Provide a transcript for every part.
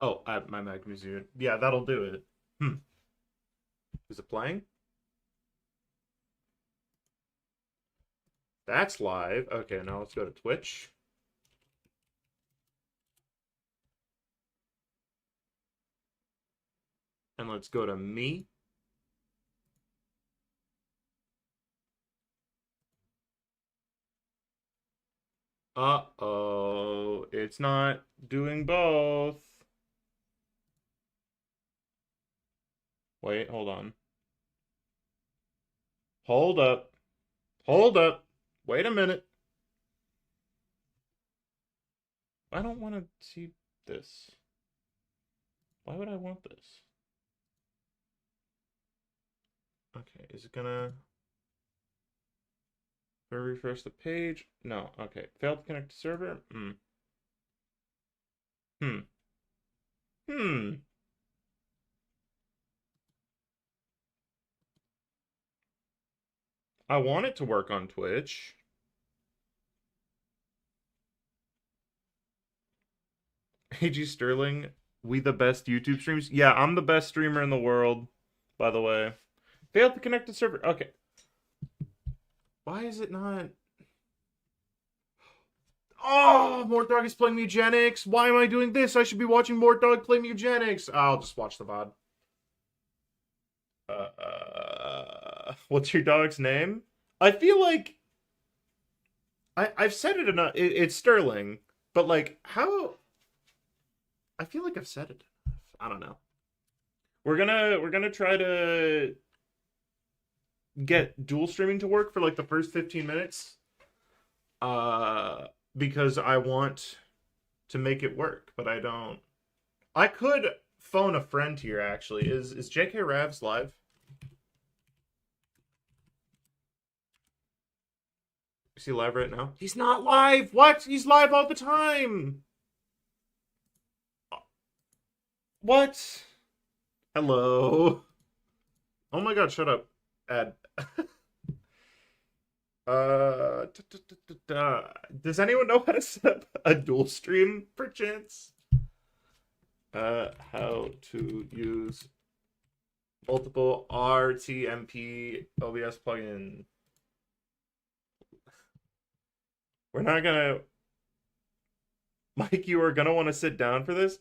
Oh, my magnesium. Yeah, that'll do it. Hmm. Is it playing? That's live. Okay, now let's go to Twitch. And let's go to me. Uh-oh. It's not doing both. Wait, hold on. Hold up. Hold up. Wait a minute. I don't want to see this. Why would I want this? Okay, is it gonna refresh the page? No, okay. Failed to connect to server? Hmm. Hmm. Hmm. I want it to work on Twitch. AG Sterling, we the best YouTube streams? Yeah, I'm the best streamer in the world, by the way. Failed to connect to server. Okay. Why is it not? Oh, Mort Dog is playing Eugenics. Why am I doing this? I should be watching Mort Dog play Eugenics. I'll just watch the VOD. What's your dog's name? I feel like I've said it enough. It's Sterling, but like how? I feel like I've said it. I don't know. We're gonna try to get dual streaming to work for like the first 15 minutes. Because I want to make it work, but I don't. I could phone a friend here actually. Is JK Ravs live? Is he live right now? He's not live. What? He's live all the time. What? Hello. Oh my god, shut up. Ad. Does anyone know how to set up a dual stream perchance? How to use multiple RTMP OBS plugin. We're not gonna. Mike, you are gonna want to sit down for this.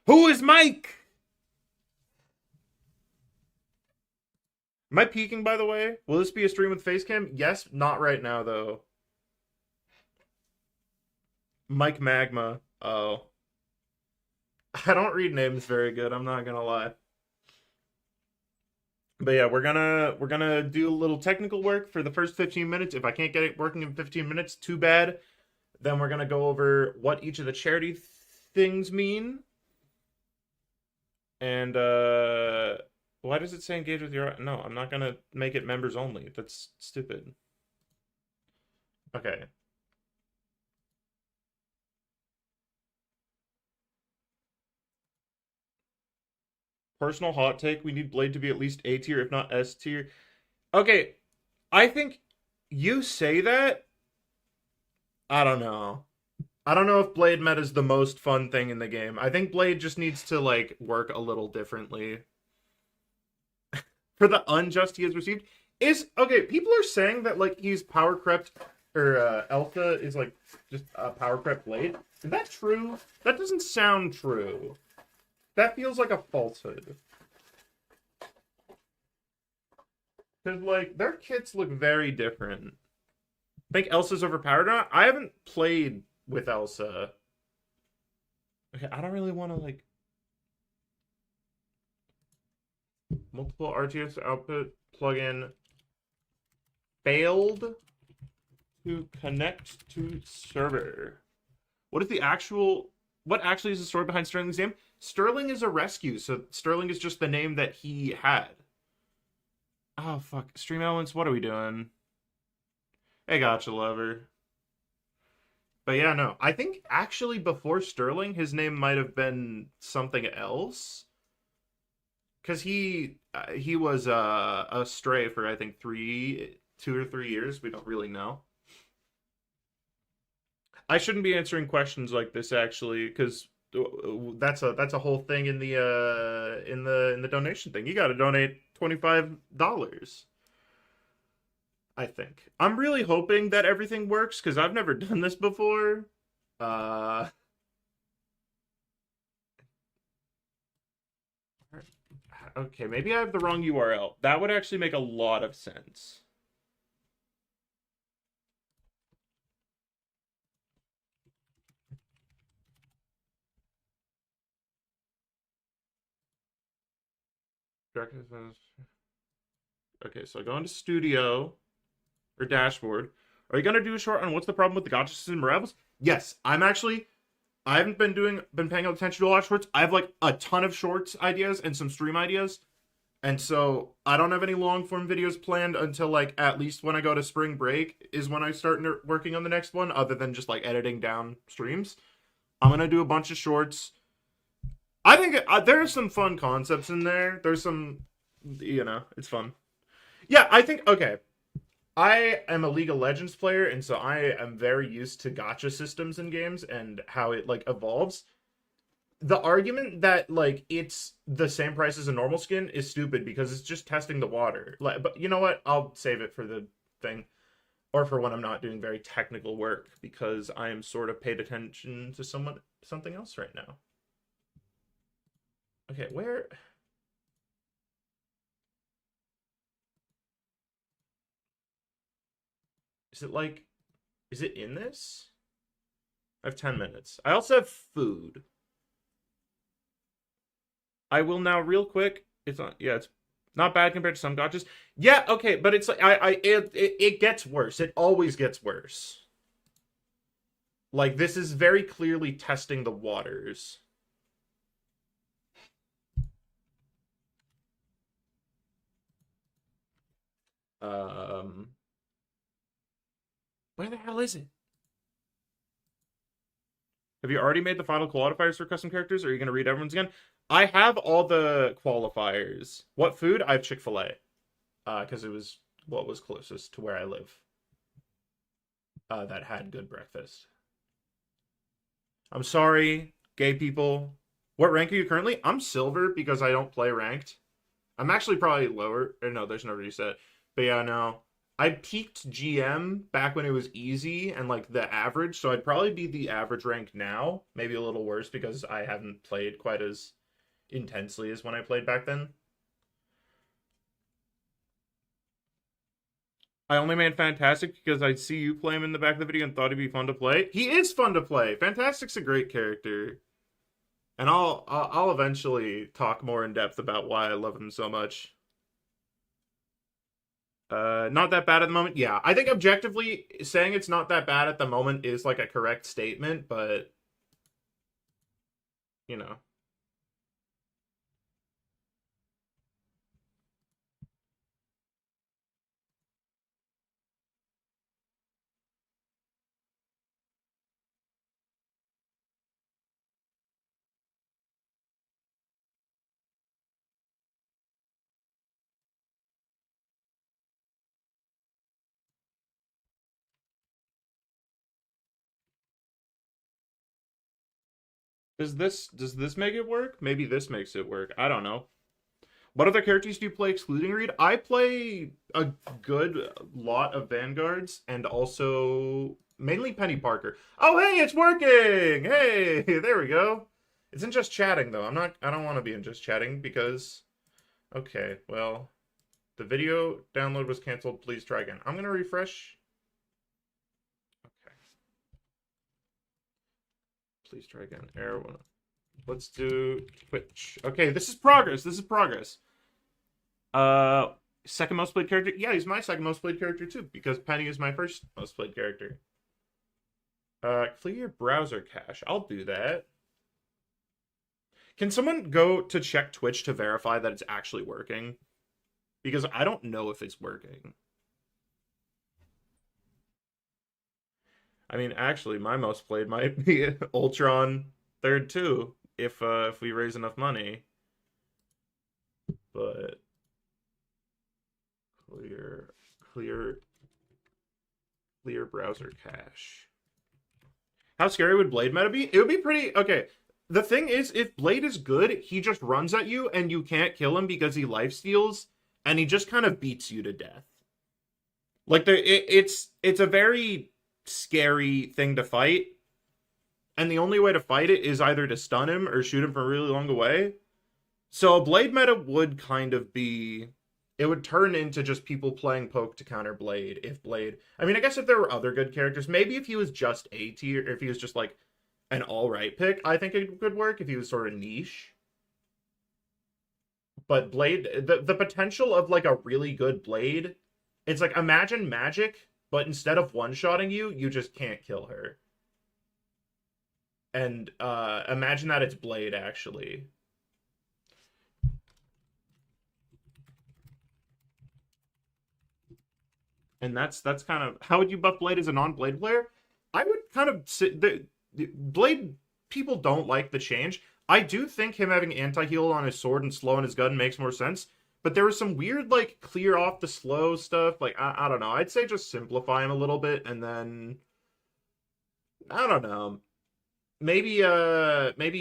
Who is Mike? Am I peeking, by the way? Will this be a stream with facecam? Yes, not right now, though. Mike Magma. Oh. I don't read names very good, I'm not gonna lie. But yeah, we're gonna do a little technical work for the first 15 minutes. If I can't get it working in 15 minutes, too bad. Then we're gonna go over what each of the charity things mean. And why does it say engage with your? No, I'm not gonna make it members only. That's stupid. Okay. Personal hot take: we need Blade to be at least A tier, if not S tier. Okay, I think you say that. I don't know. I don't know if Blade Meta is the most fun thing in the game. I think Blade just needs to like work a little differently. For the unjust he has received is okay. People are saying that like he's power crept or Elsa is like just a power crept Blade. Is that true? That doesn't sound true. That feels like a falsehood. Because like their kits look very different. Think Elsa's overpowered or not? I haven't played with Elsa. Okay, I don't really want to like multiple RTS output plugin failed to connect to server. What is the actual? What actually is the story behind Sterling's name? Sterling is a rescue, so Sterling is just the name that he had. Oh fuck! Stream elements. What are we doing? Hey, gotcha, lover. But yeah, no. I think actually before Sterling, his name might have been something else. Because he was a stray for I think 2 or 3 years. We don't really know. I shouldn't be answering questions like this actually, because that's a whole thing in the donation thing. You got to donate $25. I think. I'm really hoping that everything works because I've never done this before. Uh, okay, maybe I have the wrong URL. That would actually make a lot of sense. Okay, so I go into Studio or Dashboard. Are you gonna do a short on what's the problem with the gotcha system in Rebels? Yes, I haven't been paying attention to a lot of shorts. I have like a ton of shorts ideas and some stream ideas. And so I don't have any long form videos planned until like at least when I go to spring break is when I start working on the next one, other than just like editing down streams. I'm gonna do a bunch of shorts. I think there's some fun concepts in there. There's some, it's fun. Yeah, I think okay. I am a League of Legends player, and so I am very used to gotcha systems in games and how it like evolves. The argument that like it's the same price as a normal skin is stupid because it's just testing the water. Like, but you know what? I'll save it for the thing or for when I'm not doing very technical work because I am sort of paid attention to something else right now. Okay, where is it like is it in this? I have 10 minutes. I also have food. I will now real quick. It's not. Yeah, it's not bad compared to some gotchas. Yeah, okay, but it's like it gets worse. It always gets worse. Like this is very clearly testing the waters. Um, where the hell is it? Have you already made the final qualifiers for custom characters? Or are you gonna read everyone's again? I have all the qualifiers. What food? I have Chick-fil-A. Because it was what was closest to where I live. That had good breakfast. I'm sorry, gay people. What rank are you currently? I'm silver because I don't play ranked. I'm actually probably lower. Or no, there's no reset. But yeah, no. I peaked GM back when it was easy and like the average, so I'd probably be the average rank now. Maybe a little worse because I haven't played quite as intensely as when I played back then. I only made Fantastic because I see you play him in the back of the video and thought he'd be fun to play. He is fun to play. Fantastic's a great character. And I'll eventually talk more in depth about why I love him so much. Not that bad at the moment. Yeah, I think objectively saying it's not that bad at the moment is like a correct statement, but you know. Does this make it work? Maybe this makes it work. I don't know. What other characters do you play excluding Reed? I play a good lot of Vanguards and also mainly Penny Parker. Oh, hey, it's working! Hey, there we go. It's in just chatting though. I don't want to be in just chatting because okay, well, the video download was canceled. Please try again. I'm going to refresh. Okay. Please try again. Error one. Let's do Twitch. Okay, this is progress. This is progress. Second most played character. Yeah, he's my second most played character too, because Penny is my first most played character. Clear your browser cache. I'll do that. Can someone go to check Twitch to verify that it's actually working? Because I don't know if it's working. I mean, actually, my most played might be Ultron third too, if we raise enough money. But clear browser cache. How scary would Blade meta be? It would be pretty okay. The thing is, if Blade is good, he just runs at you and you can't kill him because he lifesteals, and he just kind of beats you to death. Like it's a very scary thing to fight, and the only way to fight it is either to stun him or shoot him from really long away. So a Blade meta would kind of be, it would turn into just people playing poke to counter Blade if Blade. I mean, I guess if there were other good characters, maybe if he was just A tier, if he was just like an all right pick, I think it could work if he was sort of niche. But Blade, the potential of like a really good Blade, it's like imagine Magic, but instead of one-shotting you, you just can't kill her. And imagine that it's Blade actually. And that's kind of how would you buff Blade as a non-Blade player? I would kind of the Blade people don't like the change. I do think him having anti-heal on his sword and slow on his gun makes more sense. But there was some weird like clear off the slow stuff. Like I don't know. I'd say just simplify him a little bit and then I don't know. Maybe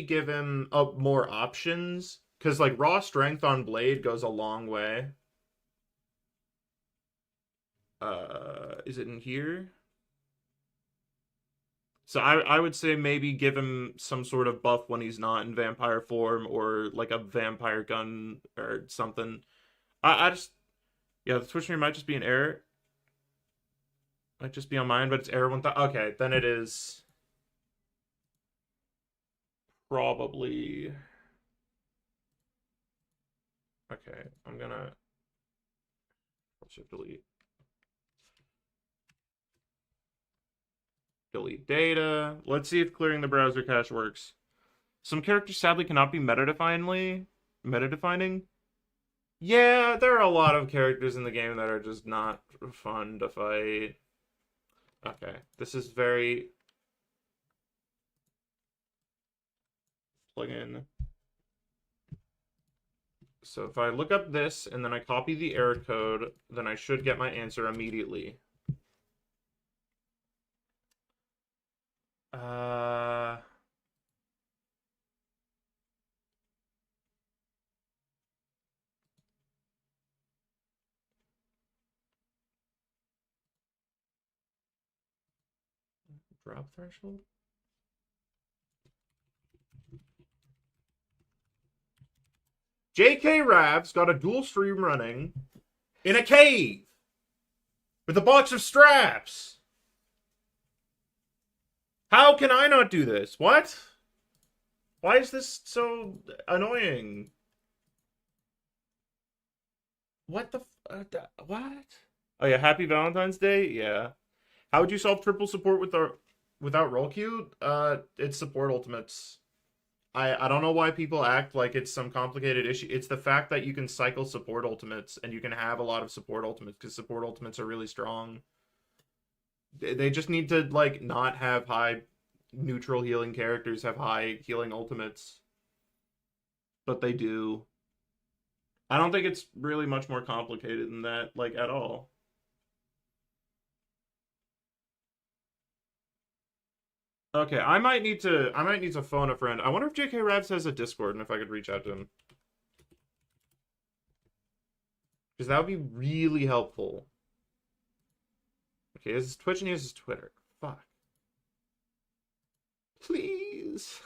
give him more options because like raw strength on Blade goes a long way. Is it in here? So I would say maybe give him some sort of buff when he's not in vampire form or like a vampire gun or something. I just yeah, the Twitch stream might just be an error. Might just be on mine, but it's error 1000. Okay, then it is probably okay. I'm gonna let's just delete data. Let's see if clearing the browser cache works. Some characters sadly cannot be meta-defining. Yeah, there are a lot of characters in the game that are just not fun to fight. Okay, this is very plug in. So if I look up this and then I copy the error code, then I should get my answer immediately. Drop threshold? JK Rav's got a dual stream running in a cave with a box of straps. How can I not do this? What? Why is this so annoying? What the what? Oh yeah, happy Valentine's Day. Yeah. How would you solve triple support without roll queue? It's support ultimates. I don't know why people act like it's some complicated issue. It's the fact that you can cycle support ultimates and you can have a lot of support ultimates because support ultimates are really strong. They just need to like not have high neutral healing characters have high healing ultimates. But they do. I don't think it's really much more complicated than that, like at all. Okay, I might need to phone a friend. I wonder if JK Ravs has a Discord and if I could reach out to him. Because that would be really helpful. Okay, this is Twitch and he has his Twitter. Fuck. Please.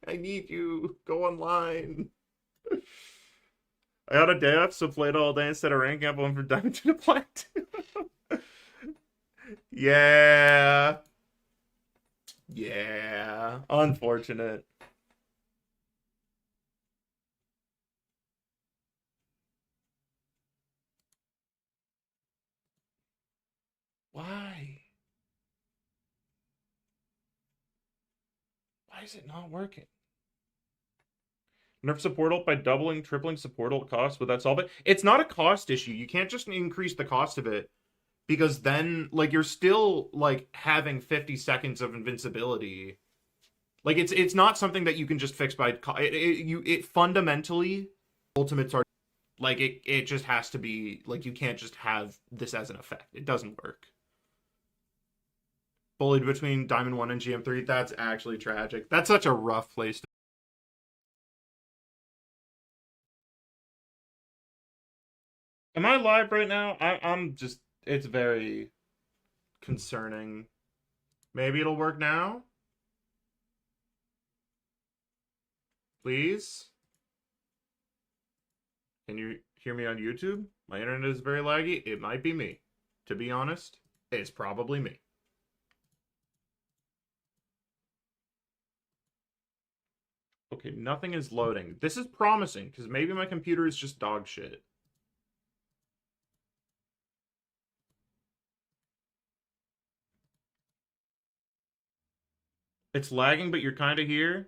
I need you. Go online. I got a day off, so played all day instead of ranking up one for Diamond to the Platinum. Yeah. Yeah. Unfortunate. Why? Why is it not working? Nerf support ult by doubling, tripling support ult cost. Would that solve it? It's not a cost issue. You can't just increase the cost of it because then, like, you're still like having 50 seconds of invincibility. Like, it's not something that you can just fix by it fundamentally ultimates are like it just has to be like you can't just have this as an effect. It doesn't work. Bullied between Diamond 1 and GM3. That's actually tragic. That's such a rough place to Am I live right now? I'm just. It's very concerning. Maybe it'll work now. Please. Can you hear me on YouTube? My internet is very laggy. It might be me. To be honest, it's probably me. Okay, nothing is loading. This is promising, because maybe my computer is just dog shit. It's lagging, but you're kind of here.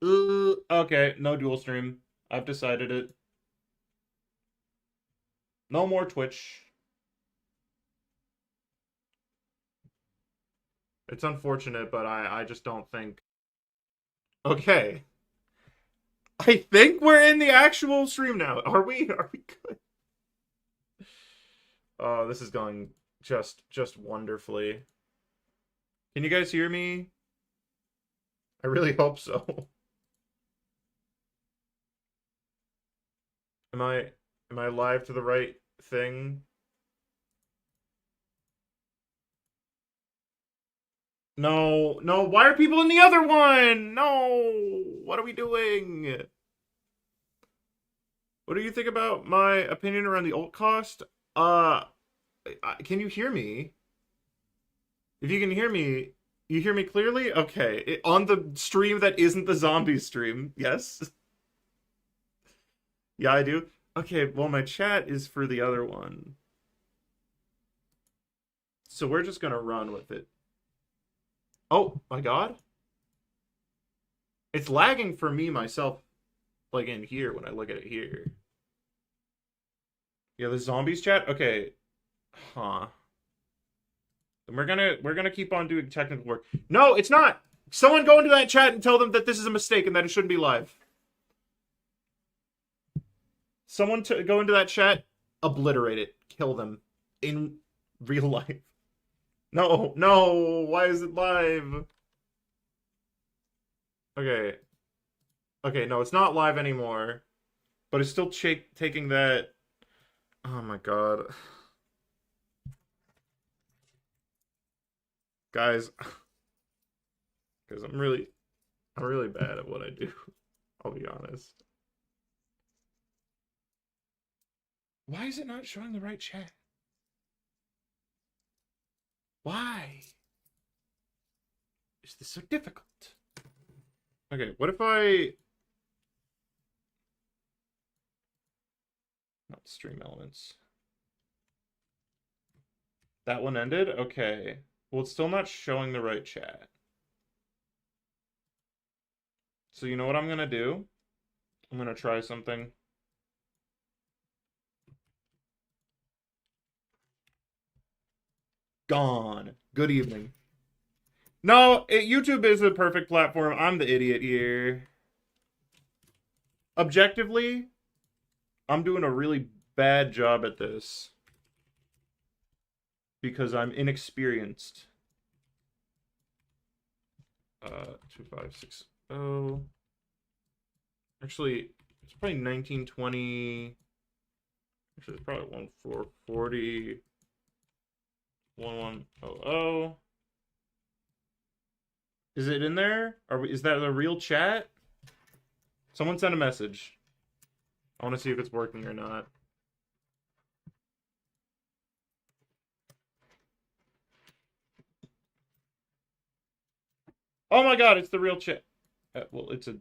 Okay, no dual stream. I've decided it. No more Twitch. It's unfortunate, but I just don't think. Okay. I think we're in the actual stream now. Are we? Are we good? Oh, this is going just wonderfully. Can you guys hear me? I really hope so. Am I live to the right thing? No, no, why are people in the other one? No, what are we doing? What do you think about my opinion around the alt cost? Can you hear me? If you can hear me, you hear me clearly? Okay, on the stream that isn't the zombie stream, yes? Yeah, I do. Okay, well, my chat is for the other one. So we're just gonna run with it. Oh, my God. It's lagging for me, myself, like in here when I look at it here. Yeah, the zombies chat? Okay. Huh. And we're gonna keep on doing technical work. No, it's not! Someone go into that chat and tell them that this is a mistake and that it shouldn't be live. Someone go into that chat, obliterate it, kill them in real life. No, no, why is it live? Okay. Okay, no, it's not live anymore. But it's still taking that. Oh my God. Guys, because I'm really bad at what I do. I'll be honest. Why is it not showing the right chat? Why is this so difficult? Okay, what if I... Not stream elements. That one ended? Okay. Well, it's still not showing the right chat. So you know what I'm gonna do? I'm gonna try something. Gone. Good evening. No, YouTube is the perfect platform. I'm the idiot here. Objectively, I'm doing a really bad job at this. Because I'm inexperienced. 2560. Actually, it's probably 1920. Actually, it's probably 1440. 1100. Is it in there? Is that the real chat? Someone send a message. I want to see if it's working or not. Oh my God, it's the real chat. Well, it's a...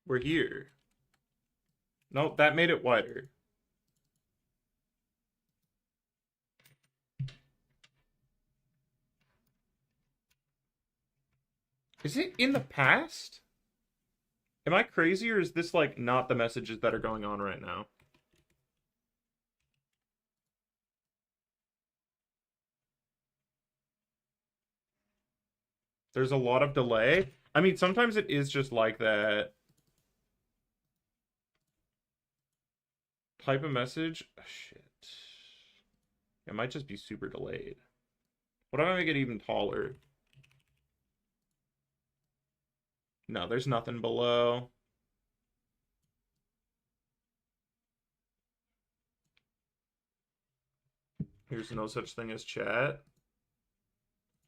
We're here. Nope, that made it wider. Is it in the past? Am I crazy, or is this, like, not the messages that are going on right now? There's a lot of delay. I mean, sometimes it is just like that. Type a message. Oh, shit. It might just be super delayed. What if I make it even taller? No, there's nothing below. Here's no such thing as chat.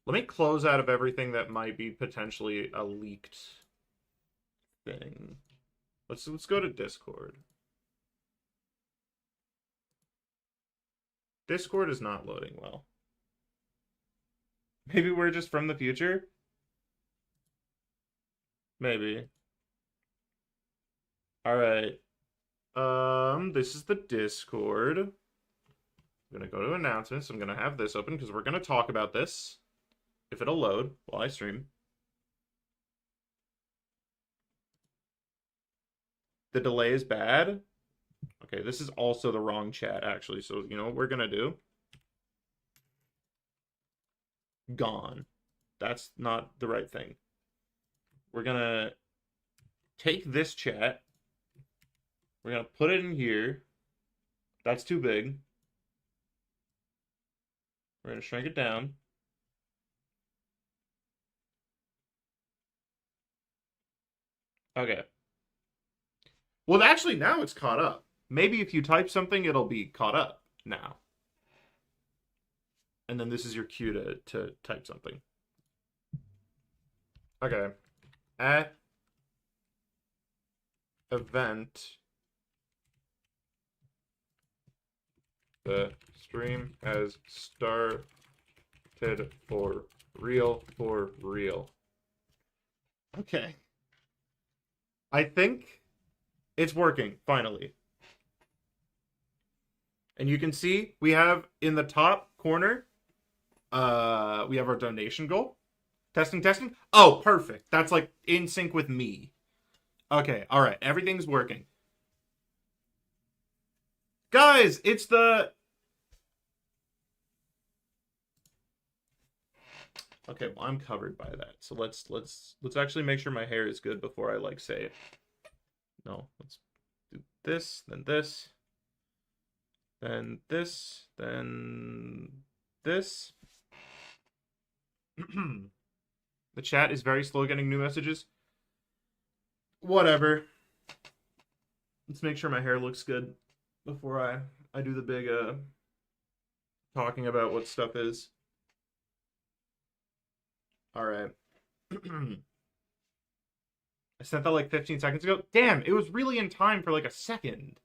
Let me close out of everything that might be potentially a leaked thing. Let's go to Discord. Discord is not loading well. Maybe we're just from the future? Maybe. Alright. This is the Discord. I'm gonna go to announcements. I'm gonna have this open because we're gonna talk about this. If it'll load while I stream. The delay is bad. Okay, this is also the wrong chat, actually. So, you know what we're gonna do? Gone. That's not the right thing. We're gonna take this chat. We're gonna put it in here. That's too big. We're gonna shrink it down. Okay. Well, actually, now it's caught up. Maybe if you type something, it'll be caught up now. And then this is your cue to type something. Okay. At event, the stream has started for real, for real. Okay. I think it's working, finally. And you can see we have in the top corner, we have our donation goal. Testing, testing. Oh, perfect. That's like in sync with me. Okay, all right. Everything's working. Guys, it's the... Okay, well, I'm covered by that. So let's actually make sure my hair is good before I like say it. No, let's do this, then this. Then this, then this. The chat is very slow getting new messages. Whatever. Let's make sure my hair looks good before I do the big talking about what stuff is. All right. I sent that like 15 seconds ago. Damn, it was really in time for like a second.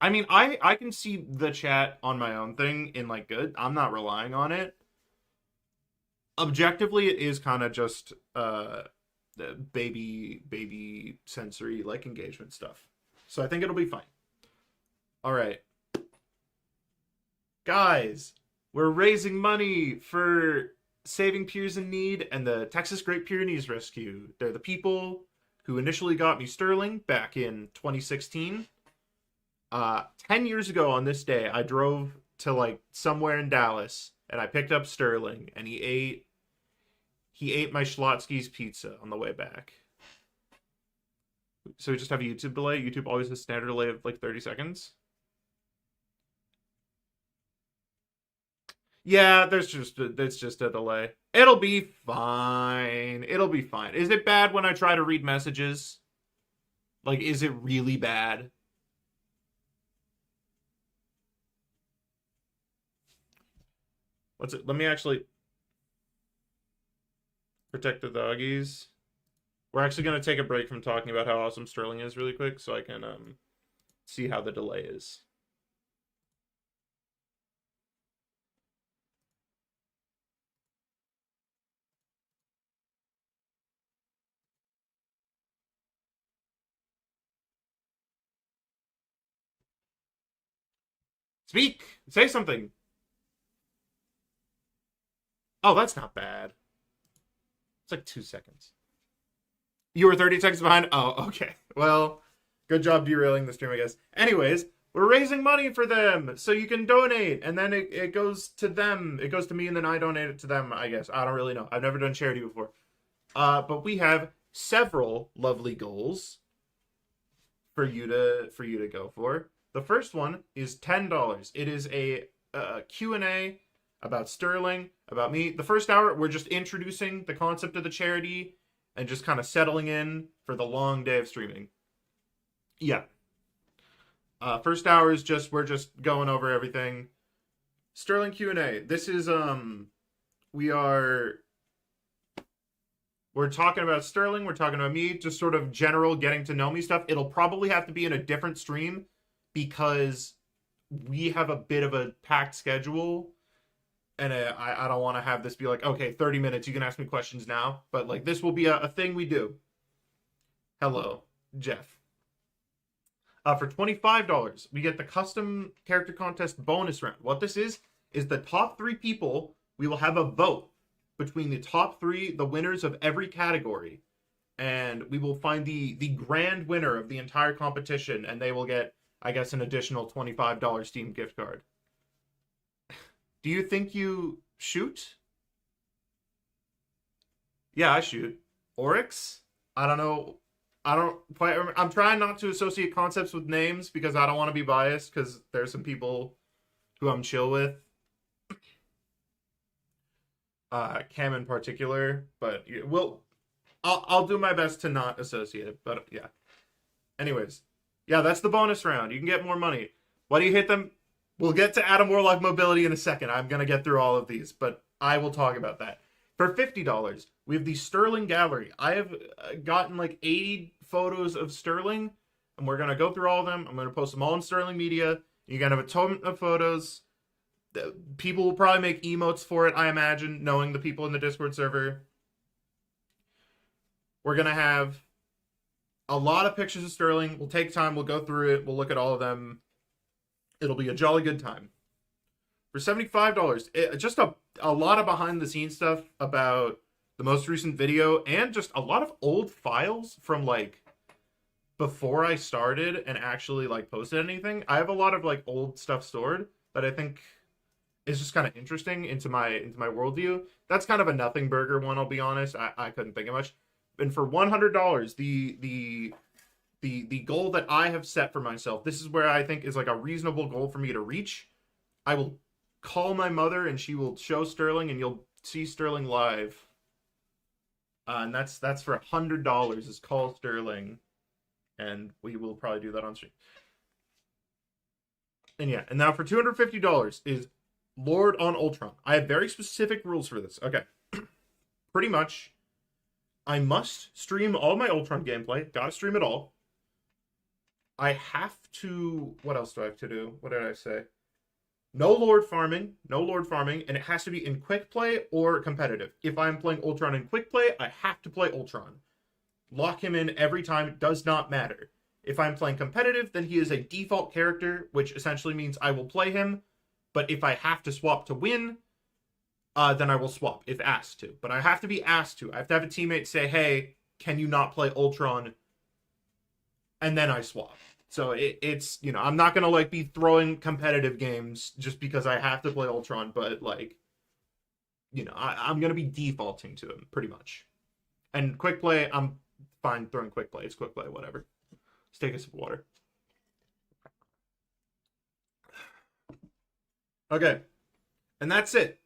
I mean, I can see the chat on my own thing in like good. I'm not relying on it. Objectively, it is kind of just baby sensory like engagement stuff. So I think it'll be fine. All right. Guys, we're raising money for saving peers in need and the Texas Great Pyrenees Rescue. They're the people who initially got me Sterling back in 2016. 10 years ago on this day, I drove to like somewhere in Dallas and I picked up Sterling and he ate my Schlotsky's pizza on the way back. So we just have a YouTube delay. YouTube always has a standard delay of like 30 seconds. Yeah, it's just a delay. It'll be fine. It'll be fine. Is it bad when I try to read messages? Like, is it really bad? What's it? Let me actually protect the doggies. We're actually going to take a break from talking about how awesome Sterling is really quick so I can see how the delay is. Speak! Say something! Oh, that's not bad. It's like 2 seconds. You were 30 seconds behind? Oh, okay. Well, good job derailing the stream, I guess. Anyways, we're raising money for them, so you can donate, and then it goes to them. It goes to me, and then I donate it to them, I guess. I don't really know. I've never done charity before. But we have several lovely goals. for you to go for. The first one is $10. It is a Q&A about Sterling, about me. The first hour, we're just introducing the concept of the charity and just kind of settling in for the long day of streaming. Yeah. First hour is just, we're just going over everything. Sterling Q&A. This is, we're talking about Sterling, we're talking about me, just sort of general getting to know me stuff. It'll probably have to be in a different stream because we have a bit of a packed schedule, and I don't want to have this be like, okay, 30 minutes, you can ask me questions now, but like this will be a thing we do. Hello, Jeff. For $25, we get the custom character contest bonus round. What this is the top 3 people, we will have a vote between the top 3, the winners of every category, and we will find the grand winner of the entire competition, and they will get, I guess, an additional $25 Steam gift card. Do you think you shoot? Yeah, I shoot. Oryx? I don't know. I don't quite remember. I'm trying not to associate concepts with names because I don't want to be biased because there's some people who I'm chill with. Cam in particular, but I'll do my best to not associate it, but yeah. Anyways, yeah, that's the bonus round. You can get more money. Why do you hit them? We'll get to Adam Warlock mobility in a second. I'm going to get through all of these, but I will talk about that. For $50, we have the Sterling Gallery. I have gotten like 80 photos of Sterling, and we're going to go through all of them. I'm going to post them all on Sterling Media. You're going to have a ton of photos. People will probably make emotes for it, I imagine, knowing the people in the Discord server. We're going to have a lot of pictures of Sterling. We'll take time. We'll go through it. We'll look at all of them. It'll be a jolly good time. For $75, just a lot of behind-the-scenes stuff about the most recent video and just a lot of old files from, like, before I started and actually, like, posted anything. I have a lot of, like, old stuff stored that I think is just kind of interesting into my worldview. That's kind of a nothing burger one, I'll be honest. I couldn't think of much. And for $100, the goal that I have set for myself, this is where I think is like a reasonable goal for me to reach. I will call my mother and she will show Sterling and you'll see Sterling live. And that's for $100 is call Sterling. And we will probably do that on stream. And yeah, and now for $250 is Lord on Ultron. I have very specific rules for this. Okay. Pretty much, I must stream all my Ultron gameplay. Gotta stream it all. I have to... What else do I have to do? What did I say? No Lord farming. No Lord farming. And it has to be in quick play or competitive. If I'm playing Ultron in quick play, I have to play Ultron. Lock him in every time. It does not matter. If I'm playing competitive, then he is a default character, which essentially means I will play him. But if I have to swap to win, then I will swap, if asked to. But I have to be asked to. I have to have a teammate say, hey, can you not play Ultron? And then I swap. So it's, you know, I'm not going to, like, be throwing competitive games just because I have to play Ultron. But, like, you know, I'm going to be defaulting to him, pretty much. And quick play, I'm fine throwing quick play. It's quick play, whatever. Let's take a sip of water. Okay, and that's it.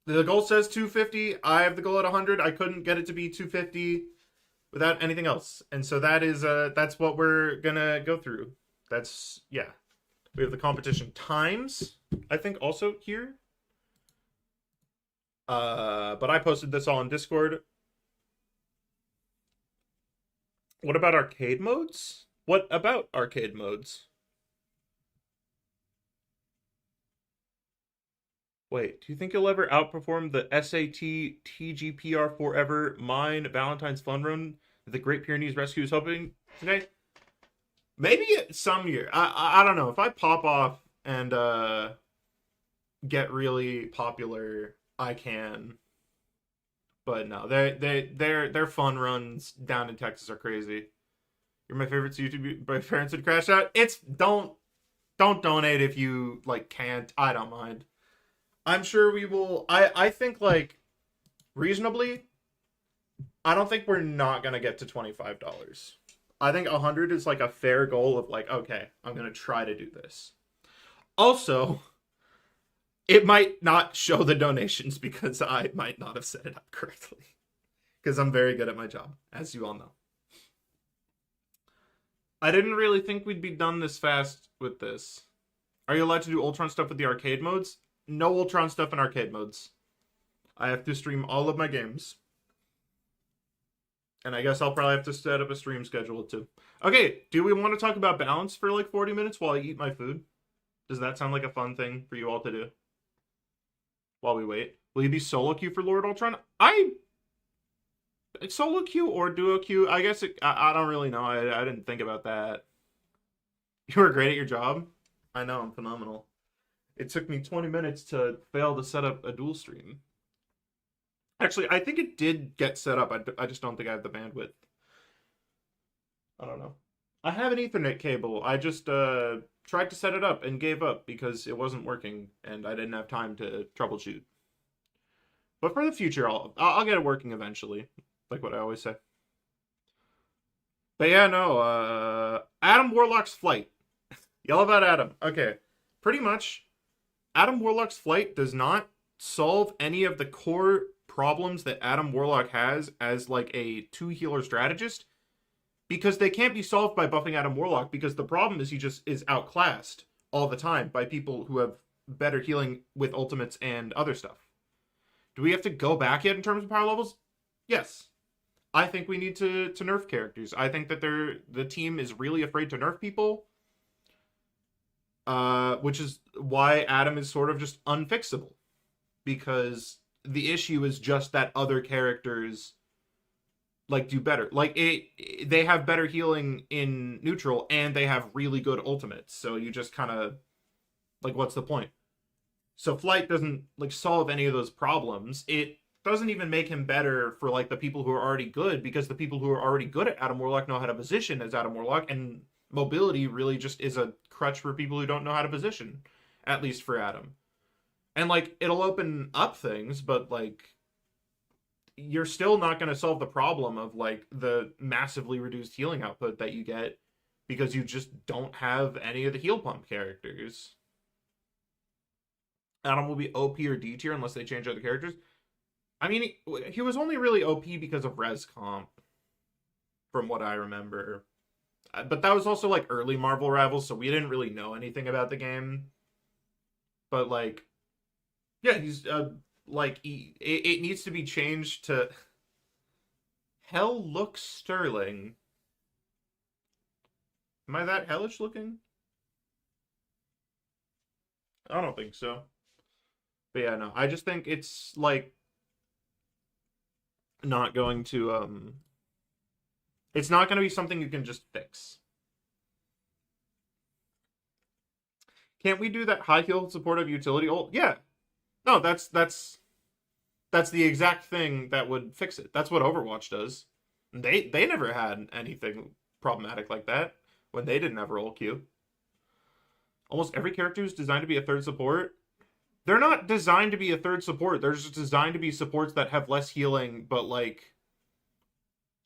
The goal says 250. I have the goal at 100. I couldn't get it to be 250 without anything else, and so that is that's what we're gonna go through. That's yeah. We have the competition times, I think, also here. But I posted this all in Discord. What about arcade modes? What about arcade modes? Wait, do you think you'll ever outperform the SAT TGPR Forever Mine Valentine's Fun Run that the Great Pyrenees Rescue is hoping today? Maybe some year. I don't know. If I pop off and get really popular, I can. But no, their fun runs down in Texas are crazy. You're my favorite YouTube. My parents would crash out. It's don't donate if you like can't. I don't mind. I'm sure we will. I think, like, reasonably, I don't think we're not going to get to $25. I think 100 is like a fair goal of like, okay, I'm gonna try to do this. Also, it might not show the donations because I might not have set it up correctly. Because I'm very good at my job, as you all know. I didn't really think we'd be done this fast with this. Are you allowed to do Ultron stuff with the arcade modes? No Ultron stuff in arcade modes. I have to stream all of my games. And I guess I'll probably have to set up a stream schedule too. Okay, do we want to talk about balance for like 40 minutes while I eat my food? Does that sound like a fun thing for you all to do? While we wait. Will you be solo queue for Lord Ultron? Solo queue or duo queue? I guess I don't really know. I didn't think about that. You were great at your job? I know, I'm phenomenal. It took me 20 minutes to fail to set up a dual stream. Actually, I think it did get set up. I just don't think I have the bandwidth. I don't know. I have an Ethernet cable. I just tried to set it up and gave up because it wasn't working and I didn't have time to troubleshoot. But for the future, I'll get it working eventually, like what I always say. But yeah, no. Adam Warlock's flight. Yell about Adam. Okay, pretty much, Adam Warlock's flight does not solve any of the core problems that Adam Warlock has as like a 2-healer strategist, because they can't be solved by buffing Adam Warlock, because the problem is he just is outclassed all the time by people who have better healing with ultimates and other stuff. Do we have to go back yet in terms of power levels? Yes. I think we need to nerf characters. I think that the team is really afraid to nerf people, which is why Adam is sort of just unfixable, because the issue is just that other characters like do better. Like they have better healing in neutral and they have really good ultimates. So you just kind of like, what's the point? So flight doesn't like solve any of those problems. It doesn't even make him better for like the people who are already good, because the people who are already good at Adam Warlock know how to position as Adam Warlock, and mobility really just is a crutch for people who don't know how to position, at least for Adam. And like it'll open up things, but like you're still not going to solve the problem of like the massively reduced healing output that you get because you just don't have any of the heal pump characters. Adam will be OP or D tier unless they change other characters. I mean, he was only really OP because of res comp, from what I remember. But that was also like early Marvel Rivals, so we didn't really know anything about the game. But like, yeah, he's like it needs to be changed to Hell looks Sterling. Am I that hellish looking? I don't think so. But yeah, no. I just think it's like not going to it's not going to be something you can just fix. Can't we do that high heal supportive utility ult? Yeah. No, that's the exact thing that would fix it. That's what Overwatch does. They never had anything problematic like that when they didn't have roll Q. Almost every character is designed to be a third support. They're not designed to be a third support. They're just designed to be supports that have less healing, but like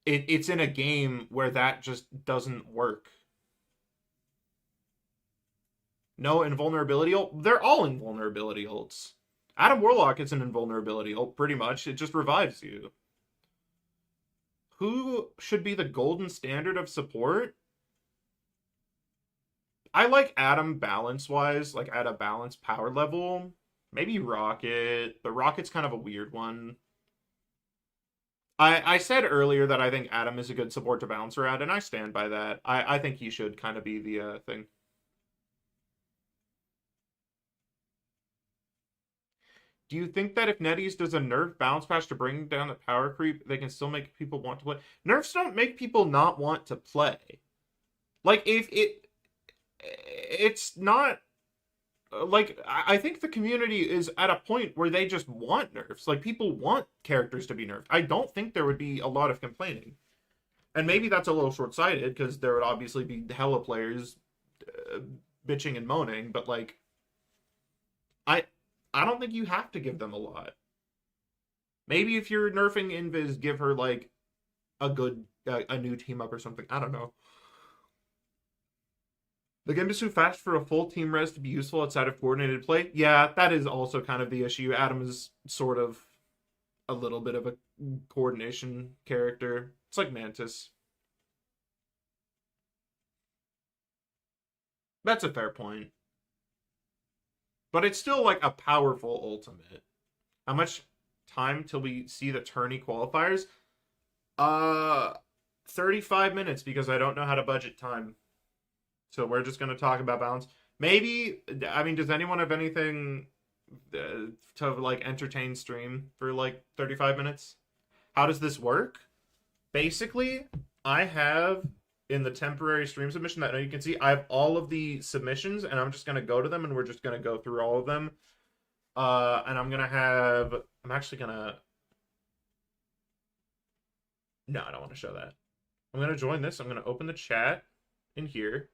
it's in a game where that just doesn't work. No invulnerability ult? They're all invulnerability ults. Adam Warlock is an invulnerability ult, pretty much. It just revives you. Who should be the golden standard of support? I like Adam balance-wise, like at a balanced power level. Maybe Rocket, but Rocket's kind of a weird one. I said earlier that I think Adam is a good support to balance around, and I stand by that. I think he should kind of be the thing. Do you think that if NetEase does a nerf balance patch to bring down the power creep, they can still make people want to play? Nerfs don't make people not want to play. Like, if it's not like, I think the community is at a point where they just want nerfs. Like, people want characters to be nerfed. I don't think there would be a lot of complaining. And maybe that's a little short-sighted, because there would obviously be hella players bitching and moaning, but like, I don't think you have to give them a lot. Maybe if you're nerfing Invis, give her like a good a new team up or something. I don't know. The game is too fast for a full team res to be useful outside of coordinated play. Yeah, that is also kind of the issue. Adam is sort of a little bit of a coordination character. It's like Mantis. That's a fair point. But it's still like a powerful ultimate. How much time till we see the tourney qualifiers? Uh 35 minutes because I don't know how to budget time. So we're just going to talk about balance. Maybe, I mean, does anyone have anything to like entertain stream for like 35 minutes? How does this work? Basically, I have in the temporary stream submission that you can see, I have all of the submissions and I'm just going to go to them and we're just going to go through all of them. And I'm actually going to, no, I don't want to show that. I'm going to join this. I'm going to open the chat in here.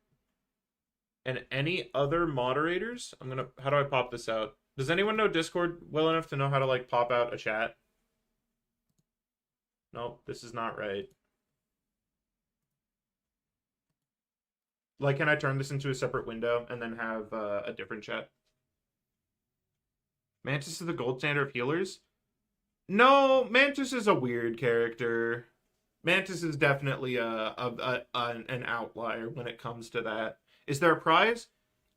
And any other moderators, how do I pop this out? Does anyone know Discord well enough to know how to like pop out a chat? Nope, this is not right. Like, can I turn this into a separate window and then have a different chat? Mantis is the gold standard of healers? No, Mantis is a weird character. Mantis is definitely an outlier when it comes to that. Is there a prize?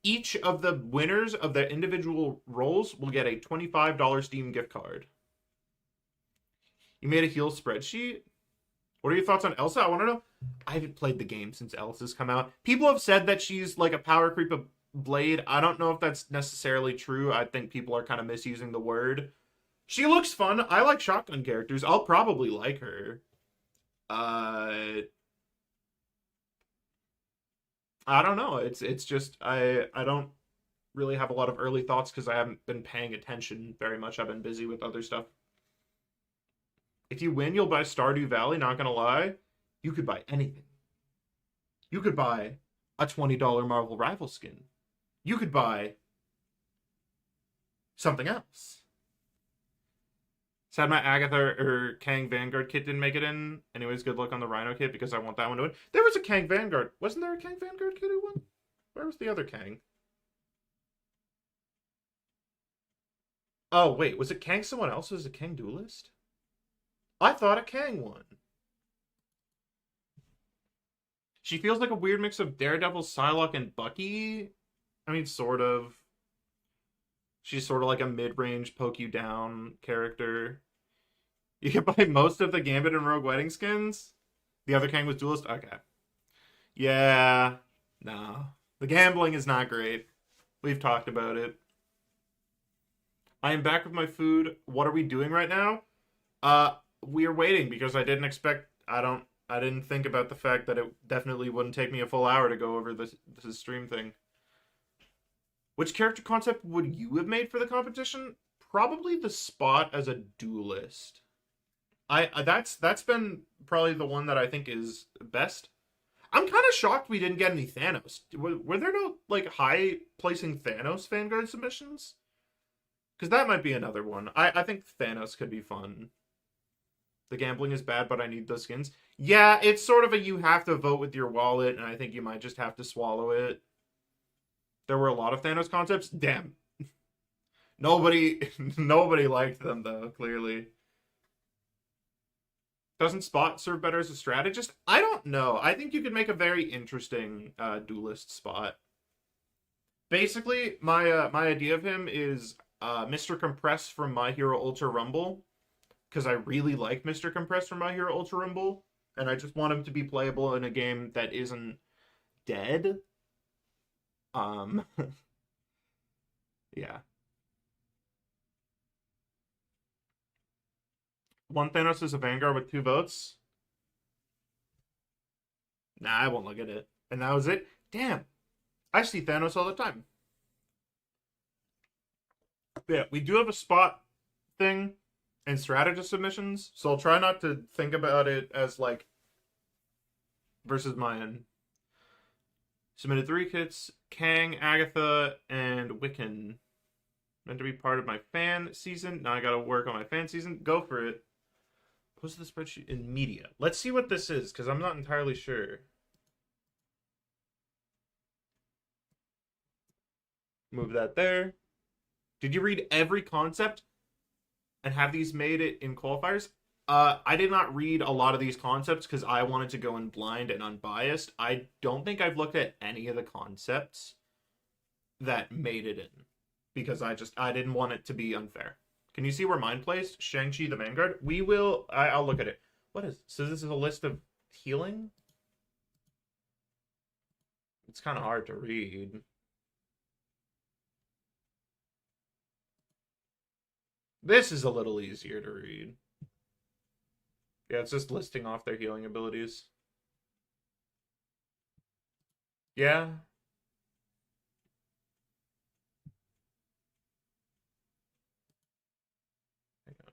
Each of the winners of the individual roles will get a $25 Steam gift card. You made a heal spreadsheet? What are your thoughts on Elsa? I want to know. I haven't played the game since Elsa's come out. People have said that she's like a power creep of Blade. I don't know if that's necessarily true. I think people are kind of misusing the word. She looks fun. I like shotgun characters. I'll probably like her. I don't know. It's just I don't really have a lot of early thoughts because I haven't been paying attention very much. I've been busy with other stuff. If you win, you'll buy Stardew Valley. Not gonna lie, you could buy anything. You could buy a $20 Marvel Rival skin. You could buy something else. Sad my Agatha or Kang Vanguard kit didn't make it in. Anyways, good luck on the Rhino kit because I want that one to win. There was a Kang Vanguard. Wasn't there a Kang Vanguard kit who won? Where was the other Kang? Oh, wait. Was it Kang someone else? Was it Kang Duelist? I thought a Kang won. She feels like a weird mix of Daredevil, Psylocke, and Bucky. I mean, sort of. She's sort of like a mid-range poke you down character. You can buy most of the Gambit and Rogue Wedding skins. The other Kang was Duelist? Okay. Yeah. No. The gambling is not great. We've talked about it. I am back with my food. What are we doing right now? We are waiting because I didn't think about the fact that it definitely wouldn't take me a full hour to go over this stream thing. Which character concept would you have made for the competition? Probably the Spot as a duelist. That's been probably the one that I think is best. I'm kind of shocked we didn't get any Thanos. Were there no like high placing Thanos Vanguard submissions? Because that might be another one. I think Thanos could be fun. The gambling is bad, but I need those skins. Yeah, it's sort of a you have to vote with your wallet, and I think you might just have to swallow it. There were a lot of Thanos concepts. Damn. Nobody liked them, though, clearly. Doesn't Spot serve better as a strategist? I don't know. I think you could make a very interesting duelist Spot. Basically, my idea of him is Mr. Compress from My Hero Ultra Rumble. Because I really like Mr. Compress from My Hero Ultra Rumble. And I just want him to be playable in a game that isn't dead. Yeah. One Thanos is a Vanguard with 2 votes. Nah, I won't look at it. And that was it? Damn. I see Thanos all the time. Yeah, we do have a Spot thing and strategist submissions, so I'll try not to think about it as like versus mine. Submitted 3 kits, Kang, Agatha, and Wiccan. Meant to be part of my fan season. Now I gotta work on my fan season. Go for it. What's the spreadsheet in media? Let's see what this is, because I'm not entirely sure. Move that there. Did you read every concept and have these made it in qualifiers? I did not read a lot of these concepts because I wanted to go in blind and unbiased. I don't think I've looked at any of the concepts that made it in because I didn't want it to be unfair. Can you see where mine placed? Shang-Chi the Vanguard. I'll look at it. What is so? This is a list of healing. It's kind of hard to read. This is a little easier to read. Yeah, it's just listing off their healing abilities. Yeah. Hang on.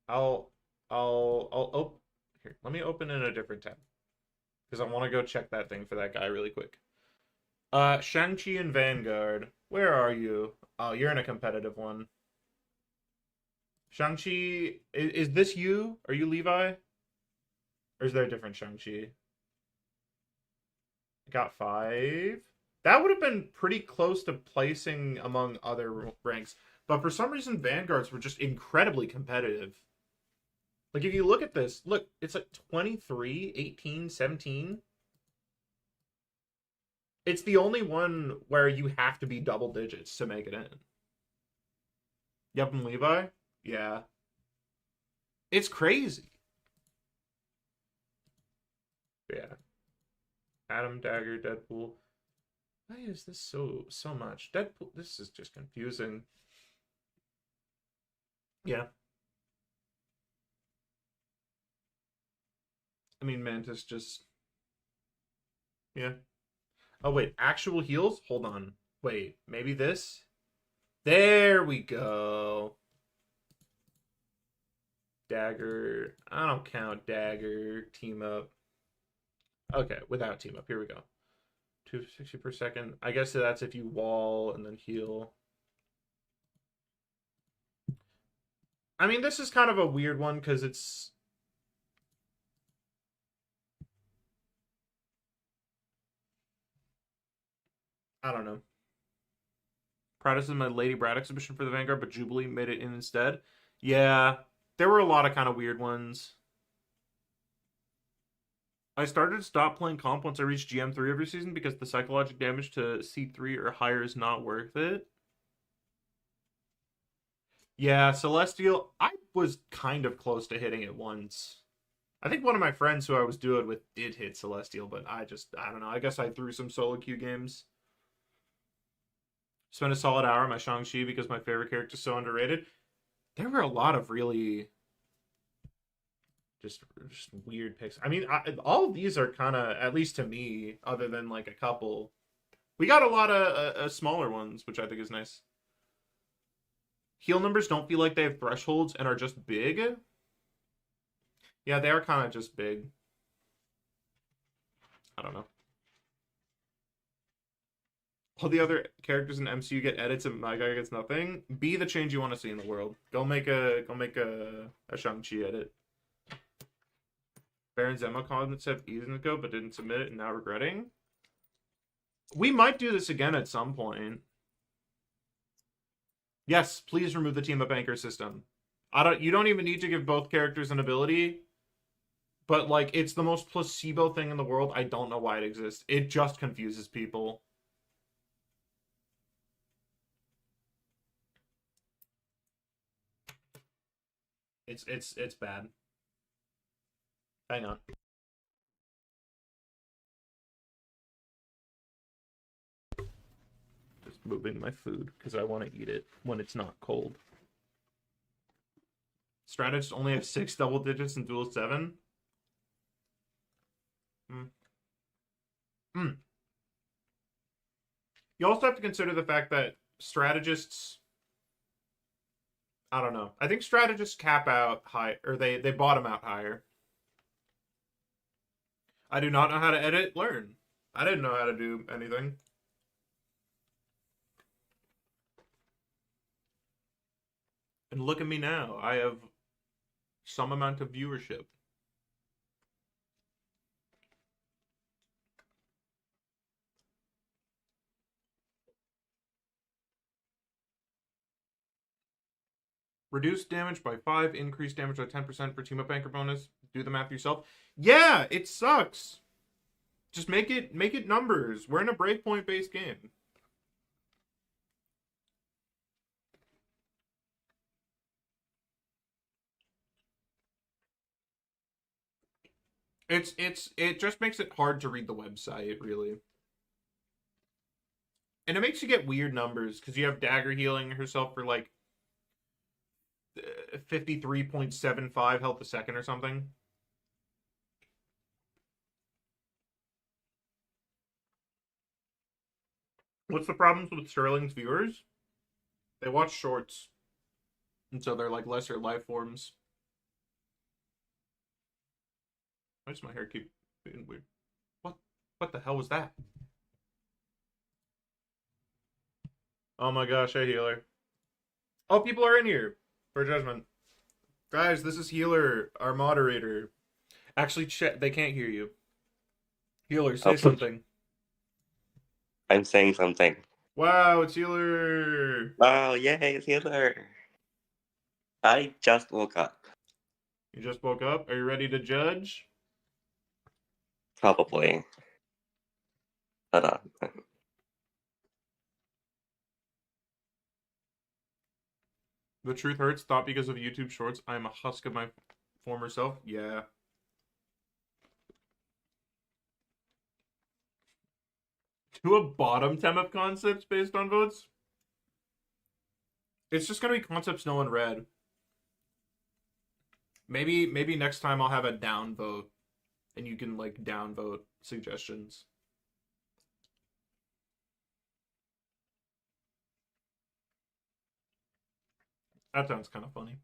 I'll oh here. Let me open in a different tab because I want to go check that thing for that guy really quick. Shang-Chi and Vanguard. Where are you? Oh, you're in a competitive one. Shang-Chi, is this you? Are you Levi? Or is there a different Shang-Chi? Got 5. That would have been pretty close to placing among other ranks. But for some reason, Vanguards were just incredibly competitive. Like, if you look at this, look, it's like 23, 18, 17. It's the only one where you have to be double digits to make it in. Yep, and Levi? Yeah. It's crazy. Yeah. Adam, Dagger, Deadpool. Why is this so much? Deadpool, this is just confusing. Yeah. I mean, Mantis just... Yeah. Oh, wait. Actual heals? Hold on. Wait. Maybe this? There we go. Dagger. I don't count Dagger. Team up. Okay, without team up. Here we go. 260 per second. I guess that's if you wall and then heal. I mean, this is kind of a weird one because it's... I don't know. Proudest is my Lady Brad exhibition for the Vanguard, but Jubilee made it in instead. Yeah, there were a lot of kind of weird ones. I started to stop playing comp once I reached GM3 every season because the psychological damage to C3 or higher is not worth it. Yeah, Celestial, I was kind of close to hitting it once. I think one of my friends who I was doing with did hit Celestial, but I don't know. I guess I threw some solo queue games. Spent a solid hour on my Shang-Chi because my favorite character is so underrated. There were a lot of really just weird picks. I mean, all of these are kind of, at least to me, other than like a couple. We got a lot of smaller ones, which I think is nice. Heal numbers don't feel like they have thresholds and are just big. Yeah, they are kind of just big. I don't know. All the other characters in MCU get edits and my guy gets nothing. Be the change you want to see in the world. Go make a Shang-Chi edit. Baron Zemo concept easing ago but didn't submit it and now regretting. We might do this again at some point. Yes, please remove the team up anchor system. You don't even need to give both characters an ability. But like it's the most placebo thing in the world. I don't know why it exists. It just confuses people. It's bad. Hang on. Just moving my food because I want to eat it when it's not cold. Strategists only have 6 double digits in Duel 7. You also have to consider the fact that strategists... I don't know. I think strategists cap out high, or they bottom out higher. I do not know how to edit. Learn. I didn't know how to do anything. And look at me now. I have some amount of viewership. Reduce damage by 5, increase damage by 10% for team up anchor bonus. Do the math yourself. Yeah, it sucks. Just make it numbers. We're in a breakpoint based game. It just makes it hard to read the website, really. And it makes you get weird numbers because you have Dagger healing herself for like 53.75 health a second or something. What's the problems with Sterling's viewers? They watch shorts. And so they're like lesser life forms. Why does my hair keep being weird? What the hell was that? Oh my gosh, hey healer. Oh, people are in here for judgment. Guys, this is Healer, our moderator. Actually, they can't hear you. Healer, say something. I'm saying something. Wow, it's Healer. Wow, yay, it's Healer. I just woke up. You just woke up? Are you ready to judge? Probably. Hold on. The truth hurts. Thought because of YouTube Shorts, I am a husk of my former self. Yeah. To a bottom 10 of concepts based on votes? It's just gonna be concepts no one read. Maybe next time I'll have a down vote, and you can like down vote suggestions. That sounds kind of funny.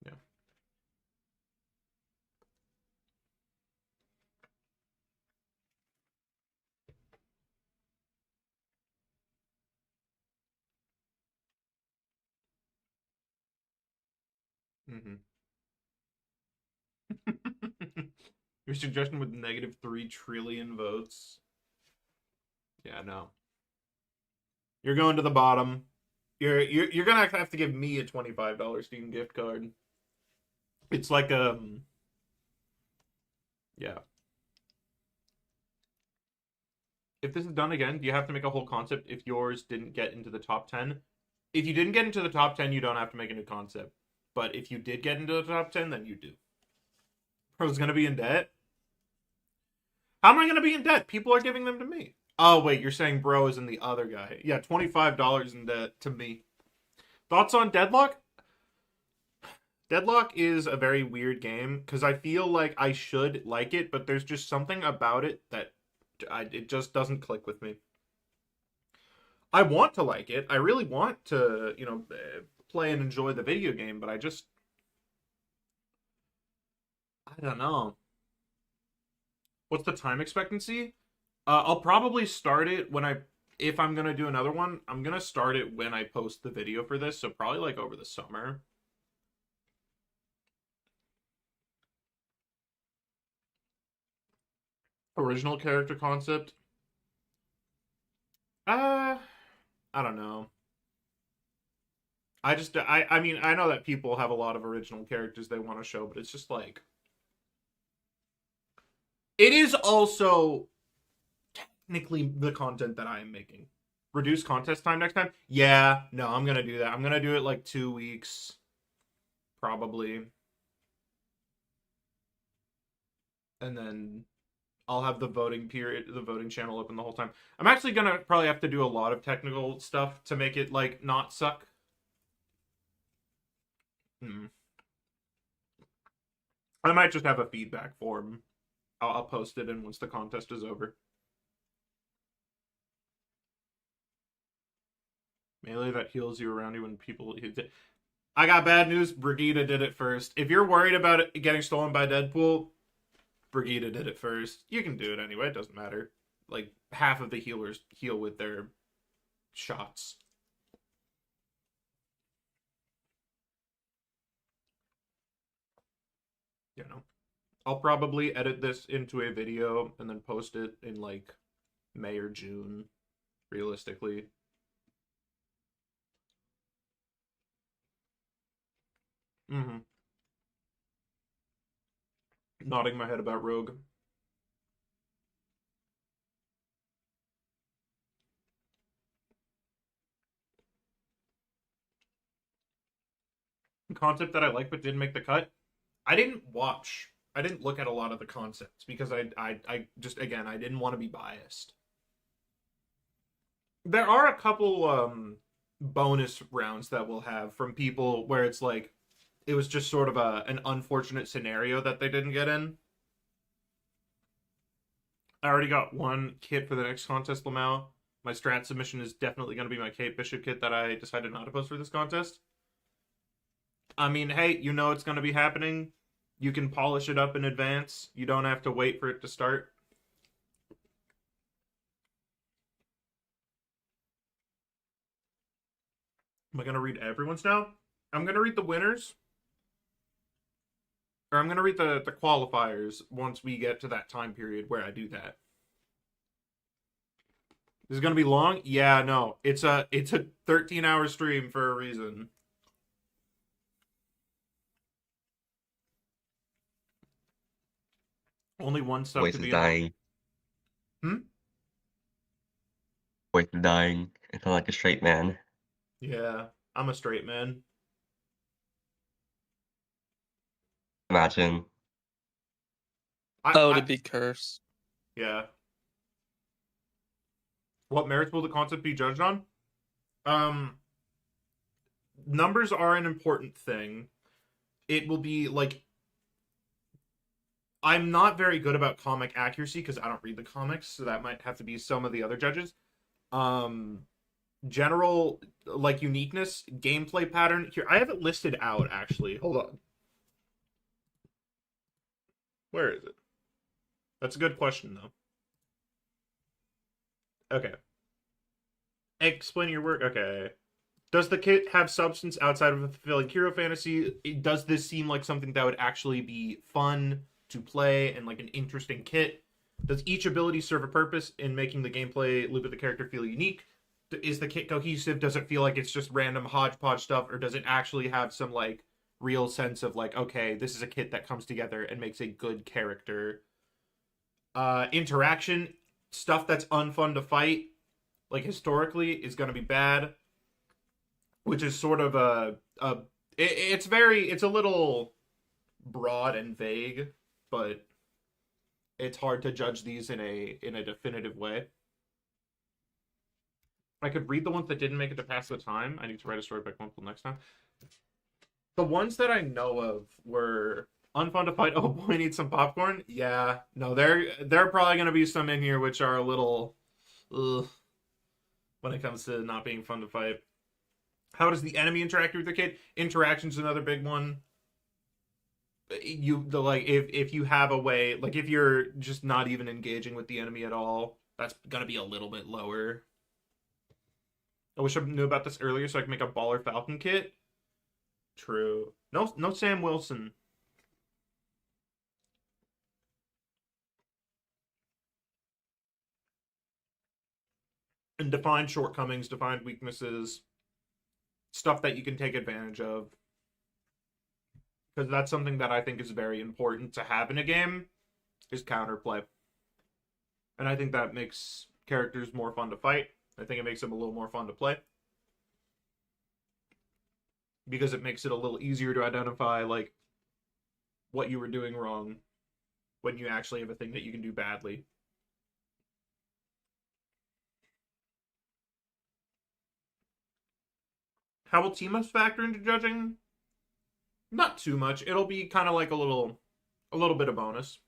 Yeah. Mm-hmm. Your suggestion with -3 trillion votes. Yeah, no. You're going to the bottom. You're gonna have to give me a $25 Steam gift card. It's like yeah. If this is done again, you have to make a whole concept if yours didn't get into the top 10. If you didn't get into the top 10, you don't have to make a new concept. But if you did get into the top 10, then you do. Bro's gonna be in debt? How am I gonna be in debt? People are giving them to me. Oh, wait, you're saying bro is in the other guy. Yeah, $25 in debt to me. Thoughts on Deadlock? Deadlock is a very weird game because I feel like I should like it, but there's just something about it that it just doesn't click with me. I want to like it. I really want to, play and enjoy the video game, but I don't know. What's the time expectancy? I'll probably start it if I'm gonna do another one, I'm gonna start it when I post the video for this, so probably like over the summer. Original character concept. I don't know. I mean, I know that people have a lot of original characters they want to show, but it's just like it is also technically the content that I am making. Reduce contest time next time? Yeah, no, I'm gonna do that. I'm gonna do it like 2 weeks, probably, and then I'll have the voting channel open the whole time. I'm actually gonna probably have to do a lot of technical stuff to make it like not suck. I might just have a feedback form. I'll post it in once the contest is over. Melee that heals you around you when people hit it. I got bad news. Brigida did it first. If you're worried about it getting stolen by Deadpool, Brigida did it first. You can do it anyway. It doesn't matter. Like half of the healers heal with their shots. You know, I'll probably edit this into a video and then post it in like May or June, realistically. Mm-hmm. Nodding my head about Rogue. Concept that I like but didn't make the cut. I didn't watch. I didn't look at a lot of the concepts because I just again I didn't want to be biased. There are a couple bonus rounds that we'll have from people where it's like it was just sort of an unfortunate scenario that they didn't get in. I already got one kit for the next contest, Lamau. My strat submission is definitely going to be my Kate Bishop kit that I decided not to post for this contest. I mean, hey, you know it's going to be happening. You can polish it up in advance. You don't have to wait for it to start. Am I going to read everyone's now? I'm going to read the winners. Or I'm going to read the qualifiers once we get to that time period where I do that. This is going to be long? Yeah, no. It's a 13-hour stream for a reason. Only one sub Voice could is be dying. Voice is dying. I sound like a straight man. Yeah, I'm a straight man. Imagine. To be cursed. Yeah. What merits will the concept be judged on? Numbers are an important thing. It will be like I'm not very good about comic accuracy because I don't read the comics, so that might have to be some of the other judges. General like uniqueness, gameplay pattern. Here, I have it listed out actually. Hold on. Where is it? That's a good question though. Okay. Explain your work. Okay. Does the kit have substance outside of a fulfilling hero fantasy? Does this seem like something that would actually be fun to play and like an interesting kit? Does each ability serve a purpose in making the gameplay loop of the character feel unique? Is the kit cohesive? Does it feel like it's just random hodgepodge stuff, or does it actually have some like real sense of like, okay, this is a kit that comes together and makes a good character? Interaction, stuff that's unfun to fight, like historically, is going to be bad, which is sort of it's a little broad and vague, but it's hard to judge these in a definitive way. I could read the ones that didn't make it to pass the time. I need to write a story by Wimple next time. The ones that I know of were unfun to fight. Oh boy, need some popcorn. Yeah, no, there are probably going to be some in here which are a little, ugh, when it comes to not being fun to fight. How does the enemy interact with the kid? Interaction's another big one. If you have a way, like if you're just not even engaging with the enemy at all, that's gonna be a little bit lower. I wish I knew about this earlier so I could make a Baller Falcon kit. True. No Sam Wilson. And defined shortcomings, defined weaknesses, stuff that you can take advantage of. Because that's something that I think is very important to have in a game, is counterplay. And I think that makes characters more fun to fight. I think it makes them a little more fun to play. Because it makes it a little easier to identify, like, what you were doing wrong when you actually have a thing that you can do badly. How will team-ups factor into judging? Not too much. It'll be kind of like a little bit of bonus.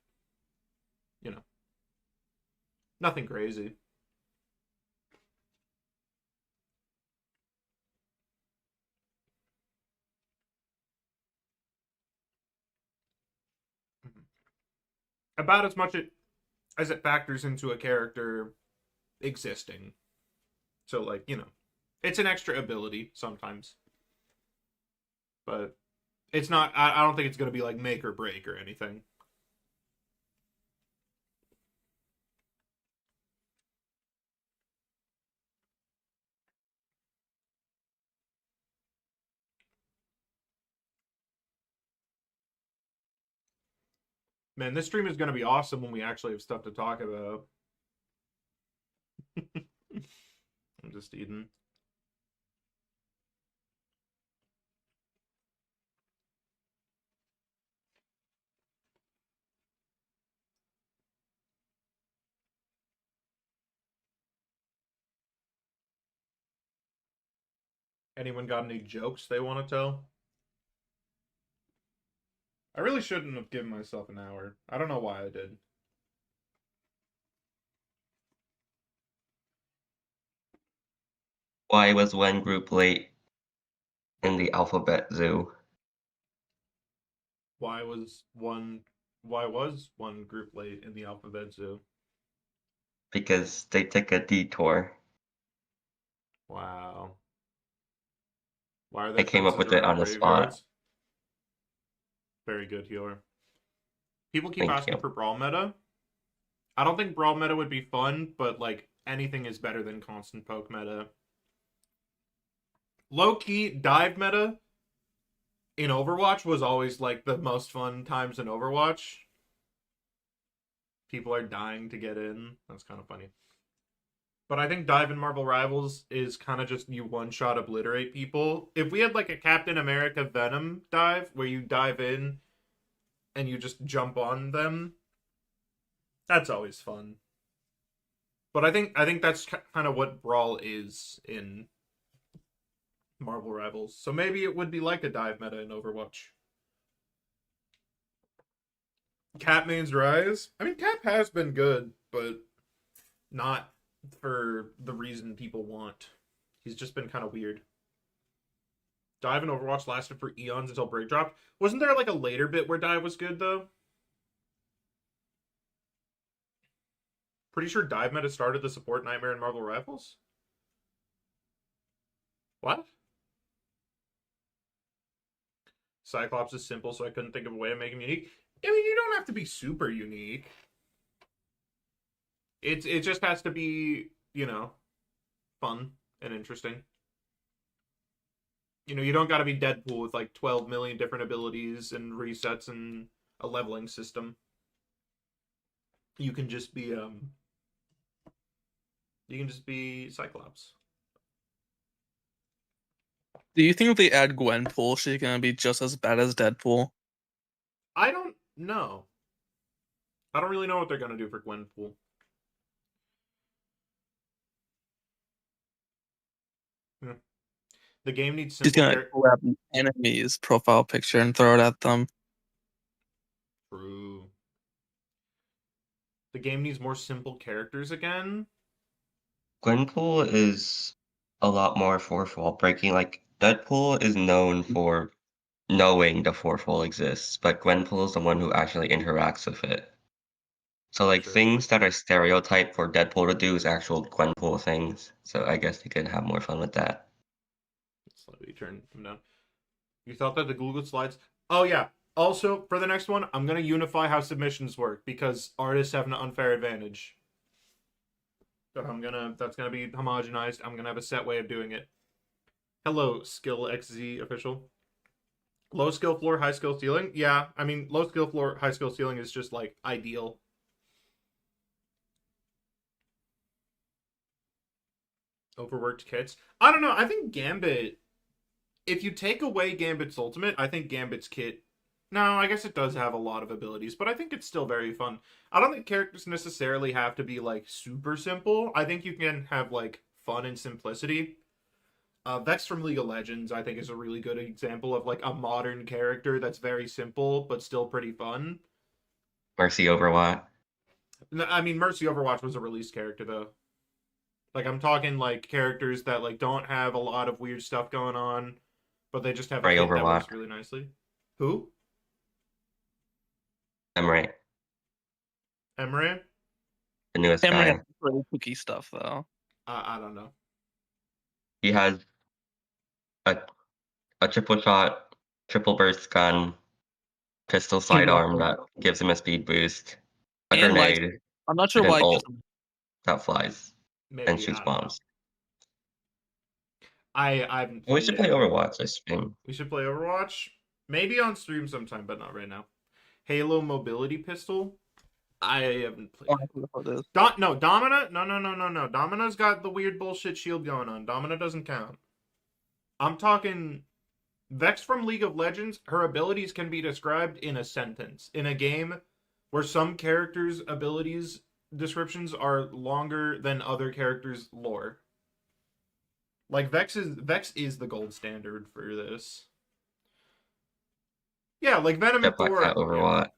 You know. Nothing crazy. About as much as it factors into a character existing. So, like, you know, it's an extra ability sometimes. But It's not. I don't think it's gonna be like make or break or anything. Man, this stream is gonna be awesome when we actually have stuff to talk about. I'm just eating. Anyone got any jokes they want to tell? I really shouldn't have given myself an hour. I don't know why I did. Why was one group late in the alphabet zoo? Why was one group late in the alphabet zoo? Because they took a detour. Wow. Why are I there came up fences with it around on the spot. graveyards? Very good, healer. People keep Thank asking you. for Brawl meta. I don't think Brawl meta would be fun, but like anything is better than constant poke meta. Low key dive meta in Overwatch was always like the most fun times in Overwatch. People are dying to get in. That's kind of funny. But I think dive in Marvel Rivals is kind of just you one shot obliterate people. If we had like a Captain America Venom dive where you dive in and you just jump on them, that's always fun. But I think that's kind of what Brawl is in Marvel Rivals. So maybe it would be like a dive meta in Overwatch. Catman's Rise. I mean, Cap has been good, but not for the reason people want. He's just been kind of weird. Dive in Overwatch lasted for eons until break dropped. Wasn't there like a later bit where Dive was good though? Pretty sure Dive meta started the support nightmare in Marvel Rivals. What? Cyclops is simple, so I couldn't think of a way to make him unique. I mean, you don't have to be super unique. It just has to be, fun and interesting. You don't got to be Deadpool with like 12 million different abilities and resets and a leveling system. You can just be Cyclops. Do you think if they add Gwenpool, she's gonna be just as bad as Deadpool? I don't know. I don't really know what they're gonna do for Gwenpool. Yeah. The game needs She's simple gonna character. grab an enemy's profile picture and throw it at them. True. The game needs more simple characters again. Gwenpool is a lot more fourth wall breaking. Like, Deadpool is known for knowing the fourth wall exists, but Gwenpool is the one who actually interacts with it. So, like, True. things that are stereotyped for Deadpool to do is actual Gwenpool things. So I guess they could have more fun with that. Slightly turn them down. You thought that the Google Slides? Oh yeah. Also, for the next one, I'm gonna unify how submissions work because artists have an unfair advantage. So that's gonna be homogenized. I'm gonna have a set way of doing it. Hello, Skill XZ official. Low skill floor, high skill ceiling. Yeah, I mean, low skill floor, high skill ceiling is just like ideal. Overworked kits. I don't know. I think Gambit. If you take away Gambit's ultimate, I think Gambit's kit. No, I guess it does have a lot of abilities, but I think it's still very fun. I don't think characters necessarily have to be like super simple. I think you can have like fun and simplicity. Vex from League of Legends, I think, is a really good example of like a modern character that's very simple but still pretty fun. Mercy Overwatt. I mean, Mercy Overwatch was a released character though. Like I'm talking like characters that like don't have a lot of weird stuff going on, but they just have a Ray kit that Overwatt. works really nicely. Who? Emre. Emre? The newest Emery has guy. really cookie stuff though. I don't know. He has a triple shot triple burst gun, pistol sidearm that gives him a speed boost, a And like, grenade, I'm not sure and an why. ult that flies and Maybe, shoots I don't know. bombs. I haven't We played should it. play Overwatch this stream. We should play Overwatch. Maybe on stream sometime, but not right now. Halo mobility pistol. I haven't played Oh, it. I forgot what it is. No, Domina? No. Domina's got the weird bullshit shield going on. Domina doesn't count. I'm talking Vex from League of Legends. Her abilities can be described in a sentence. In a game where some characters' abilities descriptions are longer than other characters' lore. Like Vex is the gold standard for this. Yeah, like Venom and Jetpack Cat Thor. Yeah. Overwatch.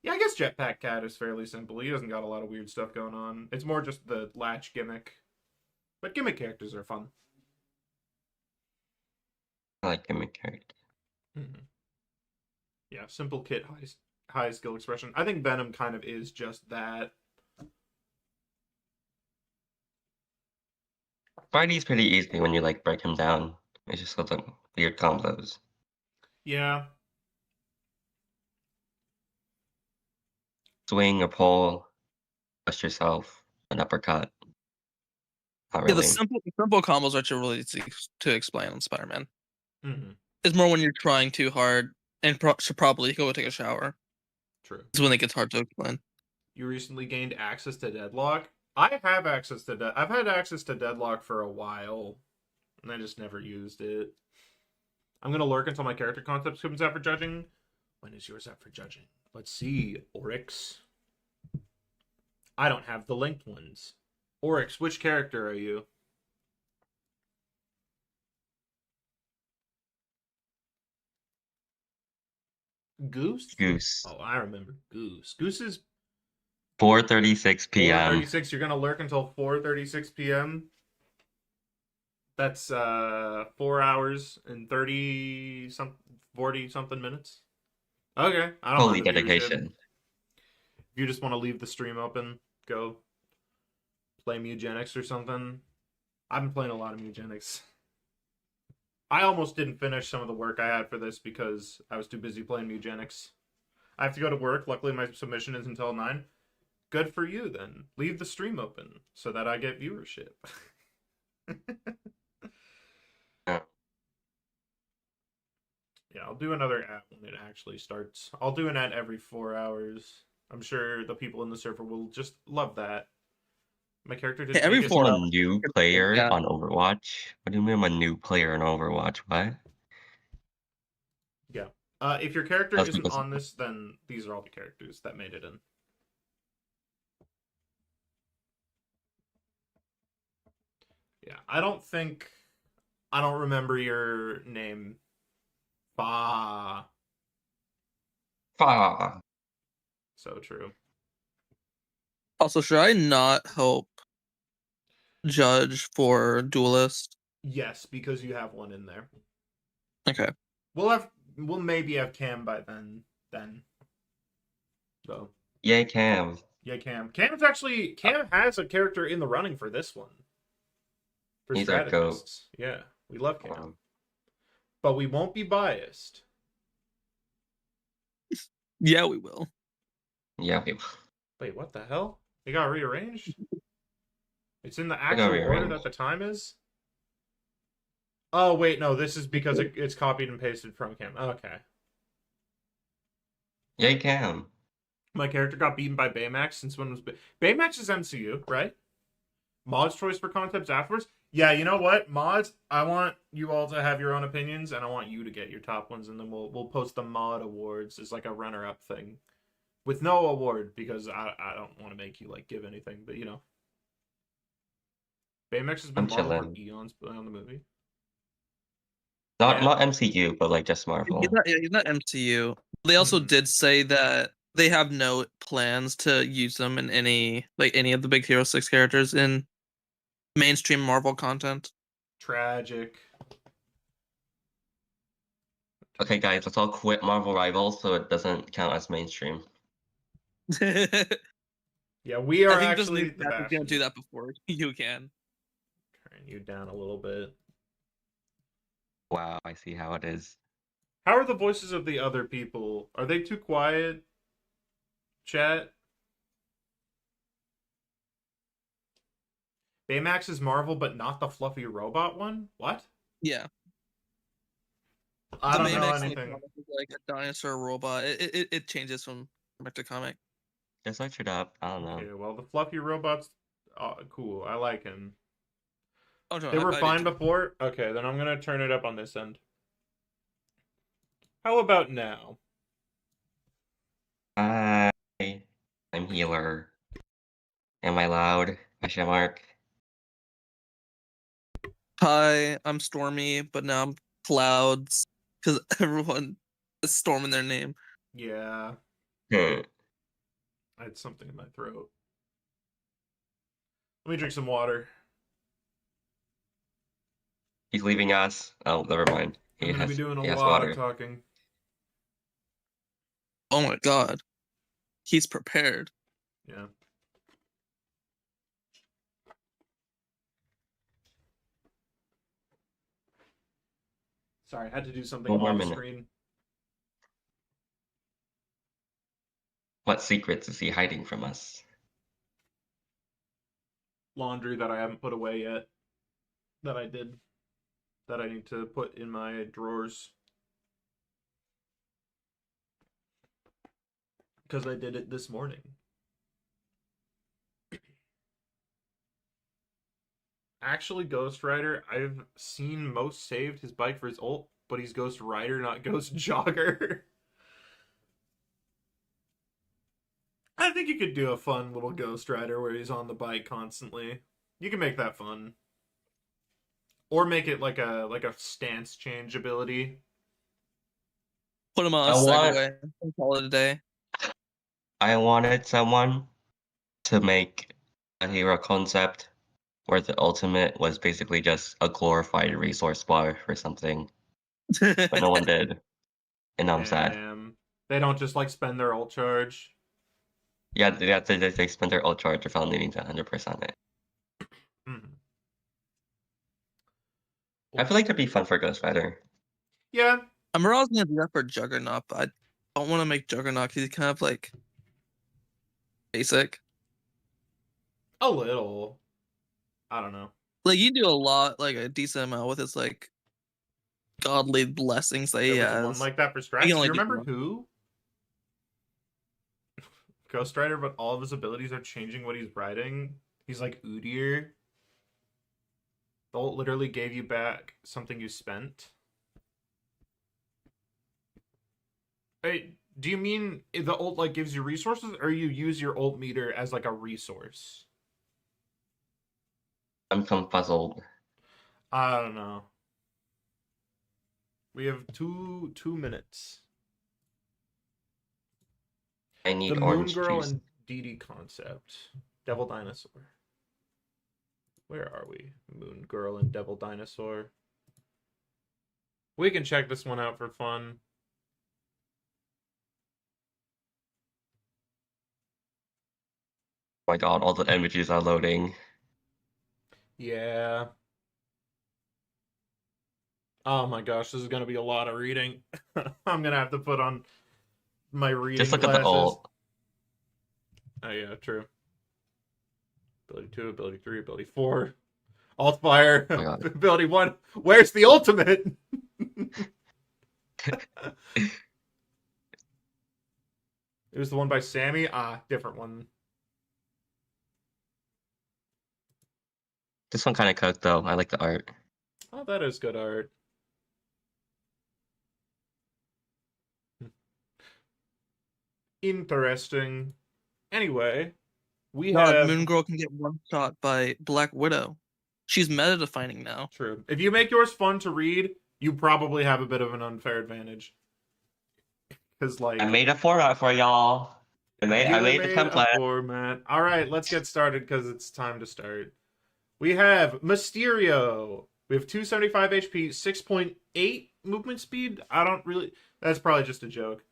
Yeah, I guess Jetpack Cat is fairly simple. He doesn't got a lot of weird stuff going on. It's more just the latch gimmick. But gimmick characters are fun. I like gimmick character. Mm-hmm. Yeah, simple kit, high skill expression. I think Venom kind of is just that. Friday's pretty easy when you like break him down. It's just got some weird combos. Yeah. Swing a pole, push yourself, an uppercut. Not Yeah, the really. simple combos are actually really easy to explain on Spider-Man. Mm-hmm. It's more when you're trying too hard and should probably go take a shower. True. It's when it gets hard to explain. You recently gained access to Deadlock. I've had access to Deadlock for a while, and I just never used it. I'm gonna lurk until my character concept comes out for judging. When is yours up for judging? Let's see, Oryx. I don't have the linked ones. Oryx, which character are you? Goose? Goose. Oh, I remember Goose. Goose is 4:36 p.m. 4:36. You're gonna lurk until 4:36 p.m. That's 4 hours and 40 something minutes. Okay, I don't Holy mind the viewership. dedication. If you just want to leave the stream open, go play Mugenics or something. I've been playing a lot of Mugenics. I almost didn't finish some of the work I had for this because I was too busy playing Mugenics. I have to go to work. Luckily, my submission is until 9. Good for you, then. Leave the stream open so that I get viewership. Yeah, I'll do another ad when it actually starts. I'll do an ad every 4 hours. I'm sure the people in the server will just love that. My character did Every make it- 4 I'm hours. a new player Yeah. on Overwatch. What do you mean I'm a new player on Overwatch? What? Yeah. If your character That's isn't because- on this, then these are all the characters that made it in. Yeah, I don't remember your name. Bah. Ah, So true. Also, should I not help judge for Duelist? Yes, because you have one in there. Okay. We'll maybe have Cam by then. So yay, Cam. yeah, Cam. Cam has a character in the running for this one. For He's our strategists. Yeah. We love Cam. Um, But we won't be biased. Yeah, we will. yeah, we- Wait, what the hell? It got rearranged? It's in the got actual order rearranged. that the time is? Oh, wait, no, this is because it's copied and pasted from Cam. Okay. yay, Cam. My character got beaten by Baymax since when was... Baymax is MCU, right? Mod's choice for concepts afterwards? Yeah, you know what? Mods, I want you all to have your own opinions, and I want you to get your top ones, and then we'll post the mod awards as like a runner-up thing. With no award, because I don't want to make you like give anything, but you know. Baymax has been I'm Marvel for chilling. eons on the movie. Not Yeah. not MCU, but like just Marvel. He's not MCU. They also Mhm. did say that they have no plans to use them in any of the big Hero 6 characters in mainstream Marvel content. Tragic. Okay, guys, let's all quit Marvel Rivals so it doesn't count as mainstream. I Yeah, we are think actually Disney the is gonna do Bastions. that before you can. Turn you down a little bit. Wow, I see how it is. How are the voices of the other people? Are they too quiet? Chat? Baymax is Marvel, but not the fluffy robot one? What? Yeah, I the don't know Baymax in the anything. comic is like a dinosaur robot. It changes from comic to comic. Just search it up. I don't know. Okay, well, the fluffy robot's cool. I like him. Oh no, They were I did fine too. before? Okay, then I'm gonna turn it up on this end. How about now? Hi, I'm healer. Am I loud? Question mark. Hi, I'm Stormy, but now I'm Clouds because everyone is storming their name. Yeah, Hmm. I had something in my throat. Let me drink some water. He's leaving us. Oh, never mind. I'm gonna be doing a He has lot of water. talking. Oh my god, he's prepared. Yeah. Sorry, I had to do something One more off minute. screen. What secrets is he hiding from us? Laundry that I haven't put away yet. That I did. That I need to put in my drawers. Because I did it this morning. Actually, Ghost Rider, I've seen most saved his bike for his ult, but he's Ghost Rider, not Ghost Jogger. I think you could do a fun little Ghost Rider where he's on the bike constantly. You can make that fun. Or make it like a stance change ability. Put him on a I want. Segway and call it a day. I wanted someone to make a hero concept where the ultimate was basically just a glorified resource bar or something, but no one did, and I'm sad. Damn. They don't just like spend their ult charge. Yeah, they spent their ult charge without needing to 100% it. Mhm. I feel like that'd be fun for Ghost Rider. Yeah, I'm always gonna do that for Juggernaut, but I don't want to make Juggernaut because he's kind of like basic. a little. I don't know. Like you do a lot, like a decent amount with his like godly blessings that he There was one has. like that for He Scratch. can Do only you do remember one. who? Ghost Rider, but all of his abilities are changing what he's riding. He's like Udyr. The ult literally gave you back something you spent. Hey, do you mean the ult like gives you resources, or you use your ult meter as like a resource? I'm confuzzled. I don't know. We have two minutes. I The need Moon orange Girl juice. and DD concept. Devil Dinosaur. Where are we? Moon Girl and Devil Dinosaur. We can check this one out for fun. Oh my god, all the images are loading. Yeah. Oh my gosh, this is gonna be a lot of reading. I'm gonna have to put on my Just reading look at the glasses. ult. Oh yeah, true. Ability 2, ability 3, ability 4. Alt fire. Oh my god. Ability 1. Where's the ultimate? It was the one by Sammy. Ah, different one. This one kind of cooked though. I like the art. Oh, that is good art. Interesting. Anyway, we God, have Moon Girl can get one shot by Black Widow. She's meta defining now. true. If you make yours fun to read, you probably have a bit of an unfair advantage. Because like I made a format for y'all. I made the a template. format. All right, let's get started because it's time to start. We have Mysterio. We have 275 HP, 6.8 movement speed. I don't really. That's probably just a joke.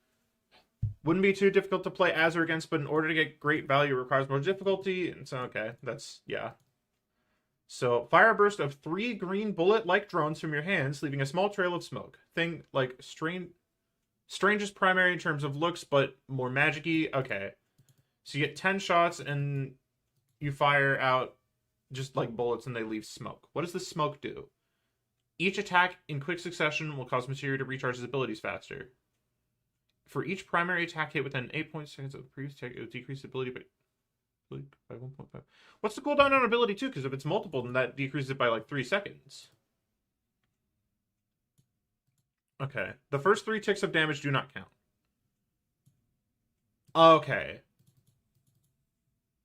Wouldn't be too difficult to play as or against, but in order to get great value, requires more difficulty. And so, okay, that's yeah. So, fire a burst of 3 green bullet-like drones from your hands, leaving a small trail of smoke. Thing like Strange is primary in terms of looks, but more magic-y. Okay. So you get 10 shots and you fire out just like bullets and they leave smoke. What does the smoke do? Each attack in quick succession will cause Mysterio to recharge his abilities faster. For each primary attack hit within 8.6 seconds of the previous attack, it will decrease ability by 1.5. What's the cooldown on ability too? Because if it's multiple, then that decreases it by like 3 seconds. Okay. The first 3 ticks of damage do not count. Okay.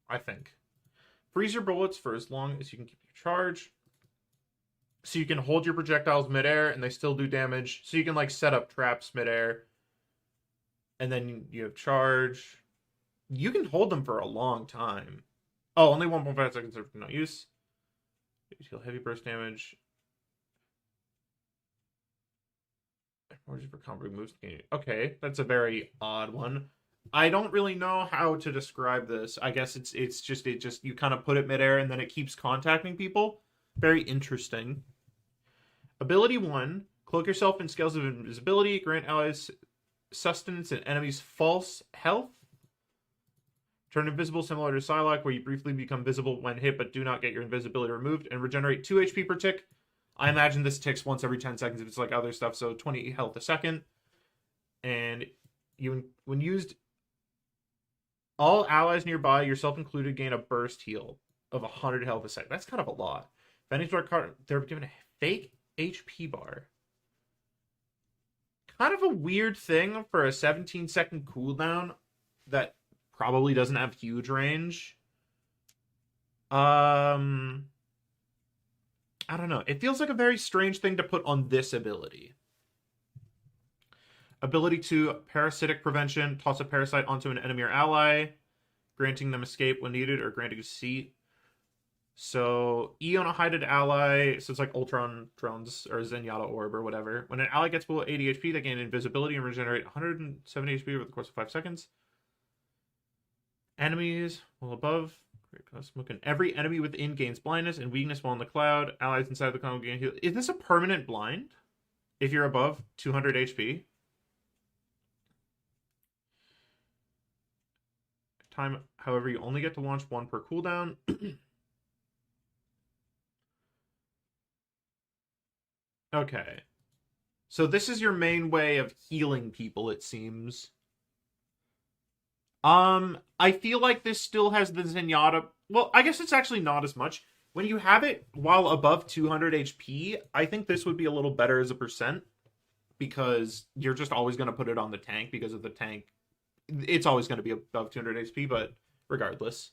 I think. Freeze your bullets for as long as you can keep your charge. So you can hold your projectiles midair and they still do damage. So you can like set up traps midair. And then you have charge. You can hold them for a long time. Oh, only 1.5 seconds of no use. You deal heavy burst damage. Margin for combo moves. Okay, that's a very odd one. I don't really know how to describe this. I guess it's just you kind of put it midair and then it keeps contacting people. Very interesting. Ability 1, cloak yourself in scales of invisibility, grant allies sustenance and enemies false health. Turn invisible similar to Psylocke, where you briefly become visible when hit but do not get your invisibility removed, and regenerate 2 HP per tick. I imagine this ticks once every 10 seconds if it's like other stuff, so 20 health a second. And when used, all allies nearby, yourself included, gain a burst heal of 100 health a second. That's kind of a lot. If any dark card, they're given a fake HP bar. Kind of a weird thing for a 17-second cooldown that probably doesn't have huge range. I don't know. It feels like a very strange thing to put on this ability. Ability 2, parasitic prevention. Toss a parasite onto an enemy or ally, granting them escape when needed or granting a seat. So, E on a hided ally, so it's like Ultron drones or Zenyatta Orb or whatever. When an ally gets below 80 HP, they gain invisibility and regenerate 170 HP over the course of 5 seconds. Enemies while above. Smoking. Every enemy within gains blindness and weakness while in the cloud. Allies inside the cloud gain heal. Is this a permanent blind? If you're above 200 HP? Time, however, you only get to launch 1 per cooldown. Okay. So this is your main way of healing people, it seems. I feel like this still has the Zenyatta. Well, I guess it's actually not as much. When you have it while above 200 HP, I think this would be a little better as a percent. Because you're just always going to put it on the tank because of the tank. It's always going to be above 200 HP, but regardless.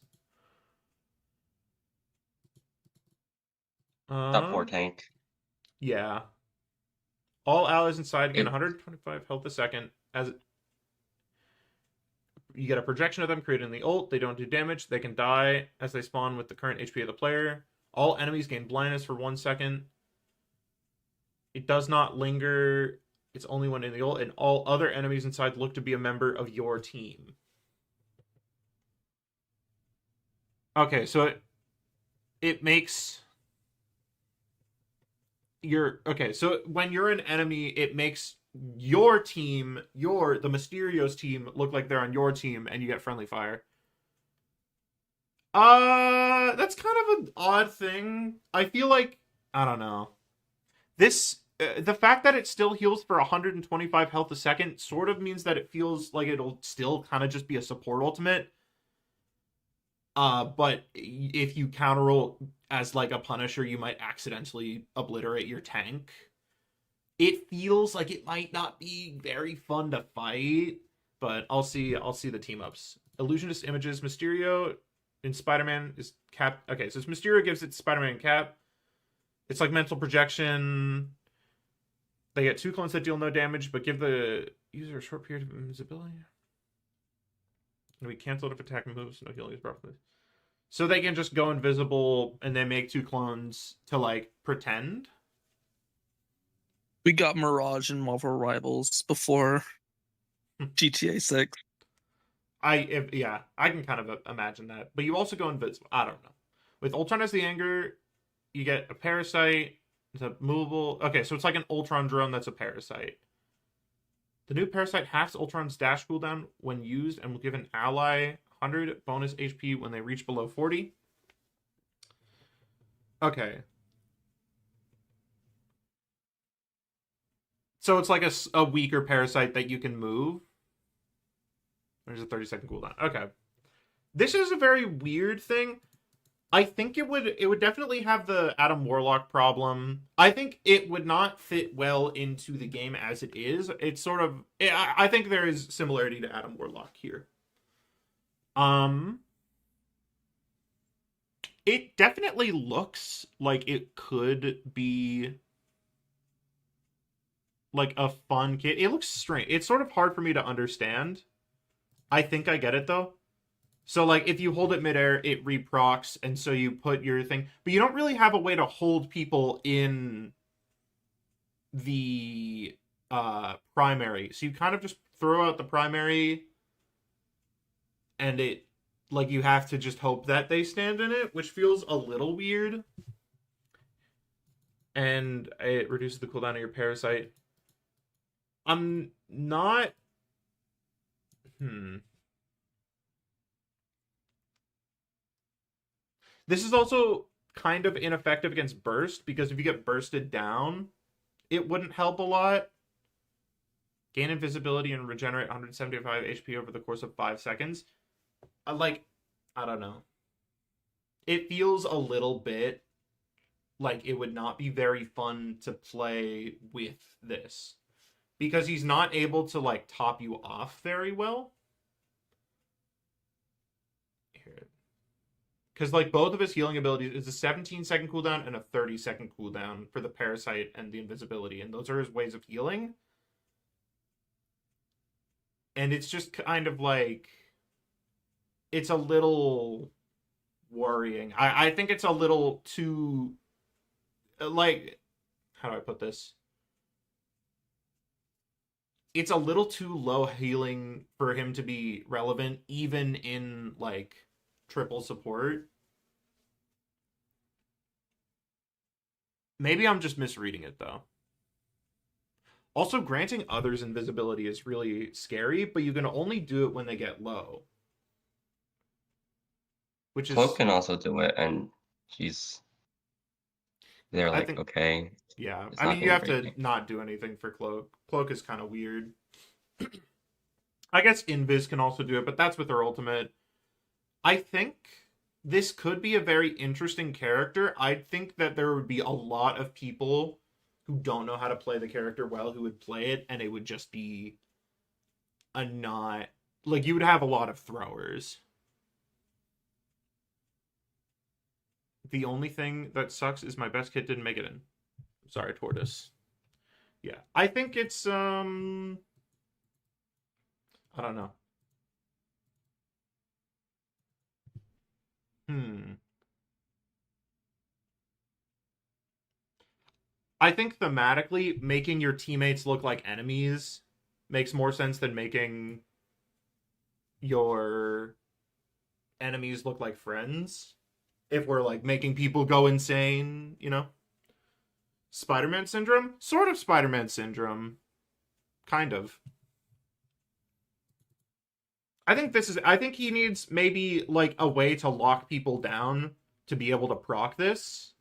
That poor tank. Yeah. All allies inside gain 125 health a second. As you get a projection of them created in the ult. They don't do damage. They can die as they spawn with the current HP of the player. All enemies gain blindness for 1 second. It does not linger. It's only when in the ult. And all other enemies inside look to be a member of your team. Okay, so it makes so when you're an enemy, it makes your team, the Mysterio's team, look like they're on your team, and you get friendly fire. That's kind of an odd thing. I feel like, I don't know. This, the fact that it still heals for 125 health a second sort of means that it feels like it'll still kind of just be a support ultimate. But if you counter ult as like a Punisher, you might accidentally obliterate your tank. It feels like it might not be very fun to fight, but I'll see the team ups. Illusionist images. Mysterio in Spider-Man is Cap. Okay, so Mysterio gives it to Spider-Man and Cap. It's like mental projection. They get 2 clones that deal no damage, but give the user a short period of invisibility. And we cancel it if attacking moves. No healing is properly. So they can just go invisible and then make 2 clones to like pretend. We got Mirage in Marvel Rivals before GTA 6. I can kind of imagine that. But you also go invisible. I don't know. With Ultron as the anger, you get a parasite. It's a movable. Okay, so it's like an Ultron drone that's a parasite. The new parasite halves Ultron's dash cooldown when used and will give an ally 100 bonus HP when they reach below 40. Okay. So it's like a weaker parasite that you can move. There's a 30-second cooldown. Okay. This is a very weird thing. I think it would definitely have the Adam Warlock problem. I think it would not fit well into the game as it is. It's sort of I think there is similarity to Adam Warlock here. It definitely looks like it could be like a fun kit. It looks strange. It's sort of hard for me to understand. I think I get it though. So like if you hold it midair, it reprocs, and so you put your thing, but you don't really have a way to hold people in the primary. So you kind of just throw out the primary, and it like you have to just hope that they stand in it, which feels a little weird. And it reduces the cooldown of your parasite. I'm not. This is also kind of ineffective against burst, because if you get bursted down, it wouldn't help a lot. Gain invisibility and regenerate 175 HP over the course of 5 seconds. I don't know. It feels a little bit like it would not be very fun to play with this, because he's not able to like top you off very well. Here. Because like both of his healing abilities is a 17-second cooldown and a 30-second cooldown for the parasite and the invisibility, and those are his ways of healing. And it's just kind of like, it's a little worrying. I think it's a little too, like, how do I put this? It's a little too low healing for him to be relevant, even in like triple support. Maybe I'm just misreading it though. Also, granting others invisibility is really scary, but you can only do it when they get low. Which is... Cloak can also do it, and they're I like, think, okay. yeah. It's I not mean, you gonna have break to me. not do anything for Cloak. Cloak is kind of weird. I guess Invis can also do it, but that's with her ultimate. I think this could be a very interesting character. I think that there would be a lot of people who don't know how to play the character well who would play it, and it would just be a not... Like, you would have a lot of throwers. The only thing that sucks is my best kit didn't make it in. Sorry, Tortoise. Yeah. I think it's, I don't know. I think thematically, making your teammates look like enemies makes more sense than making your enemies look like friends. If we're like making people go insane, you know? Spider-Man syndrome? Sort of Spider-Man syndrome. Kind of. I think he needs maybe like a way to lock people down to be able to proc this.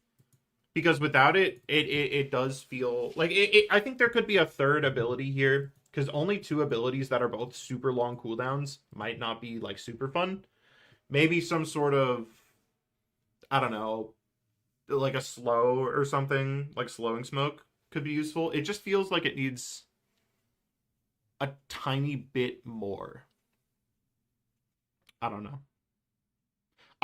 Because without it, it does feel like I think there could be a third ability here, because only 2 abilities that are both super long cooldowns might not be like super fun. Maybe some sort of, I don't know, like a slow or something, like slowing smoke could be useful. It just feels like it needs a tiny bit more. I don't know.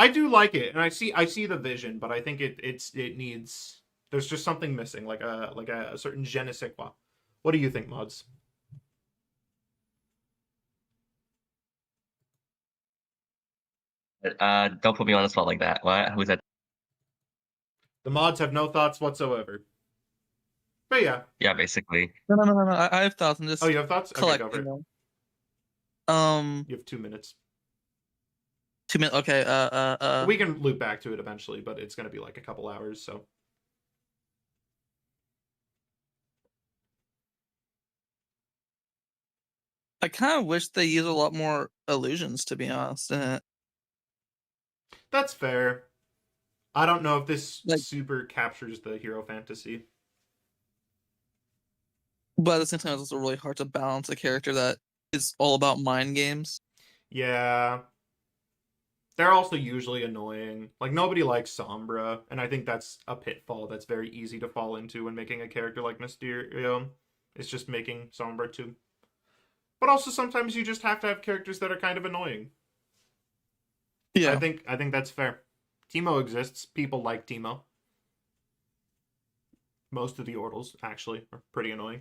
I do like it, and I see the vision, but I think it needs, there's just something missing, like a certain je ne sais quoi. What do you think, mods? Don't put me on the spot like that. What? Who's that? The mods have no thoughts whatsoever. But yeah. Yeah, basically. No. I have thoughts. I'm just Oh, you have thoughts? Okay, go for collecting it. them. You have 2 minutes. 2 minutes. Okay. We can loop back to it eventually, but it's gonna be like a couple hours, so. I kind of wish they used a lot more illusions, to be honest. In it. That's fair. I don't know if this Like, super captures the hero fantasy. but at the same time, it's also really hard to balance a character that is all about mind games. Yeah. They're also usually annoying. Like, nobody likes Sombra, and I think that's a pitfall that's very easy to fall into when making a character like Mysterio. It's just making Sombra too. But also sometimes you just have to have characters that are kind of annoying. Yeah. I think that's fair. Teemo exists. People like Teemo. Most of the Yordles, actually, are pretty annoying.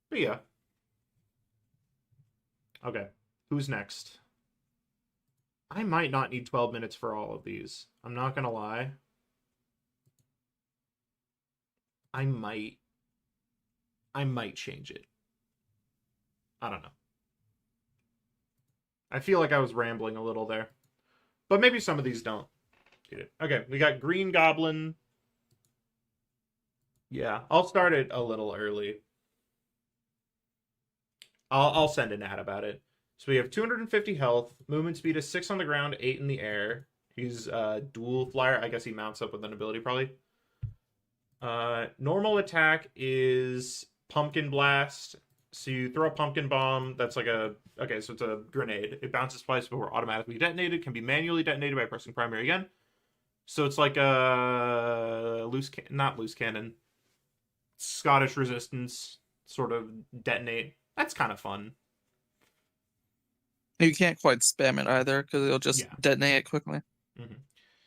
But yeah. Okay. Who's next? I might not need 12 minutes for all of these. I'm not gonna lie. I might change it. I don't know. I feel like I was rambling a little there. But maybe some of these don't get it. Okay, we got Green Goblin. Yeah, I'll start it a little early. I'll send an ad about it. So we have 250 health, movement speed is 6 on the ground, 8 in the air. He's dual flyer. I guess he mounts up with an ability probably. Normal attack is Pumpkin Blast. So you throw a pumpkin bomb. That's like a so it's a grenade. It bounces twice before automatically detonated. Can be manually detonated by pressing primary again. So it's like a not loose cannon. Scottish resistance sort of detonate. That's kind of fun. You can't quite spam it either because it'll just Yeah. detonate it quickly.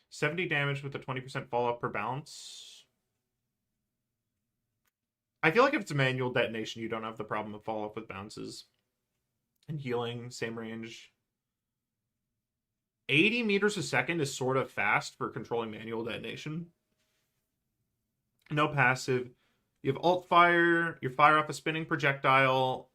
70 damage with a 20% fall off per bounce. I feel like if it's a manual detonation, you don't have the problem of fall off with bounces. And healing, same range. 80 meters a second is sort of fast for controlling manual detonation. No passive. You have alt fire. You fire off a spinning projectile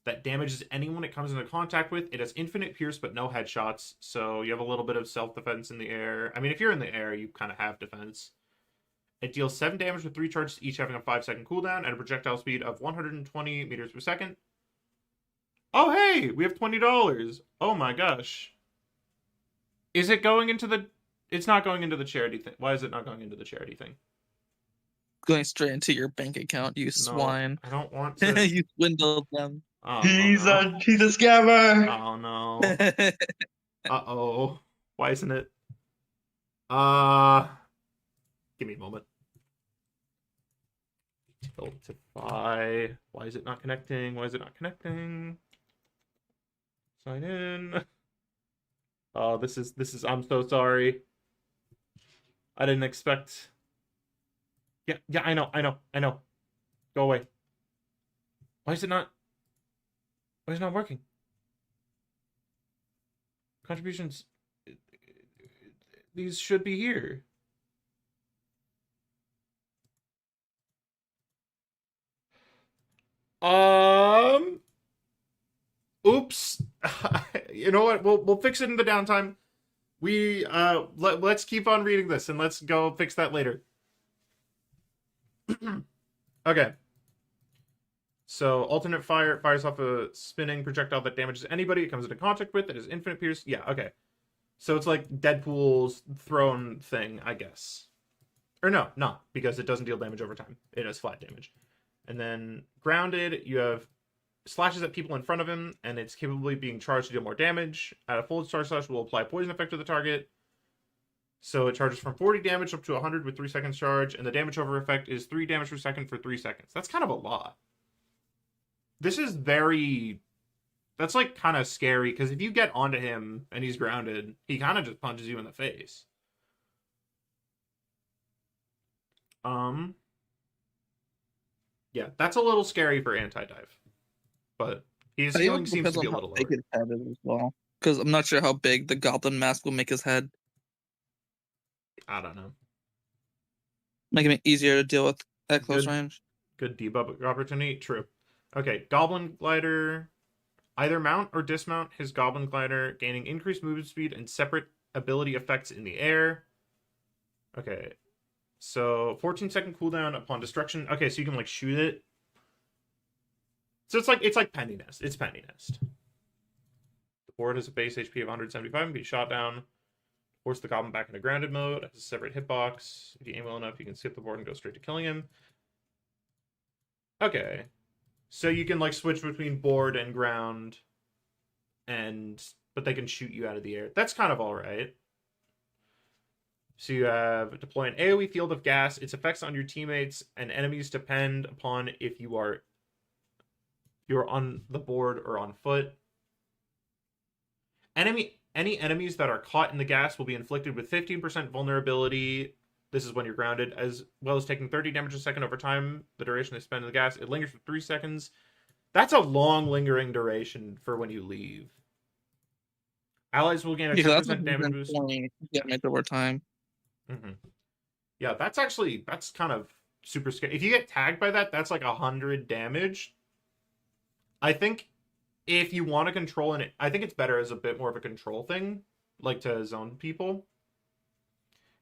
that damages anyone it comes into contact with. It has infinite pierce but no headshots, so you have a little bit of self-defense in the air. I mean, if you're in the air, you kind of have defense. It deals 7 damage with 3 charges, each having a 5-second cooldown, and a projectile speed of 120 meters per second. Oh, hey! We have $20! Oh my gosh. Is it going into the... It's not going into the charity thing. Why is it not going into the charity thing? Going straight into your bank account, you swine. I don't want to... You swindled them. Oh, He's no. a scammer. Oh, no. Give Uh-oh. Why isn't it? Give me a moment. Tiltify. Why is it not connecting? Why is it not connecting? Sign in. Oh, this is I'm so sorry. I didn't expect. Yeah, I know. Go away. Why is it not working? Contributions, these should be here. Oops. You know what? We'll fix it in the downtime. Let's keep on reading this and let's go fix that later. Okay. So alternate fire fires off a spinning projectile that damages anybody it comes into contact with. It has infinite pierce. Yeah, okay. So it's like Deadpool's thrown thing, I guess. Or no, not because it doesn't deal damage over time. It has flat damage. And then grounded, you have slashes at people in front of him, and it's capable of being charged to deal more damage. At a full charge slash will apply poison effect to the target. So it charges from 40 damage up to 100 with 3 seconds charge, and the damage over effect is 3 damage per second for 3 seconds. That's kind of a lot. This is very... That's like kind of scary, because if you get onto him and he's grounded, he kind of just punches you in the face. Yeah, that's a little scary for anti-dive. But his healing seems to be a little lower. His head is as well. Because I'm not sure how big the goblin mask will make his head. I don't know. Making it easier to deal with at close range. Good debuff opportunity. True. Okay, Goblin Glider. Either mount or dismount his Goblin Glider, gaining increased movement speed and separate ability effects in the air. Okay. So, 14-second cooldown upon destruction. Okay, so you can, like, shoot it. So it's like Penny Nest. It's Penny Nest. The board has a base HP of 175 and be shot down. Force the goblin back into grounded mode. Has a separate hitbox. If you aim well enough, you can skip the board and go straight to killing him. Okay. So you can like switch between board and ground, but they can shoot you out of the air. That's kind of alright. So you have deploy an AoE field of gas. Its effects on your teammates and enemies depend upon if you're on the board or on foot. Any enemies that are caught in the gas will be inflicted with 15% vulnerability. This is when you're grounded, as well as taking 30 damage a second over time, the duration they spend in the gas. It lingers for 3 seconds. That's a long lingering duration for when you leave. Allies will gain a 10% damage boost. Damage over time. Mm-hmm. Yeah, that's kind of super scary. If you get tagged by that, that's like 100 damage. I think if you want to control it, I think it's better as a bit more of a control thing, like to zone people.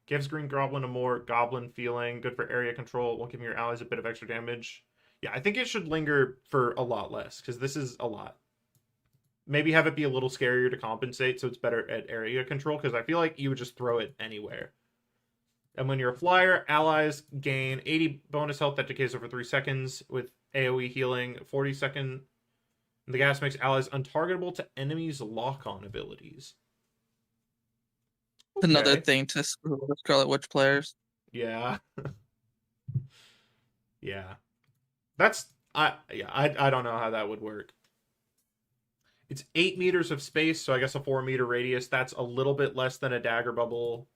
Gives Green Goblin a more goblin feeling, good for area control, while giving your allies a bit of extra damage. Yeah, I think it should linger for a lot less, because this is a lot. Maybe have it be a little scarier to compensate, so it's better at area control, because I feel like you would just throw it anywhere. And when you're a flyer, allies gain 80 bonus health that decays over 3 seconds, with AoE healing 40 second. The gas makes allies untargetable to enemies' lock-on abilities. Another Okay. thing to screw with Scarlet Witch players. Yeah. Yeah. I don't know how that would work. It's 8 meters of space, so I guess a 4-meter radius. That's a little bit less than a dagger bubble.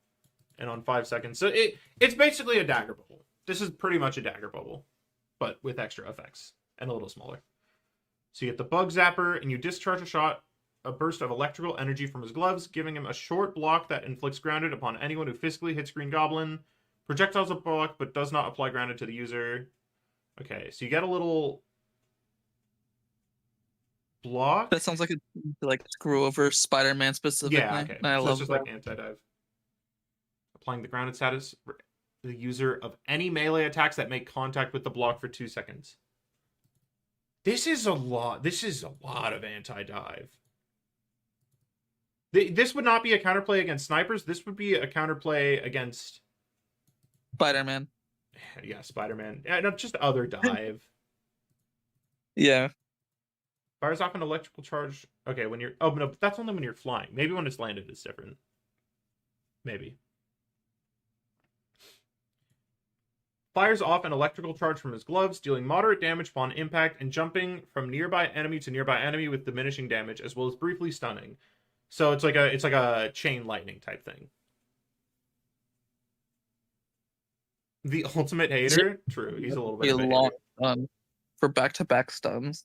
And on 5 seconds. So it's basically a dagger bubble. This is pretty much a dagger bubble, but with extra effects and a little smaller. So you get the bug zapper, and you discharge a burst of electrical energy from his gloves, giving him a short block that inflicts grounded upon anyone who physically hits Green Goblin. Projectiles a block, but does not apply grounded to the user. Okay, so you get a little block. That sounds like a screw over Spider-Man specifically. Yeah, okay. I so love it's just that. like anti-dive. Applying the grounded status the user of any melee attacks that make contact with the block for 2 seconds. This is a lot. This is a lot of anti-dive. This would not be a counterplay against snipers. This would be a counterplay against Spider-Man. Yeah, Spider-Man. Yeah, no, just other dive. Yeah. Fires off an electrical charge. Okay, when you're... Oh, no, but that's only when you're flying. Maybe when it's landed, it's different. Maybe. Fires off an electrical charge from his gloves, dealing moderate damage upon impact and jumping from nearby enemy to nearby enemy with diminishing damage, as well as briefly stunning. So it's like a chain lightning type thing. The ultimate hater? True, he's a little bit of a long hater. for back-to-back stuns.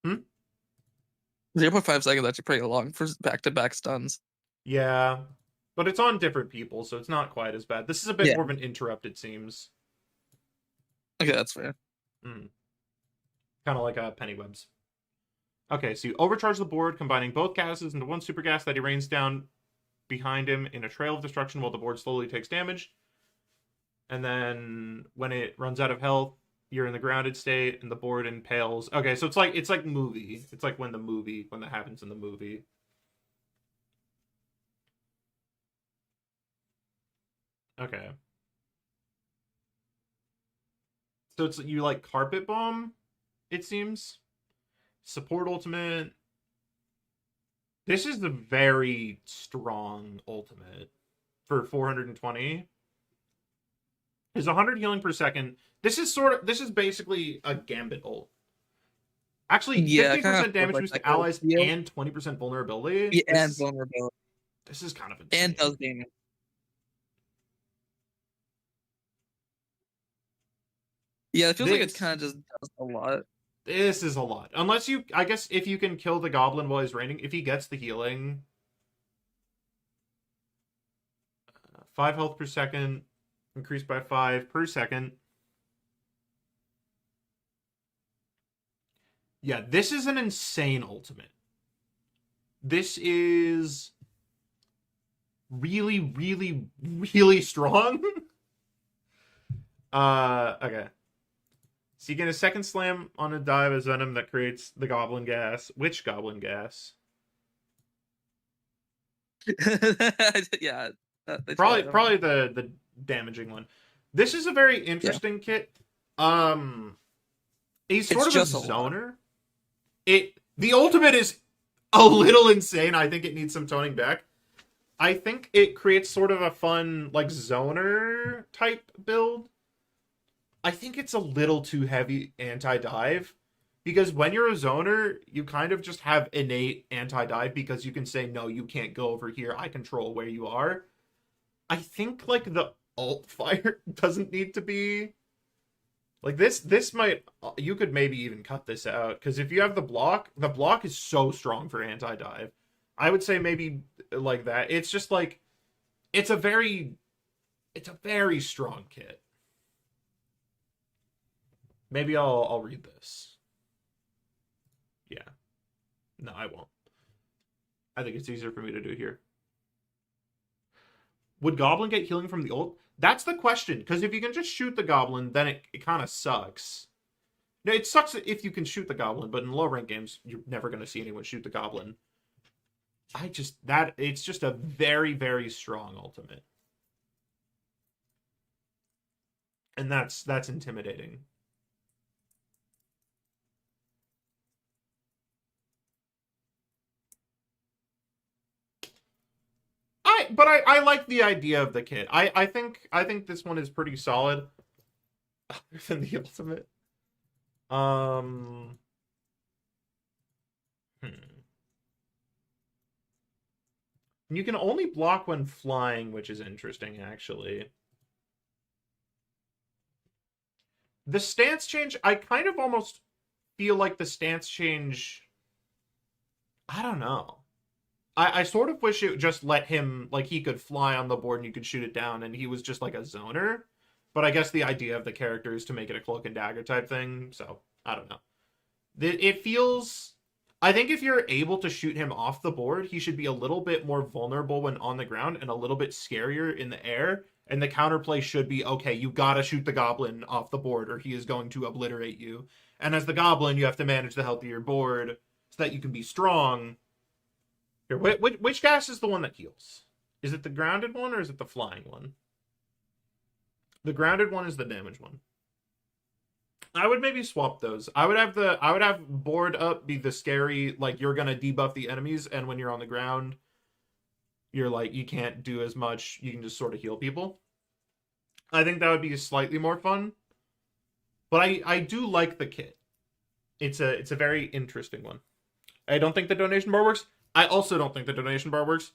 0.5 seconds actually pretty long for back-to-back stuns. Yeah, but it's on different people, so it's not quite as bad. This is a bit more of an interrupt, it seems. Okay, that's fair. Kind of like Pennywebs. Okay, so you overcharge the board, combining both gases into one super gas that he rains down behind him in a trail of destruction while the board slowly takes damage. And then when it runs out of health, you're in the grounded state and the board impales. Okay, so it's like movie. It's like when that happens in the movie. Okay. So it's you like carpet bomb, it seems. Support ultimate. This is the very strong ultimate for 420. Is 100 healing per second. This is basically a Gambit ult. Actually, 50% damage boost to allies and 20% vulnerability. Yeah, and vulnerability. This is kind of insane. And does damage. Yeah, it feels like it kind of just does a lot. This is a lot. Unless I guess if you can kill the goblin while he's raining, if he gets the healing. 5 health per second. Increased by 5 per second. Yeah, this is an insane ultimate. This is really, really, really strong. Okay. So you get a second slam on a dive as Venom that creates the Goblin Gas. Which Goblin Gas? Yeah, Probably the damaging one. This is a very interesting kit. He's sort It's of a just a lot. zoner. The ultimate is a little insane. I think it needs some toning back. I think it creates sort of a fun like zoner type build. I think it's a little too heavy anti-dive because when you're a zoner, you kind of just have innate anti-dive because you can say no, you can't go over here. I control where you are. I think like the alt fire doesn't need to be like this might you could maybe even cut this out because if you have the block is so strong for anti-dive. I would say maybe like that. It's just like it's a very strong kit. Maybe I'll read this. Yeah. No, I won't. I think it's easier for me to do here. Would Goblin get healing from the ult? That's the question, because if you can just shoot the Goblin, then it kind of sucks. No, it sucks if you can shoot the Goblin, but in low rank games, you're never going to see anyone shoot the Goblin. It's just a very, very strong ultimate. And that's intimidating. I like the idea of the kit. I think this one is pretty solid. Other than the ultimate. You can only block when flying, which is interesting, actually. The stance change, I kind of almost feel like the stance change. I don't know. I sort of wish it just let him, like, he could fly on the board and you could shoot it down and he was just like a zoner. But I guess the idea of the character is to make it a cloak and dagger type thing, so I don't know. It feels. I think if you're able to shoot him off the board, he should be a little bit more vulnerable when on the ground and a little bit scarier in the air. And the counterplay should be, okay, you gotta shoot the goblin off the board or he is going to obliterate you. And as the goblin, you have to manage the health of your board so that you can be strong. Here, which gas is the one that heals? Is it the grounded one or is it the flying one? The grounded one is the damage one. I would maybe swap those. I would have board up be the scary, like you're gonna debuff the enemies, and when you're on the ground, you're like you can't do as much. You can just sort of heal people. I think that would be slightly more fun. But I do like the kit. It's a very interesting one. I don't think the donation bar works. I also don't think the donation bar works.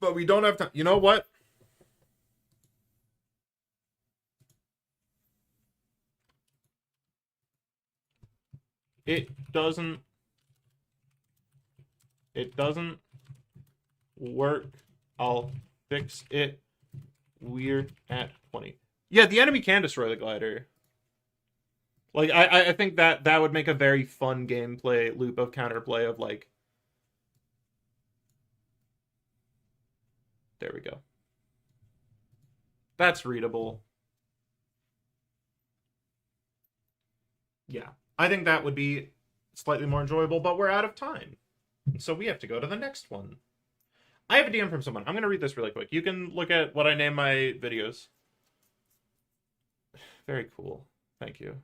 But we don't have time. You know what? It doesn't work. I'll fix it. We're at 20. Yeah, the enemy can destroy the glider. Like I think that would make a very fun gameplay loop of counterplay of like. There we go. That's readable. Yeah. I think that would be slightly more enjoyable, but we're out of time. So we have to go to the next one. I have a DM from someone. I'm going to read this really quick. You can look at what I name my videos. Very cool. Thank you.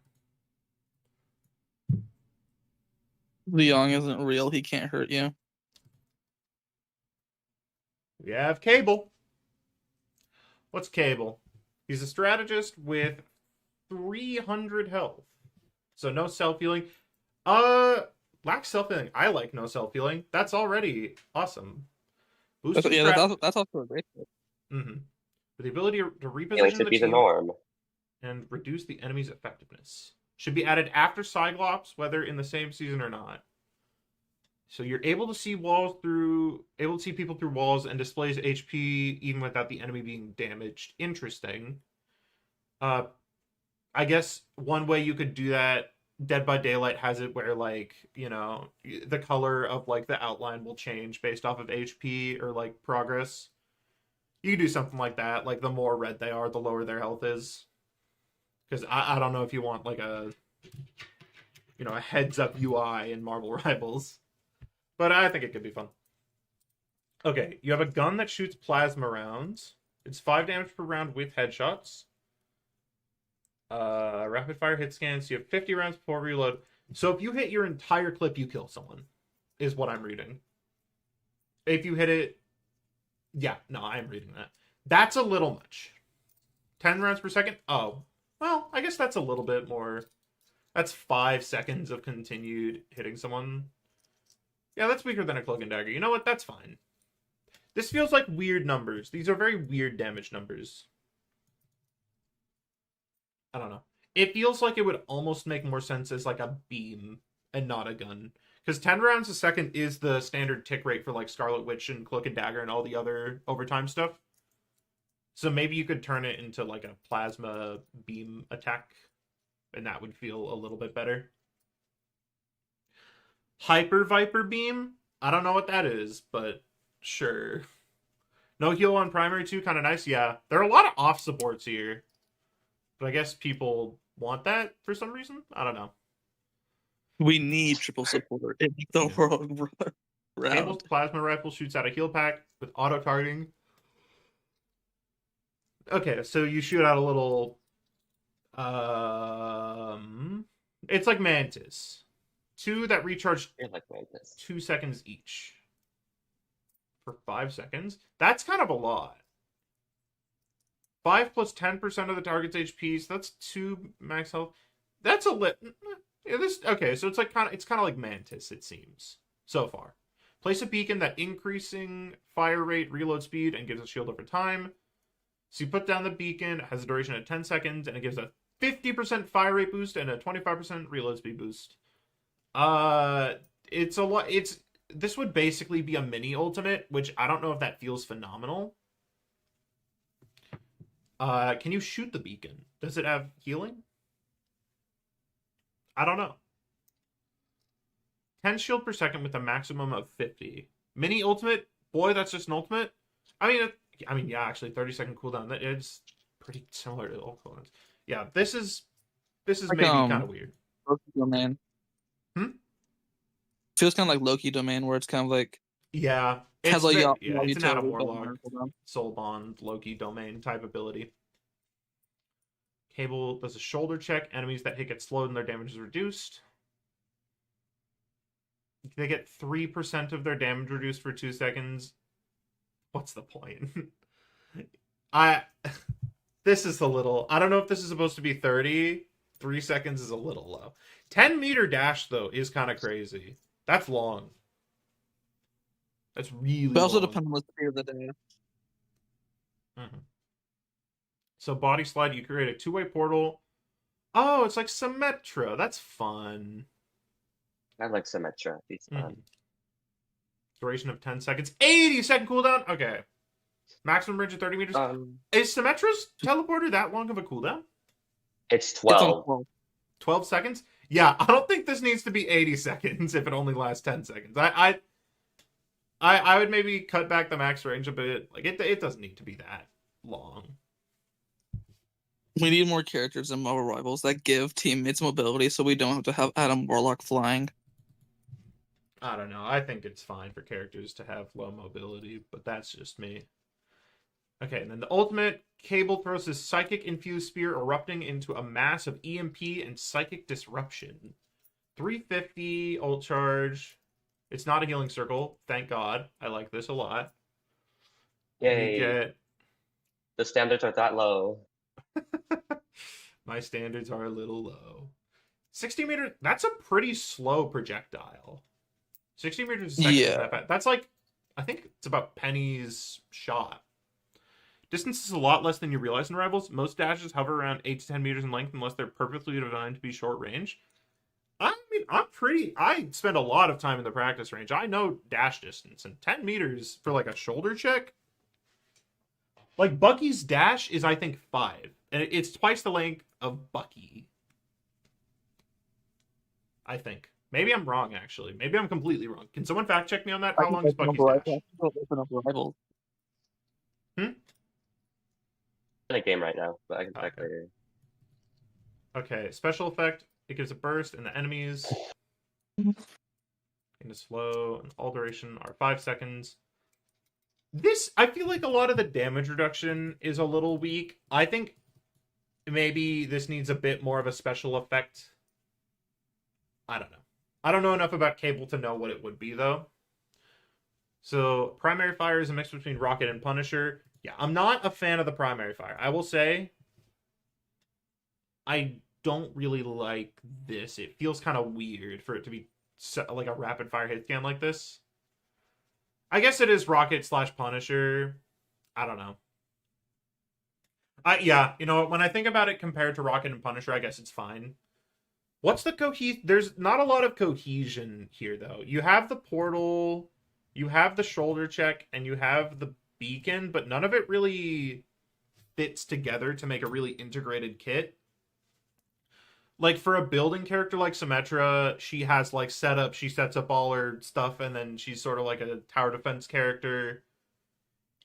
Leong isn't real. He can't hurt you. We have Cable. What's Cable? He's a strategist with 300 health. So no self-healing. Lack self-healing. I like no self-healing. That's already awesome. That's also a great thing. Mm-hmm. With the ability to Healing reposition should the be the team norm. and reduce the enemy's effectiveness. Should be added after Cyclops, whether in the same season or not. So you're able to see people through walls and displays HP even without the enemy being damaged. Interesting. I guess one way you could do that, Dead by Daylight has it where like, you know, the color of like the outline will change based off of HP or like progress. You could do something like that. Like the more red they are, the lower their health is. Because I don't know if you want like a a heads up UI in Marvel Rivals, but I think it could be fun. Okay, you have a gun that shoots plasma rounds. It's 5 damage per round with headshots. Rapid fire hit scans. You have 50 rounds before reload. So if you hit your entire clip, you kill someone, is what I'm reading. If you hit it, yeah, no, I'm reading that. That's a little much. 10 rounds per second? Oh, well, I guess that's a little bit more. That's 5 seconds of continued hitting someone. Yeah, that's weaker than a cloak and dagger. You know what? That's fine. This feels like weird numbers. These are very weird damage numbers. I don't know. It feels like it would almost make more sense as like a beam and not a gun. Because 10 rounds a second is the standard tick rate for like Scarlet Witch and Cloak and Dagger and all the other overtime stuff. So maybe you could turn it into like a plasma beam attack, and that would feel a little bit better. Hyper Viper Beam? I don't know what that is, but sure. No heal on primary too, kind of nice. Yeah, there are a lot of off supports here, but I guess people want that for some reason. I don't know. We need triple support in the world round. Cable's plasma rifle shoots out a heal pack with auto targeting. Okay, so you shoot out a little. It's like Mantis. 2 that recharge like Mantis. 2 seconds each. For 5 seconds? That's kind of a lot. 5 plus 10% of the target's HP, so that's 2 max health. That's a lit. Yeah, okay, so it's kind of like Mantis, it seems so far. Place a beacon that increasing fire rate, reload speed, and gives a shield over time. So you put down the beacon, it has a duration of 10 seconds, and it gives a 50% fire rate boost and a 25% reload speed boost. It's a lot. This would basically be a mini ultimate, which I don't know if that feels phenomenal. Can you shoot the beacon? Does it have healing? I don't know. 10 shield per second with a maximum of 50. Mini ultimate? Boy, that's just an ultimate. I mean, yeah, actually, 30-second cooldown. It's pretty similar to all cooldowns. Yeah, this is like, maybe kind of weird. Loki domain. Feels kind of like Loki domain, where it's kind of like yeah, it's an Adam Warlock, Soul Bond, Loki domain type ability. Cable does a shoulder check. Enemies that hit get slowed and their damage is reduced. They get 3% of their damage reduced for 2 seconds. What's the point? This is a little. I don't know if this is supposed to be 30. 3 seconds is a little low. 10-meter dash though is kind of crazy. That's long. That's really. But also long. depends on the speed of the day. Mm-hmm. So body slide, you create a 2-way portal. Oh, it's like Symmetra. That's fun. I like Symmetra. It's fun. Mm-hmm. Duration of 10 seconds. 80-second cooldown? Okay. Maximum range of 30 meters. Is Symmetra's teleporter that long of a cooldown? It's 12. 12 seconds? Yeah, I don't think this needs to be 80 seconds if it only lasts 10 seconds. I would maybe cut back the max range a bit. Like it doesn't need to be that long. We need more characters in Marvel Rivals that give teammates mobility, so we don't have to have Adam Warlock flying. I don't know. I think it's fine for characters to have low mobility, but that's just me. Okay, and then the ultimate, Cable throws his Psychic Infused Spear erupting into a mass of EMP and Psychic Disruption. 350 ult charge. It's not a healing circle. Thank God. I like this a lot. Yay. The standards are that low. My standards are a little low. 60 meters, that's a pretty slow projectile. 60 meters a second. Yeah. That's like, I think it's about Penny's shot. Distance is a lot less than you realize in Rivals. Most dashes hover around 8 to 10 meters in length unless they're perfectly designed to be short range. I mean, I spend a lot of time in the practice range. I know dash distance, and 10 meters for like a shoulder check. Like Bucky's dash is, I think, 5. And it's twice the length of Bucky. I think. Maybe I'm wrong, actually. Maybe I'm completely wrong. Can someone fact check me on that? How long is Bucky's dash? In a game right now, but I can check later. Okay, special effect. It gives a burst, and the enemies in a slow and all duration are 5 seconds. This, I feel like a lot of the damage reduction is a little weak. I think maybe this needs a bit more of a special effect. I don't know. I don't know enough about Cable to know what it would be, though. So, primary fire is a mix between Rocket and Punisher. Yeah, I'm not a fan of the primary fire. I will say, I don't really like this. It feels kind of weird for it to be like a rapid fire hit scan like this. I guess it is Rocket / Punisher. I don't know. Yeah, you know, when I think about it compared to Rocket and Punisher, I guess it's fine. What's the cohesion? There's not a lot of cohesion here, though. You have the portal, you have the shoulder check, and you have the beacon, but none of it really fits together to make a really integrated kit. Like, for a building character like Symmetra, she has, like, setup, she sets up all her stuff, and then she's sort of like a tower defense character.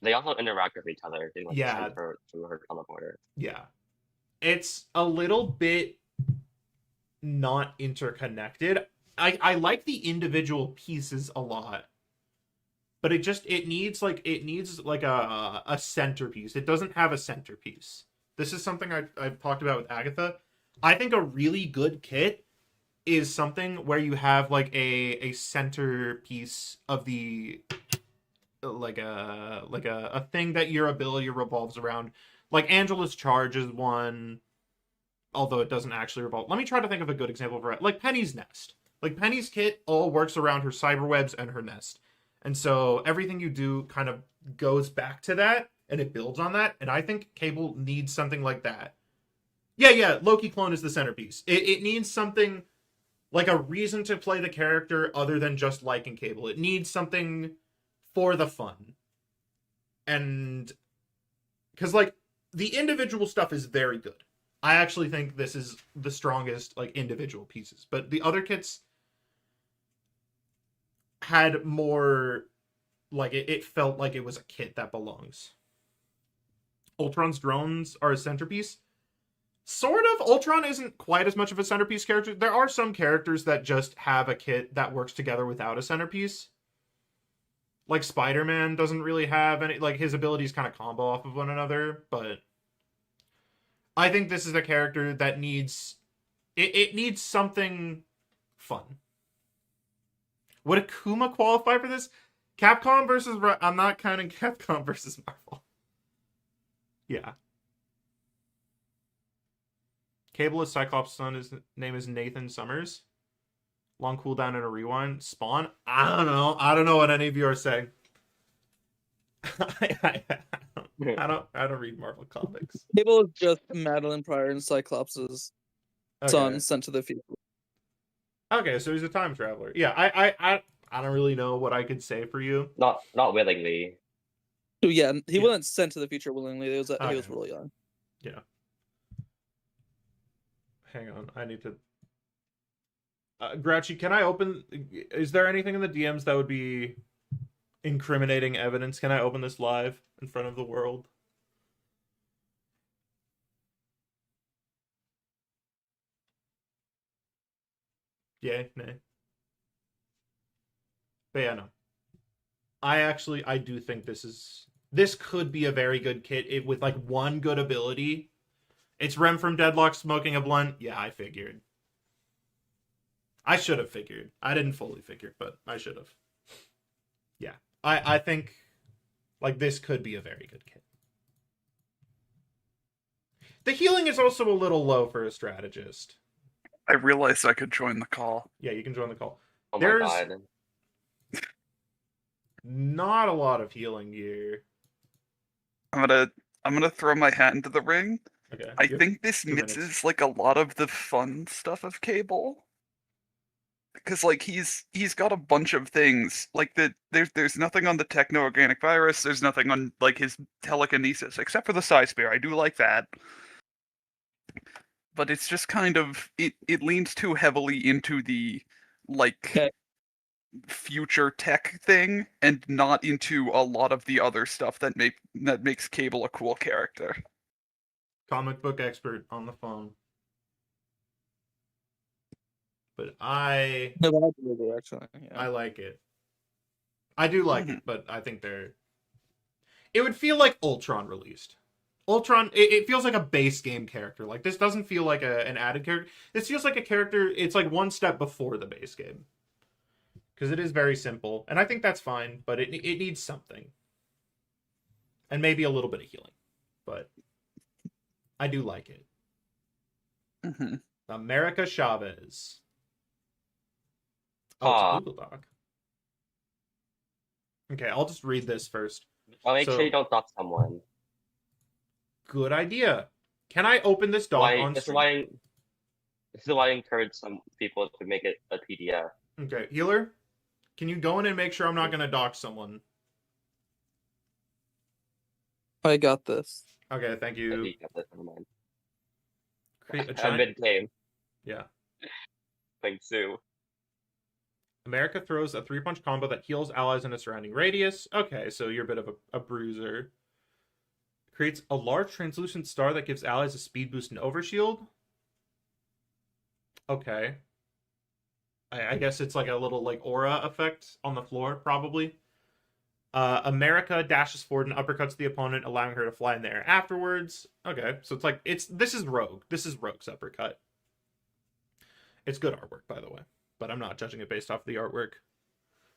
They also interact with each other. They like Yeah. send her to her teleporter. Yeah. It's a little bit not interconnected. I like the individual pieces a lot, but it needs like a centerpiece. It doesn't have a centerpiece. This is something I've talked about with Agatha. I think a really good kit is something where you have like a centerpiece of the like a thing that your ability revolves around. Like Angela's Charge is one, although it doesn't actually revolve. Let me try to think of a good example of it. Like Penny's Nest. Like Penny's kit all works around her cyberwebs and her nest. And so everything you do kind of goes back to that and it builds on that. And I think Cable needs something like that. Yeah, Loki clone is the centerpiece. It needs something like a reason to play the character other than just liking Cable. It needs something for the fun. And because like the individual stuff is very good. I actually think this is the strongest like individual pieces, but the other kits had more like it felt like it was a kit that belongs. Ultron's drones are a centerpiece. Sort of. Ultron isn't quite as much of a centerpiece character. There are some characters that just have a kit that works together without a centerpiece. Like Spider-Man doesn't really have any, like his abilities kind of combo off of one another, but I think this is a character that needs it needs something fun. Would Akuma qualify for this? Capcom versus I'm not counting Capcom versus Marvel. Yeah. Cable is Cyclops' son. His name is Nathan Summers. Long cooldown and a rewind. Spawn? I don't know what any of you are saying. I don't read Marvel comics. Cable is just Madeline Pryor and Cyclops' son sent to the future. Okay, so he's a time traveler. Yeah, I don't really know what I could say for you. Not willingly. So yeah, he wasn't sent to the future willingly. He was really young. Yeah. Hang on, I need to. Grouchy, can I open? Is there anything in the DMs that would be incriminating evidence? Can I open this live in front of the world? Yay, nay. But yeah, no. I do think this could be a very good kit with like one good ability. It's Rem from Deadlock smoking a blunt. Yeah, I figured. I should have figured. I didn't fully figure, but I should have. Yeah. I think like this could be a very good kit. The healing is also a little low for a strategist. I realized I could join the call. Yeah, you can join the call. Oh There's my god. not a lot of healing here. I'm gonna throw my hat into the ring. Okay. I think this 2 minutes. misses like a lot of the fun stuff of Cable. Because like he's got a bunch of things. Like there's nothing on the techno-organic virus, there's nothing on like his telekinesis, except for the Psi Spear. I do like that. But it's just kind of it leans too heavily into the like future tech thing and not into a lot of the other stuff that makes Cable a cool character. Comic book expert on the phone. but I No, but I do actually. I Yeah. like it. I do like Mhm. it, but I think they're. It would feel like Ultron released. Ultron, it feels like a base game character. Like this doesn't feel like an added character. This feels like a character. It's like one step before the base game because it is very simple, and I think that's fine. But it needs something, and maybe a little bit of healing. But I do like it. Mhm. America Chavez. Oh, it's a Google Doc. Okay, I'll just read this first. I'll make So- sure you don't dox someone. Good idea. Can I open this doc on stream? This is why I encourage some people to make it a PDF. Okay, healer, can you go in and make sure I'm not gonna dox someone? I got this. Okay, thank I you. think that's never mind. Create a I'm giant. mid-game. Yeah. Thanks, Sue. America throws a 3-punch combo that heals allies in a surrounding radius. Okay, so you're a bit of a bruiser. Creates a large translucent star that gives allies a speed boost and overshield. Okay. I guess it's like a little like aura effect on the floor, probably. America dashes forward and uppercuts the opponent, allowing her to fly in the air afterwards. Okay, so it's like this is Rogue. This is Rogue's uppercut. It's good artwork, by the way, but I'm not judging it based off the artwork.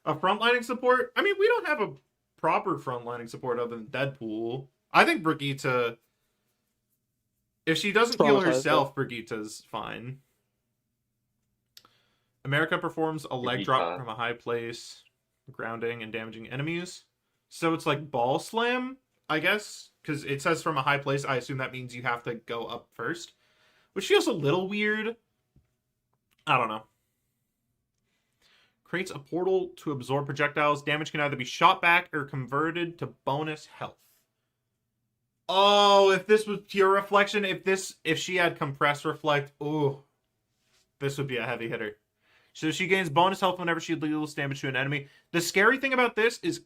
A frontlining support? I mean, we don't have a proper frontlining support other than Deadpool. I think Brigitte, if she doesn't heal herself, Brigitte's fine. America performs a leg drop from a high place, grounding and damaging enemies. So it's like ball slam, I guess, because it says from a high place. I assume that means you have to go up first, which feels a little weird. I don't know. Creates a portal to absorb projectiles. Damage can either be shot back or converted to bonus health. Oh, if this was pure reflection, if she had compress reflect, ooh, this would be a heavy hitter. So she gains bonus health whenever she deals damage to an enemy. The scary thing about this is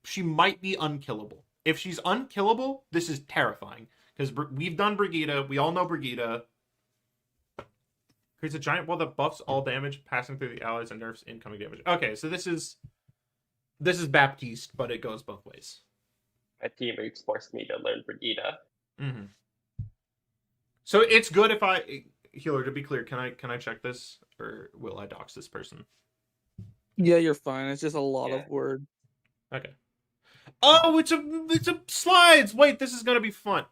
she might be unkillable. If she's unkillable, this is terrifying. Because we've done Brigitte. We all know Brigitte. Creates a giant wall that buffs all damage passing through the allies and nerfs incoming damage. Okay, so this is Baptiste, but it goes both ways. My teammates forced me to learn Brigitte. Mm-hmm. So it's good if I... Healer, to be clear, can I check this? Or will I dox this person? Yeah, you're fine. It's just a lot of word. Okay. Oh, it's a slides! Wait, this is gonna be fun.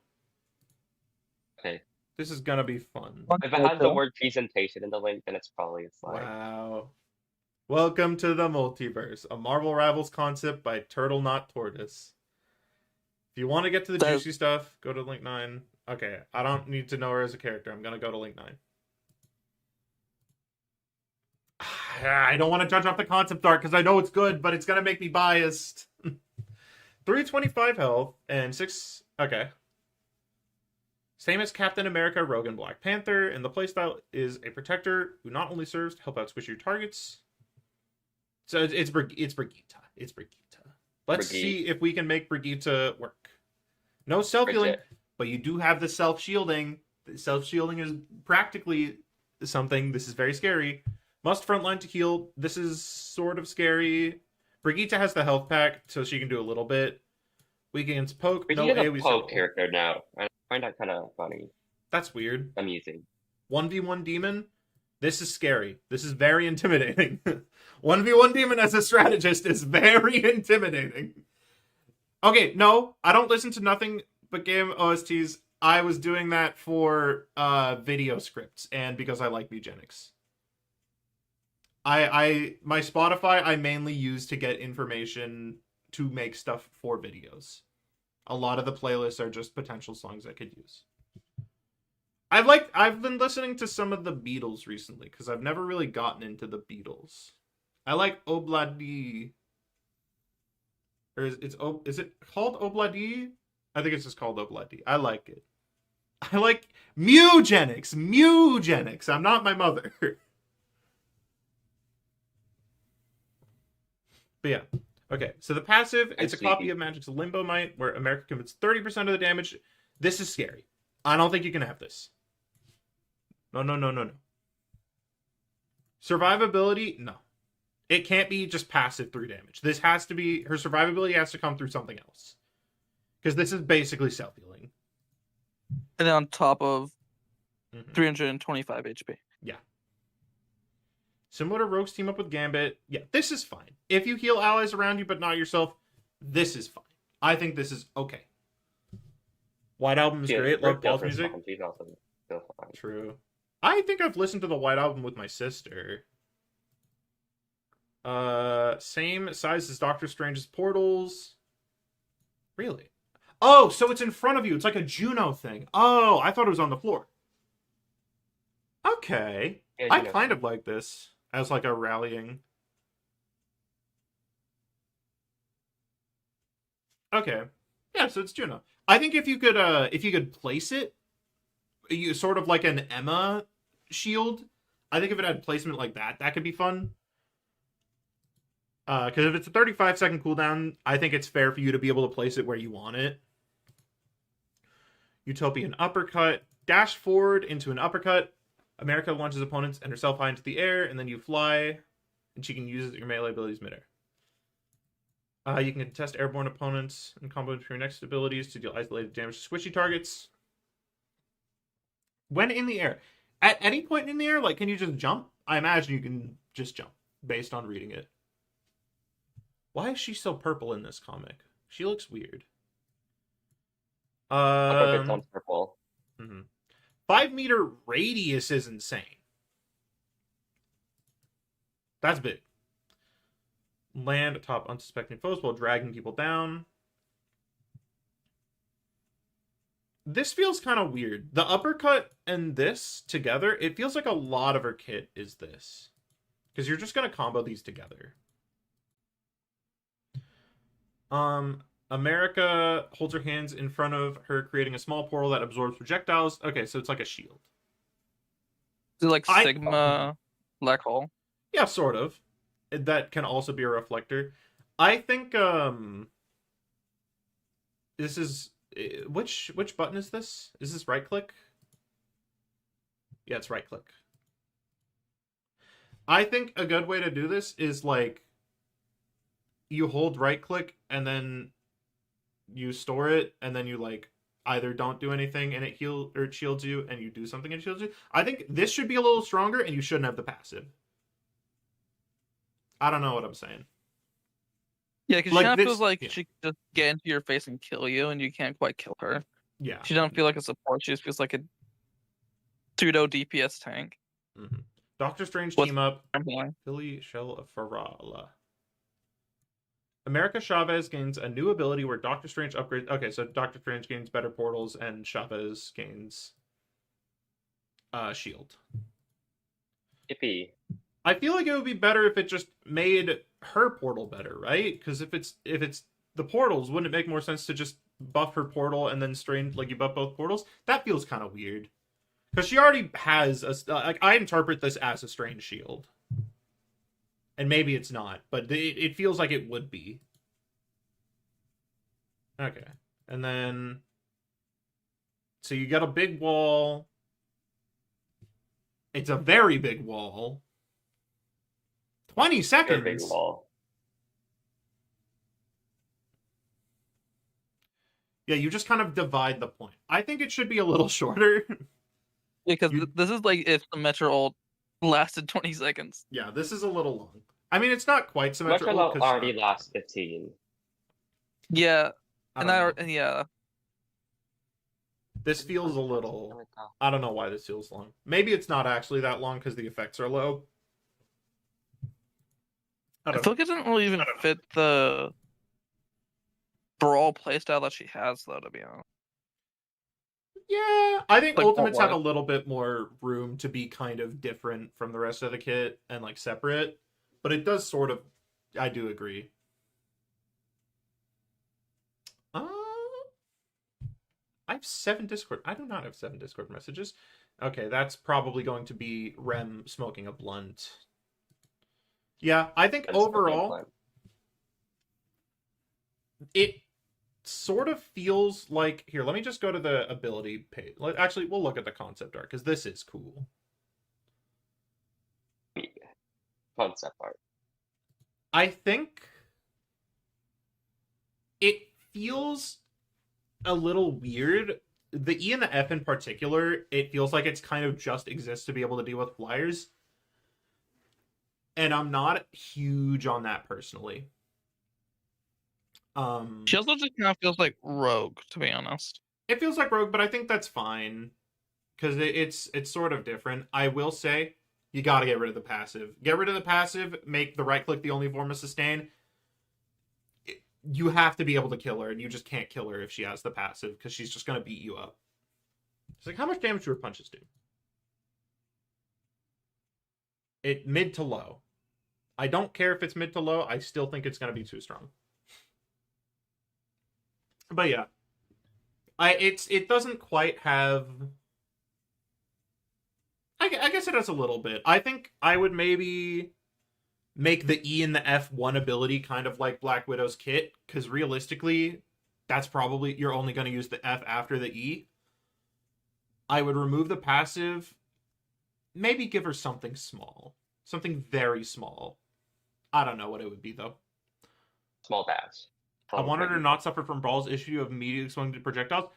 Okay. This is gonna be fun. If it has the word presentation in the link, then it's probably a slide. Wow. Welcome to the multiverse, a Marvel Rivals concept by Turtle Not Tortoise. If you want to get to the juicy stuff, go to link 9. Okay, I don't need to know her as a character. I'm gonna go to link 9. I don't want to judge off the concept art because I know it's good, but it's gonna make me biased. 325 health and 6. Okay. Same as Captain America, Rogue, and Black Panther, and the playstyle is a protector who not only serves to help out squishy targets. So it's Brigitte. It's Brigitte. Let's see if we can make Brigitte work. No self-healing, but you do have the self-shielding. The self-shielding is practically something. This is very scary. Must frontline to heal. This is sort of scary. Brigitte has the health pack, so she can do a little bit. Weak against poke. Brigitte's no a AoE poke character now. I find that kind of funny. That's weird. Amusing. 1v1 demon. This is scary. This is very intimidating. 1v1 demon as a strategist is very intimidating. Okay, no, I don't listen to nothing but game OSTs. I was doing that for video scripts and because I like eugenics. My Spotify I mainly use to get information to make stuff for videos. A lot of the playlists are just potential songs I could use. I've been listening to some of the Beatles recently because I've never really gotten into the Beatles. I like Obladi. Or is it called Obladi? I think it's just called Obladi. I like it. I like Mugenics. I'm not my mother. But yeah. Okay, so the passive, it's a copy of Magic's Limbo Might, where America commits 30% of the damage. This is scary. I don't think you can have this. No. Survivability, no. It can't be just passive 3 damage. This has to be, her survivability has to come through something else. Because this is basically self-healing. And then on top of Mhm. 325 HP. Similar to Rogue's team up with Gambit. Yeah, this is fine. If you heal allies around you but not yourself, this is fine. I think this is okay. White Album is great. Love Paul's music. He's also still fine. True. I think I've listened to the White Album with my sister. Same size as Doctor Strange's portals. Really? Oh, so it's in front of you. It's like a Juno thing. Oh, I thought it was on the floor. Okay. Yeah, I Juno. kind of like this as like a rallying. Okay. Yeah, so it's Juno. I think if you could place it, you sort of like an Emma shield. I think if it had placement like that, that could be fun. Because if it's a 35-second cooldown, I think it's fair for you to be able to place it where you want it. Utopian uppercut. Dash forward into an uppercut. America launches opponents and herself high into the air, and then you fly, and she can use your melee abilities midair. You can contest airborne opponents and combo with your next abilities to deal isolated damage to squishy targets. When in the air. At any point in the air, like, can you just jump? I imagine you can just jump, based on reading it. Why is she so purple in this comic? She looks weird. Upper bits on purple. 5-meter radius is insane. That's big. Land atop unsuspecting foes while dragging people down. This feels kind of weird. The uppercut and this together, it feels like a lot of her kit is this. Because you're just going to combo these together. America holds her hands in front of her, creating a small portal that absorbs projectiles. Okay, so it's like a shield. Is it like Sigma black hole? Yeah, sort of. That can also be a reflector. I think this is which button is this? Is this right click? Yeah, it's right click. I think a good way to do this is like you hold right click and then you store it and then you like either don't do anything and it shields you and you do something and it shields you. I think this should be a little stronger and you shouldn't have the passive. I don't know what I'm saying. Yeah, because Like she kind this- of feels like yeah. she can just get into your face and kill you, and you can't quite kill her. Yeah. She doesn't feel like a support. She just feels like a pseudo DPS tank. Mm-hmm. Doctor Strange What's- team up. Anyway. Philly Shell Farala. America Chavez gains a new ability where Doctor Strange upgrades. Okay, so Doctor Strange gains better portals and Chavez gains shield. Yippee. I feel like it would be better if it just made her portal better, right? Because if it's the portals, wouldn't it make more sense to just buff her portal and then Strange, like you buff both portals? That feels kind of weird. Because she already has a like I interpret this as a Strange shield. And maybe it's not, but it feels like it would be. Okay. And then so you got a big wall. It's a very big wall. 20 Very seconds. big wall. Yeah, you just kind of divide the point. I think it should be a little shorter. Because You- this is like if the Metro ult lasted 20 seconds. Yeah, this is a little long. I mean, it's not quite Metro symmetrical. Low already lasts 15. Yeah, I and don't know. yeah. This feels a little. I don't know why this feels long. Maybe it's not actually that long because the effects are low. I I don't feel like it doesn't really even fit the brawl playstyle that she has, though. To be honest, Yeah, I think Like, Ultimates what? have a little bit more room to be kind of different from the rest of the kit and like separate, but it does sort of. I do agree. I have 7 Discord. I do not have 7 Discord messages. Okay, that's probably going to be Rem smoking a blunt. Yeah, I think That's the overall plan. it sort of feels like here. Let me just go to the ability page. Actually, we'll look at the concept art because this is cool. concept art. I think it feels a little weird. The E and the F in particular, it feels like it's kind of just exists to be able to deal with flyers. And I'm not huge on that personally. She also just kind of feels like rogue, to be honest. It feels like rogue, but I think that's fine because it's sort of different. I will say you got to get rid of the passive. Get rid of the passive. Make the right click the only form of sustain. You have to be able to kill her, and you just can't kill her if she has the passive because she's just gonna beat you up. It's like, how much damage do her punches do? It mid to low. I don't care if it's mid to low. I still think it's gonna be too strong. But yeah, it doesn't quite have. I guess it has a little bit. I think I would maybe make the E and the F one ability kind of like Black Widow's kit, because realistically, that's probably you're only going to use the F after the E. I would remove the passive, maybe give her something small, something very small. I don't know what it would be though. Small dash. I wanted her to not suffer from Brawl's issue of immediate exposure to projectiles.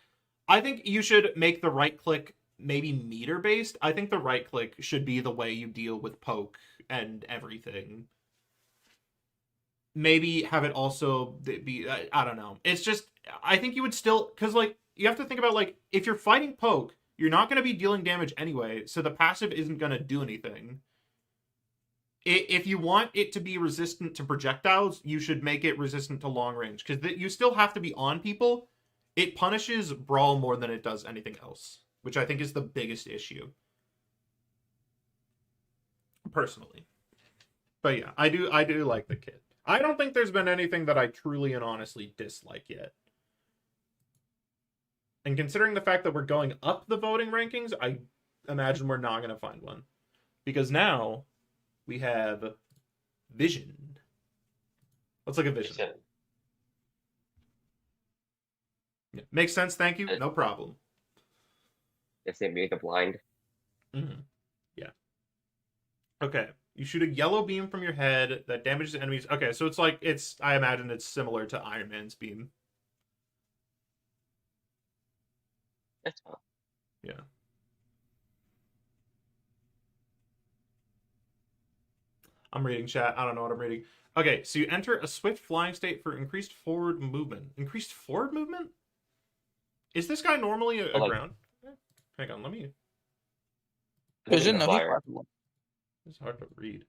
I think you should make the right click maybe meter based. I think the right click should be the way you deal with poke and everything. Maybe have it also be, I don't know. It's just, I think you would still, because like, you have to think about like, if you're fighting poke, you're not going to be dealing damage anyway, so the passive isn't going to do anything. If you want it to be resistant to projectiles, you should make it resistant to long range, because you still have to be on people. It punishes Brawl more than it does anything else, which I think is the biggest issue. Personally. But yeah, I do like the kit. I don't think there's been anything that I truly and honestly dislike yet. And considering the fact that we're going up the voting rankings, I imagine we're not going to find one. Because now we have Vision. Let's look at Vision. Yeah. Makes sense, thank you. No problem. If they make a blind. Mm-hmm. Yeah. Okay. You shoot a yellow beam from your head that damages enemies. Okay, so it's like, I imagine it's similar to Iron Man's beam. That's fine. Yeah. I'm reading chat. I don't know what I'm reading. Okay, so you enter a swift flying state for increased forward movement. Increased forward movement? Is this guy normally a ground? Hang on, let me... Vision, no, It's hard to read.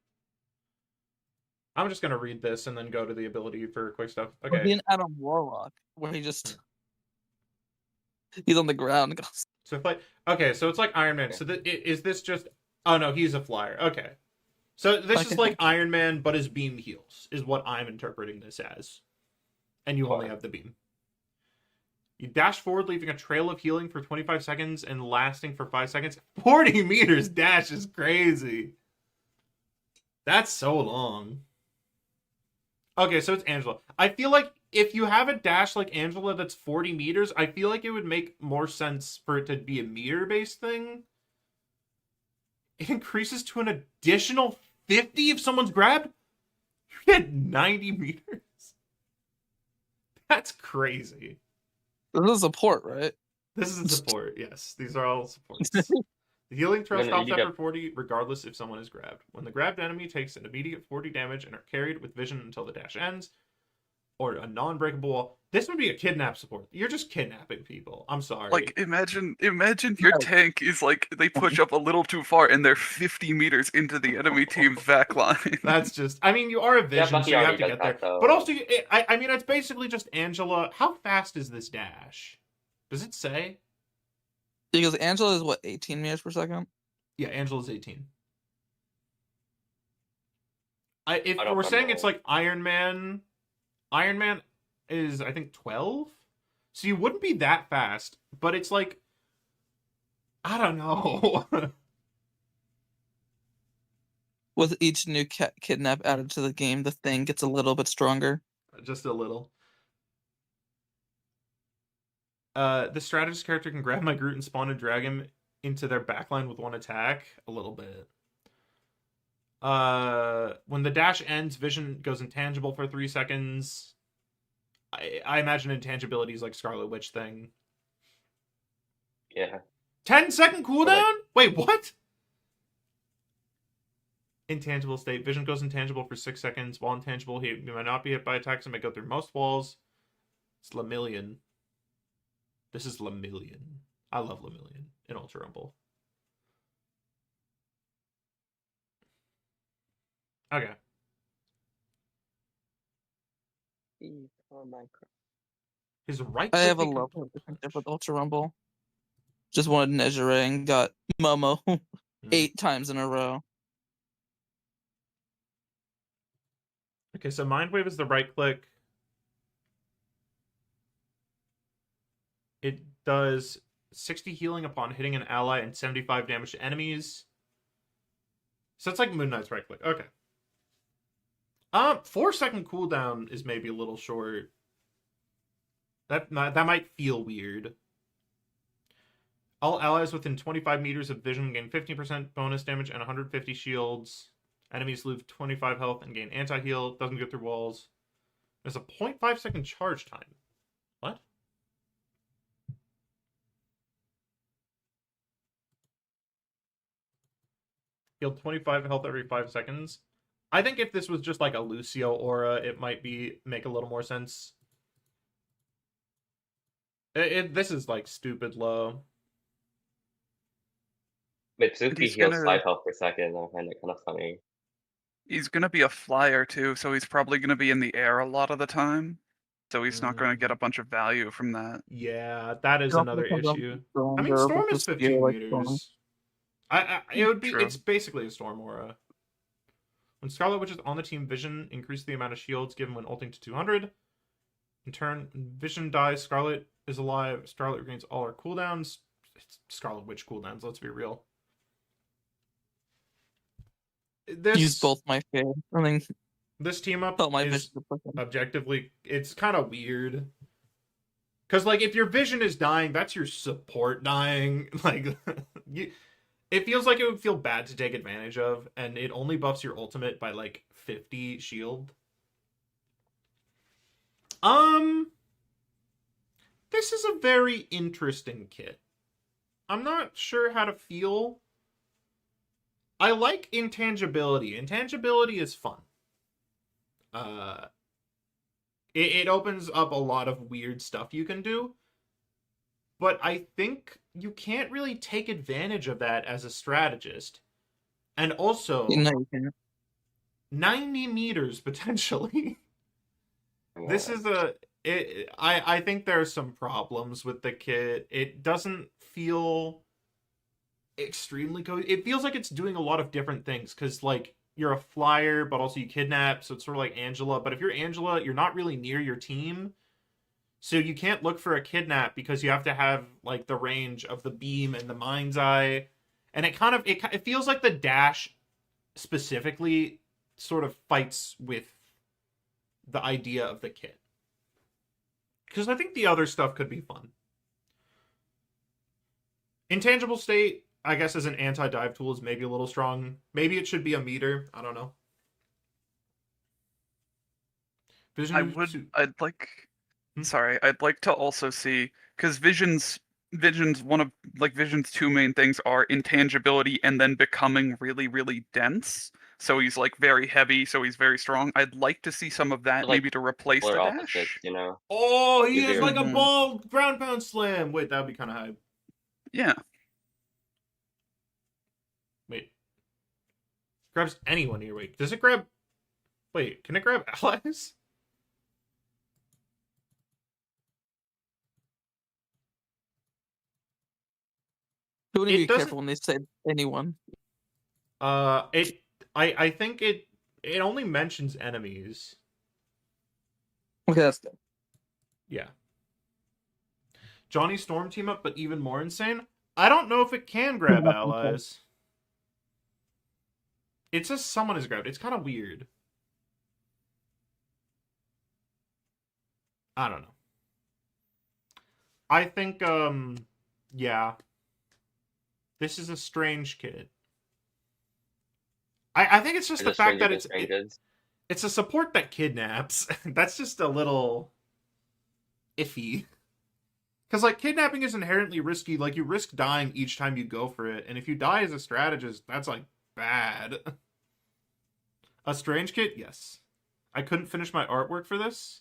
I'm just gonna read this and then go to the ability for quick stuff. Okay. Being Adam Warlock, where he just he's on the ground and goes. So if okay, so it's like Iron Man. So is this just? Oh no, he's a flyer. Okay. So this is like Iron Man, but his beam heals, is what I'm interpreting this as. And you only have the beam. You dash forward, leaving a trail of healing for 25 seconds and lasting for 5 seconds. 40 meters dash is crazy. That's so long. Okay, so it's Angela. I feel like if you have a dash like Angela that's 40 meters, I feel like it would make more sense for it to be a meter-based thing. It increases to an additional 50 if someone's grabbed? You get 90 meters? That's crazy. This is support, right? This is a support, yes. These are all supports. The healing throw stops after 40, regardless if someone is grabbed. When the grabbed enemy takes an immediate 40 damage and are carried with vision until the dash ends, or a non-breakable wall. This would be a kidnap support. You're just kidnapping people. I'm sorry. Like, imagine your tank is like, they push up a little too far and they're 50 meters into the enemy team's back line. That's just, I mean, you are a vision, so you have to get there. Though. But also, I mean, it's basically just Angela. How fast is this dash? Does it say? Because Angela is what, 18 meters per second? Yeah, Angela's 18. If we're saying it's like Iron Man is, I think, 12? So you wouldn't be that fast, but it's like, I don't know. With each new kidnap added to the game, the thing gets a little bit stronger. Just a little. The strategist character can grab my Groot and spawn and drag him into their backline with one attack. A little bit. When the dash ends, vision goes intangible for 3 seconds. I imagine intangibility is like Scarlet Witch thing. Yeah. 10-second cooldown? like- Wait, what? Intangible state. Vision goes intangible for 6 seconds. While intangible, he might not be hit by attacks and may go through most walls. It's Lemillion. This is Lemillion. I love Lemillion in Ultra Rumble. Okay. Oh my god. His right I click have a becomes- love with Ultra Rumble. Just wanted Nezure and got Momo 8 times in a row. Okay, so Mind Wave is the right click. It does 60 healing upon hitting an ally and 75 damage to enemies. So it's like Moon Knight's right click. Okay. 4-second cooldown is maybe a little short. That might feel weird. All allies within 25 meters of vision gain 15% bonus damage and 150 shields. Enemies lose 25 health and gain anti-heal. Doesn't go through walls. There's a 0.5 second charge time. What? Heal 25 health every 5 seconds. I think if this was just like a Lucio aura, it might make a little more sense. This is like stupid low. Mitsuki He's heals gonna- 5 health per second. I find it kind of funny. He's gonna be a flyer too, so he's probably gonna be in the air a lot of the time. So he's not gonna get a bunch of value from that. Yeah, that is It also another depends on issue. Storm I mean, Durable Storm to is steer 15 like Storm. meters. It would be. True. It's basically a Storm aura. When Scarlet Witch is on the team, Vision increase the amount of shields given when ulting to 200. In turn, Vision dies. Scarlet is alive. Scarlet regains all her cooldowns. It's Scarlet Witch cooldowns. Let's be real. Use both my favorite. I mean, This team up felt my is vision. objectively, it's kind of weird. Because, like, if your vision is dying, that's your support dying. Like, it feels like it would feel bad to take advantage of, and it only buffs your ultimate by, like, 50 shield. This is a very interesting kit. I'm not sure how to feel. I like intangibility. Intangibility is fun. It opens up a lot of weird stuff you can do, but I think you can't really take advantage of that as a strategist. And also, No, you can't. 90 meters potentially. This is I think there are some problems with the kit. It doesn't feel extremely it feels like it's doing a lot of different things, because like you're a flyer but also you kidnap, so it's sort of like Angela, but if you're Angela, you're not really near your team, so you can't look for a kidnap because you have to have like the range of the beam and the mind's eye, and it feels like the dash specifically sort of fights with the idea of the kit, because I think the other stuff could be fun. Intangible state, I guess, as an anti-dive tool is maybe a little strong. Maybe it should be a meter. I don't know. I'd like Hmm? sorry, I'd like to also see, because Vision's one of Vision's two main things are intangibility and then becoming really, really dense. So he's like very heavy, so he's very strong. I'd like to see some of that Like, maybe to replace Polar the opposites, dash. you know? Oh, he has Easier. like a Mhm. ball ground pound slam. Wait, that would be kind of high. Yeah. Wait. Grabs anyone here. Wait, does it grab... Wait, can it grab allies? You want to It be doesn't- careful when they say anyone. I think it only mentions enemies. Okay, that's good. Yeah. Johnny Storm team up, but even more insane. I don't know if it can grab Nothing allies. It says someone is grabbed. It's kind of weird. I don't know. I think, yeah. This is a strange kid. I think it's just Or the just fact that strangers with strangers. it's a support that kidnaps. That's just a little iffy. Because, like, kidnapping is inherently risky. Like, you risk dying each time you go for it. And if you die as a strategist, that's, like, bad. A strange kid? Yes. I couldn't finish my artwork for this?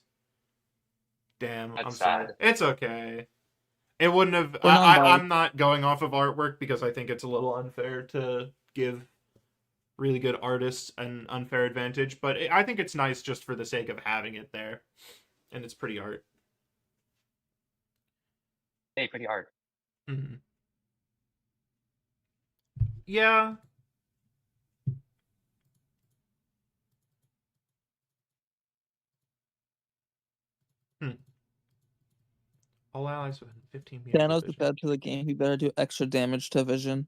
Damn, That's I'm sorry. sad. It's okay. It wouldn't have... We're non-biased. I'm not going off of artwork because I think it's a little unfair to give really good artists an unfair advantage. But I think it's nice just for the sake of having it there. And it's pretty art. Hey, pretty hard. Mm-hmm. Yeah. All allies within 15 meters. Thanos of is vision. bad to the game. He better do extra damage to Vision.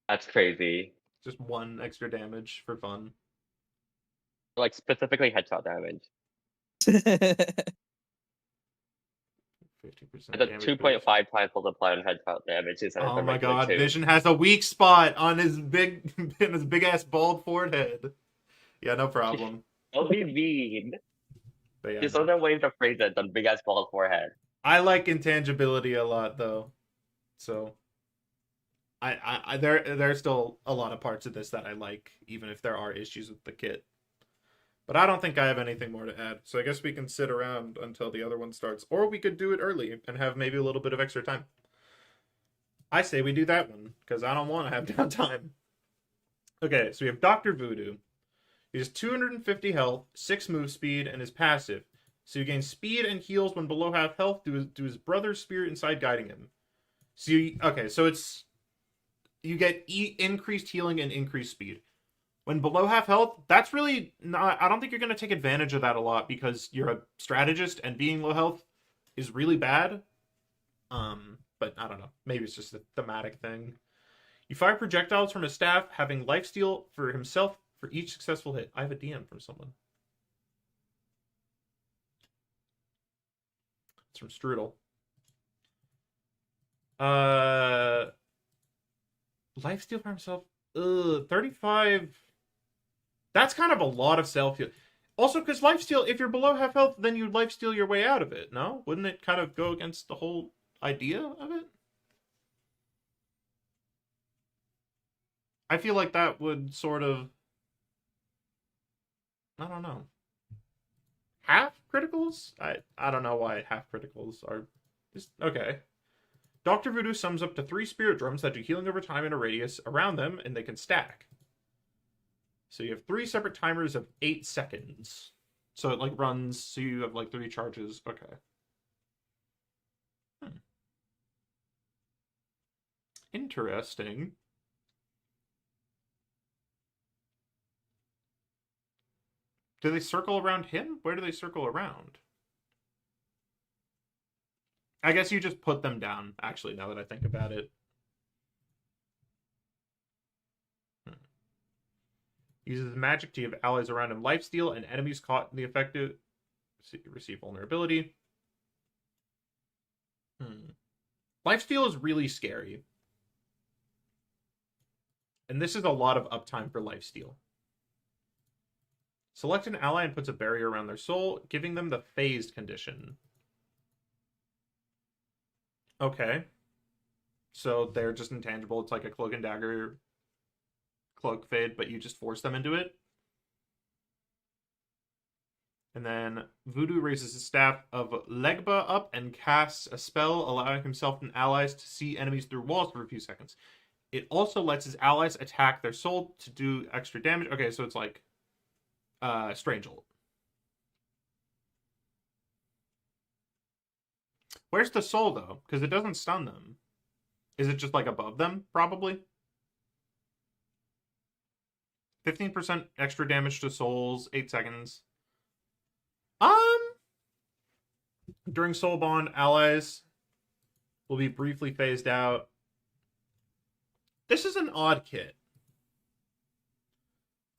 That's crazy. Just 1 extra damage for fun. Like specifically headshot damage. 50% The damage. 2.5 times multiplied on headshot damage is Oh my regular god, two. Vision has a weak spot on his big ass bald forehead. Yeah, no problem. Don't be mean. But yeah, There's no. other ways to phrase it than big ass bald forehead. I like intangibility a lot though. So there's still a lot of parts of this that I like, even if there are issues with the kit. But I don't think I have anything more to add. So I guess we can sit around until the other one starts. Or we could do it early and have maybe a little bit of extra time. I say we do that one, because I don't want to have downtime. Okay, so we have Dr. Voodoo. He has 250 health, 6 move speed, and is passive. So you gain speed and heals when below half health due to his brother's spirit inside guiding him. So you get increased healing and increased speed. When below half health, that's really not... I don't think you're going to take advantage of that a lot because you're a strategist and being low health is really bad. But I don't know. Maybe it's just a thematic thing. You fire projectiles from his staff, having lifesteal for himself for each successful hit. I have a DM from someone. It's from Strudel. Lifesteal for himself. 35... That's kind of a lot of self-heal. Also, because lifesteal, if you're below half health, then you lifesteal your way out of it, no? Wouldn't it kind of go against the whole idea of it? I feel like that would sort of... I don't know. Half criticals? I don't know why half criticals are... Just, okay. Dr. Voodoo sums up to 3 spirit drums that do healing over time in a radius around them, and they can stack. So you have 3 separate timers of 8 seconds. So it like runs, so you have like 3 charges. Okay. Interesting. Do they circle around him? Where do they circle around? I guess you just put them down, actually, now that I think about it. Uses magic to give allies around him lifesteal, and enemies caught in the effective receive vulnerability. Lifesteal is really scary. And this is a lot of uptime for lifesteal. Select an ally and puts a barrier around their soul, giving them the phased condition. Okay. So they're just intangible. It's like a cloak and dagger cloak fade, but you just force them into it. And then Voodoo raises his staff of Legba up and casts a spell, allowing himself and allies to see enemies through walls for a few seconds. It also lets his allies attack their soul to do extra damage. Okay, so it's like Strange Ult. Where's the soul, though? Because it doesn't stun them. Is it just like above them, probably? 15% extra damage to souls, 8 seconds. During Soul Bond, allies will be briefly phased out. This is an odd kit.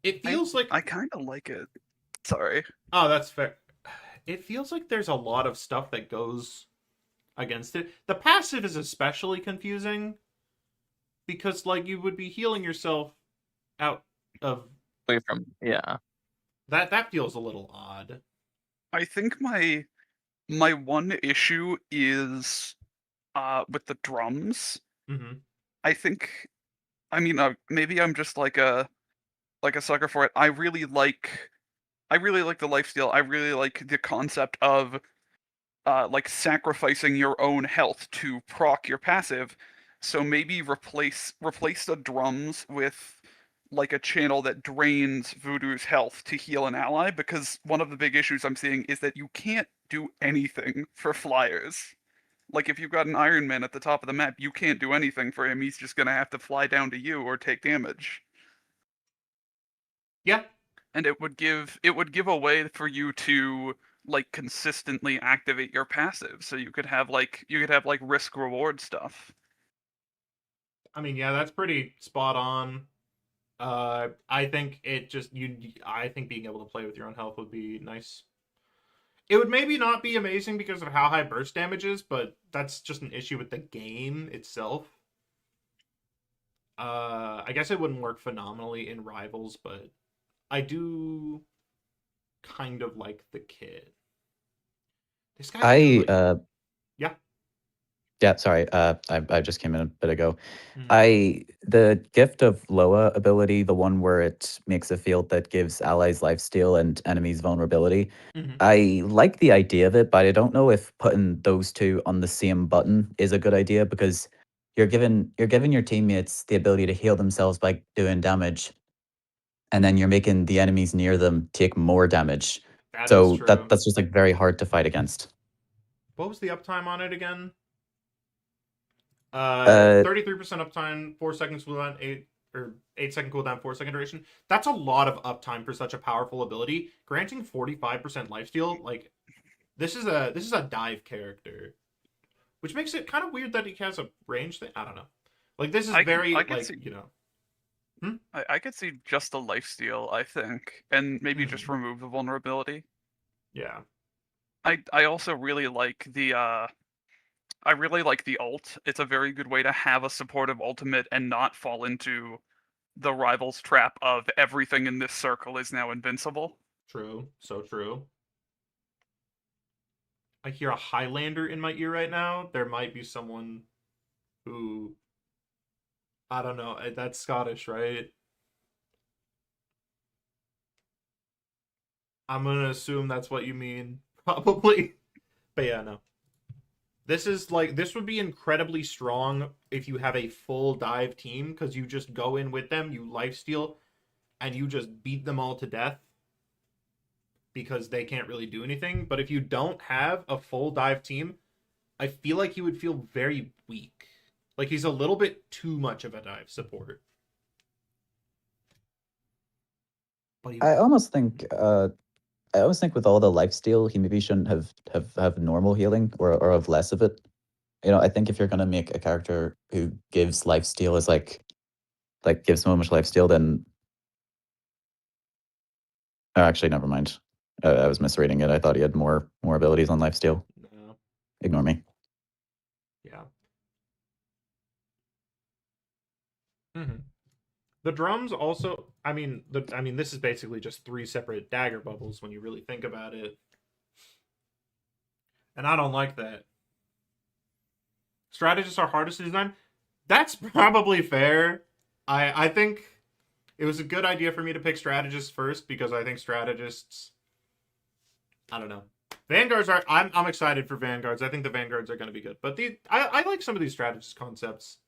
It feels like... I kind of like it. Sorry. Oh, that's fair. It feels like there's a lot of stuff that goes against it. The passive is especially confusing because, like, you would be healing yourself out of Away from that feels a little odd. I think my one issue is with the drums. Mm-hmm. I think, I mean, maybe I'm just like a sucker for it. I really like the lifesteal. I really like the concept of like sacrificing your own health to proc your passive. So maybe replace the drums with like a channel that drains Voodoo's health to heal an ally, because one of the big issues I'm seeing is that you can't do anything for flyers. Like if you've got an Iron Man at the top of the map, you can't do anything for him. He's just gonna have to fly down to you or take damage. Yeah. And it would give a way for you to like consistently activate your passive, so you could have like risk reward stuff. I mean, yeah, that's pretty spot on. I think I think being able to play with your own health would be nice. It would maybe not be amazing because of how high burst damage is, but that's just an issue with the game itself. I guess it wouldn't work phenomenally in Rivals, but I do kind of like the kid. This guy, yeah. Yeah, sorry. I just came in a bit ago. Mhm. The gift of Loa ability, the one where it makes a field that gives allies lifesteal and enemies vulnerability. Mhm. I like the idea of it, but I don't know if putting those two on the same button is a good idea, because you're giving your teammates the ability to heal themselves by doing damage, and then you're making the enemies near them take more damage. That is So true. that's just like very hard to fight against. What was the uptime on it again? 33% 33% uptime, 4 seconds cooldown, 8 second cooldown, 4 second duration. That's a lot of uptime for such a powerful ability. Granting 45% lifesteal, like this is a dive character, which makes it kind of weird that he has a range thing. I don't know. Like this is I very could like see, I could see just a lifesteal, I think, and maybe just remove the vulnerability. Yeah. I also really like the ult. It's a very good way to have a supportive ultimate and not fall into the Rivals trap of everything in this circle is now invincible. True. So true. I hear a Highlander in my ear right now. There might be someone who I don't know. That's Scottish, right? I'm gonna assume that's what you mean. Probably. But yeah, no. This would be incredibly strong if you have a full dive team, because you just go in with them, you lifesteal, and you just beat them all to death because they can't really do anything. But if you don't have a full dive team, I feel like he would feel very weak. Like he's a little bit too much of a dive support. But I almost think with all the lifesteal, he maybe shouldn't have normal healing, or have less of it. I think if you're gonna make a character who gives lifesteal as like gives so much lifesteal, then actually never mind. I was misreading it. I thought he had more abilities on lifesteal. no. Ignore me. Yeah. Mm-hmm. The drums also, I mean, this is basically just 3 separate dagger bubbles when you really think about it. And I don't like that. Strategists are hardest to design. That's probably fair. I think it was a good idea for me to pick strategists first, because I think strategists, I don't know. Vanguards are, I'm excited for Vanguards. I think the Vanguards are going to be good. But I like some of these strategist concepts.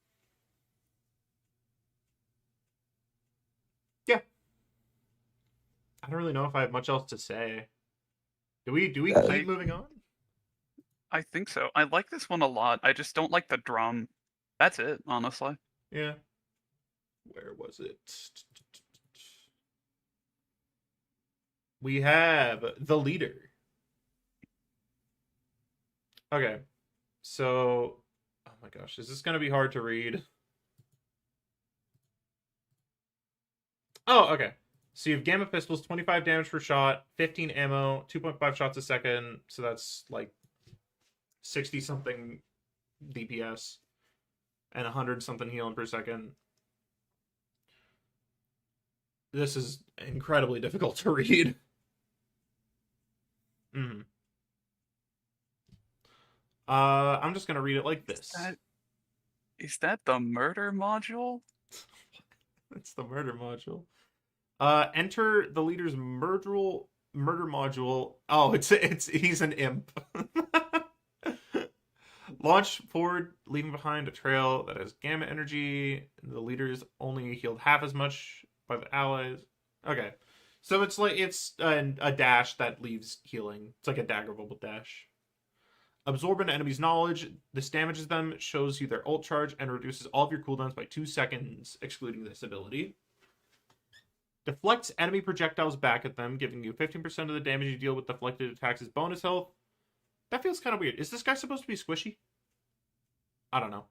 Yeah. I don't really know if I have much else to say. Do we keep moving on? I think so. I like this one a lot. I just don't like the drum. That's it, honestly. Yeah. Where was it? We have the leader. Okay. So, oh my gosh, is this going to be hard to read? Oh, okay. So you have Gamma Pistols, 25 damage per shot, 15 ammo, 2.5 shots a second. So that's like 60 something DPS and 100 something healing per second. This is incredibly difficult to read. Mm. I'm just gonna read it like this. Is that the murder module? It's the murder module. Enter the leader's murder module. Oh, it's he's an imp. Launch forward, leaving behind a trail that has gamma energy. The leader's only healed half as much by the allies. Okay, so it's like it's a dash that leaves healing. It's like a daggerable dash. Absorb an enemy's knowledge. This damages them, shows you their ult charge, and reduces all of your cooldowns by 2 seconds, excluding this ability. Deflects enemy projectiles back at them, giving you 15% of the damage you deal with deflected attacks as bonus health. That feels kind of weird. Is this guy supposed to be squishy? I don't know.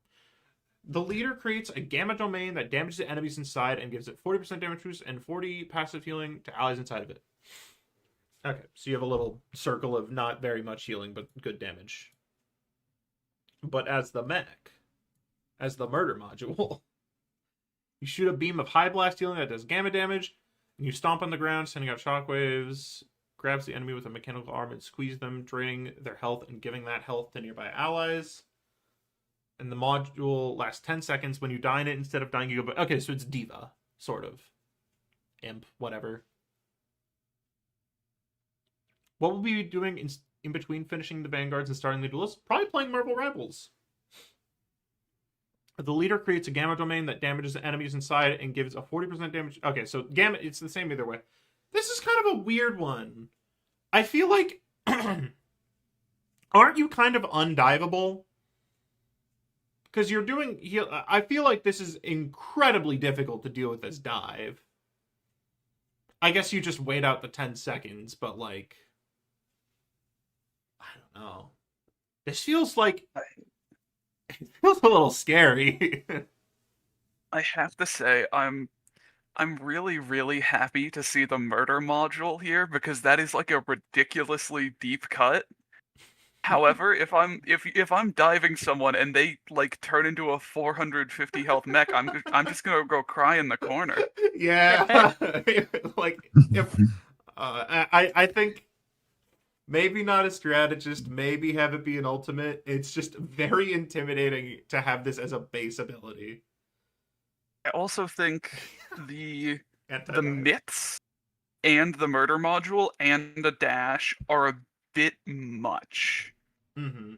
The leader creates a gamma domain that damages the enemies inside and gives it 40% damage boost and 40 passive healing to allies inside of it. Okay, so you have a little circle of not very much healing, but good damage. But as the mech, as the murder module, you shoot a beam of high blast healing that does gamma damage, and you stomp on the ground, sending out shockwaves, grabs the enemy with a mechanical arm and squeeze them, draining their health and giving that health to nearby allies. And the module lasts 10 seconds. When you die in it, instead of dying, you go... Okay, so it's Diva, sort of. Imp, whatever. What will we be doing in between finishing the Vanguards and starting the duelists? Probably playing Marvel Rivals. The leader creates a gamma domain that damages the enemies inside and gives a 40% damage. Okay, so gamma, it's the same either way. This is kind of a weird one. I feel like... aren't you kind of undiveable? Because you're doing... I feel like this is incredibly difficult to deal with as dive. I guess you just wait out the 10 seconds, but like... I don't know. This feels like... It feels a little scary. I have to say, I'm really, really happy to see the murder module here because that is like a ridiculously deep cut. However, if I'm diving someone and they like turn into a 450 health mech, I'm just gonna go cry in the corner. Yeah. Like if I think maybe not a strategist, maybe have it be an ultimate. It's just very intimidating to have this as a base ability. I also think the Anti-dive. myths and the murder module and the dash are a bit much. Mm-hmm.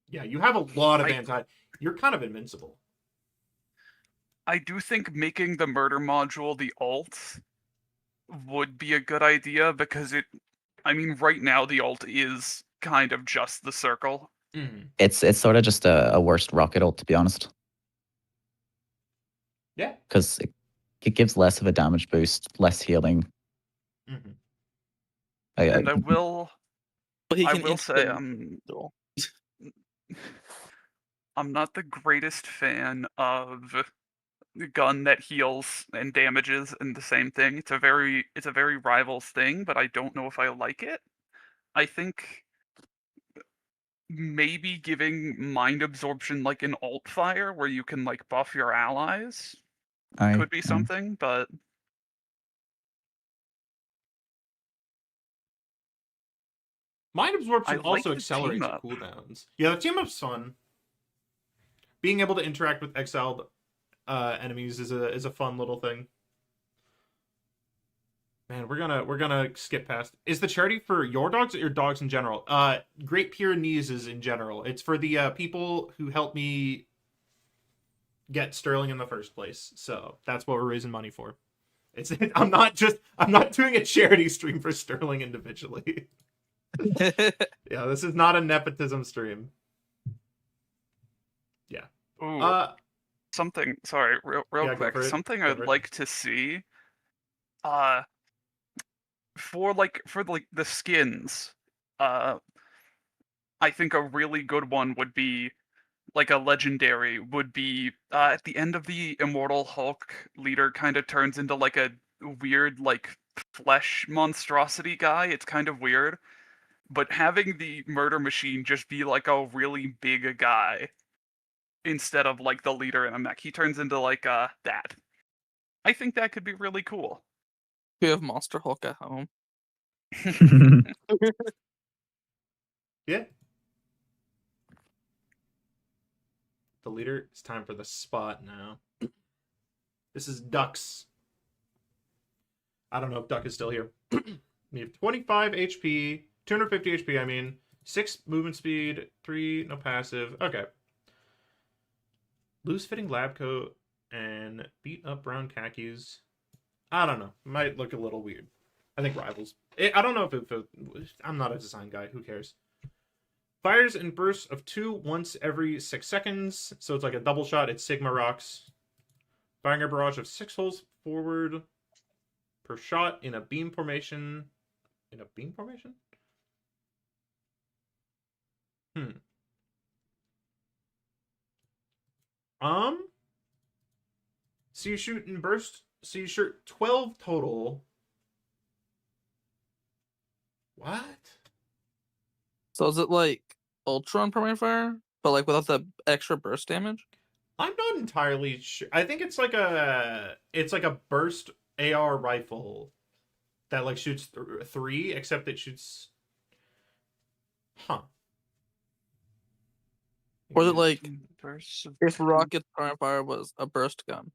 Yeah, you have a lot of I- You're kind of invincible. I do think making the murder module the ult would be a good idea because I mean, right now the ult is kind of just the circle. Mm-hmm. It's sort of just a worst rocket ult, to be honest. Yeah. Because it gives less of a damage boost, less healing. Mm-hmm. And I will But he I can will say duel. I'm not the greatest fan of the gun that heals and damages and the same thing. It's a very Rivals thing, but I don't know if I like it. I think maybe giving mind absorption like an alt fire where you can like buff your allies could be something, but Mind absorption I like also the accelerates team-up. cooldowns. Yeah, the team up's fun. Being able to interact with exiled enemies is a fun little thing. Man, we're gonna skip past. Is the charity for your dogs or your dogs in general? Great Pyrenees in general. It's for the people who helped me get Sterling in the first place. So that's what we're raising money for. I'm not doing a charity stream for Sterling individually. Yeah, this is not a nepotism stream. Yeah. ooh, something. Sorry, real Yeah, go quick. for it. Something Go I'd for it. like to see. For the skins. I think a really good one would be like a legendary would be at the end of the Immortal Hulk leader kind of turns into like a weird like flesh monstrosity guy. It's kind of weird. But having the murder machine just be like a really big guy instead of like the leader in a mech. He turns into like that. I think that could be really cool. We have Monster Hulk at home. Yeah. The leader. It's time for the spot now. This is Ducks. I don't know if Duck is still here. We have 25 HP, 250 HP, I mean. 6 movement speed, 3 no passive. Okay. Loose fitting lab coat and beat up brown khakis. I don't know. Might look a little weird. I think rivals. I don't know if it. I'm not a design guy. Who cares? Fires in bursts of 2 once every 6 seconds. So it's like a double shot. It's Sigma rocks. Firing a barrage of 6 holes forward per shot in a beam formation. In a beam formation? So you shoot in burst. So you shoot 12 total. What? So is it like Ultra on Permanent Fire, but like without the extra burst damage? I'm not entirely sure. I think it's like a burst AR rifle that like shoots 3, except it shoots. Huh. Or is it like Bursts of if two. Rocket's Permanent Fire was a burst gun?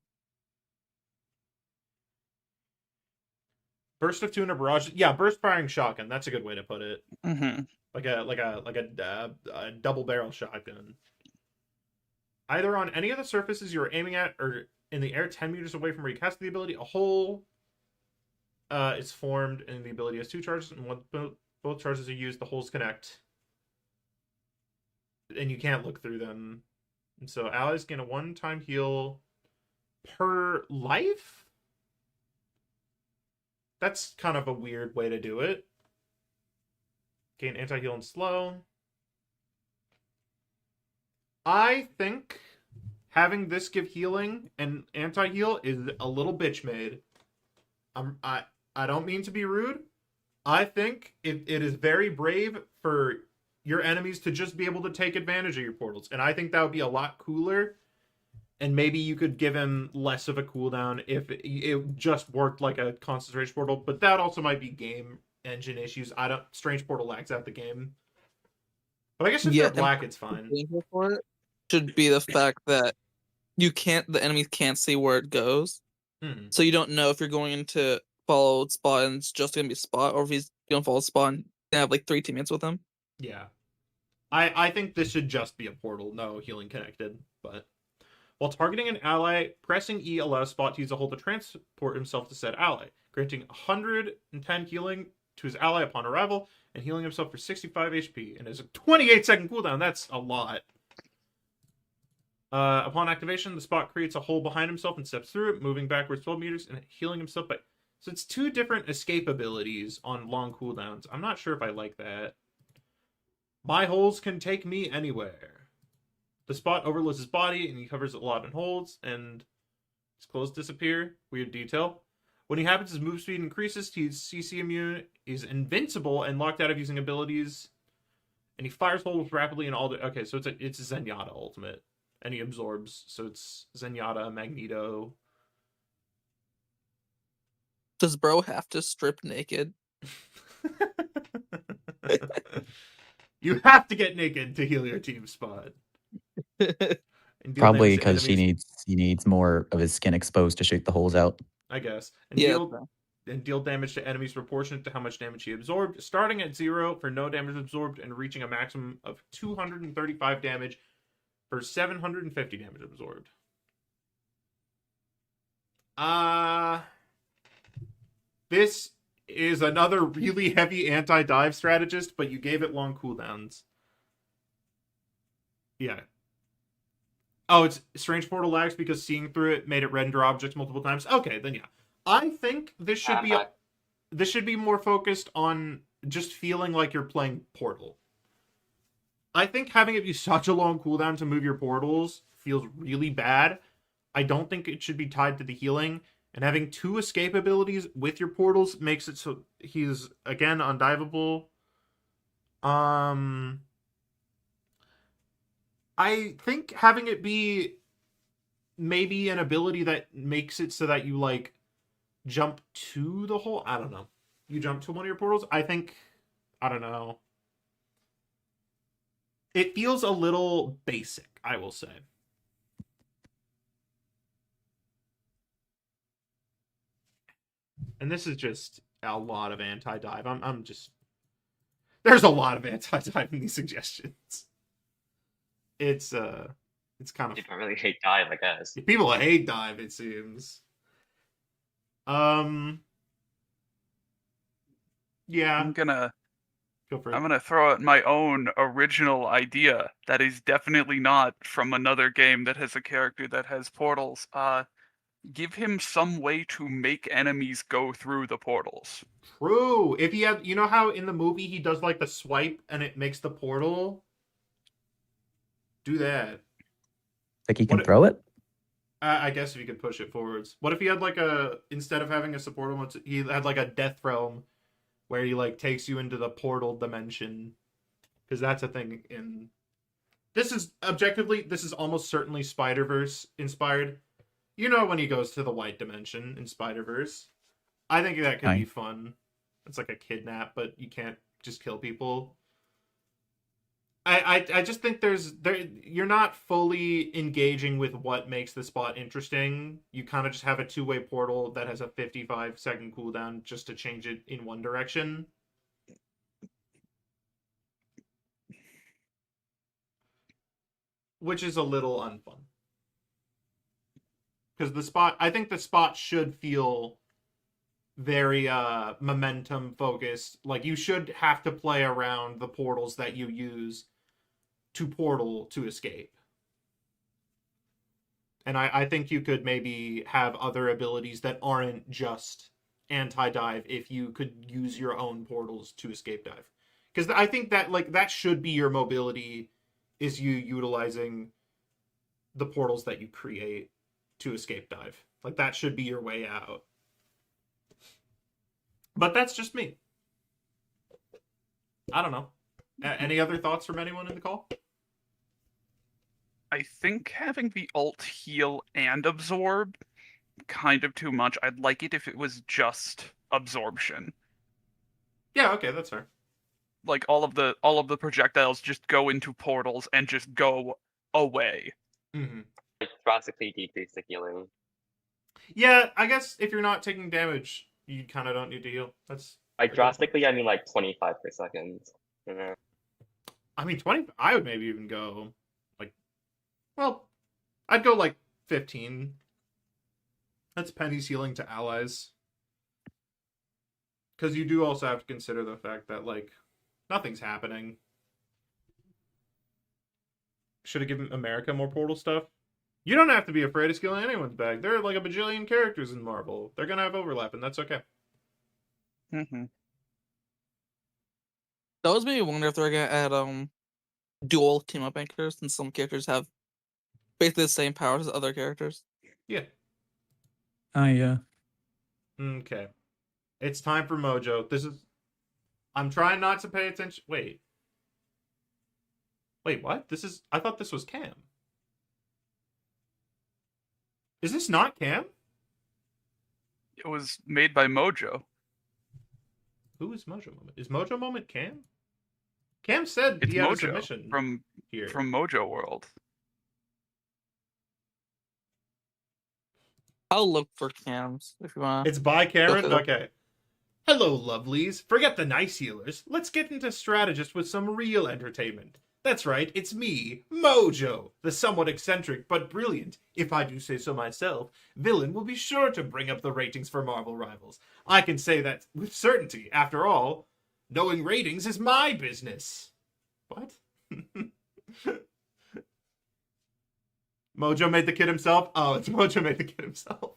Burst of 2 and a barrage. Yeah, burst firing shotgun. That's a good way to put it. Mm-hmm. Like a double barrel shotgun. Either on any of the surfaces you're aiming at, or in the air 10 meters away from where you cast the ability, a hole is formed, and the ability has 2 charges, and when both charges are used, the holes connect, and you can't look through them. And so allies gain a one-time heal per life. That's kind of a weird way to do it. Gain anti-heal and slow. I think having this give healing and anti-heal is a little bitch made. I don't mean to be rude. I think it is very brave for your enemies to just be able to take advantage of your portals. And I think that would be a lot cooler. And maybe you could give him less of a cooldown if it just worked like a concentration portal. But that also might be game engine issues. Strange portal lags out the game. But I guess if they're black, it's fine. Danger for it should be the fact that the enemies can't see where it goes. So you don't know if you're going into follow spot and it's just gonna be spot, or if he's gonna follow spot and have like 3 teammates with him. Yeah. I think this should just be a portal, no healing connected. But while targeting an ally, pressing E allows Spot to use a hole to transport himself to said ally, granting 110 healing to his ally upon arrival, and healing himself for 65 HP, and has a 28-second cooldown. That's a lot. Upon activation, the Spot creates a hole behind himself and steps through it, moving backwards 12 meters and healing himself by... So it's 2 different escape abilities on long cooldowns. I'm not sure if I like that. My holes can take me anywhere. The Spot overloads his body, and he covers a lot in holes, and his clothes disappear. Weird detail. When he happens, his move speed increases. He's CC immune, is invincible, and locked out of using abilities. And he fires holes rapidly in all the... Okay, so it's a Zenyatta ultimate. And he absorbs. So it's Zenyatta, Magneto. Does bro have to strip naked? You have to get naked to heal your team, Spot. And deal Probably damage to because enemies, he needs more of his skin exposed to shoot the holes out. I guess. And Yeah. deal damage to enemies proportionate to how much damage he absorbed, starting at 0 for no damage absorbed and reaching a maximum of 235 damage for 750 damage absorbed. This is another really heavy anti-dive strategist, but you gave it long cooldowns. Yeah. Oh, it's Strange Portal lags because seeing through it made it render objects multiple times. Okay, then yeah. I think this should be more focused on just feeling like you're playing Portal. I think having it be such a long cooldown to move your portals feels really bad. I don't think it should be tied to the healing. And having 2 escape abilities with your portals makes it so he's, again, undiveable. I think having it be maybe an ability that makes it so that you, like, jump to the hole. I don't know. You jump to one of your portals. I don't know. It feels a little basic, I will say. And this is just a lot of anti-dive. I'm just... There's a lot of anti-dive in these suggestions. It's kind of... People really hate dive, I guess. People hate dive, it seems. Yeah. I'm gonna Go for it. I'm gonna throw out my own original idea that is definitely not from another game that has a character that has portals. Give him some way to make enemies go through the portals. True. If he had, you know how in the movie he does like the swipe and it makes the portal? Do that. Like you can What- throw it? I guess if you could push it forwards. What if he had like instead of having a support one, he had like a death realm where he like takes you into the portal dimension? Because that's a thing in... This is almost certainly Spider-Verse inspired. You know when he goes to the white dimension in Spider-Verse. I think that could be fun. It's like a kidnap, but you can't just kill people. I just think you're not fully engaging with what makes the spot interesting. You kind of just have a two-way portal that has a 55-second cooldown just to change it in one direction. Which is a little unfun. Because I think the spot should feel very momentum focused. Like you should have to play around the portals that you use to portal to escape. And I think you could maybe have other abilities that aren't just anti-dive if you could use your own portals to escape dive. Because I think that that should be your mobility, is you utilizing the portals that you create to escape dive. Like that should be your way out. But that's just me. I don't know. Any other thoughts from anyone in the call? I think having the ult heal and absorb kind of too much. I'd like it if it was just absorption. Yeah, okay, that's fair. Like all of the projectiles just go into portals and just go away. Mm-hmm. Like, drastically decrease the healing. Yeah, I guess if you're not taking damage, you kind of don't need to heal. That's Like, drastically, I mean like 25 per second. You know? I mean, 20. I would maybe even go well, I'd go like 15. That's pennies healing to allies. Because you do also have to consider the fact that nothing's happening. Should have given America more portal stuff. You don't have to be afraid of stealing anyone's bag. There are like a bajillion characters in Marvel. They're gonna have overlap, and that's okay. Mm-hmm. That was maybe wonder if they're gonna add dual team up anchors, and some characters have basically the same powers as other characters. Yeah. Yeah. Okay. It's time for Mojo. I'm trying not to pay attention. Wait, what? I thought this was Cam. Is this not Cam? It was made by Mojo. Who is Mojo Moment? Is Mojo Moment Cam? Cam said It's he had a Mojo submission from here. Mojo World. I'll look for cams if you want. It's by Cameron? Okay. Okay. Hello, lovelies. Forget the nice healers. Let's get into Strategist with some real entertainment. That's right, it's me, Mojo, the somewhat eccentric but brilliant, if I do say so myself, villain will be sure to bring up the ratings for Marvel Rivals. I can say that with certainty. After all, knowing ratings is my business. What? Mojo made the kid himself? Oh, it's Mojo made the kid himself.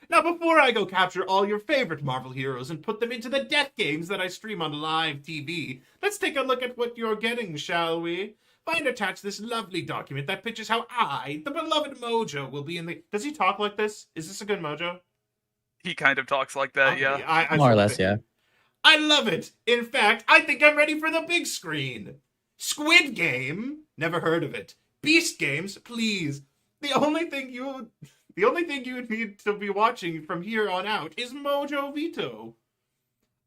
Now, before I go capture all your favorite Marvel heroes and put them into the death games that I stream on live TV, let's take a look at what you're getting, shall we? Find attached this lovely document that pictures how I, the beloved Mojo, will be in the... Does he talk like this? Is this a good Mojo? He kind of talks like that, yeah. I More or sort of less, think- I love it. In fact, I think I'm ready for the big screen. Squid Game? Never heard of it. Beast Games? Please. The only thing The only thing you would need to be watching from here on out is Mojo Veto.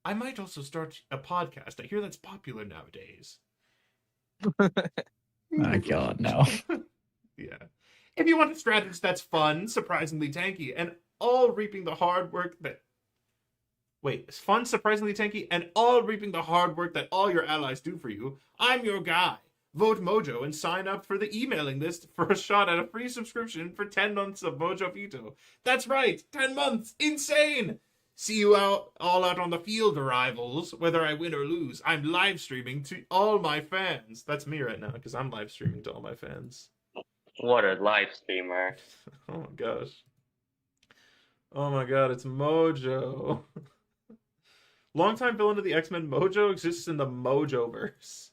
I might also start a podcast. I hear that's popular nowadays. My God, no. Yeah. If you want a strategist that's fun, surprisingly tanky, and all reaping the hard work that... Wait, it's fun, surprisingly tanky, and all reaping the hard work that all your allies do for you, I'm your guy. Vote Mojo and sign up for the emailing list for a shot at a free subscription for 10 months of Mojo Veto. That's right, 10 months! Insane! See you all out on the field, rivals. Whether I win or lose, I'm live streaming to all my fans. That's me right now, because I'm live streaming to all my fans. What a live streamer. Oh my gosh. Oh my god, it's Mojo. Longtime villain of the X-Men, Mojo exists in the Mojoverse.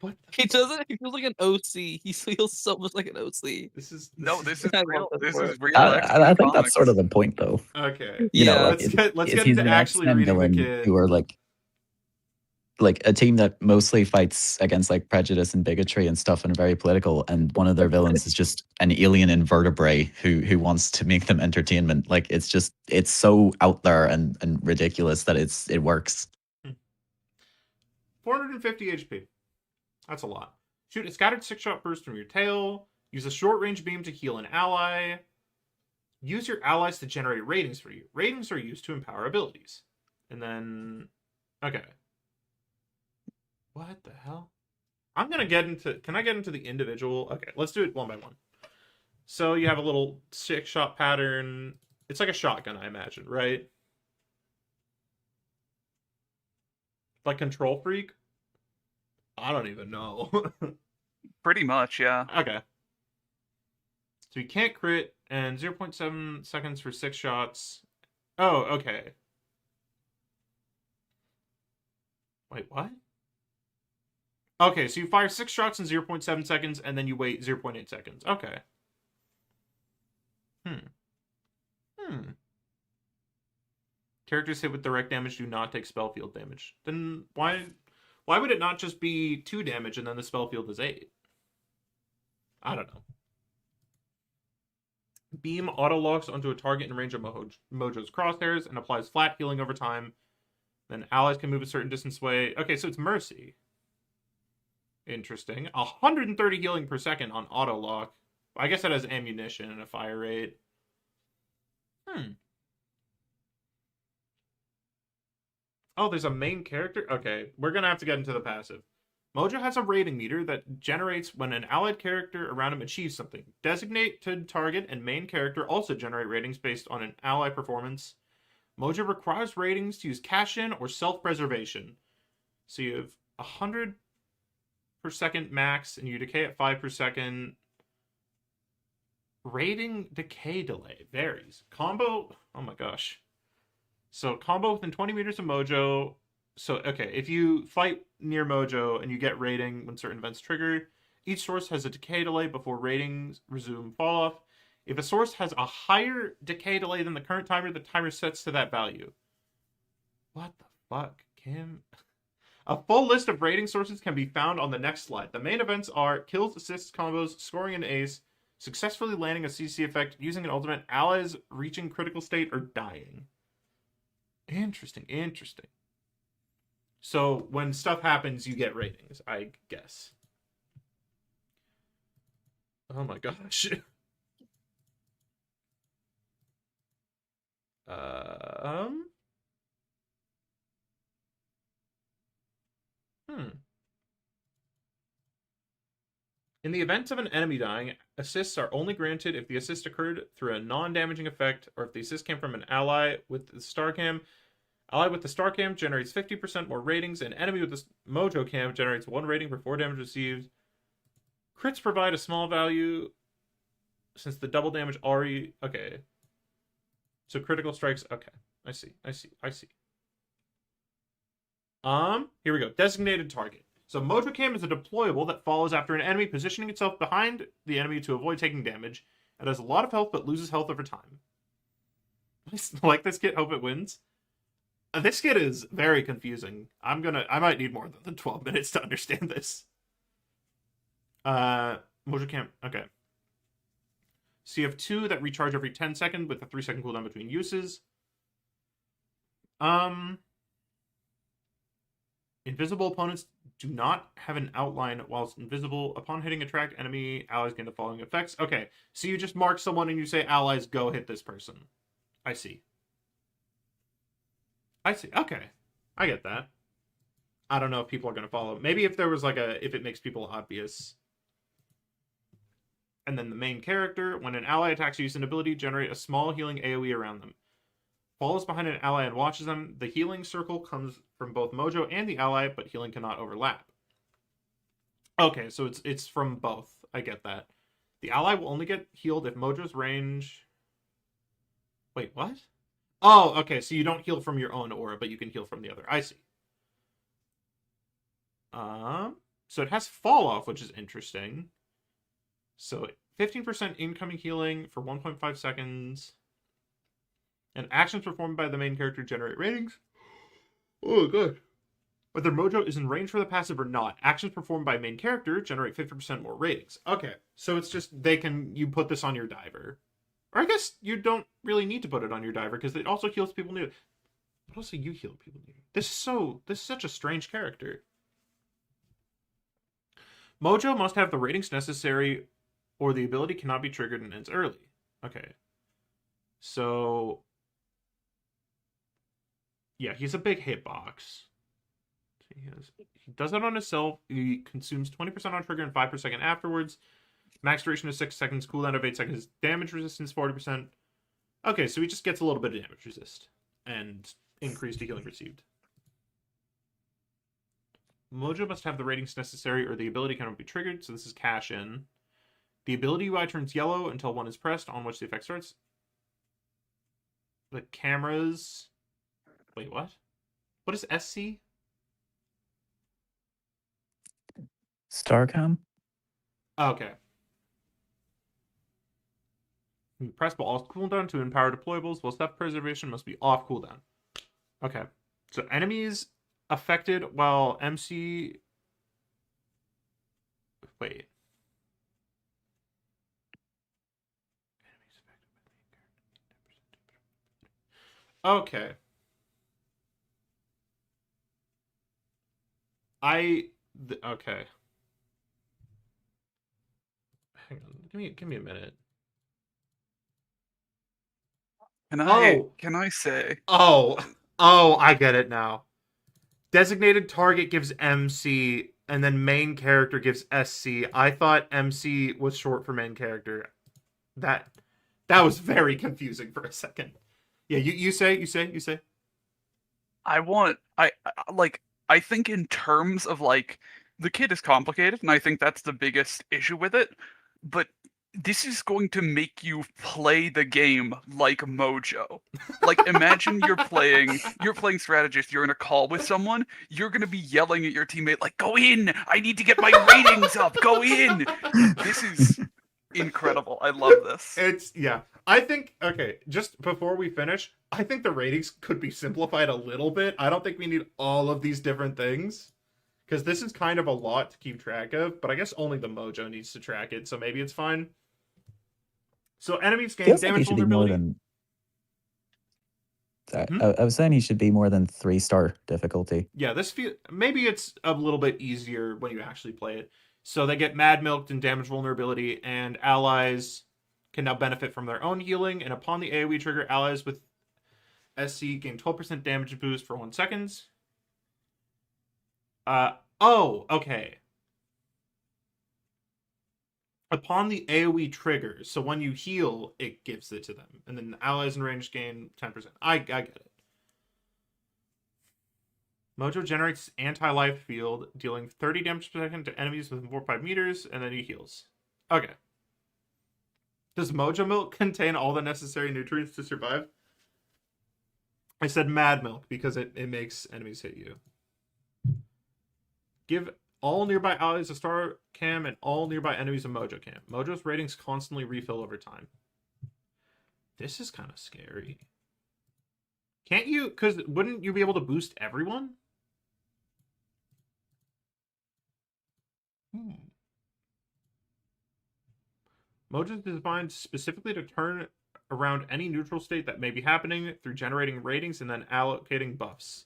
What? He doesn't. He feels like an OC. He feels so much like an OC. This is No, this is I real. love this This word. is real. I X-Men think that's sort of comics. the point, though. okay. You know, Yeah. like, Let's get he's into an actually X-Men reading the villain kid. who are like a team that mostly fights against like prejudice and bigotry and stuff and very political, and one of their villains is just an alien invertebrate who wants to make them entertainment. Like it's so out there and ridiculous that it works. 450 HP. That's a lot. Shoot a scattered 6-shot burst from your tail. Use a short-range beam to heal an ally. Use your allies to generate ratings for you. Ratings are used to empower abilities. And then... Okay. What the hell? I'm gonna get into... Can I get into the individual? Okay, let's do it one by one. So you have a little 6-shot pattern. It's like a shotgun, I imagine, right? Like Control Freak? I don't even know. Pretty much, yeah. Okay. So you can't crit, and 0.7 seconds for 6 shots. Oh, okay. Wait, what? Okay, so you fire 6 shots in 0.7 seconds, and then you wait 0.8 seconds. Okay. Characters hit with direct damage do not take spell field damage. Then why would it not just be 2 damage and then the spell field is 8? I don't know. Beam auto-locks onto a target in range of Mojo's crosshairs and applies flat healing over time. Then allies can move a certain distance away. Okay, so it's Mercy. Interesting. 130 healing per second on auto-lock. I guess that has ammunition and a fire rate. Oh, there's a main character? Okay, we're gonna have to get into the passive. Mojo has a rating meter that generates when an allied character around him achieves something. Designated target and main character also generate ratings based on an ally performance. Mojo requires ratings to use cash-in or self-preservation. So you have 100 per second max, and you decay at 5 per second. Rating decay delay varies. Combo, oh my gosh. So combo within 20 meters of Mojo. So, okay, if you fight near Mojo and you get rating when certain events trigger, each source has a decay delay before ratings resume fall off. If a source has a higher decay delay than the current timer, the timer sets to that value. What the fuck, Kim? A full list of rating sources can be found on the next slide. The main events are kills, assists, combos, scoring an ace, successfully landing a CC effect, using an ultimate, allies reaching critical state, or dying. Interesting. So when stuff happens, you get ratings, I guess. Oh my gosh. In the event of an enemy dying, assists are only granted if the assist occurred through a non-damaging effect, or if the assist came from an ally with the star cam. Ally with the star cam generates 50% more ratings, and enemy with the Mojo cam generates 1 rating for 4 damage received. Crits provide a small value since the double damage already... Okay. So critical strikes... Okay. I see. Here we go. Designated target. So Mojo cam is a deployable that follows after an enemy, positioning itself behind the enemy to avoid taking damage. It has a lot of health, but loses health over time. I like this kit. Hope it wins. This kit is very confusing. I might need more than 12 minutes to understand this. Mojo cam. Okay. So you have 2 that recharge every 10 seconds with a 3-second cooldown between uses. Invisible opponents do not have an outline whilst invisible. Upon hitting a tracked enemy, allies gain the following effects. Okay, so you just mark someone and you say, allies, go hit this person. I see. Okay, I get that. I don't know if people are going to follow. Maybe if there was like if it makes people obvious. And then the main character, when an ally attacks, use an ability, generate a small healing AoE around them. Follows behind an ally and watches them. The healing circle comes from both Mojo and the ally, but healing cannot overlap. Okay, so it's from both. I get that. The ally will only get healed if Mojo's range... Wait, what? Oh, okay, so you don't heal from your own aura, but you can heal from the other. I see. So it has fall off, which is interesting. So 15% incoming healing for 1.5 seconds. And actions performed by the main character generate ratings. Oh, good. Whether Mojo is in range for the passive or not, actions performed by main character generate 50% more ratings. Okay, so it's just you put this on your diver. Or I guess you don't really need to put it on your diver because it also heals people new. But also you heal people new. This is such a strange character. Mojo must have the ratings necessary or the ability cannot be triggered and ends early. Okay. So yeah, he's a big hitbox. He does that on himself. He consumes 20% on trigger and 5 per second afterwards. Max duration is 6 seconds. Cooldown of 8 seconds. Damage resistance 40%. Okay, so he just gets a little bit of damage resist. And increase to healing received. Mojo must have the ratings necessary or the ability cannot be triggered. So this is cash in. The ability UI turns yellow until 1 is pressed, on which the effect starts. The cameras... Wait, what? What is SC? Starcam? Okay. Press off cooldown to empower deployables, while step preservation must be off cooldown. Okay. So enemies affected while MC... Wait. Okay. Okay. Hang on. Give me a minute. Can I say? Oh, I get it now. Designated target gives MC, and then main character gives SC. I thought MC was short for main character. That was very confusing for a second. Yeah, you say. I think in terms of like the kit is complicated, and I think that's the biggest issue with it. But this is going to make you play the game like Mojo. Like imagine you're playing strategist, you're in a call with someone, you're gonna be yelling at your teammate like, go in! I need to get my ratings up, go in! This is incredible. I love this. I think, okay, just before we finish, I think the ratings could be simplified a little bit. I don't think we need all of these different things. Because this is kind of a lot to keep track of, but I guess only the Mojo needs to track it, so maybe it's fine. So enemies gain damage vulnerability. I was saying he should be more than 3-star difficulty. Yeah, maybe it's a little bit easier when you actually play it. So they get mad milked and damage vulnerability, and allies can now benefit from their own healing. And upon the AoE trigger, allies with SC gain 12% damage boost for 1 second. Okay. Upon the AoE trigger, so when you heal, it gives it to them. And then the allies in range gain 10%. I get it. Mojo generates anti-life field, dealing 30 damage per second to enemies within 4 or 5 meters, and then he heals. Okay. Does Mojo Milk contain all the necessary nutrients to survive? I said Mad Milk because it makes enemies hit you. Give all nearby allies a star cam and all nearby enemies a Mojo cam. Mojo's ratings constantly refill over time. This is kind of scary. Can't you? Because wouldn't you be able to boost everyone? Mojo is designed specifically to turn around any neutral state that may be happening through generating ratings and then allocating buffs.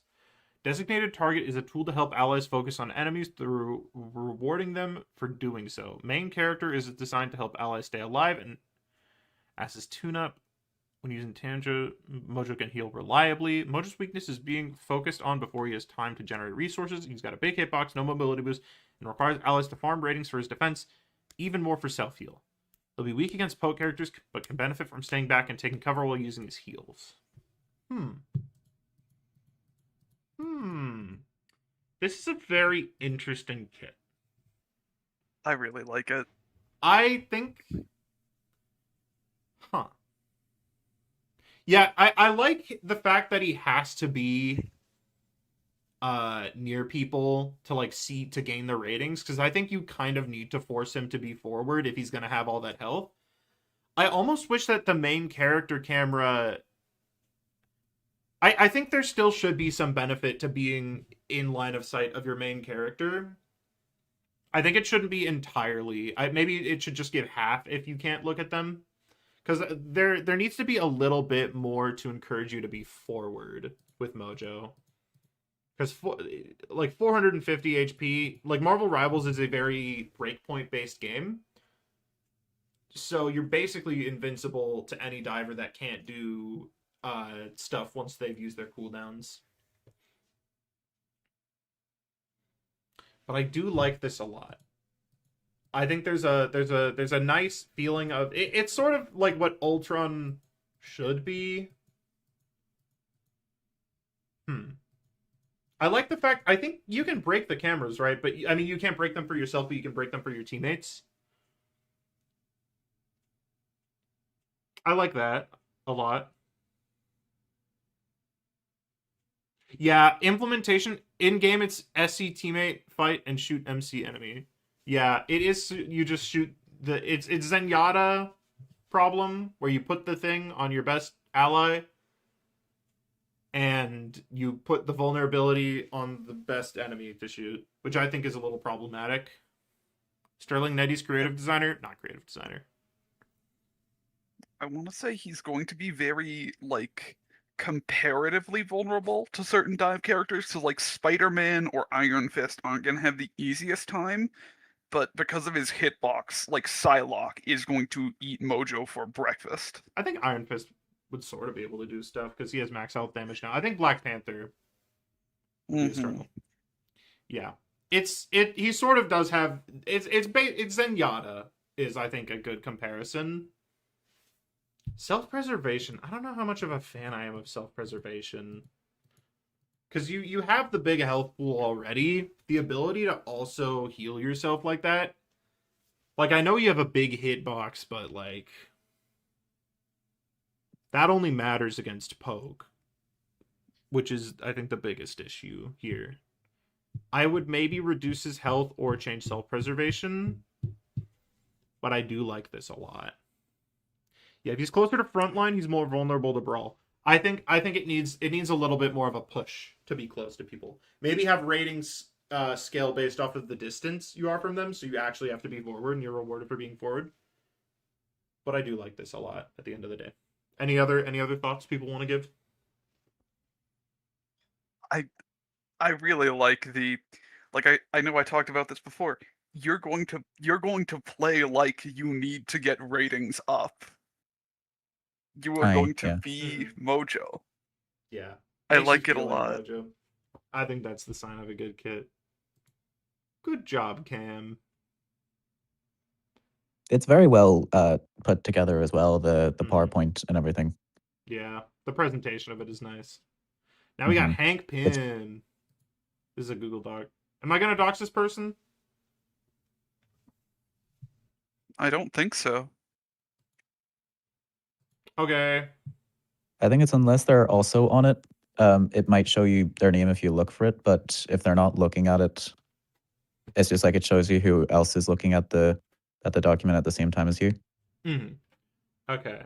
Designated target is a tool to help allies focus on enemies through rewarding them for doing so. Main character is designed to help allies stay alive, and as his tune-up, when using Tanjo, Mojo can heal reliably. Mojo's weakness is being focused on before he has time to generate resources. He's got a big hitbox, no mobility boost, and requires allies to farm ratings for his defense, even more for self-heal. He'll be weak against poke characters, but can benefit from staying back and taking cover while using his heals. This is a very interesting kit. I really like it. I think... Yeah, I like the fact that he has to be near people to like see to gain the ratings, because I think you kind of need to force him to be forward if he's going to have all that health. I almost wish that the main character camera... I think there still should be some benefit to being in line of sight of your main character. I think it shouldn't be entirely. Maybe it should just give half if you can't look at them. Because there needs to be a little bit more to encourage you to be forward with Mojo. Because like 450 HP, like Marvel Rivals is a very breakpoint based game. So you're basically invincible to any diver that can't do stuff once they've used their cooldowns. But I do like this a lot. I think there's a nice feeling of it's sort of like what Ultron should be. I like the fact, I think you can break the cameras, right? But I mean, you can't break them for yourself, but you can break them for your teammates. I like that a lot. Yeah, implementation in game, it's SC teammate fight and shoot MC enemy. Yeah, it is. You just shoot it's Zenyatta problem where you put the thing on your best ally and you put the vulnerability on the best enemy to shoot, which I think is a little problematic. Sterling Neddy's creative designer, not creative designer. I want to say he's going to be very, like, comparatively vulnerable to certain dive characters. So, like, Spider-Man or Iron Fist aren't going to have the easiest time. But because of his hitbox, like, Psylocke is going to eat Mojo for breakfast. I think Iron Fist would sort of be able to do stuff because he has max health damage now. I think Black Panther would be a struggle. Yeah. He sort of does have it's Zenyatta is, I think, a good comparison. Self-preservation. I don't know how much of a fan I am of self-preservation. Because you have the big health pool already. The ability to also heal yourself like that. Like, I know you have a big hitbox, but, like... that only matters against Pogue. Which is, I think, the biggest issue here. I would maybe reduce his health or change self-preservation. But I do like this a lot. Yeah, if he's closer to frontline, he's more vulnerable to brawl. I think it needs a little bit more of a push to be close to people. Maybe have ratings scale based off of the distance you are from them, so you actually have to be forward and you're rewarded for being forward. But I do like this a lot at the end of the day. Any other thoughts people want to give? I really like the, like, I know I talked about this before. You're going to play like you need to get ratings up. You are going to be Mojo. Yeah. I like it a lot. Mojo. I think that's the sign of a good kit. Good job, Cam. It's very well put together as well, the PowerPoint and everything. Yeah, the presentation of it is nice. Now we got Hank Pym. This is a Google Doc. Am I going to dox this person? I don't think so. Okay. I think it's unless they're also on it, it might show you their name if you look for it, but if they're not looking at it, it's just like it shows you who else is looking at the document at the same time as you. Okay.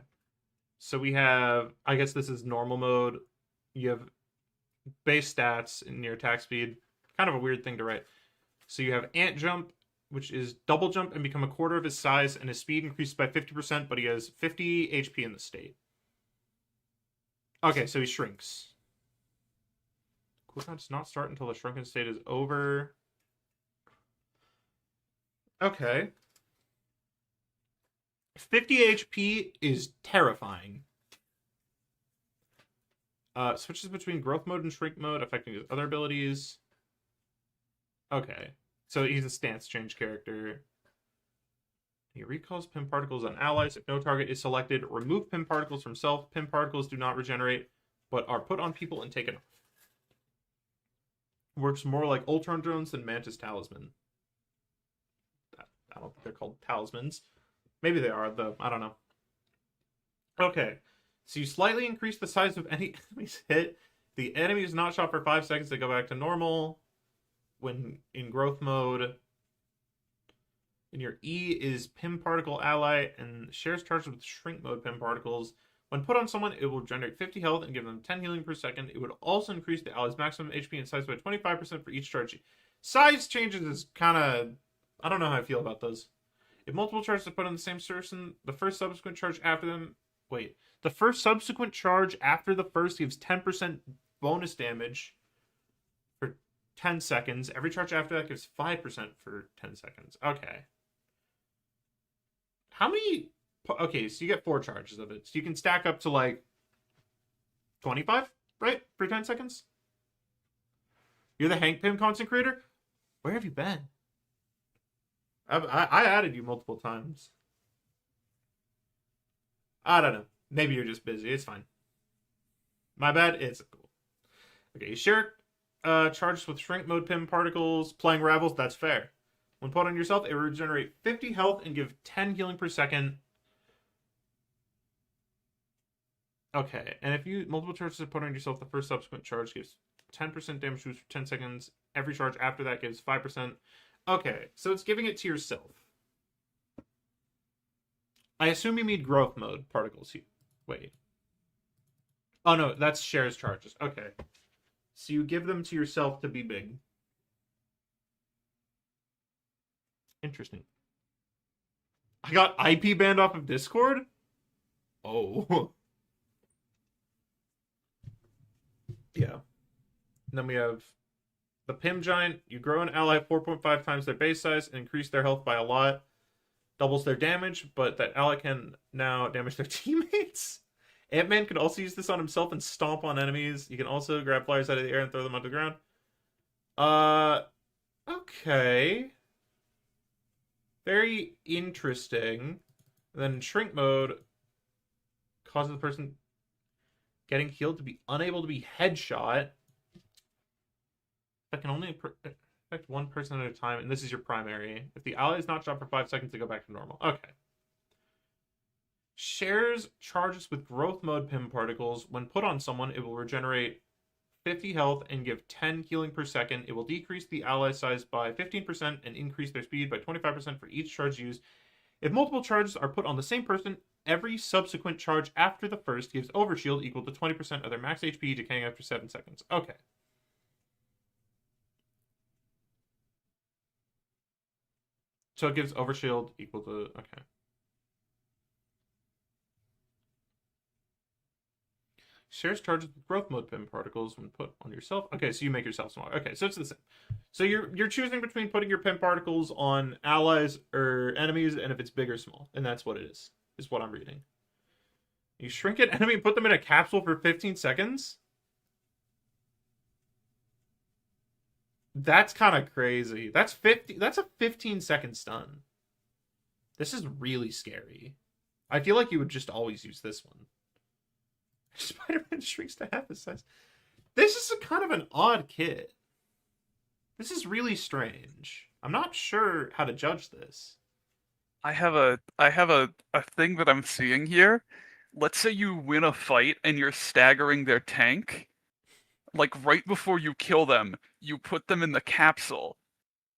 So we have, I guess this is normal mode. You have base stats and your attack speed. Kind of a weird thing to write. So you have ant jump, which is double jump and become a quarter of his size, and his speed increases by 50%, but he has 50 HP in the state. Okay, so he shrinks. Cooldown does not start until the shrunken state is over. Okay. 50 HP is terrifying. Switches between growth mode and shrink mode, affecting his other abilities. Okay. So he's a stance change character. He recalls pim particles on allies. If no target is selected, remove pim particles from self. Pim particles do not regenerate, but are put on people and taken off. Works more like Ultron drones than Mantis Talisman. I don't think they're called talismans. Maybe they are, though. I don't know. Okay. So you slightly increase the size of any enemy's hit. The enemy is not shot for 5 seconds to go back to normal. When in growth mode. And your E is Pim Particle Ally and shares charges with Shrink Mode Pim Particles. When put on someone, it will generate 50 health and give them 10 healing per second. It would also increase the ally's maximum HP and size by 25% for each charge. Size changes is kind of... I don't know how I feel about those. If multiple charges are put on the same person, the first subsequent charge after them... Wait. The first subsequent charge after the first gives 10% bonus damage for 10 seconds. Every charge after that gives 5% for 10 seconds. Okay. How many... Okay, so you get 4 charges of it. So you can stack up to, like, 25, right? For 10 seconds? You're the Hank Pym content creator? Where have you been? I added you multiple times. I don't know. Maybe you're just busy. It's fine. My bad. It's cool. Okay, you share charges with Shrink Mode Pym Particles. Playing Ravels, that's fair. When put on yourself, it will regenerate 50 health and give 10 healing per second. Okay, and if you multiple charges are put on yourself, the first subsequent charge gives 10% damage boost for 10 seconds. Every charge after that gives 5%. Okay, so it's giving it to yourself. I assume you mean growth mode particles. Wait. Oh no, that's shares charges. Okay. So you give them to yourself to be big. Interesting. I got IP banned off of Discord? Oh. Yeah. And then we have the Pym Giant. You grow an ally 4.5 times their base size and increase their health by a lot. Doubles their damage, but that ally can now damage their teammates. Ant-Man can also use this on himself and stomp on enemies. You can also grab flyers out of the air and throw them onto the ground. Okay. Very interesting. And then shrink mode causes the person getting healed to be unable to be headshot. That can only affect one person at a time, and this is your primary. If the ally is not shot for 5 seconds, to go back to normal. Okay. Shares charges with growth mode Pym particles. When put on someone, it will regenerate 50 health and give 10 healing per second. It will decrease the ally size by 15% and increase their speed by 25% for each charge used. If multiple charges are put on the same person, every subsequent charge after the first gives overshield equal to 20% of their max HP, decaying after 7 seconds. Okay. So it gives overshield equal to... Okay. Shares charges with growth mode Pym particles when put on yourself. Okay, so you make yourself smaller. Okay, so it's the same. So you're choosing between putting your Pym particles on allies or enemies, and if it's big or small. And that's what it is what I'm reading. You shrink an enemy and put them in a capsule for 15 seconds? That's kind of crazy. That's a 15-second stun. This is really scary. I feel like you would just always use this one. Spider-Man shrinks to half his size. This is a kind of an odd kit. This is really strange. I'm not sure how to judge this. I have a thing that I'm seeing here. Let's say you win a fight and you're staggering their tank. Like right before you kill them, you put them in the capsule.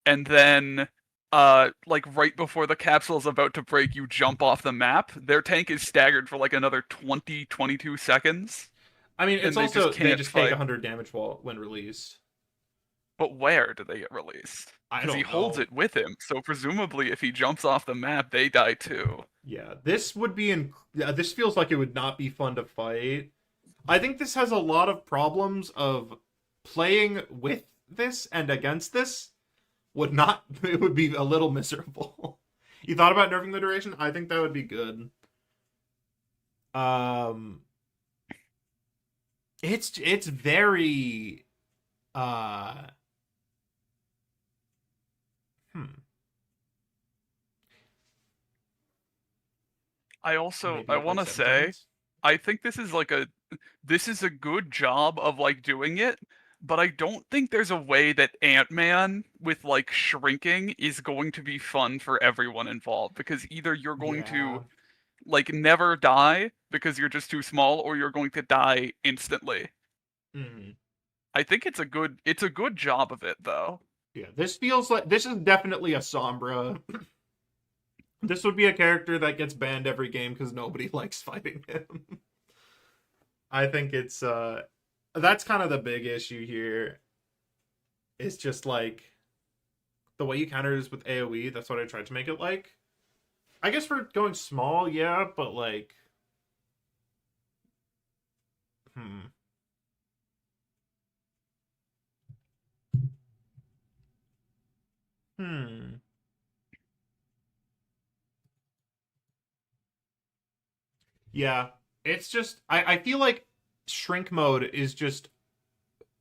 And then like right before the capsule is about to break, you jump off the map. Their tank is staggered for like another 22 seconds. I mean, it's and also they just fight. take 100 damage when released. But where do they get released? I Because he don't holds know. it with him, so presumably if he jumps off the map, they die too. Yeah, this would be this feels like it would not be fun to fight. I think this has a lot of problems of playing with this and against this would not it would be a little miserable. You thought about nerfing the duration? I think that would be good. It's very hmm. I Maybe I at want to like 7 say seconds? I think this is a good job of like doing it, but I don't think there's a way that Ant-Man with like shrinking is going to be fun for everyone involved, because either you're going Yeah. to like never die because you're just too small, or you're going to die instantly. Mhm. I think it's a good job of it though. Yeah, this feels like this is definitely a Sombra. This would be a character that gets banned every game because nobody likes fighting him. I think it's that's kind of the big issue here. It's just like the way you counter is with AoE, that's what I tried to make it like. I guess for going small, yeah, but like hmm. Hmm. Yeah. It's just I feel like shrink mode is just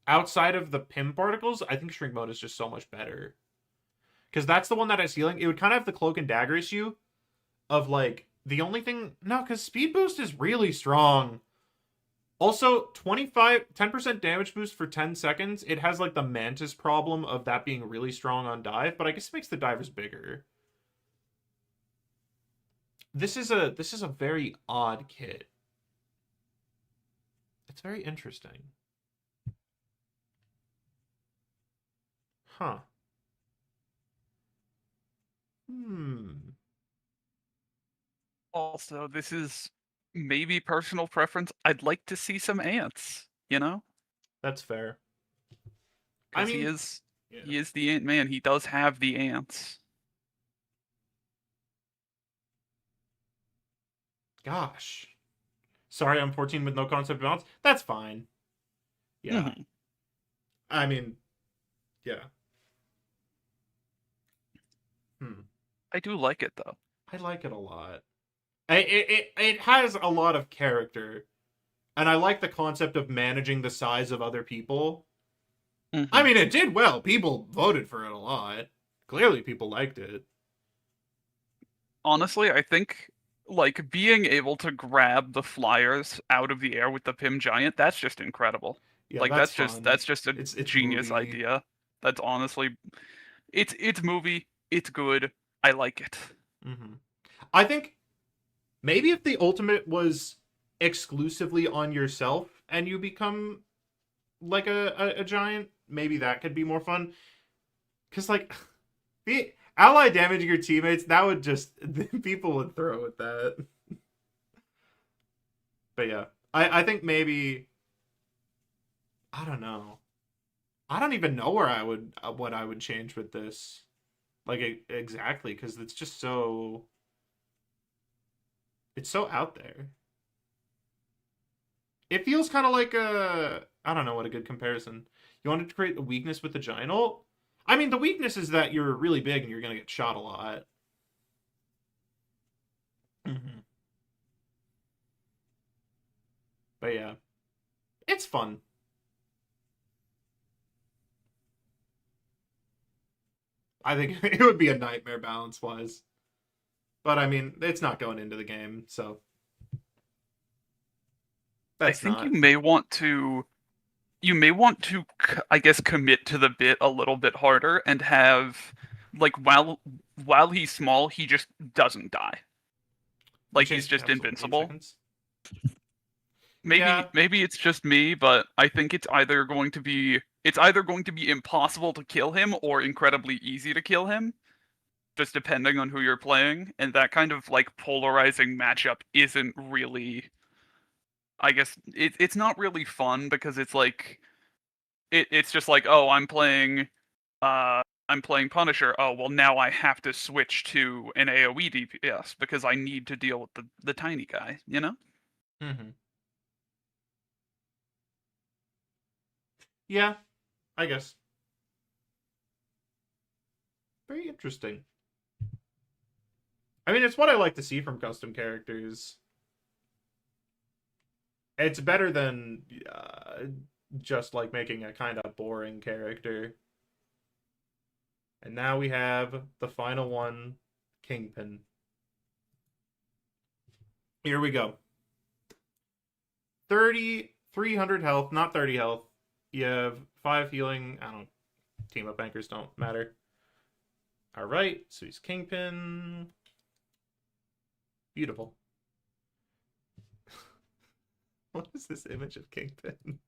outside of the Pim particles, I think shrink mode is just so much better. Because that's the one that has healing. It would kind of have the cloak and dagger issue of like the only thing. No, because speed boost is really strong. Also, 10% damage boost for 10 seconds. It has like the mantis problem of that being really strong on dive, but I guess it makes the divers bigger. This is a very odd kit. It's very interesting. Huh. Hmm. Also, this is maybe personal preference. I'd like to see some ants, you know? That's fair. I Because mean, he is the Ant-Man. He does have the ants. gosh. Sorry, I'm 14 with no concept of balance. That's fine. Yeah. Mhm. I mean, yeah. Hmm. I do like it though. I like it a lot. It has a lot of character, and I like the concept of managing the size of other people. Mhm. I mean, it did well. People voted for it a lot. Clearly, people liked it. Honestly, I think like being able to grab the flyers out of the air with the Pim Giant, that's just incredible. Yeah, Like that's fun. that's just a It's genius movie. idea. That's honestly it's movie, it's good. I like it. Mm-hmm. I think maybe if the ultimate was exclusively on yourself and you become like a giant, maybe that could be more fun. Because like the ally damaging your teammates, that would just people would throw at that. But yeah, I think maybe I don't know. I don't even know where I would what I would change with this, like exactly, because it's so out there. It feels kind of like I don't know what a good comparison. You wanted to create a weakness with the giant ult. I mean, the weakness is that you're really big and you're gonna get shot a lot. Mm-hmm. But yeah, it's fun. I think it would be a nightmare balance wise. But I mean, it's not going into the game, so I that's think not. you may want to I guess commit to the bit a little bit harder and have like while he's small, he just doesn't die. You Like he's changed just caps to 8 invincible. seconds. Maybe Yeah. maybe it's just me, but I think it's either going to be impossible to kill him or incredibly easy to kill him, just depending on who you're playing, and that kind of like polarizing matchup isn't really, I guess it's not really fun because it's like It's just like, oh, I'm playing Punisher. Oh, well, now I have to switch to an AoE DPS because I need to deal with the tiny guy, you know? Mm-hmm. Yeah, I guess. Very interesting. I mean, it's what I like to see from custom characters. It's better than just like making a kind of boring character. And now we have the final one, Kingpin. Here we go. 300 health, not 30 health. You have 5 healing. I don't. Team up anchors don't matter. Alright, so he's Kingpin. Beautiful. What is this image of Kingpin?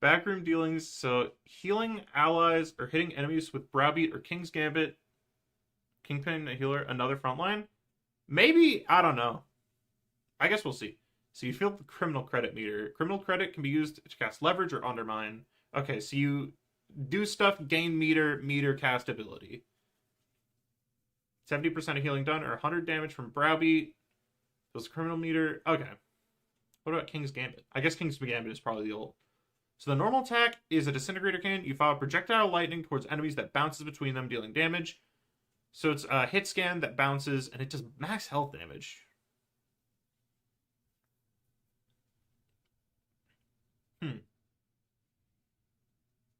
Backroom dealings, so healing allies or hitting enemies with Browbeat or King's Gambit. Kingpin, a healer, another frontline. Maybe, I don't know. I guess we'll see. So you feel the criminal credit meter. Criminal credit can be used to cast leverage or undermine. Okay, so you do stuff, gain meter cast ability. 70% of healing done or 100 damage from Browbeat. Those criminal meter. Okay. What about King's Gambit? I guess King's Gambit is probably the old. So the normal attack is a disintegrator cannon. You fire projectile lightning towards enemies that bounces between them, dealing damage. So it's a hit scan that bounces, and it does max health damage.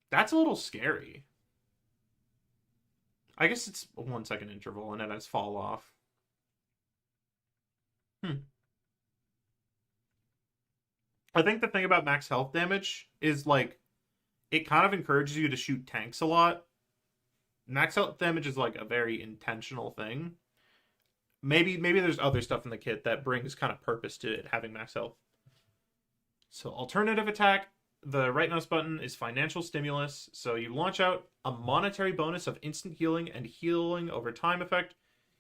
That's a little scary. I guess it's a 1 second interval, and then it's fall off. I think the thing about max health damage is, like, it kind of encourages you to shoot tanks a lot. Max health damage is, like, a very intentional thing. Maybe there's other stuff in the kit that brings kind of purpose to it having max health. So alternative attack, the right mouse button is financial stimulus. So you launch out a monetary bonus of instant healing and healing over time effect.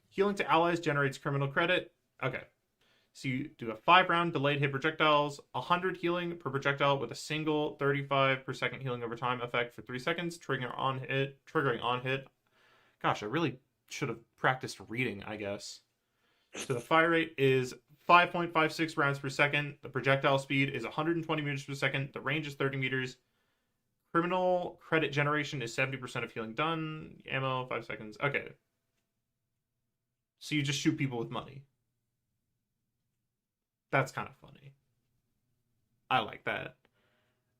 Healing to allies generates criminal credit. Okay. So you do a 5-round delayed hit projectiles, 100 healing per projectile with a single 35 per second healing over time effect for 3 seconds, triggering on hit. Gosh, I really should have practiced reading, I guess. So the fire rate is 5.56 rounds per second. The projectile speed is 120 meters per second. The range is 30 meters. Criminal credit generation is 70% of healing done. Ammo, 5 seconds. Okay. So you just shoot people with money. That's kind of funny. I like that.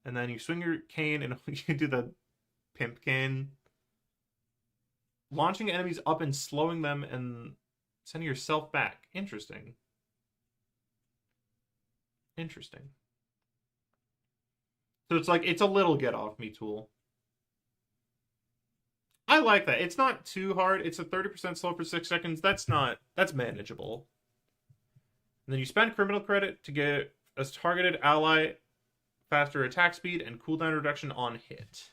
And then you swing your cane and you do the pimp cane. Launching enemies up and slowing them and sending yourself back. Interesting. So it's like, it's a little get off me tool. I like that. It's not too hard. It's a 30% slow for 6 seconds. That's manageable. And then you spend criminal credit to get a targeted ally faster attack speed and cooldown reduction on hit.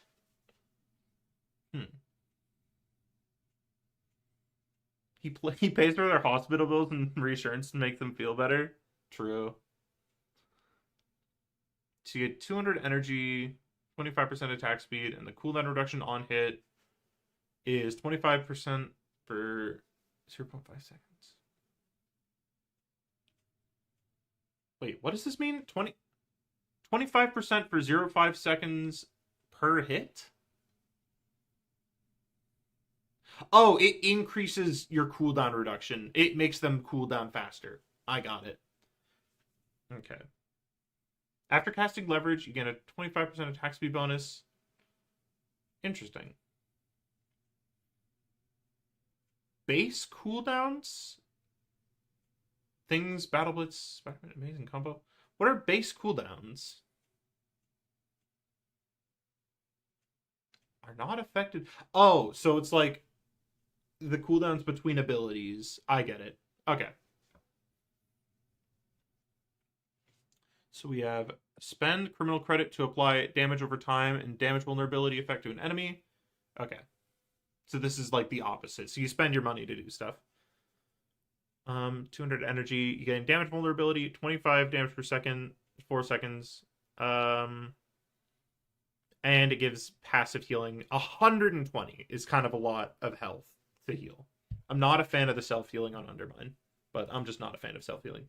He pays for their hospital bills and reassurance to make them feel better. True. So you get 200 energy, 25% attack speed, and the cooldown reduction on hit is 25% for 0.5 seconds. Wait, what does this mean? 25% for 0.5 seconds per hit? Oh, it increases your cooldown reduction. It makes them cool down faster. I got it. Okay. After casting leverage, you get a 25% attack speed bonus. Interesting. Base cooldowns? Things, Battle Blitz, Spider-Man, amazing combo. What are base cooldowns? Are not affected. Oh, so it's like the cooldowns between abilities. I get it. Okay. So we have spend criminal credit to apply damage over time and damage vulnerability effect to an enemy. Okay. So this is like the opposite. So you spend your money to do stuff. 200 energy. You gain damage vulnerability, 25 damage per second, 4 seconds. And it gives passive healing. 120 is kind of a lot of health to heal. I'm not a fan of the self-healing on Undermine, but I'm just not a fan of self-healing.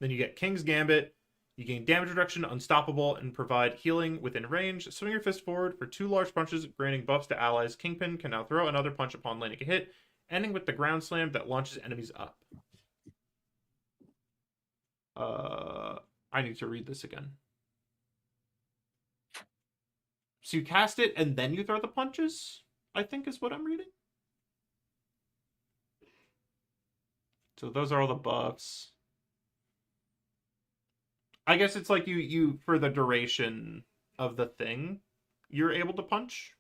Then you get King's Gambit. You gain damage reduction, unstoppable, and provide healing within range. Swing your fist forward for 2 large punches, granting buffs to allies. Kingpin can now throw another punch upon landing a hit, ending with the ground slam that launches enemies up. I need to read this again. So you cast it and then you throw the punches, I think is what I'm reading. So those are all the buffs. I guess it's like you for the duration of the thing, you're able to punch.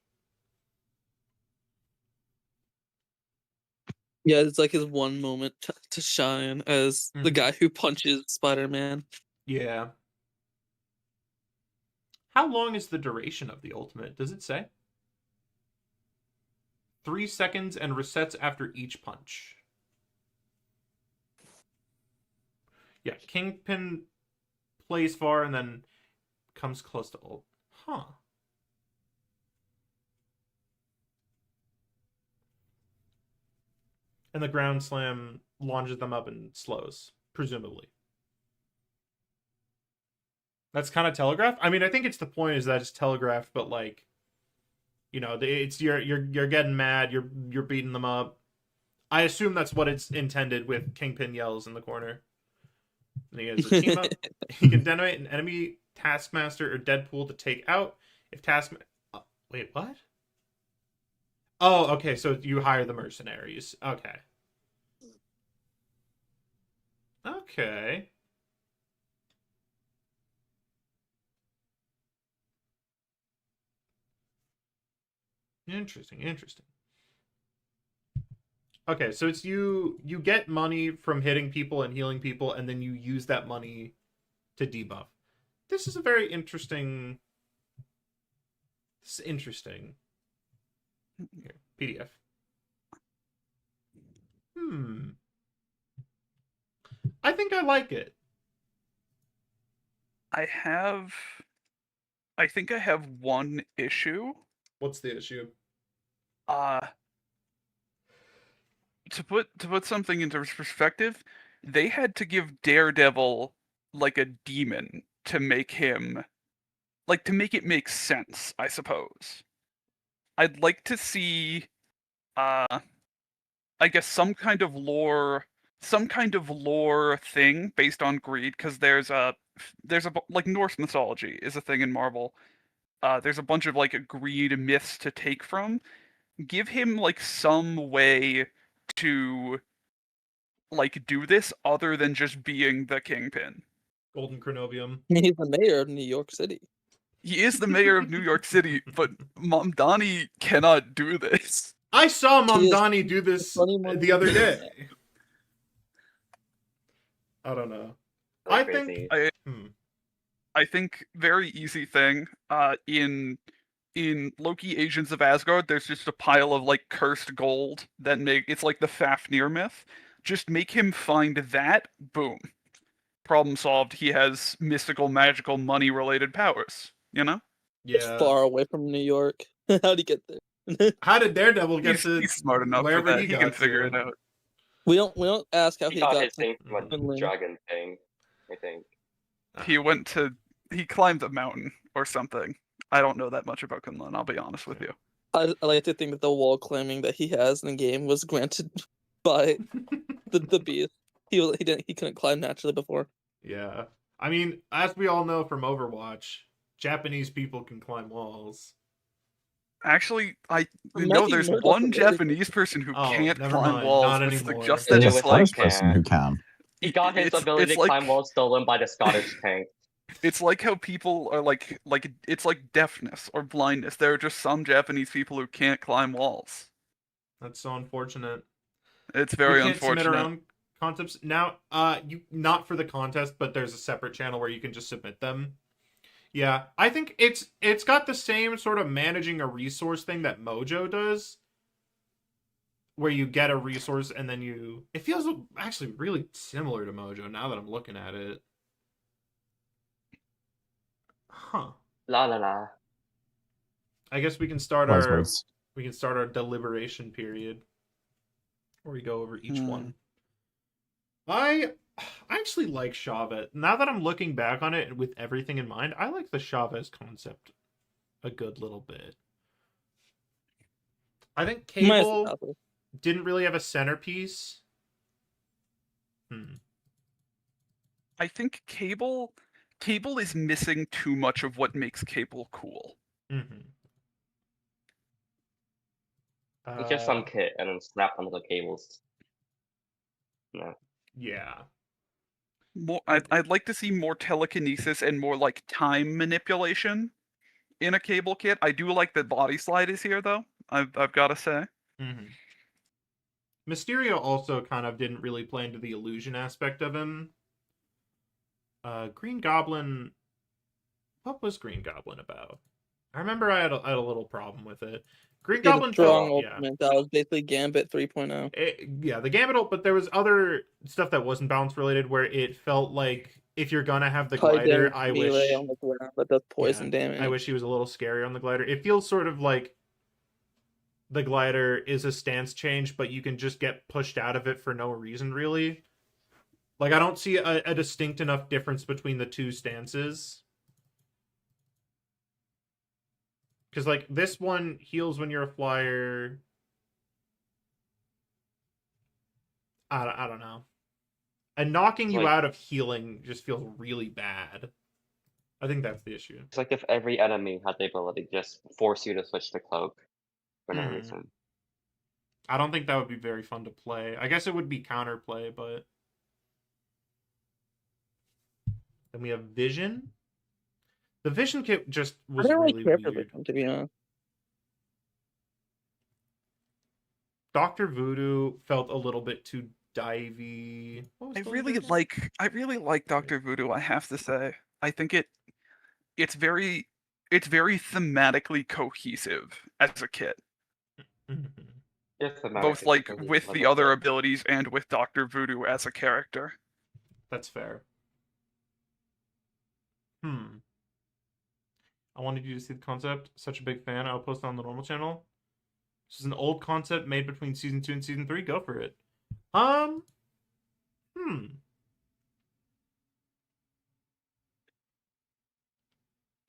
Yeah, it's like his one moment to shine as the guy who punches Spider-Man. Yeah. How long is the duration of the ultimate? Does it say? 3 seconds and resets after each punch. Yeah, Kingpin plays far and then comes close to ult. Huh. And the ground slam launches them up and slows, presumably. That's kind of telegraphed. I mean, I think it's the point is that it's telegraphed, but like, you know, it's you're getting mad, you're beating them up. I assume that's what it's intended with Kingpin yells in the corner. And he has a team up. He can detonate an enemy Taskmaster or Deadpool to take out. If wait, what? Oh, okay. So you hire the mercenaries. Okay. Okay. Interesting. Okay, so it's you get money from hitting people and healing people, and then you use that money to debuff. This is a very interesting. This is interesting. Here, PDF. I think I like it. I think I have one issue. What's the issue? To put something into perspective, they had to give Daredevil like a demon to make him to make it make sense, I suppose. I'd like to see I guess some kind of lore thing based on greed, because there's a like Norse mythology is a thing in Marvel. There's a bunch of like greed myths to take from. Give him like some way to like do this other than just being the Kingpin. Golden Chronobium. He's the mayor of New York City. He is the mayor of New York City, but Mom Donnie cannot do this. I saw Mom He is Donnie do this the other day. I don't know. I think I think very easy thing. In Loki Agents of Asgard, there's just a pile of like cursed gold that it's like the Fafnir myth. Just make him find that, boom. Problem solved. He has mystical, magical, money-related powers. You know? It's far away from New York. How'd he get there? How did Daredevil get to he's smart enough for that. He can figure it out. We don't ask how he got his thing to from a Finland. dragon thing, I think. He climbed a mountain or something. I don't know that much about Kunlun, I'll be honest with you. I like to think that the wall climbing that he has in the game was granted by the beast. He couldn't climb naturally before. Yeah. I mean, as we all know from Overwatch, Japanese people can climb walls. Actually, I know there's one Japanese person who can't climb walls. Not It's anymore. just There's that a it's Scottish like person who can. He got his ability to like, climb walls stolen by the Scottish tank. It's like how people are like it's like deafness or blindness. There are just some Japanese people who can't climb walls. That's so unfortunate. It's very we can't unfortunate. Submit our own concepts now. You not for the contest, but there's a separate channel where you can just submit them. Yeah, I think it's got the same sort of managing a resource thing that Mojo does, where you get a resource and then it feels actually really similar to Mojo now that I'm looking at it. Huh. La la la. I guess we can start Wise our words. deliberation period, where we go over each Hmm. one. I actually like Chavez. Now that I'm looking back on it with everything in mind, I like the Chavez concept a good little bit. I think Minus the Cable pathos. didn't really have a centerpiece. I think Cable is missing too much of what makes Cable cool. Mm-hmm. It's just some kit and then snap onto the cables. No. Yeah. I'd like to see more telekinesis and more like time manipulation in a Cable kit. I do like that Body Slide is here though. I've got to say. Mm-hmm. Mysterio also kind of didn't really play into the illusion aspect of him. Green Goblin. What was Green Goblin about? I remember I had a little problem with it. Green He had a Goblin strong felt, yeah. ultimate. That was basically Gambit 3.0. Yeah, the Gambit, but there was other stuff that wasn't balance related where it felt like if you're gonna have the High glider, damage I melee wish on the ground that does poison damage. I wish he was a little scarier on the glider. It feels sort of like the glider is a stance change, but you can just get pushed out of it for no reason, really. Like, I don't see a distinct enough difference between the two stances. Because, like, this one heals when you're a flyer. I don't know. And knocking you Like- out of healing just feels really bad. I think that's the issue. It's like if every enemy had the ability to just force you to switch to cloak for no Hmm. reason. I don't think that would be very fun to play. I guess it would be counterplay, but... Then we have Vision. The Vision kit just was I don't really really care for weird. Vision, to be honest. Dr. Voodoo felt a little bit too divey. What was I the really other- like Dr. Voodoo, I have to say. I think it's very thematically cohesive as a kit. Mhm. Just the Both like with the other abilities and with Dr. Voodoo as a character. That's fair. I wanted you to see the concept. Such a big fan. I'll post it on the normal channel. This is an old concept made between season 2 and season 3. Go for it.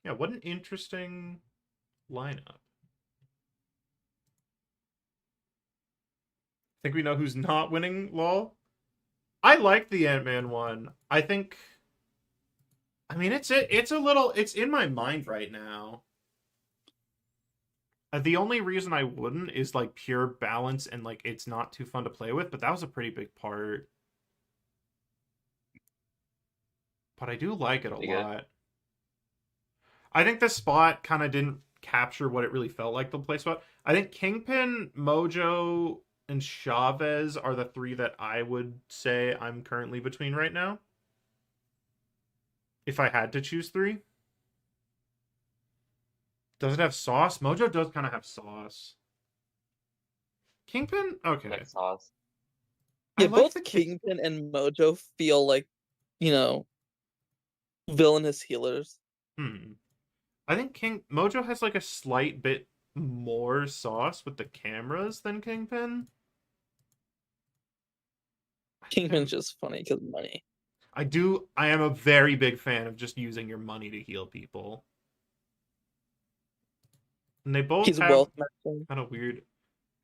Yeah, what an interesting lineup. Think we know who's not winning, lol? I like the Ant-Man one. I think... I mean, it's in my mind right now. The only reason I wouldn't is, like, pure balance and, like, it's not too fun to play with, but that was a pretty big part. But I do like it a lot. I think the spot kind of didn't capture what it really felt like to play spot. I think Kingpin, Mojo, and Chavez are the three that I would say I'm currently between right now. If I had to choose three. Does it have sauce? Mojo does kind of have sauce. Kingpin? Okay. Like sauce. Yeah, I like both the Kingpin and Mojo feel like, you know, villainous healers. I think Mojo has like a slight bit more sauce with the cameras than Kingpin. Kingpin's just funny because money. I am a very big fan of just using your money to heal people. And they both He's have wealth maxing. kind of weird.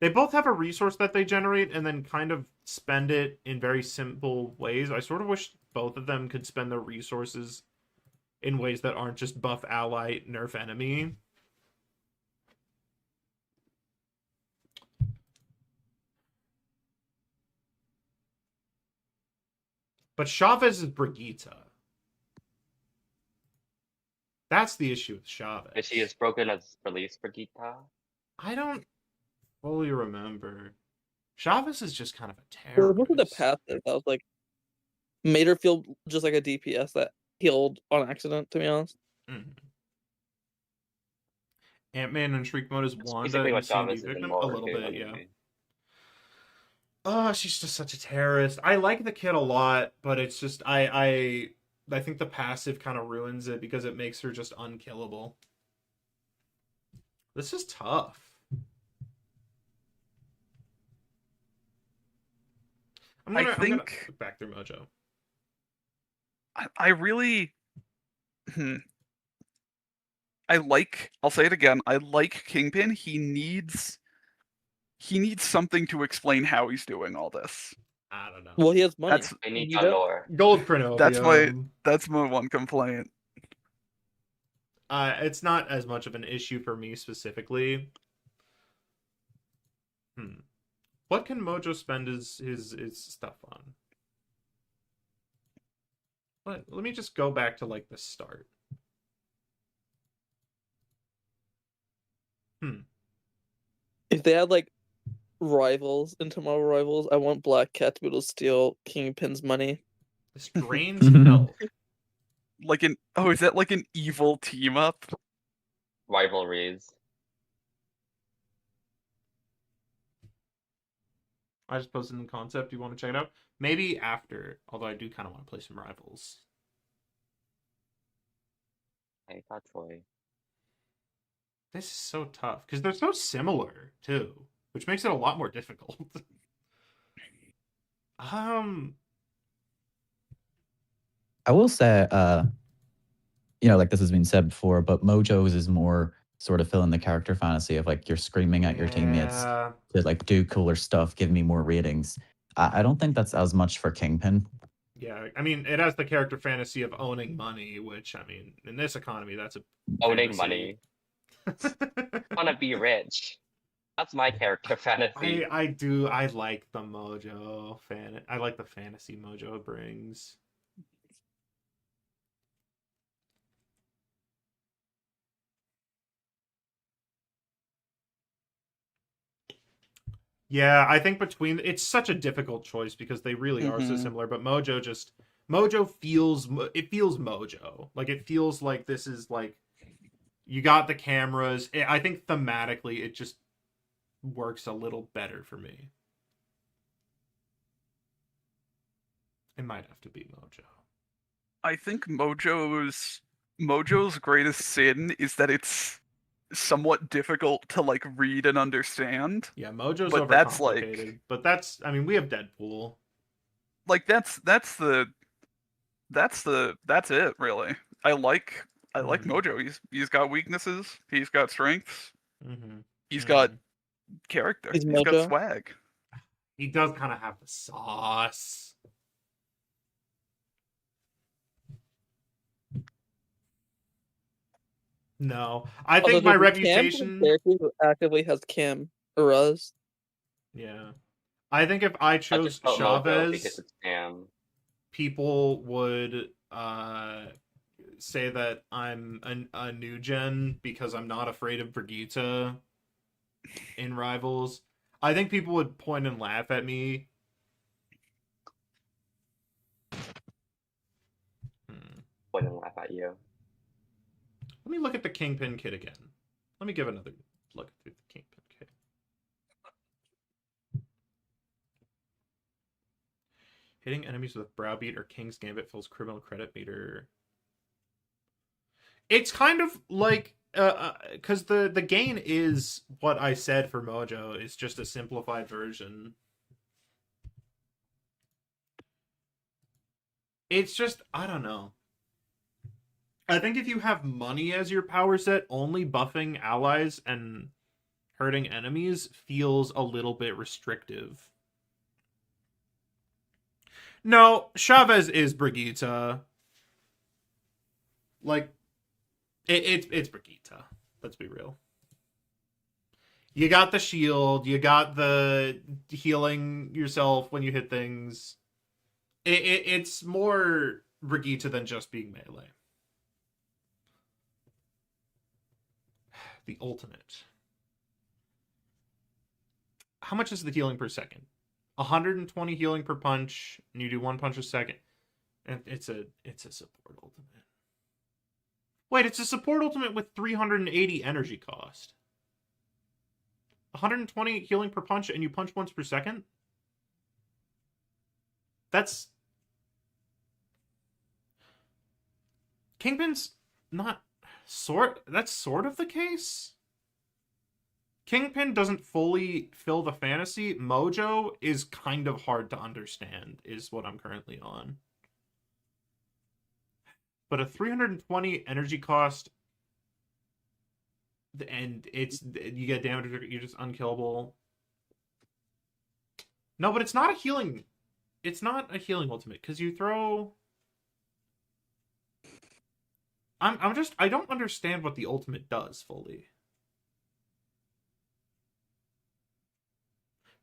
They both have a resource that they generate and then kind of spend it in very simple ways. I sort of wish both of them could spend their resources in ways that aren't just buff ally, nerf enemy. But Chavez is Brigitte. That's the issue with Chavez. Is she as broken as release for Gita? I don't fully remember. Chavez is just kind of a There terrorist. was a path that was like made her feel just like a DPS that healed on accident, to be honest. Ant-Man and Shriek Mode is That's Wanda basically and what C&D Chavez is in victim? more A little too, bit, than yeah. me. Oh, she's just such a terrorist. I like the kid a lot, but it's just I I think the passive kind of ruins it because it makes her just unkillable. This is tough. I'm gonna look back through Mojo. I really I'll say it again, I like Kingpin. He needs something to explain how he's doing all this. I don't know. Well, he has money. I need You your don't- lore. Gold Chronobium. That's my one complaint. It's not as much of an issue for me specifically. What can Mojo spend his stuff on? Let me just go back to like the start. If they had like rivals in Tomorrow Rivals, I want Black Cat to be able to steal Kingpin's money. This drains health. Is that like an evil team up? Rivalries. I just posted in the concept. You want to check it out? Maybe after, although I do kind of want to play some Rivals. I got Troy. This is so tough because they're so similar too, which makes it a lot more difficult. I will say, like this has been said before, but Mojo's is more sort of filling the character fantasy of like you're screaming at your teammates to like do cooler stuff, give me more ratings. I don't think that's as much for Kingpin. Yeah, I mean, it has the character fantasy of owning money, which, I mean, in this economy, that's a Owning fantasy. money. Wanna be rich. That's my character fantasy. I like the Mojo I like the fantasy Mojo brings. Yeah, I think it's such a difficult choice because they really are so similar, but Mojo feels Mojo. Like it feels like this is like you got the cameras. I think thematically it just works a little better for me. It might have to be Mojo. I think Mojo's greatest sin is that it's somewhat difficult to like read and understand. Yeah, Mojo's but overcomplicated. I mean, we have Deadpool. Like that's it really. I like Mojo. He's got weaknesses. He's got strengths. He's got character. He's got swag. He does kind of have the sauce. No, I think my reputation actively has Cam or us. Yeah, I think if I chose Chavez, people would say that I'm a new gen because I'm not afraid of Brigitte in Rivals. I think people would point and laugh at me. Point and laugh at you. Let me look at the Kingpin kit again. Let me give another look through the Kingpin kit. Hitting enemies with Browbeat or King's Gambit fills criminal credit meter. It's kind of like because the gain is what I said for Mojo. It's just a simplified version. It's just, I don't know. I think if you have money as your power set, only buffing allies and hurting enemies feels a little bit restrictive. No, Chavez is Brigitte. Like, it's Brigitte. Let's be real. You got the shield. You got the healing yourself when you hit things. It's more Brigitte than just being melee. The ultimate. How much is the healing per second? 120 healing per punch, and you do one punch a second. And it's a support ultimate. Wait, it's a support ultimate with 380 energy cost. 120 healing per punch, and you punch once per second? That's... Kingpin's not that's sort of the case. Kingpin doesn't fully fill the fantasy. Mojo is kind of hard to understand, is what I'm currently on. But a 320 energy cost, and you get damage, you're just unkillable. No, but it's not a healing. It's not a healing ultimate because you throw. I don't understand what the ultimate does fully.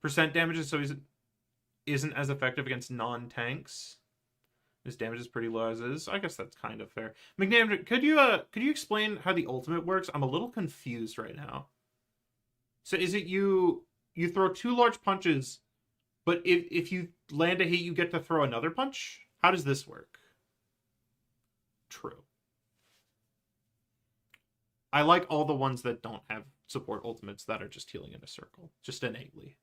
Percent damages, so isn't as effective against non-tanks. His damage is pretty low as is. I guess that's kind of fair. McNam, could you explain how the ultimate works? I'm a little confused right now. So is it you throw 2 large punches, but if you land a hit, you get to throw another punch? How does this work? True. I like all the ones that don't have support ultimates that are just healing in a circle, just innately.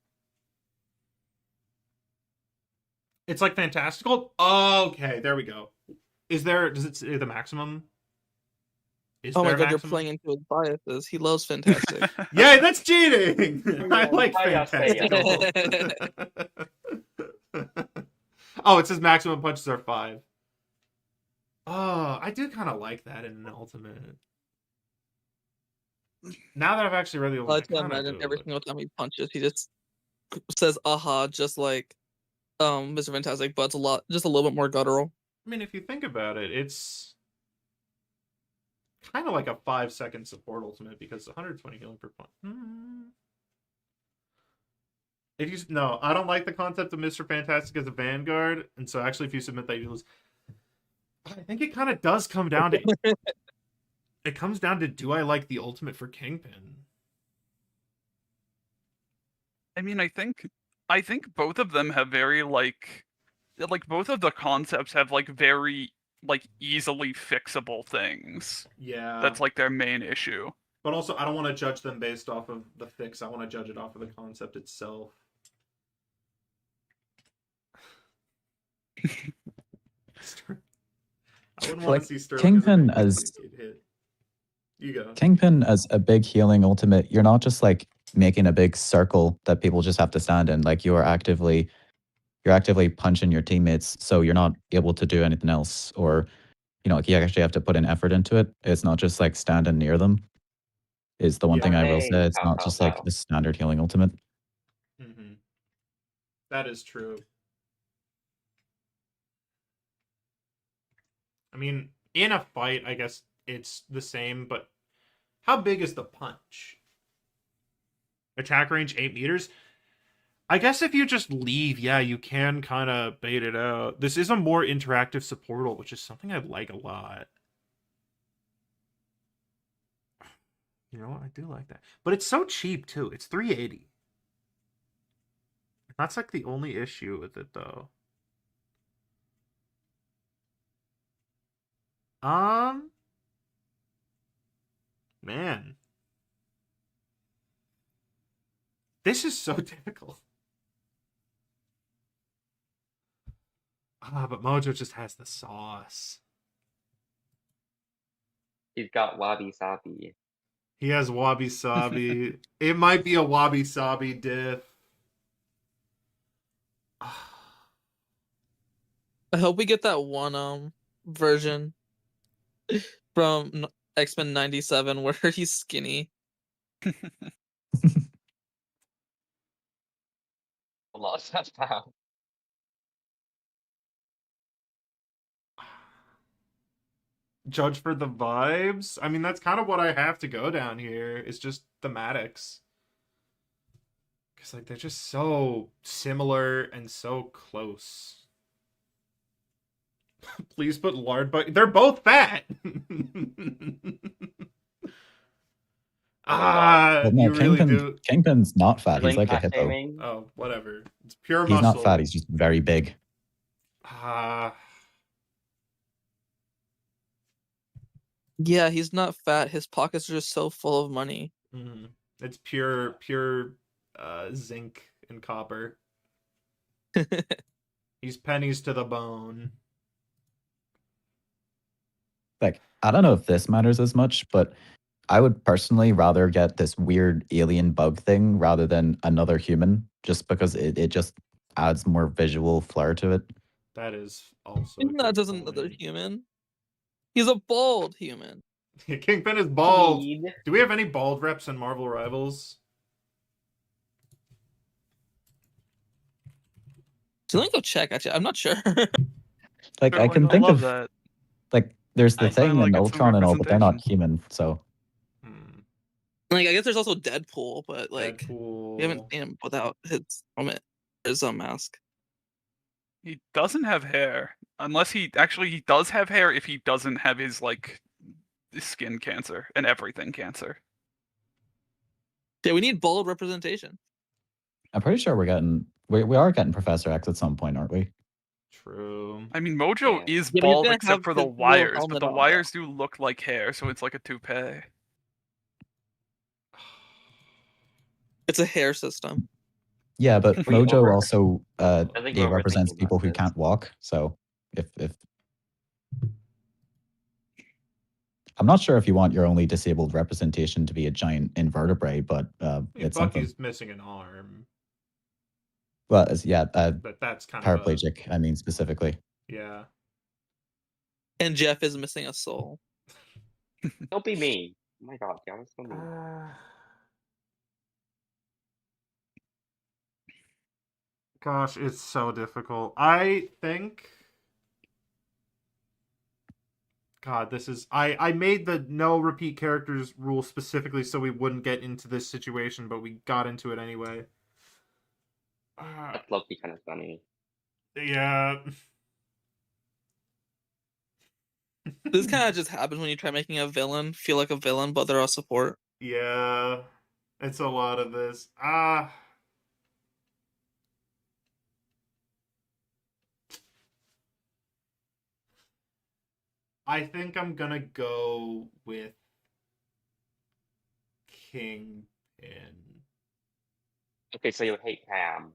It's like fantastical. Okay, there we go. Does it say the maximum? Oh my god, you're playing into his biases. He loves fantastic. Yeah, that's cheating. I like Vaya fantastical. Oh, it says maximum punches are 5. Oh, I do kind of like that in an ultimate. Now that I've actually read the I ultimate, like to imagine every single time he punches, he just says "aha," just like Mr. Fantastic, but it's just a little bit more guttural. I mean, if you think about it, it's kind of like a 5-second support ultimate because 120 healing per point. No, I don't like the concept of Mr. Fantastic as a vanguard, and so actually, if you submit that, you lose. I think it kind of does come down to. It comes down to, do I like the ultimate for Kingpin? I mean, I think both of them have very like both of the concepts have like very like easily fixable things. Yeah. That's like their main issue. But also, I don't want to judge them based off of the fix. I want to judge it off of the concept itself. I wouldn't want to see Sterling Kingpin as as hit. You go. Kingpin as a big healing ultimate. You're not just like making a big circle that people just have to stand in. Like you're actively punching your teammates, so you're not able to do anything else, or like you actually have to put an effort into it. It's not just like standing near them. Is the one thing I will say. It's not just like the standard healing ultimate. Mm-hmm. That is true. I mean, in a fight, I guess it's the same, but how big is the punch? Attack range 8 meters? I guess if you just leave, yeah, you can kind of bait it out. This is a more interactive supportal, which is something I like a lot. You know what? I do like that. But it's so cheap, too. It's $380. That's like the only issue with it, though. Man. This is so difficult. But Mojo just has the sauce. He's got wabi sabi. He has wabi sabi. It might be a wabi sabi diff. I hope we get that one version from X-Men 97 where he's skinny. Lost that pound. Judge for the vibes? I mean, that's kind of what I have to go down here. It's just thematics. Because, like, they're just so similar and so close. Please put lard but they're both fat. But no, you really do. Kingpin's not fat. He's Link like a fat hippo. shaming. Oh, whatever. It's pure He's muscle. not fat. He's just very big. Yeah, he's not fat. His pockets are just so full of money. Mm-hmm. It's pure zinc and copper. He's pennies to the bone. Like, I don't know if this matters as much, but I would personally rather get this weird alien bug thing rather than another human, just because it just adds more visual flair to it. That is also a Not good just another point. human. He's a bald human. Kingpin is bald. Indeed. Do we have any bald reps in Marvel Rivals? So let me go check. Actually, I'm not sure. Like, I Sterling can will think love of that. like there's the I thing finally in get some Ultron and all, but they're not representation. human. So Hmm. Like, I guess there's also Deadpool, but like we haven't Deadpool. seen him without his mask. He doesn't have hair. Unless he does have hair if he doesn't have his like skin cancer and everything cancer. Yeah, we need bald representation. I'm pretty sure we are getting Professor X at some point, aren't we? True. I mean, Mojo Yeah. is Yeah, but he's bald gonna except have for the his little wires, but helmet the on, wires do look like hair, so it's like a toupee. It's a hair system. Yeah, but We Mojo over- also I think he we're represents overthinking people who this. can't walk. So if I'm not sure if you want your only disabled representation to be a giant invertebrate, but I mean, it's something. Bucky's missing an arm, Well, but that's kind of a paraplegic. I mean, specifically. yeah. And Jeff is missing a soul. Don't be mean. Oh my god, y'all are so mean. Gosh, it's so difficult. I think. God, this is. I made the no repeat characters rule specifically so we wouldn't get into this situation, but we got into it anyway. That's low-key kind of funny. Yeah. This kind of just happens when you try making a villain feel like a villain, but they're a support. Yeah. It's a lot of this. I think I'm gonna go with Kingpin. Okay, so you hate Pam.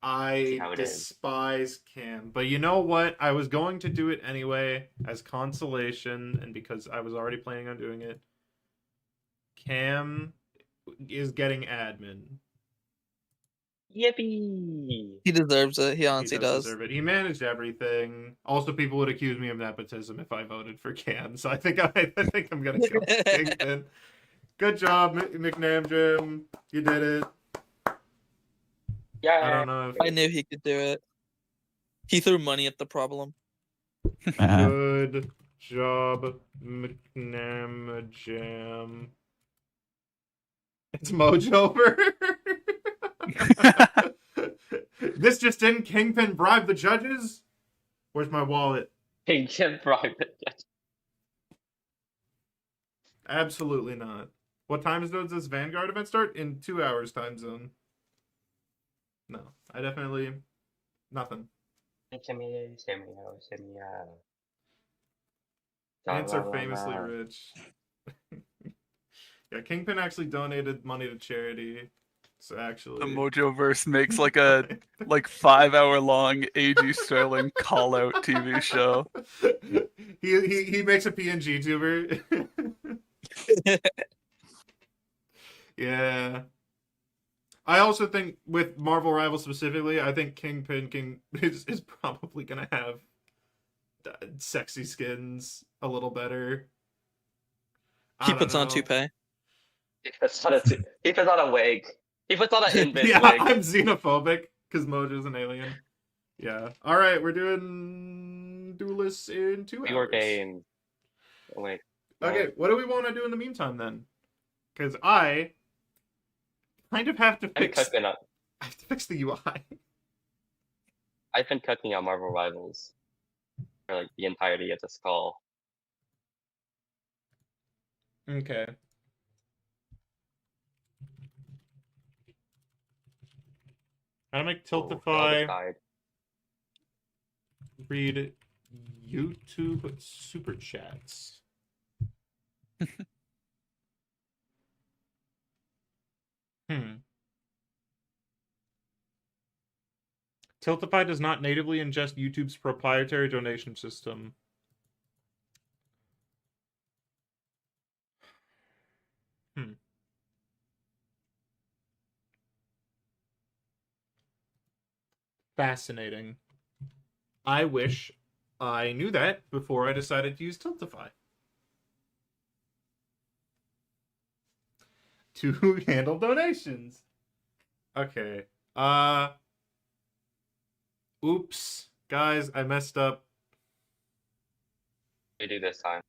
See I how it is. despise Cam, but you know what? I was going to do it anyway as consolation, and because I was already planning on doing it. Cam is getting admin. Yippee! He deserves it. He He honestly does. deserve it. He managed everything. Also, people would accuse me of nepotism if I voted for Cam, so I think I'm gonna go with Kingpin. Good job, McNam Jim. You did it. Yeah. I don't know if I knew he could do it. He threw money at the problem. good job, McNam Jam. It's Mojover. This just in, Kingpin bribed the judges? Where's my wallet? Kingpin private. Absolutely not. What time does this Vanguard event start? In 2 hours time zone. No, I definitely nothing. Ants are famously rich. Yeah, Kingpin actually donated money to charity. So actually, The Mojoverse makes like a 5-hour long AG Sterling call out TV show. he makes a PNG tuber. Yeah. I also think with Marvel Rivals specifically, I think Kingpin is probably gonna have sexy skins a little better. He puts on a toupee. He puts on a wig. He puts on an invis Yeah, wig. I'm xenophobic because Mojo's an alien. Yeah. All right, we're doing duelists in 2 Your hours. game. Oh, wait. Okay, what do we want to do in the meantime then? Because I kind of have to I've fix. been cooking up. I have to fix the UI. I've been cooking on Marvel Rivals for like the entirety of this call. Okay. How to make Oh, Velvet Tiltify died. read YouTube super chats. Tiltify does not natively ingest YouTube's proprietary donation system. Fascinating. I wish I knew that before I decided to use Tiltify. To handle donations. Okay. Oops. Guys, I messed up. We do this time.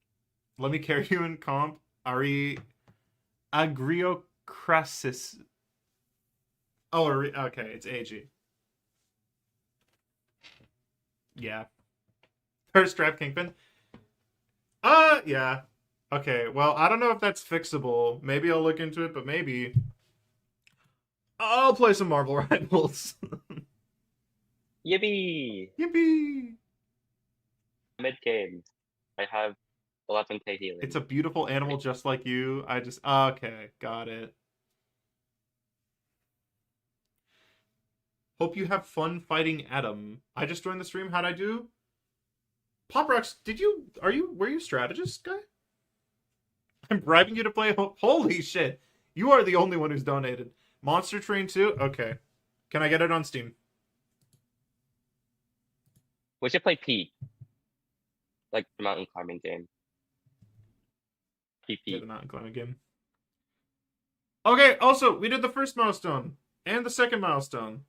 Let me carry you in comp. Ari Agriocrasis. Oh, okay, it's AG. Yeah. First Strap Kingpin. Yeah. Okay, well, I don't know if that's fixable. Maybe I'll look into it, but maybe I'll play some Marvel Rivals. Yippee! Yippee! Mid game. I have 11k healing. It's a beautiful animal just like you. Okay, got it. Hope you have fun fighting Adam. I just joined the stream. How'd I do? Pop Rocks, were you strategist guy? I'm bribing you to play. Holy shit. You are the only one who's donated. Monster Train 2? Okay. Can I get it on Steam? We should play P. Like the mountain climbing game. Yeah, PP. the mountain climbing game. Okay, also, we did the first milestone. And the second milestone.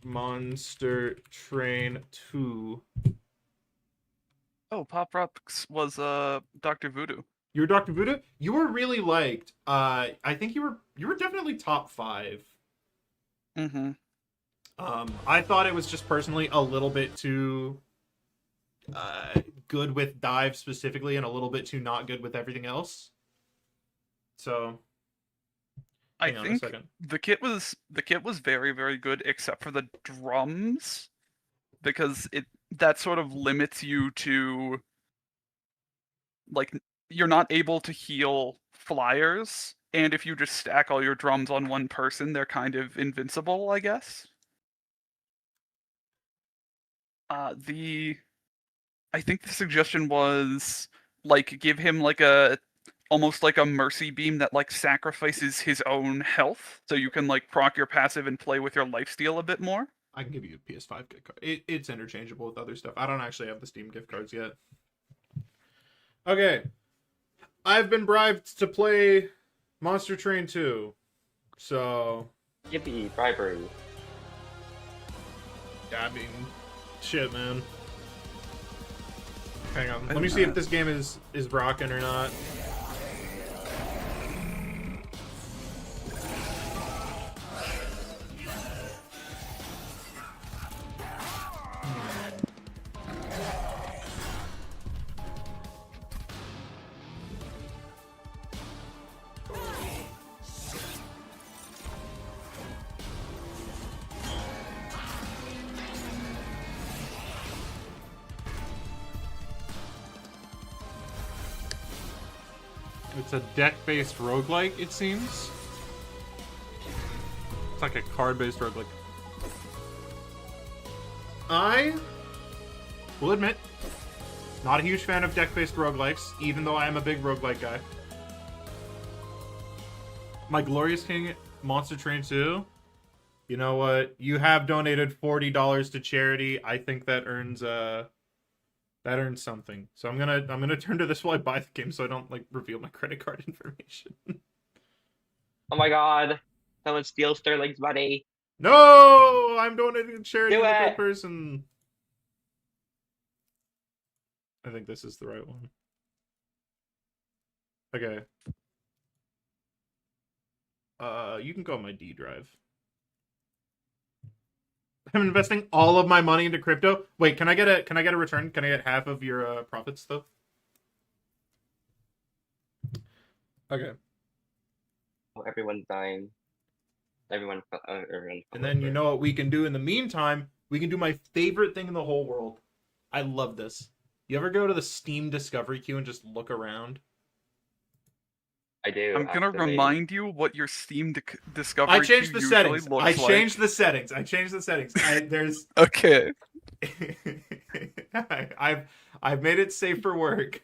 Monster Train 2. Oh, Pop Rocks was Dr. Voodoo. You were Dr. Voodoo? You were really liked. I think you were definitely top 5. Mm-hmm. I thought it was just personally a little bit too good with dive specifically, and a little bit too not good with everything else. So, I hang on a think second. the kit was very, very good, except for the drums, because that sort of limits you to, like, you're not able to heal flyers, and if you just stack all your drums on one person, they're kind of invincible, I guess. I think the suggestion was, like, give him like almost like a mercy beam that like sacrifices his own health, so you can like proc your passive and play with your lifesteal a bit more. I can give you a PS5 gift card. It's interchangeable with other stuff. I don't actually have the Steam gift cards yet. Okay. I've been bribed to play Monster Train 2. So, Yippee! Bribery. I mean, shit, man. Hang on. Let me see if this game is rocking or not. It's a deck-based roguelike, it seems. It's like a card-based roguelike. I will admit, not a huge fan of deck-based roguelikes, even though I am a big roguelike guy. My Glorious King Monster Train 2, you know what? You have donated $40 to charity. I think that earns something. So I'm gonna turn to this while I buy the game, so I don't like reveal my credit card information. Oh my god. Someone steals Sterling's money. No, I'm donating to charity Do to the it. good person. I think this is the right one. Okay. You can go on my D drive. I'm investing all of my money into crypto. Wait, can I get a return? Can I get half of your profits though? Okay. Oh, everyone's dying. Everyone. And then you know what we can do in the meantime? We can do my favorite thing in the whole world. I love this. You ever go to the Steam Discovery queue and just look around? I do. I'm gonna actually. remind you what your Steam Discovery I changed queue the usually settings. looks I like. changed the settings. There's Okay. I've made it safe for work.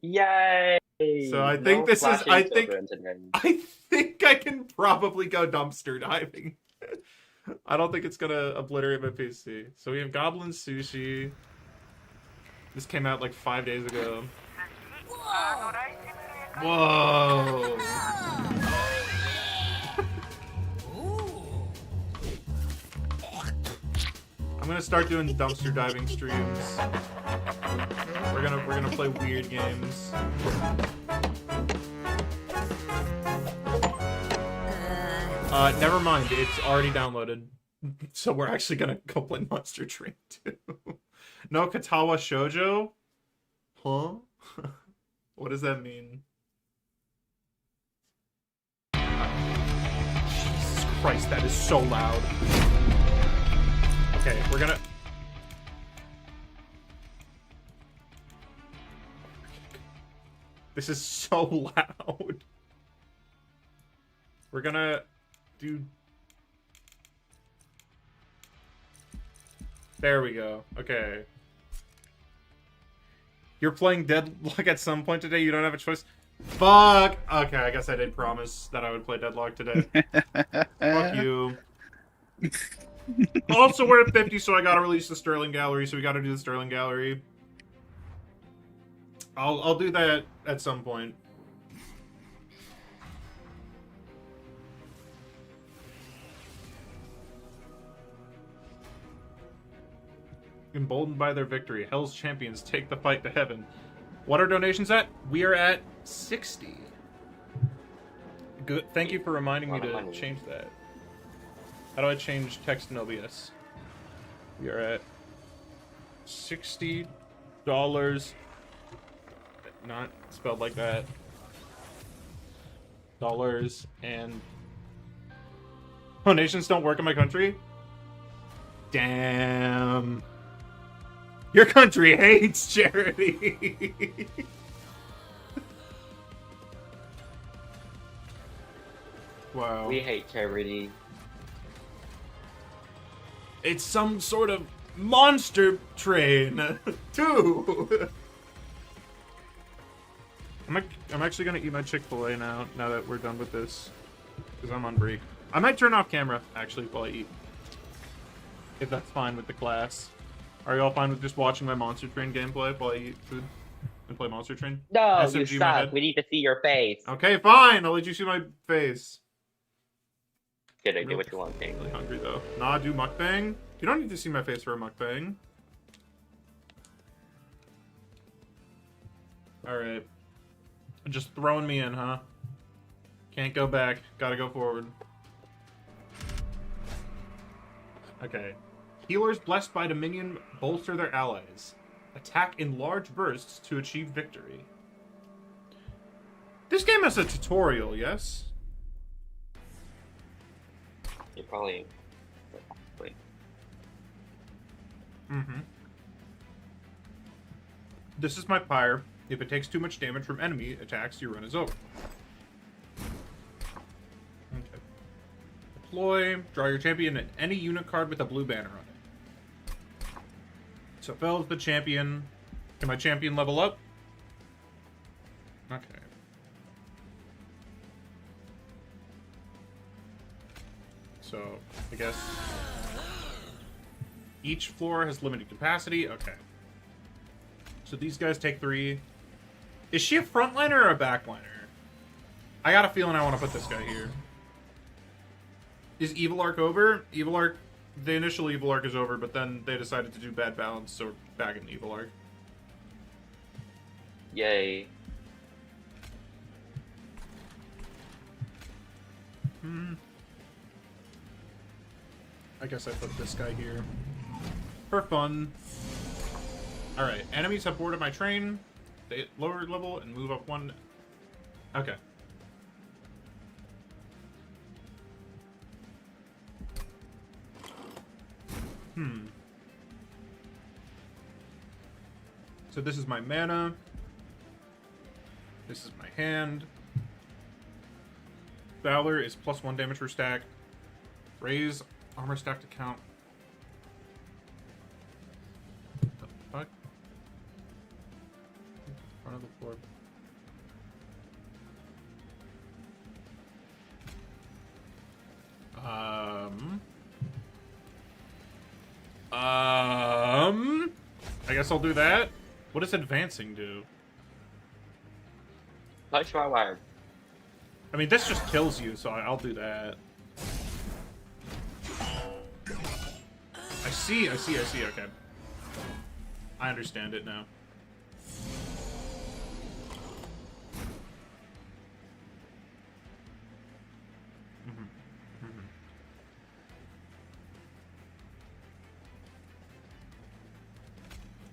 Yay! So I Hey, think no this is. flashing I silver think. engineering. I think I can probably go dumpster diving. I don't think it's gonna obliterate my PC. So we have Goblin Sushi. This came out like 5 days ago. Whoa! I'm gonna start doing dumpster diving streams. We're gonna play weird games. Never mind. It's already downloaded. So we're actually gonna go play Monster Train 2. No Katawa Shoujo? Huh? What does that mean? Jesus Christ, that is so loud. Okay, we're gonna... This is so loud. We're gonna do... There we go. Okay. You're playing Deadlock at some point today? You don't have a choice? Fuck! Okay, I guess I did promise that I would play Deadlock today. Fuck you. Also, we're at 50, so I gotta release the Sterling Gallery, so we gotta do the Sterling Gallery. I'll do that at some point. Emboldened by their victory, Hell's champions take the fight to heaven. What are donations at? We are at 60. Good. Thank you for reminding me to change that. How do I change text in OBS? We are at $60. Not spelled like that. Dollars and donations don't work in my country? Damn. Your country hates charity. Wow. We hate charity. It's some sort of monster train, too. I'm actually gonna eat my Chick-fil-A now that we're done with this, because I'm on break. I might turn off camera actually while I eat, if that's fine with the class. Are y'all fine with just watching my Monster Train gameplay while I eat food and play Monster Train? No, SMG you my suck. head. We need to see your face. Okay, fine. I'll let you see my face. Kidding, do what you want, I'm King. really hungry though. Nah, do mukbang. You don't need to see my face for a mukbang. All right. Just throwing me in, huh? Can't go back. Gotta go forward. Okay. Healers blessed by Dominion bolster their allies. Attack in large bursts to achieve victory. This game has a tutorial, yes? You probably... Wait. Mm-hmm. This is my pyre. If it takes too much damage from enemy attacks, your run is over. Okay. Deploy. Draw your champion at any unit card with a blue banner on it. So Fel's the champion. Can my champion level up? Okay. So, I guess... Each floor has limited capacity. Okay. So these guys take 3. Is she a frontliner or a backliner? I got a feeling I want to put this guy here. Is Evil Arc over? Evil Arc... The initial Evil Arc is over, but then they decided to do Bad Balance, so we're back in Evil Arc. Yay. I guess I put this guy here. For fun. Alright, enemies have boarded my train. They hit lower level and move up 1. Okay. So this is my mana. This is my hand. Valor is +1 damage per stack. Raise armor stack to count. What the fuck? Front of the floor. guess I'll do that. What does advancing do? Touch my wire. I mean, this just kills you, so I'll do that. I see, okay. I understand it now.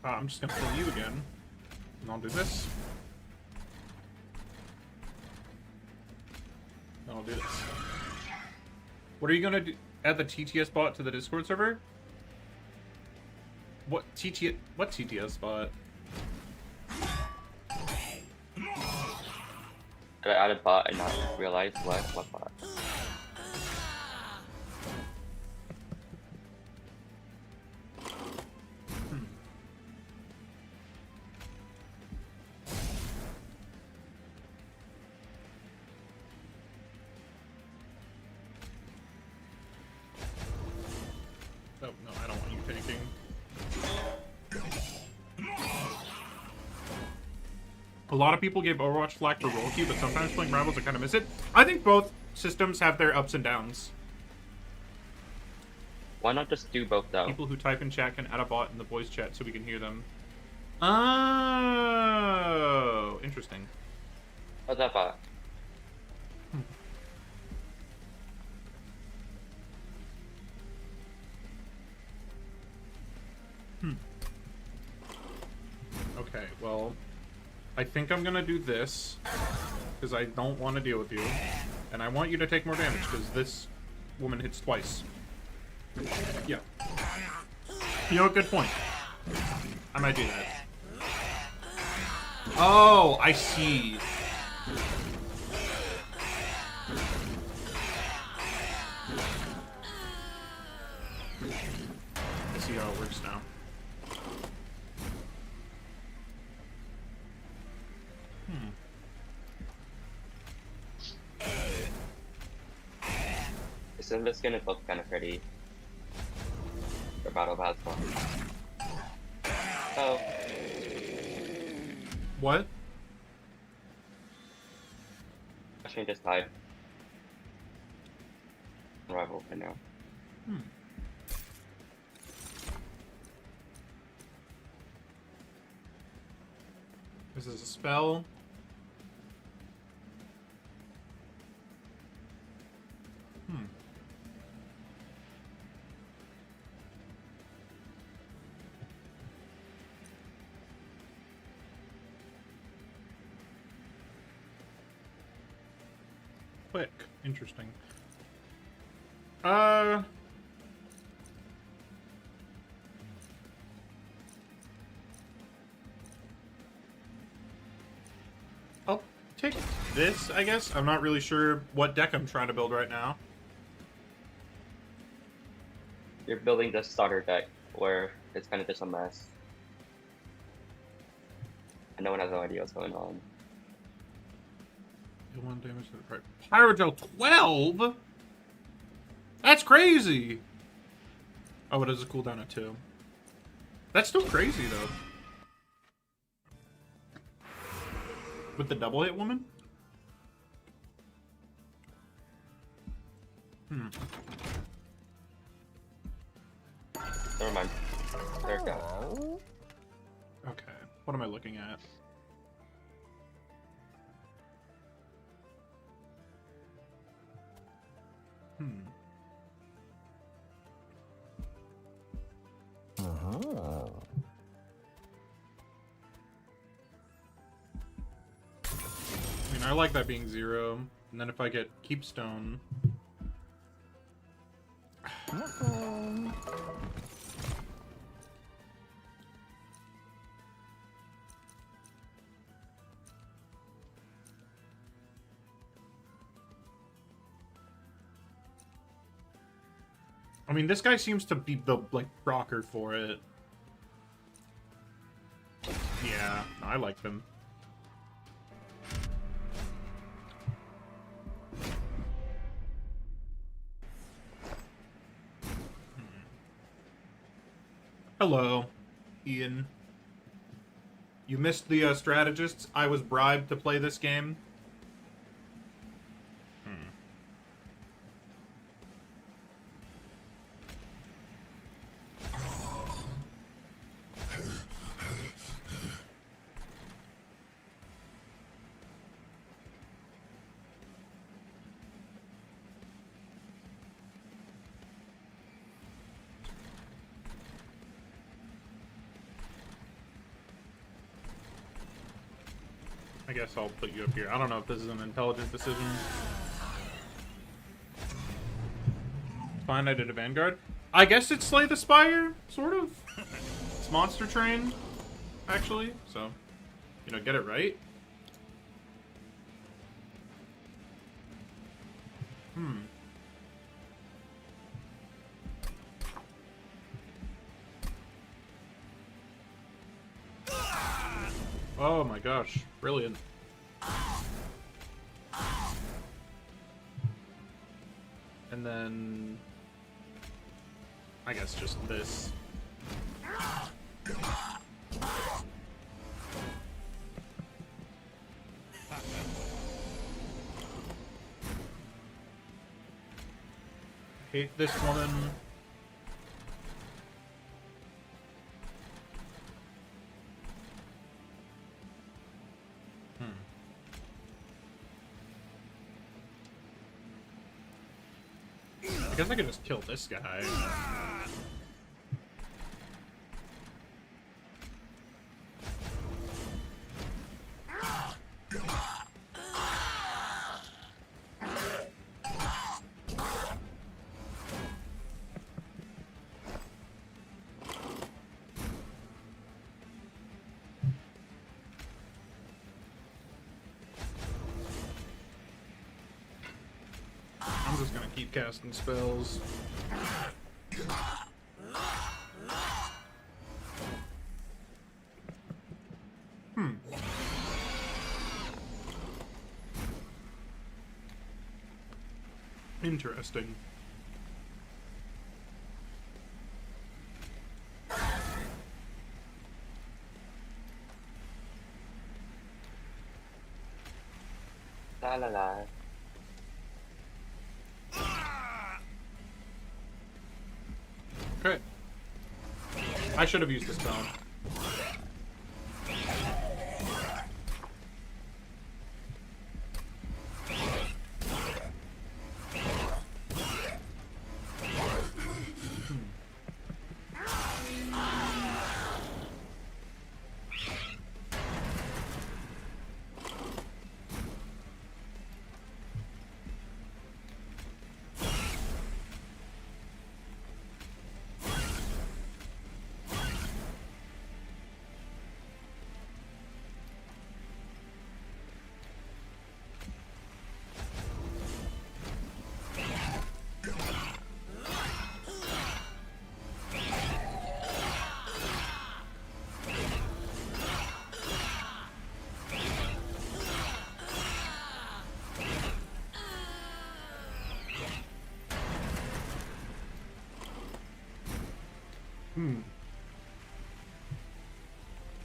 I'm just gonna kill you again. And I'll do this. And I'll do this. What are you gonna do? Add the TTS bot to the Discord server? What TTS bot? I added bot and not realized what bot. Oh, no, I don't want you tanking. A lot of people gave Overwatch flack for roll queue, but sometimes playing Rivals I kind of miss it. I think both systems have their ups and downs. Why not just do both though? People who type in chat can add a bot in the voice chat so we can hear them. Oh, interesting. What's that bot? Okay, well, I think I'm gonna do this because I don't want to deal with you, and I want you to take more damage because this woman hits twice. Yeah. You know what? Good point. I might do that. Oh, I see. I see how it works now. Isn't this gonna look kind of pretty? For Battle Pass 1. Oh, What? Ashwin just died. Rival for now. This is a spell. Quick. Interesting. I'll take this, I guess. I'm not really sure what deck I'm trying to build right now. You're building the starter deck where it's kind of just a mess. And no one has no idea what's going on. Deal 1 damage to the right. Pyrogel 12? That's crazy! Oh, it is a cooldown at 2. That's still crazy, though. With the double hit woman? Never mind. There it goes. Okay. What am I looking at? I mean, I like that being 0. And then if I get Keepstone... I mean, this guy seems to be the, like, rocker for it. Yeah, no, I like them. Hello, Ian. You missed the strategists. I was bribed to play this game. I guess I'll put you up here. I don't know if this is an intelligent decision. Fine, I did a Vanguard. I guess it's Slay the Spire, sort of. It's Monster Train, actually. So, you know, get it right. Oh my gosh, brilliant. And then I guess just this. Hate this woman. I guess I could just kill this guy. I'm just gonna keep casting spells. Interesting. La la la. Okay. I should have used the spell.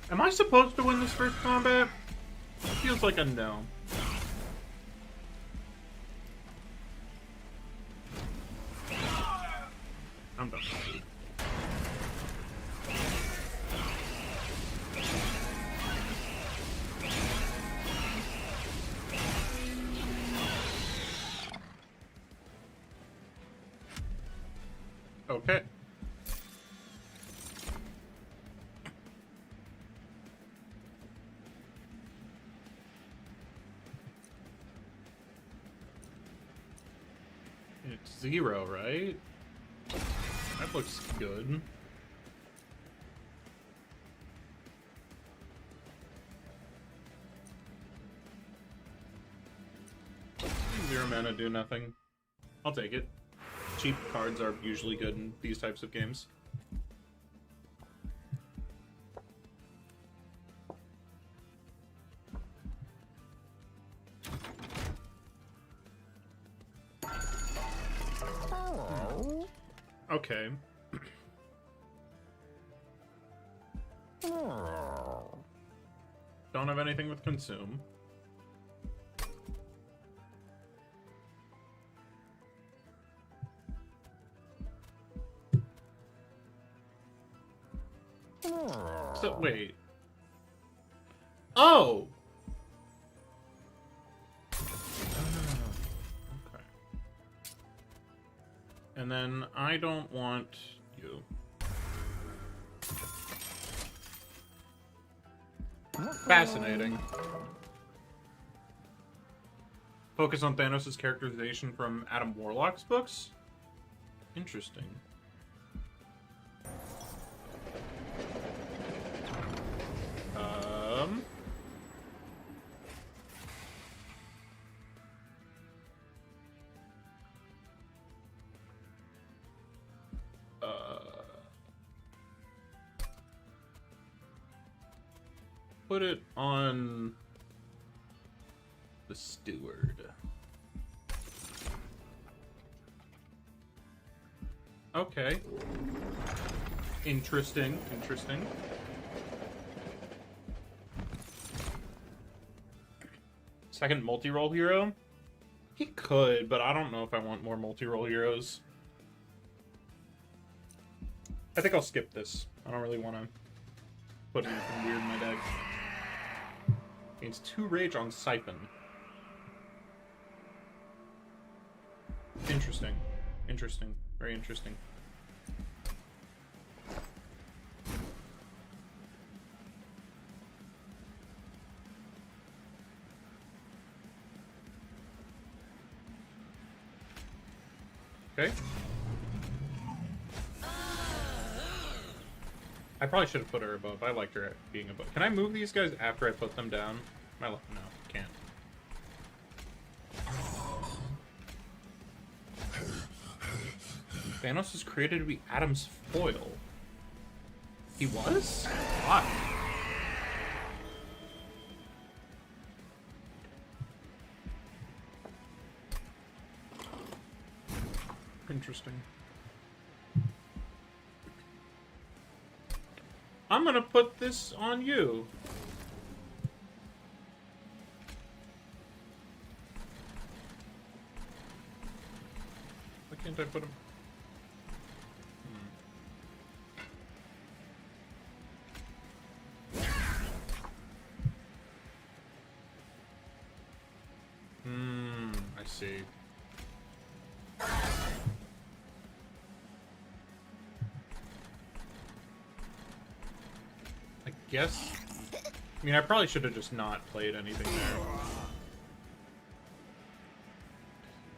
Am I supposed to win this first combat? It feels like a no. I'm done. Okay. It's 0, right? That looks good. Zero mana, do nothing. I'll take it. Cheap cards are usually good in these types of games. Okay. Don't have anything with consume. So, wait. Oh! Okay. And then I don't want you. Fascinating. Focus on Thanos' characterization from Adam Warlock's books? Interesting. Put it on the steward. Okay. Interesting, interesting. Second multi-role hero? He could, but I don't know if I want more multi-role heroes. I think I'll skip this. I don't really want to put anything weird in my deck. Gains 2 rage on Siphon. Interesting. Interesting. Very interesting. Okay. I probably should have put her above. I liked her being above. Can I move these guys after I put them down? No, can't. Thanos is created to be Adam's foil. He was? Why? Interesting. I'm gonna put this on you. Why can't I put him? I see. I guess. I mean, I probably should have just not played anything there.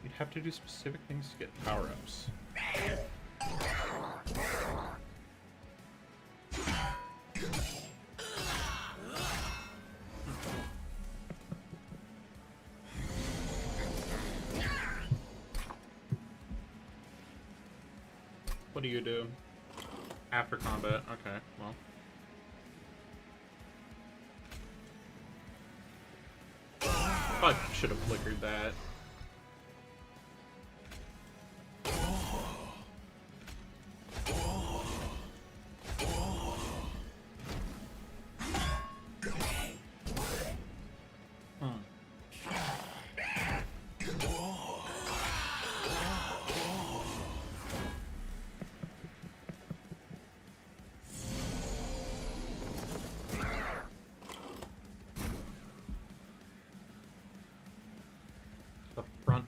You'd have to do specific things to get power-ups. What do you do? After combat. Okay, well. Probably should have flickered that.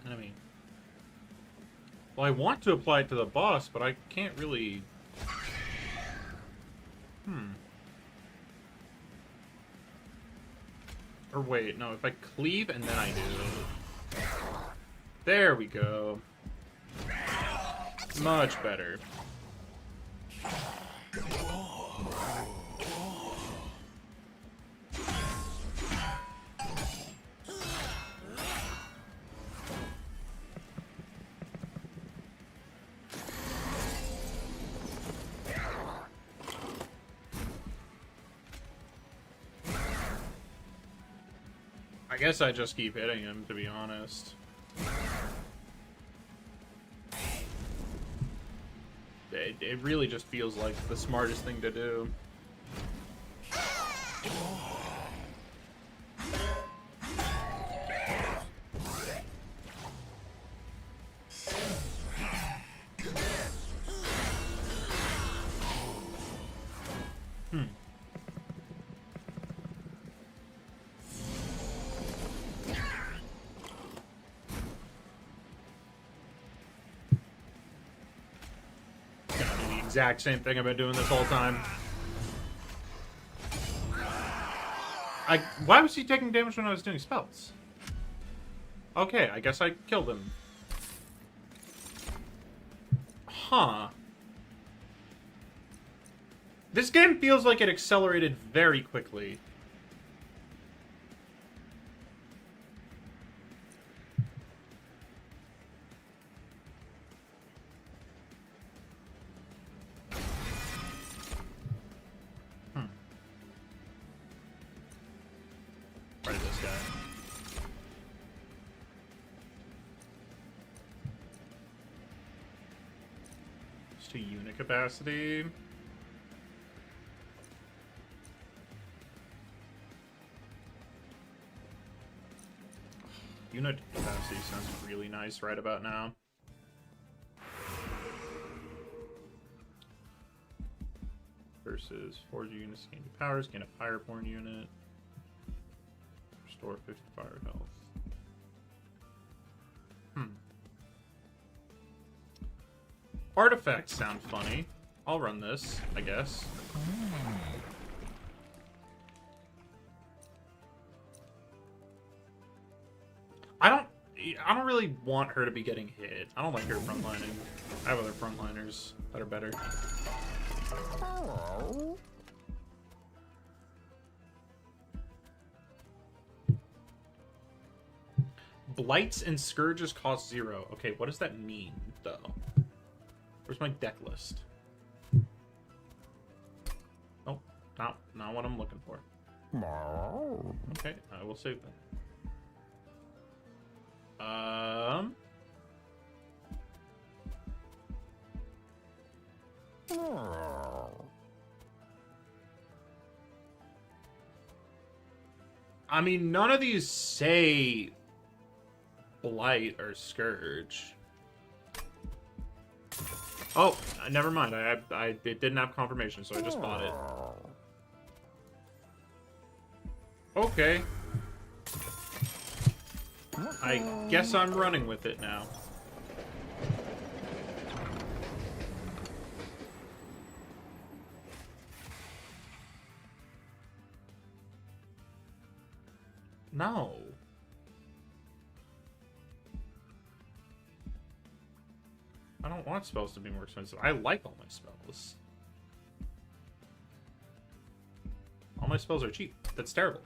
Enemy. Well, I want to apply it to the boss, but I can't really... Or wait, no, if I cleave and then I do... There we go. Much better. I guess I just keep hitting him, to be honest. It really just feels like the smartest thing to do. exact same thing I've been doing this whole time. Why was he taking damage when I was doing spells? Okay, I guess I killed him. Huh. This game feels like it accelerated very quickly. Right, this guy. Just to unit capacity. Unit capacity sounds really nice right about now. Versus forge units gain 2 powers, gain a fireborn unit. Restore 50 fire health. Artifacts sound funny. I'll run this, I guess. I don't really want her to be getting hit. I don't like her frontlining. I have other frontliners that are better. Blights and Scourges cost 0. Okay, what does that mean, though? Where's my deck list? Oh, not what I'm looking for. Okay, I will save that. I mean, none of these say Blight or Scourge. Oh, never mind. It didn't have confirmation, so I just bought it. Okay. I guess I'm running with it now. No. I don't want spells to be more expensive. I like all my spells. All my spells are cheap. That's terrible.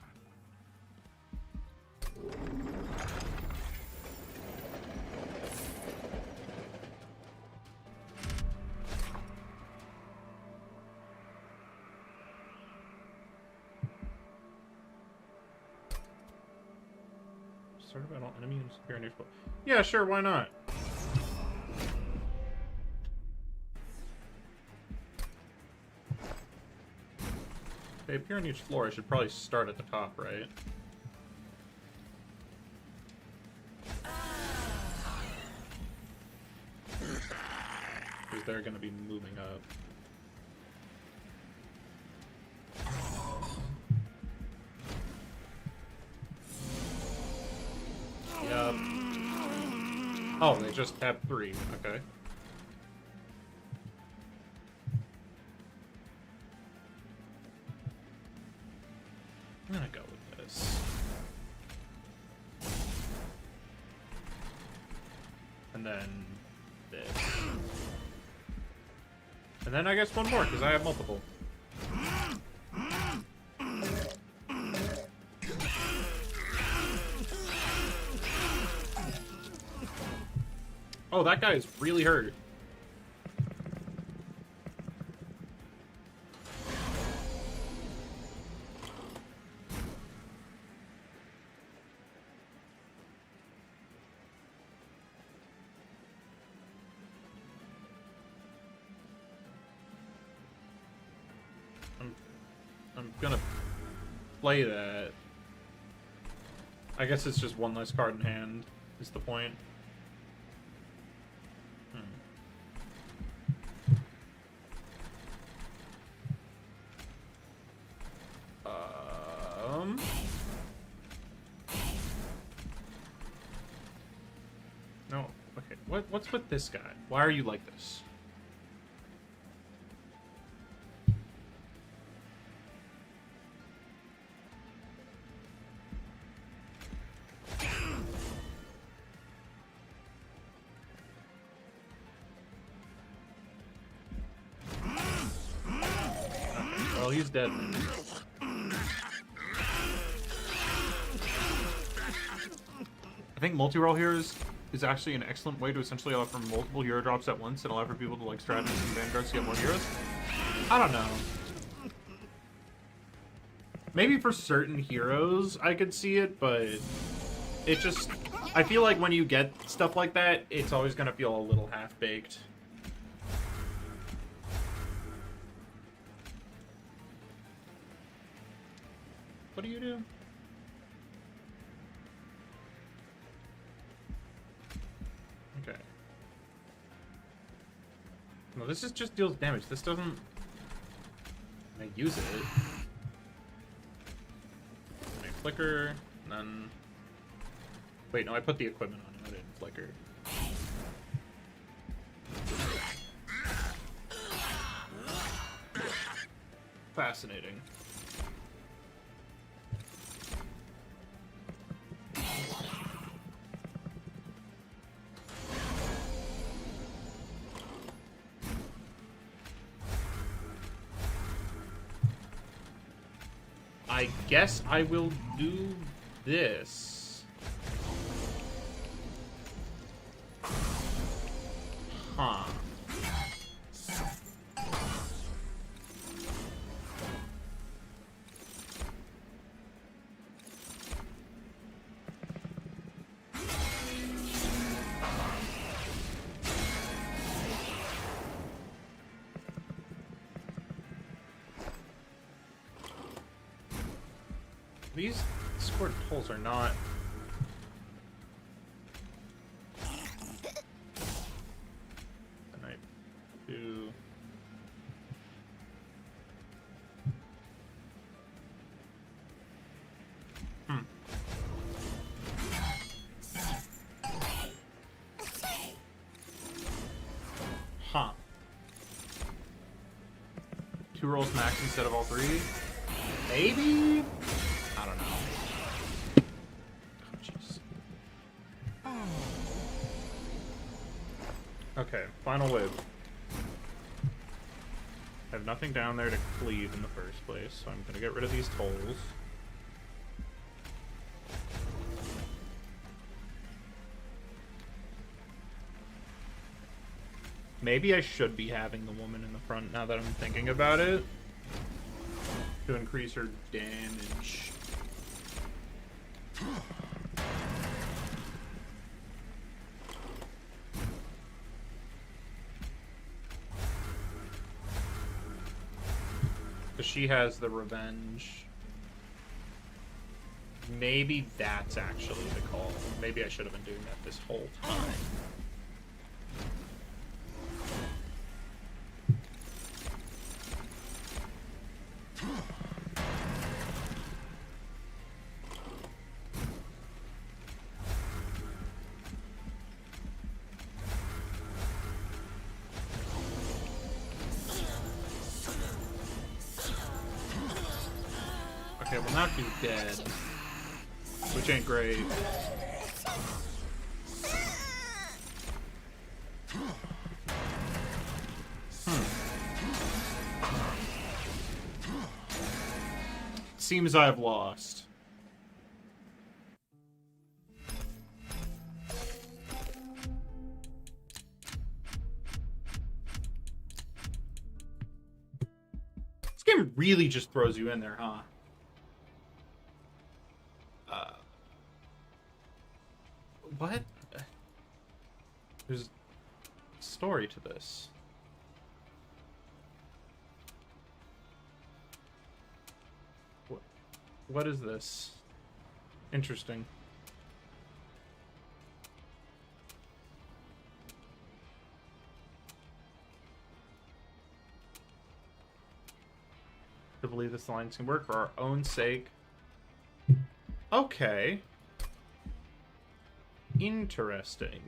Start about all enemy units appear on your spell. Yeah, sure, why not? They appear on each floor. I should probably start at the top, right? Because they're going to be moving up. Yep. Oh, they just have 3. Okay. I'm gonna go with this. And then this. And then I guess one more, because I have multiple. Oh, that guy is really hurt. I'm gonna play that. I guess it's just one less card in hand, is the point. No, okay. What's with this guy? Why are you like this? Well, he's dead. I think multi-role heroes is actually an excellent way to essentially allow for multiple hero drops at once and allow for people to like strategies and vanguards to get more heroes. I don't know. Maybe for certain heroes I could see it, but it just... I feel like when you get stuff like that, it's always going to feel a little half-baked. What do you do? Okay. No, this is just deals damage. This doesn't... I use it. I flicker, and then... Wait, no, I put the equipment on him. I didn't flicker. Fascinating. I guess I will do this. Huh. These scored pulls are not... And I do... Huh. 2 rolls max instead of all 3? Maybe? I don't know. Oh, jeez. Okay, final wave. I have nothing down there to cleave in the first place, so I'm gonna get rid of these tolls. Maybe I should be having the woman in the front now that I'm thinking about it. To increase her damage. Because she has the revenge. Maybe that's actually the call. Maybe I should have been doing that this whole time. Okay, well now she's dead. Which ain't great. Seems I've lost. This game really just throws you in there, huh? What? There's a story to this. What is this? Interesting. To believe this alliance can work for our own sake. Okay. Interesting.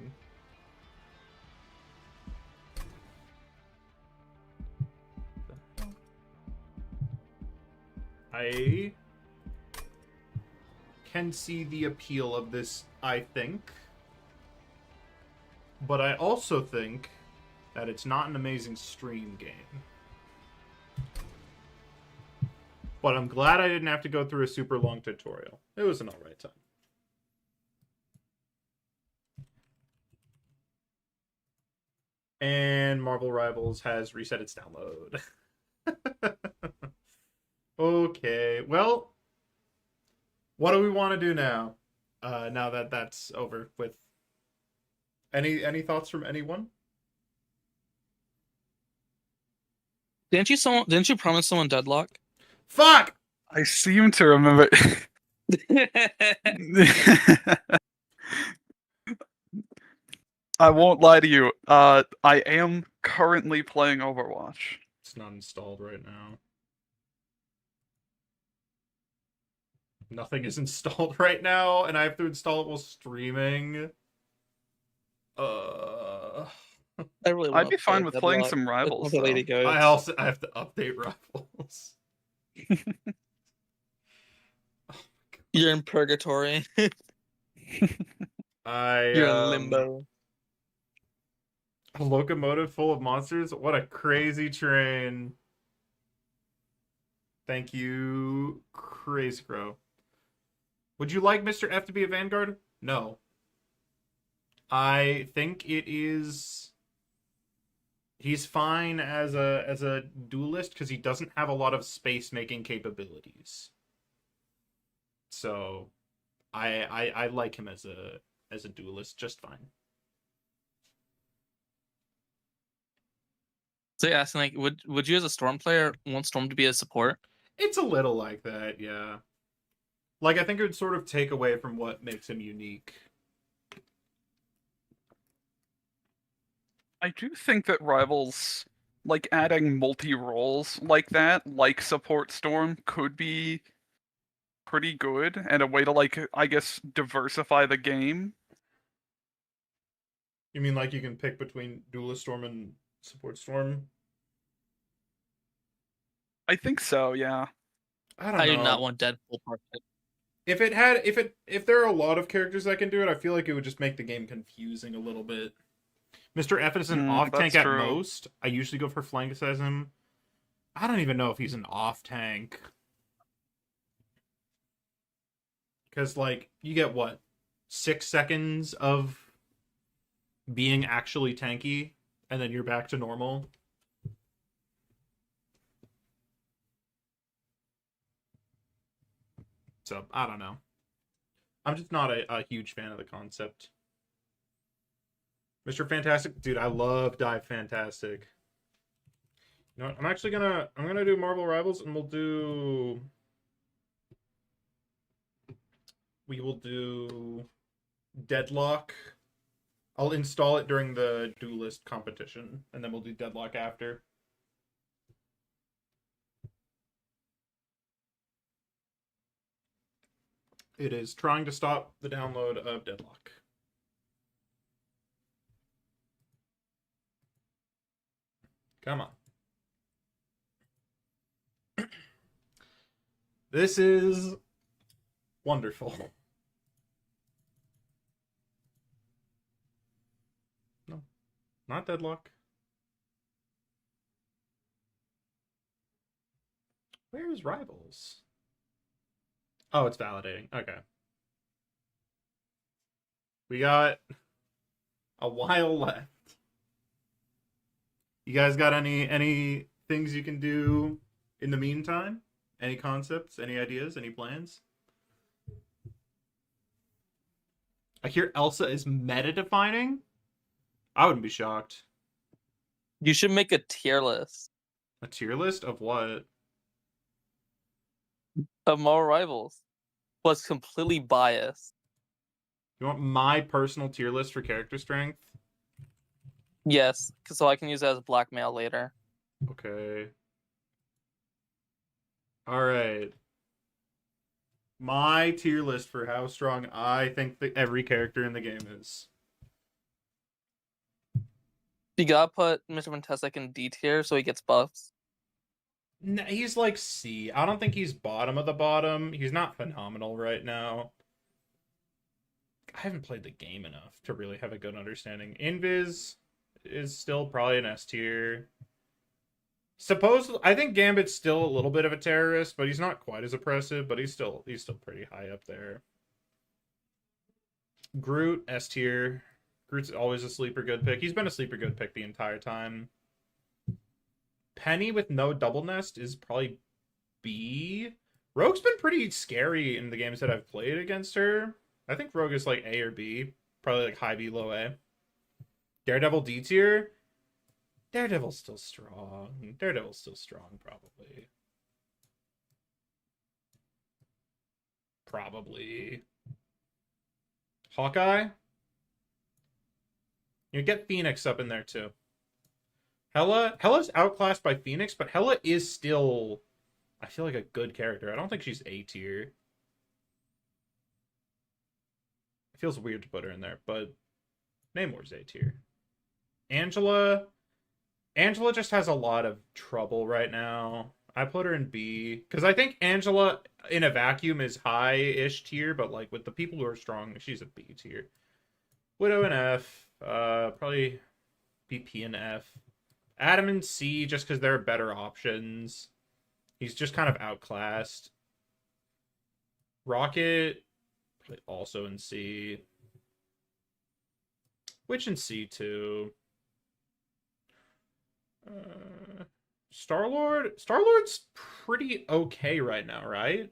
I can see the appeal of this, I think. But I also think that it's not an amazing stream game. But I'm glad I didn't have to go through a super long tutorial. It was an alright time. And Marvel Rivals has reset its download. Okay, well, what do we want to do now? Now that that's over with. Any thoughts from anyone? Didn't you promise someone deadlock? Fuck! I seem to remember. I won't lie to you. I am currently playing Overwatch. It's not installed right now. Nothing is installed right now, and I have to install it while streaming. I really I'd be want fine with playing Deadlock. some Rivals, The Lady though. Goats. I have to update Rivals. You're in purgatory. You're in limbo. A locomotive full of monsters? What a crazy train. Thank you, Crazy Crow. Would you like Mr. F to be a Vanguard? No. I think it is... He's fine as a duelist because he doesn't have a lot of space-making capabilities. So, I like him as a duelist just fine. So yeah, asking like, would you as a Storm player want Storm to be a support? It's a little like that, yeah. Like, I think it would sort of take away from what makes him unique. I do think that Rivals, like adding multi-roles like that, like Support Storm, could be pretty good and a way to, like, I guess, diversify the game. You mean like you can pick between Duelist Storm and Support Storm? I think so, yeah. I don't I know. do not want Deadpool part. If there are a lot of characters that can do it, I feel like it would just make the game confusing a little bit. Mr. F is an off tank that's at true. most. I usually go for flanks as him. I don't even know if he's an off tank. Because, like, you get what? 6 seconds of being actually tanky, and then you're back to normal. So, I don't know. I'm just not a huge fan of the concept. Mr. Fantastic, dude, I love Dive Fantastic. You know what? I'm gonna do Marvel Rivals, and we will do Deadlock. I'll install it during the Duelist competition, and then we'll do Deadlock after. It is trying to stop the download of Deadlock. Come on. This is wonderful. No, not Deadlock. Where is Rivals? Oh, it's validating. Okay. We got a while left. You guys got any things you can do in the meantime? Any concepts, any ideas, any plans? I hear Elsa is meta-defining. I wouldn't be shocked. You should make a tier list A tier list of what? of Marvel Rivals. Was completely biased. You want my personal tier list for character strength? Yes, so I can use it as blackmail later. Okay. All right. My tier list for how strong I think that every character in the game is. You gotta put Mr. Fantastic in D tier so he gets buffs. No, he's like C. I don't think he's bottom of the bottom. He's not phenomenal right now. I haven't played the game enough to really have a good understanding. Invis is still probably an S tier. I think Gambit's still a little bit of a terrorist, but he's not quite as oppressive, but he's still pretty high up there. Groot, S tier. Groot's always a sleeper good pick. He's been a sleeper good pick the entire time. Penny with no double nest is probably B. Rogue's been pretty scary in the games that I've played against her. I think Rogue is like A or B. Probably like high B, low A. Daredevil D tier. Daredevil's still strong. Daredevil's still strong, probably. Probably. Hawkeye? You get Phoenix up in there, too. Hella's outclassed by Phoenix, but Hella is still, I feel like, a good character. I don't think she's A tier. It feels weird to put her in there, but Namor's A tier. Angela just has a lot of trouble right now. I put her in B because I think Angela in a vacuum is high-ish tier, but like with the people who are strong, she's a B tier. Widow and F, probably BP and F. Adam and C just because they're better options. He's just kind of outclassed. Rocket, probably also in C. Witch in C too. Star-Lord's pretty okay right now, right?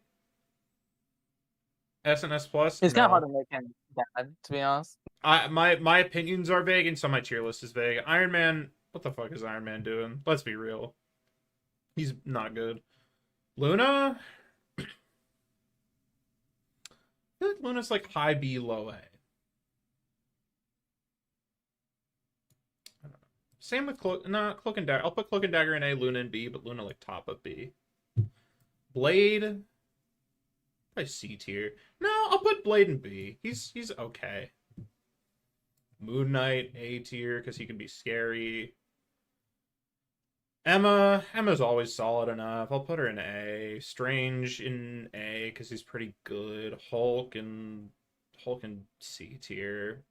S and S plus. It's kind of hard to make him bad, to be honest. My opinions are vague, and so my tier list is vague. Iron Man, what the fuck is Iron Man doing? Let's be real. He's not good. Luna? I feel like Luna's like high B, low A. Same with Cloak and Dagger. I'll put Cloak and Dagger in A, Luna in B, but Luna like top of B. Blade, probably C tier. No, I'll put Blade in B. He's okay. Moon Knight A tier because he can be scary. Emma's always solid enough. I'll put her in A. Strange in A because he's pretty good. Hulk in C tier.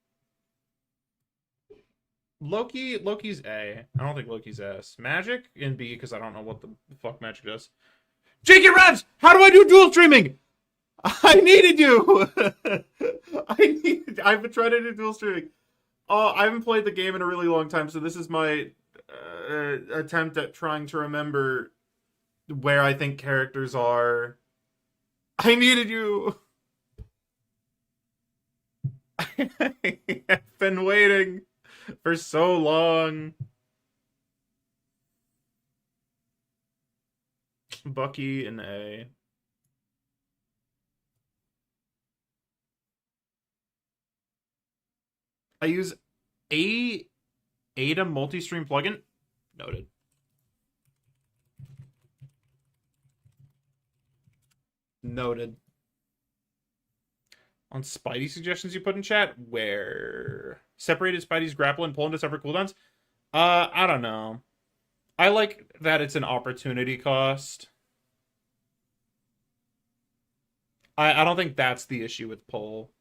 Loki's A. I don't think Loki's S. Magic in B because I don't know what the fuck Magic does. J.K. Revs! How do I do dual streaming? I needed you! I've been trying to do dual streaming. Oh, I haven't played the game in a really long time, so this is my attempt at trying to remember where I think characters are. I needed you! I've been waiting for so long. Bucky in A. I use Ada multi-stream plugin. Noted. Noted. On Spidey suggestions you put in chat, where separated Spidey's grapple and pull into separate cooldowns. I don't know. I like that it's an opportunity cost. I don't think that's the issue with pull.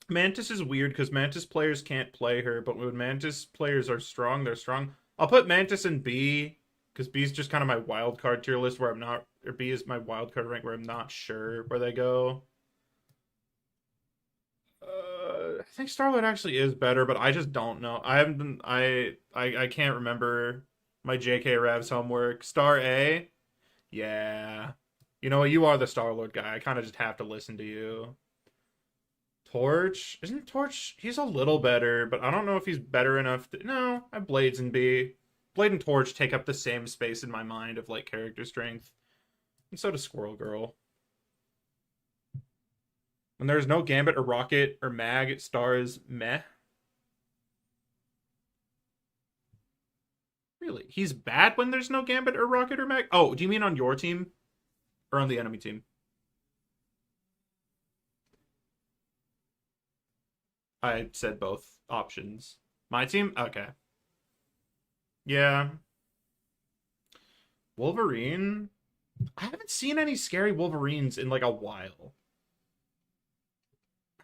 Mantis is weird because Mantis players can't play her, but when Mantis players are strong, they're strong. I'll put Mantis in B because B is just kind of my wild card tier list where I'm not, or B is my wild card rank where I'm not sure where they go. I think Star-Lord actually is better, but I just don't know. I haven't been, I can't remember my JK Revs homework. Star A? Yeah. You know what? You are the Star-Lord guy. I kind of just have to listen to you. Torch? Isn't Torch... He's a little better, but I don't know if he's better enough to... No, I have Blades in B. Blade and Torch take up the same space in my mind of, like, character strength. And so does Squirrel Girl. When there's no Gambit or Rocket or Mag, Star is meh. Really? He's bad when there's no Gambit or Rocket or Mag? Oh, do you mean on your team? Or on the enemy team? I said both options. My team? Okay. Yeah. Wolverine? I haven't seen any scary Wolverines in like a while.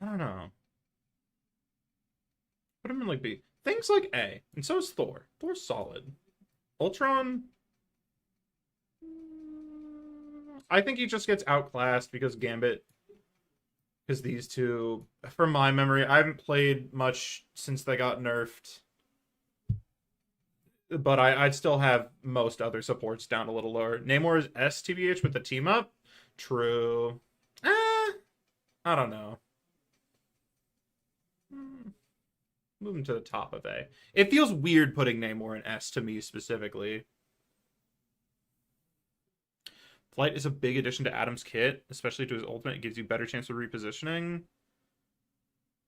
I don't know. Put him in like B. Things like A, and so is Thor. Thor's solid. Ultron, I think he just gets outclassed because Gambit. Because these two, from my memory, I haven't played much since they got nerfed. But I'd still have most other supports down a little lower. Namor is STVH with the team up. True. I don't know. Moving to the top of A. It feels weird putting Namor in S to me specifically. Flight is a big addition to Adam's kit, especially to his ultimate. It gives you better chance of repositioning.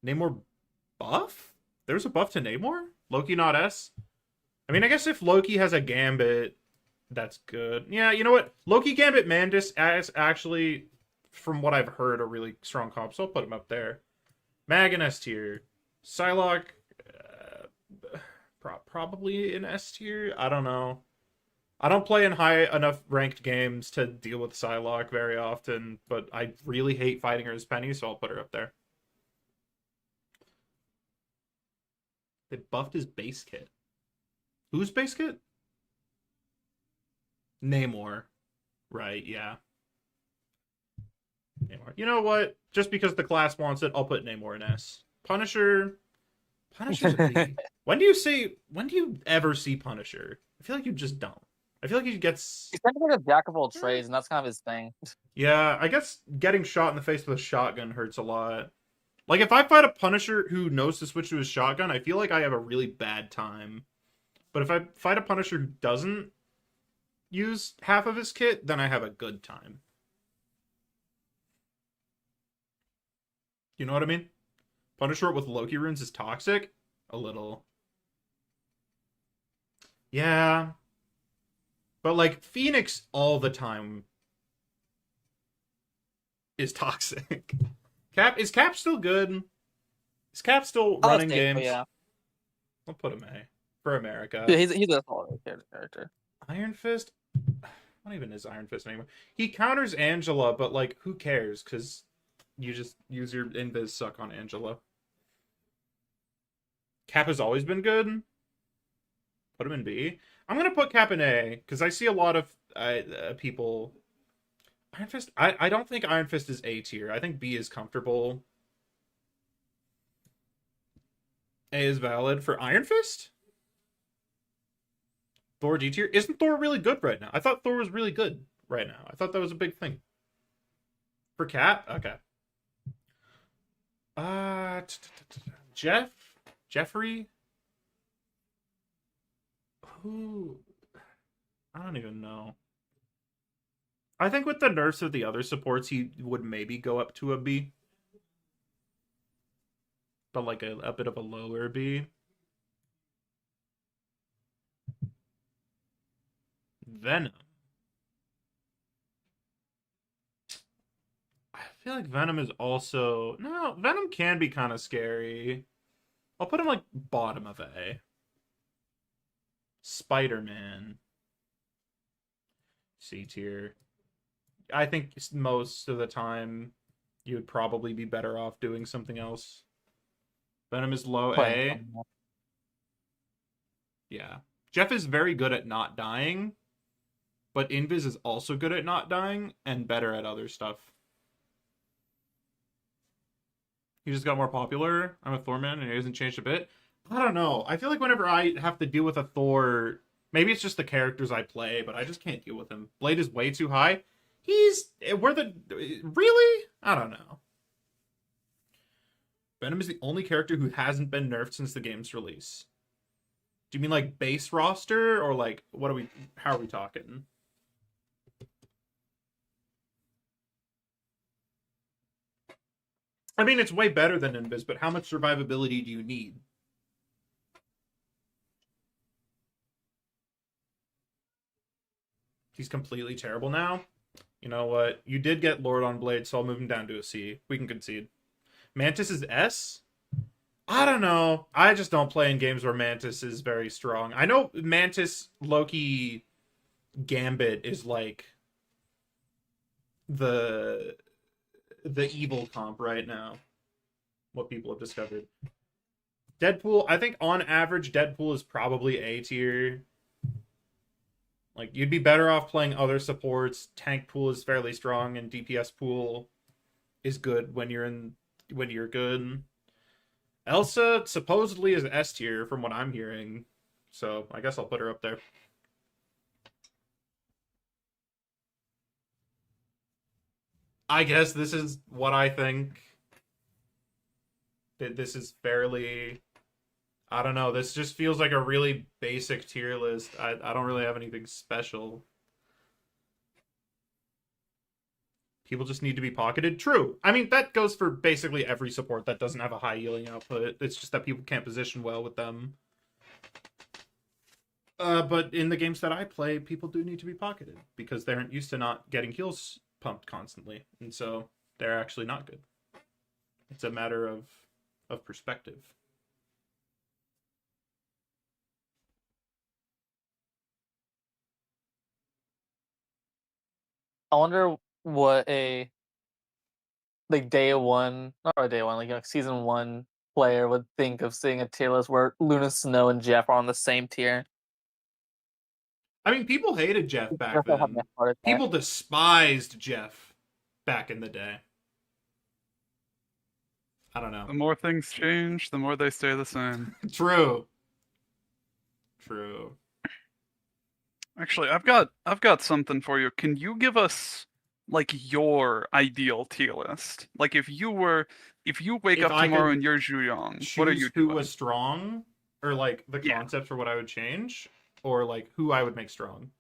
Namor buff? There's a buff to Namor? Loki not S? I mean, I guess if Loki has a Gambit, that's good. Yeah, you know what? Loki, Gambit, Mandis is actually, from what I've heard, a really strong comp, so I'll put him up there. Mag in S tier. Psylocke, probably in S tier? I don't know. I don't play in high enough ranked games to deal with Psylocke very often, but I really hate fighting her as Penny, so I'll put her up there. They buffed his base kit. Whose base kit? Namor. Right, yeah. Namor. You know what? Just because the class wants it, I'll put Namor in S. Punisher's a B. When do you ever see Punisher? I feel like you just don't. I feel like he gets... He's kind of like a jack of all trades, and that's kind of his thing. Yeah, I guess getting shot in the face with a shotgun hurts a lot. Like, if I fight a Punisher who knows to switch to his shotgun, I feel like I have a really bad time. But if I fight a Punisher who doesn't use half of his kit, then I have a good time. You know what I mean? Punisher with Loki runes is toxic? A little. Yeah. But, like, Phoenix all the time is toxic. Is Cap still good? Is Cap still running games? Yeah. I'll put him A. For America. Yeah, he's a solid character. Iron Fist? What even is Iron Fist anymore? He counters Angela, but, like, who cares? Because you just use your invis suck on Angela. Cap has always been good. Put him in B. I'm going to put Cap in A, because I see a lot of people... Iron Fist? I don't think Iron Fist is A tier. I think B is comfortable. A is valid. For Iron Fist? Thor D tier? Isn't Thor really good right now? I thought Thor was really good right now. I thought that was a big thing. For Cap? Okay. Jeffrey? Who? I don't even know. I think with the nerfs of the other supports, he would maybe go up to a B. But like a bit of a lower B. Venom. I feel like Venom is also... No, Venom can be kind of scary. I'll put him like bottom of A. Spider-Man. C tier. I think most of the time you would probably be better off doing something else. Venom is low A. Yeah. Jeff is very good at not dying, but Invis is also good at not dying and better at other stuff. He just got more popular. I'm a Thor man and he hasn't changed a bit. I don't know. I feel like whenever I have to deal with a Thor, maybe it's just the characters I play, but I just can't deal with him. Blade is way too high. Really? I don't know. Venom is the only character who hasn't been nerfed since the game's release. Do you mean like base roster or like how are we talking? I mean, it's way better than Invis, but how much survivability do you need? He's completely terrible now. You know what? You did get Lord on Blade, so I'll move him down to a C. We can concede. Mantis is S? I don't know. I just don't play in games where Mantis is very strong. I know Mantis, Loki, Gambit is like the evil comp right now. What people have discovered. Deadpool, I think on average, Deadpool is probably A tier. Like, you'd be better off playing other supports. Tank pool is fairly strong, and DPS pool is good when you're good. Elsa supposedly is S tier from what I'm hearing, so I guess I'll put her up there. I guess this is what I think. This is fairly... I don't know. This just feels like a really basic tier list. I don't really have anything special. People just need to be pocketed. True. I mean, that goes for basically every support that doesn't have a high healing output. It's just that people can't position well with them. But in the games that I play, people do need to be pocketed because they aren't used to not getting heals pumped constantly. And so they're actually not good. It's a matter of perspective. I wonder what a day one, not day one, like season 1 player would think of seeing a tier list where Luna, Snow, and Jeff are on the same tier. I mean, people hated Jeff back then. People despised Jeff back in the day. I don't know. The more things change, the more they stay the same. True. Actually, I've got something for you. Can you give us like your ideal tier list? Like if you wake If up I tomorrow could and you're Zhuyong, Choose what are you who doing? was strong, or like the Yeah. concepts for what I would change, or like who I would make strong.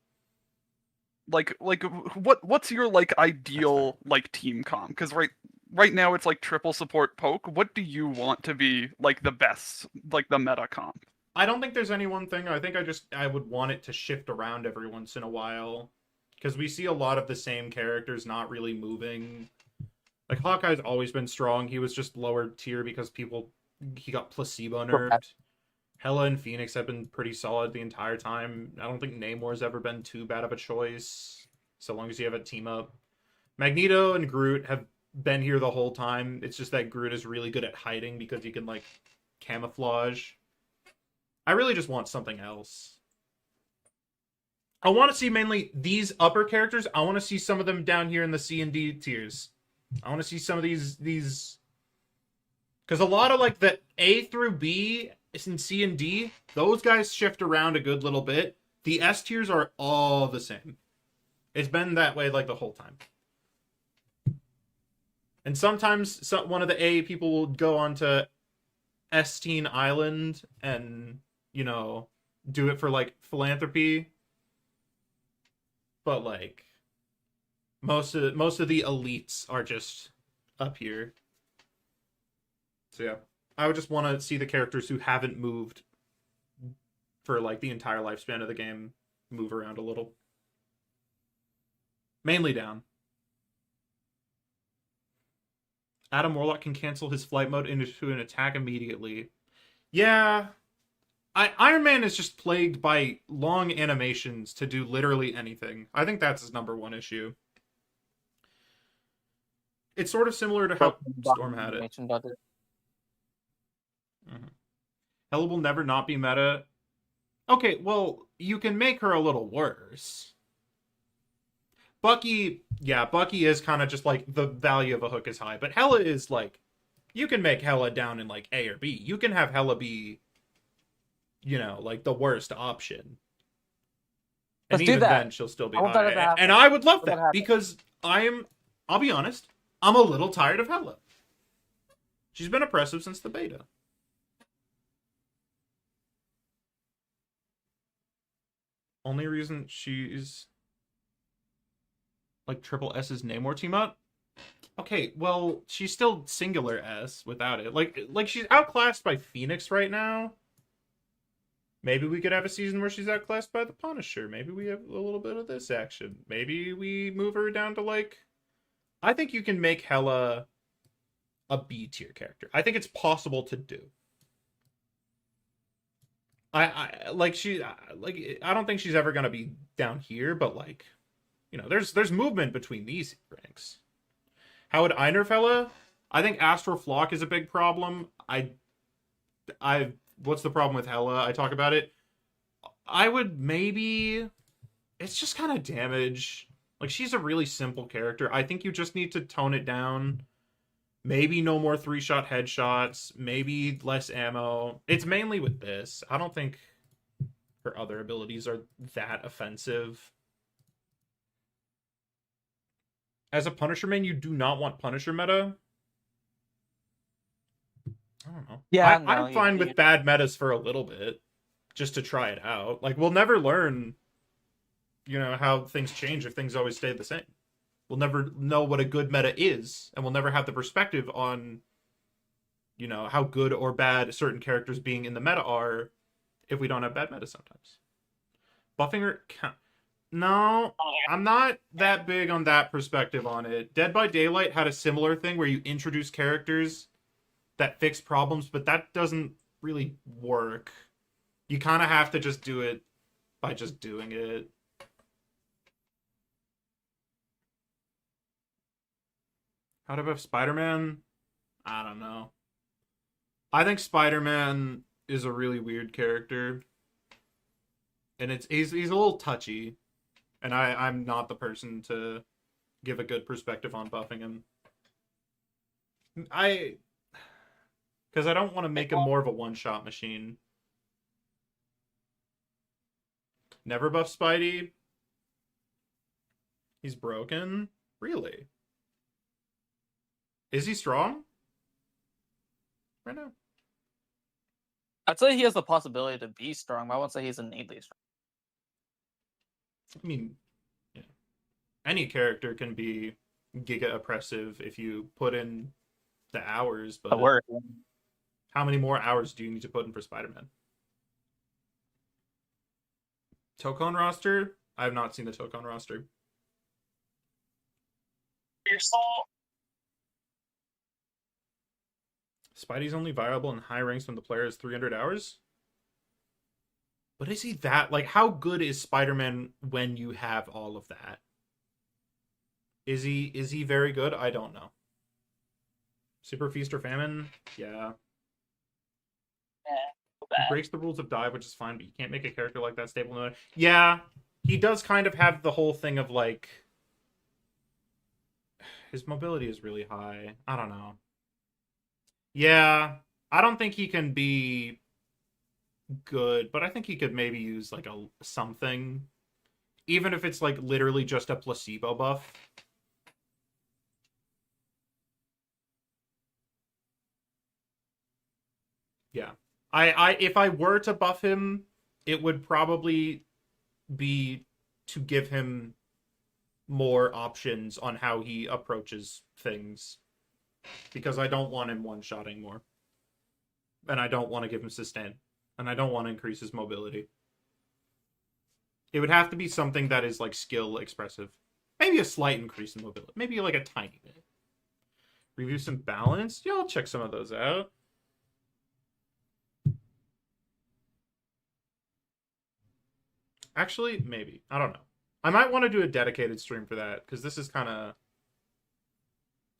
Like what's your like ideal like team comp? Because right now it's like triple support poke. What do you want to be like the best, like the meta comp? I don't think there's any one thing. I think I would want it to shift around every once in a while, because we see a lot of the same characters not really moving. Like Hawkeye's always been strong. He was just lower tier because he got placebo nerfed. Hela and Phoenix have been pretty solid the entire time. I don't think Namor's ever been too bad of a choice, so long as you have a team up. Magneto and Groot have been here the whole time. It's just that Groot is really good at hiding because he can like camouflage. I really just want something else. I want to see mainly these upper characters. I want to see some of them down here in the C and D tiers. I want to see some of these because a lot of like the A through B in C and D, those guys shift around a good little bit. The S tiers are all the same. It's been that way like the whole time. And sometimes one of the A people will go on to Esteen Island and, you know, do it for like philanthropy. But like most of the elites are just up here. So yeah, I would just want to see the characters who haven't moved for like the entire lifespan of the game move around a little. Mainly down. Adam Warlock can cancel his flight mode into an attack immediately. Yeah. Iron Man is just plagued by long animations to do literally anything. I think that's his number one issue. It's sort of similar to how Storm had it. Hela will never not be meta. Okay, well, you can make her a little worse. Bucky is kind of just like the value of a hook is high, but Hela is like, you can make Hela down in like A or B. You can have Hela be, you know, like the worst option. And even then she'll still be high. And I would love that because I'll be honest, I'm a little tired of Hela. She's been oppressive since the beta. Only reason she's like triple S's Namor team up. Okay, well, she's still singular S without it. Like she's outclassed by Phoenix right now. Maybe we could have a season where she's outclassed by the Punisher. Maybe we have a little bit of this action. Maybe we move her down to like... I think you can make Hela a B tier character. I think it's possible to do. I don't think she's ever gonna be down here, but like, you know, there's movement between these ranks. How would I nerf Hela? I think Astral Flock is a big problem. what's the problem with Hela? I talk about it. I would maybe, it's just kind of damage. Like, she's a really simple character. I think you just need to tone it down. Maybe no more 3-shot headshots. Maybe less ammo. It's mainly with this. I don't think her other abilities are that offensive. As a Punisher main, you do not want Punisher meta. I don't know. Yeah, I'm fine with bad metas for a little bit, just to try it out. Like, we'll never learn, how things change if things always stay the same. We'll never know what a good meta is, and we'll never have the perspective on, how good or bad certain characters being in the meta are if we don't have bad meta sometimes. Buffing her... No, I'm not that big on that perspective on it. Dead by Daylight had a similar thing where you introduce characters that fix problems, but that doesn't really work. You kind of have to just do it by just doing it. How to buff Spider-Man? I don't know. I think Spider-Man is a really weird character. And he's a little touchy. And I'm not the person to give a good perspective on buffing him. Because I don't want to make him more of a one-shot machine. Never buff Spidey. He's broken? Really? Is he strong? Right now? I'd say he has the possibility to be strong, but I won't say he's innately strong. I mean, yeah. Any character can be giga oppressive if you put in the hours, but work. How many more hours do you need to put in for Spider-Man? Tokon roster? I have not seen the Tokon roster. Spidey's only viable in high ranks when the player is 300 hours? But is he that? Like, how good is Spider-Man when you have all of that? Is he very good? I don't know. Super Feast or Famine? Yeah. He breaks the rules of dive, which is fine, but you can't make a character like that stable. No. Yeah, he does kind of have the whole thing of, like, his mobility is really high. I don't know. Yeah, I don't think he can be good, but I think he could maybe use, like, something. Even if it's, like, literally just a placebo buff. Yeah. If I were to buff him, it would probably be to give him more options on how he approaches things. Because I don't want him one-shotting more. And I don't want to give him sustain. And I don't want to increase his mobility. It would have to be something that is, like, skill expressive. Maybe a slight increase in mobility. Maybe, like, a tiny bit. Review some balance? Yeah, I'll check some of those out. Actually, maybe. I don't know. I might want to do a dedicated stream for that, because this is kind of...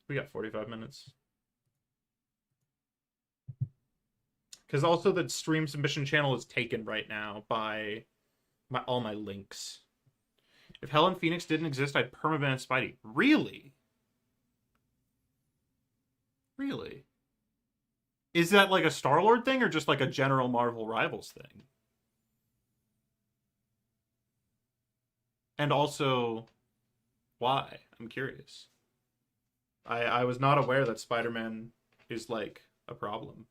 We got 45 minutes. Because also the stream submission channel is taken right now by all my links. If Hell and Phoenix didn't exist, I'd permaban Spidey. Really? Really? Is that like a Star-Lord thing, or just like a general Marvel Rivals thing? And also, why? I'm curious. I was not aware that Spider-Man is, like, a problem.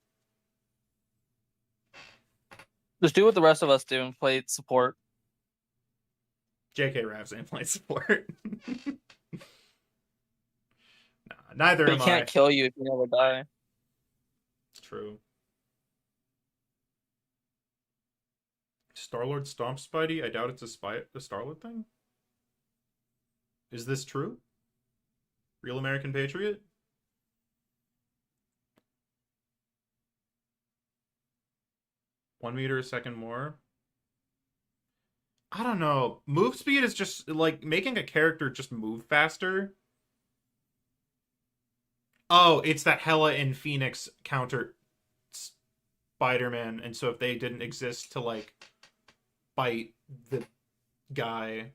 Just do what the rest of us do and play support. JK Ravs ain't playing support. Nah, neither They am I. can't kill you if you never die. It's true. Star-Lord stomp Spidey? I doubt it's a Star-Lord thing. Is this true? Real American Patriot? One meter a second more. I don't know. Move speed is just, like, making a character just move faster. Oh, it's that Hela and Phoenix counter. Spider-Man, and so if they didn't exist to like bite the guy,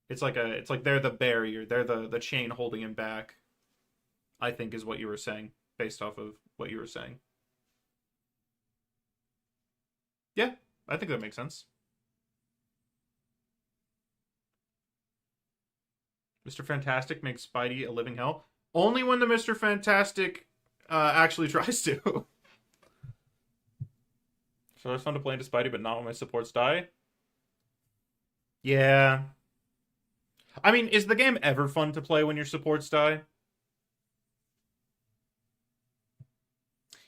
it's like they're the barrier, they're the chain holding him back. I think is what you were saying, based off of what you were saying. Yeah, I think that makes sense. Mr. Fantastic makes Spidey a living hell. Only when the Mr. Fantastic actually tries to. So it's fun to play into Spidey, but not when my supports die. Yeah. I mean, is the game ever fun to play when your supports die?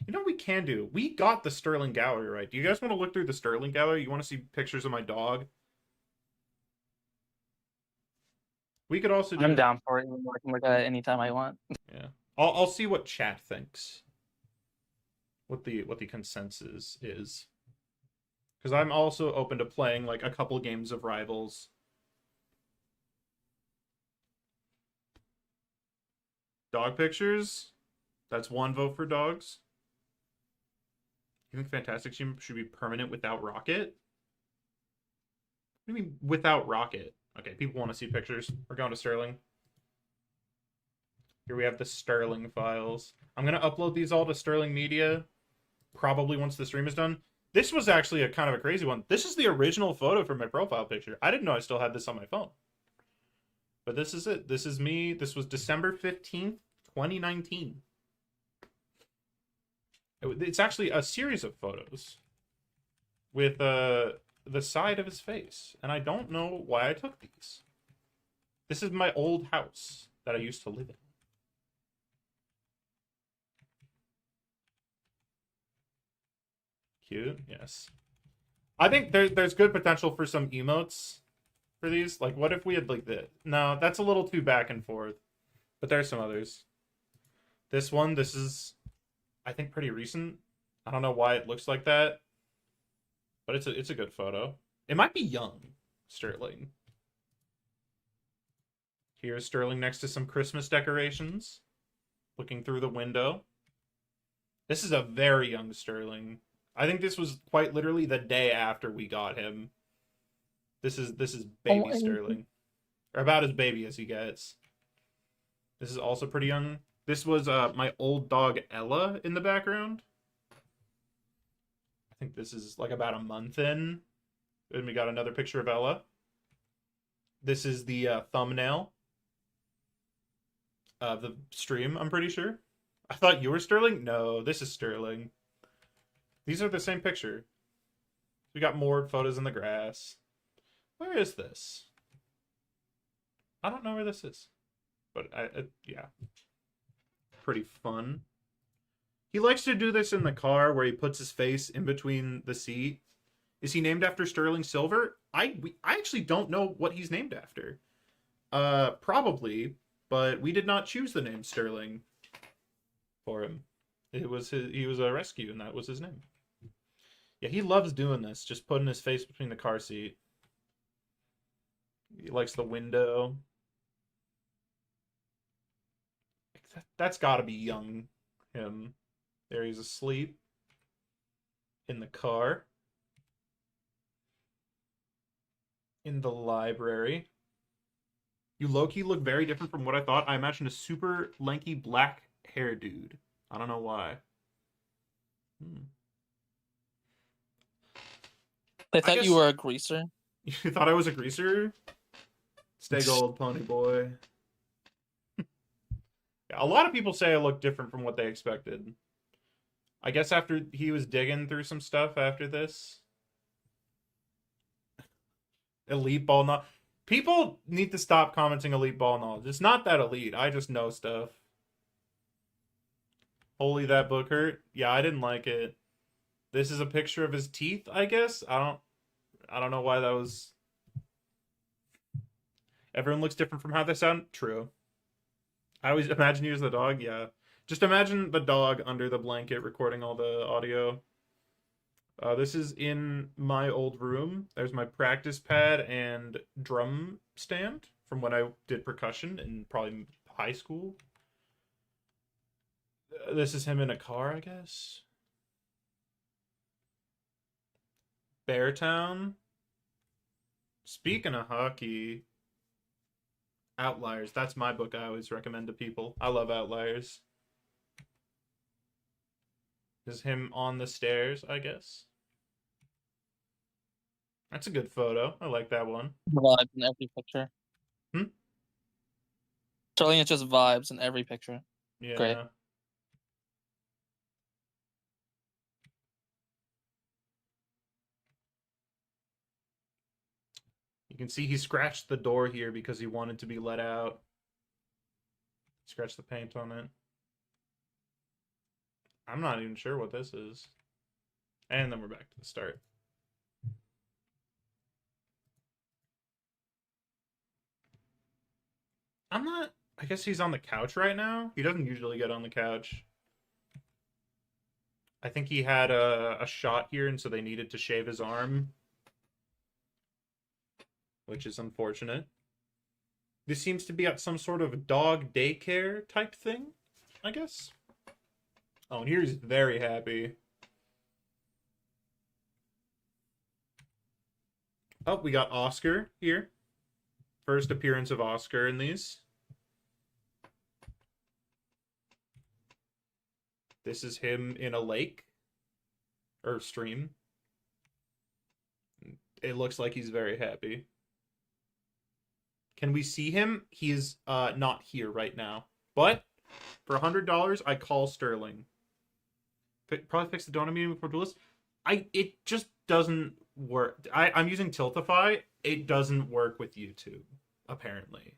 You know what we can do? We got the Sterling Gallery, right? Do you guys want to look through the Sterling Gallery? You want to see pictures of my dog? We could also do... I'm down for it. I can look at it anytime I want. Yeah. I'll see what chat thinks. What the consensus is. Because I'm also open to playing like a couple games of Rivals. Dog pictures? That's one vote for dogs. You think Fantastic should be permanent without Rocket? What do you mean without Rocket? Okay, people want to see pictures. We're going to Sterling. Here we have the Sterling files. I'm going to upload these all to Sterling Media, probably once the stream is done. This was actually a kind of a crazy one. This is the original photo from my profile picture. I didn't know I still had this on my phone. But this is it. This is me. This was December 15th, 2019. It's actually a series of photos with the side of his face. And I don't know why I took these. This is my old house that I used to live in. Cute, yes. I think there's good potential for some emotes for these. Like, what if we had like this? No, that's a little too back and forth. But there's some others. This one, this is, I think, pretty recent. I don't know why it looks like that, but it's a good photo. It might be young Sterling. Here's Sterling next to some Christmas decorations, looking through the window. This is a very young Sterling. I think this was quite literally the day after we got him. This is baby Sterling, or about as baby as he gets. This is also pretty young. This was my old dog Ella in the background. I think this is like about a month in. And we got another picture of Ella. This is the thumbnail of the stream, I'm pretty sure. I thought you were Sterling? No, this is Sterling. These are the same picture. We got more photos in the grass. Where is this? I don't know where this is. But, yeah. Pretty fun. He likes to do this in the car where he puts his face in between the seat. Is he named after Sterling Silver? I actually don't know what he's named after. Probably, but we did not choose the name Sterling for him. He was a rescue, and that was his name. Yeah, he loves doing this, just putting his face between the car seat. He likes the window. That's got to be young him. There he's asleep in the car. In the library. You low-key look very different from what I thought. I imagined a super lanky black hair dude. I don't know why. I thought you were a greaser. You thought I was a greaser? Stay gold, pony boy. Yeah, a lot of people say I look different from what they expected. I guess after he was digging through some stuff after this. Elite ball knowledge. People need to stop commenting elite ball knowledge. It's not that elite. I just know stuff. Holy, that book hurt. Yeah, I didn't like it. This is a picture of his teeth, I guess. I don't know why that was. Everyone looks different from how they sound. True. I always imagine you as the dog. Yeah. Just imagine the dog under the blanket recording all the audio. This is in my old room. There's my practice pad and drum stand from when I did percussion in probably high school. This is him in a car, I guess. Beartown. Speaking of hockey, Outliers. That's my book I always recommend to people. I love Outliers. Is him on the stairs, I guess. That's a good photo. I like that one. Vibes in every picture. Hmm? Sterling is just vibes in every picture. Yeah. Great. You can see he scratched the door here because he wanted to be let out. Scratch the paint on it. I'm not even sure what this is. And then we're back to the start. I'm not... I guess he's on the couch right now. He doesn't usually get on the couch. I think he had a shot here, and so they needed to shave his arm. Which is unfortunate. This seems to be at some sort of dog daycare type thing, I guess. Oh, and here's very happy. Oh, we got Oscar here. First appearance of Oscar in these. This is him in a lake. Or stream. It looks like he's very happy. Can we see him? He's not here right now. But for $100, I call Sterling. Probably fix the donut medium before duelist. It just doesn't work. I'm using Tiltify. It doesn't work with YouTube, apparently.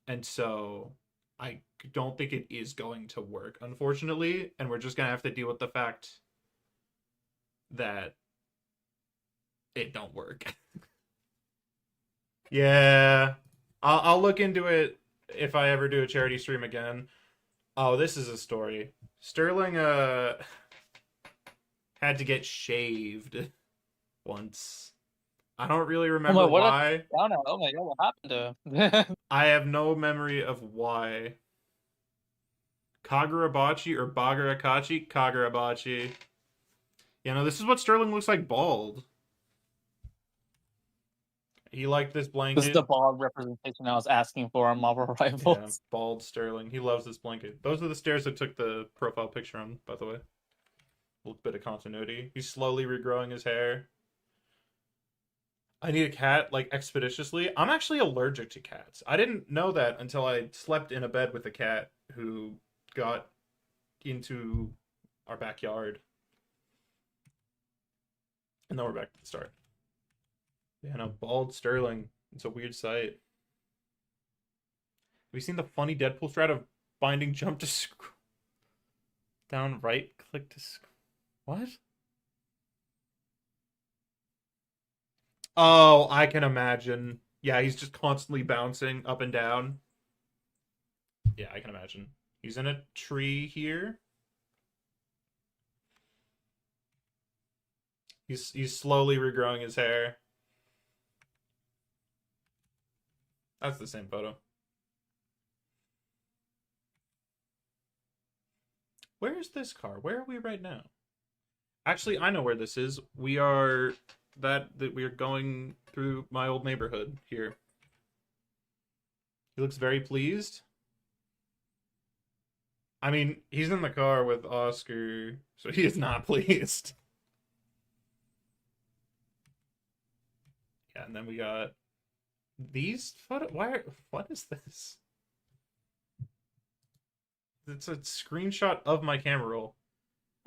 And so I don't think it is going to work, unfortunately. And we're just gonna have to deal with the fact that it don't work. Yeah, I'll look into it if I ever do a charity stream again. Oh, this is a story. Sterling had to get shaved once. I don't really remember why. Oh my god, what happened to him? I have no memory of why. Kagurabachi or Bagarakachi? Kagurabachi. You know, this is what Sterling looks like bald. He liked this blanket. This is the bald representation I was asking for on Marvel Rivals. Yeah, bald Sterling. He loves this blanket. Those are the stairs I took the profile picture on, by the way. A little bit of continuity. He's slowly regrowing his hair. I need a cat, like, expeditiously. I'm actually allergic to cats. I didn't know that until I slept in a bed with a cat who got into our backyard. And then we're back to the start. Yeah, no, bald Sterling. It's a weird sight. Have you seen the funny Deadpool strat of binding jump to scroll down, right click to what? Oh, I can imagine. Yeah, he's just constantly bouncing up and down. Yeah, I can imagine. He's in a tree here. He's slowly regrowing his hair. That's the same photo. Where is this car? Where are we right now? Actually, I know where this is. We are we are going through my old neighborhood here. He looks very pleased. I mean, he's in the car with Oscar, so he is not pleased. Yeah, and then we got these photo. What is this? It's a screenshot of my camera roll.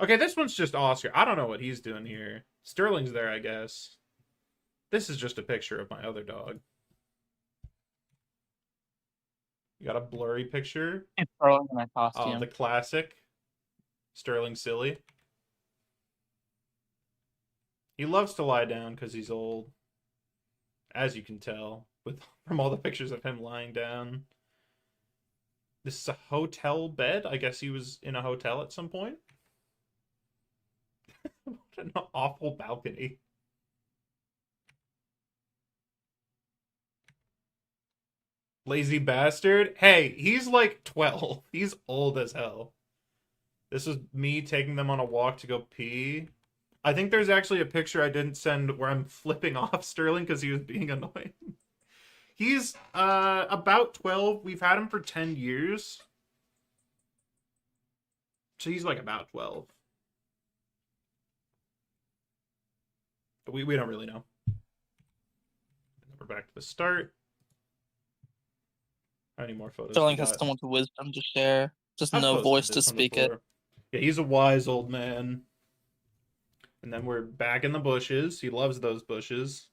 Okay, this one's just Oscar. I don't know what he's doing here. Sterling's there, I guess. This is just a picture of my other dog. You got a blurry picture. It's Sterling in a costume. Oh, the classic. Sterling silly. He loves to lie down because he's old. As you can tell from all the pictures of him lying down. This is a hotel bed. I guess he was in a hotel at some point. What an awful balcony. Lazy bastard. Hey, he's like 12. He's old as hell. This was me taking them on a walk to go pee. I think there's actually a picture I didn't send where I'm flipping off Sterling because he was being annoying. He's about 12. We've had him for 10 years. So he's like about 12. But we don't really know. We're back to the start. How many more photos? Sterling we has got? so much wisdom to share, just I've no posted voice to this one speak it. before. Yeah, he's a wise old man. And then we're back in the bushes. He loves those bushes.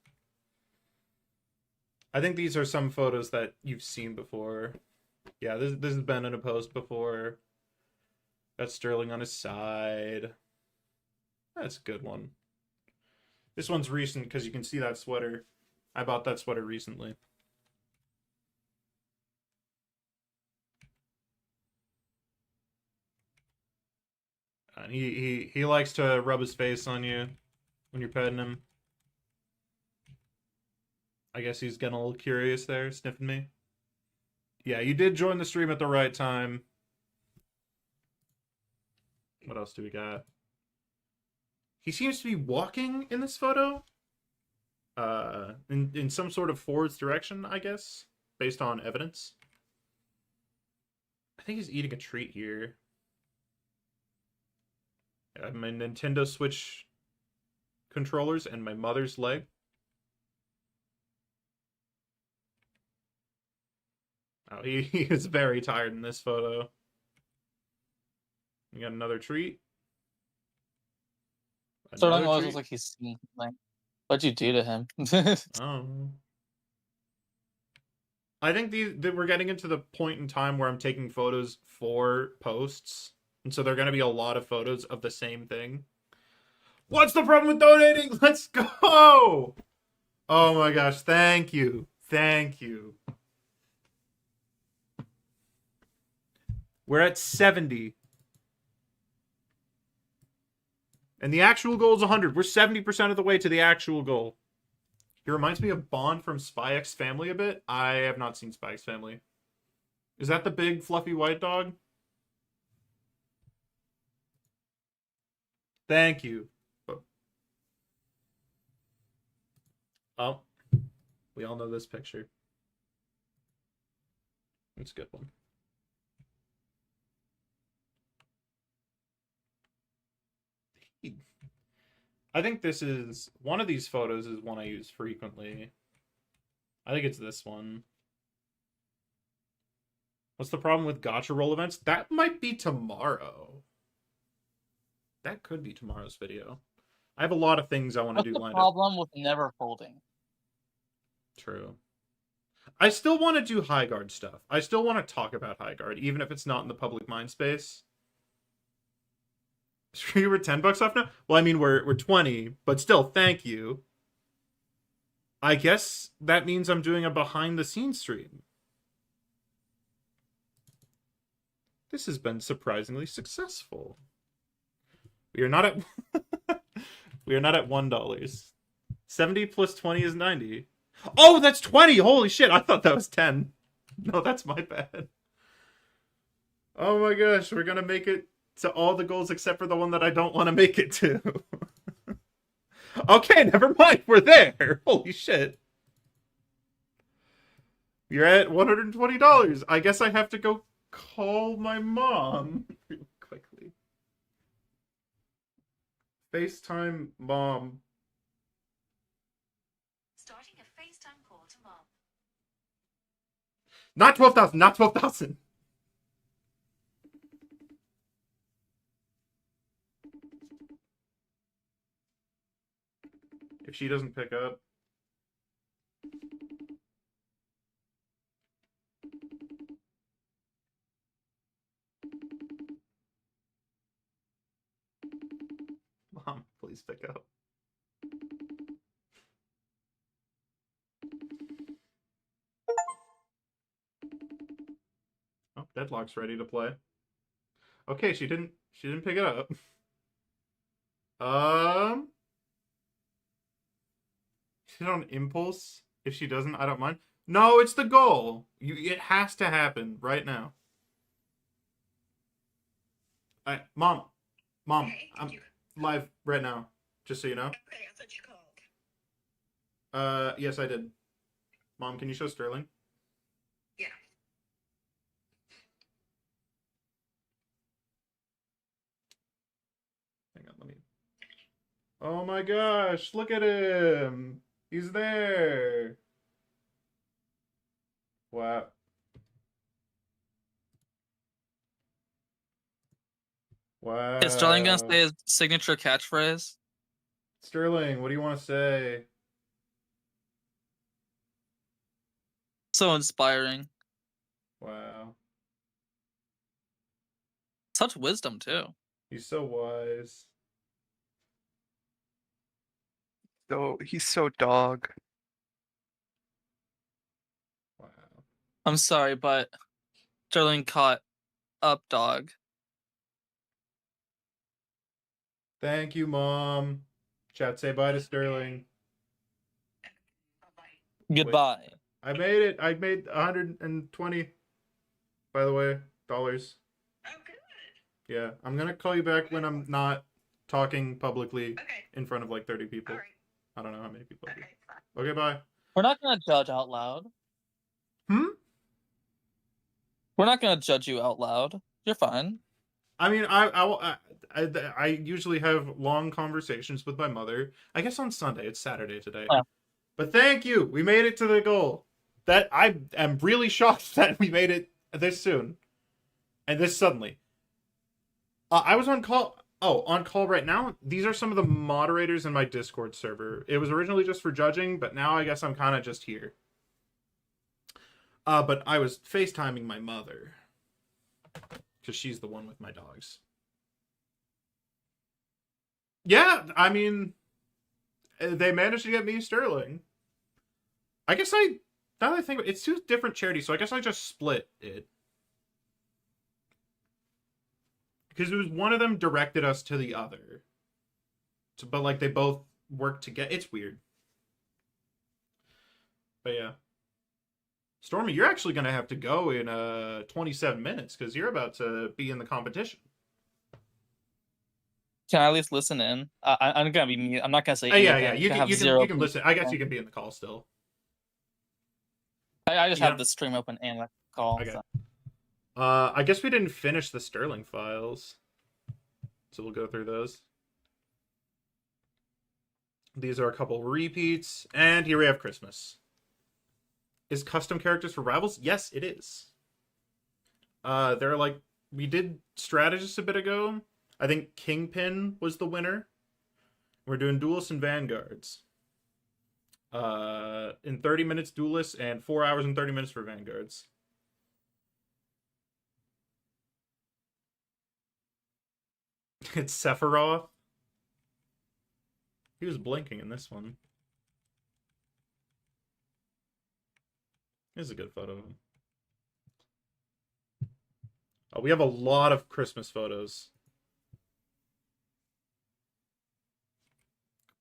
I think these are some photos that you've seen before. Yeah, this has been in a post before. Got Sterling on his side. That's a good one. This one's recent because you can see that sweater. I bought that sweater recently. And he likes to rub his face on you when you're petting him. I guess he's getting a little curious there, sniffing me. Yeah, you did join the stream at the right time. What else do we got? He seems to be walking in this photo. In some sort of forwards direction, I guess, based on evidence. I think he's eating a treat here. I have my Nintendo Switch controllers and my mother's leg. Oh, he is very tired in this photo. We got another treat. Sterling Another always treat. looks like he's seen something. What'd you do to him? Oh. I think that we're getting into the point in time where I'm taking photos for posts. And so there are going to be a lot of photos of the same thing. What's the problem with donating? Let's go! Oh my gosh, thank you. Thank you. We're at 70. And the actual goal is 100. We're 70% of the way to the actual goal. He reminds me of Bond from Spy X Family a bit. I have not seen Spy X Family. Is that the big fluffy white dog? Thank you. Oh, we all know this picture. It's a good one. I think this is one of these photos is one I use frequently. I think it's this one. What's the problem with gacha roll events? That might be tomorrow. That could be tomorrow's video. I have a lot of things I want to do What's the lined up. problem with never folding? True. I still want to do high guard stuff. I still want to talk about high guard, even if it's not in the public mind space. Sure, we're $10 off now? Well, I mean, we're 20, but still, thank you. I guess that means I'm doing a behind-the-scenes stream. This has been surprisingly successful. We are not at we are not at $1. 70 plus 20 is 90. Oh, that's 20! Holy shit, I thought that was 10. No, that's my bad. Oh my gosh, we're gonna make it to all the goals except for the one that I don't want to make it to. Okay, never mind. We're there. Holy shit. You're at $120. I guess I have to go call my mom real quickly. FaceTime mom. Starting a FaceTime call to mom. Not 12,000. Not 12,000. If she doesn't pick up. Mom, please pick up. Oh, Deadlock's ready to play. Okay, she didn't pick it up. Is it on impulse? If she doesn't, I don't mind. No, it's the goal. It has to happen right now. Mom, Okay, I'm thank you. live right now. Just so you know. Okay, I thought you called. Yes, I did. Mom, can you show Sterling? Yeah. Hang on, let me. Oh my gosh, look at him. He's there. Wow. Wow. Is Sterling gonna say his signature catchphrase? Sterling, what do you want to say? So inspiring. Wow. Such wisdom too. He's so wise. So he's so dog. Wow. I'm sorry, but Sterling caught up dog. Thank you, Mom. Chat, say bye to Sterling. Bye-bye. Goodbye. I made it. I made 120, by the way, dollars. Oh, good. Yeah, I'm gonna call you back when I'm not talking publicly Okay. in front of like 30 people. All right. I don't know how many people. Okay. Fine. Okay, bye. We're not gonna judge out loud. Hmm? We're not gonna judge you out loud. You're fine. I mean, I usually have long conversations with my mother. I guess on Sunday. It's Saturday today. Yeah. But thank you. We made it to the goal. That I am really shocked that we made it this soon. And this suddenly. I was on call. Oh, on call right now. These are some of the moderators in my Discord server. It was originally just for judging, but now I guess I'm kind of just here. But I was FaceTiming my mother. Because she's the one with my dogs. Yeah, I mean, they managed to get me Sterling. I guess now that I think it's two different charities, so I guess I just split it. Because it was one of them directed us to the other. But like they both work together. It's weird. But yeah. Stormy, you're actually going to have to go in 27 minutes because you're about to be in the competition. Can I at least listen in? I'm gonna be mute. I'm not gonna say Yeah, anything. yeah. You have can zero listen. I guess you can be in the call still. I just Yeah. have the stream open and the call. Okay. So. I guess we didn't finish the Sterling files. So we'll go through those. These are a couple repeats. And here we have Christmas. Is custom characters for rivals? Yes, it is. They're like, we did strategists a bit ago. I think Kingpin was the winner. We're doing duelists and vanguards. In 30 minutes duelists and 4 hours and 30 minutes for vanguards. It's Sephiroth. He was blinking in this one. This is a good photo of him. Oh, we have a lot of Christmas photos.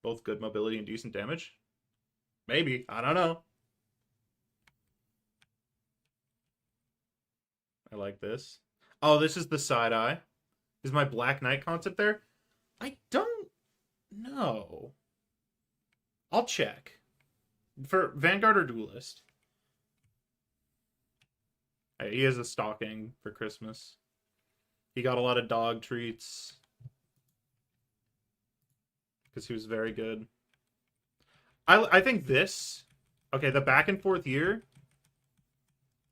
Both good mobility and decent damage? Maybe. I don't know. I like this. Oh, this is the side eye. Is my Black Knight concept there? I don't know. I'll check. For Vanguard or Duelist? Hey, he has a stocking for Christmas. He got a lot of dog treats. Because he was very good. I think this... Okay, the back and forth year...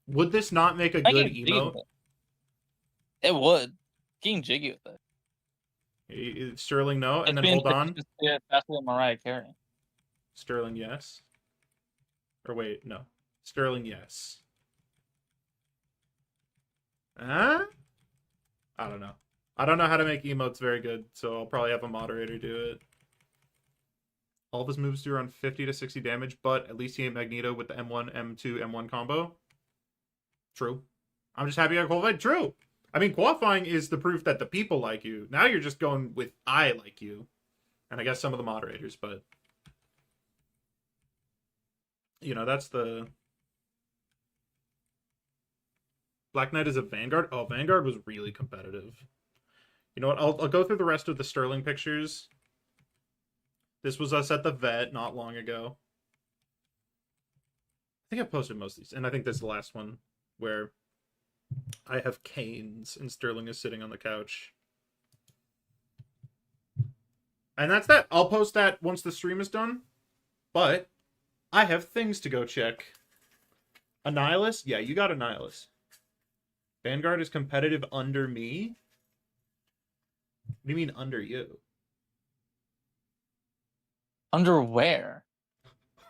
Would this not make a I good get jiggy emote? with It would. Getting jiggy with it. Sterling, no. And It's then being hold on. faster than Mariah Carey. Sterling, yes. Or wait, no. Sterling, yes. Huh? I don't know. I don't know how to make emotes very good, so I'll probably have a moderator do it. All of his moves do around 50 to 60 damage, but at least he hit Magneto with the M1, M2, M1 combo. True. I'm just happy I qualified. True. I mean, qualifying is the proof that the people like you. Now you're just going with I like you. And I guess some of the moderators, but... You know, that's the... Black Knight is a Vanguard? Oh, Vanguard was really competitive. You know what? I'll go through the rest of the Sterling pictures. This was us at the vet not long ago. I think I posted most of these, and I think this is the last one where I have canes and Sterling is sitting on the couch. And that's that. I'll post that once the stream is done. But I have things to go check. Annihilus? Yeah, you got Annihilus. Vanguard is competitive under me? What do you mean under you? Under where?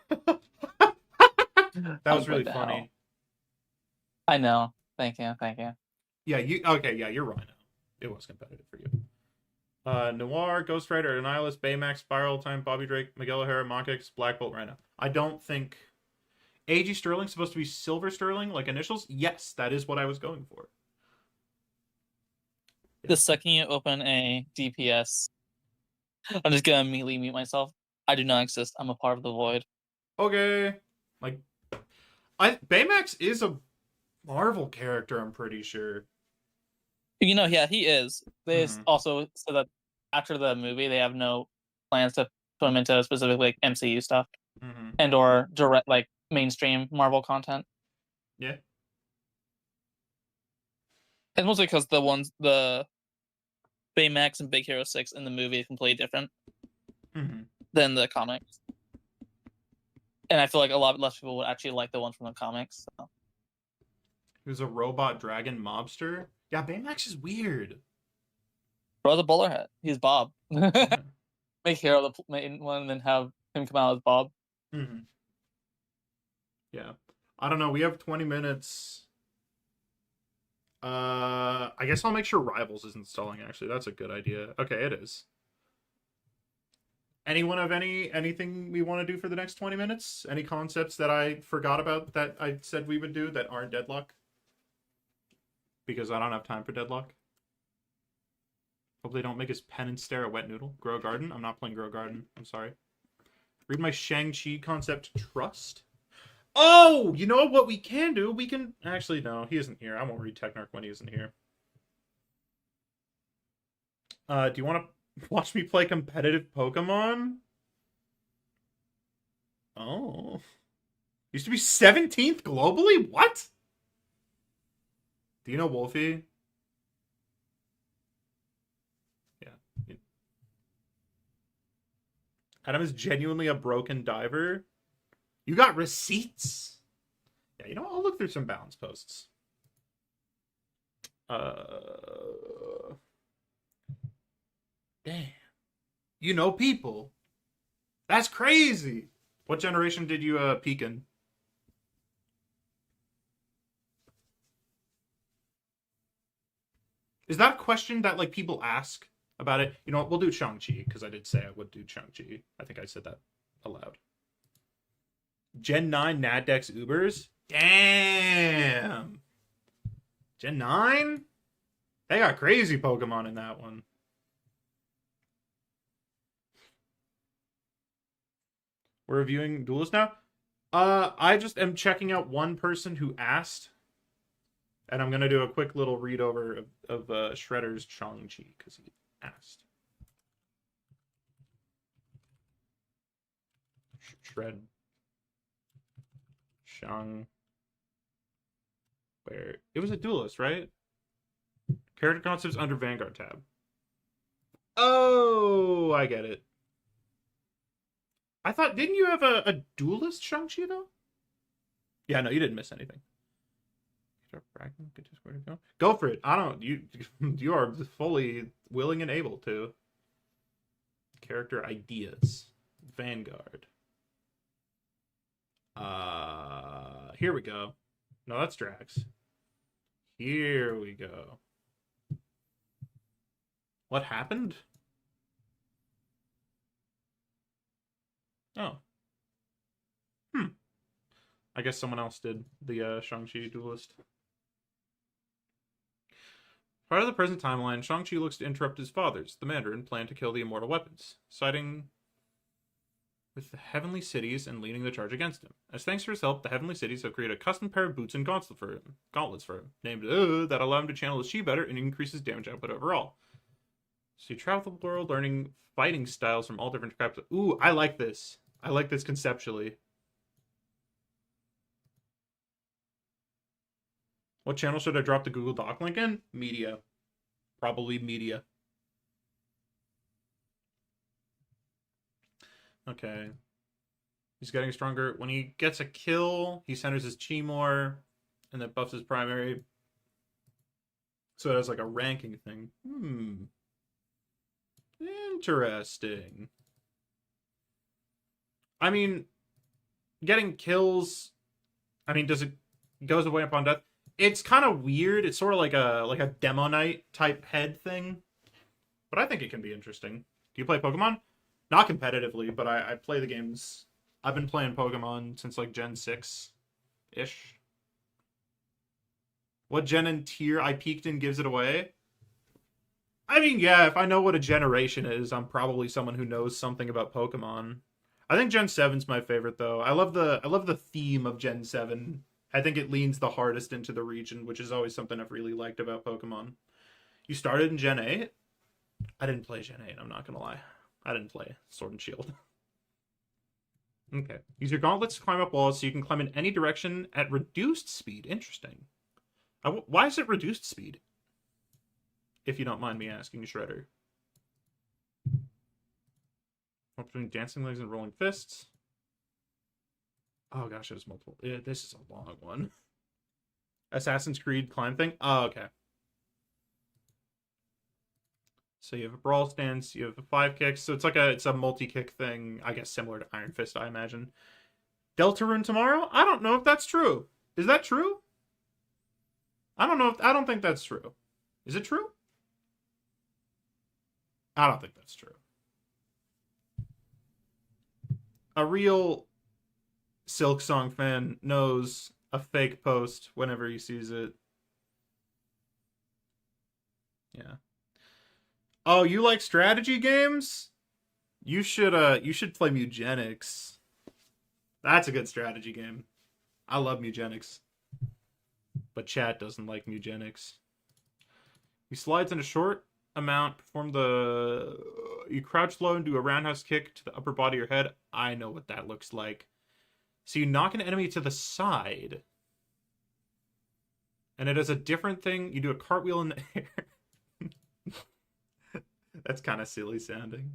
That was Oh, really what the funny. hell? I know. Thank you. Yeah, you're right now. It was competitive for you. Noir, Ghost Rider, Annihilus, Baymax, Spiral Time, Bobby Drake, Miguel O'Hara, Monkix, Black Bolt Rhino. I don't think AG Sterling's supposed to be Silver Sterling, like initials? Yes, that is what I was going for. The second you open a DPS, I'm just gonna immediately mute myself. I do not exist. I'm a part of the void. Okay. Like, Baymax is a Marvel character, I'm pretty sure. You know, yeah, he is. They Mhm. also said that after the movie, they have no plans to put him into specific like MCU stuff Mm-hmm. and or direct like mainstream Marvel content. Yeah. And mostly because the Baymax and Big Hero 6 in the movie is completely different than the comics. And I feel like a lot less people would actually like the ones from the comics. So. He was a robot dragon mobster. Yeah, Baymax is weird. Bro, the bowler hat. He's Bob. Yeah. Make Hero the main one and then have him come out as Bob. Mm-hmm. Yeah. I don't know. We have 20 minutes. I guess I'll make sure Rivals is installing, actually. That's a good idea. Okay, it is. Anyone have anything we want to do for the next 20 minutes? Any concepts that I forgot about that I said we would do that aren't Deadlock? Because I don't have time for Deadlock. Hope they don't make his penance stare at Wet Noodle. Grow a Garden? I'm not playing Grow a Garden. I'm sorry. Read my Shang-Chi concept Trust. Oh, you know what we can do? We can... Actually, no, he isn't here. I won't read Technarch when he isn't here. Do you want to watch me play competitive Pokemon? Oh. Used to be 17th globally? What? Do you know Wolfie? Yeah. Adam is genuinely a broken diver. You got receipts? Yeah, you know, I'll look through some balance posts. Damn. You know people. That's crazy. What generation did you peak in? Is that a question that like people ask about it? You know what? We'll do Shang-Chi because I did say I would do Shang-Chi. I think I said that aloud. Gen 9 Naddex Ubers? Damn. Gen 9? They got crazy Pokemon in that one. We're reviewing Duelist now? I just am checking out one person who asked. And I'm going to do a quick little read over of Shredder's Shang-Chi because he asked. Shred. Shang. Where? It was a Duelist, right? Character concepts under Vanguard tab. Oh, I get it. I thought, didn't you have a Duelist Shang-Chi though? Yeah, no, you didn't miss anything. Go for it. I don't. You are fully willing and able to. Character ideas. Vanguard. Here we go. No, that's Drax. Here we go. What happened? Oh. I guess someone else did the Shang-Chi Duelist. Part of the present timeline, Shang-Chi looks to interrupt his father's, the Mandarin, plan to kill the immortal weapons, siding with the Heavenly Cities and leading the charge against him. As thanks for his help, the Heavenly Cities have created a custom pair of boots and gauntlets for him named that allow him to channel his chi better and increase his damage output overall. So you travel the world learning fighting styles from all different types. Ooh, I like this. I like this conceptually. What channel should I drop the Google Doc link in? Media. Probably media. Okay. He's getting stronger. When he gets a kill, he centers his chi more, and then buffs his primary. So it has like a ranking thing. Interesting. I mean, getting kills. I mean, does it goes away upon death? It's kind of weird. It's sort of like a Demo Knight type head thing, but I think it can be interesting. Do you play Pokemon? Not competitively, but I play the games. I've been playing Pokemon since like Gen 6-ish. What gen and tier I peaked in gives it away? I mean, yeah, if I know what a generation is, I'm probably someone who knows something about Pokemon. I think Gen 7's my favorite though. I love the theme of Gen 7. I think it leans the hardest into the region, which is always something I've really liked about Pokemon. You started in Gen 8? I didn't play Gen 8, I'm not gonna lie. I didn't play Sword and Shield. Okay. Use your gauntlets to climb up walls so you can climb in any direction at reduced speed. Interesting. Why is it reduced speed? If you don't mind me asking, Shredder. Between dancing legs and rolling fists. Oh gosh, there's multiple. This is a long one. Assassin's Creed climb thing? Oh, okay. So you have a brawl stance, you have 5 kicks, so it's a multi-kick thing, I guess similar to Iron Fist, I imagine. Deltarune tomorrow? I don't know if that's true. Is that true? I don't think that's true. Is it true? I don't think that's true. A real Silk Song fan knows a fake post whenever he sees it. Yeah. Oh, you like strategy games? You should play Mugenics. That's a good strategy game. I love Mugenics. But chat doesn't like Mugenics. He slides in a short amount, you crouch low and do a roundhouse kick to the upper body of your head. I know what that looks like. So you knock an enemy to the side. And it does a different thing. You do a cartwheel in the air. That's kind of silly sounding.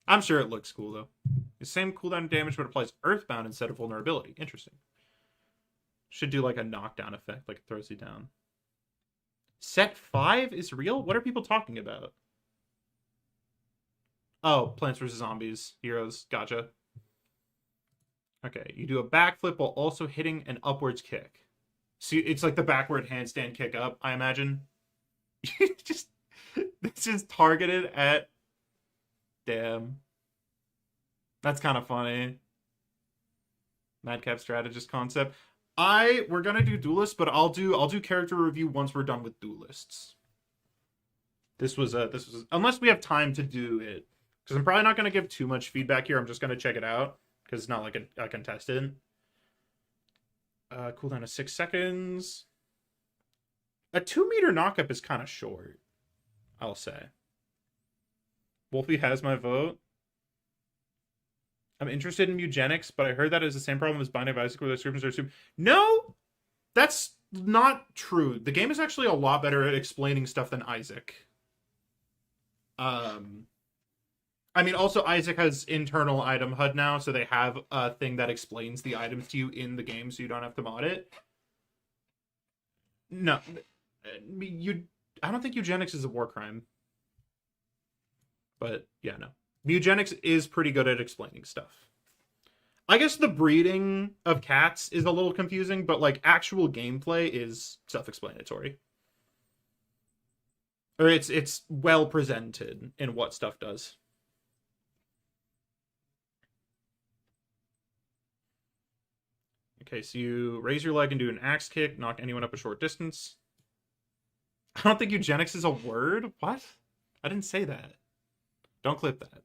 I'm sure it looks cool, though. The same cooldown damage, but applies Earthbound instead of vulnerability. Interesting. Should do like a knockdown effect, like it throws you down. Set 5 is real? What are people talking about? Oh, Plants vs. Zombies. Heroes. Gotcha. Okay, you do a backflip while also hitting an upwards kick. See, it's like the backward handstand kick up, I imagine. This is targeted at... Damn. That's kind of funny. Madcap strategist concept. We're gonna do duelists, but I'll do character review once we're done with duelists. This was unless we have time to do it, because I'm probably not gonna give too much feedback here. I'm just gonna check it out because it's not like a contestant. Cooldown of 6 seconds. A 2-meter knockup is kind of short, I'll say. Wolfie has my vote. I'm interested in Mugenics, but I heard that is the same problem as Binding of Isaac where the descriptions are super... No! That's not true. The game is actually a lot better at explaining stuff than Isaac. I mean, also Isaac has internal item HUD now, so they have a thing that explains the items to you in the game, so you don't have to mod it. No. I don't think Eugenics is a war crime. But, yeah, no. Mugenics is pretty good at explaining stuff. I guess the breeding of cats is a little confusing, but, like, actual gameplay is self-explanatory. Or it's well presented in what stuff does. Okay, so you raise your leg and do an axe kick, knock anyone up a short distance. I don't think eugenics is a word. What? I didn't say that. Don't clip that.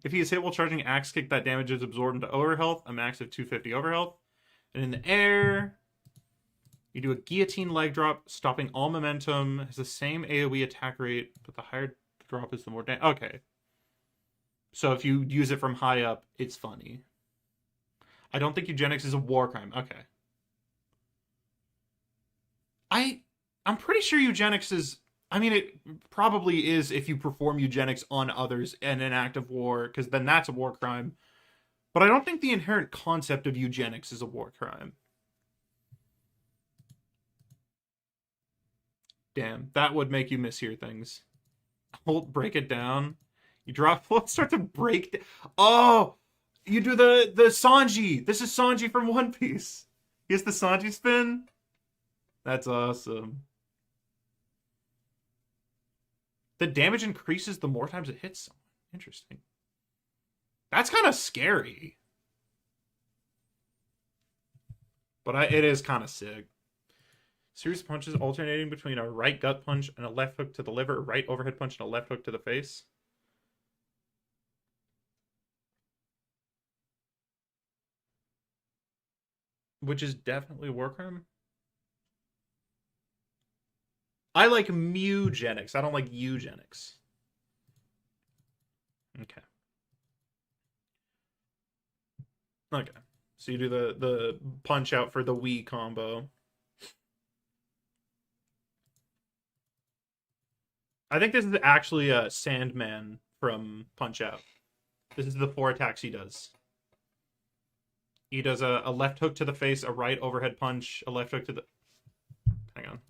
If he is hit while charging axe kick, that damage is absorbed into overhealth, a max of 250 overhealth. And in the air, You do a guillotine leg drop, stopping all momentum. Has the same AoE attack rate, but the higher the drop is, the more damage. Okay. So if you use it from high up, it's funny. I don't think eugenics is a war crime. Okay. I'm pretty sure eugenics is... I mean, it probably is if you perform eugenics on others in an act of war, because then that's a war crime. But I don't think the inherent concept of eugenics is a war crime. Damn, that would make you mishear things. Hold, break it down. You drop, let's start to break. Oh, you do the Sanji. This is Sanji from One Piece. He has the Sanji spin. That's awesome. The damage increases the more times it hits someone. Interesting. That's kind of scary. But it is kind of sick. Series of punches alternating between a right gut punch and a left hook to the liver, a right overhead punch and a left hook to the face. Which is definitely a war crime. I like mugenics. I don't like eugenics. Okay. Okay. So you do the punch out for the Wii combo. I think this is actually a Sandman from Punch Out. This is the 4 attacks he does. He does a left hook to the face, a right overhead punch, a left hook to the... Hang on.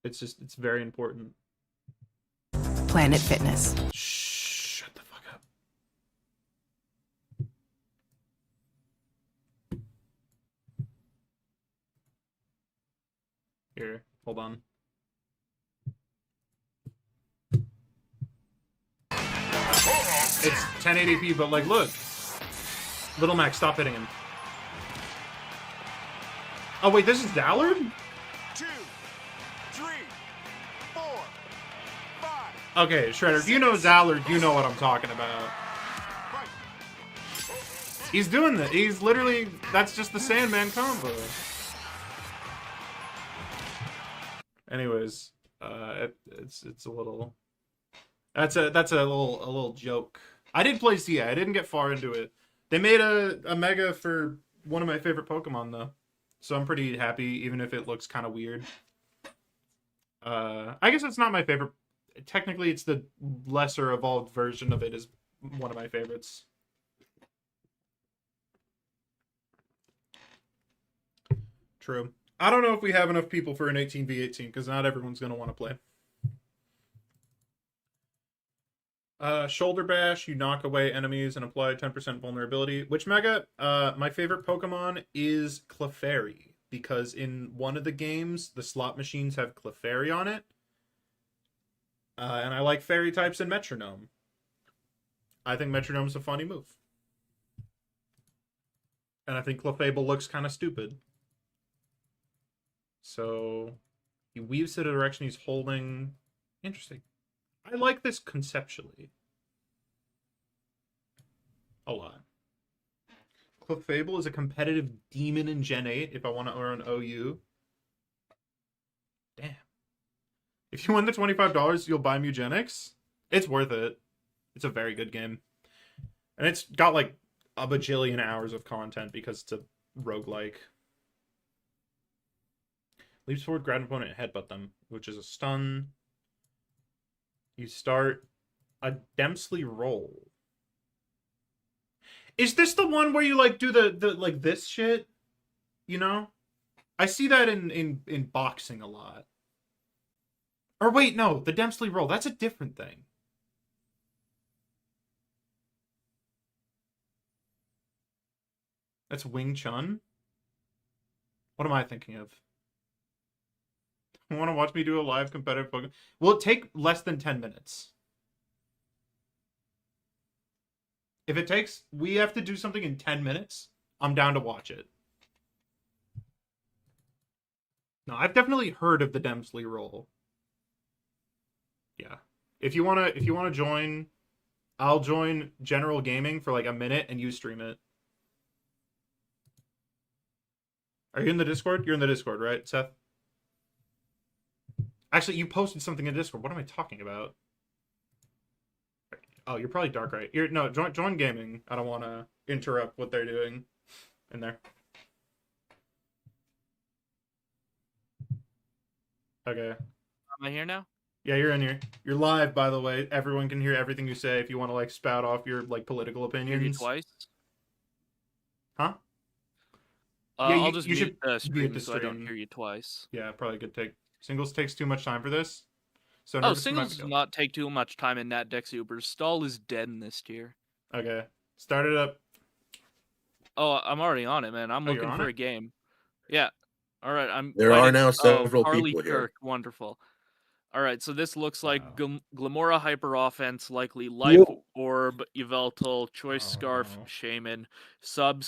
It's very important. Planet Fitness. Shut the fuck up. Here, hold on. It's 1080p, but like, look. Little Mac, stop hitting him. Oh wait, this is Dallard? 2, 3, 4, 5. Okay, Shredder, if you know Dallard, you know what I'm talking about. He's doing that. He's literally, that's just the Sandman combo. Anyways, it's a little... That's a little joke. I did play CA. I didn't get far into it. They made a mega for one of my favorite Pokemon though, so I'm pretty happy, even if it looks kind of weird. I guess it's not my favorite. Technically, it's the lesser evolved version of it is one of my favorites. True. I don't know if we have enough people for an 18v18 because not everyone's going to want to play. Shoulder Bash, you knock away enemies and apply 10% vulnerability. Which mega? My favorite Pokemon is Clefairy, because in one of the games, the slot machines have Clefairy on it. And I like fairy types and Metronome. I think Metronome's a funny move. And I think Clefable looks kind of stupid. So, he weaves to the direction he's holding. Interesting. I like this conceptually a lot. Clefable is a competitive demon in Gen 8 if I want to earn OU. Damn. If you win the $25, you'll buy Mugenics. It's worth it. It's a very good game. And it's got like a bajillion hours of content because it's a roguelike. Leaps forward, grab an opponent, and headbutt them, which is a stun. You start a Dempsey roll. Is this the one where you like do the like this shit? You know? I see that in boxing a lot. Or wait, no, the Dempsey roll, that's a different thing. That's Wing Chun? What am I thinking of? Want to watch me do a live competitive Pokemon? Will it take less than 10 minutes? If it takes, we have to do something in 10 minutes, I'm down to watch it. No, I've definitely heard of the Dempsey roll. Yeah. If you wanna join, I'll join general gaming for like a minute and you stream it. Are you in the Discord? You're in the Discord, right, Seth? Actually, you posted something in Discord. What am I talking about? Oh, you're probably dark, right? No, join gaming. I don't want to interrupt what they're doing in there. Okay. Am I here now? Yeah, you're in here. You're live, by the way. Everyone can hear everything you say if you want to like spout off your like political opinions. Hear you twice. Huh? Yeah, I'll just mute the stream so I don't hear you twice. Yeah, probably good take. Singles takes too much time for this. So singles does not take too much time in Nat Deck Supers. Stall is dead in this tier. Okay. Start it up. Oh, I'm already on it, man. I'm looking for a game. Yeah. All right. There are now several people here. Kirk. Wonderful. All right, so this looks like Glamora Hyper Offense, likely Life Orb, Yveltal, Choice Scarf, Shaman, Sub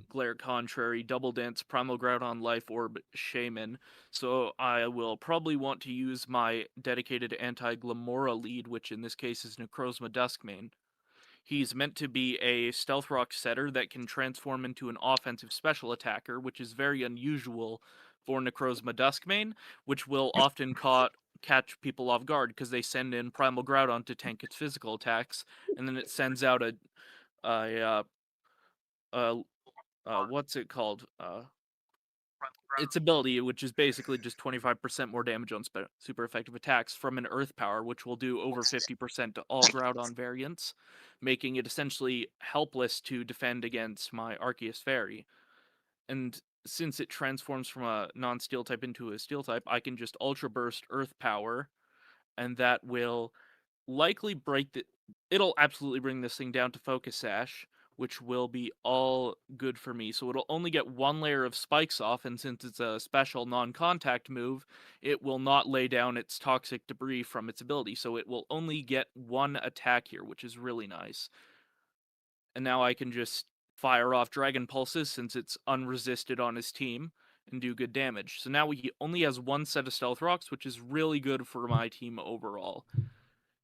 Glare Contrary, Double Dance, Primal Groudon, Life Orb, Shaman. So I will probably want to use my dedicated anti-Glamora lead, which in this case is Necrozma Duskmane. He's meant to be a Stealth Rock setter that can transform into an offensive special attacker, which is very unusual for Necrozma Duskmane, which will often catch people off guard because they send in Primal Groudon to tank its physical attacks, and then it sends out what's it called? Its ability, which is basically just 25% more damage on super effective attacks from an Earth Power, which will do over 50% to all Groudon variants, making it essentially helpless to defend against my Arceus Fairy. And since it transforms from a non-steel type into a steel type, I can just Ultra Burst Earth Power, and that will likely it'll absolutely bring this thing down to Focus Sash, which will be all good for me. So it'll only get one layer of spikes off, and since it's a special non-contact move, it will not lay down its toxic debris from its ability. So it will only get one attack here, which is really nice. And now I can just fire off Dragon Pulses since it's unresisted on his team and do good damage. So now he only has one set of Stealth Rocks, which is really good for my team overall.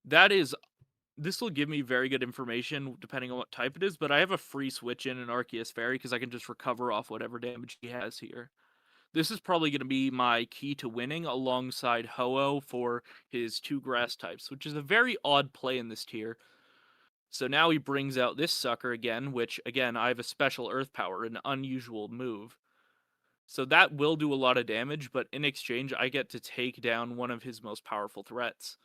This will give me very good information depending on what type it is, but I have a free switch in an Arceus Fairy because I can just recover off whatever damage he has here. This is probably going to be my key to winning alongside Ho-Oh for his 2 grass types, which is a very odd play in this tier. So now he brings out this sucker again, which, again, I have a special Earth Power, an unusual move. So that will do a lot of damage, but in exchange, I get to take down one of his most powerful threats.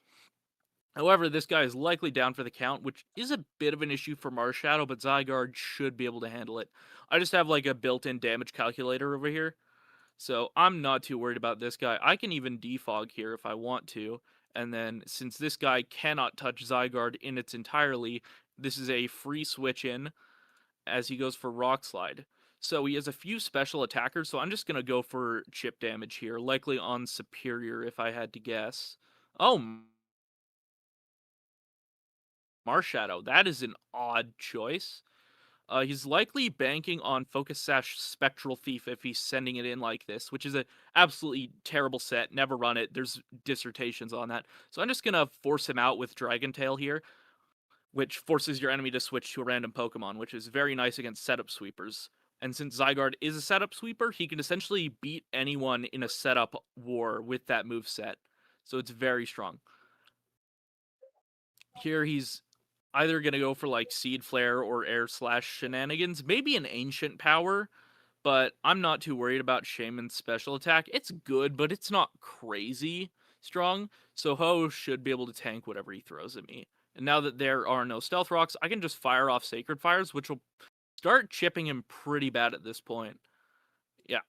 However, this guy is likely down for the count, which is a bit of an issue for Marshadow, but Zygarde should be able to handle it. I just have like a built-in damage calculator over here, so I'm not too worried about this guy. I can even defog here if I want to. And then, since this guy cannot touch Zygarde in its entirety, this is a free switch in as he goes for Rock Slide. So he has a few special attackers, so I'm just going to go for chip damage here, likely on Superior if I had to guess. Oh, Marshadow, that is an odd choice. He's likely banking on Focus Sash Spectral Thief if he's sending it in like this, which is an absolutely terrible set. Never run it. There's dissertations on that. So I'm just going to force him out with Dragon Tail here, which forces your enemy to switch to a random Pokemon, which is very nice against setup sweepers. And since Zygarde is a setup sweeper, he can essentially beat anyone in a setup war with that moveset. So it's very strong. Here he's either going to go for like Seed Flare or Air Slash shenanigans, maybe an Ancient Power, but I'm not too worried about Shaman's special attack. It's good, but it's not crazy strong, so Ho should be able to tank whatever he throws at me. And now that there are no Stealth Rocks, I can just fire off Sacred Fires, which will start chipping him pretty bad at this point. Yeah,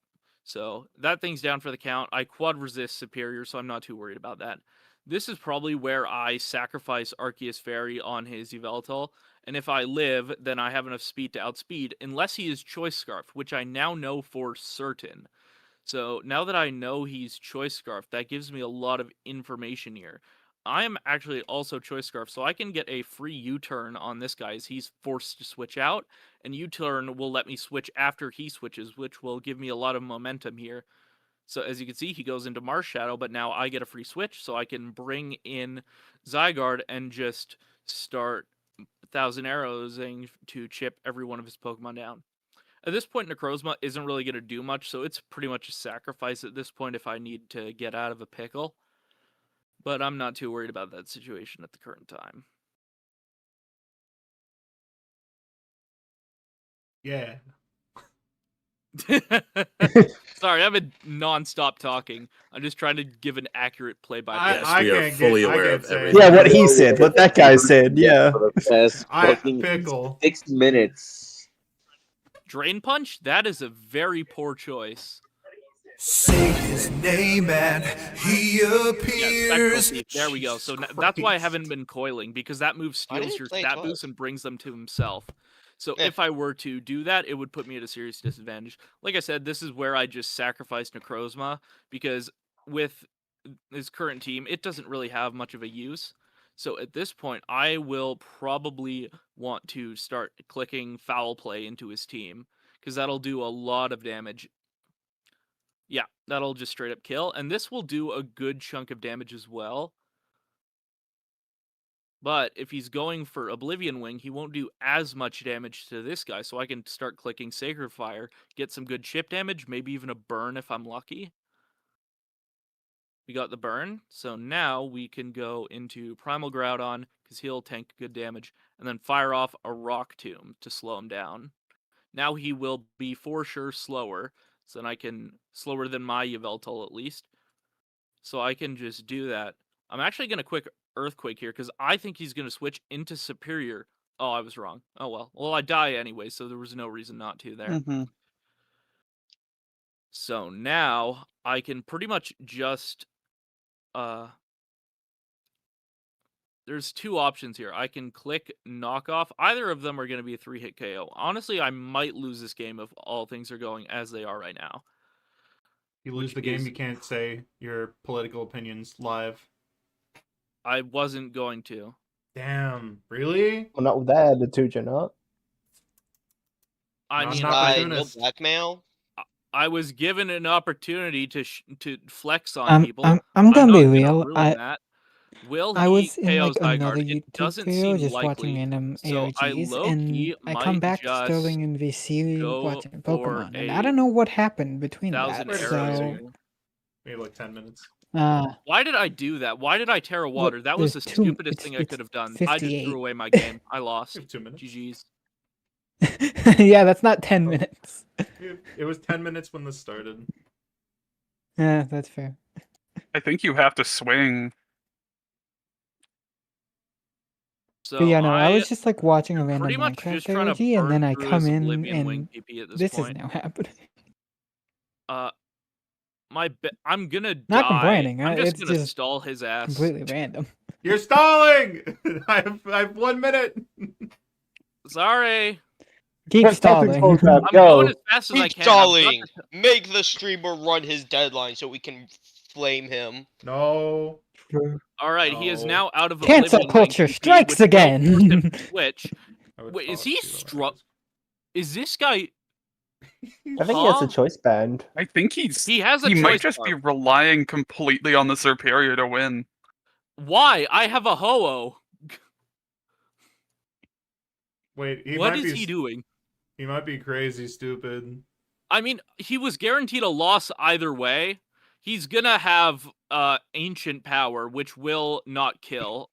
so that thing's down for the count. I quad resist Superior, so I'm not too worried about that. This is probably where I sacrifice Arceus Fairy on his Yveltal, and if I live, then I have enough speed to outspeed, unless he is Choice Scarf, which I now know for certain. So now that I know he's Choice Scarf, that gives me a lot of information here. I am actually also Choice Scarf, so I can get a free U-turn on this guy as he's forced to switch out, and U-turn will let me switch after he switches, which will give me a lot of momentum here. So as you can see, he goes into Marshadow, but now I get a free switch, so I can bring in Zygarde and just start 1,000 arrowsing to chip every one of his Pokemon down. At this point, Necrozma isn't really going to do much, so it's pretty much a sacrifice at this point if I need to get out of a pickle. But I'm not too worried about that situation at the current time. Yeah. Sorry, I've been non-stop talking. I'm just trying to give an accurate play-by-play. Yes, we are fully aware of everything. Yeah, what he said, what that guy said, yeah. For the past fucking pickle. 6 minutes. Drain Punch? That is a very poor choice. Say his name and he appears. Yes, there we go. So that's why I haven't been coiling, because that move steals your stat boost and brings them to himself. So if I were to do that, it would put me at a serious disadvantage. Like I said, this is where I just sacrificed Necrozma, because with his current team, it doesn't really have much of a use. So at this point, I will probably want to start clicking Foul Play into his team, because that'll do a lot of damage. Yeah, that'll just straight up kill, and this will do a good chunk of damage as well. But if he's going for Oblivion Wing, he won't do as much damage to this guy, so I can start clicking Sacred Fire, get some good chip damage, maybe even a burn if I'm lucky. We got the burn, so now we can go into Primal Groudon, because he'll tank good damage, and then fire off a Rock Tomb to slow him down. Now he will be for sure slower, so then I can, slower than my Yveltal at least, so I can just do that. I'm actually going to quick Earthquake here, because I think he's going to switch into Superior. Oh, I was wrong. Oh, well. Well, I die anyway, so there was no reason not to there. So now I can pretty much just... there's two options here. I can click Knockoff. Either of them are going to be a 3-hit KO. Honestly, I might lose this game if all things are going as they are right now. You lose the game, you can't say your political opinions live. I wasn't going to. Damn, really? Well, not with that attitude, you're not. I mean, no blackmail. I was given an opportunity to flex on people. I'm gonna be real. I was in like KO another Zygarde? It YouTube doesn't video seem just likely. watching random So I ARGs, low-key and I come might back to just Sterling and VC go watching for Pokemon, and I don't know what happened between that. 1,000 arrows So here. Maybe like 10 minutes. Why did I do that? Why did I Terra Water? That was the stupidest thing I could have done. I just 58. threw away my game. I lost. 2 minutes. GG's. Yeah, that's not 10 minutes. It was 10 minutes when this started. Yeah, that's fair. I think you have to swing. So But yeah, no, I was just like watching a random pretty much just Minecraft trying to ARG, and then burn I through come his in, Oblivion Wing and PP at this this is point. now happening. I'm gonna Not die. complaining, I'm it's just gonna just stall his ass. Completely random. You're stalling! I have 1 minute. Sorry. Keep stalling. I'm going as fast as I Keep can. stalling. Make the streamer run his deadline so we can flame him. No. All right, he is now out of Cancel Oblivion culture Wing PP, strikes which will force him again. to Switch. Wait, is he Is this guy? I think he has a choice band. I think He has a he might choice just be band. relying completely on the Superior to win. Why? I have a Ho-Oh. Wait, What is he doing? He might be crazy stupid. I mean, he was guaranteed a loss either way. He's gonna have ancient power, which will not kill.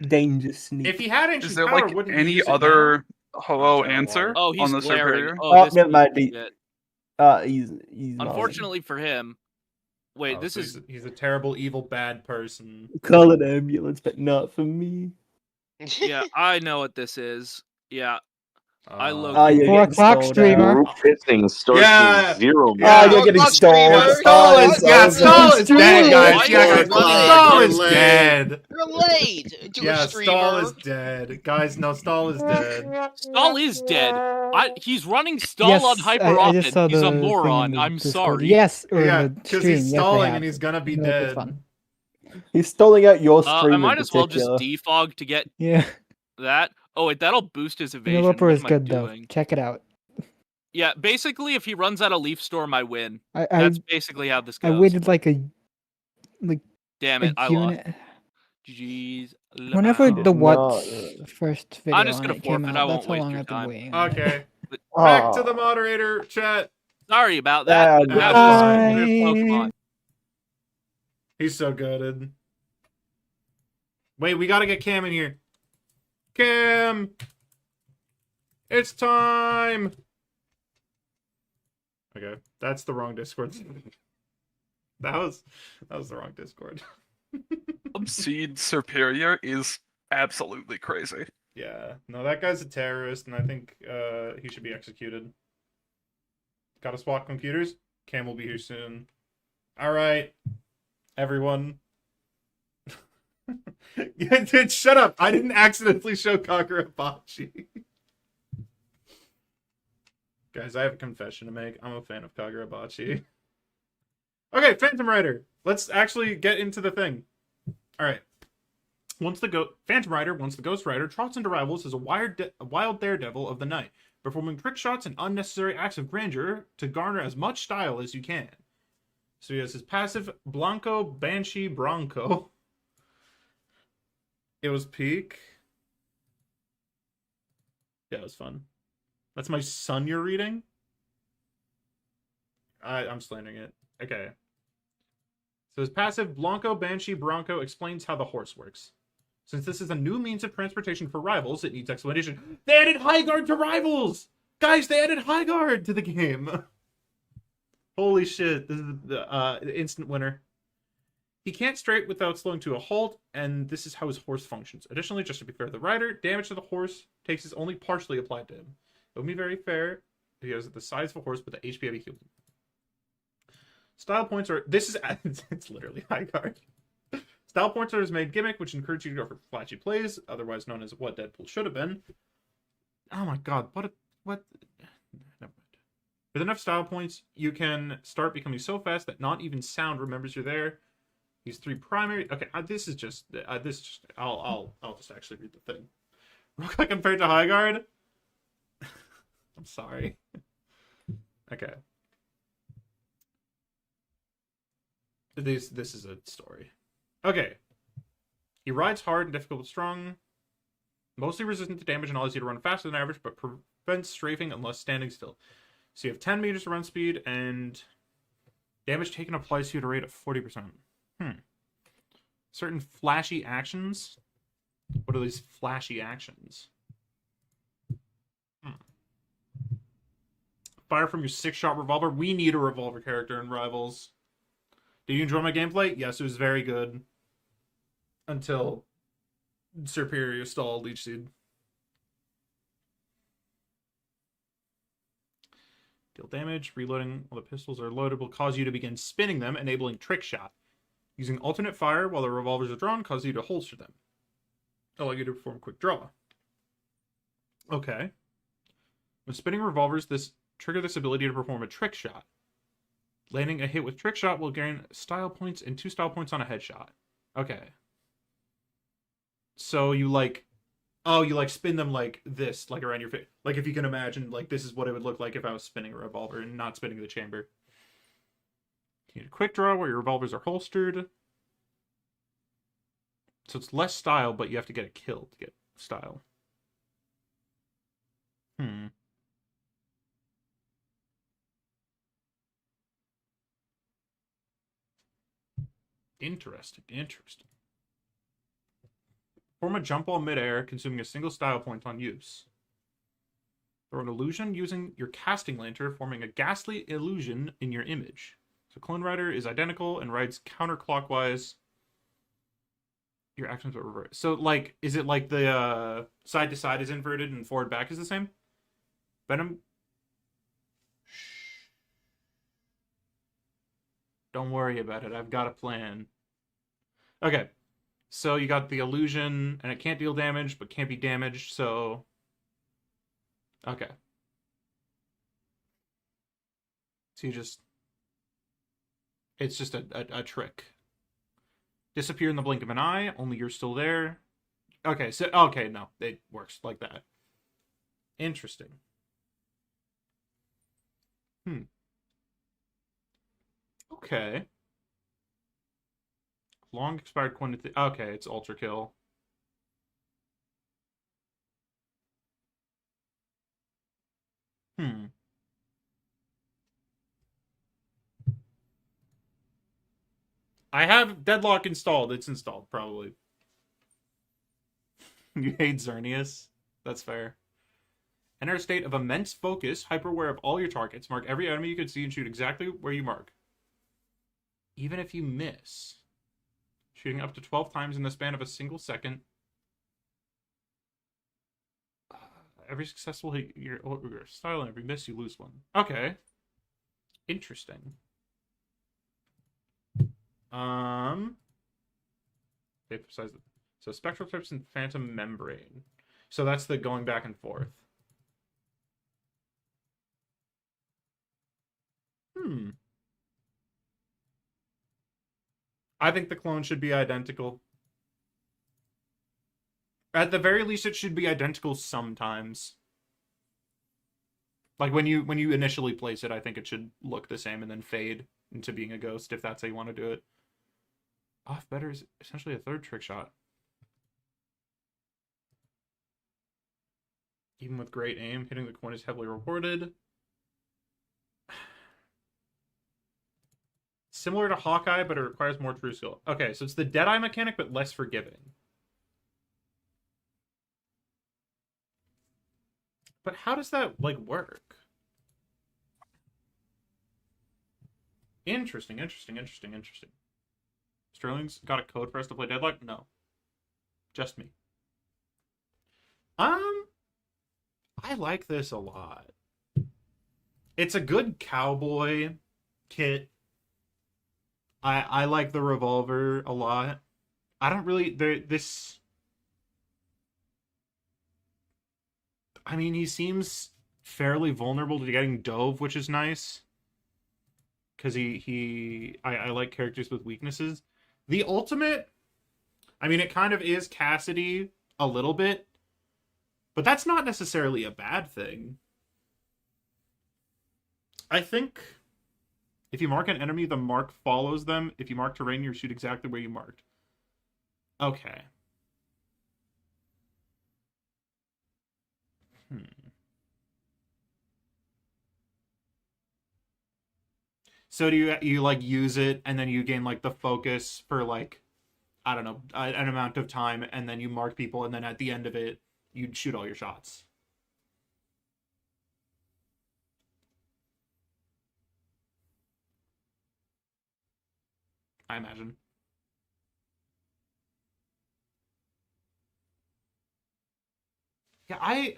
Dangerous sneak. If he had ancient Is there power, like wouldn't he any use it other Ho-Oh answer Oh, on he's the glaring. Superior? Oh, this it might piece be. of shit. He's not. Unfortunately for him. Wait, this so is he's a terrible, evil, bad person. Call an ambulance, but not for me. yeah, I know what this is. Yeah. I look. you're 4 getting o'clock stalled streamer. Group pissing starts Yeah. with 0 Yeah. you're getting Fuck stalled. streamer. Stall is Yeah, over. Stall is dead, guys. Why Yeah, are you Stall is late? dead. You're late to Yeah, a streamer. Stall is dead. Guys, no, Stall is dead. Stall is dead. He's running Stall Yes, on hyper I often. just saw He's the a thing in moron. the I'm Discord. sorry. Yes, or Yeah, in the because stream. he's yes, they stalling have. and he's gonna be No, it's dead. fun. He's stalling out your stream I in might as well just particular. defog to get Yeah. that. Oh wait, that'll boost his evasion. Developer What is am I good though. doing? Check it out. Yeah, basically, if he runs out of Leaf Storm, I win. I That's basically how this I goes. waited like Damn a it, I lost. unit. GG's. Whenever did the not. what first I'm video just on gonna it came forfeit. I out, won't that's how waste long your I've been time. waiting. on it. Okay. But Back to the moderator, chat. sorry about that. but That's now fine. there's Pokemon. He's so good. Wait, we gotta get Cam in here. Cam! It's time! Okay, that's the wrong Discord. that was the wrong Discord. Seed Superior is absolutely crazy. Yeah, no, that guy's a terrorist, and I think he should be executed. Gotta swap computers? Cam will be here soon. Alright, everyone. Dude, shut up! I didn't accidentally show Kagurabachi. Guys, I have a confession to make. I'm a fan of Kagurabachi. Okay, Phantom Rider. Let's actually get into the thing. Alright. Phantom Rider, once the Ghost Rider, trots into rivals as a wild daredevil of the night, performing trick shots and unnecessary acts of grandeur to garner as much style as you can. So he has his passive Blanco Banshee Bronco. It was peak. Yeah, it was fun. That's my son you're reading? I'm slandering it. Okay. So his passive Blanco Banshee Bronco explains how the horse works. Since this is a new means of transportation for rivals, it needs explanation. They added High Guard to rivals! Guys, they added High Guard to the game! Holy shit, this is the instant winner. He can't straight without slowing to a halt, and this is how his horse functions. Additionally, just to be fair, the rider, damage to the horse takes is only partially applied to him. It would be very fair if he was the size of a horse, but the HP heavy healed him. Style points are... This is... It's literally High Guard. Style points are his main gimmick, which encourage you to go for flashy plays, otherwise known as what Deadpool should have been. Oh my god, what? Never mind. With enough style points, you can start becoming so fast that not even sound remembers you're there. These 3 primary... Okay, this is just... I'll just actually read the thing. Real quick, compared to High Guard... I'm sorry. Okay. This is a story. Okay. He rides hard and difficult but strong. Mostly resistant to damage and allows you to run faster than average, but prevents strafing unless standing still. So you have 10 meters to run speed, and damage taken applies to you at a rate of 40%. Certain flashy actions. What are these flashy actions? Fire from your 6-shot revolver. We need a revolver character in Rivals. Did you enjoy my gameplay? Yes, it was very good. Until Superior stalled Leech Seed. Deal damage. Reloading while the pistols are loaded will cause you to begin spinning them, enabling Trick Shot. Using alternate fire while the revolvers are drawn causes you to holster them. Allow you to perform a quick draw. Okay. When spinning revolvers, trigger this ability to perform a Trick Shot. Landing a hit with Trick Shot will gain style points and 2 style points on a headshot. Okay. So you spin them like this, like around your face. Like if you can imagine, like this is what it would look like if I was spinning a revolver and not spinning the chamber. You need a quick draw where your revolvers are holstered. So it's less style, but you have to get a kill to get style. Interesting. Form a jump ball midair, consuming a single style point on use. Throw an illusion using your casting lantern, forming a ghastly illusion in your image. So Clone Rider is identical and rides counterclockwise. Your actions are reversed. So, like, is it like the side to side is inverted and forward back is the same? Venom. Don't worry about it. I've got a plan. Okay. So you got the illusion, and it can't deal damage, but can't be damaged, so... Okay. So you just... It's just a trick. Disappear in the blink of an eye, only you're still there. Okay, so... Okay, no. It works like that. Interesting. Okay. Long expired quantity. Okay, it's ultra kill. I have Deadlock installed. It's installed, probably. You hate Xerneas? That's fair. Enter a state of immense focus, hyper aware of all your targets. Mark every enemy you can see and shoot exactly where you mark. Even if you miss. Shooting up to 12 times in the span of a single second. Every successful hit your style, and every miss you lose one. Okay. Interesting. Okay, precise. So spectral tips and phantom membrane. So that's the going back and forth. I think the clone should be identical. At the very least, it should be identical sometimes. Like when you initially place it, I think it should look the same and then fade into being a ghost if that's how you want to do it. Off better is essentially a third trick shot. Even with great aim, hitting the coin is heavily rewarded. Similar to Hawkeye, but it requires more true skill. Okay, so it's the Deadeye mechanic, but less forgiving. But how does that, like, work? Interesting. Sterling's got a code for us to play Deadlock? No. Just me. I like this a lot. It's a good cowboy kit. I like the revolver a lot. I don't really... I mean, he seems fairly vulnerable to getting dove, which is nice. Because I like characters with weaknesses. The ultimate... I mean, it kind of is Cassidy a little bit. But that's not necessarily a bad thing. I think... if you mark an enemy, the mark follows them. If you mark terrain, you shoot exactly where you marked. Okay. So do you like use it and then you gain like the focus for like, I don't know, an amount of time, and then you mark people, and then at the end of it, you shoot all your shots. I imagine. Yeah, I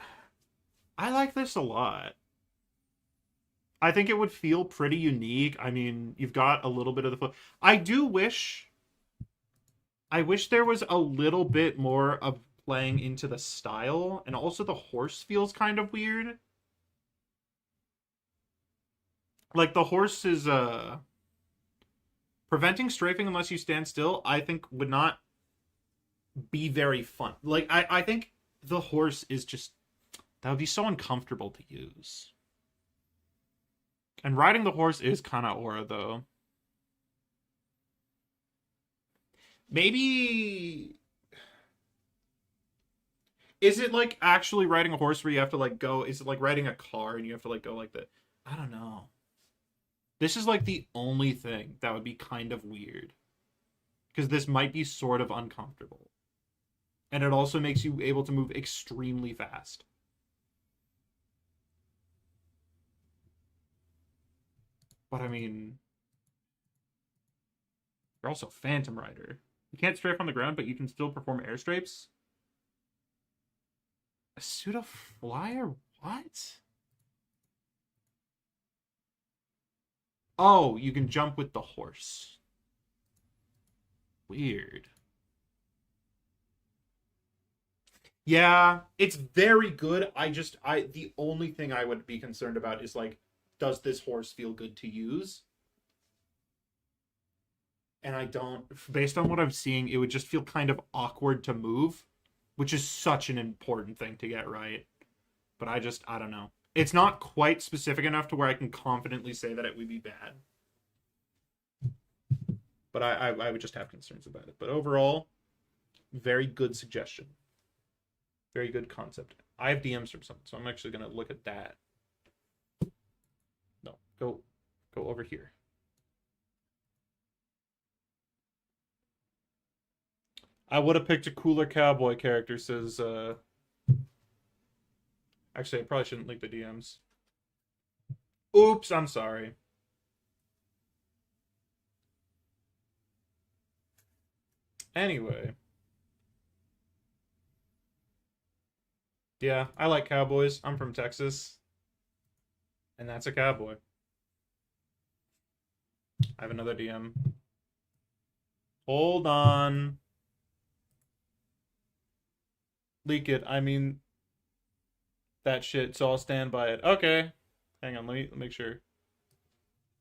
like this a lot. I think it would feel pretty unique. I mean, you've got a little bit of the... I wish there was a little bit more of playing into the style, and also the horse feels kind of weird. Like, the horse is, preventing strafing unless you stand still, I think would not be very fun. Like, I think the horse is just... that would be so uncomfortable to use. And riding the horse is kind of aura, though. Maybe... is it like actually riding a horse where you have to like go... is it like riding a car and you have to like go like that? I don't know. This is like the only thing that would be kind of weird. Because this might be sort of uncomfortable. And it also makes you able to move extremely fast. But I mean... you're also Phantom Rider. You can't strafe on the ground, but you can still perform airstrafes? A pseudo flyer? What? Oh, you can jump with the horse. Weird. Yeah, it's very good. The only thing I would be concerned about is like, does this horse feel good to use? And I don't, based on what I'm seeing, it would just feel kind of awkward to move, which is such an important thing to get right. But I don't know. It's not quite specific enough to where I can confidently say that it would be bad. But I would just have concerns about it. But overall, very good suggestion. Very good concept. I have DMs from someone, so I'm actually going to look at that. No, go over here. I would have picked a cooler cowboy character, says... Actually, I probably shouldn't link the DMs. Oops, I'm sorry. Anyway. Yeah, I like cowboys. I'm from Texas. And that's a cowboy. I have another DM. Hold on. Leak it. I mean that shit, so I'll stand by it. Okay. Hang on, let me make sure.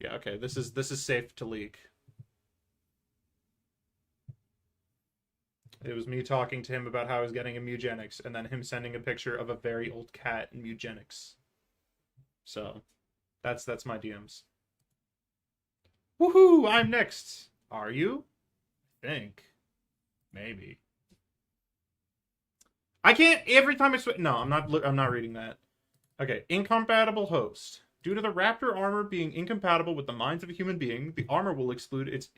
Yeah, okay. This is safe to leak. It was me talking to him about how I was getting him eugenics, and then him sending a picture of a very old cat in eugenics. So, that's my DMs. Woohoo! I'm next. Are you? I think. Maybe. I can't. Every time I switch. No, I'm not reading that. Okay. Incompatible host. Due to the raptor armor being incompatible with the minds of a human being, the armor will exude its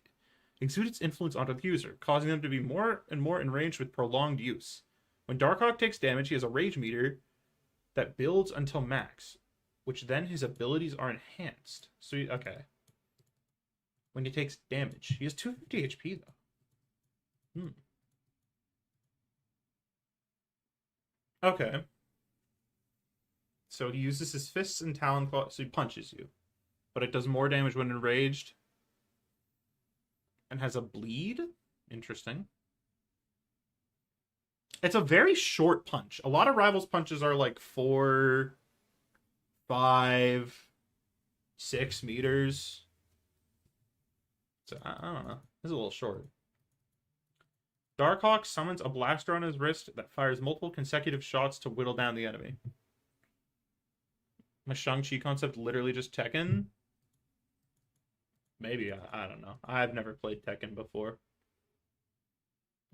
influence onto the user, causing them to be more and more enraged with prolonged use. When Darkhawk takes damage, he has a rage meter that builds until max, which then his abilities are enhanced. So, okay. When he takes damage. He has 250 HP, though. Okay. So he uses his fists and talon claws, so he punches you. But it does more damage when enraged. And has a bleed? Interesting. It's a very short punch. A lot of Rivals punches are like 4, 5, 6 meters. So, I don't know. This is a little short. Darkhawk summons a blaster on his wrist that fires multiple consecutive shots to whittle down the enemy. My Shang-Chi concept literally just Tekken? Maybe, I don't know. I've never played Tekken before.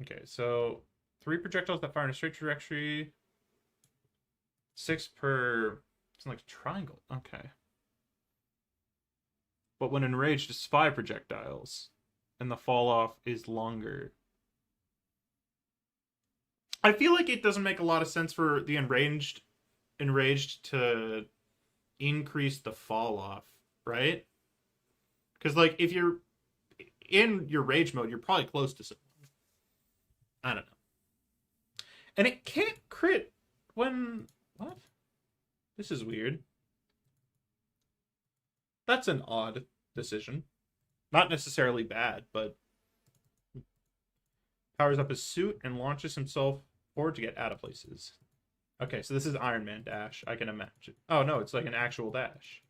Okay, so 3 projectiles that fire in a straight trajectory. 6 per... It's like a triangle. Okay. But when enraged, it's 5 projectiles. And the fall off is longer. I feel like it doesn't make a lot of sense for the enraged to increase the fall off, right? Because, like, if you're in your rage mode, you're probably close to someone. I don't know. And it can't crit when... What? This is weird. That's an odd decision. Not necessarily bad, but... Powers up his suit and launches himself forward to get out of places. Okay, so this is Iron Man dash, I can imagine. Oh, no, it's like an actual dash.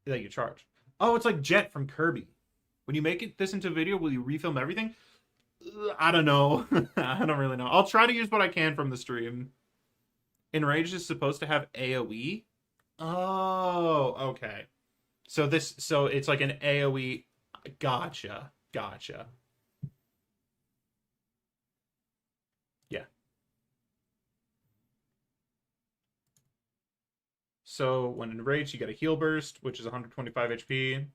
That you charge. Oh, it's like Jet from Kirby. When you make this into a video, will you refilm everything? I don't know. I don't really know. I'll try to use what I can from the stream. Enraged is supposed to have AoE. Oh, okay. So it's like an AoE. Gotcha. Yeah. So when enraged, you get a heal burst, which is 125 HP.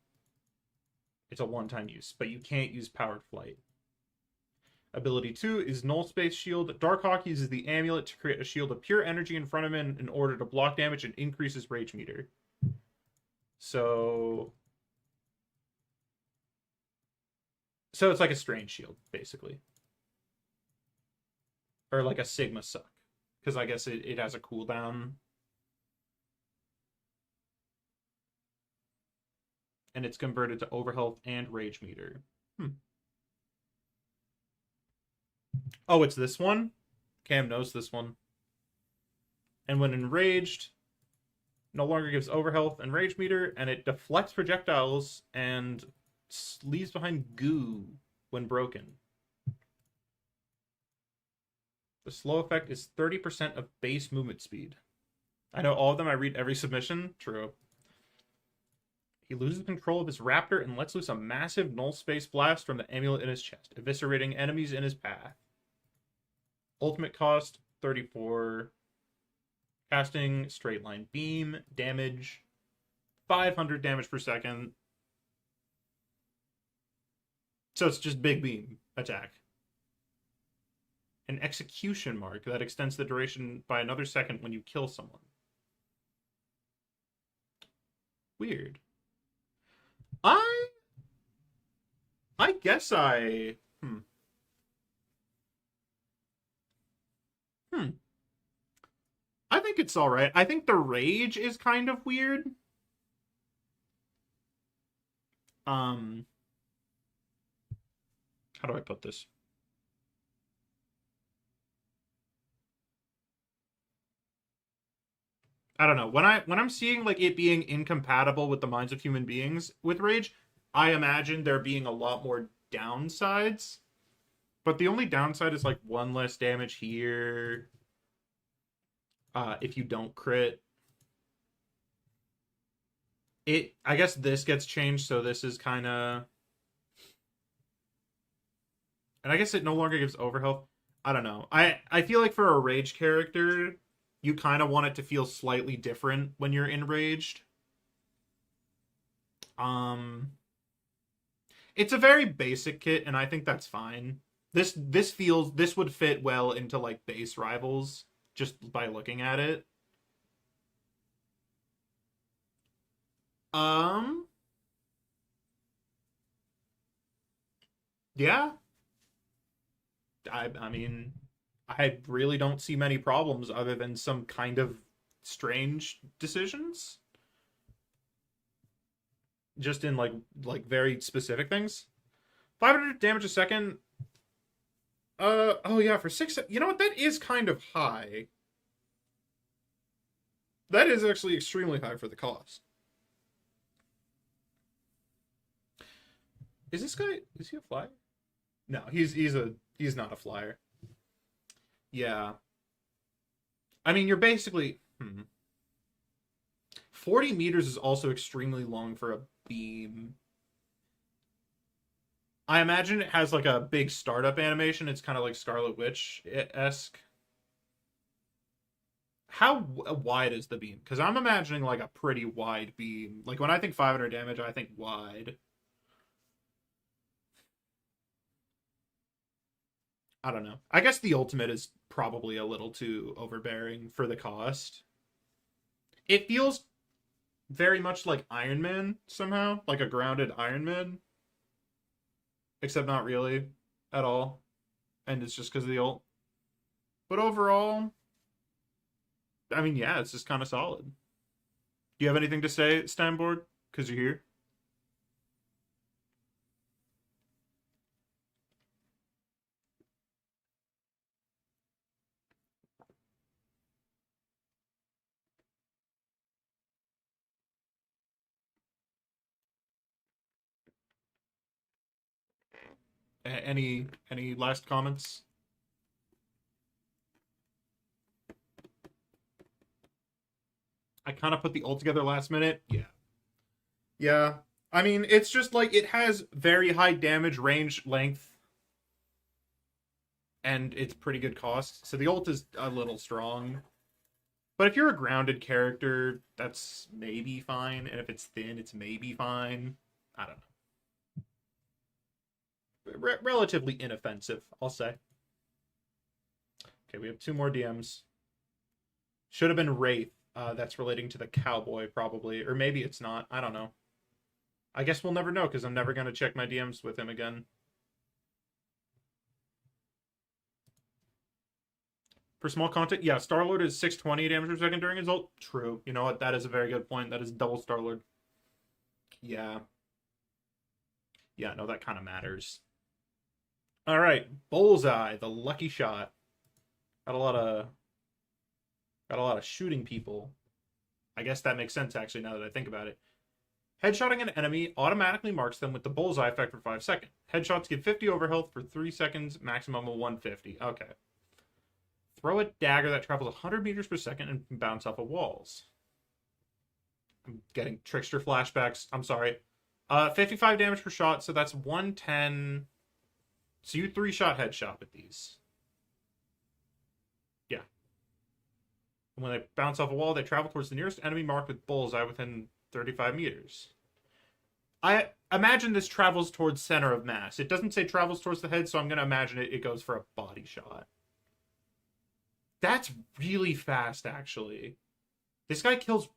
It's a one-time use, but you can't use powered flight. Ability 2 is null space shield. Darkhawk uses the amulet to create a shield of pure energy in front of him in order to block damage and increase his rage meter. So it's like a strange shield, basically. Or like a Sigma suck. Because I guess it has a cooldown. And it's converted to overhealth and rage meter. Oh, it's this one? Cam knows this one. And when enraged, no longer gives overhealth and rage meter, and it deflects projectiles and leaves behind goo when broken. The slow effect is 30% of base movement speed. I know all of them. I read every submission. True. He loses control of his raptor and lets loose a massive null space blast from the amulet in his chest, eviscerating enemies in his path. Ultimate cost, 34. Casting, straight line beam, damage, 500 damage per second. So it's just big beam attack. An execution mark that extends the duration by another second when you kill someone. Weird. I guess I... I think it's alright. I think the rage is kind of weird. How do I put this? I don't know. When I'm seeing like it being incompatible with the minds of human beings with rage, I imagine there being a lot more downsides. But the only downside is like 1 less damage here. If you don't crit. I guess this gets changed, so this is kind of... And I guess it no longer gives overhealth. I don't know. I feel like for a rage character, you kind of want it to feel slightly different when you're enraged. It's a very basic kit, and I think that's fine. This would fit well into like base rivals just by looking at it. Yeah. I mean, I really don't see many problems other than some kind of strange decisions. Just in like very specific things. 500 damage a second. Oh yeah, for 6. You know what? That is kind of high. That is actually extremely high for the cost. Is this guy? Is he a flyer? No, he's not a flyer. Yeah. I mean, you're basically 40 meters is also extremely long for a beam. I imagine it has like a big startup animation. It's kind of like Scarlet Witch-esque. How wide is the beam? Because I'm imagining like a pretty wide beam. Like when I think 500 damage, I think wide. I don't know. I guess the ultimate is probably a little too overbearing for the cost. It feels very much like Iron Man somehow, like a grounded Iron Man. Except not really at all. And it's just because of the ult. But overall, I mean, yeah, it's just kind of solid. Do you have anything to say, Steinborg? Because you're here? Any last comments? I kind of put the ult together last minute. Yeah. I mean, it's just like it has very high damage, range, length, and it's pretty good cost. So the ult is a little strong. But if you're a grounded character, that's maybe fine. And if it's thin, it's maybe fine. I don't know. Relatively inoffensive, I'll say. Okay, we have 2 more DMs. Should have been Wraith. That's relating to the cowboy, probably. Or maybe it's not. I don't know. I guess we'll never know, because I'm never going to check my DMs with him again. For small content, yeah, Star-Lord is 620 damage per second during his ult. True. You know what? That is a very good point. That is double Star-Lord. Yeah. Yeah, no, that kind of matters. All right, Bullseye, the lucky shot. Got a lot of shooting people. I guess that makes sense, actually, now that I think about it. Headshotting an enemy automatically marks them with the Bullseye effect for 5 seconds. Headshots give 50 overhealth for 3 seconds, maximum of 150. Okay. Throw a dagger that travels 100 meters per second and can bounce off of walls. I'm getting trickster flashbacks. I'm sorry. 55 damage per shot, so that's 110. So you 3-shot headshot with these. Yeah. And when they bounce off a wall, they travel towards the nearest enemy marked with bullseye within 35 meters. I imagine this travels towards center of mass. It doesn't say travels towards the head, so I'm going to imagine it goes for a body shot. That's really fast, actually. This guy kills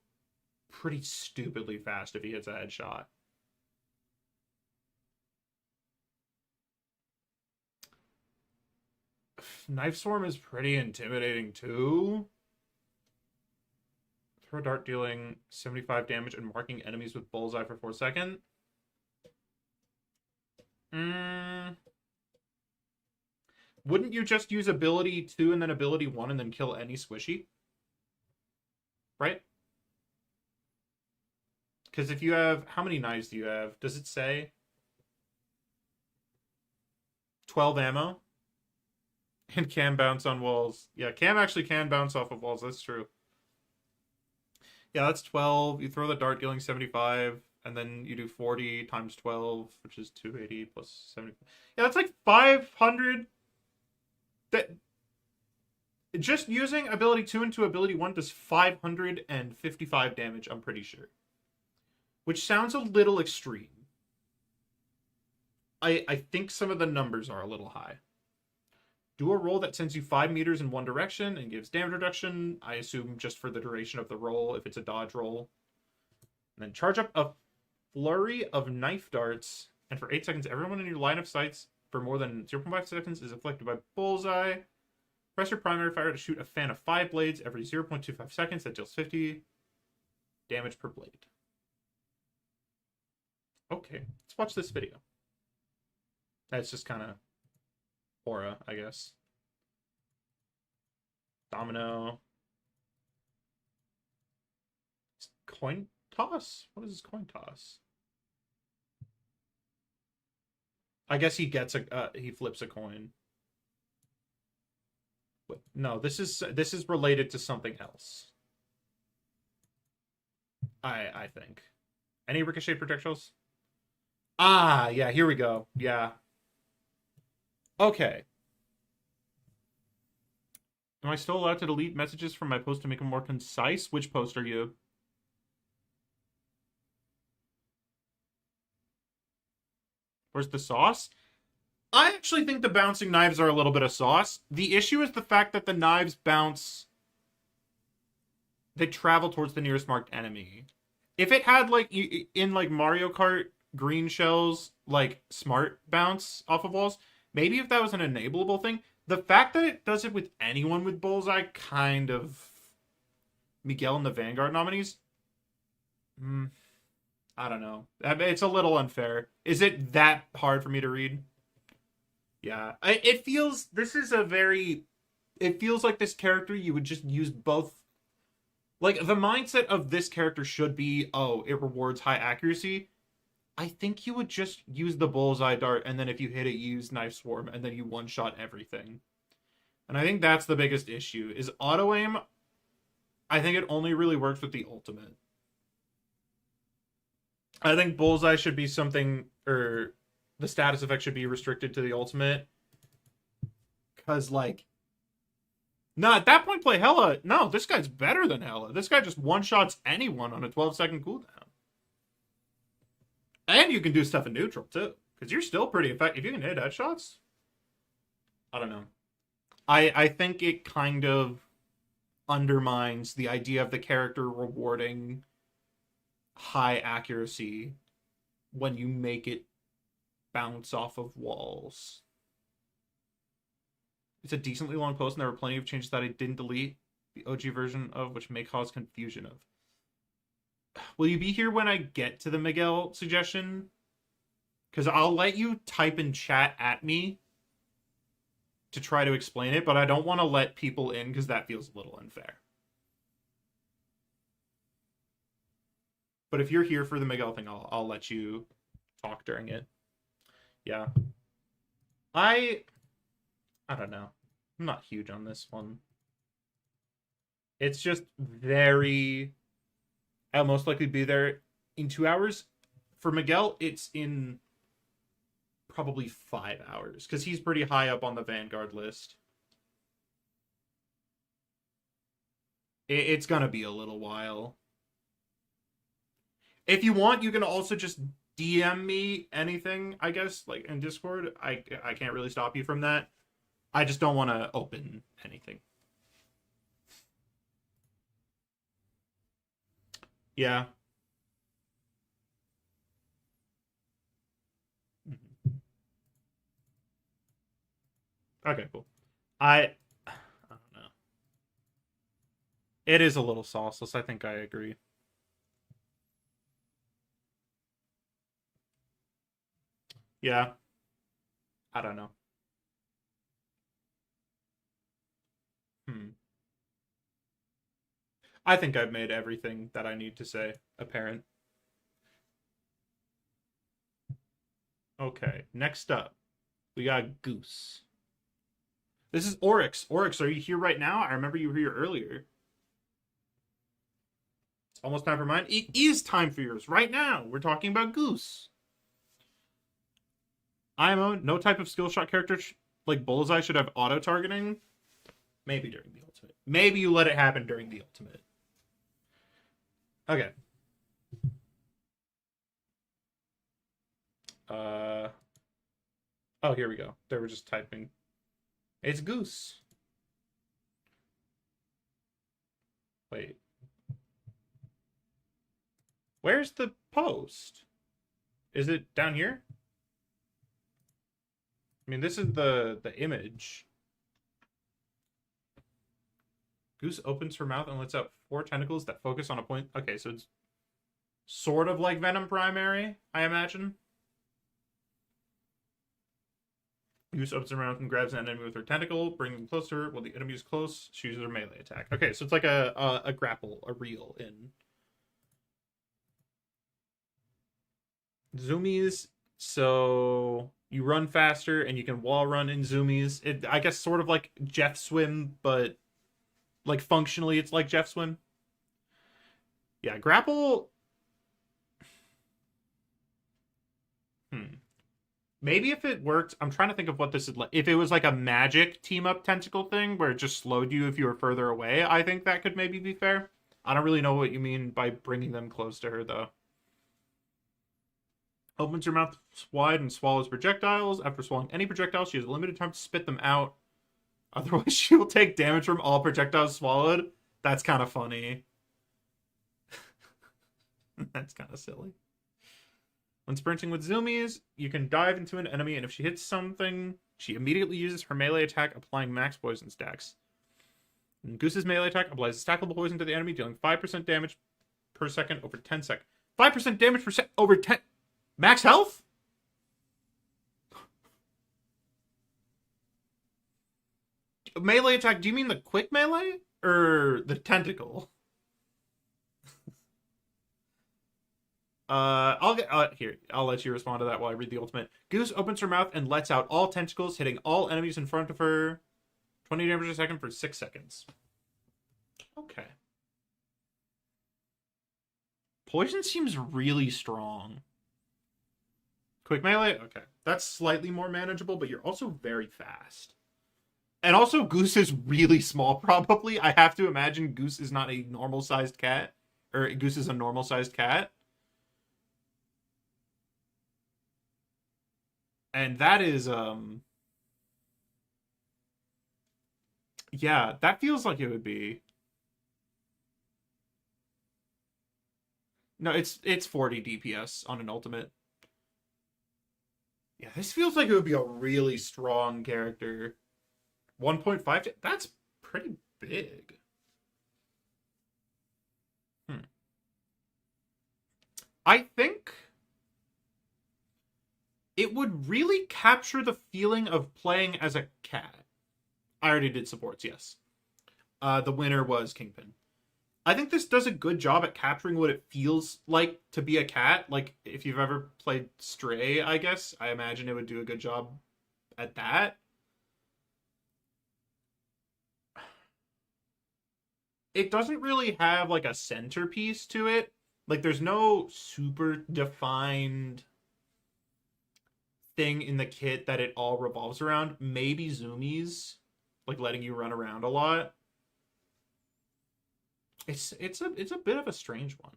pretty stupidly fast if he hits a headshot. Knife Swarm is pretty intimidating, too. Throw dart dealing 75 damage and marking enemies with bullseye for 4 seconds. Wouldn't you just use ability 2 and then ability 1 and then kill any squishy? Right? Because if you have... How many knives do you have? Does it say? 12 ammo? And can bounce on walls. Yeah, Cam actually can bounce off of walls. That's true. Yeah, that's 12. You throw the dart dealing 75, and then you do 40 times 12, which is 280 plus 70. Yeah, that's like 500. That just using ability 2 into ability 1 does 555 damage, I'm pretty sure. Which sounds a little extreme. I think some of the numbers are a little high. Do a roll that sends you 5 meters in one direction and gives damage reduction. I assume just for the duration of the roll, if it's a dodge roll. And then charge up a flurry of knife darts. And for 8 seconds, everyone in your line of sights for more than 0.5 seconds is afflicted by bullseye. Press your primary fire to shoot a fan of 5 blades every 0.25 seconds. That deals 50 damage per blade. Okay, let's watch this video. That's just kind of aura, I guess. Domino. Coin toss? What is this coin toss? I guess he gets a he flips a coin. But no, this is related to something else. I think. Any ricochet projectiles? Ah, yeah, here we go. Yeah. Okay. Am I still allowed to delete messages from my post to make them more concise? Which post are you? Where's the sauce? I actually think the bouncing knives are a little bit of sauce. The issue is the fact that the knives bounce... They travel towards the nearest marked enemy. If it had, like, in, like, Mario Kart, green shells, like, smart bounce off of walls, maybe if that was an enableable thing. The fact that it does it with anyone with bullseye, kind of... Miguel and the Vanguard nominees? I don't know. It's a little unfair. Is it that hard for me to read? Yeah. It feels... This is a very... It feels like this character, you would just use both... Like, the mindset of this character should be, oh, it rewards high accuracy. I think you would just use the bullseye dart, and then if you hit it, you use knife swarm, and then you one-shot everything. And I think that's the biggest issue, is auto-aim, I think it only really works with the ultimate. I think bullseye should be something, or the status effect should be restricted to the ultimate. Because, like... No, at that point, play Hela. No, this guy's better than Hela. This guy just one-shots anyone on a 12-second cooldown. And you can do stuff in neutral, too. Because you're still pretty effective. If you can hit headshots, I don't know. I think it kind of undermines the idea of the character rewarding high accuracy when you make it bounce off of walls. It's a decently long post, and there were plenty of changes that I didn't delete the OG version of, which may cause confusion of. Will you be here when I get to the Miguel suggestion? Because I'll let you type in chat at me to try to explain it, but I don't want to let people in because that feels a little unfair. But if you're here for the Miguel thing, I'll let you talk during it. Yeah. I don't know. I'm not huge on this one. It's just very I'll most likely be there in 2 hours. For Miguel, it's in probably 5 hours because he's pretty high up on the Vanguard list. It's gonna be a little while. If you want, you can also just DM me anything, I guess, like in Discord. I can't really stop you from that. I just don't want to open anything. Yeah. Okay, cool. I don't know. It is a little sauceless. I think I agree. Yeah. I don't know. I think I've made everything that I need to say apparent. Okay, next up, we got Goose. This is Oryx. Oryx, are you here right now? I remember you were here earlier. It's almost time for mine. It is time for yours right now. We're talking about Goose. IMO, no type of skill shot character like Bullseye should have auto-targeting. Maybe during the ultimate. Maybe you let it happen during the ultimate. Okay. Oh, here we go. They were just typing. It's Goose. Wait. Where's the post? Is it down here? I mean, this is the image. Goose opens her mouth and lets out 4 tentacles that focus on a point. Okay, so it's sort of like Venom Primary, I imagine. Goose opens her mouth and grabs an enemy with her tentacle, bringing them close to her. While the enemy is close, she uses her melee attack. Okay, so it's like a grapple, a reel in Zoomies. So you run faster and you can wall run in Zoomies. It, I guess, sort of like Jeff Swim, but like functionally it's like Jeff Swim. Yeah, grapple. Maybe if it worked, I'm trying to think of what this is like. If it was like a magic team up tentacle thing where it just slowed you if you were further away, I think that could maybe be fair. I don't really know what you mean by bringing them close to her, though. Opens her mouth wide and swallows projectiles. After swallowing any projectiles, she has a limited time to spit them out. Otherwise, she will take damage from all projectiles swallowed. That's kind of funny. That's kind of silly. When sprinting with Zoomies, you can dive into an enemy, and if she hits something, she immediately uses her melee attack, applying max poison stacks. And Goose's melee attack applies stackable poison to the enemy, dealing 5% damage per second over 10 seconds. 5% damage per second over 10... Max health? Melee attack, do you mean the quick melee? Or the tentacle? I'll let you respond to that while I read the ultimate. Goose opens her mouth and lets out all tentacles, hitting all enemies in front of her. 20 damage a second for 6 seconds. Okay. Poison seems really strong. Quick melee? Okay. That's slightly more manageable, but you're also very fast. And also, Goose is really small, probably. I have to imagine Goose is not a normal-sized cat. Or Goose is a normal-sized cat. And that is, yeah, that feels like it would be. No, it's 40 DPS on an ultimate. Yeah, this feels like it would be a really strong character. 1.5, that's pretty big. I think it would really capture the feeling of playing as a cat. I already did supports, yes. The winner was Kingpin. I think this does a good job at capturing what it feels like to be a cat. Like, if you've ever played Stray, I guess, I imagine it would do a good job at that. It doesn't really have, like, a centerpiece to it. Like, there's no super defined thing in the kit that it all revolves around. Maybe zoomies, like letting you run around a lot. It's a bit of a strange one.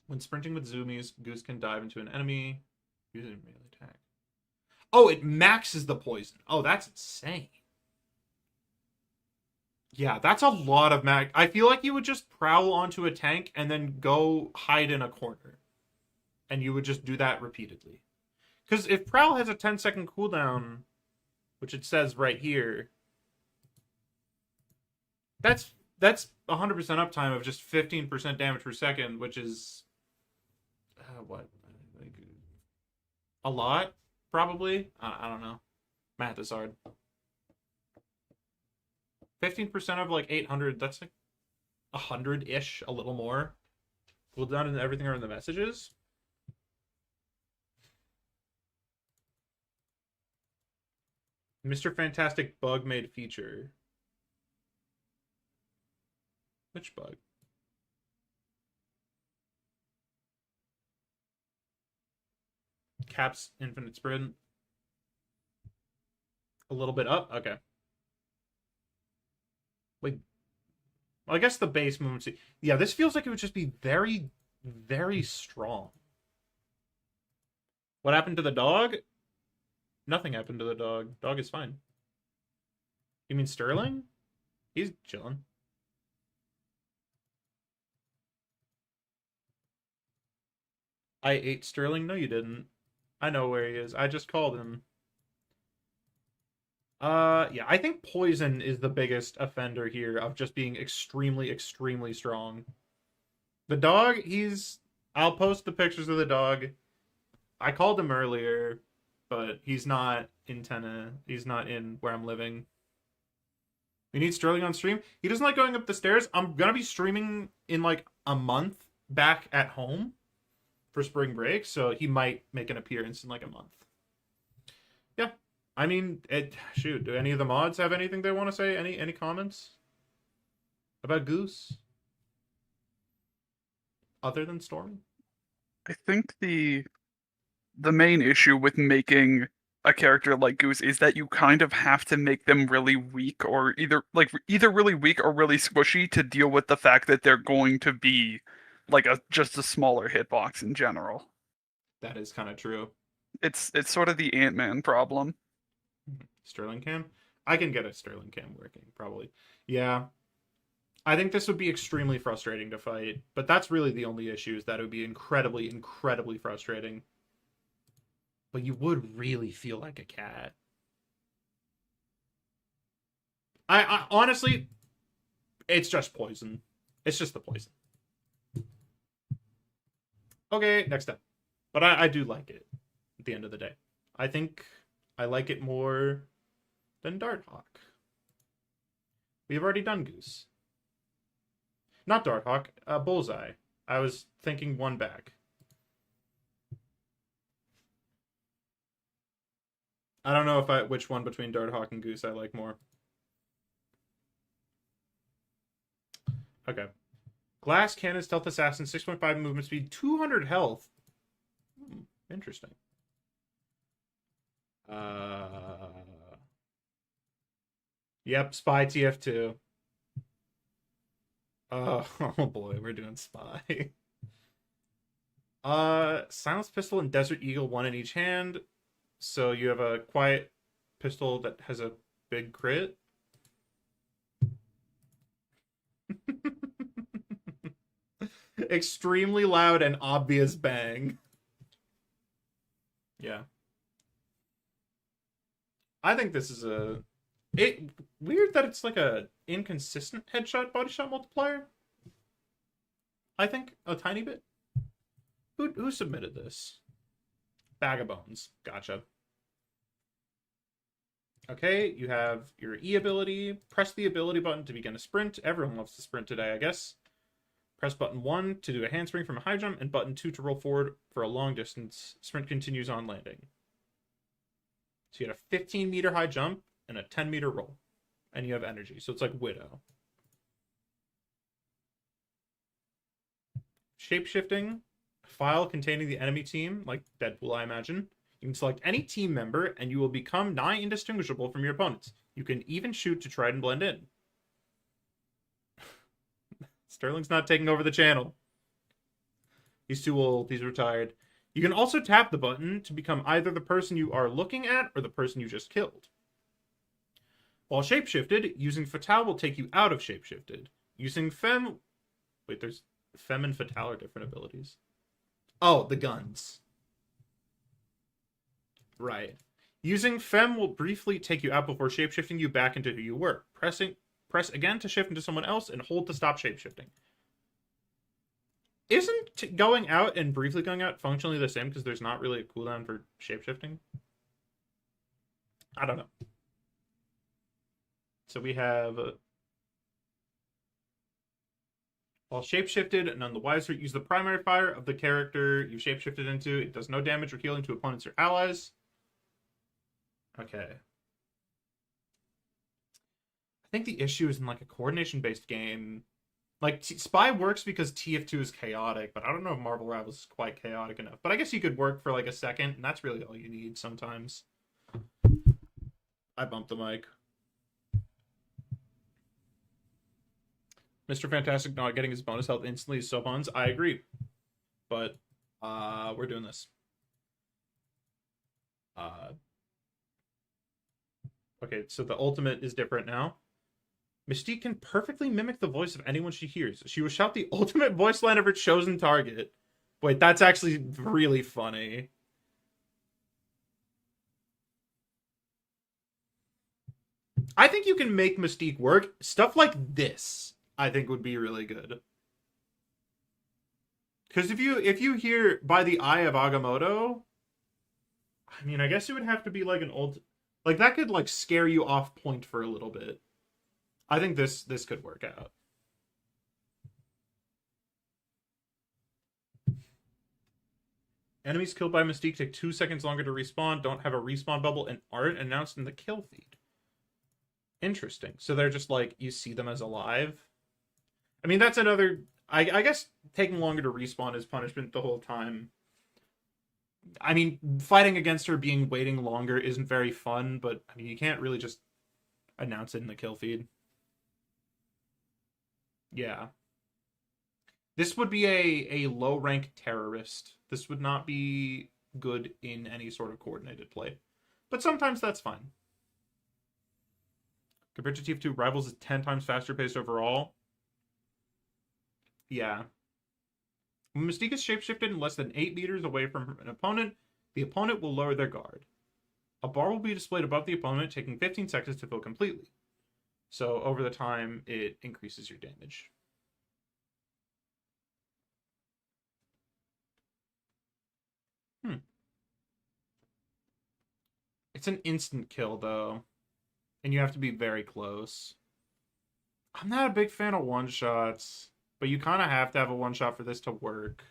When sprinting with zoomies, Goose can dive into an enemy using a melee attack. Oh, it maxes the poison. Oh, that's insane. Yeah, that's a lot of mag. I feel like you would just prowl onto a tank and then go hide in a corner. And you would just do that repeatedly. Because if Prowl has a 10-second cooldown, which it says right here, that's 100% uptime of just 15% damage per second, which is what? Like, a lot, probably. I don't know. Math is hard. 15% of like 800. That's like 100-ish, a little more. Cooldown and everything are in the messages. Mr. Fantastic bug made feature. Which bug? Caps infinite sprint. A little bit up? Okay. Wait. Well, I guess the base movement. Yeah, this feels like it would just be very, very strong. What happened to the dog? Nothing happened to the dog. Dog is fine. You mean Sterling? He's chilling. I ate Sterling? No, you didn't. I know where he is. I just called him. Yeah, I think poison is the biggest offender here of just being extremely, extremely strong. The dog, I'll post the pictures of the dog. I called him earlier, but he's not in Tenna. He's not in where I'm living. We need Sterling on stream. He doesn't like going up the stairs. I'm gonna be streaming in like a month back at home for spring break, so he might make an appearance in like a month. Yeah. I mean, shoot, do any of the mods have anything they want to say? Any comments about Goose? Other than Stormy? I think the main issue with making a character like Goose is that you kind of have to make them really weak, or either really weak or really squishy to deal with the fact that they're going to be like just a smaller hitbox in general. That is kind of true. It's sort of the Ant-Man problem. Sterling cam? I can get a Sterling cam working, probably. Yeah. I think this would be extremely frustrating to fight, but that's really the only issue, is that it would be incredibly, incredibly frustrating. But you would really feel like a cat. I honestly, it's just poison. It's just the poison. Okay, next up. But I do like it at the end of the day. I think I like it more than Darthawk. We've already done Goose. Not Darthawk, Bullseye. I was thinking one back. I don't know which one between Darthawk and Goose I like more. Okay. Glass Cannon, Stealth Assassin, 6.5 movement speed, 200 health. Interesting. Yep, Spy TF2. Oh boy, we're doing Spy. Silence Pistol and Desert Eagle, one in each hand. So you have a quiet pistol that has a big crit. Extremely loud and obvious bang. Yeah. I think this is weird that it's like a inconsistent headshot body shot multiplier. I think a tiny bit. Who submitted this? Bag of Bones. Gotcha. Okay, you have your E ability. Press the ability button to begin a sprint. Everyone loves to sprint today, I guess. Press button 1 to do a handspring from a high jump, and button 2 to roll forward for a long distance. Sprint continues on landing. So you had a 15-meter high jump and a 10-meter roll. And you have energy, so it's like Widow. Shapeshifting. File containing the enemy team, like Deadpool, I imagine. You can select any team member, and you will become nigh indistinguishable from your opponents. You can even shoot to try and blend in. Sterling's not taking over the channel. He's too old. He's retired. You can also tap the button to become either the person you are looking at or the person you just killed. While shapeshifted, using Fatale will take you out of shapeshifted. Using Fem... Wait, there's... Fem and Fatale are different abilities. Oh, the guns. Right. Using Fem will briefly take you out before shapeshifting you back into who you were. Press again to shift into someone else and hold to stop shapeshifting. Isn't going out and briefly going out functionally the same because there's not really a cooldown for shapeshifting? I don't know. So we have... while shapeshifted, none the wiser, use the primary fire of the character you shapeshifted into. It does no damage or healing to opponents or allies. Okay. I think the issue is in like a coordination-based game. Like, Spy works because TF2 is chaotic, but I don't know if Marvel Rivals is quite chaotic enough. But I guess you could work for like a second, and that's really all you need sometimes. I bumped the mic. Mr. Fantastic not getting his bonus health instantly is so buns. I agree. But we're doing this. Okay, so the ultimate is different now. Mystique can perfectly mimic the voice of anyone she hears. She will shout the ultimate voice line of her chosen target. Wait, that's actually really funny. I think you can make Mystique work. Stuff like this, I think, would be really good. Because if you hear By the Eye of Agamotto, I mean, I guess it would have to be like an old... Like, that could, like, scare you off point for a little bit. I think this could work out. Enemies killed by Mystique take 2 seconds longer to respawn, don't have a respawn bubble, and aren't announced in the kill feed. Interesting. So they're just, like, you see them as alive? I mean, that's another... I guess taking longer to respawn is punishment the whole time. I mean, fighting against her waiting longer isn't very fun, but, I mean, you can't really just announce it in the kill feed. Yeah. This would be a low-rank terrorist. This would not be good in any sort of coordinated play. But sometimes that's fine. Compared to TF2, Rivals is 10 times faster paced overall. Yeah. When Mystique is shapeshifted in less than 8 meters away from an opponent, the opponent will lower their guard. A bar will be displayed above the opponent, taking 15 seconds to fill completely. So over the time, it increases your damage. It's an instant kill, though. And you have to be very close. I'm not a big fan of one-shots. But you kind of have to have a one-shot for this to work.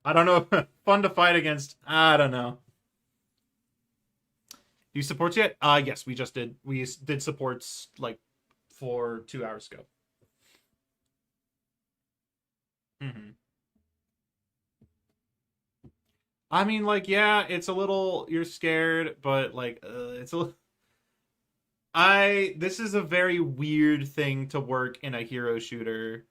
I don't know. Fun to fight against. I don't know. Do you support yet? Yes, we just did. We did supports like 2 hours ago. I mean, like, yeah, it's a little, you're scared, but, like, it's a little... This is a very weird thing to work in a hero shooter.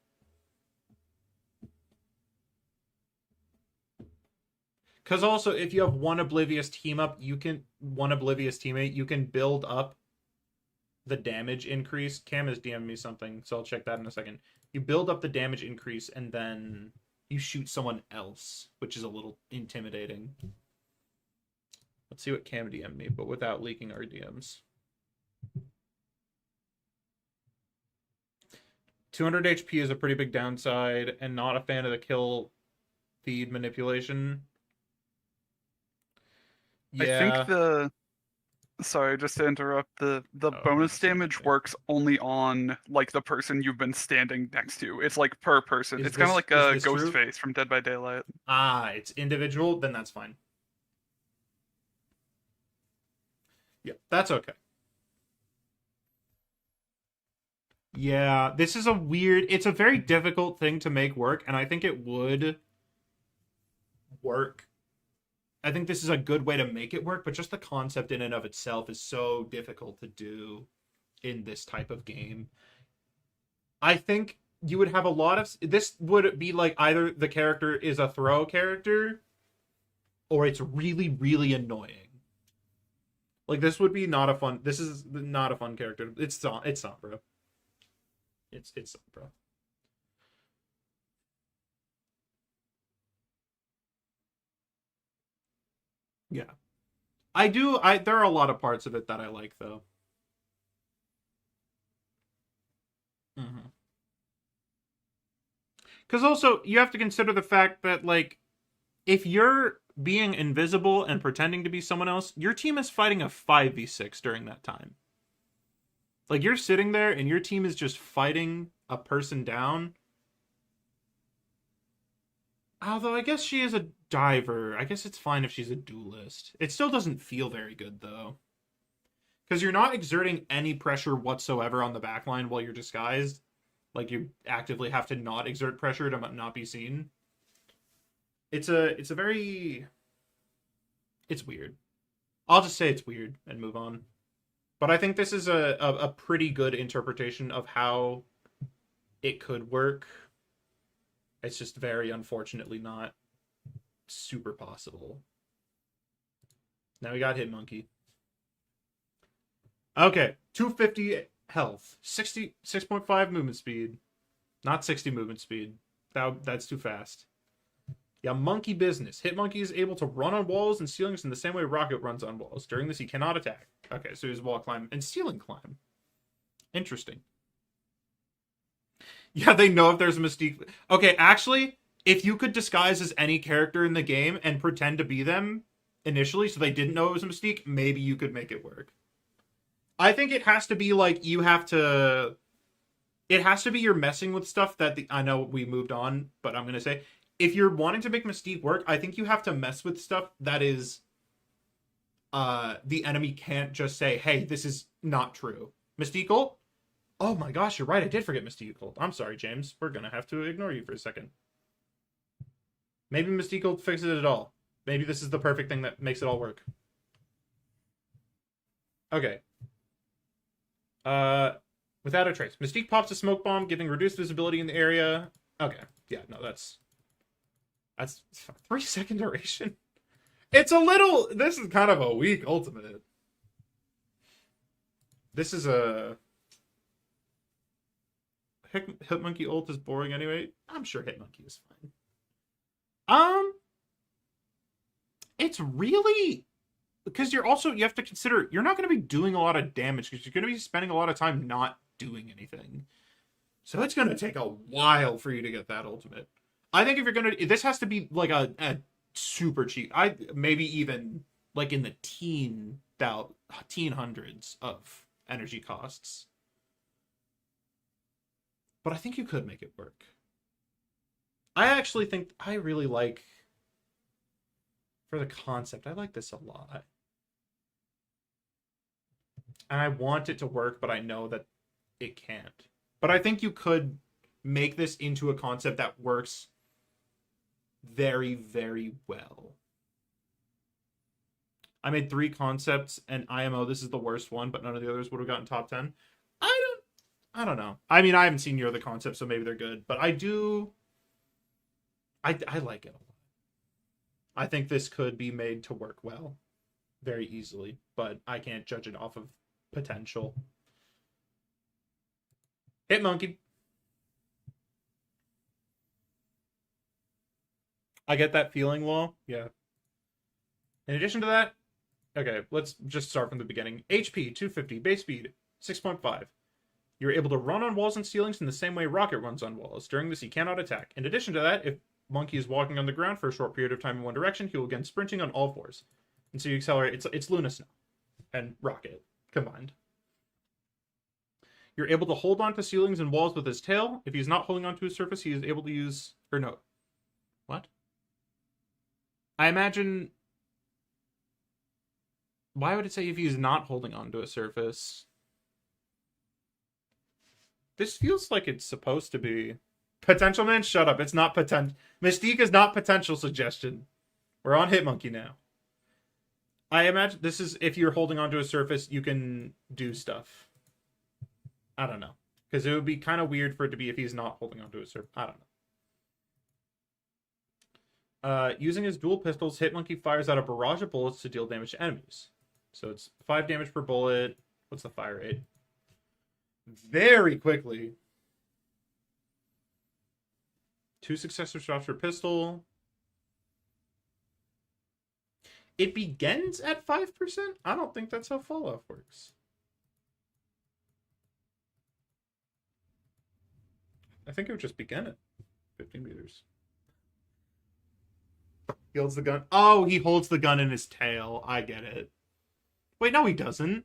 Because also, if you have one Oblivious teammate, you can build up the damage increase. Cam has DM'd me something, so I'll check that in a second. You build up the damage increase, and then you shoot someone else, which is a little intimidating. Let's see what Cam DM'd me, but without leaking our DMs. 200 HP is a pretty big downside, and not a fan of the kill feed manipulation. I think the sorry, just to interrupt, the bonus damage works only on like the person you've been standing next to. It's like per person. Is It's kind of this- like is a this ghost true? face from Dead by Daylight. Ah, it's individual, then that's fine. Yeah, that's okay. Yeah, this is it's a very difficult thing to make work, and I think it would work. I think this is a good way to make it work, but just the concept in and of itself is so difficult to do in this type of game. I think you would have a lot of... This would be like either the character is a throw character, or it's really, really annoying. Like, this would be not a fun... This is not a fun character. It's not, bro. It's not, bro. Yeah. There are a lot of parts of it that I like, though. Mm-hmm. Because also, you have to consider the fact that, like, if you're being invisible and pretending to be someone else, your team is fighting a 5v6 during that time. Like, you're sitting there and your team is just fighting a person down. Although, I guess she is a diver. I guess it's fine if she's a duelist. It still doesn't feel very good, though. Because you're not exerting any pressure whatsoever on the backline while you're disguised. Like, you actively have to not exert pressure to not be seen. It's weird. I'll just say it's weird and move on. But I think this is a pretty good interpretation of how it could work. It's just very unfortunately not super possible. Now we got Hitmonkey. Okay, 250 health, 6.5 movement speed. Not 60 movement speed. That's too fast. Yeah, monkey business. Hitmonkey is able to run on walls and ceilings in the same way Rocket runs on walls. During this, he cannot attack. Okay, so he's wall climb and ceiling climb. Interesting. Yeah, they know if there's a Mystique. Okay, actually, if you could disguise as any character in the game and pretend to be them initially so they didn't know it was a Mystique, maybe you could make it work. I think it has to be like you have to... It has to be you're messing with stuff that... I know we moved on, but I'm going to say... If you're wanting to make Mystique work, I think you have to mess with stuff that is... the enemy can't just say, hey, this is not true. Mystique ult? Oh my gosh, you're right. I did forget Mystique ult. I'm sorry, James. We're going to have to ignore you for a second. Maybe Mystique ult fixes it all. Maybe this is the perfect thing that makes it all work. Okay. Without a trace. Mystique pops a smoke bomb, giving reduced visibility in the area. Okay. Yeah, no, that's 3-second duration. It's a little... This is kind of a weak ultimate. This is a... Hitmonkey ult is boring anyway. I'm sure Hitmonkey is fine. It's really... Because you have to consider, you're not going to be doing a lot of damage because you're going to be spending a lot of time not doing anything. So it's going to take a while for you to get that ultimate. I think if you're going to... This has to be like a super cheap. Maybe even like in the teen hundreds of energy costs. But I think you could make it work. I actually think... I really like... For the concept, I like this a lot. And I want it to work, but I know that it can't. But I think you could make this into a concept that works very, very well. I made 3 concepts, and IMO, this is the worst one, but none of the others would have gotten top 10. I don't know. I mean, I haven't seen your other concepts, so maybe they're good. But I do... I like it a lot. I think this could be made to work well. Very easily. But I can't judge it off of potential. Hitmonkey. I get that feeling, Law. Yeah. In addition to that... Okay, let's just start from the beginning. HP, 250. Base speed, 6.5. You're able to run on walls and ceilings in the same way Rocket runs on walls. During this, he cannot attack. In addition to that, if Monkey is walking on the ground for a short period of time in one direction, he will begin sprinting on all fours. And so you accelerate. It's Luna Snow and Rocket combined. You're able to hold onto ceilings and walls with his tail. If he's not holding onto a surface, he is able to use... Or no. What? I imagine... Why would it say if he's not holding onto a surface? This feels like it's supposed to be... Potential Man, shut up. It's not potential. Mystique is not potential suggestion. We're on Hitmonkey now. I imagine this is if you're holding onto a surface, you can do stuff. I don't know. Because it would be kind of weird for it to be if he's not holding onto a surface. I don't know. Using his dual pistols, Hitmonkey fires out a barrage of bullets to deal damage to enemies. So it's 5 damage per bullet. What's the fire rate? Very quickly. 2 successive shots per pistol. It begins at 5%? I don't think that's how fall-off works. I think it would just begin at 50 meters. He holds the gun. Oh, he holds the gun in his tail. I get it. Wait, no, he doesn't.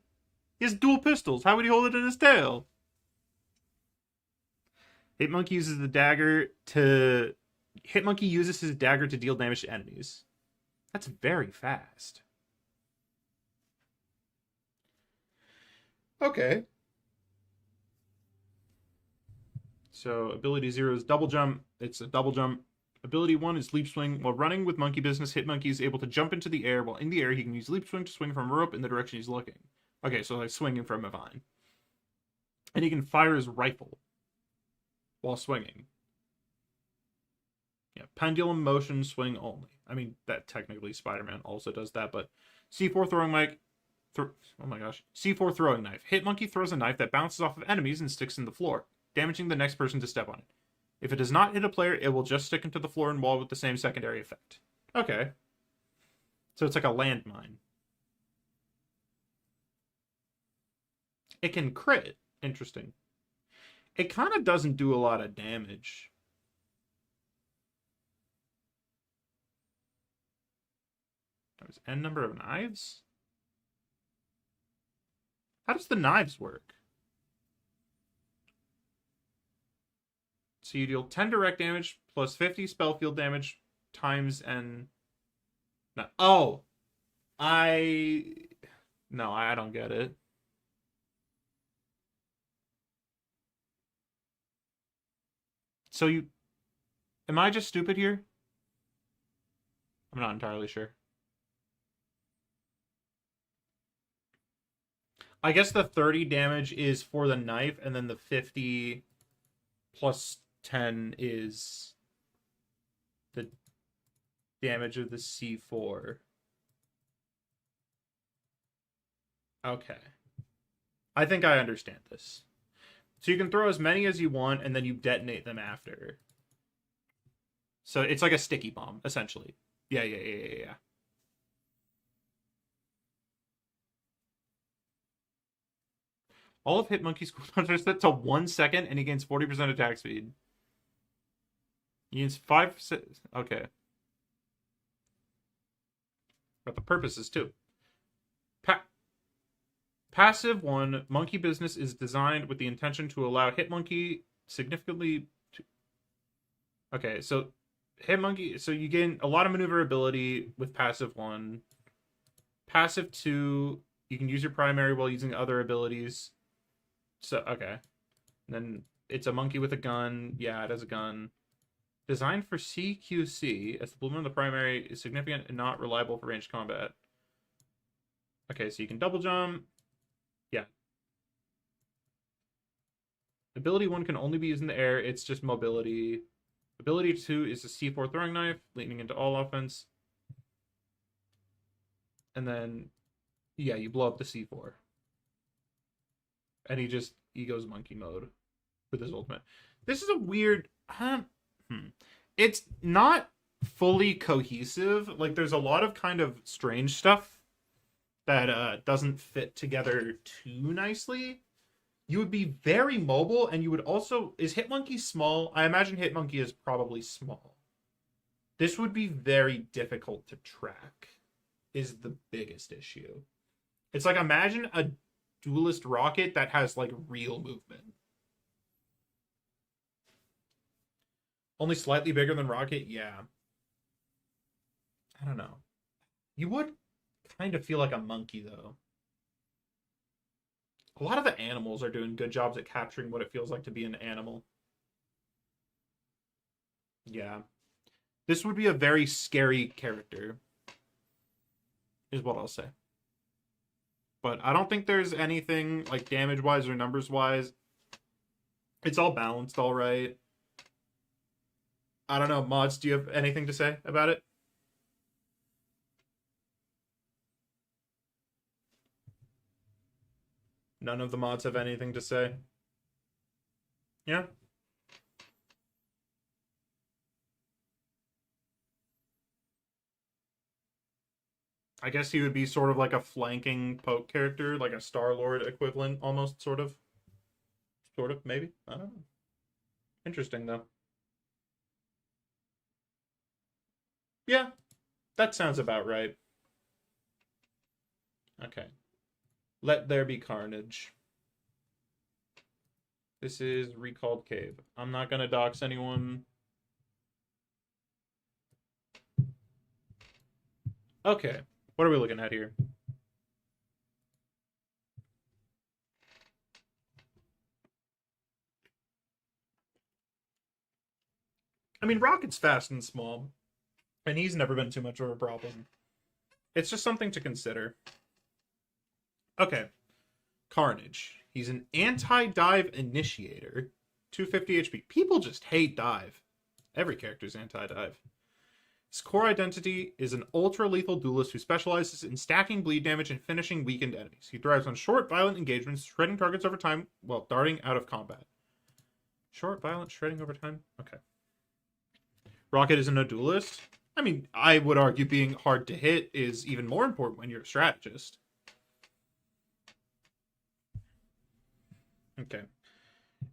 He has dual pistols. How would he hold it in his tail? Hitmonkey uses the dagger to... Hitmonkey uses his dagger to deal damage to enemies. That's very fast. Okay. So ability 0 is double jump. It's a double jump. Ability 1 is leap swing. While running with Monkey Business, Hitmonkey is able to jump into the air. While in the air, he can use leap swing to swing from a rope in the direction he's looking. Okay, so like swinging from a vine. And he can fire his rifle while swinging. Yeah, pendulum motion swing only. I mean, that technically Spider-Man also does that, but C4 throwing knife. Oh my gosh. C4 throwing knife. Hitmonkey throws a knife that bounces off of enemies and sticks in the floor, damaging the next person to step on it. If it does not hit a player, it will just stick into the floor and wall with the same secondary effect. Okay. So it's like a landmine. It can crit. Interesting. It kind of doesn't do a lot of damage. Times n number of knives? How does the knives work? So you deal 10 direct damage plus 50 spell field damage times n. No. Oh! No, I don't get it. So you... Am I just stupid here? I'm not entirely sure. I guess the 30 damage is for the knife, and then the 50 plus 10 is the damage of the C4. Okay. I think I understand this. So you can throw as many as you want, and then you detonate them after. So it's like a sticky bomb, essentially. Yeah. All of Hitmonkey's cooldowns are set to 1 second, and he gains 40% attack speed. He gains 5... Okay. But the purposes, too. Passive 1, Monkey Business is designed with the intention to allow Hitmonkey significantly... Okay, so Hitmonkey... So you gain a lot of maneuverability with Passive 1. Passive 2, you can use your primary while using other abilities. So, okay. And then it's a monkey with a gun. Yeah, it has a gun. Designed for CQC, as the movement of the primary is significant and not reliable for ranged combat. Okay, so you can double jump. Yeah. Ability 1 can only be used in the air. It's just mobility. Ability 2 is a C4 throwing knife, leaning into all offense. And then, yeah, you blow up the C4. And he goes monkey mode with his ultimate. This is a weird... It's not fully cohesive. Like, there's a lot of kind of strange stuff that doesn't fit together too nicely. You would be very mobile, and you would also... Is Hitmonkey small? I imagine Hitmonkey is probably small. This would be very difficult to track. is the biggest issue. It's like, imagine a duelist rocket that has like real movement. Only slightly bigger than rocket, yeah. I don't know. You would kind of feel like a monkey though. A lot of the animals are doing good jobs at capturing what it feels like to be an animal. Yeah. This would be a very scary character, is what I'll say. But I don't think there's anything like damage-wise or numbers-wise. It's all balanced all right. I don't know, Mods, do you have anything to say about it? None of the mods have anything to say. Yeah. I guess he would be sort of like a flanking poke character, like a Star-Lord equivalent, almost, sort of. Sort of, maybe? I don't know. Interesting, though. Yeah, that sounds about right. Okay. Let there be carnage. This is Recalled Cave. I'm not going to dox anyone. Okay. What are we looking at here? I mean, Rocket's fast and small, and he's never been too much of a problem. It's just something to consider. Okay. Carnage. He's an anti-dive initiator. 250 HP. People just hate dive. Every character's anti-dive. His core identity is an ultra-lethal duelist who specializes in stacking bleed damage and finishing weakened enemies. He thrives on short, violent engagements, shredding targets over time while darting out of combat. Short, violent, shredding over time? Okay. Rocket isn't a duelist? I mean, I would argue being hard to hit is even more important when you're a strategist. Okay.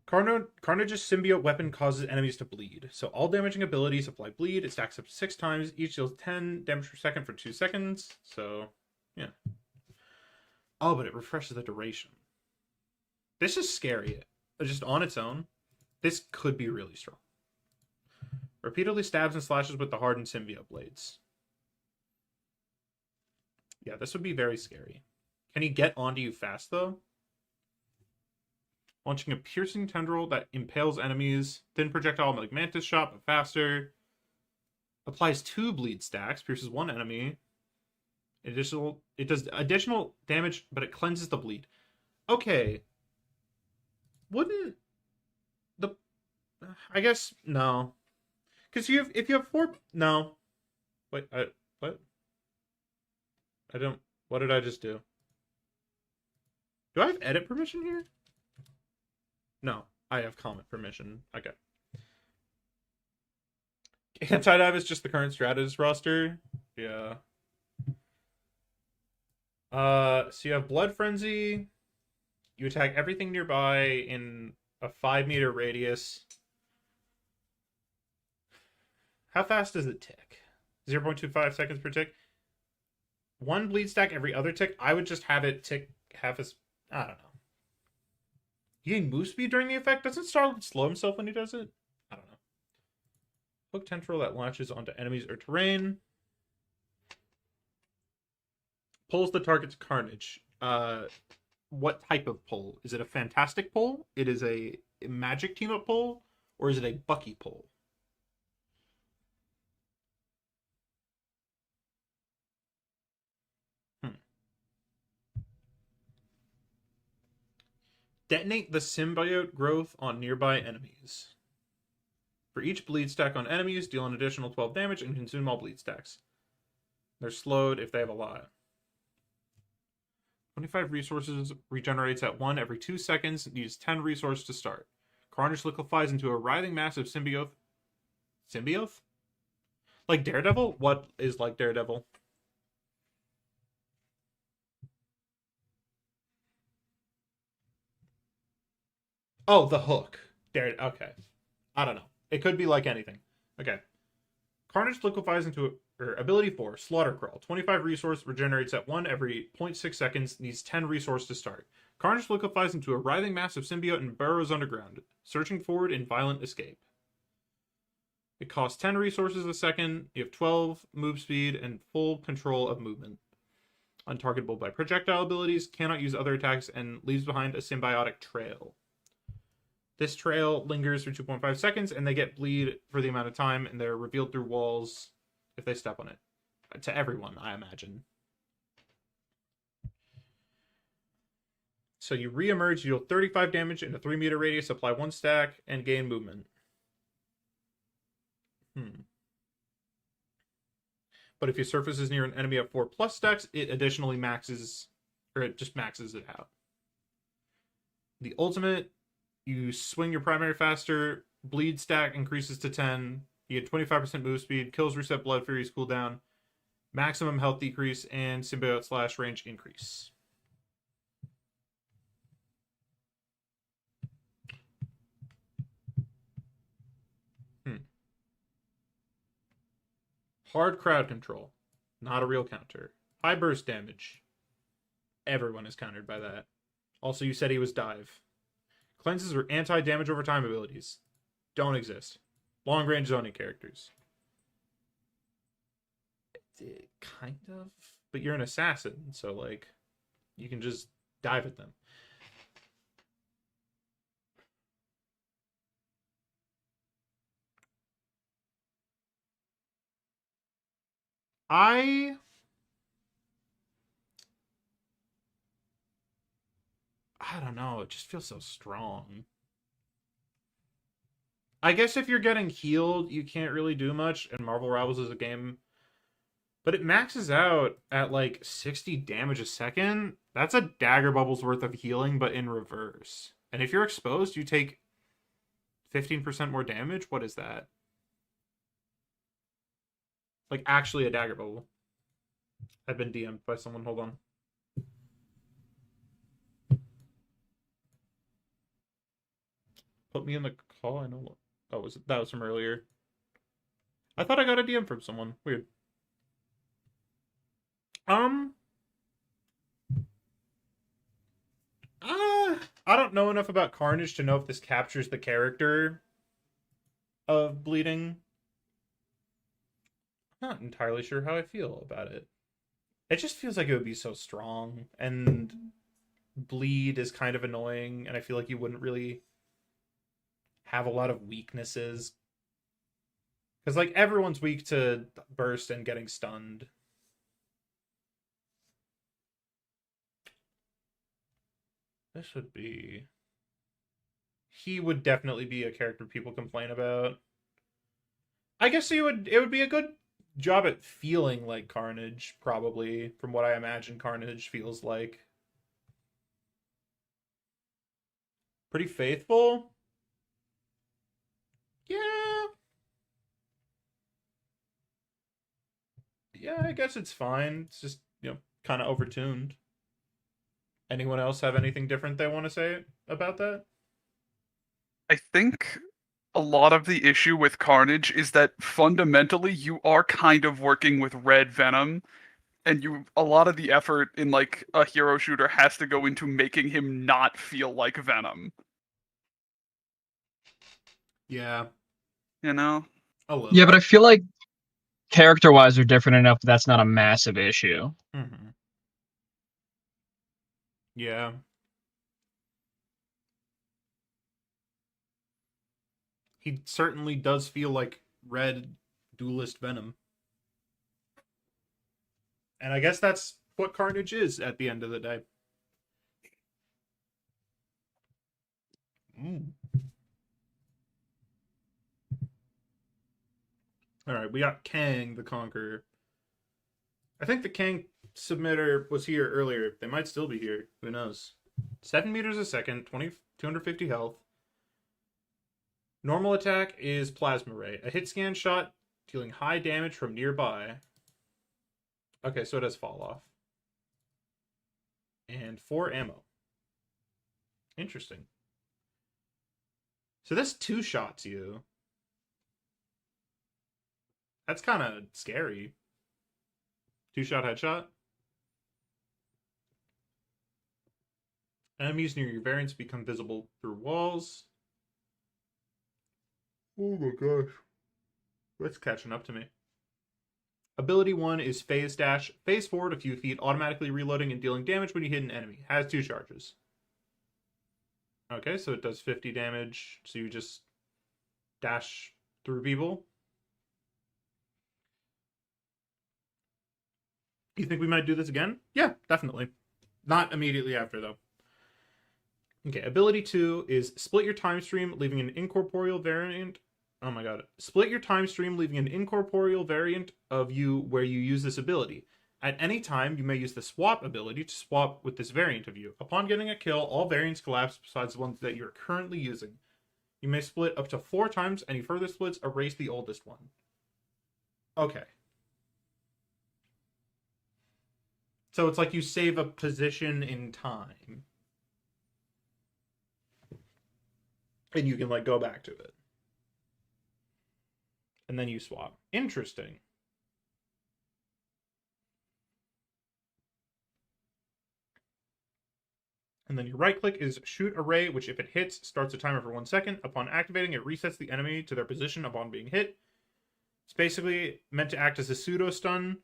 Carnage's symbiote weapon causes enemies to bleed. So all damaging abilities apply bleed. It stacks up to 6 times. Each deals 10 damage per second for 2 seconds. So, yeah. Oh, but it refreshes the duration. This is scary. Just on its own, this could be really strong. Repeatedly stabs and slashes with the hardened symbiote blades. Yeah, this would be very scary. Can he get onto you fast, though? Launching a piercing tendril that impales enemies. Thin projectile like mantis shot, but faster. Applies 2 bleed stacks. Pierces 1 enemy. It does additional damage, but it cleanses the bleed. Okay. Wouldn't the... I guess, no. Because if you have 4... No. Wait, what? I don't... What did I just do? Do I have edit permission here? No, I have comment permission. Okay. Anti-dive is just the current Stratus roster. Yeah. So you have Blood Frenzy. You attack everything nearby in a 5-meter radius. How fast does it tick? 0.25 seconds per tick. 1 bleed stack every other tick. I would just have it tick half as... I don't know. You gain move speed during the effect? Doesn't Star-Lord slow himself when he does it? I don't know. Hook tendril that launches onto enemies or terrain. Pulls the target's carnage. What type of pull? Is it a fantastic pull? It is a magic team-up pull? Or is it a Bucky pull? Detonate the symbiote growth on nearby enemies. For each bleed stack on enemies, deal an additional 12 damage and consume all bleed stacks. They're slowed if they have a lot. 25 resources regenerates at 1 every 2 seconds. Needs 10 resources to start. Carnage liquefies into a writhing mass of symbiote. Symbiote? Like Daredevil? What is like Daredevil? Oh, the hook. Okay. I don't know. It could be like anything. Okay. Carnage liquefies into Ability 4, Slaughter Crawl. 25 resource, regenerates at 1 every 0.6 seconds, needs 10 resource to start. Carnage liquefies into a writhing mass of symbiote and burrows underground, searching forward in violent escape. It costs 10 resources a second, you have 12 move speed, and full control of movement. Untargetable by projectile abilities, cannot use other attacks, and leaves behind a symbiotic trail. This trail lingers for 2.5 seconds, and they get bleed for the amount of time, and they're revealed through walls if they step on it. To everyone, I imagine. So you re-emerge, you deal 35 damage in a 3-meter radius, apply 1 stack, and gain movement. But if your surface is near an enemy of 4+ stacks, it additionally maxes, or it just maxes it out. The ultimate, you swing your primary faster, bleed stack increases to 10, you get 25% move speed, kills reset Blood Fury's cooldown, maximum health decrease, and symbiote / range increase. Hard crowd control. Not a real counter. High burst damage. Everyone is countered by that. Also, you said he was dive. Cleanses or anti-damage over time abilities. Don't exist. Long range zoning characters. Kind of. But you're an assassin, so like you can just dive at them. I don't know. It just feels so strong. I guess if you're getting healed, you can't really do much, and Marvel Rivals is a game. But it maxes out at like 60 damage a second. That's a dagger bubble's worth of healing, but in reverse. And if you're exposed, you take 15% more damage. What is that? Like actually a dagger bubble. I've been DM'd by someone. Hold on. Put me in the call. I know. Oh, that was from earlier. I thought I got a DM from someone. Weird. I don't know enough about Carnage to know if this captures the character of bleeding. I'm not entirely sure how I feel about it. It just feels like it would be so strong, and bleed is kind of annoying, and I feel like you wouldn't really have a lot of weaknesses. Because, like, everyone's weak to burst and getting stunned. This would be... He would definitely be a character people complain about. I guess it would be a good job at feeling like Carnage, probably, from what I imagine Carnage feels like. Pretty faithful? Yeah. Yeah, I guess it's fine. It's just, kind of overtuned. Anyone else have anything different they want to say about that? I think a lot of the issue with Carnage is that fundamentally you are kind of working with red Venom, and a lot of the effort in like a hero shooter has to go into making him not feel like Venom. Yeah. You know? Yeah, but I feel like character-wise they're different enough that that's not a massive issue. Mm-hmm. Yeah. He certainly does feel like red duelist Venom. And I guess that's what Carnage is at the end of the day. Alright, we got Kang the Conqueror. I think the Kang submitter was here earlier. They might still be here. Who knows? 7 meters a second, 250 health. Normal attack is Plasma Ray. A hit scan shot dealing high damage from nearby. Okay, so it has fall off. And 4 ammo. Interesting. So this 2-shots you. That's kind of scary. 2-shot headshot. Enemies near your variants become visible through walls. Oh my gosh. That's catching up to me. Ability 1 is phase dash. Phase forward a few feet, automatically reloading and dealing damage when you hit an enemy. Has 2 charges. Okay, so it does 50 damage. So you just dash through people. You think we might do this again? Yeah, definitely. Not immediately after, though. Okay, ability 2 is split your time stream, leaving an incorporeal variant. Oh my god. Split your time stream, leaving an incorporeal variant of you where you use this ability. At any time, you may use the swap ability to swap with this variant of you. Upon getting a kill, all variants collapse besides the ones that you're currently using. You may split up to 4 times. Any further splits erase the oldest one. Okay. So it's like you save a position in time. And you can, like, go back to it. And then you swap. Interesting. And then your right click is shoot array, which if it hits, starts a timer for 1 second. Upon activating, it resets the enemy to their position upon being hit. It's basically meant to act as a pseudo stun,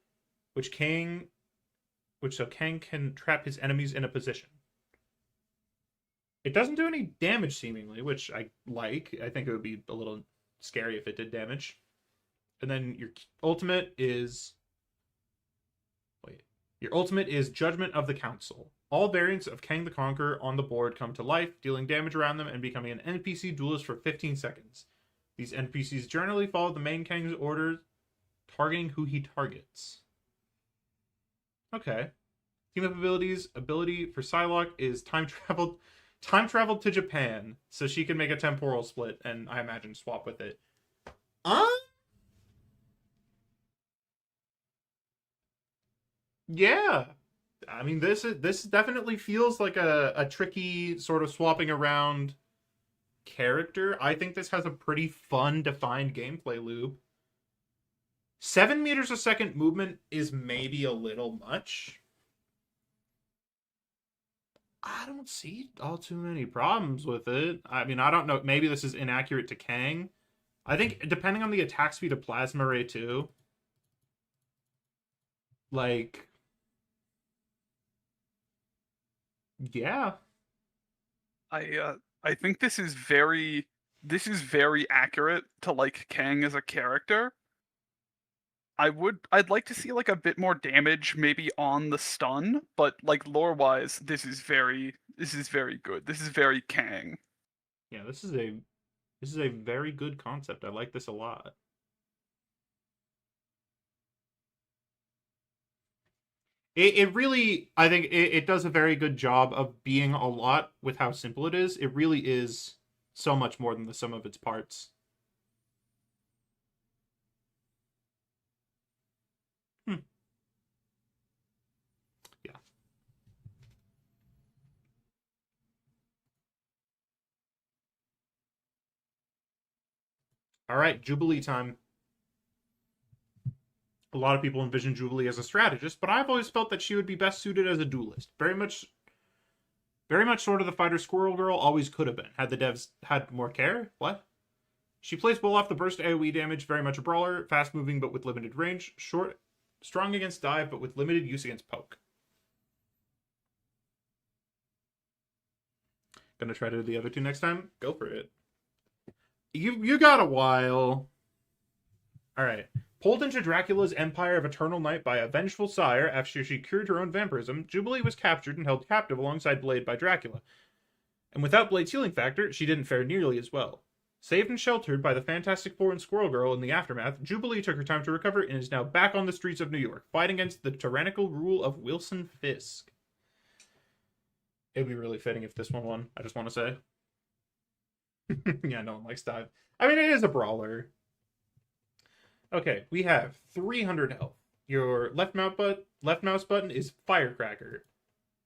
so Kang can trap his enemies in a position. It doesn't do any damage seemingly, which I like. I think it would be a little scary if it did damage. And then your ultimate is Judgment of the Council. All variants of Kang the Conqueror on the board come to life, dealing damage around them and becoming an NPC duelist for 15 seconds. These NPCs generally follow the main Kang's orders, targeting who he targets. Okay. Team up abilities. Ability for Psylocke is time traveled to Japan, so she can make a temporal split and I imagine swap with it. Yeah. I mean, this definitely feels like a tricky sort of swapping around character. I think this has a pretty fun, defined gameplay loop. 7 meters a second movement is maybe a little much. I don't see all too many problems with it. I mean, I don't know. Maybe this is inaccurate to Kang. I think depending on the attack speed of Plasma Ray too. Like, yeah. I think this is very accurate to like Kang as a character. I'd like to see like a bit more damage maybe on the stun, but like lore wise, this is very good. This is very Kang. Yeah, this is a very good concept. I like this a lot. It really, I think it does a very good job of being a lot with how simple it is. It really is so much more than the sum of its parts. Yeah. All right, Jubilee time. A lot of people envision Jubilee as a strategist, but I've always felt that she would be best suited as a duelist. Very much sort of the fighter Squirrel Girl always could have been, had the devs had more care. What? She plays well off the burst AoE damage, very much a brawler, fast moving but with limited range, strong against dive but with limited use against poke. Gonna try to do the other two next time? Go for it. You got a while. Alright. Pulled into Dracula's empire of eternal night by a vengeful sire after she cured her own vampirism, Jubilee was captured and held captive alongside Blade by Dracula. And without Blade's healing factor, she didn't fare nearly as well. Saved and sheltered by the Fantastic Four and Squirrel Girl in the aftermath, Jubilee took her time to recover and is now back on the streets of New York, fighting against the tyrannical rule of Wilson Fisk. It would be really fitting if this one won, I just want to say. Yeah, no one likes dive. I mean, it is a brawler. Okay, we have 300 health. Your left mouse button is Firecracker.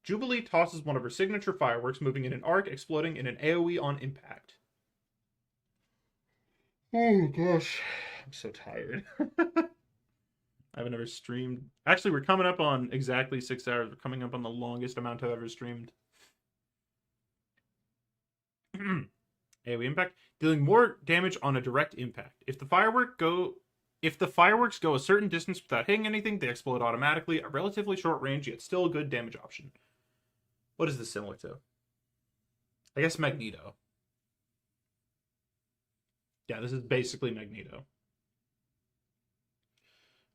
Jubilee tosses one of her signature fireworks, moving in an arc, exploding in an AoE on impact. Oh gosh, I'm so tired. I haven't ever streamed. Actually, we're coming up on exactly 6 hours. We're coming up on the longest amount I've ever streamed. AoE impact. Dealing more damage on a direct impact. If the fireworks go a certain distance without hitting anything, they explode automatically. A relatively short range, yet still a good damage option. What is this similar to? I guess Magneto. Yeah, this is basically Magneto.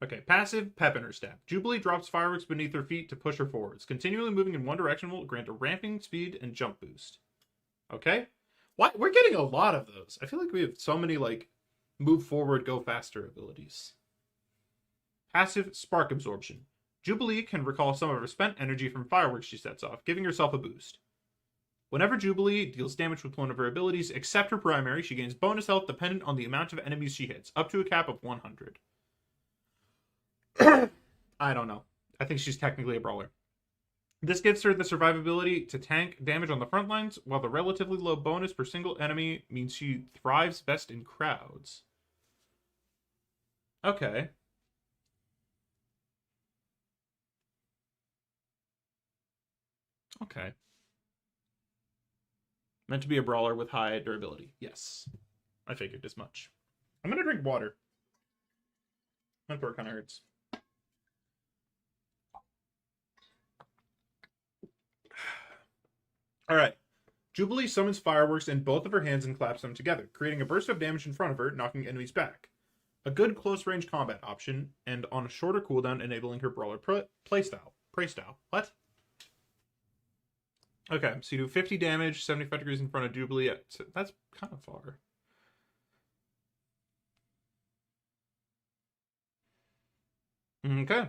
Okay, passive, pep in her step. Jubilee drops fireworks beneath her feet to push her forwards. Continually moving in one direction will grant a ramping speed and jump boost. Okay? What? We're getting a lot of those. I feel like we have so many, like, move forward, go faster abilities. Passive, spark absorption. Jubilee can recall some of her spent energy from fireworks she sets off, giving herself a boost. Whenever Jubilee deals damage with one of her abilities, except her primary, she gains bonus health dependent on the amount of enemies she hits, up to a cap of 100. I don't know. I think she's technically a brawler. This gives her the survivability to tank damage on the front lines, while the relatively low bonus per single enemy means she thrives best in crowds. Okay. Okay. Meant to be a brawler with high durability. Yes. I figured as much. I'm gonna drink water. My throat kind of hurts. Alright. Jubilee summons fireworks in both of her hands and claps them together, creating a burst of damage in front of her, knocking enemies back. A good close-range combat option, and on a shorter cooldown, enabling her brawler playstyle. What? Okay, so you do 50 damage, 75 degrees in front of Jubilee. That's kind of far. Okay.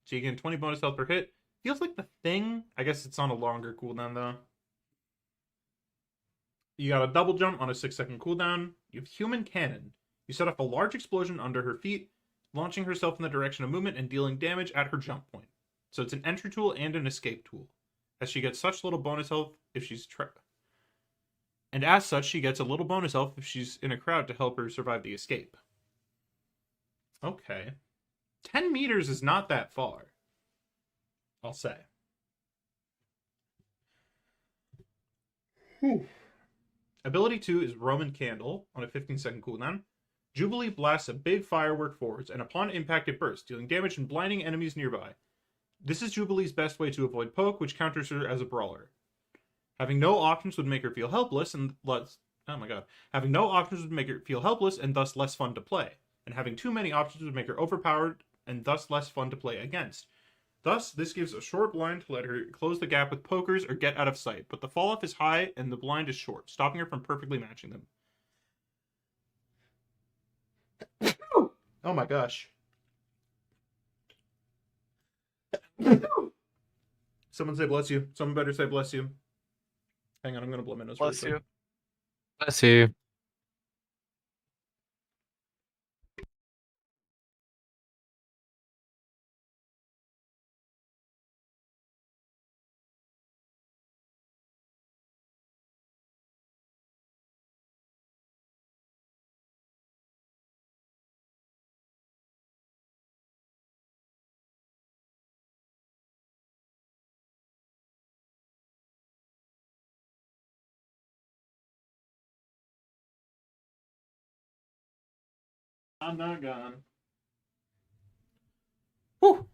So you gain 20 bonus health per hit. Feels like the thing. I guess it's on a longer cooldown, though. You got a double jump on a 6-second cooldown. You have human cannon. You set off a large explosion under her feet, launching herself in the direction of movement and dealing damage at her jump point. So it's an entry tool and an escape tool, as she gets such little bonus health if she's and as such, she gets a little bonus health if she's in a crowd to help her survive the escape. Okay. 10 meters is not that far, I'll say. Whew. Ability 2 is Roman Candle on a 15-second cooldown. Jubilee blasts a big firework forwards, and upon impact it bursts, dealing damage and blinding enemies nearby. This is Jubilee's best way to avoid poke, which counters her as a brawler. Having no options would make her feel helpless and Having no options would make her feel helpless and thus less fun to play. And having too many options would make her overpowered and thus less fun to play against. Thus, this gives a short blind to let her close the gap with pokers or get out of sight, but the fall-off is high and the blind is short, stopping her from perfectly matching them. Oh my gosh. Someone say bless you. Someone better say bless you. Hang on, I'm gonna blow my nose. Bless you. Bless you. I'm not gone. Whew.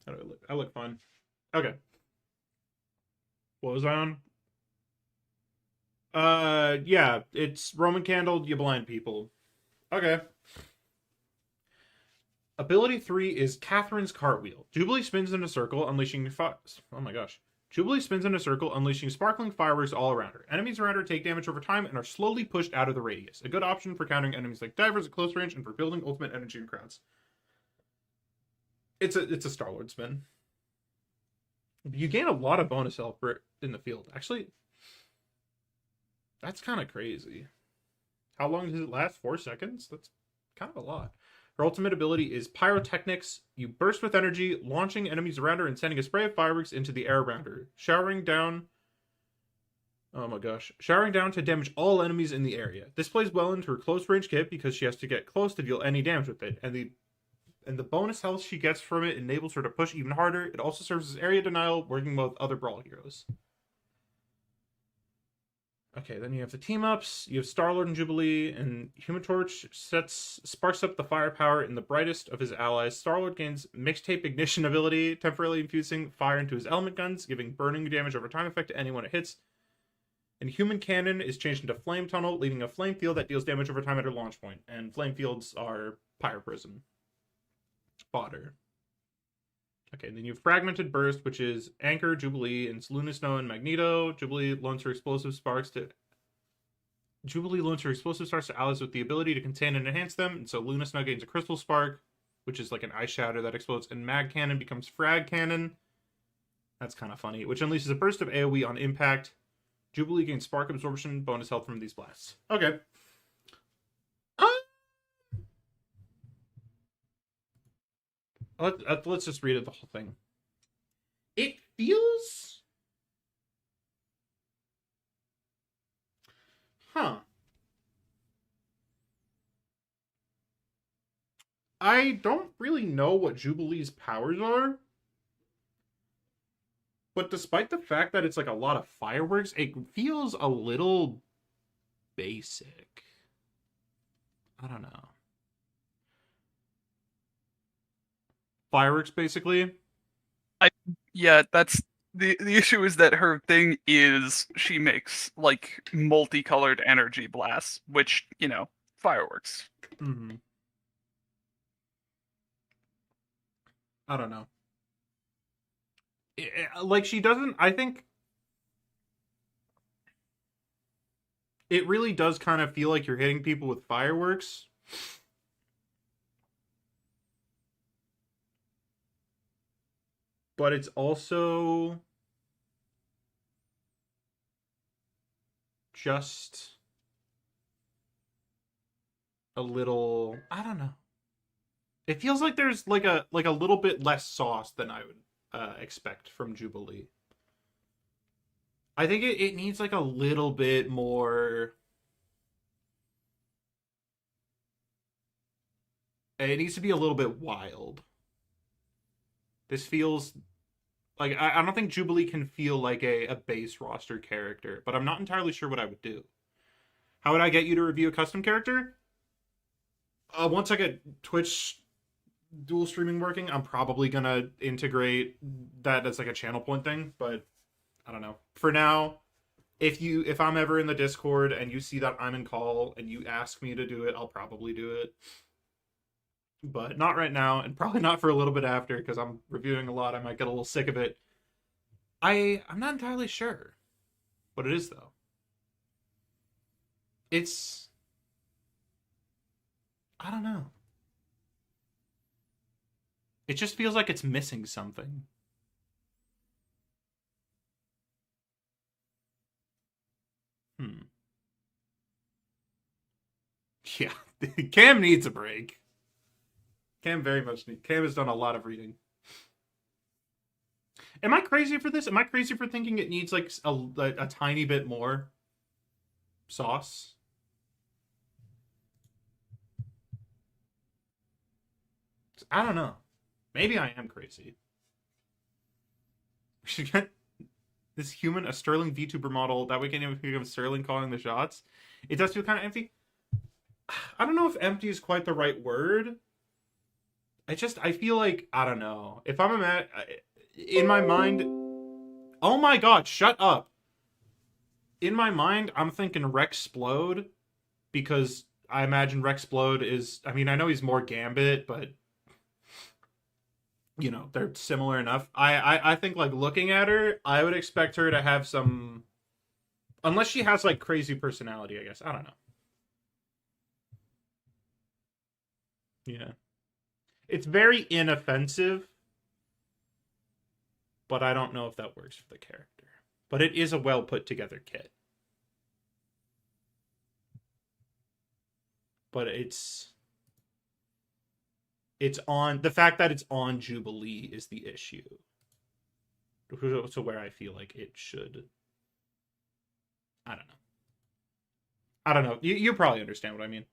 How do I look? I look fine. Okay. What was I on? Yeah, it's Roman Candle, you blind people. Okay. Ability 3 is Catherine's Cartwheel. Jubilee spins in a circle, unleashing oh my gosh. Jubilee spins in a circle, unleashing sparkling fireworks all around her. Enemies around her take damage over time and are slowly pushed out of the radius. A good option for countering enemies like divers at close range and for building ultimate energy in crowds. It's a Star-Lord spin. You gain a lot of bonus health in the field. Actually, that's kind of crazy. How long does it last? 4 seconds? That's kind of a lot. Her ultimate ability is Pyrotechnics. You burst with energy, launching enemies around her and sending a spray of fireworks into the air around her, showering down Oh my gosh. Showering down to damage all enemies in the area. This plays well into her close range kit because she has to get close to deal any damage with it. And the bonus health she gets from it enables her to push even harder. It also serves as area denial, working well with other Brawl heroes. Okay, then you have the team-ups. You have Star-Lord and Jubilee, and Human Torch sparks up the firepower in the brightest of his allies. Star-Lord gains mixtape ignition ability, temporarily infusing fire into his element guns, giving burning damage over time effect to anyone it hits. And Human Cannon is changed into Flame Tunnel, leaving a flame field that deals damage over time at her launch point. And flame fields are Pyro Prism. Fodder. Okay, and then you have Fragmented Burst, which is Anchor, Jubilee, and Luna Snow and Magneto. Jubilee loans her explosive sparks to allies with the ability to contain and enhance them. And so Luna Snow gains a Crystal Spark, which is like an ice shatter that explodes, and Mag Cannon becomes Frag Cannon. That's kind of funny, which unleashes a burst of AoE on impact. Jubilee gains Spark Absorption, bonus health from these blasts. Okay. Let's just read it, the whole thing. It feels... Huh. I don't really know what Jubilee's powers are. But despite the fact that it's like a lot of fireworks, it feels a little basic. I don't know. Fireworks, basically. That's the issue is that her thing is she makes like multicolored energy blasts, which, you know, fireworks. Mm-hmm. I don't know. Like, she doesn't, I think it really does kind of feel like you're hitting people with fireworks. But it's also just a little, I don't know. It feels like there's like a little bit less sauce than I would expect from Jubilee. I think it needs like a little bit more. It needs to be a little bit wild. This feels like I don't think Jubilee can feel like a base roster character, but I'm not entirely sure what I would do. How would I get you to review a custom character? Once I get Twitch dual streaming working, I'm probably gonna integrate that as like a channel point thing, but I don't know. For now, if I'm ever in the Discord and you see that I'm in call and you ask me to do it, I'll probably do it. But not right now, and probably not for a little bit after, because I'm reviewing a lot. I might get a little sick of it. I'm not entirely sure what it is, though. It's... I don't know. It just feels like it's missing something. Yeah, Cam needs a break. Cam very much needs. Cam has done a lot of reading. Am I crazy for this? Am I crazy for thinking it needs like a tiny bit more sauce? I don't know. Maybe I am crazy. We should get this human, a Sterling VTuber model. That way we can become Sterling calling the shots. It does feel kind of empty. I don't know if empty is quite the right word. I feel like, I don't know. If I'm in my mind, oh my god, shut up. In my mind, I'm thinking Rexplode, because I imagine Rexplode is, I mean, I know he's more Gambit, but you know, they're similar enough. I think, like, looking at her, I would expect her to have some, unless she has like crazy personality, I guess. I don't know. Yeah. It's very inoffensive, but I don't know if that works for the character. But it is a well put together kit. But it's on, the fact that it's on Jubilee is the issue. So where I feel like it should I don't know. You probably understand what I mean.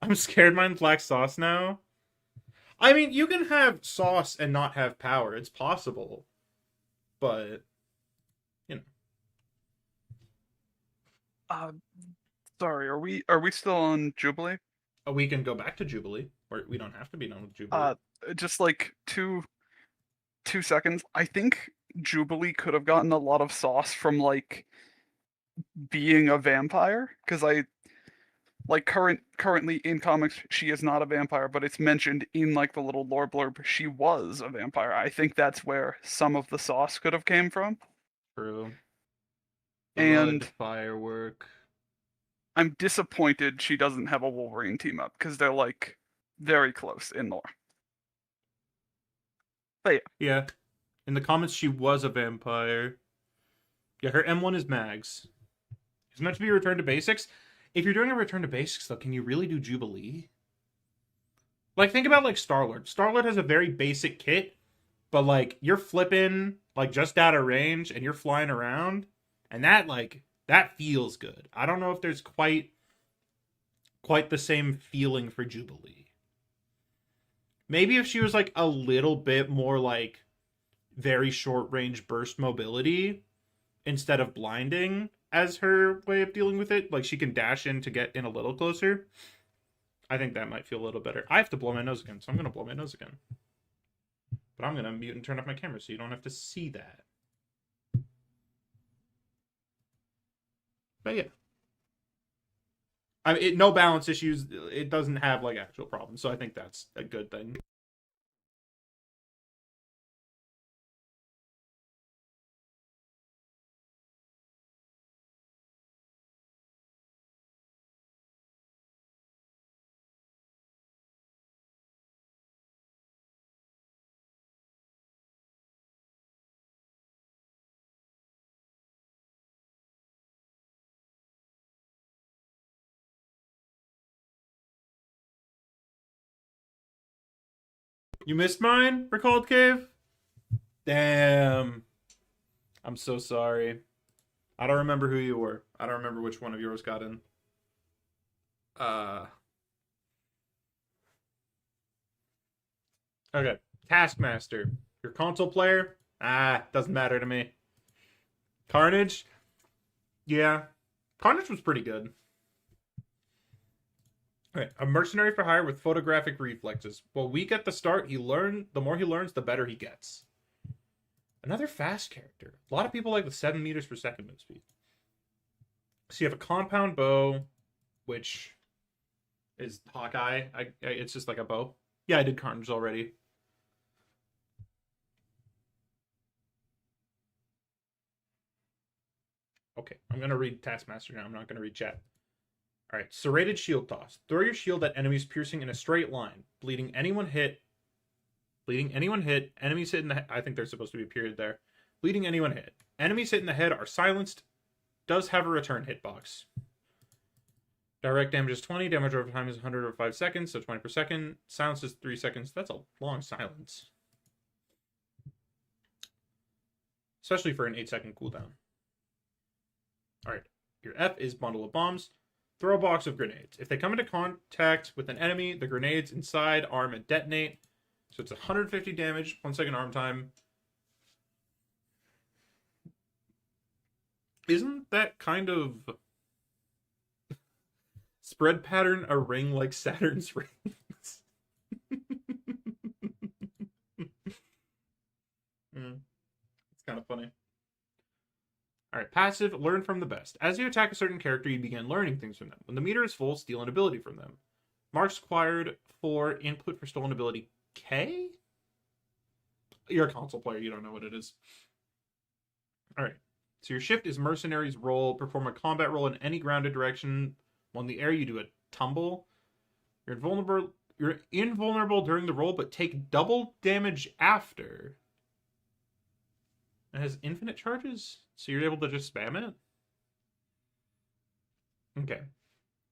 I'm scared mine's lack sauce now. I mean, you can have sauce and not have power. It's possible. But, you know. Sorry, are we still on Jubilee? We can go back to Jubilee. Or we don't have to be done with Jubilee. Just like 2 seconds. I think Jubilee could have gotten a lot of sauce from like being a vampire, because currently in comics she is not a vampire, but it's mentioned in like the little lore blurb she was a vampire. I think that's where some of the sauce could have came from. True. And firework. I'm disappointed she doesn't have a Wolverine team up, because they're like very close in lore. But yeah. Yeah. In the comments, she was a vampire. Yeah, her M1 is Mags. It's meant to be a return to basics. If you're doing a return to basics, though, can you really do Jubilee? Like, think about, like, Star-Lord. Star-Lord has a very basic kit, but, like, you're flipping, like, just out of range, and you're flying around, and that, like, that feels good. I don't know if there's quite the same feeling for Jubilee. Maybe if she was, like, a little bit more, like, very short-range burst mobility instead of blinding as her way of dealing with it. Like, she can dash in to get in a little closer. I think that might feel a little better. I have to blow my nose again, so I'm going to blow my nose again. But I'm going to mute and turn off my camera so you don't have to see that. But yeah. I mean, no balance issues. It doesn't have, like, actual problems, so I think that's a good thing. You missed mine, Recalled Cave? Damn. I'm so sorry. I don't remember who you were. I don't remember which one of yours got in. Okay. Taskmaster. Your console player? Doesn't matter to me. Carnage? Yeah. Carnage was pretty good. Alright, a mercenary for hire with photographic reflexes. While weak at the start, the more he learns, the better he gets. Another fast character. A lot of people like the 7 meters per second move speed. So you have a compound bow, which is Hawkeye. It's just like a bow. Yeah, I did Carnage already. Okay, I'm going to read Taskmaster now. I'm not going to read chat. All right, serrated shield toss. Throw your shield at enemies piercing in a straight line. Bleeding anyone hit. Enemies hit in the head. I think there's supposed to be a period there. Bleeding anyone hit. Enemies hit in the head are silenced. Does have a return hitbox. Direct damage is 20. Damage over time is 100 over 5 seconds, so 20 per second. Silence is 3 seconds. That's a long silence. Especially for an 8-second cooldown. Alright. Your F is bundle of bombs. Throw a box of grenades. If they come into contact with an enemy, the grenades inside arm and detonate. So it's 150 damage, 1 second arm time. Isn't that kind of spread pattern a ring like Saturn's rings? It's kind of funny. Alright, passive, learn from the best. As you attack a certain character, you begin learning things from them. When the meter is full, steal an ability from them. Marks acquired for input for stolen ability K? You're a console player, you don't know what it is. Alright, so your shift is mercenaries roll. Perform a combat roll in any grounded direction. While in the air, you do a tumble. You're invulnerable during the roll, but take double damage after. It has infinite charges, so you're able to just spam it? Okay.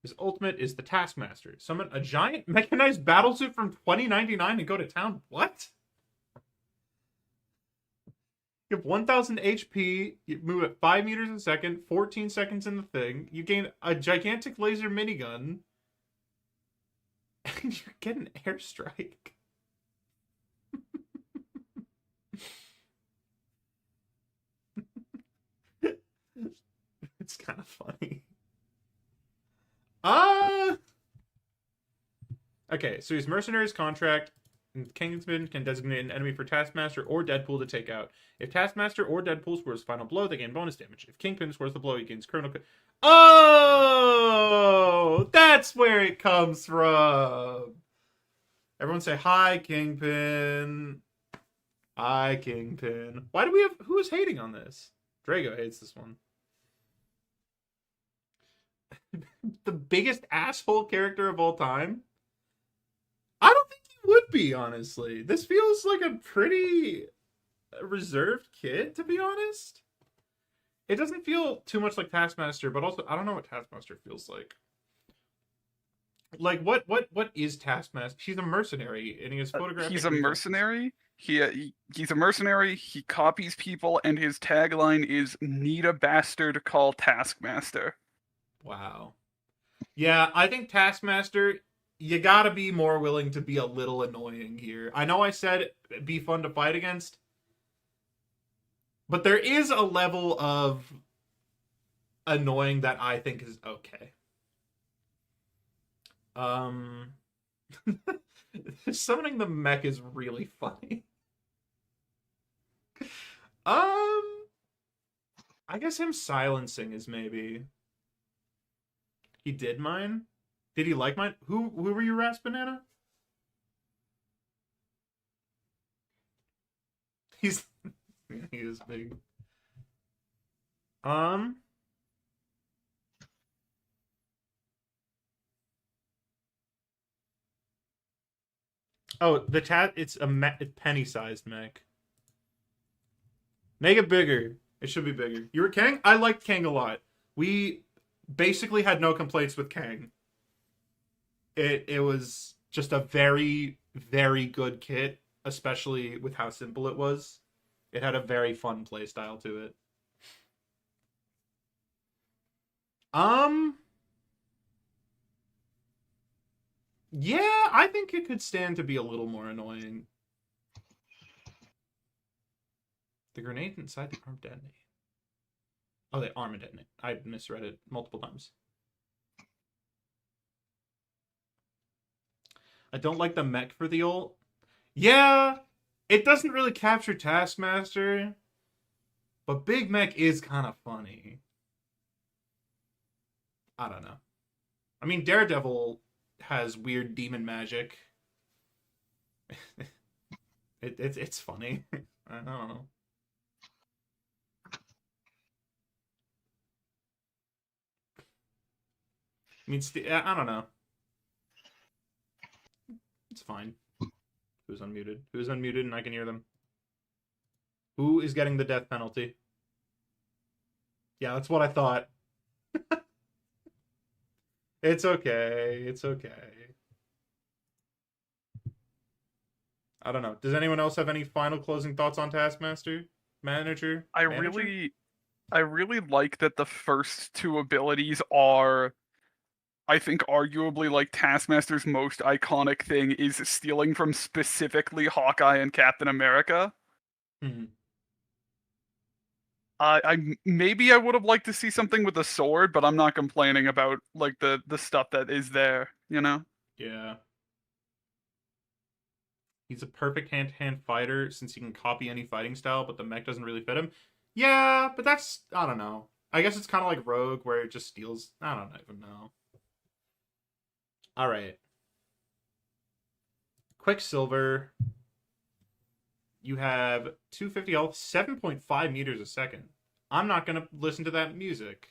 His ultimate is the Taskmaster. Summon a giant mechanized battlesuit from 2099 and go to town. What? You have 1,000 HP. You move at 5 meters a second. 14 seconds in the thing. You gain a gigantic laser minigun. And you're getting airstrike. It's kind of funny. Okay, so he's Mercenary's contract. Kingsman can designate an enemy for Taskmaster or Deadpool to take out. If Taskmaster or Deadpool scores final blow, they gain bonus damage. If Kingpin scores the blow, he gains criminal. Oh, that's where it comes from. Everyone say hi, Kingpin. Hi, Kingpin. Why do we have? Who is hating on this? Drago hates this one. The biggest asshole character of all time. I don't think he would be, honestly. This feels like a pretty reserved kid, to be honest. It doesn't feel too much like Taskmaster, but also I don't know what Taskmaster feels like. Like what is Taskmaster? He's a mercenary, and he has photographic. He's a mercenary. He's a mercenary. He copies people, and his tagline is "Need a bastard, call Taskmaster." Wow. Yeah, I think Taskmaster, you gotta be more willing to be a little annoying here. I know I said be fun to fight against, but there is a level of annoying that I think is okay. Summoning the mech is really funny. I guess him silencing is maybe. He did mine? Did he like mine? Who were you, Rasp Banana? He is big. Oh, the chat, it's a penny-sized mech. Make it bigger. It should be bigger. You were Kang? I liked Kang a lot. We basically had no complaints with Kang. It was just a very, very good kit, especially with how simple it was. It had a very fun play style to it. Yeah, I think it could stand to be a little more annoying. The grenade inside the arm detonate. Oh, the arm detonate. I misread it multiple times. I don't like the mech for the ult. Yeah, it doesn't really capture Taskmaster, but Big Mech is kind of funny. I don't know. I mean, Daredevil has weird demon magic. It's funny. I don't know. I mean, I don't know. It's fine. Who's unmuted? Who's unmuted and I can hear them? Who is getting the death penalty? Yeah, that's what I thought. It's okay. It's okay. I don't know. Does anyone else have any final closing thoughts on Taskmaster? Manager? I really like that the first two abilities are, I think, arguably like Taskmaster's most iconic thing is stealing from specifically Hawkeye and Captain America. Mm-hmm. Maybe I would have liked to see something with a sword, but I'm not complaining about like the stuff that is there, you know? Yeah. He's a perfect hand-to-hand fighter since he can copy any fighting style, but the mech doesn't really fit him. Yeah, but that's, I don't know. I guess it's kind of like Rogue where it just steals. I don't even know. All right. Quicksilver. You have 250 health, 7.5 meters a second. I'm not going to listen to that music.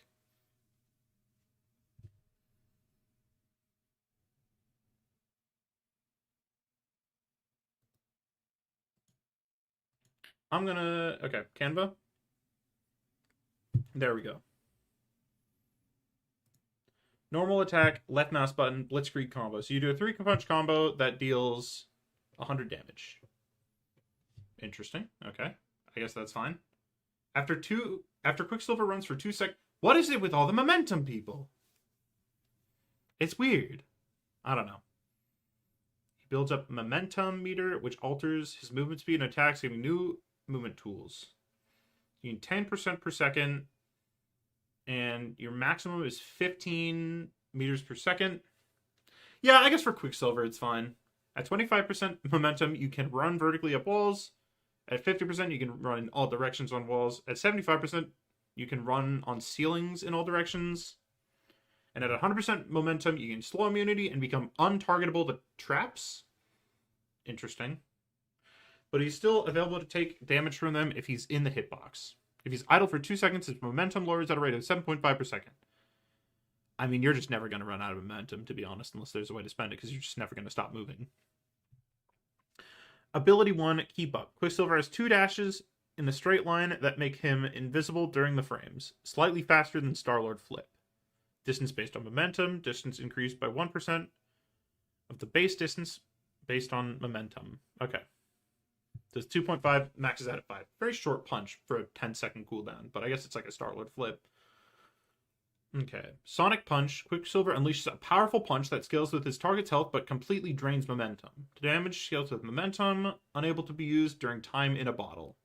I'm going to... Okay, Canva. There we go. Normal attack, left mouse button, blitzkrieg combo. So you do a 3-punch combo that deals 100 damage. Interesting. Okay. I guess that's fine. After Quicksilver runs for 2 seconds, what is it with all the momentum, people? It's weird. I don't know. He builds up momentum meter, which alters his movement speed and attacks, giving new movement tools. You need 10% per second, and your maximum is 15 meters per second. Yeah, I guess for Quicksilver, it's fine. At 25% momentum, you can run vertically up walls. At 50%, you can run in all directions on walls. At 75%, you can run on ceilings in all directions. And at 100% momentum, you gain slow immunity and become untargetable to traps. Interesting. But he's still available to take damage from them if he's in the hitbox. If he's idle for 2 seconds, his momentum lowers at a rate of 7.5 per second. I mean, you're just never going to run out of momentum, to be honest, unless there's a way to spend it, because you're just never going to stop moving. Ability 1, Keep Up. Quicksilver has 2 dashes in a straight line that make him invisible during the frames, slightly faster than Star-Lord Flip. Distance based on momentum. Distance increased by 1% of the base distance based on momentum. Okay. Does 2.5, maxes out at 5. Very short punch for a 10-second cooldown, but I guess it's like a Star-Lord Flip. Okay. Sonic Punch. Quicksilver unleashes a powerful punch that scales with his target's health but completely drains momentum. The damage scales with momentum, unable to be used during time in a bottle.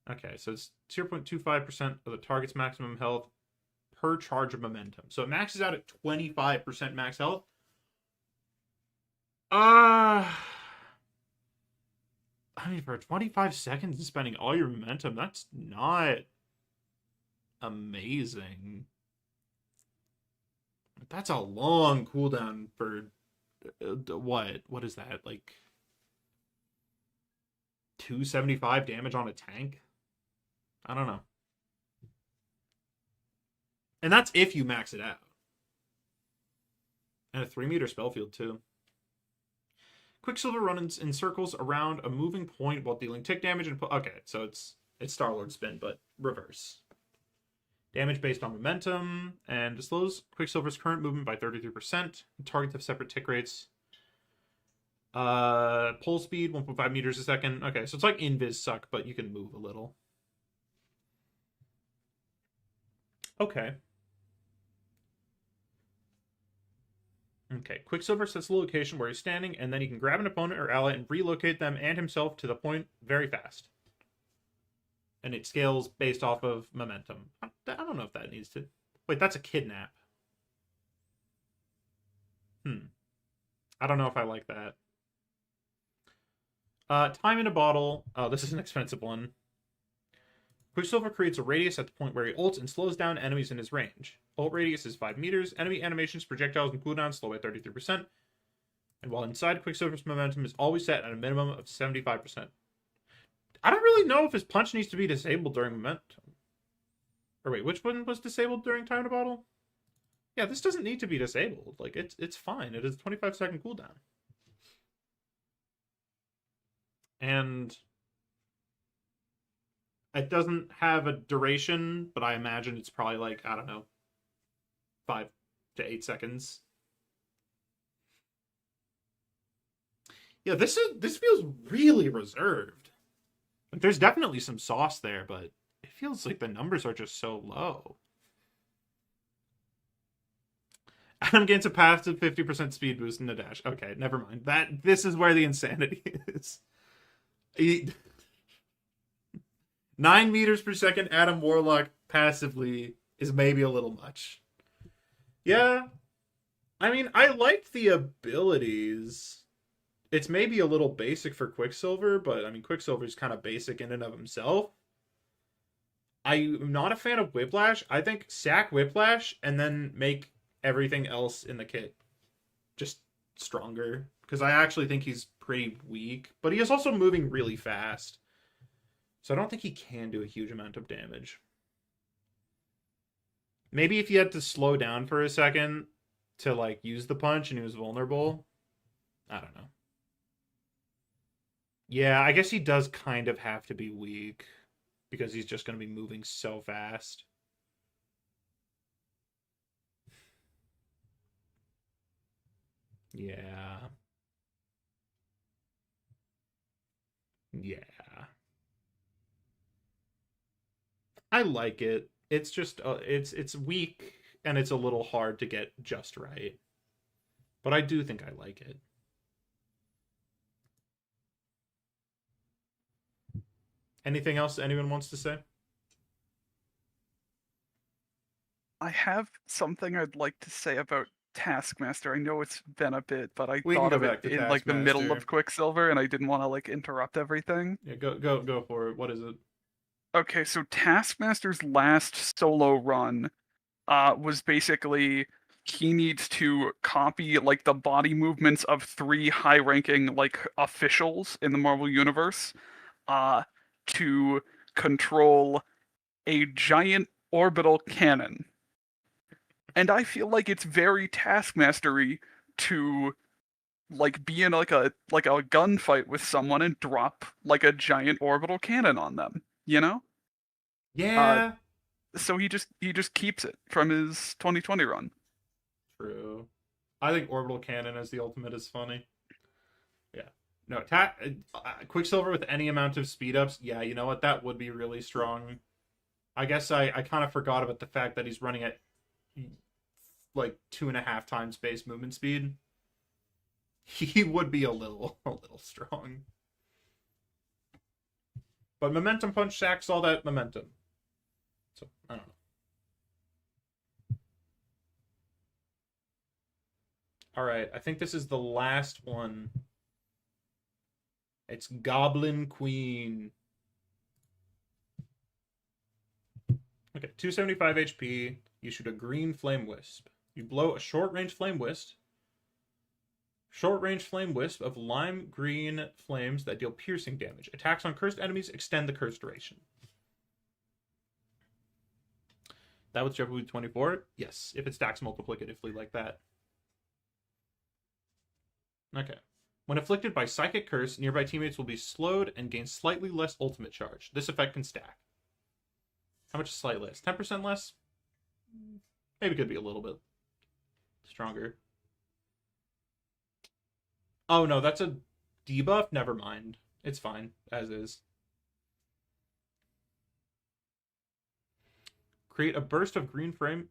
Okay, so it's 0.25% of the target's maximum health per charge of momentum. So it maxes out at 25% max health. I mean, for 25 seconds and spending all your momentum, that's not amazing. That's a long cooldown for what? What is that? Like 275 damage on a tank? I don't know. And that's if you max it out. And a 3-meter spell field, too. Quicksilver runs in circles around a moving point while dealing tick damage. And okay, so it's Star-Lord spin, but reverse. Damage based on momentum. And slows Quicksilver's current movement by 33%. Targets have separate tick rates. Pull speed, 1.5 meters a second. Okay, so it's like Invis Suck, but you can move a little. Okay. Okay, Quicksilver sets the location where he's standing, and then he can grab an opponent or ally and relocate them and himself to the point very fast. And it scales based off of momentum. I don't know if that needs to... Wait, that's a kidnap. I don't know if I like that. Time in a bottle. Oh, this is an expensive one. Quicksilver creates a radius at the point where he ults and slows down enemies in his range. Ult radius is 5 meters. Enemy animations, projectiles, and cooldowns slow by 33%. And while inside, Quicksilver's momentum is always set at a minimum of 75%. I don't really know if his punch needs to be disabled during momentum. Or wait, which one was disabled during time in a bottle? Yeah, this doesn't need to be disabled. Like, it's fine. It is a 25-second cooldown. And it doesn't have a duration, but I imagine it's probably like, I don't know, 5 to 8 seconds. Yeah, this feels really reserved. Like, there's definitely some sauce there, but it feels like the numbers are just so low. Adam gains a passive 50% speed boost in the dash. Okay, never mind. This is where the insanity is. 9 meters per second Adam Warlock passively is maybe a little much. Yeah. I mean, I liked the abilities. It's maybe a little basic for Quicksilver, but I mean, Quicksilver's kind of basic in and of himself. I'm not a fan of Whiplash. I think sack Whiplash and then make everything else in the kit just stronger. Because I actually think he's pretty weak. But he is also moving really fast. So I don't think he can do a huge amount of damage. Maybe if he had to slow down for a second to, like, use the punch and he was vulnerable. I don't know. Yeah, I guess he does kind of have to be weak. Because he's just going to be moving so fast. Yeah. Yeah. I like it. It's just it's weak and it's a little hard to get just right. But I do think I like it. Anything else anyone wants to say? I have something I'd like to say about Taskmaster. I know it's been a bit, but I We can thought go of it back to in like the middle Taskmaster. of Quicksilver, and I didn't want to like interrupt everything. Yeah, go for it. What is it? Okay, so Taskmaster's last solo run was basically he needs to copy like the body movements of 3 high-ranking like officials in the Marvel universe to control a giant orbital cannon. And I feel like it's very Taskmastery to like be in like a gunfight with someone and drop like a giant orbital cannon on them, you know? Yeah. So he just keeps it from his 2020 run. True. I think orbital cannon as the ultimate is funny. Yeah. No, Quicksilver with any amount of speed ups. Yeah, you know what? That would be really strong. I guess I kind of forgot about the fact that he's running at like 2.5 times base movement speed. He would be a little strong. But momentum punch sacks all that momentum. So I don't know. All right, I think this is the last one. It's Goblin Queen. Okay, 275 HP. You shoot a green flame wisp. You blow a short-range flame wisp. Short-range flame wisp of lime green flames that deal piercing damage. Attacks on cursed enemies extend the curse duration. That was Jeopardy 24? Yes, if it stacks multiplicatively like that. Okay. When afflicted by Psychic Curse, nearby teammates will be slowed and gain slightly less ultimate charge. This effect can stack. How much is slightly less? 10% less? Maybe could be a little bit stronger. Oh no, that's a debuff? Never mind. It's fine, as is. Create a burst of green flame.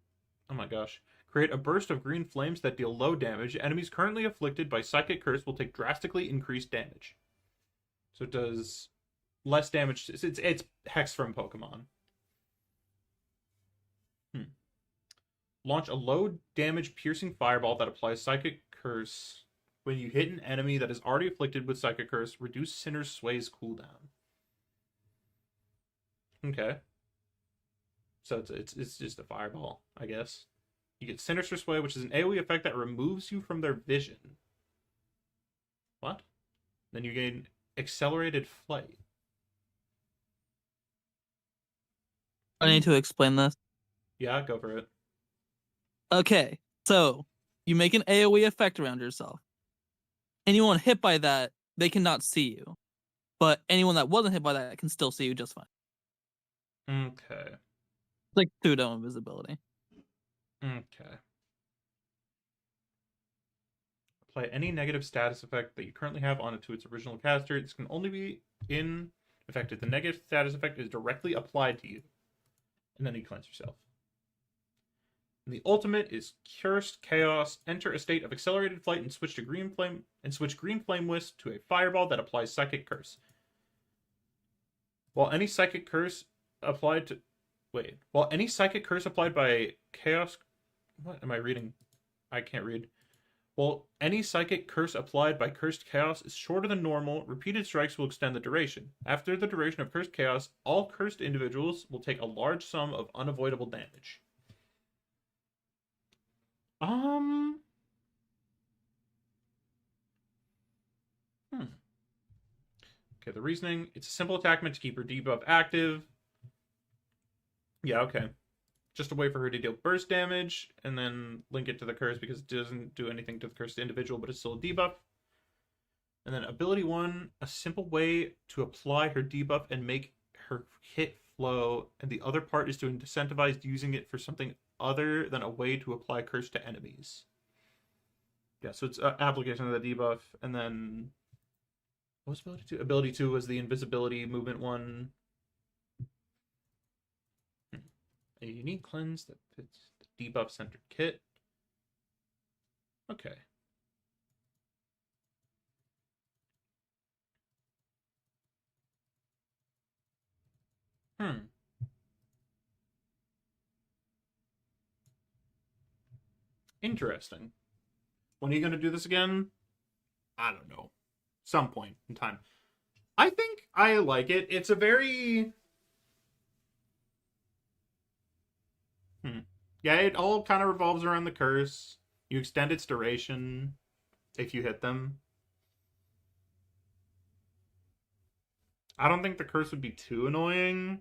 Oh my gosh. Create a burst of green flames that deal low damage. Enemies currently afflicted by Psychic Curse will take drastically increased damage. So it does less damage. It's Hex from Pokemon. Launch a low damage piercing fireball that applies Psychic Curse. When you hit an enemy that is already afflicted with Psychic Curse, reduce Sinner's Sway's cooldown. Okay. So it's just a fireball, I guess. You get Sinister Sway, which is an AoE effect that removes you from their vision. What? Then you gain Accelerated Flight. I need to explain this. Yeah, go for it. Okay, so you make an AoE effect around yourself. Anyone hit by that, they cannot see you. But anyone that wasn't hit by that can still see you just fine. Okay. It's like pseudo invisibility. Okay. Apply any negative status effect that you currently have on it to its original caster. This can only be in effect if the negative status effect is directly applied to you. And then you cleanse yourself. And the ultimate is Cursed Chaos. Enter a state of accelerated flight and switch Green Flame Wisp to a fireball that applies Psychic Curse. While any Psychic Curse applied by Chaos... What am I reading? I can't read. Well, any Psychic Curse applied by Cursed Chaos is shorter than normal. Repeated strikes will extend the duration. After the duration of Cursed Chaos, all cursed individuals will take a large sum of unavoidable damage. Okay, the reasoning. It's a simple attack meant to keep her debuff active. Yeah, okay. Just a way for her to deal burst damage, and then link it to the curse because it doesn't do anything to the cursed individual, but it's still a debuff. And then ability 1, a simple way to apply her debuff and make her hit flow, and the other part is to incentivize using it for something other than a way to apply curse to enemies. Yeah, so it's application of the debuff, and then what was ability 2? Ability 2 was the invisibility movement one. a unique cleanse that fits the debuff centered kit. Okay. Interesting. When are you going to do this again? I don't know. Some point in time. I think I like it. It's a very... Yeah, it all kind of revolves around the curse. You extend its duration if you hit them. I don't think the curse would be too annoying.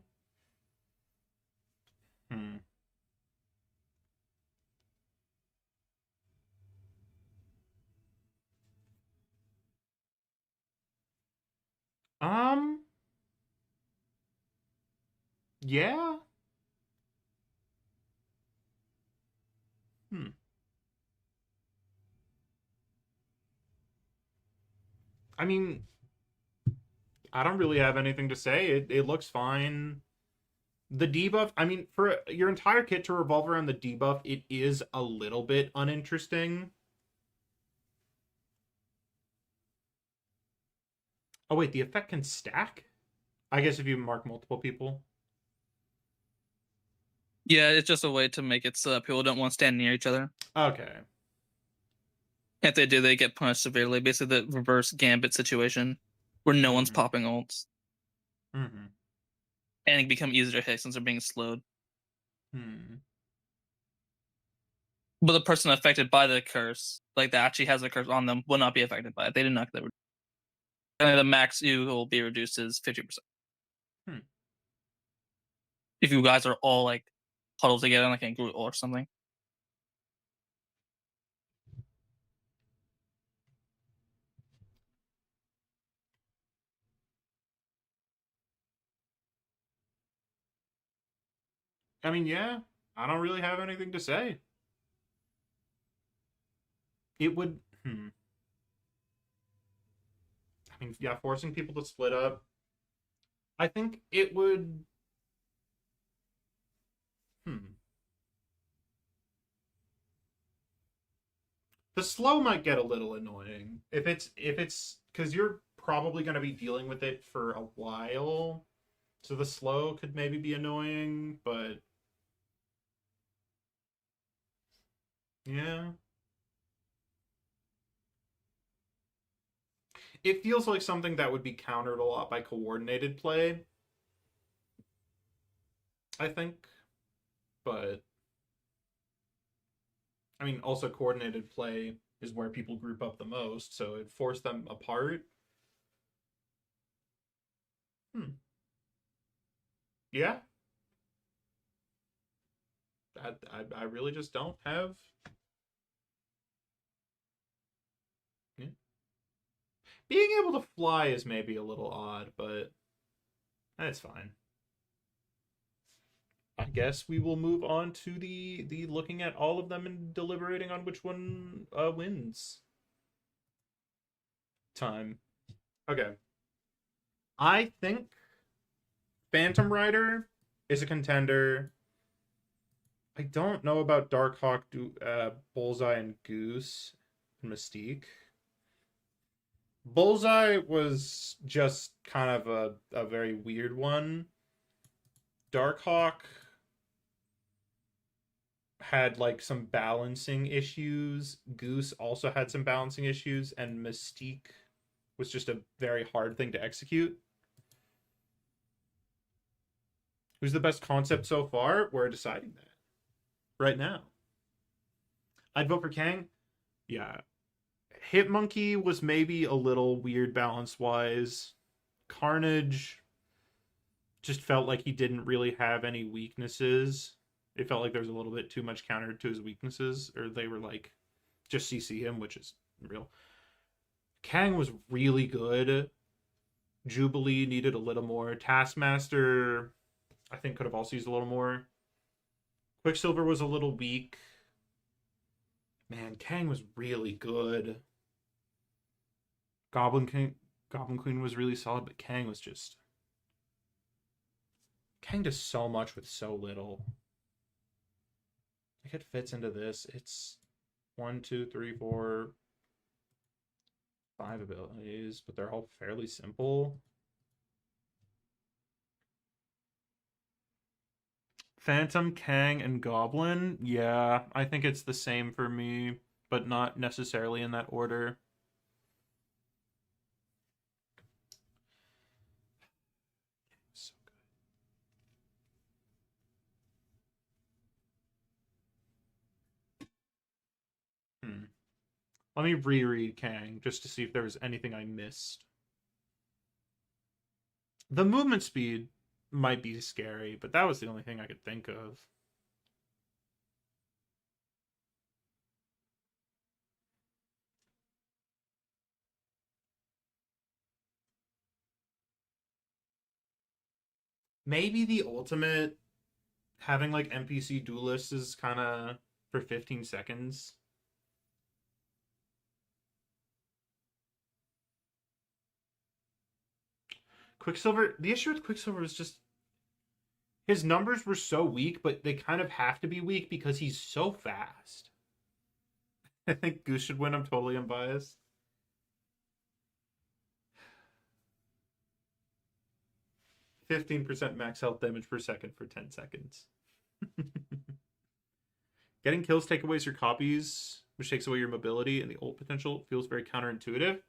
Yeah. I mean, I don't really have anything to say. It looks fine. The debuff, I mean, for your entire kit to revolve around the debuff, it is a little bit uninteresting. Oh, wait, the effect can stack? I guess if you mark multiple people. Yeah, it's just a way to make it so that people don't want to stand near each other. Okay. If they do, they get punished severely. Basically, the reverse Gambit situation, where no one's popping ults. Mm-hmm. And it become easier to hit since they're being slowed. But the person affected by the curse, like that actually has a curse on them, will not be affected by it. They did not get that. The max you will be reduced is 50%. If you guys are all like huddled together like a group or something. I mean, yeah, I don't really have anything to say. It would... I mean, yeah, forcing people to split up. I think it would... The slow might get a little annoying. If it's... Because you're probably going to be dealing with it for a while. So the slow could maybe be annoying, but... Yeah. It feels like something that would be countered a lot by coordinated play. I think. But... I mean, also coordinated play is where people group up the most, so it forced them apart. Yeah. I really just don't have... Yeah. Being able to fly is maybe a little odd, but that's fine. I guess we will move on to the looking at all of them and deliberating on which one wins time. Okay. I think Phantom Rider is a contender. I don't know about Darkhawk, Bullseye, and Goose, and Mystique. Bullseye was just kind of a very weird one. Darkhawk had like some balancing issues. Goose also had some balancing issues, and Mystique was just a very hard thing to execute. Who's the best concept so far? We're deciding that right now. I'd vote for Kang. Yeah. Hitmonkey was maybe a little weird balance-wise. Carnage just felt like he didn't really have any weaknesses. It felt like there was a little bit too much counter to his weaknesses, or they were like, just CC him, which is real. Kang was really good. Jubilee needed a little more. Taskmaster, I think, could have also used a little more. Quicksilver was a little weak. Man, Kang was really good. Goblin Queen was really solid, but Kang was just... Kang does so much with so little. Like it fits into this. It's 1, 2, 3, 4, 5 abilities, but they're all fairly simple. Phantom, Kang, and Goblin. Yeah, I think it's the same for me, but not necessarily in that order. So good. Let me reread Kang just to see if there was anything I missed. The movement speed might be scary, but that was the only thing I could think of. Maybe the ultimate having like NPC duelists is kind of for 15 seconds. Quicksilver, the issue with Quicksilver is just his numbers were so weak, but they kind of have to be weak because he's so fast. I think Goose should win. I'm totally unbiased. %15 max health damage per second for 10 seconds. Getting kills take away your copies, which takes away your mobility, and the ult potential feels very counterintuitive.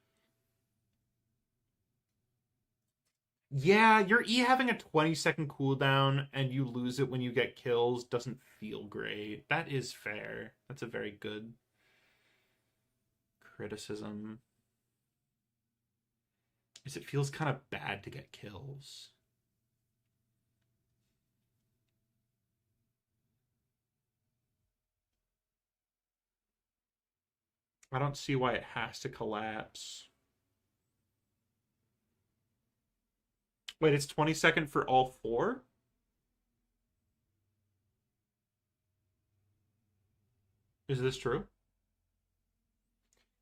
Yeah, your E having a 20-second cooldown and you lose it when you get kills doesn't feel great. That is fair. That's a very good criticism. Is it feels kind of bad to get kills. I don't see why it has to collapse. Wait, it's 20-second for all 4? Is this true?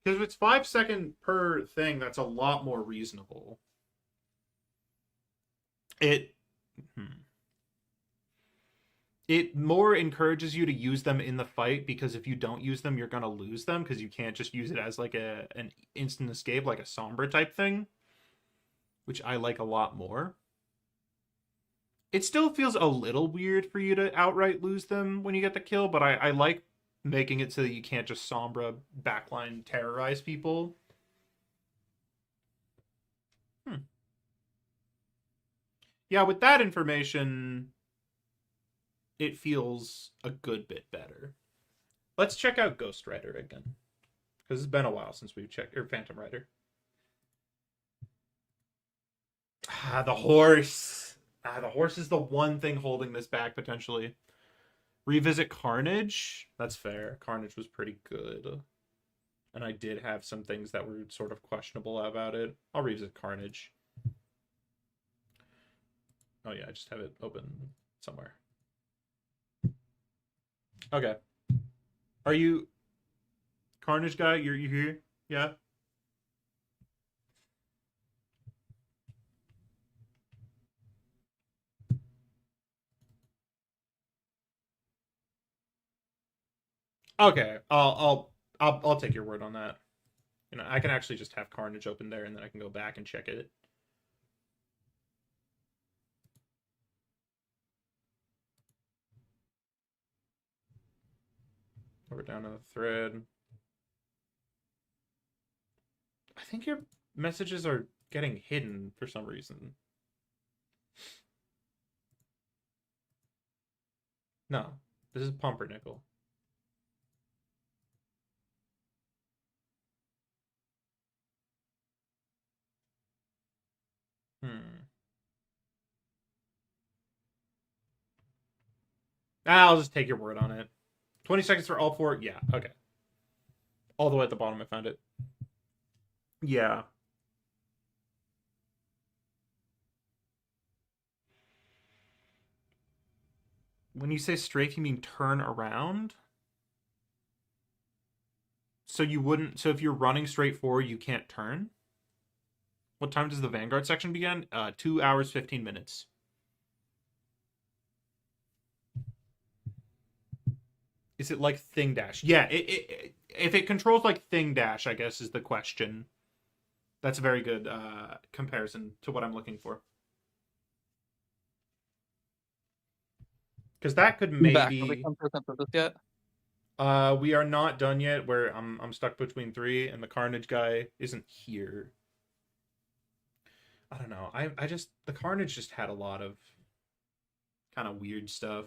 Because if it's 5-second per thing, that's a lot more reasonable. It more encourages you to use them in the fight, because if you don't use them, you're going to lose them, because you can't just use it as like an instant escape, like a Sombra type thing, which I like a lot more. It still feels a little weird for you to outright lose them when you get the kill, but I like making it so that you can't just Sombra backline terrorize people. Yeah, with that information, it feels a good bit better. Let's check out Ghost Rider again, because it's been a while since we've checked, or Phantom Rider. The horse. The horse is the one thing holding this back, potentially. Revisit Carnage. That's fair. Carnage was pretty good. And I did have some things that were sort of questionable about it. I'll revisit Carnage. Oh yeah, I just have it open somewhere. Okay. Are you Carnage guy? You're here? Yeah? Okay, I'll take your word on that. You know, I can actually just have Carnage open there, and then I can go back and check it. We're down to the thread. I think your messages are getting hidden for some reason. No, this is Pumpernickel. I'll just take your word on it. 20 seconds for all 4? Yeah, okay. All the way at the bottom I found it. Yeah. When you say straight, you mean turn around? So you wouldn't... So if you're running straight forward, you can't turn? What time does the Vanguard section begin? 2 hours, 15 minutes. Is it like Thing Dash? Yeah, if it controls like Thing Dash, I guess is the question. That's a very good comparison to what I'm looking for. Because that could Back. Have we maybe. come to a consensus yet? We are not done yet. Where I'm stuck between 3, and the Carnage guy isn't here. I don't know. I just the Carnage just had a lot of kind of weird stuff.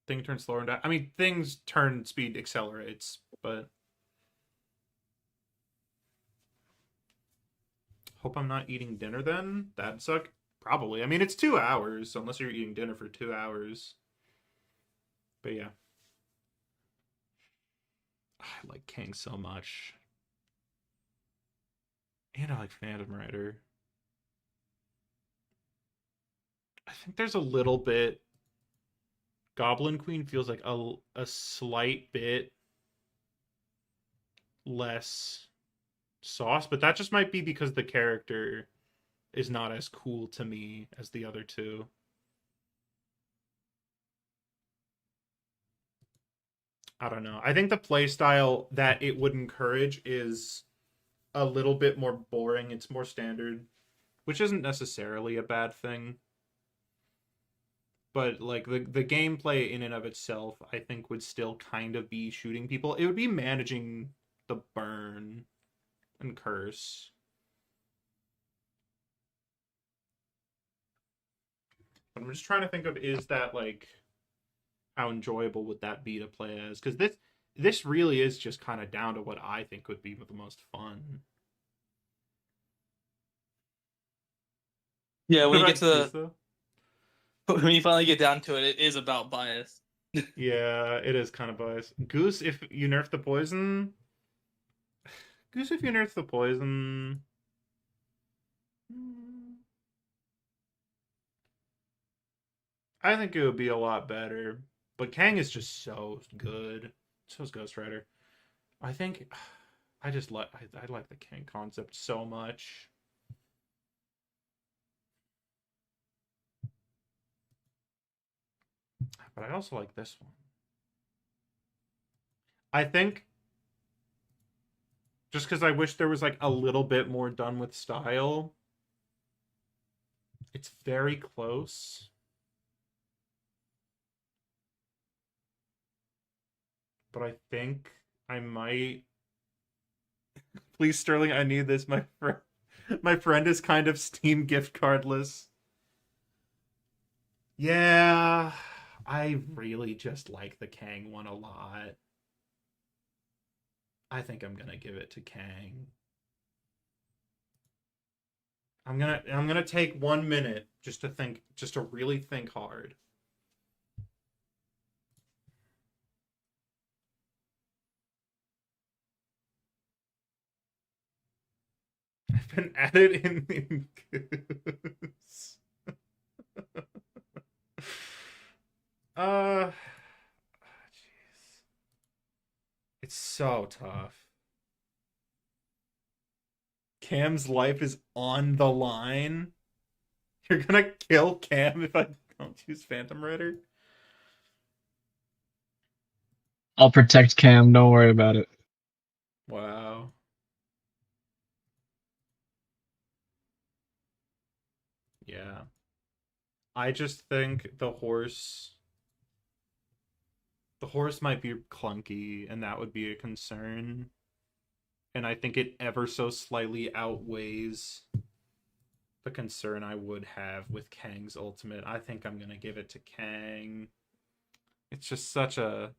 Thing turns slower and down. I mean, things turn speed accelerates, but hope I'm not eating dinner then. That'd suck. Probably. I mean, it's 2 hours, so unless you're eating dinner for 2 hours. But yeah. I like King so much. And I like Phantom Rider. I think there's a little bit. Goblin Queen feels like a slight bit less sauce, but that just might be because the character is not as cool to me as the other two. I don't know. I think the playstyle that it would encourage is a little bit more boring. It's more standard, which isn't necessarily a bad thing. But like the gameplay in and of itself, I think would still kind of be shooting people. It would be managing the burn and curse. But I'm just trying to think of, is that like, how enjoyable would that be to play as? Because this really is just kind of down to what I think would be the most fun. Yeah, when you get to when you finally get down to it, it is about bias. Yeah, it is kind of biased. Goose, if you nerf the poison. Goose, if you nerf the poison. I think it would be a lot better. But Kang is just so good. So is Ghost Rider. I think I just like I like the Kang concept so much. But I also like this one. I think just because I wish there was like a little bit more done with style. It's very close. But I think I might. Please, Sterling, I need this. My friend is kind of Steam gift cardless. Yeah, I really just like the Kang one a lot. I think I'm gonna give it to Kang. I'm gonna take 1 minute just to think, just to really think hard. I've been added in Goose. Jeez. It's so tough. Cam's life is on the line. You're gonna kill Cam if I don't choose Phantom Rider? I'll protect Cam, don't worry about it. Wow. Yeah. I just think the horse might be clunky, and that would be a concern. And I think it ever so slightly outweighs the concern I would have with Kang's ultimate. I think I'm going to give it to Kang. It's just such a...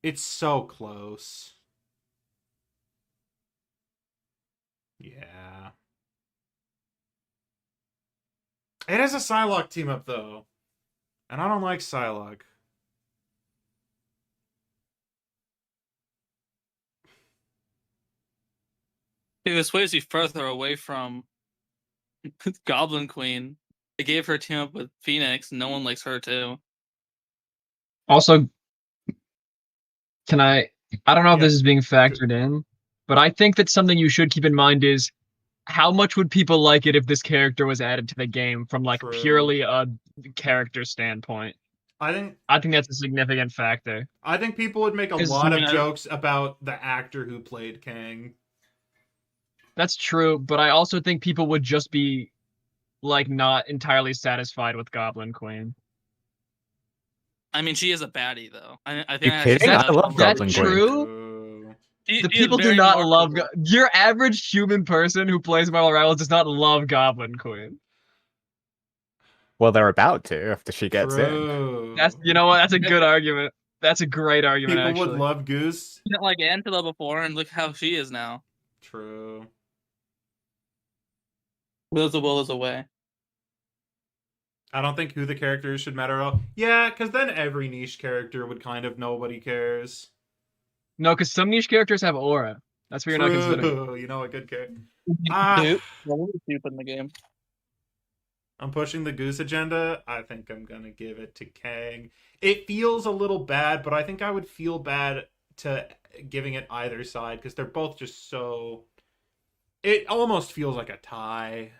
It's so close. Yeah. It is a Psylocke team up, though. And I don't like Psylocke. If it sways you further away from Goblin Queen, they gave her a team up with Phoenix. No one likes her too. Also, I don't know if this is being factored in, but I think that something you should keep in mind is how much would people like it if this character was added to the game from like True. purely a character standpoint? I think that's a significant factor. I think people would make a 'Cause, lot I of mean, jokes about the actor who played Kang. That's true, but I also think people would just be like not entirely satisfied with Goblin Queen. I mean, she is a baddie though. I You think kidding? I love That's Goblin Queen. true. She The is people do very not love marketable. your average human person who plays Marvel Rivals does not love Goblin Queen. Well, they're about to after she gets in. True. That's that's a good argument. That's a great argument. People actually would love Goose. She didn't like Angela before, and look how she is now. True. Will's a will is a way. I don't think who the character is should matter at all. Yeah, because then every niche character would kind of nobody cares. No, because some niche characters have aura. That's what you're not considering. You know, a good character. Dupe in the game. I'm pushing the Goose agenda. I think I'm gonna give it to Kang. It feels a little bad, but I think I would feel bad to giving it either side because they're both just so. It almost feels like a tie.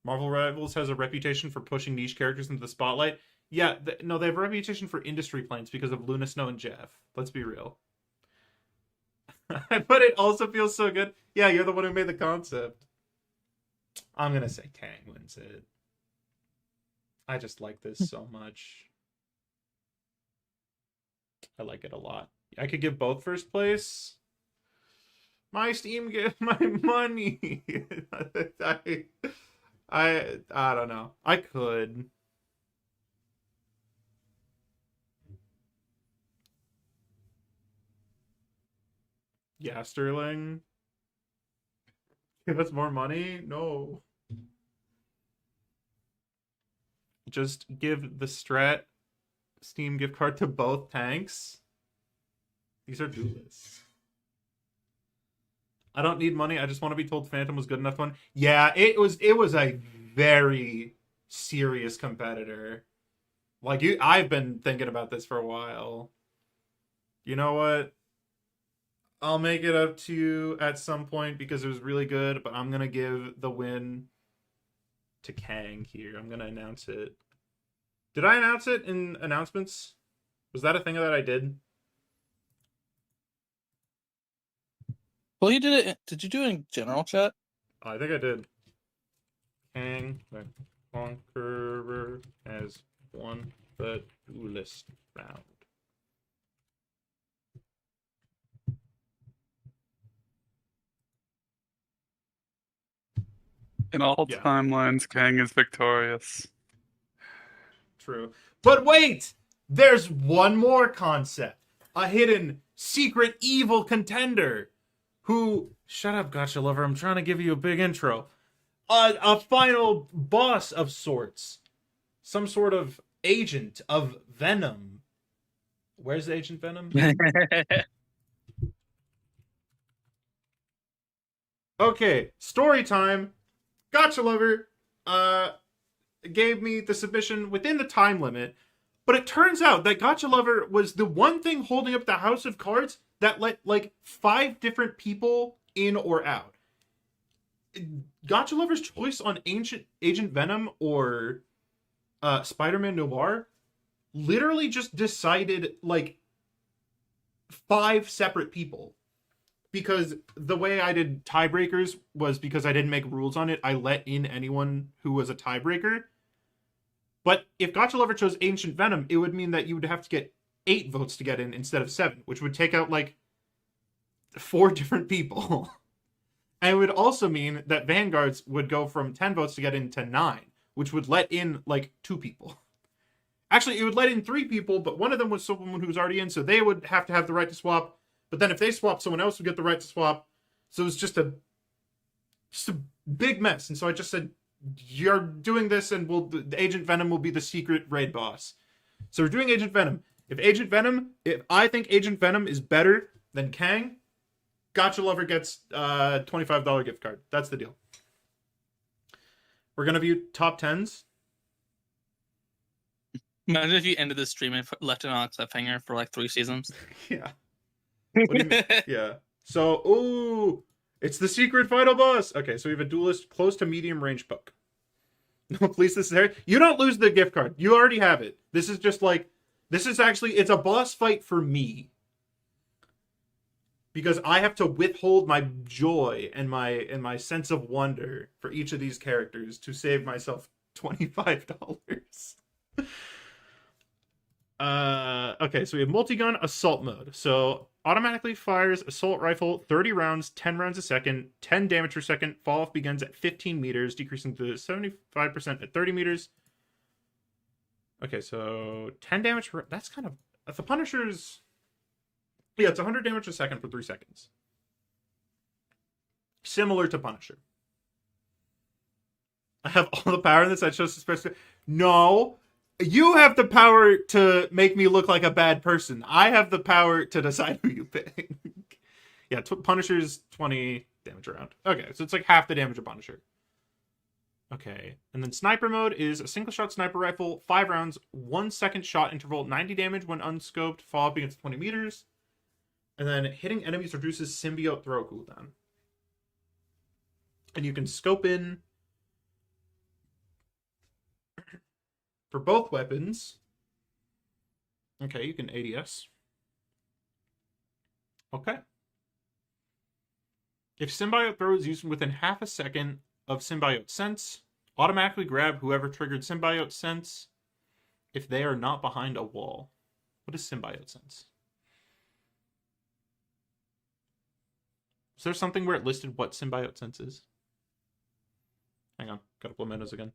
Marvel Rivals has a reputation for pushing niche characters into the spotlight. Yeah, no, they have a reputation for industry plants because of Luna, Snow, and Jeff. Let's be real. But it also feels so good. Yeah, you're the one who made the concept. I'm gonna say Kang wins it. I just like this so much. I like it a lot. I could give both first place. My Steam give my money. I don't know. I could. Yeah, Sterling. Give us more money? No. Just give the Strat Steam gift card to both tanks. These are duelists. I don't need money. I just want to be told Phantom was good enough to win. Yeah, it was a very serious competitor. Like I've been thinking about this for a while. You know what? I'll make it up to you at some point because it was really good, but I'm gonna give the win to Kang here. I'm gonna announce it. Did I announce it in announcements? Was that a thing that I did? Well, you did it. Did you do it in general chat? I think I did. Kang the Conqueror has won the duelist round. In all timelines, Kang is victorious. True. But wait! There's one more concept. A hidden, secret, evil contender who... Shut up, Gotcha Lover. I'm trying to give you a big intro. A final boss of sorts. Some sort of agent of Venom. Where's Agent Venom? Okay, story time. Gotcha Lover gave me the submission within the time limit, but it turns out that Gotcha Lover was the one thing holding up the House of Cards that let like 5 different people in or out. Gotcha Lover's choice on Agent Venom or Spider-Man Noir literally just decided like 5 separate people. Because the way I did tiebreakers was because I didn't make rules on it. I let in anyone who was a tiebreaker. But if Gotcha Lover chose Ancient Venom, it would mean that you would have to get 8 votes to get in instead of 7, which would take out like 4 different people. And it would also mean that Vanguards would go from 10 votes to get in to 9, which would let in like 2 people. Actually, it would let in 3 people, but one of them was someone who was already in, so they would have to have the right to swap. But then if they swap, someone else would get the right to swap. So it was just a big mess. And so I just said, you're doing this and the Agent Venom will be the secret raid boss. So we're doing Agent Venom. If I think Agent Venom is better than Kang, Gotcha Lover gets a $25 gift card. That's the deal. We're going to view top 10s. Imagine if you ended the stream and left it on a cliffhanger for like 3 seasons. Yeah. What do you mean? Yeah. So, ooh, It's the secret final boss. Okay, so we have a duelist close to medium range poke. No police necessary. You don't lose the gift card. You already have it. This is just like, this is actually, it's a boss fight for me. Because I have to withhold my joy and my sense of wonder for each of these characters to save myself $25. Okay, so we have multi-gun assault mode. So automatically fires assault rifle 30 rounds, 10 rounds a second, 10 damage per second. Fall off begins at 15 meters, decreasing to 75% at 30 meters. Okay, so 10 damage per, that's kind of, the Punisher's, yeah, it's 100 damage a second for 3 seconds. Similar to Punisher. I have all the power in this. I chose to specify. No, you have the power to make me look like a bad person. I have the power to decide who you pick. Yeah, Punisher's 20 damage around. Okay, so it's like half the damage of Punisher. Okay, and then sniper mode is a single shot sniper rifle, 5 rounds, 1 second shot interval, 90 damage when unscoped, fall up against 20 meters. And then hitting enemies reduces symbiote throw cooldown. And you can scope in for both weapons. Okay, you can ADS. Okay. If symbiote throw is used within half a second of symbiote sense, automatically grab whoever triggered symbiote sense if they are not behind a wall. What is symbiote sense? Is there something where it listed what symbiote sense is? Hang on, gotta pull menus again.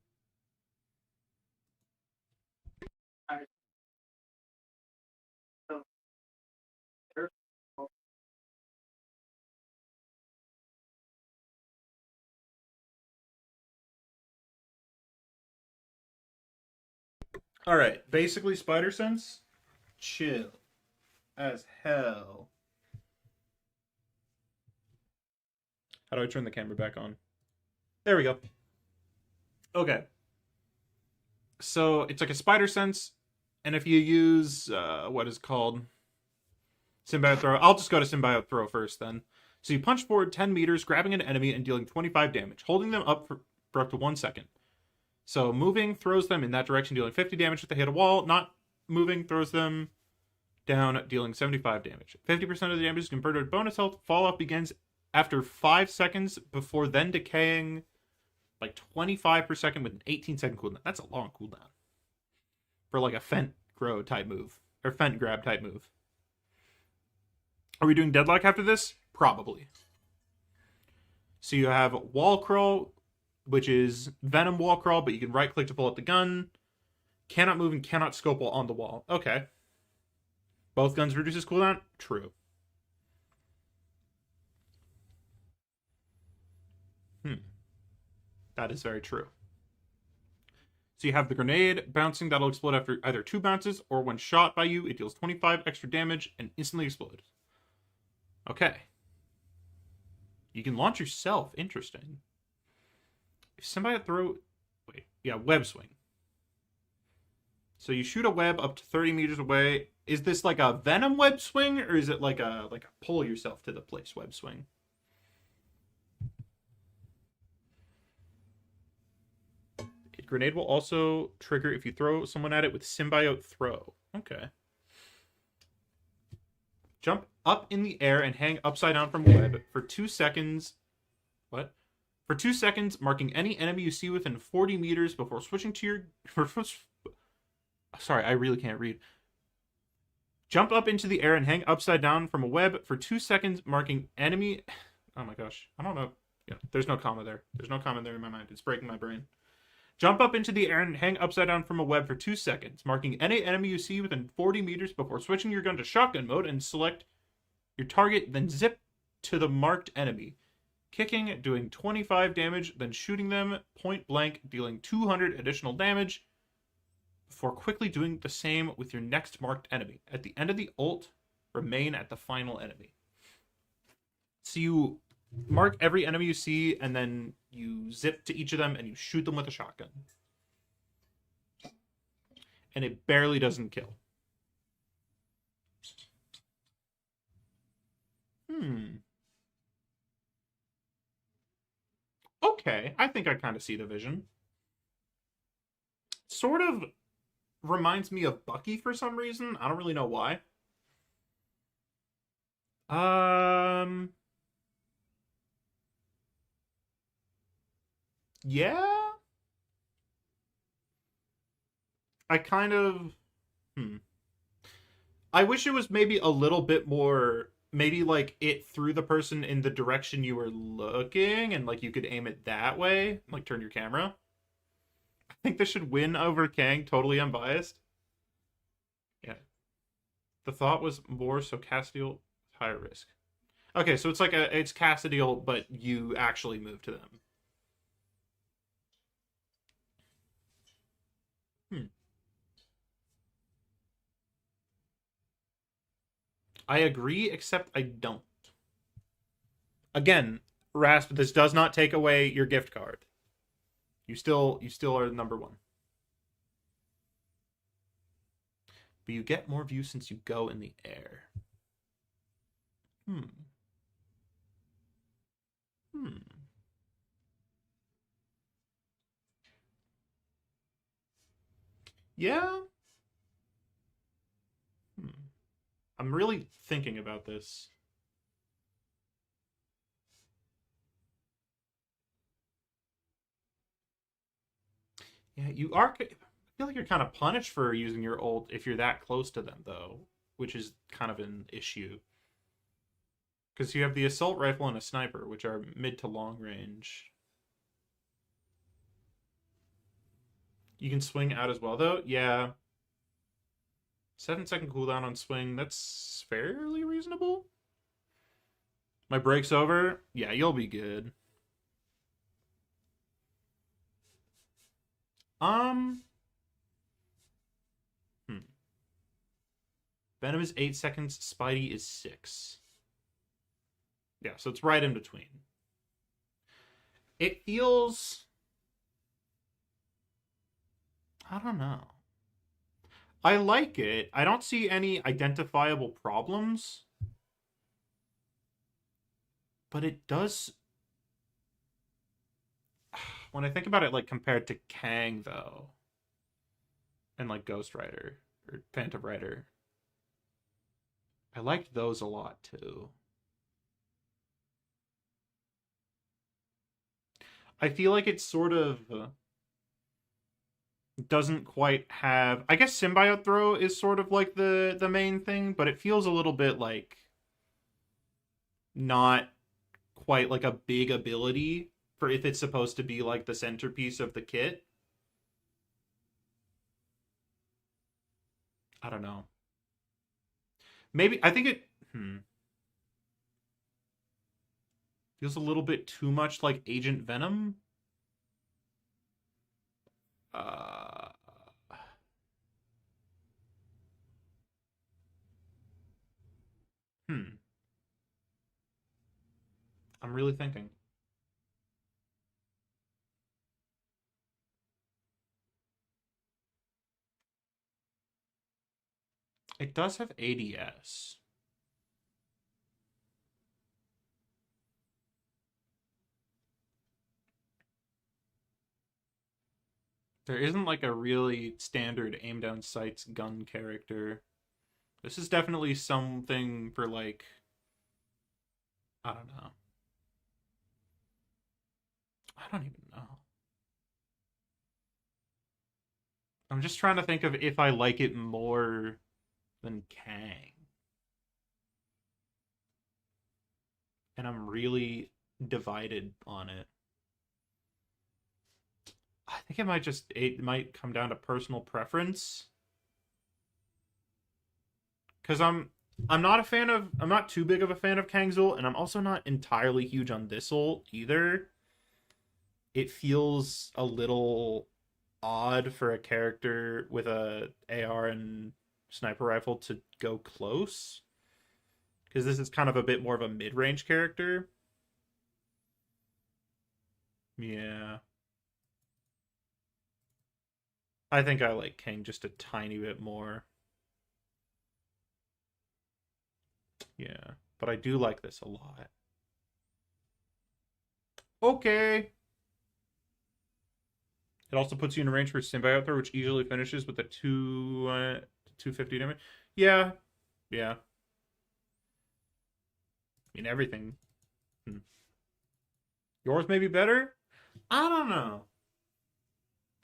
All right, basically spider sense, chill as hell. How do I turn the camera back on? There we go. Okay. So it's like a spider sense, and if you use what is called symbiote throw, I'll just go to symbiote throw first then. So you punch forward 10 meters, grabbing an enemy and dealing 25 damage, holding them up for up to 1 second. So moving throws them in that direction, dealing 50 damage if they hit a wall. Not moving throws them down, dealing 75 damage. 50% of the damage is converted to bonus health. Fall off begins after 5 seconds before then decaying like 25 per second with an 18-second cooldown. That's a long cooldown for like a Fent grow type move or Fent grab type move. Are we doing deadlock after this? Probably. So you have wall crawl, which is venom wall crawl, but you can right click to pull out the gun. Cannot move and cannot scope while on the wall. Okay. Both guns reduces cooldown? True. That is very true. So you have the grenade bouncing that'll explode after either 2 bounces, or when shot by you, it deals 25 extra damage and instantly explodes. Okay. You can launch yourself. Interesting. If somebody throw... Wait. Yeah, web swing. So you shoot a web up to 30 meters away. Is this like a venom web swing, or is it like a pull yourself to the place web swing? Grenade will also trigger if you throw someone at it with symbiote throw. Okay. Jump up in the air and hang upside down from web for 2 seconds. What? For 2 seconds, marking any enemy you see within 40 meters before switching to your... Sorry, I really can't read. Jump up into the air and hang upside down from a web for 2 seconds, marking enemy... Oh my gosh. I don't know. Yeah, there's no comma there. There's no comma there in my mind. It's breaking my brain. Jump up into the air and hang upside down from a web for 2 seconds, marking any enemy you see within 40 meters before switching your gun to shotgun mode and select your target, then zip to the marked enemy. Kicking, doing 25 damage, then shooting them point blank, dealing 200 additional damage, before quickly doing the same with your next marked enemy. At the end of the ult, remain at the final enemy. So you mark every enemy you see, and then you zip to each of them, and you shoot them with a shotgun. And it barely doesn't kill. Okay, I think I kind of see the vision. Sort of reminds me of Bucky for some reason. I don't really know why. Yeah. I kind of I wish it was maybe a little bit more, maybe like it threw the person in the direction you were looking and like you could aim it that way, like turn your camera. I think this should win over Kang, totally unbiased. Yeah. The thought was more so Castiel higher risk. Okay, so it's like it's Cassidiel, but you actually move to them. I agree, except I don't. Again, Rasp, this does not take away your gift card. You still are number one. But you get more views since you go in the air. Yeah. I'm really thinking about this. Yeah, you are. I feel like you're kind of punished for using your ult if you're that close to them, though, which is kind of an issue. Because you have the assault rifle and a sniper, which are mid to long range. You can swing out as well, though. Yeah. 7-second cooldown on swing. That's fairly reasonable. My break's over. Yeah, you'll be good. Venom is 8 seconds. Spidey is 6. Yeah, so it's right in between. It feels... I don't know. I like it. I don't see any identifiable problems. But it does... When I think about it, like, compared to Kang, though, and, like, Ghost Rider, or Phantom Rider, I liked those a lot, too. I feel like it's sort of... doesn't quite have... I guess Symbiote Throw is sort of like the main thing, but it feels a little bit like not quite like a big ability for if it's supposed to be like the centerpiece of the kit. I don't know. Maybe I think it feels a little bit too much like Agent Venom. I'm really thinking. It does have ADS. There isn't like a really standard aim down sights gun character. This is definitely something for like, I don't know. I don't even know. I'm just trying to think of if I like it more than Kang. And I'm really divided on it. I think it might come down to personal preference. Cuz I'm not too big of a fan of Kang's ult, and I'm also not entirely huge on this ult either. It feels a little odd for a character with a AR and sniper rifle to go close, because this is kind of a bit more of a mid-range character. Yeah. I think I like Kang just a tiny bit more. Yeah, but I do like this a lot. Okay. It also puts you in range for symbiote throw, which easily finishes with a 250 damage. Yeah. Yeah. I mean, everything. Yours may be better? I don't know.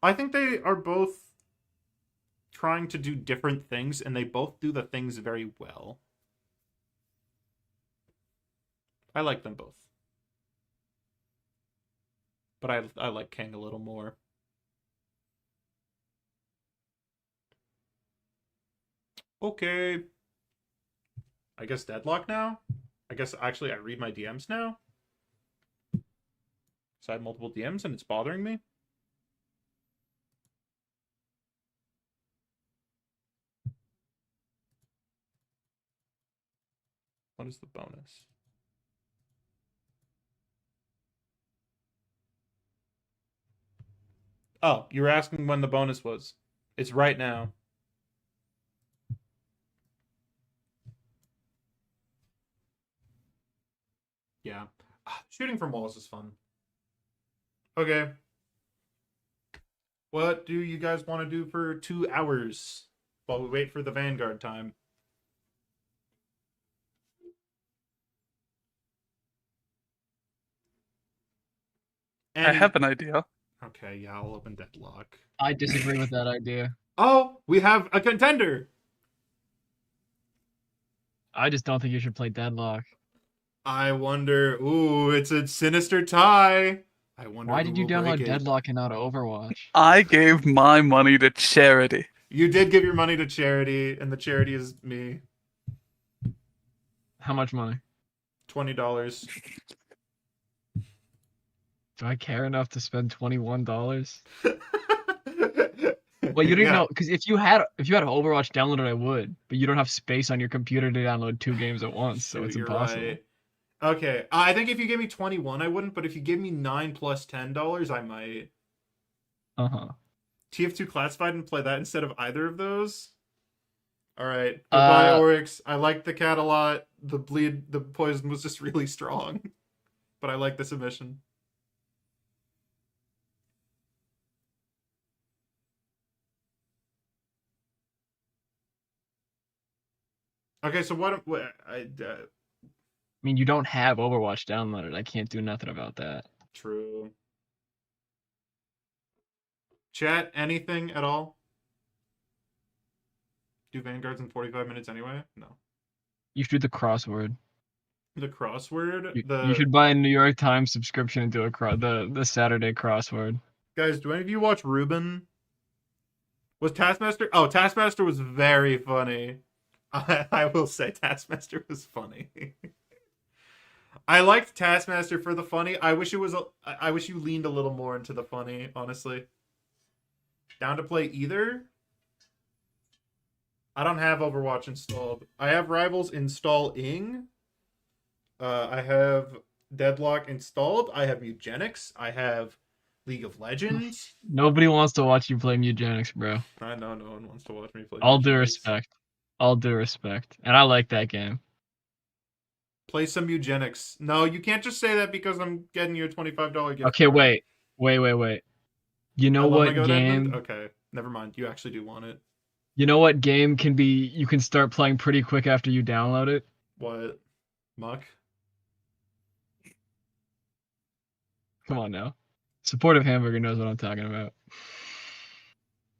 I think they are both trying to do different things, and they both do the things very well. I like them both. But I like King a little more. Okay. I guess deadlock now? I guess actually I read my DMs now? So I have multiple DMs and it's bothering me? What is the bonus? Oh, you were asking when the bonus was. It's right now. Yeah. Shooting from walls is fun. Okay. What do you guys want to do for 2 hours while we wait for the Vanguard time? I have an idea. Okay, yeah, I'll open deadlock. I disagree with that idea. Oh, we have a contender. I just don't think you should play Deadlock. I wonder. Ooh, it's a sinister tie. I wonder. Why who did you will break download it. Deadlock and not Overwatch? I gave my money to charity. You did give your money to charity, and the charity is me. How much money? $20. Do I care enough to spend $21? Well, you didn't know, because if you had Overwatch downloaded, I would, but you don't have space on your computer to download 2 games at once, so it's You're impossible. right. Okay, I think if you gave me 21, I wouldn't, but if you give me 9 plus $10, I might. TF2 classified and play that instead of either of those. All right, goodbye, Oryx. I like the cat a lot. The poison was just really strong, but I like the submission. Okay, so what I mean, you don't have Overwatch downloaded. I can't do nothing about that. True. Chat, anything at all? Do Vanguards in 45 minutes anyway? No. You should do the crossword. The crossword? You should buy a New York Times subscription and do the Saturday crossword. Guys, do any of you watch Ruben? Was Taskmaster? Oh, Taskmaster was very funny. I will say Taskmaster was funny. I liked Taskmaster for the funny. I wish you leaned a little more into the funny, honestly. Down to play either? I don't have Overwatch installed. I have Rivals installing. I have Deadlock installed. I have Eugenics. I have League of Legends. Nobody wants to watch you play Eugenics, bro. I know no one wants to watch me play All due respect. All due respect. And I like that game. Play some Eugenics. No, you can't just say that because I'm getting you a $25 gift. Okay, card. wait. You know what game? Okay, never mind. You actually do want it. You know what game you can start playing pretty quick after you download it? What? Muck? Come on now. Supportive Hamburger knows what I'm talking about.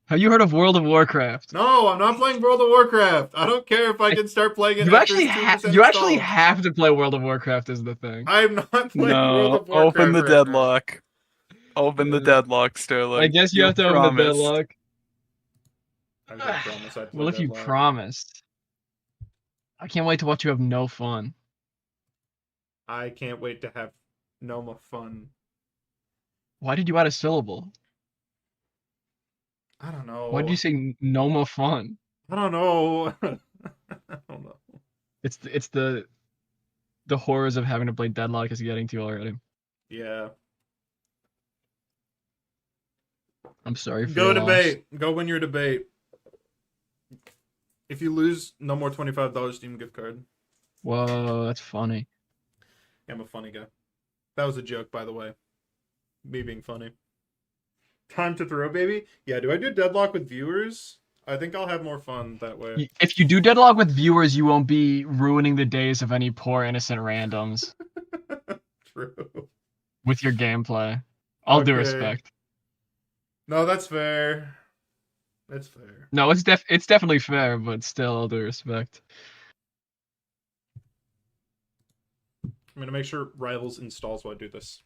Have you heard of World of Warcraft? No, I'm not playing World of Warcraft. I don't care if I can start playing it. You actually have to play World of Warcraft is the thing. I'm not playing World of Warcraft. Open the deadlock. Open the deadlock, Sterling. I guess you have to open the deadlock. I promise I'd play Well, if you promised. I can't wait to watch you have no fun. I can't wait to have no more fun. Why did you add a syllable? I don't know. Why did you say no more fun? I don't know. I don't know. It's the horrors of having to play Deadlock is getting to you already. Yeah. I'm sorry for Go your debate. loss. Go win your debate. If you lose, no more $25 Steam gift card. Whoa, that's funny. I'm a funny guy. That was a joke, by the way. Me being funny. Time to throw, baby. Yeah, do I do deadlock with viewers? I think I'll have more fun that way. If you do deadlock with viewers, you won't be ruining the days of any poor innocent randoms. True. With your gameplay. All due respect. No, that's fair. That's fair. No, it's definitely fair, but still all due respect. I'm gonna make sure Rivals installs while I do this.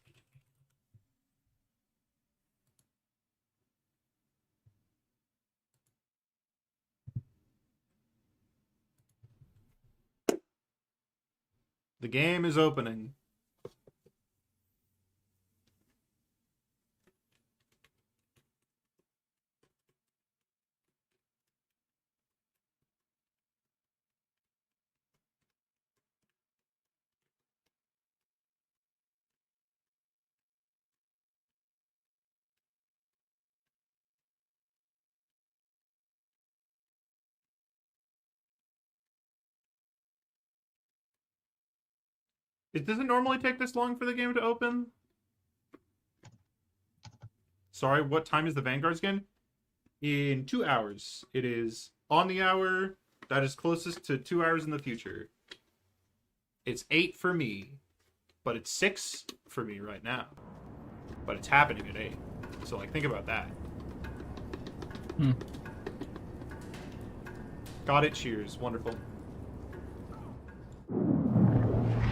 The game is opening. Does it normally take this long for the game to open? Sorry, what time is the Vanguard's game? In 2 hours. It is on the hour that is closest to 2 hours in the future. It's 8 for me, but it's 6 for me right now. But it's happening at 8. So, like, think about that. Got it. Cheers. Wonderful.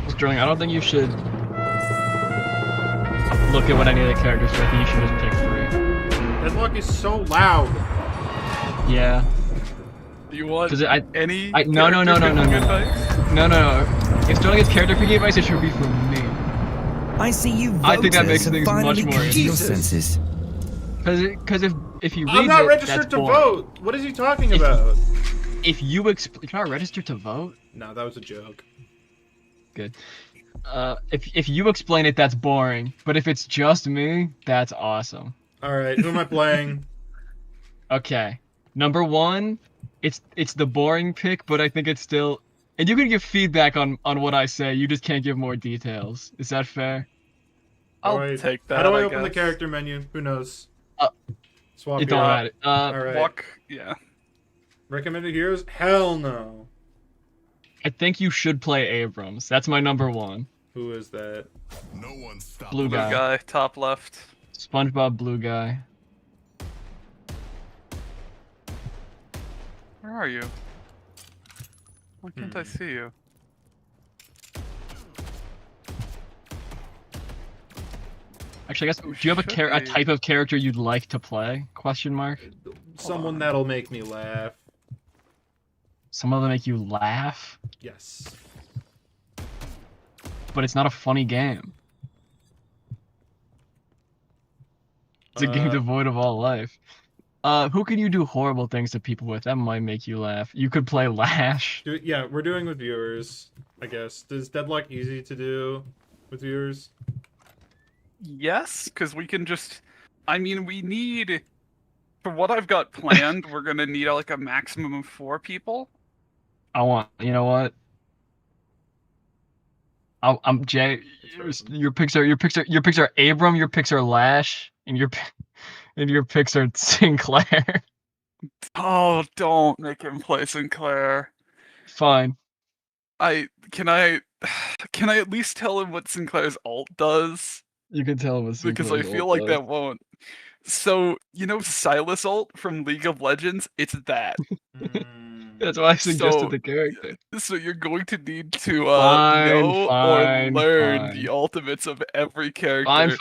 Sterling, I don't think you should look at what any of the characters do. I think you should just pick 3. Deadlock is so loud. Yeah. Do you want any? No. If Sterling gets character picking advice, it should be from me. I see you. I think that makes things much more your senses. Because if you read I'm not it, registered that's to boring. vote. What is he talking about? If you're not registered to vote. No, that was a joke. Good. If you explain it, that's boring. But if it's just me, that's awesome. All right, who am I playing? Okay, number 1, it's the boring pick, but I think it's still. And you can give feedback on what I say. You just can't give more details. Is that fair? I'll take that. How do I open the character menu? Who knows? Swap. It don't matter. All right. Walk. Yeah. Recommended heroes? Hell no. I think you should play Abrams. That's my number 1. Who is that? No one stops. Blue guy. Blue guy, top left. SpongeBob blue guy. Where are you? Why can't I see you? Actually, I guess, do you have a type of character you'd like to play? Question mark. Someone that'll make me laugh. Someone that'll make you laugh? Yes. But it's not a funny game. It's a game devoid of all life. Who can you do horrible things to people with? That might make you laugh. You could play Lash. Yeah, we're doing with viewers, I guess. Does Deadlock easy to do with viewers? Yes, because we can just. I mean, we need. For what I've got planned, we're gonna need like a maximum of 4 people. You know what? I'm Jay. Your picks are Abram. Your picks are Lash, and your picks are Sinclair. Oh, don't make him play Sinclair. Fine. Can I at least tell him what Sinclair's ult does? You can tell him what Sinclair's ult because I feel like does. that won't. So you know Silas ult from League of Legends? It's that. That's why I suggested the character. So you're going to need to know or learn fine. the ultimates of every character.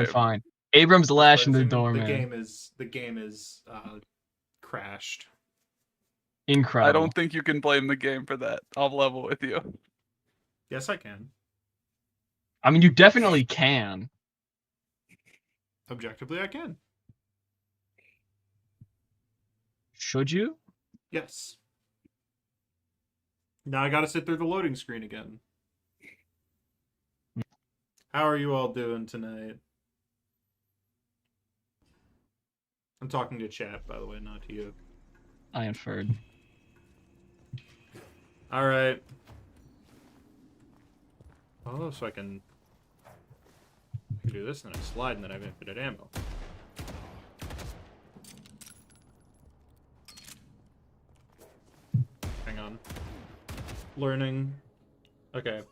Fine. Abrams, Lash, and the Doorman. The game is crashed. Incredible. I don't think you can blame the game for that. I'll level with you. Yes, I can. I mean, you definitely can. Objectively, I can. Should you? Yes. Now I gotta sit through the loading screen again. How are you all doing tonight? I'm talking to chat, by the way, not to you. I inferred. Alright. Oh, so I can do this, and then I slide, and then I have infinite ammo. hang on. Learning. Okay.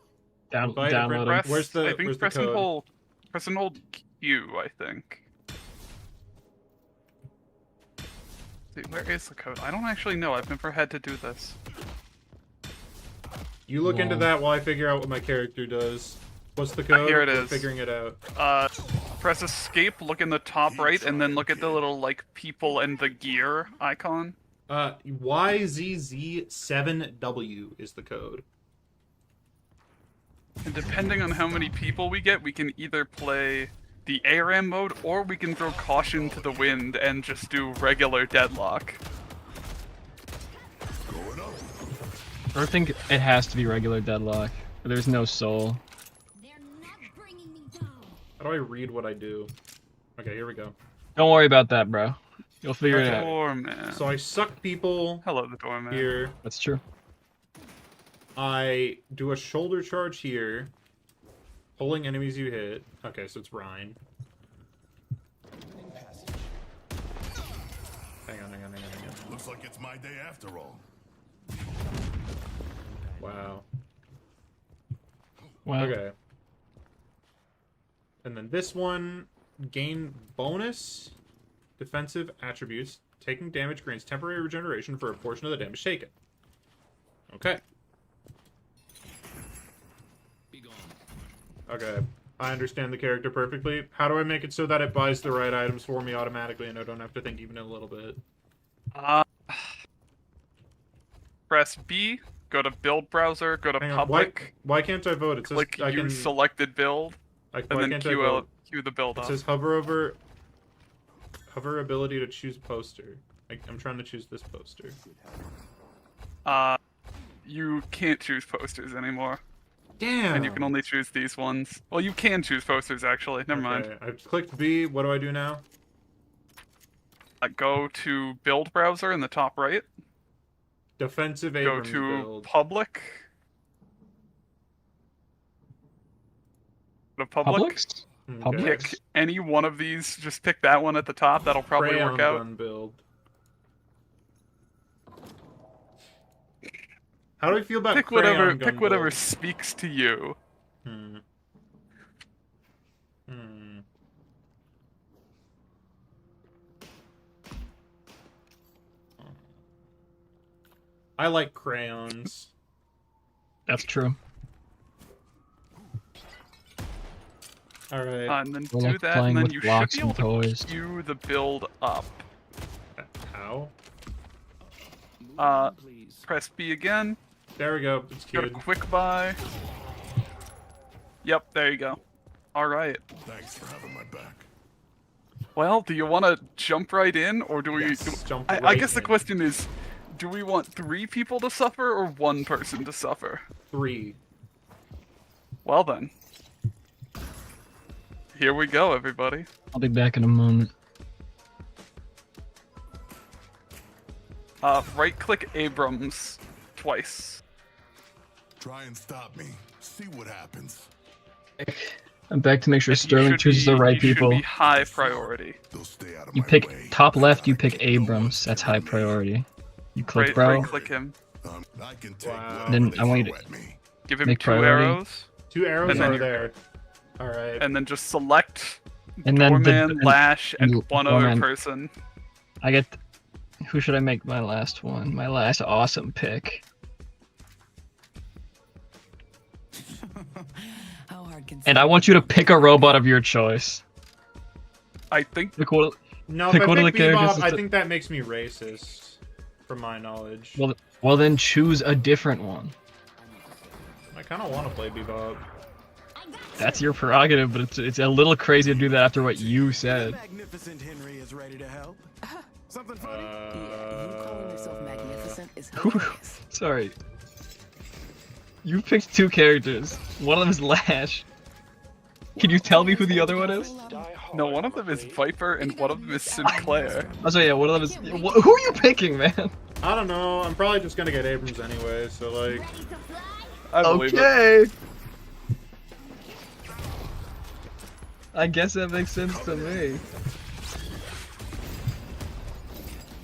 Downloading. Press, Where's the I think where's the press and code? hold. Press and hold Q, I think. See, where is the code? I don't actually know. I've never had to do this. You look into that while I figure out what my character does. What's the code? Here it We're is. figuring it out. Press escape, look in the top right, and then look at the little, like, people and the gear icon. YZZ7W is the code. And depending on how many people we get, we can either play the ARAM mode, or we can throw caution to the wind and just do regular deadlock. I think it has to be regular deadlock. There's no soul. How do I read what I do? Okay, here we go. Don't worry about that, bro. You'll figure it out. Doorman. So I suck people. Hello, the doorman. Here. That's true. I do a shoulder charge here. Pulling enemies you hit. Okay, so it's Ryan. Hang on. Looks like it's my day after all. Wow. Wow. Okay. And then this one, gain bonus defensive attributes. Taking damage grants temporary regeneration for a portion of the damage taken. Okay. Okay. I understand the character perfectly. How do I make it so that it buys the right items for me automatically and I don't have to think even a little bit? Press B, go to build browser, go to Hang on, public. Why can't I vote? It says Click I use can selected build, why and then can't I Q vote? the build It up. says hover ability to choose poster. I'm trying to choose this poster. You can't choose posters anymore. Damn. And you can only choose these ones. Well, you can choose posters actually. Never mind. I've clicked B. What do I do now? Go to build browser in the top right. Defensive Go Abrams to build. public. Go to public. Okay. Pick any one of these. Just pick that one at the top. That'll probably Crayon work out. gun build. How do I feel about Pick crayon whatever. gun Pick whatever build? speaks to you. I like crayons. That's true. All right. And then We're do like that, and playing then with you should blocks be able and to toys. queue the build up. How? Press B again. There we go. It's Go to queued. quick buy. Yep, there you go. All right. Thanks for having my back. Well, do you want to jump right in, or do we? Yes, jump I right guess the in. question is, do we want 3 people to suffer or 1 person to suffer? 3. Well then. Here we go, everybody. I'll be back in a moment. Right-click Abrams twice. Try and stop me. See what happens. I'm back to make sure You Sterling should chooses be- the right you should people. be high priority. You pick top left, you pick Abrams. That's high priority. You click bro. Right-click him. I can Wow. Then I want you to Give him make 2 priority. arrows. 2 arrows And then are you're there. All right. And then just select And then Doorman, Lash, and one other Doorman. person. I get. Who should I make my last one? My last awesome pick. And I want you to pick a robot of your choice. I think. Pick one, No, pick if I one of the pick Bebop, characters. I think that makes me racist, from my knowledge. Well, then choose a different one. I kind of want to play Bebop. That's your prerogative, but it's a little crazy to do that after what you said. Magnificent Henry is ready to help. Something funny? Sorry. You picked 2 characters. One of them is Lash. Can you tell me who the other one is? No, one of them is Viper and one of them is Sinclair. Oh, so yeah, one of them is. Who are you picking, man? I don't know. I'm probably just gonna get Abrams anyway. So like. I believe it. Okay. I guess that makes sense to me.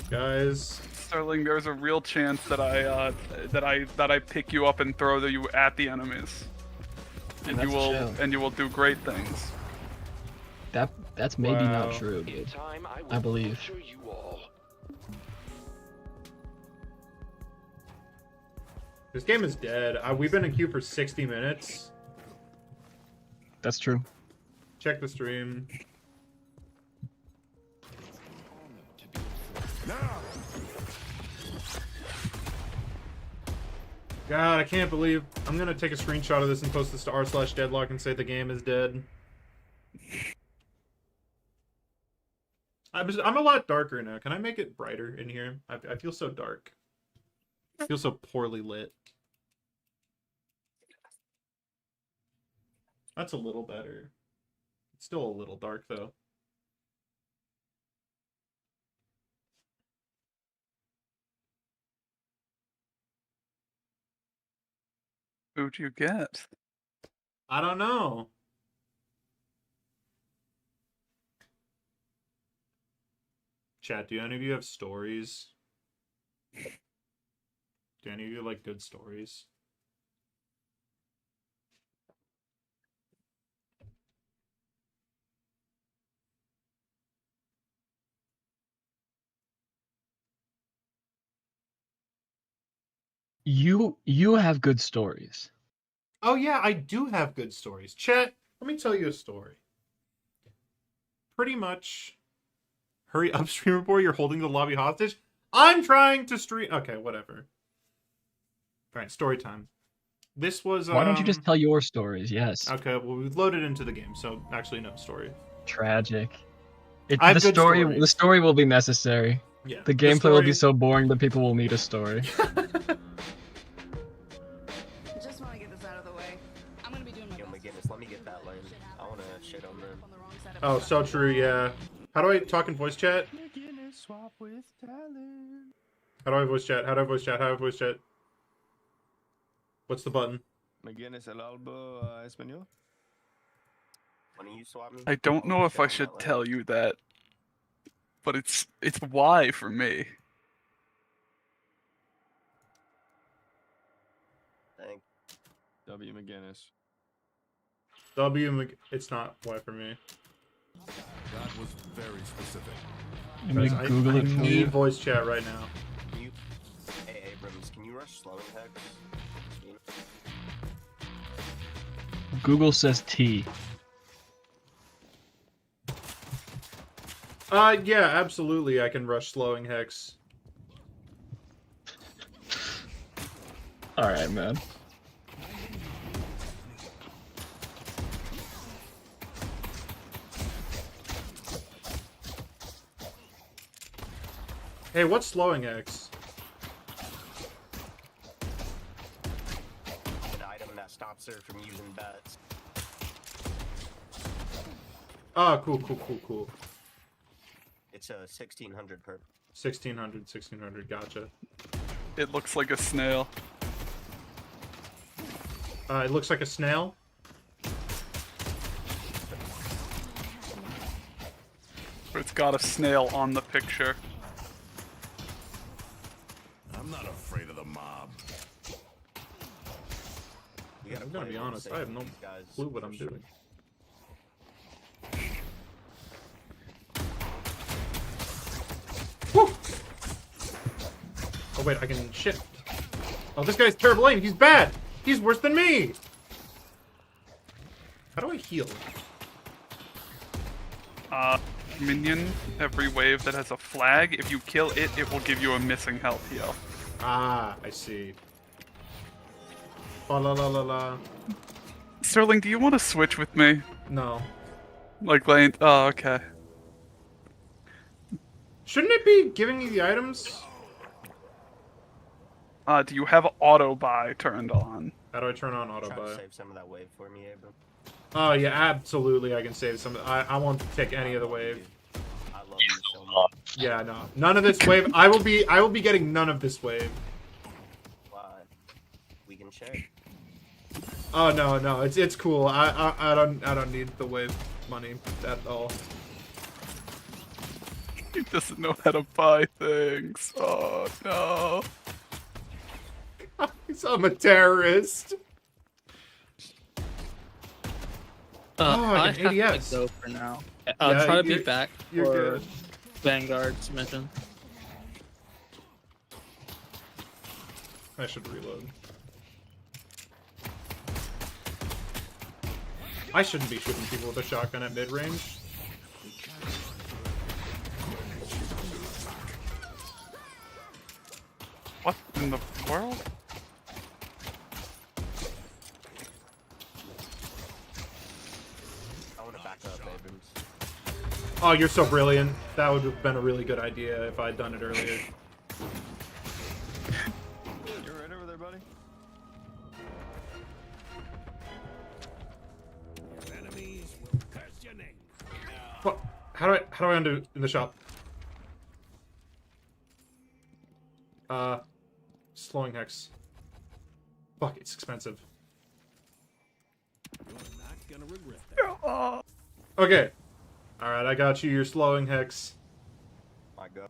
Guys. Sterling, there's a real chance that I pick you up and throw you at the enemies, and you will do great things. That's maybe not true, dude. I believe. This game is dead. We've been in queue for 60 minutes. That's true. Check the stream. God, I can't believe I'm gonna take a screenshot of this and post this to r/deadlock and say the game is dead. I'm a lot darker now. Can I make it brighter in here? I feel so dark. I feel so poorly lit. That's a little better. It's still a little dark though. Who'd you get? I don't know. Chat, do any of you have stories? Do any of you like good stories? You have good stories. Oh yeah, I do have good stories. Chat, let me tell you a story. Pretty much. Hurry up, streamer boy, you're holding the lobby hostage? I'm trying to stream. Okay, whatever. Alright, story time. This was Why don't you just tell your stories? Yes. Okay, well we've loaded into the game, so actually no story. Tragic. I have the good story stories. the story will be necessary. Yeah. The gameplay will be so boring that people will need a story. Just want to get this out of the way. I'm gonna be doing my Yo, McGinnis, let me get that lane. I wanna shit on them. Oh, so true, yeah. How do I talk in voice chat? How do I voice chat? How do I voice chat? How do I voice chat? What's the button? McGinnis, el albo español? I don't know if I should tell you that, but it's Y for me. Thank W McGinnis. It's not Y for me. That was very specific. I'm gonna I Google it for need you. voice chat right now. Hey, Abrams, can you rush slowing hex? Google says T. Yeah, absolutely. I can rush slowing hex. All right, man. Hey, what's slowing hex? An item that stops her from using bets. Oh, cool. It's a 1600 per. 1600, gotcha. It looks like a snail. It looks like a snail. But it's got a snail on the picture. I'm not afraid of the mob. I'm gonna be honest, I have no clue what I'm doing. Woo! Oh wait, I can shift. Oh, this guy's terrible aim. He's bad. He's worse than me. How do I heal? Minion, every wave that has a flag, if you kill it, it will give you a missing health heal. Ah, I see. Oh, la la la la. Sterling, do you want to switch with me? No. Like lane? Oh, okay. Shouldn't it be giving me the items? Do you have auto buy turned on? How do I turn on auto Try to buy? save some of that wave for me, Abram. Oh yeah, absolutely. I can save some. I won't take any of the wave. I love you so much. Yeah, no, none of this wave. I will be getting none of this wave. Why? We can share. Oh no, it's cool. I don't need the wave money at all. He doesn't know how to buy things. Oh no. I'm a terrorist. Oh, I I can have ADS. to go for now. I'll Yeah, try to be you're- back you're for good. Vanguard's mission. I should reload. I shouldn't be shooting people with a shotgun at mid-range. What in the world? I want to back up, Abrams. Oh, you're so brilliant. That would have been a really good idea if I'd done it earlier. You right over there, buddy? Enemies will curse your name. What? How do I undo in the shop? Slowing hex. Fuck, it's expensive. You're not gonna regret that. Okay. Alright, I got you your slowing hex. My God.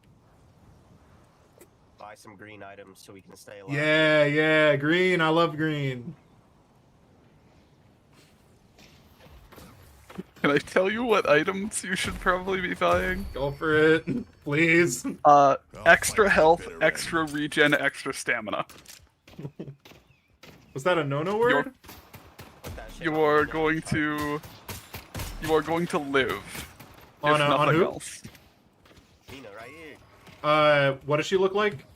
Buy some green items so we can stay alive. Yeah, green. I love green. Can I tell you what items you should probably be buying? Go for it, please. Extra health, extra regen, extra stamina. Was that a no-no word? You are going to live. On, if on nothing who? else. Nina, right here. What does she look like?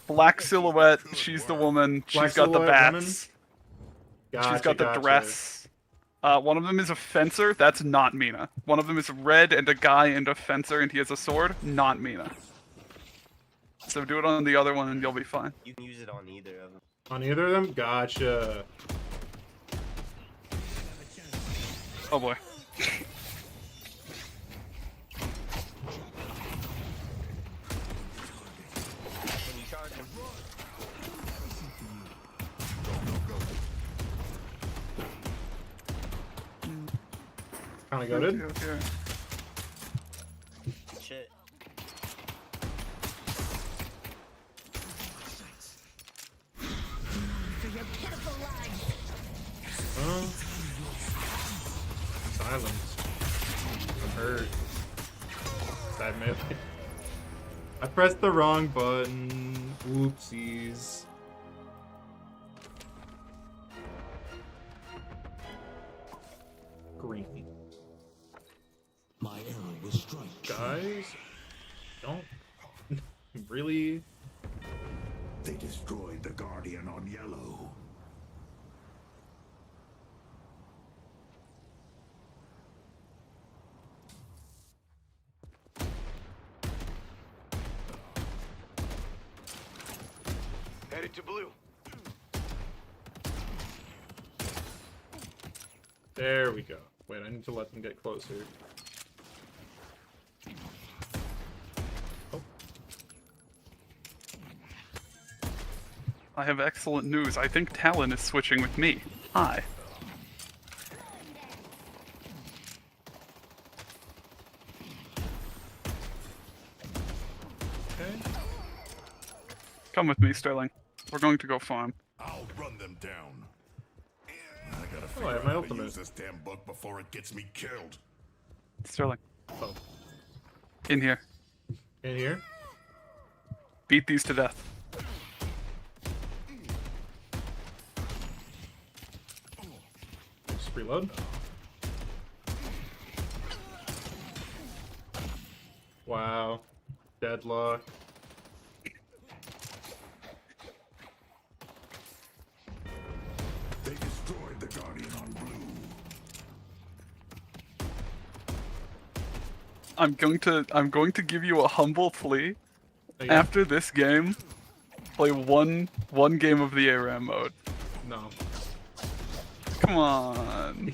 Black silhouette. She's the woman. Black She's got the silhouette bats. Gotcha, She's got the gotcha. dress. One of them is a fencer. That's not Mina. One of them is red and a guy and a fencer, and he has a sword. Not Mina. So do it on the other one, and you'll be fine. You can use it on either of them. On either of them? Gotcha. Oh boy. Can you charge him? Kinda goaded. Okay. Shit. Silence. I'm hurt. Sad melee. I pressed the wrong button. Whoopsies. Green. My arrow will strike. Guys, don't really. They destroyed the Guardian on yellow. Headed to blue. There we go. Wait, I need to let them get closer. Oh. I have excellent news. I think Talon is switching with me. Hi. Okay. Come with me, Sterling. We're going to go farm. I'll run them down. I gotta I figure have out my how to ultimate. use this damn book before it gets me killed. Sterling. Oh. In here. In here? Beat these to death. Just reload. Wow. Deadlock. They destroyed the Guardian on blue. I'm going to give you a humble plea. Okay. After this game, play one game of the ARAM mode. No. Come on.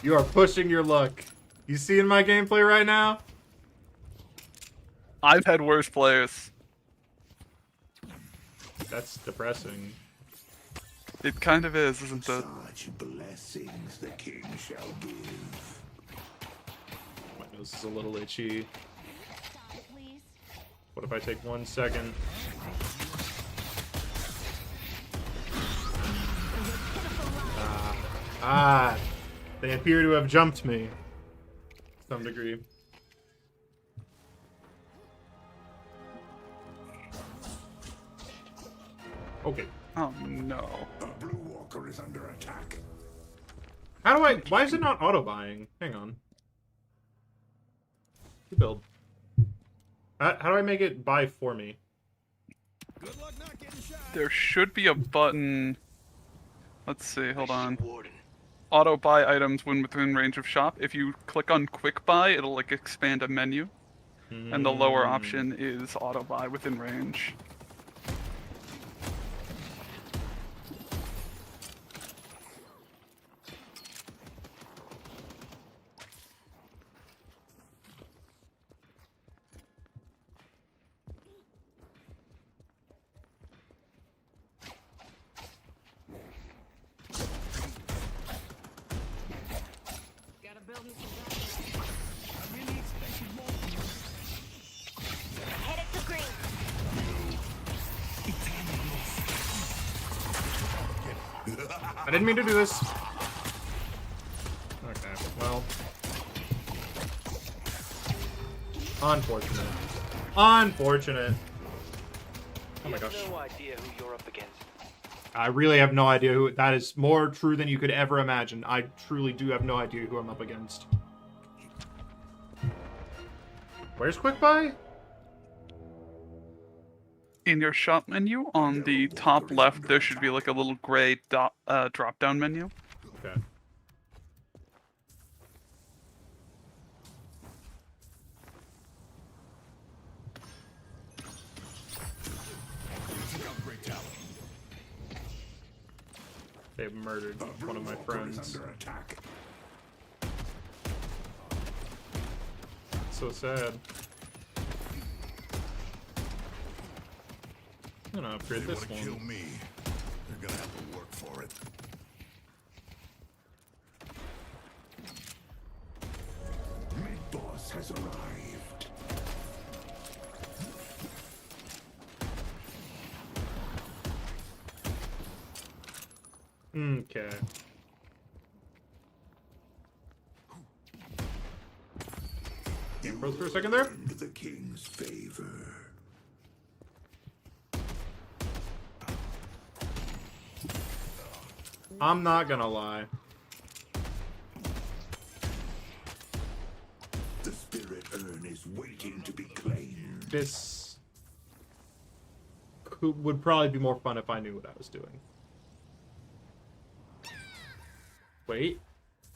You are pushing your luck. You seeing my gameplay right now? I've had worse players. That's depressing. It kind of is, isn't it? Such blessings the king shall give. My nose is a little itchy. What if I take 1 second? They appear to have jumped me. To some degree. Okay. Oh no. The Blue Walker is under attack. How do I... Why is it not auto-buying? Hang on. Build. How do I make it buy for me? There should be a button. Let's see, hold on. Auto buy items when within range of shop. If you click on quick buy, it'll like expand a menu. And the lower option is auto buy within range. I didn't mean to do this. Okay, well. Unfortunate. Unfortunate. Oh my gosh. No idea who you're up against. I really have no idea who... That is more true than you could ever imagine. I truly do have no idea who I'm up against. Where's Quick Buy? In your shop menu, on the top left, there should be like a little gray drop-down menu. Okay. They've murdered one of my friends. So sad. I'm gonna upgrade this one. Kill me. They're gonna have to work for it. Mid boss has arrived. Okay. Froze for a second there. The king's favor. I'm not gonna lie. The spirit urn is waiting to be claimed. This would probably be more fun if I knew what I was doing. Wait,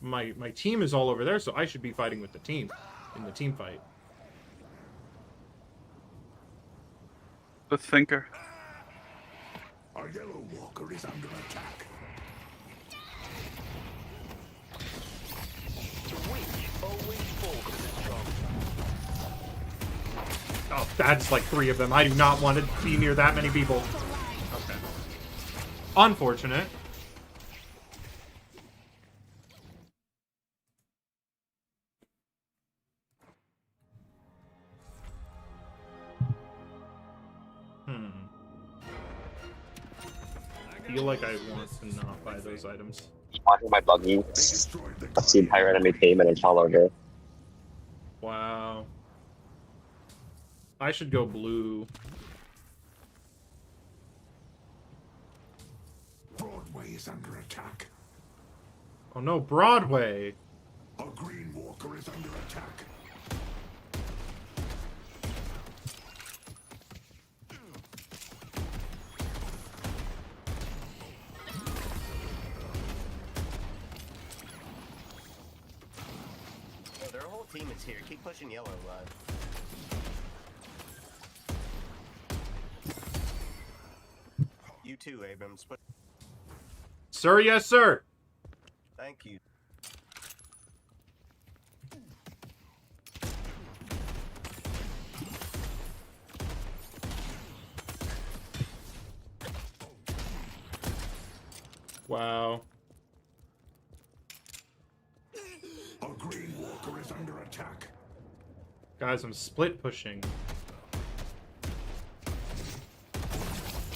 my team is all over there, so I should be fighting with the team in the team fight. The Thinker. Our yellow walker is under attack. Oh, that's like 3 of them. I do not want to be near that many people. Okay. Unfortunate. I feel like I want to not buy those items. Watching my buggy. That's the entire enemy team and it's all over. Wow. I should go blue. Broadway is under attack. Oh no, Broadway! A green walker is under attack. Their whole team is here. Keep pushing yellow, You too, Abrams. But Sir, yes, sir! thank you. Wow. A green walker is under attack. Guys, I'm split pushing.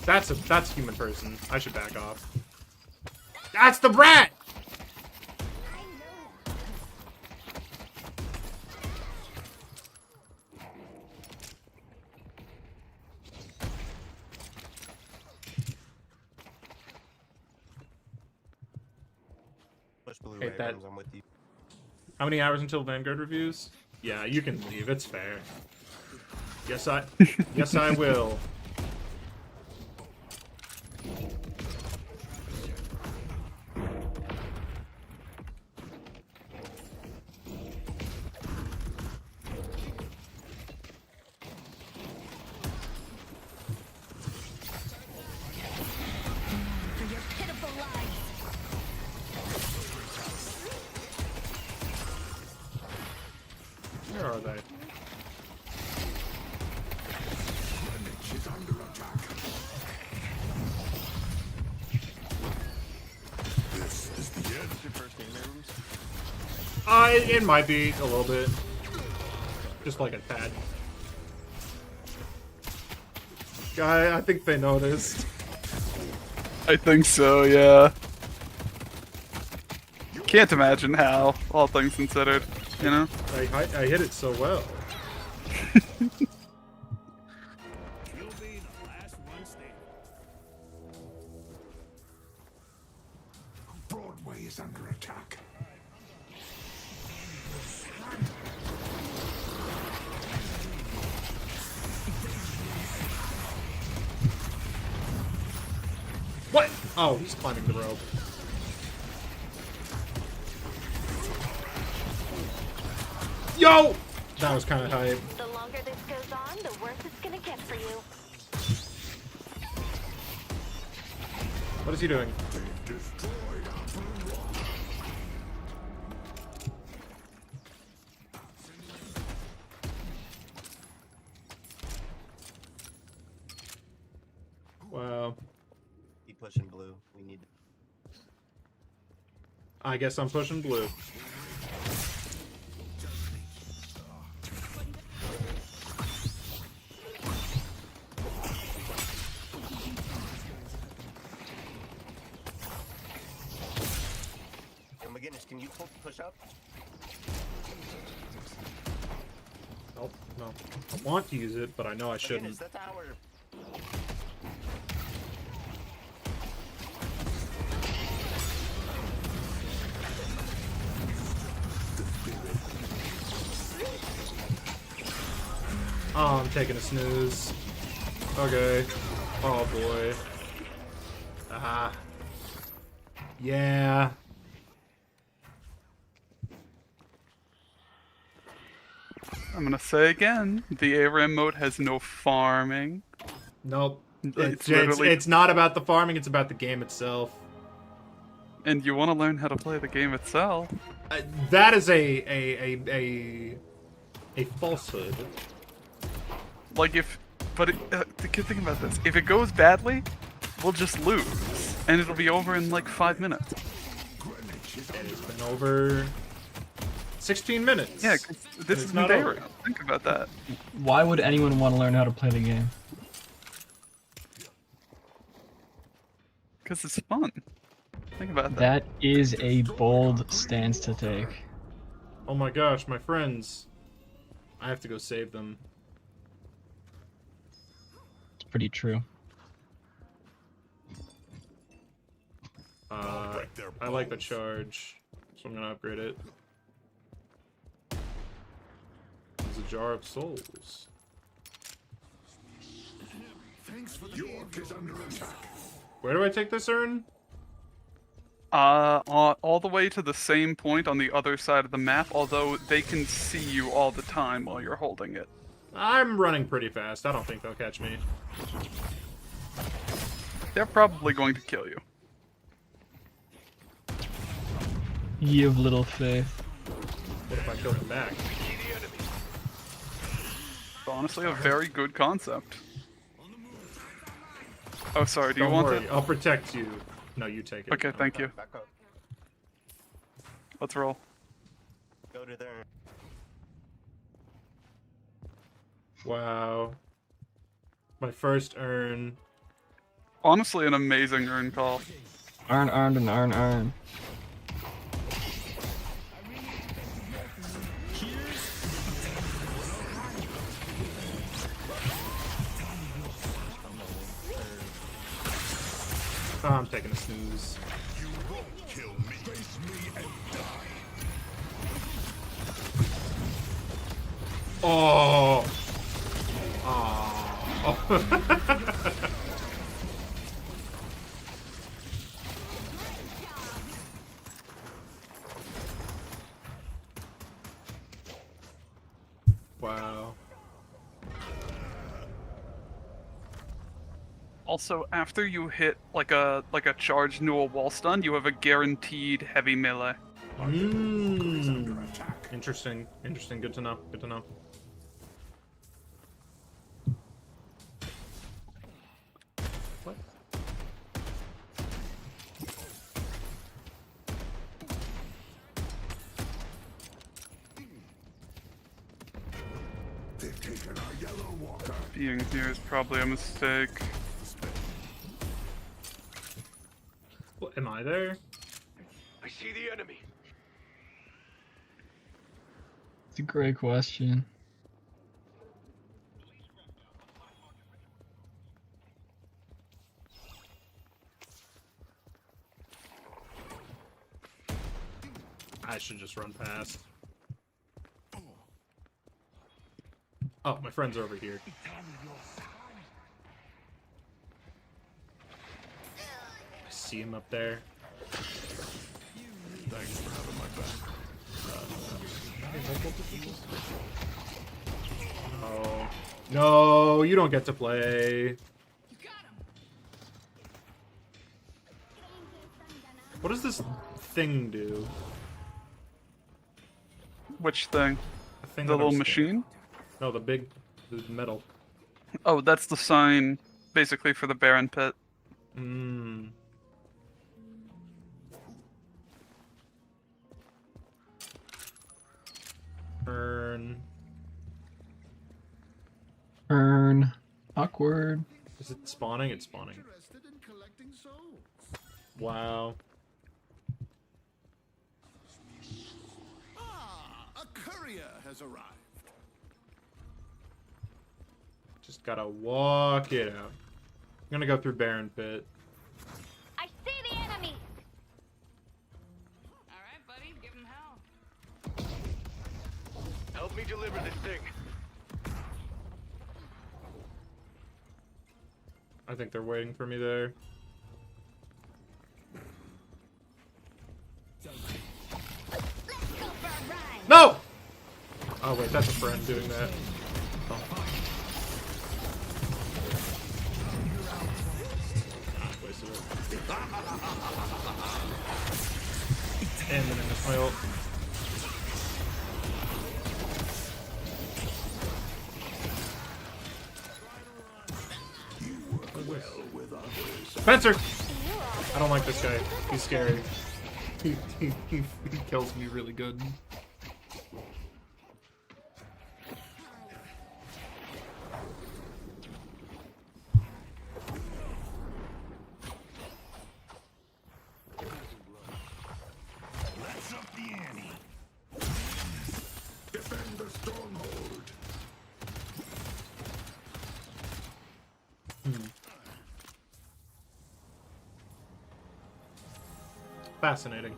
That's a human person. I should back off. That's the brat! Push blue, Hate that. Abrams, I'm with you. How many hours until Vanguard reviews? Yeah, you can leave. It's fair. Yes, yes, I will. Where are they? This is the end. Your first game, Abrams? It might be a little bit. Just like a tad. Guy, I think they noticed. I think so, yeah. Can't imagine how, all things considered, you know? I hit it so well. Broadway is under attack. What? Oh, he's climbing the rope. Yo! That was kind of hype. The longer this goes on, the worse it's gonna get for you. What is he doing? Wow. Keep pushing blue. We need to... I guess I'm pushing blue. Yo, McGinnis, can you push up? Nope, no. I want to use it, but I know I shouldn't. McGinnis, the tower. Oh, I'm taking a snooze. Okay. Oh boy. Ah. Yeah. I'm gonna say again, the ARAM mode has no farming. Nope. It's It's not about the farming, it's about the game itself. And you want to learn how to play the game itself. That is a falsehood. Like but the good thing about this, if it goes badly, we'll just lose, and it'll be over in like 5 minutes. It's been over 16 minutes. Yeah, 'cause this is not Madeira. over. Think about that. Why would anyone want to learn how to play the game? Because it's fun. Think about that. That is a bold stance to take. Oh my gosh, my friends. I have to go save them. It's pretty true. I like the charge, so I'm gonna upgrade it. It's a jar of souls. Thanks for the York is under attack. Where do I take this urn? All the way to the same point on the other side of the map, although they can see you all the time while you're holding it. I'm running pretty fast. I don't think they'll catch me. They're probably going to kill you. Ye of little faith. What if I kill them back? It's honestly a very good concept. Oh, sorry, do you Don't want worry, it? I'll protect you. No, you take it. Okay, thank you. Back up. Let's roll. Go to there. Wow. My first urn. Honestly, an amazing urn call. Arn, and arn. Oh, I'm taking a snooze. You won't kill me. Face me and die. Oh. Oh. Wow. Also, after you hit like a charge into a wall stun, you have a guaranteed heavy melee. Interesting. Interesting. Good to know. Good to know. What? They've taken our yellow walker. Being here is probably a mistake. Well, am I there? I see the enemy. It's a great question. I should just run past. Oh, my friends are over here. I see him up there. Thanks for having my back. Oh. No, you don't get to play. What does this thing do? Which thing? The thing The that I'm little scaring. machine? No, the metal. Oh, that's the sign, basically, for the Baron Pit. Mmm. Burn. Urn. Awkward. Is it spawning? It's spawning. Wow. A courier has arrived. Just gotta walk it out. I'm gonna go through Baron Pit. I see the enemy. All right, buddy, give him hell. Help me deliver this thing. I think they're waiting for me there. No! Oh wait, that's a friend doing that. Oh. Wasted it. And then I missed my ult. Spencer! I don't like this guy. He's scary. He kills me really good. Let's up the ante. Defend the stronghold. Fascinating.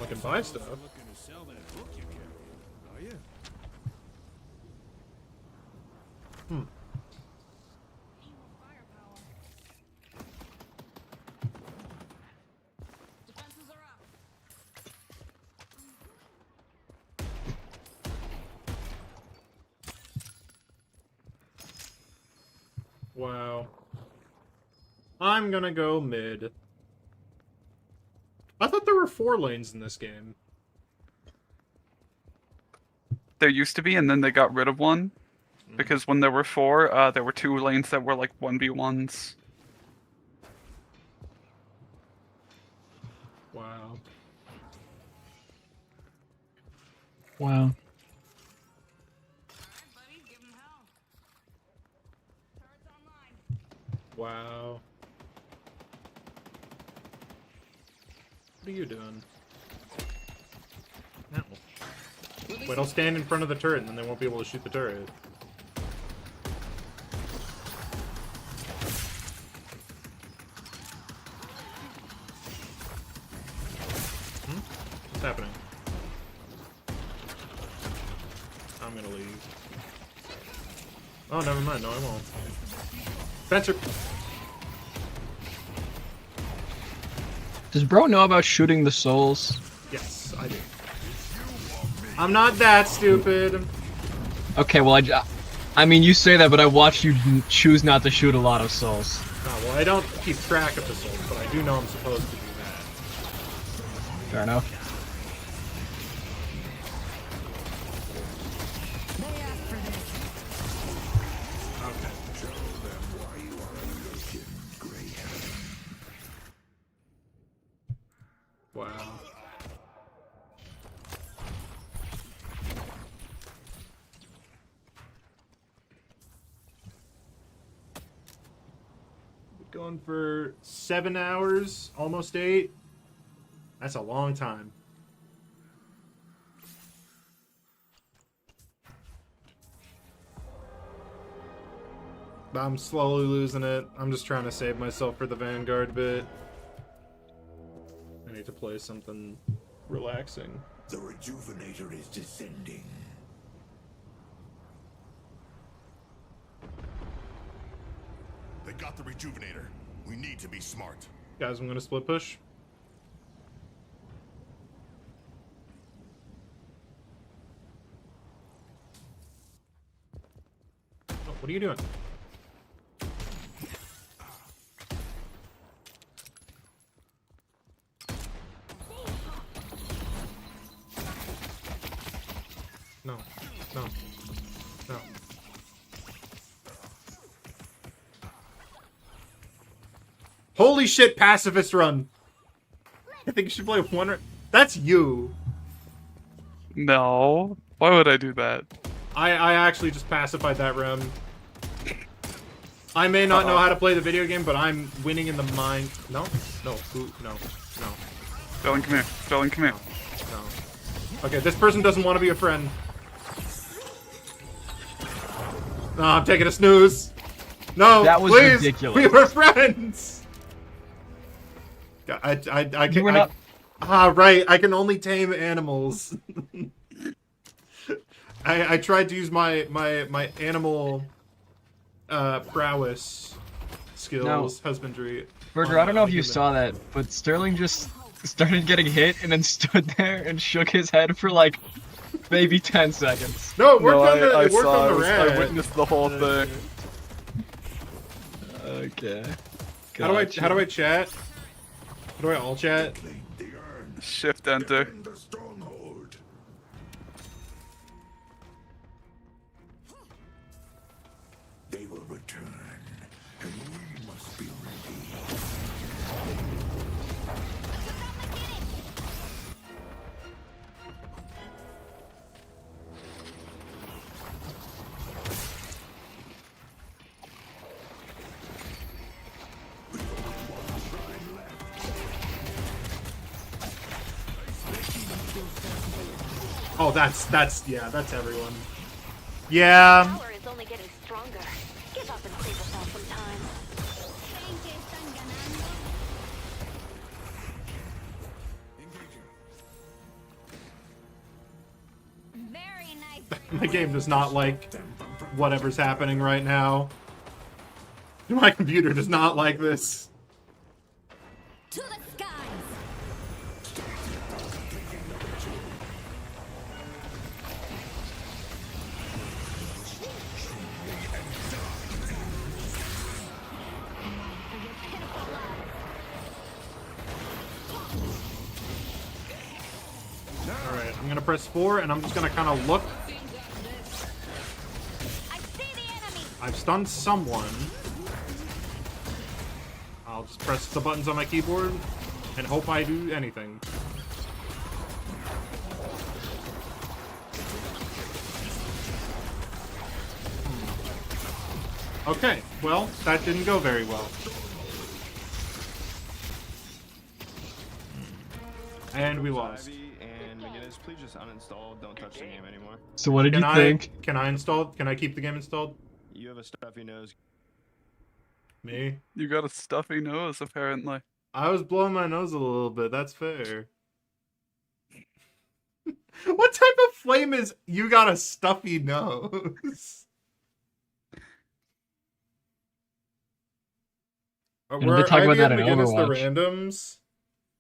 I can buy stuff. Hmm. Defenses are up. Wow. I'm gonna go mid. I thought there were 4 lanes in this game. There used to be, and then they got rid of one. Because when there were 4, there were 2 lanes that were like 1v1s. Wow. Wow. All right, buddy, give him hell. Wow. What are you doing? No. Wait, I'll stand in front of the turret and then they won't be able to shoot the turret. What's happening? I'm gonna leave. Oh, never mind. No, I won't. Spencer! Does bro know about shooting the souls? Yes, I do. I'm not that stupid. Okay, well, I mean, you say that, but I watched you choose not to shoot a lot of souls. Oh, well, I don't keep track of the souls, but I do know I'm supposed to do that. Fair enough. Wow. Going for 7 hours, almost 8. That's a long time. But I'm slowly losing it. I'm just trying to save myself for the Vanguard bit. I need to play something relaxing. The rejuvenator is descending. They got the rejuvenator. We need to be smart. Guys, I'm gonna split push. Oh, what are you doing? No, no, no. Holy shit, pacifist run! I think you should play one. That's you. No. Why would I do that? I actually just pacified that rem. I may not know how to play the video game, but I'm winning in the mind. No, no, no, no. Spelling, come here. Spelling, come here. No. Okay, this person doesn't want to be a friend. No, I'm taking a snooze. No, that was please, ridiculous. we were friends. I can. Not... right. I can only tame animals. I tried to use my animal prowess skills, husbandry. Burger, I don't know if you saw that, but Sterling just started getting hit and then stood there and shook his head for like maybe 10 seconds. No, it worked no, on the I it worked saw, on the rat. I witnessed the whole thing. Okay. How do I chat? How do I all chat? Shift enter. They will return, and we must be ready. Oh, that's yeah, that's everyone. Yeah. Power is only getting stronger. Give up and save yourself some time. Very nice. The game does not like whatever's happening right now. My computer does not like this. To the skies. Alright, I'm gonna press 4 and I'm just gonna kinda look. I've stunned someone. I'll just press the buttons on my keyboard and hope I do anything. Okay, well, that didn't go very well. And we lost. Ivy and McGinnis, please just uninstall. Don't touch the game anymore. So what did you think? Can I install? Can I keep the game installed? You have a stuffy nose. Me? You got a stuffy nose, apparently. I was blowing my nose a little bit. That's fair. What type of flame is you got a stuffy nose? And they talk about that in McGinnis the Overwatch. randoms.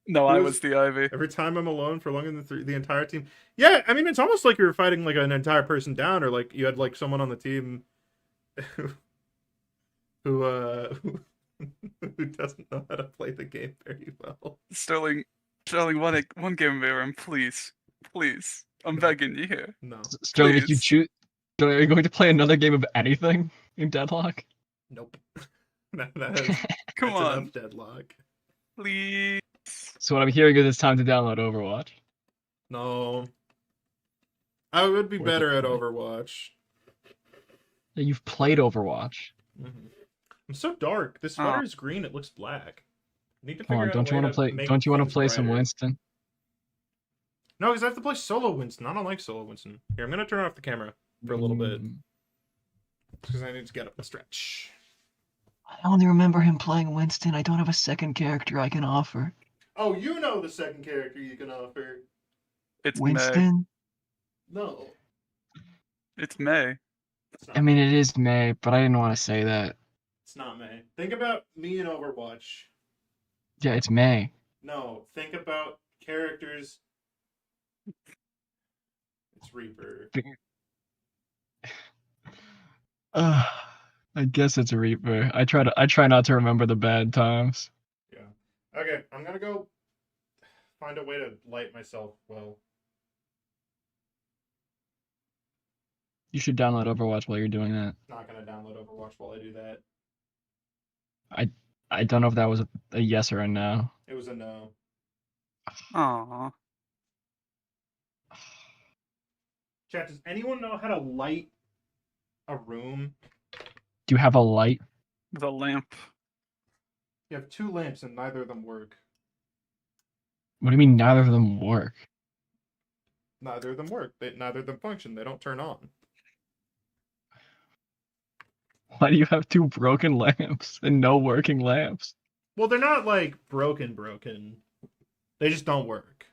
No, I was the Ivy. Every time I'm alone for longer than the entire team. Yeah, I mean, it's almost like you were fighting like an entire person down, or like you had like someone on the team who who doesn't know how to play the game very well. Sterling, one game Baron, please. Please. I'm begging you here. No. Sterling, if you Please. choose, Sterling, are you going to play another game of anything in Deadlock? Nope. that is, Come that's on. enough Deadlock. Please. So what I'm hearing is it's time to download Overwatch. No. I would be Worth better it, at really. Overwatch. Yeah, you've played Overwatch. I'm so dark. This sweater is green. It looks black. I need to Come figure on, out don't a you way want to play? make Don't you want to things play some brighter. Winston? No, because I have to play solo Winston. I don't like solo Winston. Here, I'm gonna turn off the camera for a little bit because I need to get up and stretch. I only remember him playing Winston. I don't have a second character I can offer. Oh, you know the second character you can offer. It's May. Winston? No. It's May. I mean, it is May, but I didn't want to say that. It's not May. Think about me in Overwatch. Yeah, it's May. No, think about characters. It's Reaper. I guess it's a Reaper. I try not to remember the bad times. Yeah. Okay, I'm gonna go find a way to light myself well. You should download Overwatch while you're doing that. Not gonna download Overwatch while I do that. I don't know if that was a yes or a no. It was a no. Aww. Chat, does anyone know how to light a room? Do you have a light? The lamp. You have two lamps and neither of them work. What do you mean neither of them work? Neither of them work. Neither of them function. They don't turn on. Why do you have two broken lamps and no working lamps? Well, they're not like broken. They just don't work.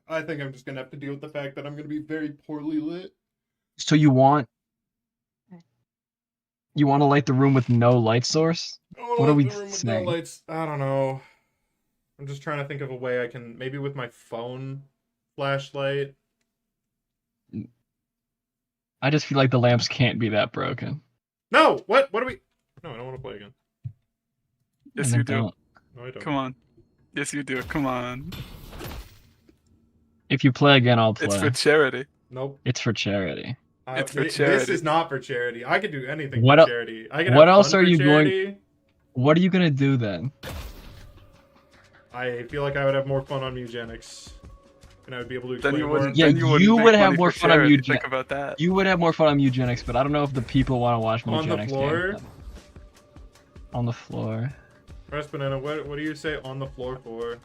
I think I'm just gonna have to deal with the fact that I'm gonna be very poorly lit. So you want to light the room with no light source? What are we saying? No lights. I don't know. I'm just trying to think of a way I can, maybe with my phone flashlight. I just feel like the lamps can't be that broken. No, what are we? No, I don't want to play again. Yes, And you they do. don't. No, I don't. Come on. Yes, you do. Come on. If you play again, I'll play. It's for charity. Nope. It's for charity. It's for This charity. is not for charity. I could do anything What for el- charity. I can what have else fun are for you going- charity. What are you gonna do then? I feel like I would have more fun on Mugenics. And I would be able to Then explain you more. wouldn't. Yeah, then you wouldn't you make would have money more for fun on charity. Eugenics. Think about that. You would have more fun on Eugenics, but I don't know if the people want to watch On the Eugenics floor? games. On the floor. Press Banana, what do you say on the floor for?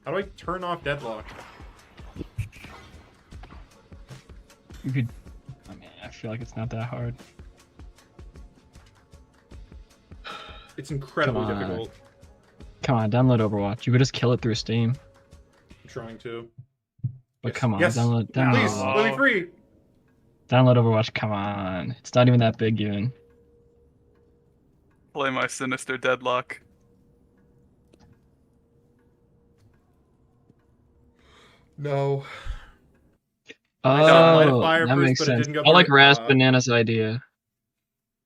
How do I turn off Deadlock? You could. I mean, I feel like it's not that hard. It's incredibly Come on. difficult. Come on, download Overwatch. You could just kill it through Steam. I'm trying to. But Yes. come on, Yes. download. Please, let me free. Download Overwatch. Come on, it's not even that big, even. Play my sinister deadlock. No. Oh, light a fire that first, makes but it sense. didn't go I like very Ras far. Banana's idea.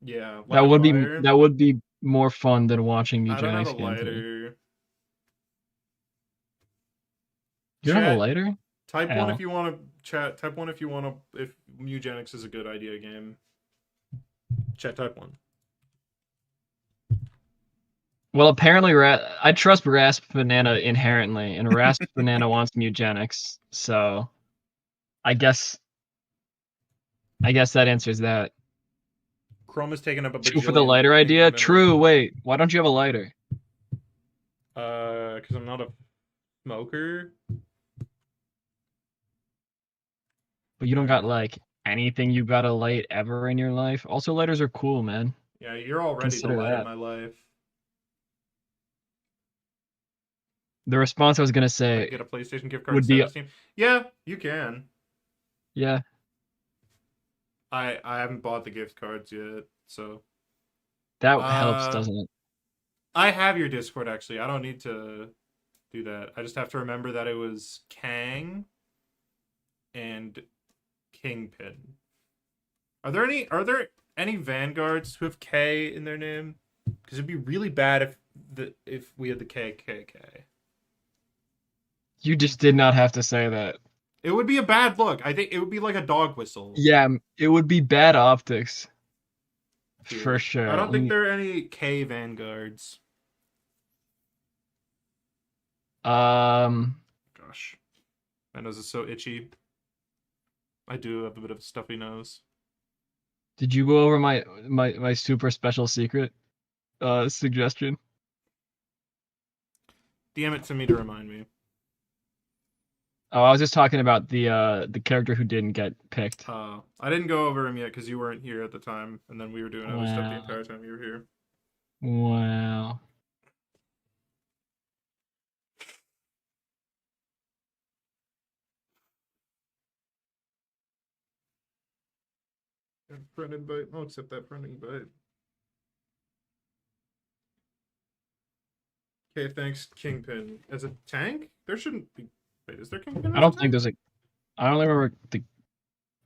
Yeah. light That a would be fire. more fun than watching I don't have Eugenics a gameplay. lighter. You don't have a Chat, lighter? Type one Ow. if you want to chat. Type one if you want to. If Eugenics is a good idea game. Chat type 1. Well, apparently, I trust Rasp Banana inherently, and Rasp Banana wants eugenics, so I guess that answers that. Chrome has taken up a True for the bajillion lighter ping idea. memory. True. Wait, why don't you have a lighter? Because I'm not a smoker. But you don't got like anything you gotta light ever in your life. Also, lighters are cool, man. Yeah, you're already Consider the light that. of my life. The response I was gonna I say get a PlayStation gift card would instead be of Steam. Yeah, you can. yeah. I haven't bought the gift cards yet, so That helps, doesn't it? I have your Discord actually. I don't need to do that. I just have to remember that it was Kang and Kingpin. Are there any Vanguards who have K in their name? Because it'd be really bad if we had the KKK. You just did not have to say that. It would be a bad look. I think it would be like a dog whistle. Yeah, it would be bad optics. Dude, For sure. I don't think there are any K Vanguards. Gosh. My nose is so itchy. I do have a bit of a stuffy nose. Did you go over my super special secret suggestion? DM it to me to remind me. Oh, I was just talking about the character who didn't get picked. I didn't go over him yet because you weren't here at the time, and then we were doing other stuff the Wow. entire time you were here. Wow. Friend invite. I'll accept that friend invite. Okay, thanks, Kingpin. As a tank? There shouldn't be. Wait, is there Kingpin? I don't think there's I only remember the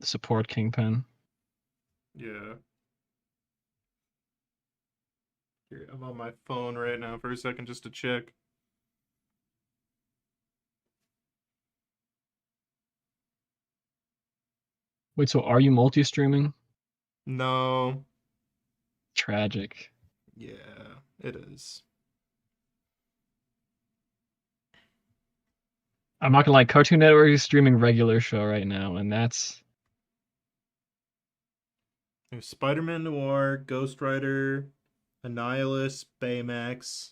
support Kingpin. Yeah. Here, I'm on my phone right now for a second just to check. Wait, so are you multi-streaming? No. Tragic. Yeah, it is. I'm not gonna lie, Cartoon Network is streaming regular show right now, and that's There's Spider-Man Noir, Ghost Rider, Annihilus, Baymax.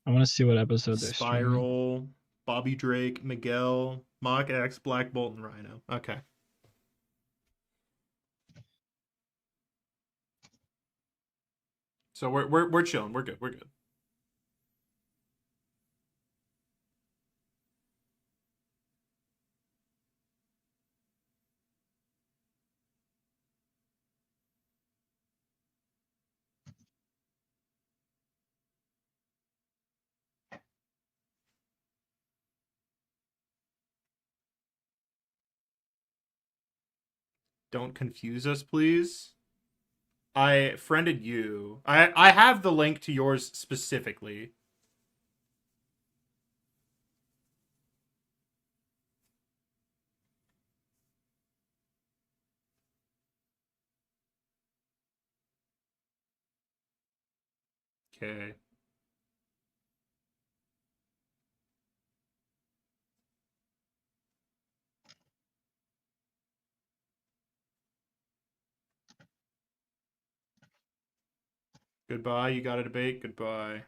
I want to see what episode they're streaming. Spiral, Bobby Drake, Miguel, Mach X, Black Bolt, and Rhino. Okay. So we're chilling. We're good. We're good. Don't confuse us, please. I friended you. I have the link to yours specifically. Okay. Goodbye. You got a debate. Goodbye.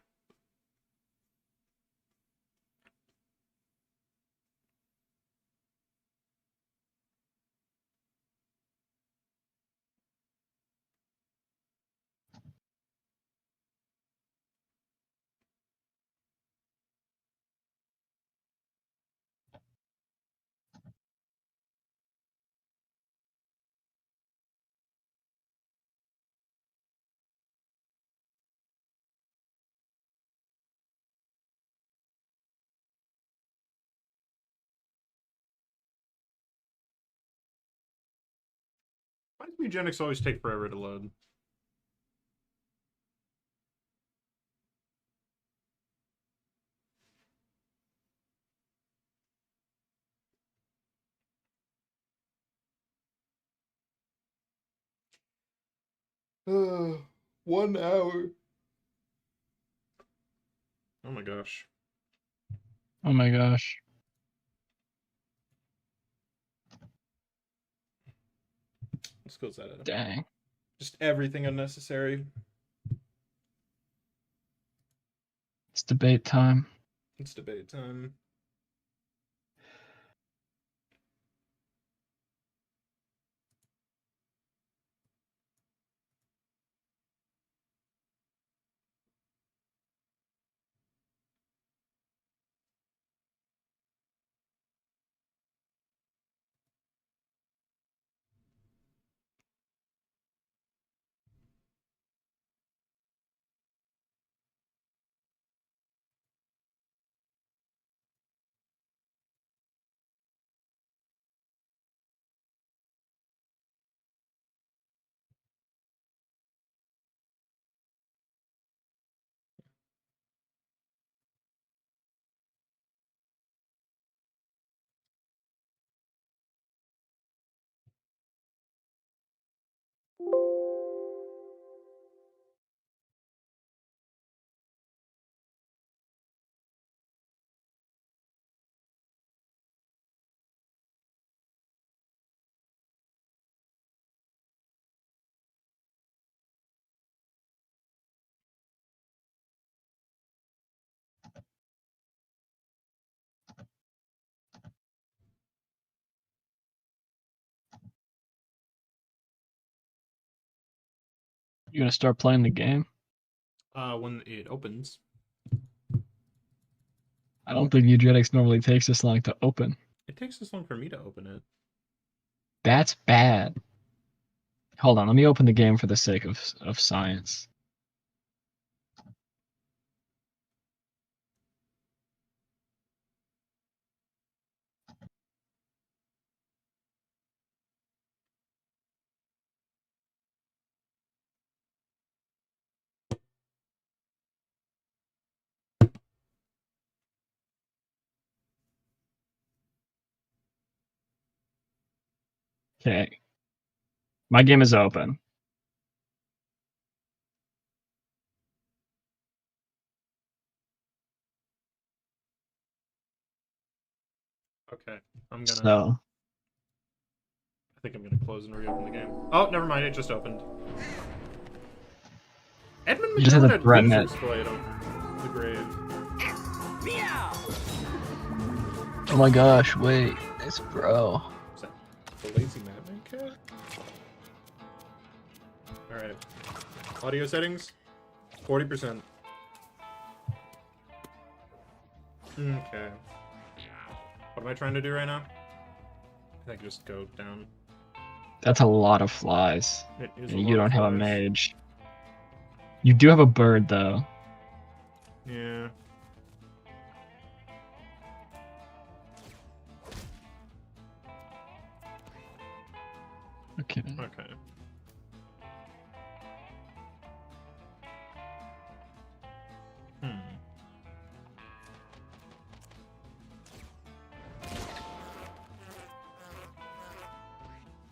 Why does eugenics always take forever to load? 1 hour. Oh my gosh. Oh my gosh. Let's close that out. Dang. Just everything unnecessary. It's debate time. It's debate time. You gonna start playing the game? When it opens. I don't think Eugenics normally takes this long to open. It takes this long for me to open it. That's bad. Hold on, let me open the game for the sake of science. Okay. My game is open. Okay. I think I'm gonna close and reopen the game. Oh, never mind, it just opened. Edmund You just have McMillan to had threaten losers it. played on the grave. Oh my gosh, wait. It's bro. Is that the lazy madman cat? Alright. Audio settings? 40%. Okay. What am I trying to do right now? I think just go down. That's a lot of flies. It is a And lot you of don't have a flies. mage. You do have a bird though. Yeah. Okay. Okay.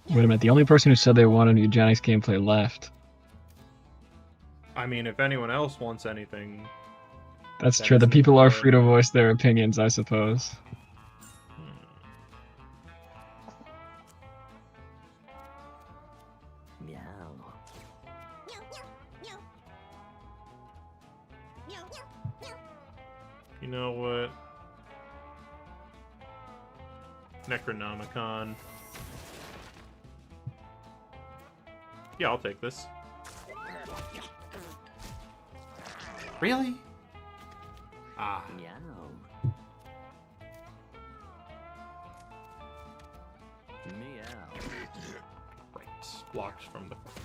Wait a minute, the only person who said they wanted Eugenics gameplay left. I mean, if anyone else wants anything... That's then true, the it's people are more- free to voice their opinions, I suppose. You know what? Necronomicon. Yeah, I'll take this. Really? Ah. Right. Blocked from the front.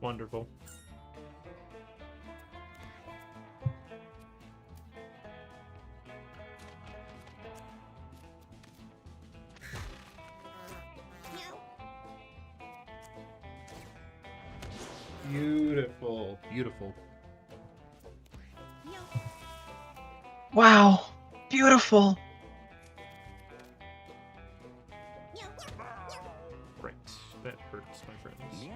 Wonderful. Beautiful. Beautiful. Wow. Beautiful. Right. That hurts, my friends.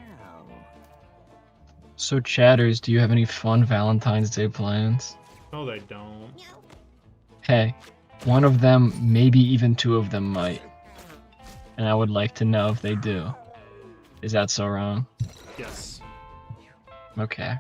So, chatters, do you have any fun Valentine's Day plans? No, they don't. Hey, one of them, maybe even two of them might. And I would like to know if they do. Is that so wrong? Yes. Okay.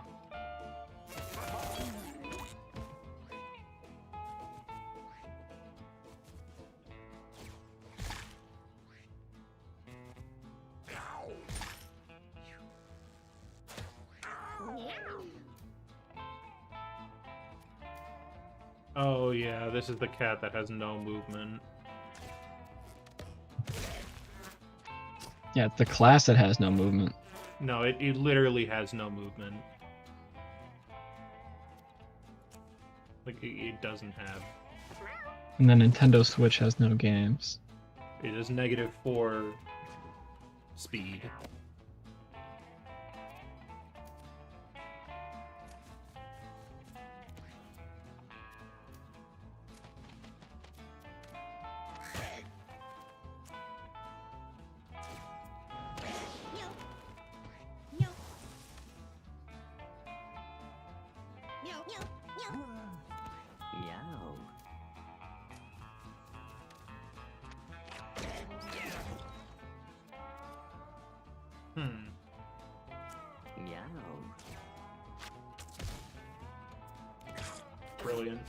Oh yeah, this is the cat that has no movement. Yeah, it's the class that has no movement. No, it literally has no movement. Like, it doesn't have. And the Nintendo Switch has no games. It is -4 speed. Brilliant.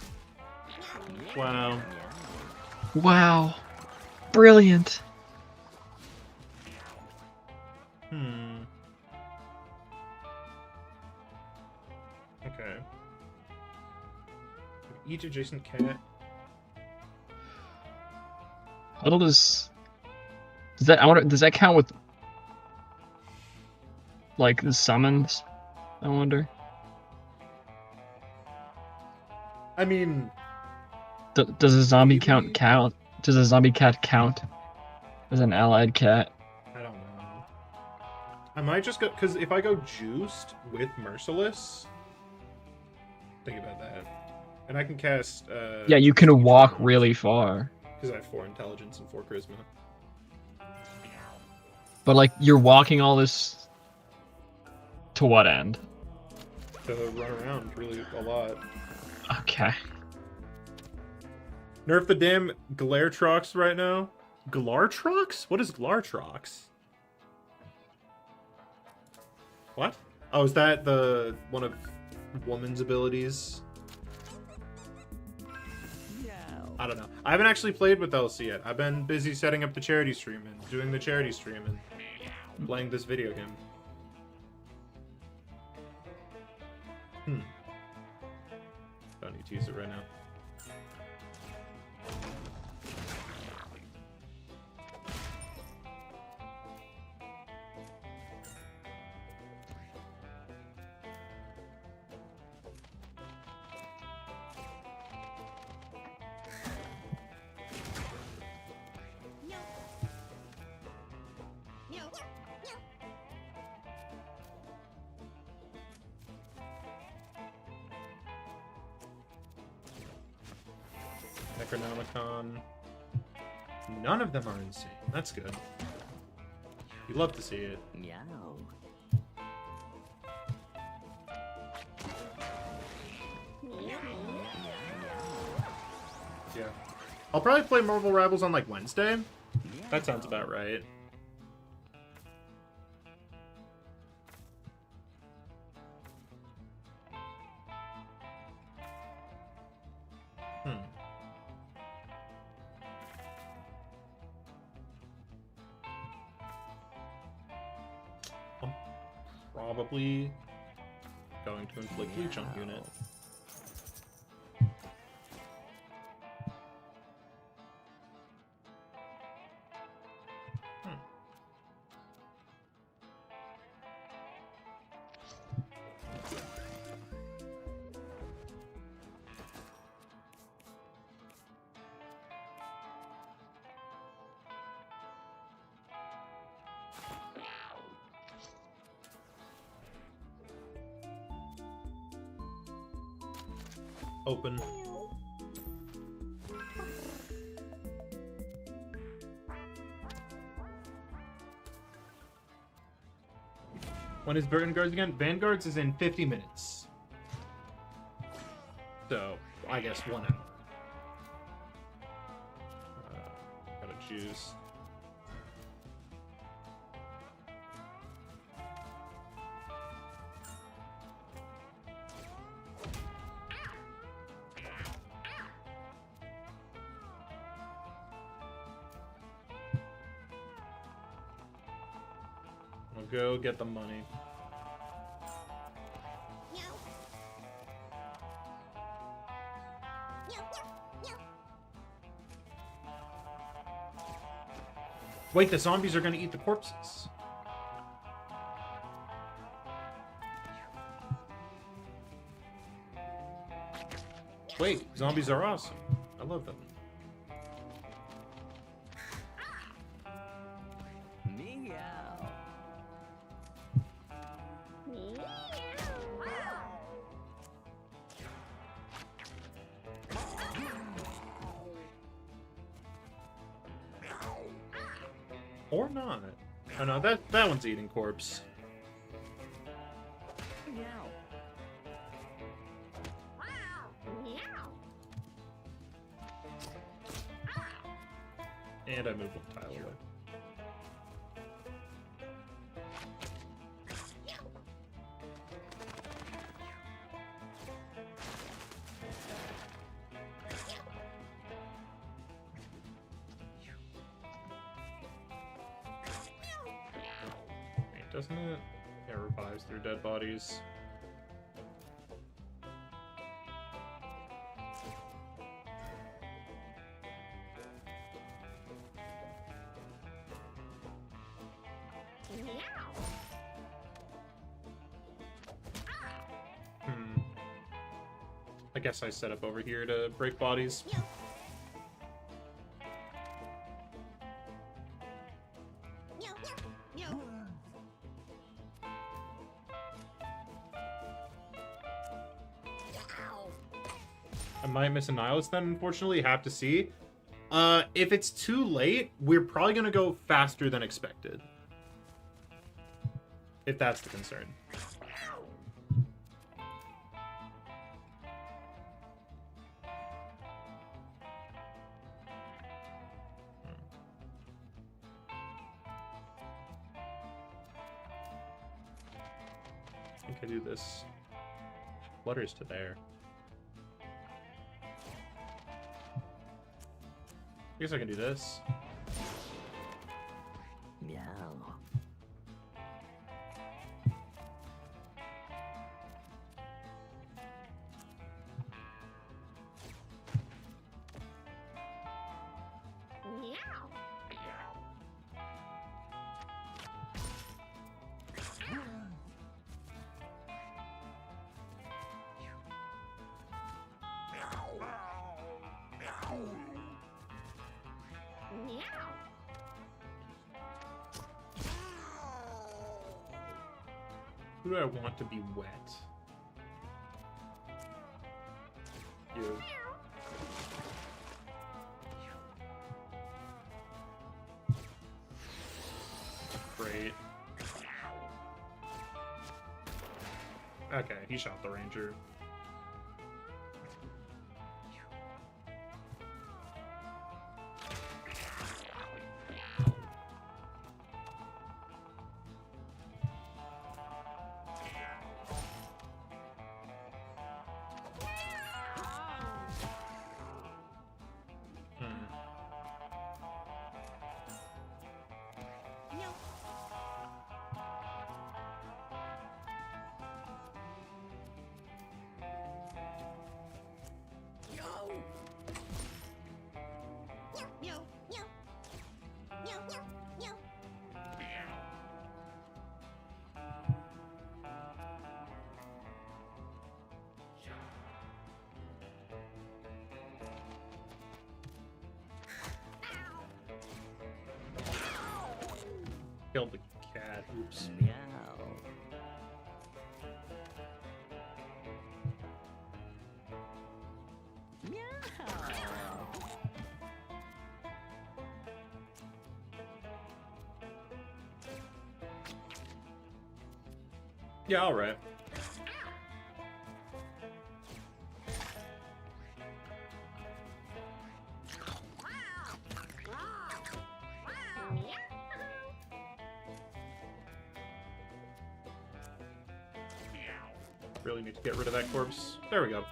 Wow. Wow. Brilliant. Okay. Each adjacent cat. How does that? I wonder. Does that count with like the summons? I wonder. I mean, Does a zombie count? Does a zombie cat count as an allied cat? I don't know. I might just go, because if I go juiced with Merciless, think about that. And I can cast... Yeah, you can walk really far. Because I have 4 intelligence and 4 charisma. But like, you're walking all this to what end? To run around really a lot. Okay. Nerf the damn Glartrox right now. Glartrox? What is Glartrox? What? Oh, is that the one of woman's abilities? I don't know. I haven't actually played with Elsie yet. I've been busy setting up the charity stream and doing the charity stream and playing this video game. Don't need to use it right now. Necronomicon. None of them are insane. That's good. You'd love to see it. Yeah. I'll probably play Marvel Rivals on like Wednesday. That sounds about right. I'm probably going to inflict leech on unit. Open. When is Vanguards again? Vanguards is in 50 minutes. So, I guess 1 hour. Gotta choose. I'll go get the money. Wait, the zombies are gonna eat the corpses. Wait, zombies are awesome. I love them. Or not. Oh no, that one's eating corpse. And I moved one tile away. Wait, doesn't it? Yeah, it revives through dead bodies. I guess I set up over here to break bodies. I might miss a nihilist then, unfortunately. Have to see. If it's too late, we're probably going to go faster than expected. If that's the concern. I think I do this. Flutters to there. I guess I can do this. Meow. Who do I want to be wet? You. Great. Okay, he shot the ranger. Killed the cat. Oops. Yeah, all right. Really need to get rid of that corpse. There we go.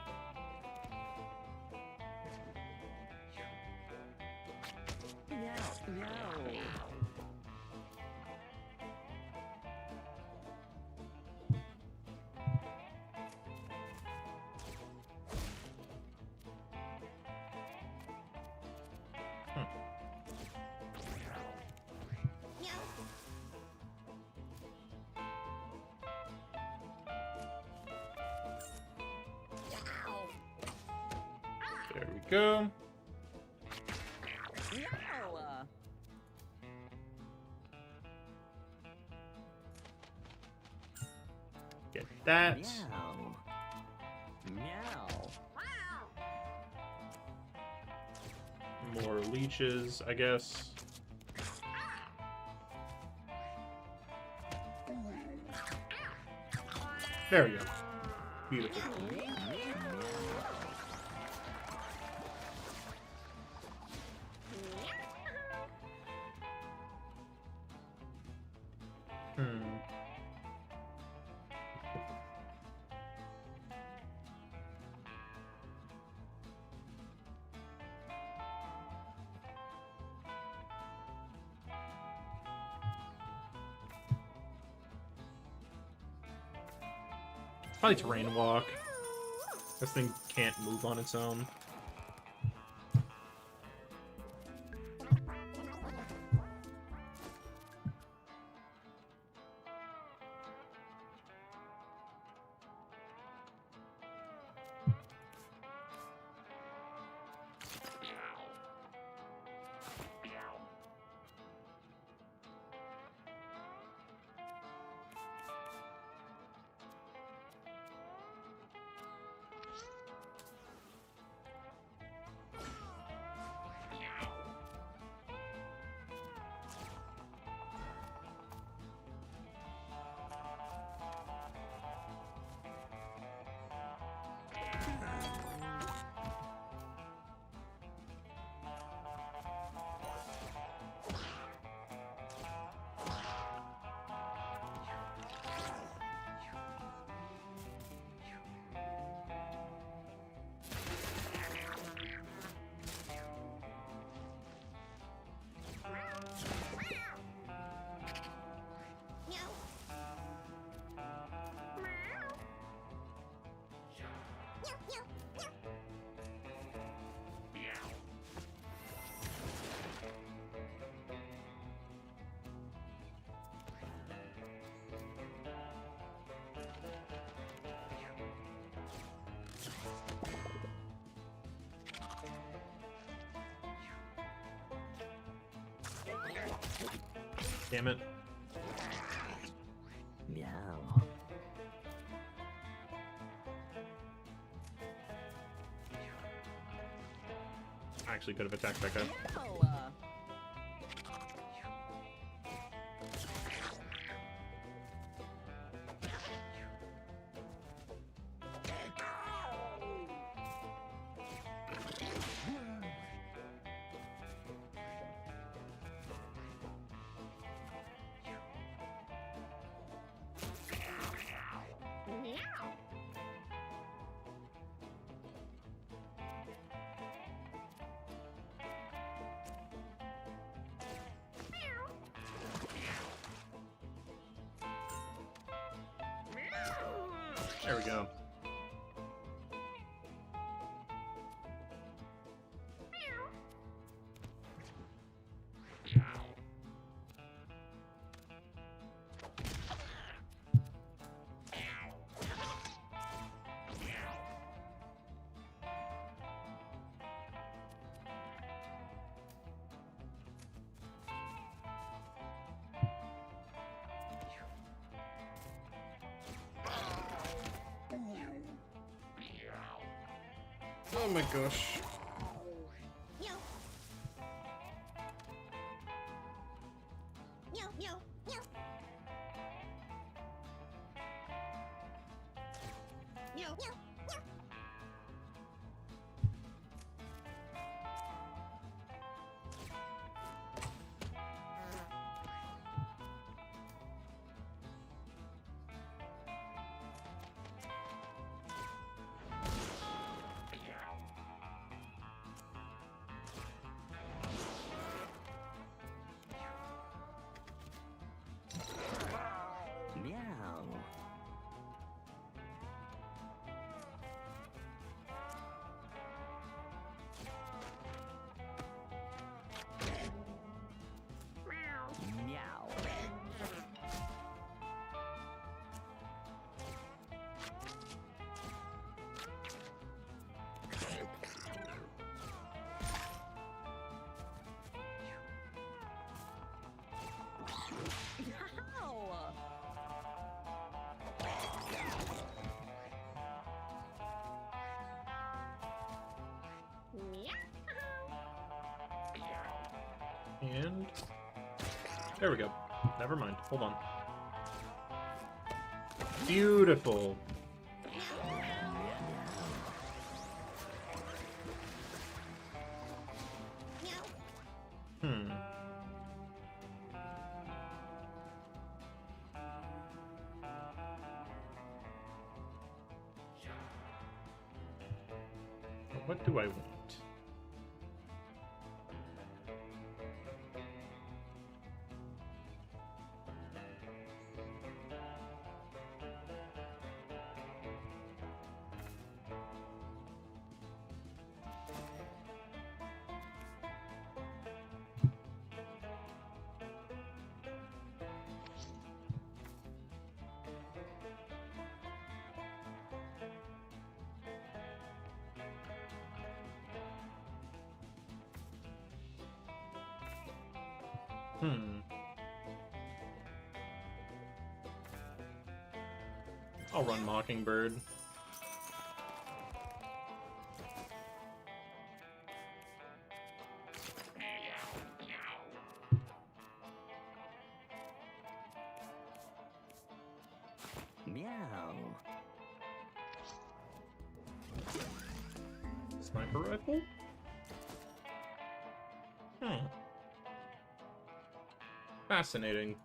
There we go. Get that. More leeches, I guess. There we go. Beautiful. Probably terrain walk. This thing can't move on its own. Damn it. Meow. I actually could have attacked that guy. There we go. Oh my gosh. And there we go. Never mind. Hold on. Beautiful. Hmm. What do I want? I'll run Mockingbird. Meow. Sniper rifle? Fascinating.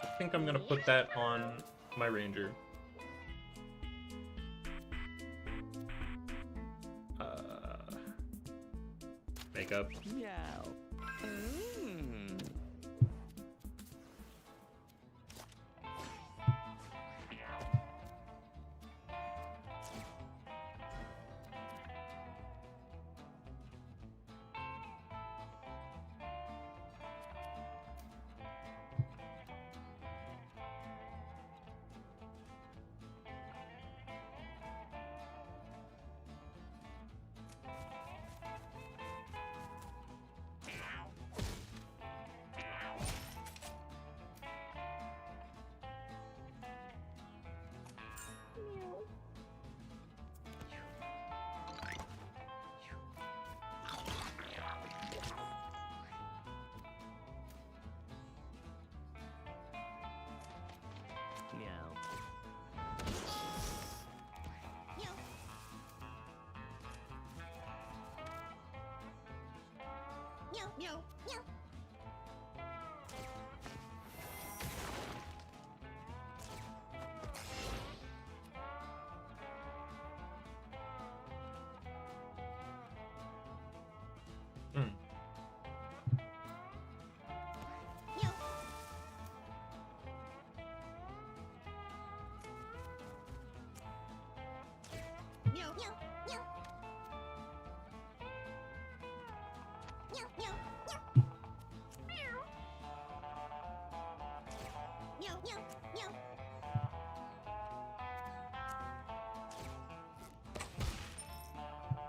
I think I'm gonna put that on my ranger. Makeup. Meow.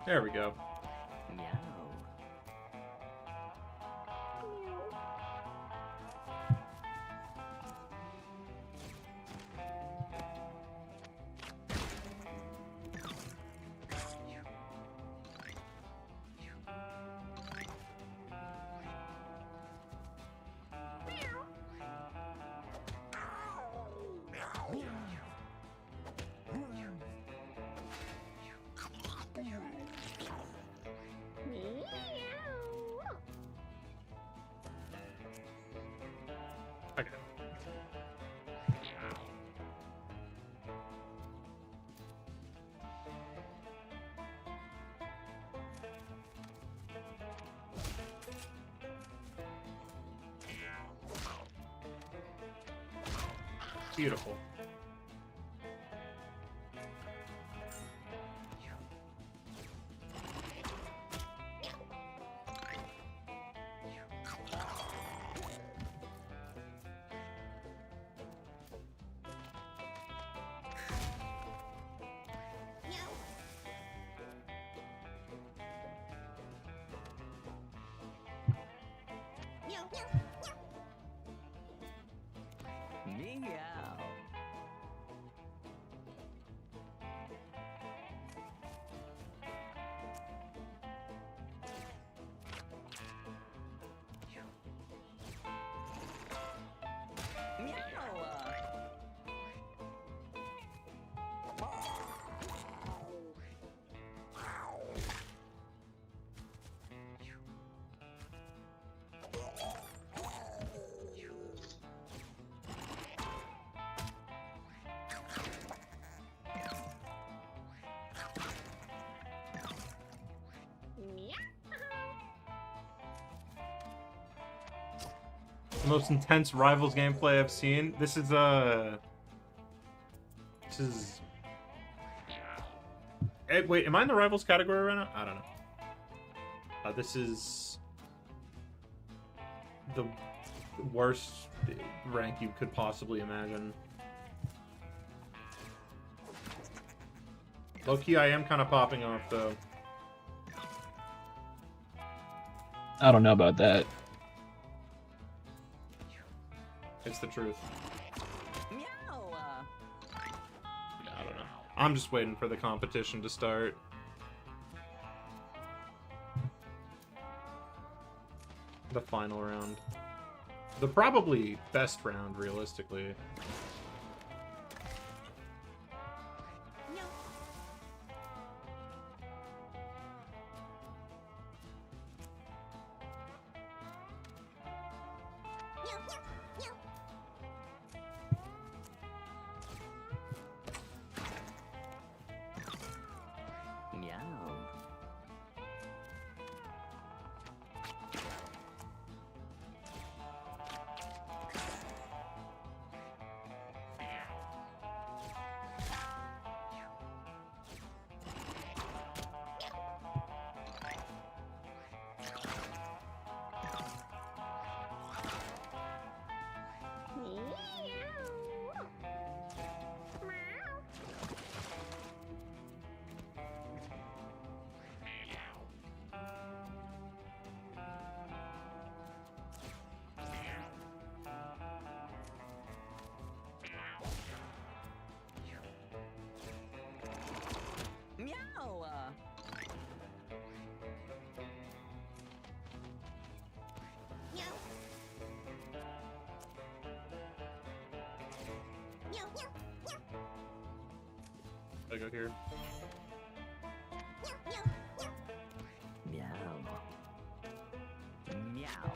There we go. Okay. Beautiful. Meow. The most intense Rivals gameplay I've seen. This is wait, am I in the Rivals category right now? I don't know. This is the worst rank you could possibly imagine. Low-key, I am kind of popping off, though. I don't know about that. It's the truth. Meow. I don't know. I'm just waiting for the competition to start. The final round. The probably best round, realistically. I go here. Meow. Meow.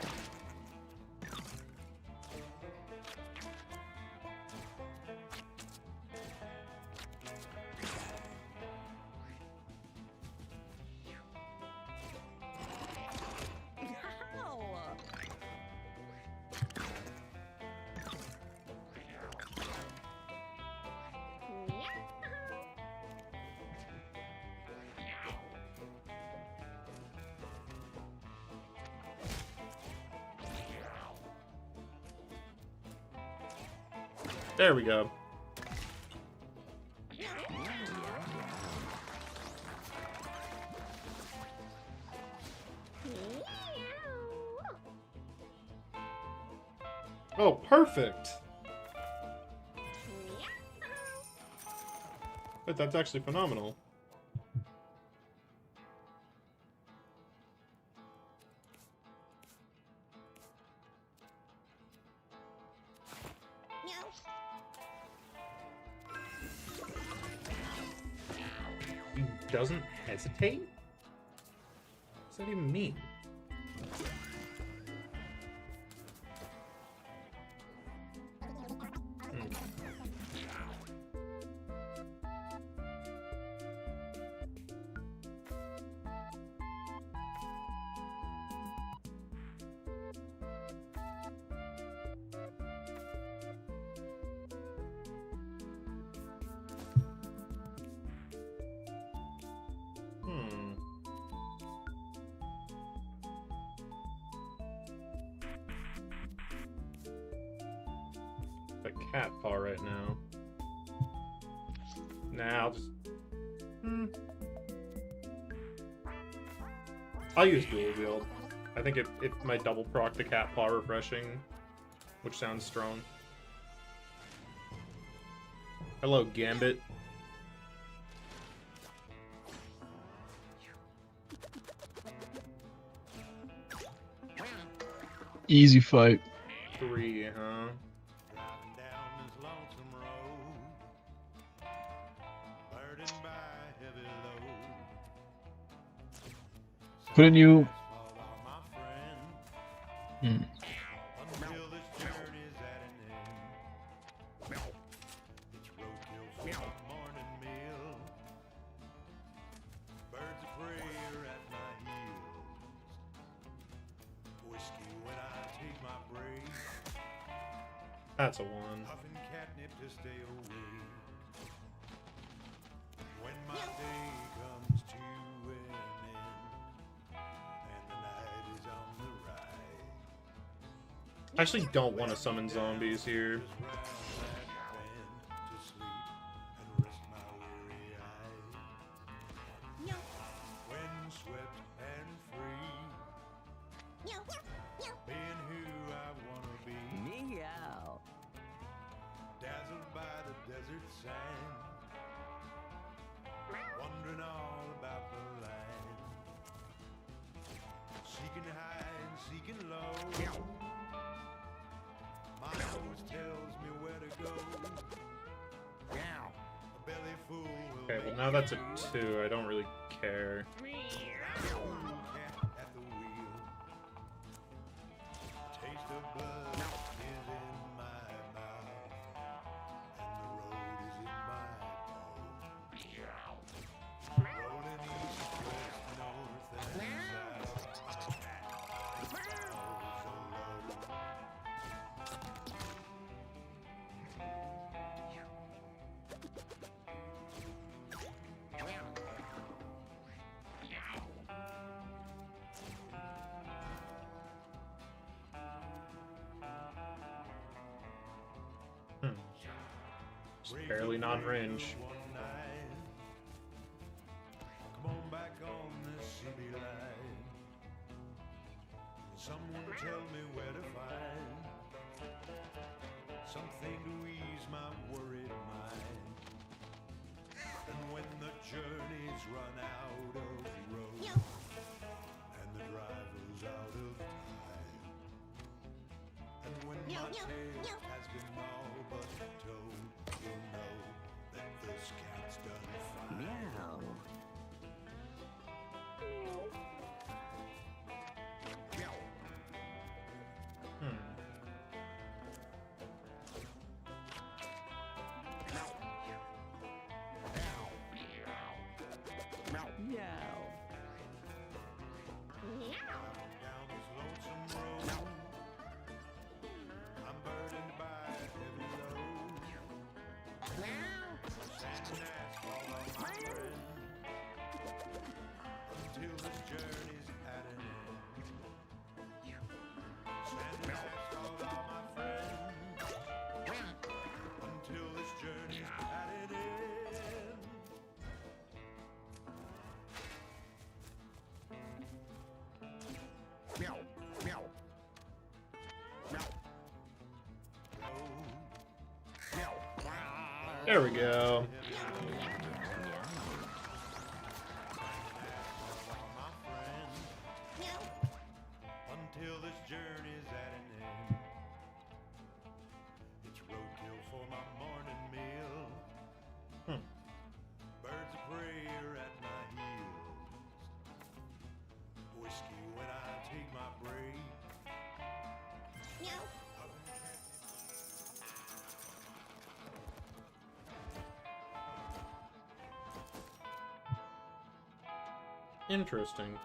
There we go. Oh, perfect. But that's actually phenomenal. He doesn't hesitate? What does that even mean? cat paw right now. Nah, I'll just... I'll use dual wield. I think it might double proc the cat paw refreshing, which sounds strong. Hello, Gambit. Easy fight. 3, huh? Couldn't you? That's a 1. I actually don't want to summon zombies here. Meow. Dazzled by the desert sand, wondering all about the land, seeking high and seeking low. My nose tells me where to go. A belly full will Okay, well now that's a 2. I don't really care. at the wheel. Taste of blood is in my mouth, and the road is in my bones. Rolling east, west, north, and south. Just barely non-range. Come on back on the city line. Someone tell me where to find something to ease my worried mind. And when the journey's run out of road and the driver's out of time, and when my tale has been all but told, you'll know that this cat's done fine. Meow. Down this lonesome road, I'm burdened by a heavy load. Sand and asphalt are my friend, until this journey's at an end. Sand and asphalt are my friend, until this journey's at an end. Meow, meow. There we go. Until this journey's at an end. It's roadkill for my morning meal. Birds of prey are at my heels. Whiskey when I take my break. Interesting.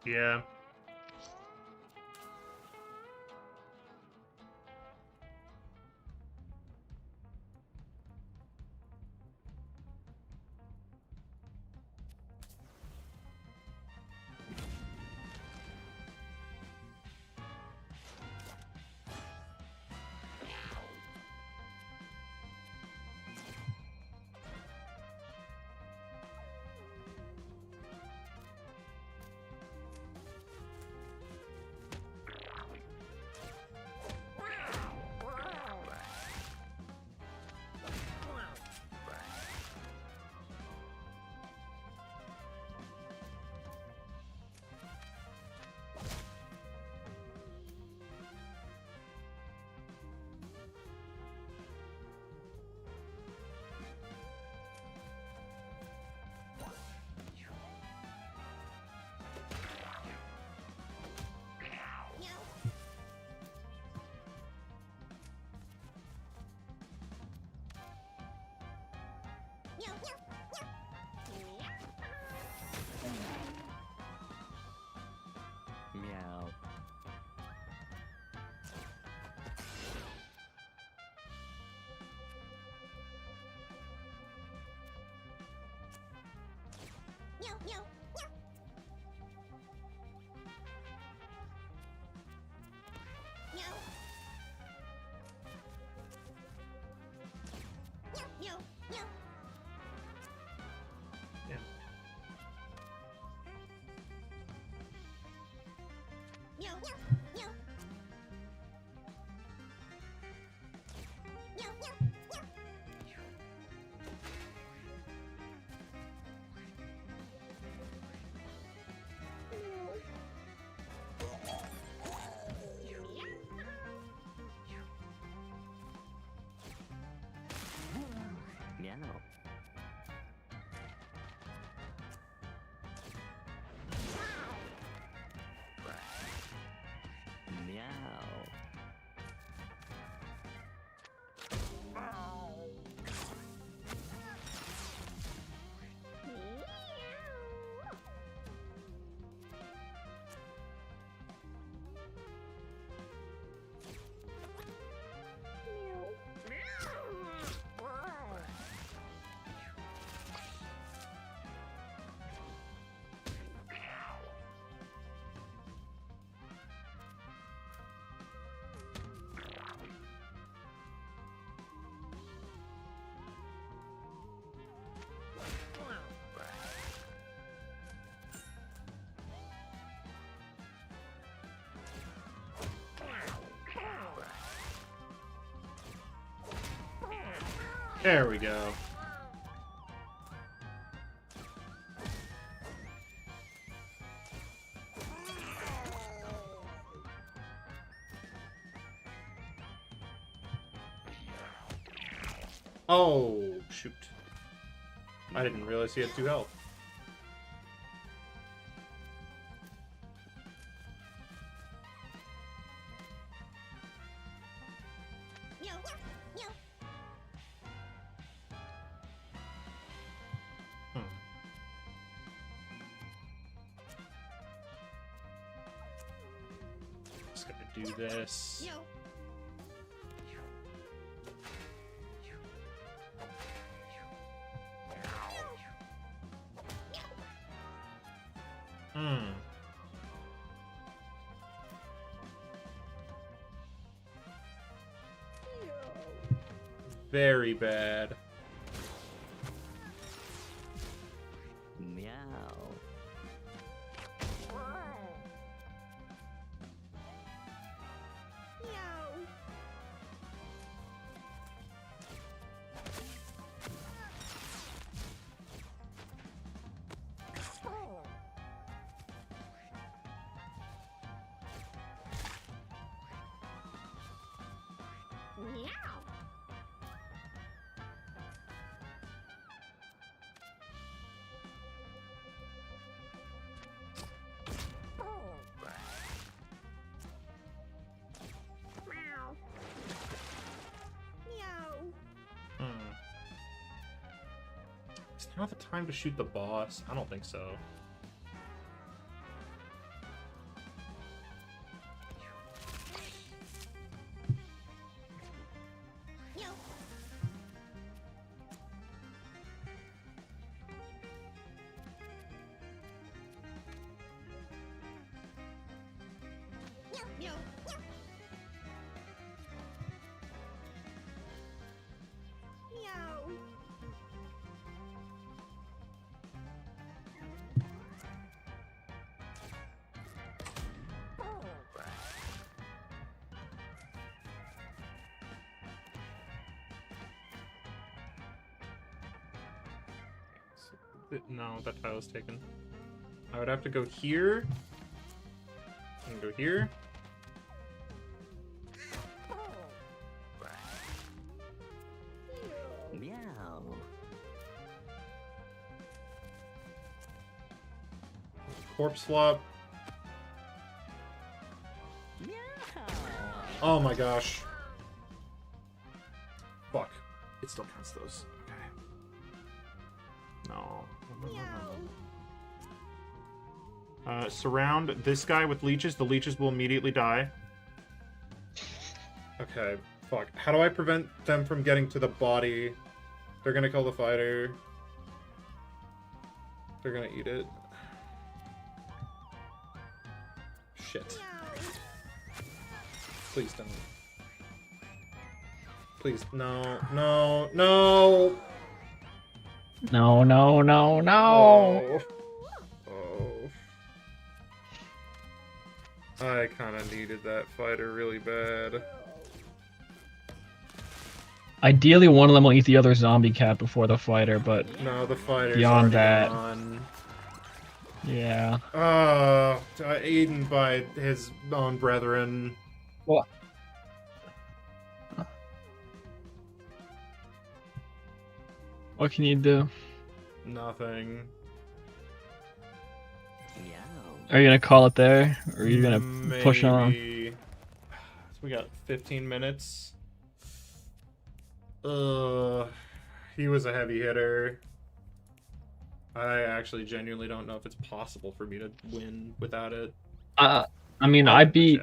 Yeah. Meow. Meow. Meow. There we go. Oh, shoot. I didn't realize he had 2 health. Just gonna do this. Very bad. Meow. Is now the time to shoot the boss? I don't think so. No, that tile is taken. I would have to go here. And go here. Meow. Corpse swap. Oh my gosh. Fuck. It still counts those. Okay. No. Surround this guy with leeches. The leeches will immediately die. Okay. Fuck. How do I prevent them from getting to the body? They're gonna kill the fighter. They're gonna eat it. Shit. Please don't. Please, no, no, no! No, no, no, no. Oh. I kind of needed that fighter really bad. Ideally, one of them will eat the other zombie cat before the fighter, but No, the fighter's beyond already that, gone. yeah. Eaten by his own brethren. What? What can you do? Nothing. Are you gonna call it there, or are you gonna push on? Maybe. So we got 15 minutes. He was a heavy hitter. I actually genuinely don't know if it's possible for me to win without it. I mean, I beat.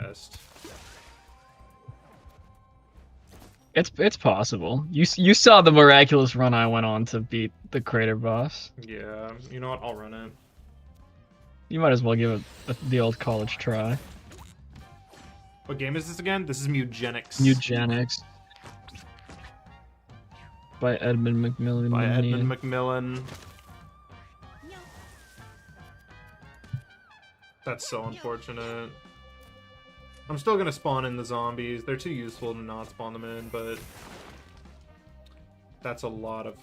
It's possible. You saw the miraculous run I went on to beat the crater boss. Yeah, you know what? I'll run it. You might as well give it the old college try. What game is this again? This is Mugenics. Eugenics. By Edmund Macmillan. By Edmund Macmillan. That's so unfortunate. I'm still gonna spawn in the zombies. They're too useful to not spawn them in, but that's a lot of.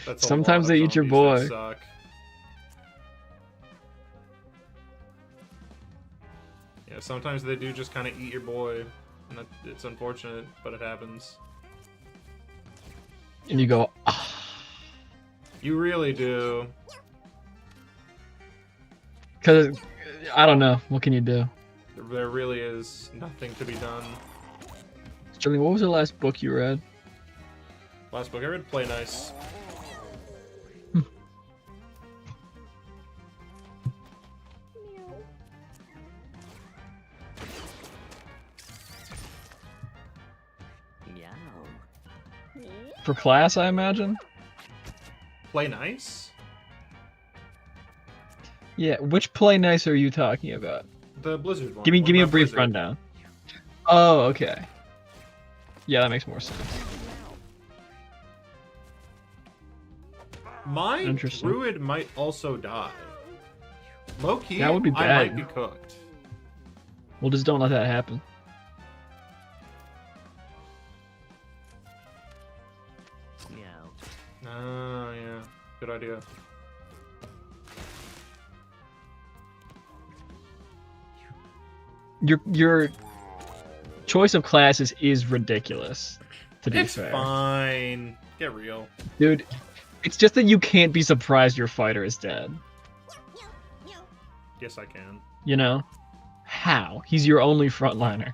That's Sometimes they eat your boy. Suck. Yeah, sometimes they do just kind of eat your boy, and it's unfortunate, but it happens. And you go. Ah. You really do. Because I don't know. What can you do? There really is nothing to be done. Sterling, what was the last book you read? Last book I read, Play Nice. For class, I imagine? Play Nice? Yeah, which Play Nice are you talking about? The Blizzard one. Give me a brief Blizzard. rundown. Oh, okay. Yeah, that makes more sense. My Interesting. druid might also die. Low key, That would be I bad. might be cooked. Well, just don't let that happen. Yeah. Good idea. Your choice of classes is ridiculous, to be It's fair. fine. Get real. Dude, it's just that you can't be surprised your fighter is dead. Yes, I can. You know? How? He's your only frontliner.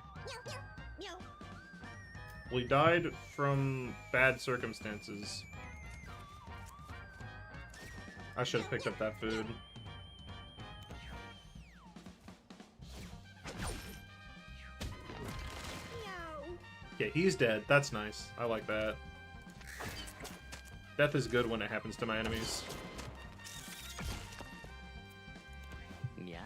Well, he died from bad circumstances. I should have picked up that food. Yeah, he's dead. That's nice. I like that. Death is good when it happens to my enemies. Meow.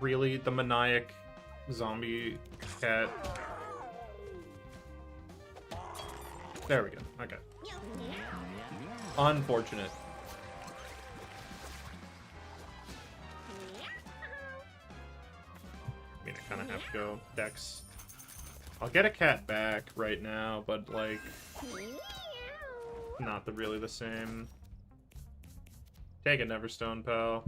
Really? The maniac zombie cat? There we go. Okay. Unfortunate. I mean, it kind of have to go Dex. I'll get a cat back right now, but like, not really the same. Take it, Neverstone, pal.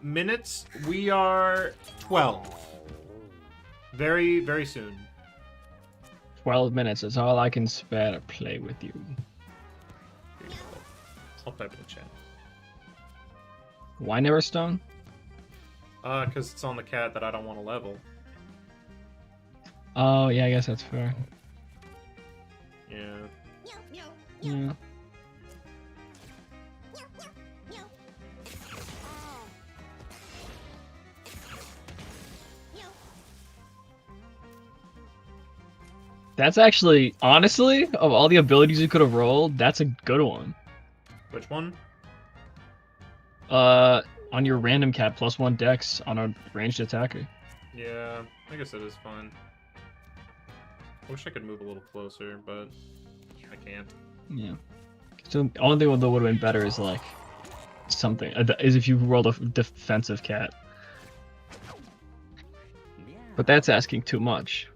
Minutes, we are 12. Very, very soon. 12 minutes is all I can spare to play with you. Here you go. I'll type it in chat. Why Neverstone? Because it's on the cat that I don't want to level. Oh, yeah, I guess that's fair. Yeah. Yeah. That's actually, honestly, of all the abilities you could have rolled, that's a good one. Which one? On your random cat, +1 dex on a ranged attacker. Yeah, I guess it is fine. I wish I could move a little closer, but I can't. Yeah. So the only thing that would have been better is like something is if you rolled a defensive cat. But that's asking too much.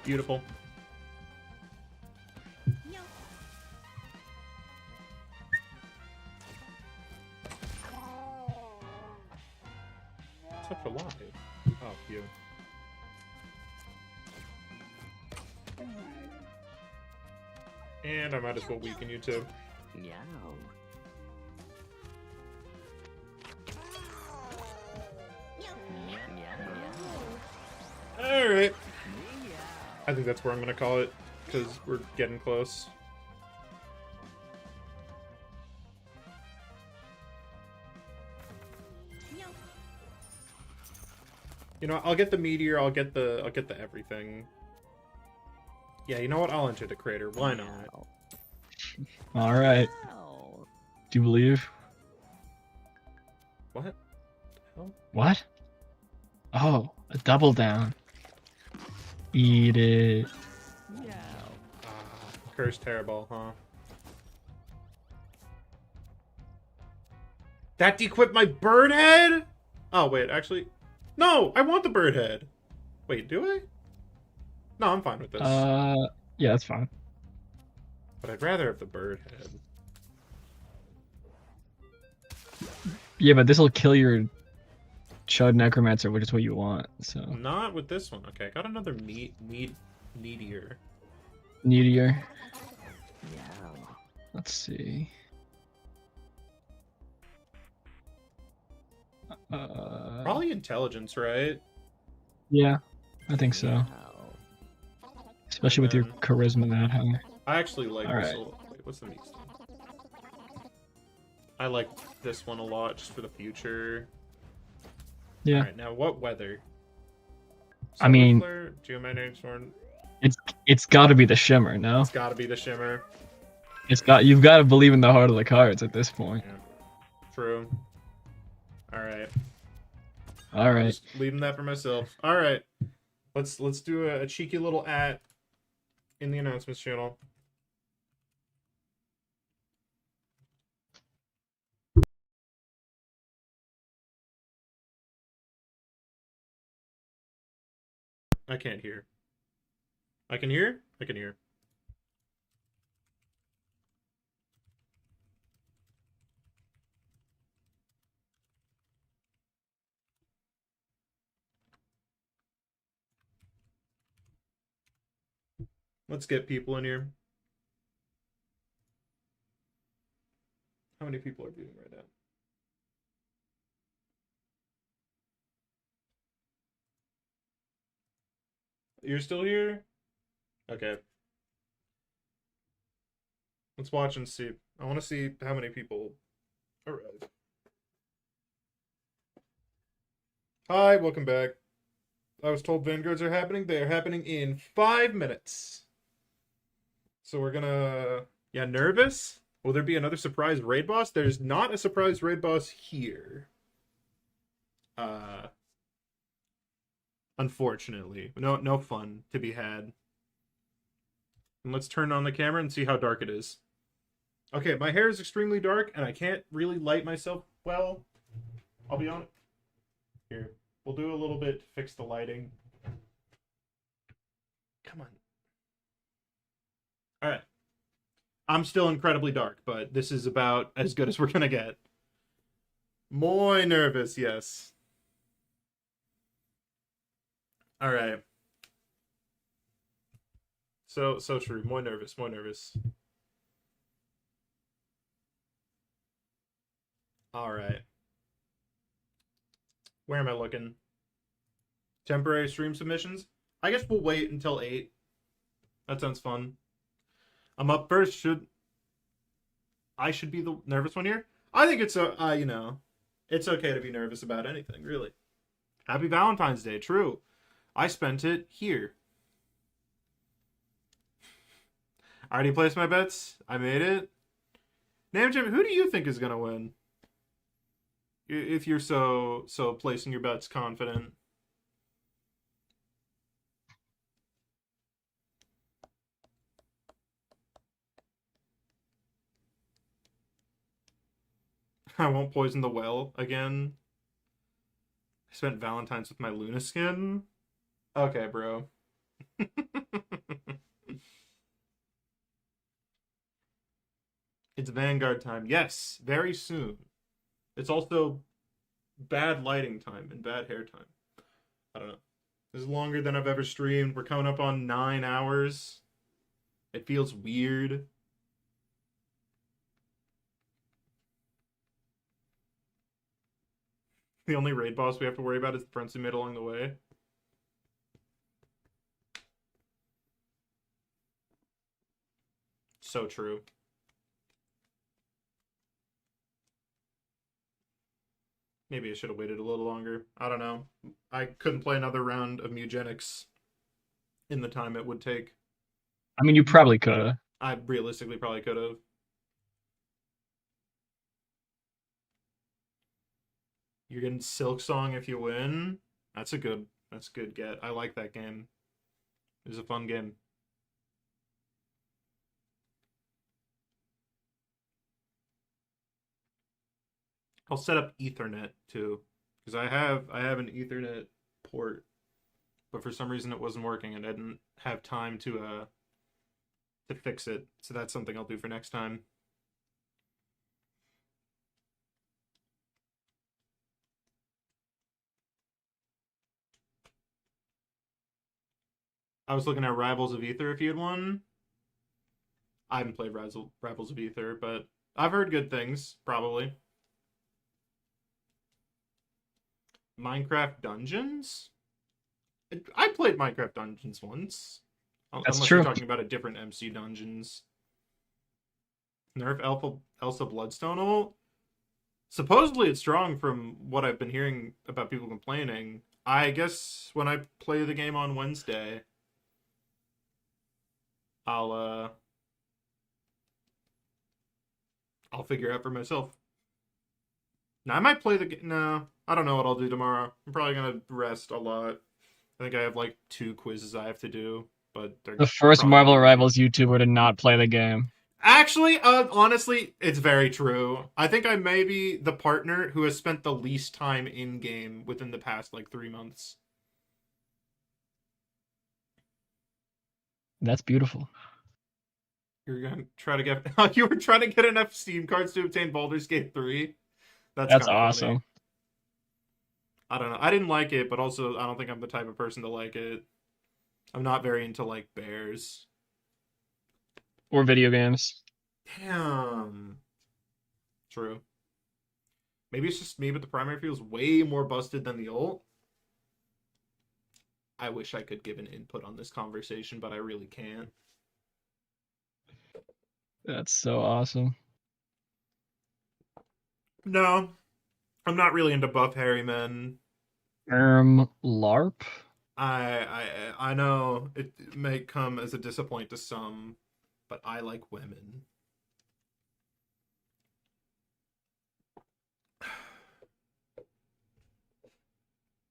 Beautiful. Such a lie. Oh, you. And I might as well weaken you too. Yeah. Alright. I think that's where I'm gonna call it, because we're getting close. You know, I'll get the meteor, I'll get the everything. Yeah, you know what? I'll enter the crater. Why not? Alright. Do you believe? What? Hell? What? Oh, a double down. Eat it. Cursed hairball, huh? That dequipped my bird head? Oh, wait, actually... No! I want the bird head! Wait, do I? No, I'm fine with this. Yeah, that's fine. But I'd rather have the bird head. Yeah, but this'll kill your Chud Necromancer, which is what you want, so... Not with this one. Okay, I got another meteor. Needier. Let's see. Probably intelligence, right? Yeah, I think so. Especially with your charisma that high. I actually like this. Alright. Wait, what's the next one? I like this one a lot just for the future. Yeah. Alright, now what weather? I mean, Flare, Geomagnetic Storm. It's got to be the shimmer, no? It's got to be the shimmer. You've got to believe in the heart of the cards at this point. Yeah. True. All right. All right. Just leaving that for myself. All right. Let's do a cheeky little @ in the announcements channel. I can't hear. I can hear? I can hear. Let's get people in here. How many people are viewing right now? You're still here? Okay. Let's watch and see. I want to see how many people arrive. Hi, welcome back. I was told Vanguards are happening. They are happening in 5 minutes. So we're gonna... Yeah, nervous? Will there be another surprise raid boss? There's not a surprise raid boss here. Unfortunately. No fun to be had. And let's turn on the camera and see how dark it is. Okay, my hair is extremely dark, and I can't really light myself well. I'll be honest. Here, we'll do a little bit to fix the lighting. Come on. All right. I'm still incredibly dark, but this is about as good as we're gonna get. Muy nervous, yes. All right. So true. Muy nervous. Muy nervous. All right. Where am I looking? Temporary stream submissions? I guess we'll wait until 8. That sounds fun. I'm up first. I should be the nervous one here? I think it's you know, it's okay to be nervous about anything, really. Happy Valentine's Day. True. I spent it here. I already placed my bets. I made it. Name Jim, who do you think is gonna win? If you're so placing your bets confident. I won't poison the well again. I spent Valentine's with my Luna skin. Okay, bro. It's Vanguard time. Yes, very soon. It's also bad lighting time and bad hair time. I don't know. This is longer than I've ever streamed. We're coming up on 9 hours. It feels weird. The only raid boss we have to worry about is the friends we made along the way. So true. Maybe I should have waited a little longer. I don't know. I couldn't play another round of Mugenics in the time it would take. I mean, you probably could have. I realistically probably could have. You're getting Silk Song if you win. That's a good get. I like that game. It was a fun game. I'll set up Ethernet too, because I have an Ethernet port, but for some reason it wasn't working and I didn't have time to fix it. So that's something I'll do for next time. I was looking at Rivals of Ether if you had one. I haven't played Rivals of Ether, but I've heard good things, probably. Minecraft Dungeons? I played Minecraft Dungeons once. That's Unless true. you're talking about a different MC Dungeons. Nerf Elsa Bloodstone ult? Supposedly it's strong from what I've been hearing about people complaining. I guess when I play the game on Wednesday, I'll figure out for myself. Now I might play the game. No, I don't know what I'll do tomorrow. I'm probably gonna rest a lot. I think I have like 2 quizzes I have to do, but they're The first probably Marvel gonna be- Rivals YouTuber to not play the game. Actually, honestly, it's very true. I think I may be the partner who has spent the least time in game within the past like 3 months. That's beautiful. You're gonna try to get you were trying to get enough Steam cards to obtain Baldur's Gate 3. That's That's kinda awesome. funny. I don't know. I didn't like it, but also I don't think I'm the type of person to like it. I'm not very into like bears. Or video games. Damn. True. Maybe it's just me, but the primary feels way more busted than the ult. I wish I could give an input on this conversation, but I really can't. That's so awesome. No. I'm not really into buff hairy men. LARP? I know it may come as a disappoint to some, but I like women.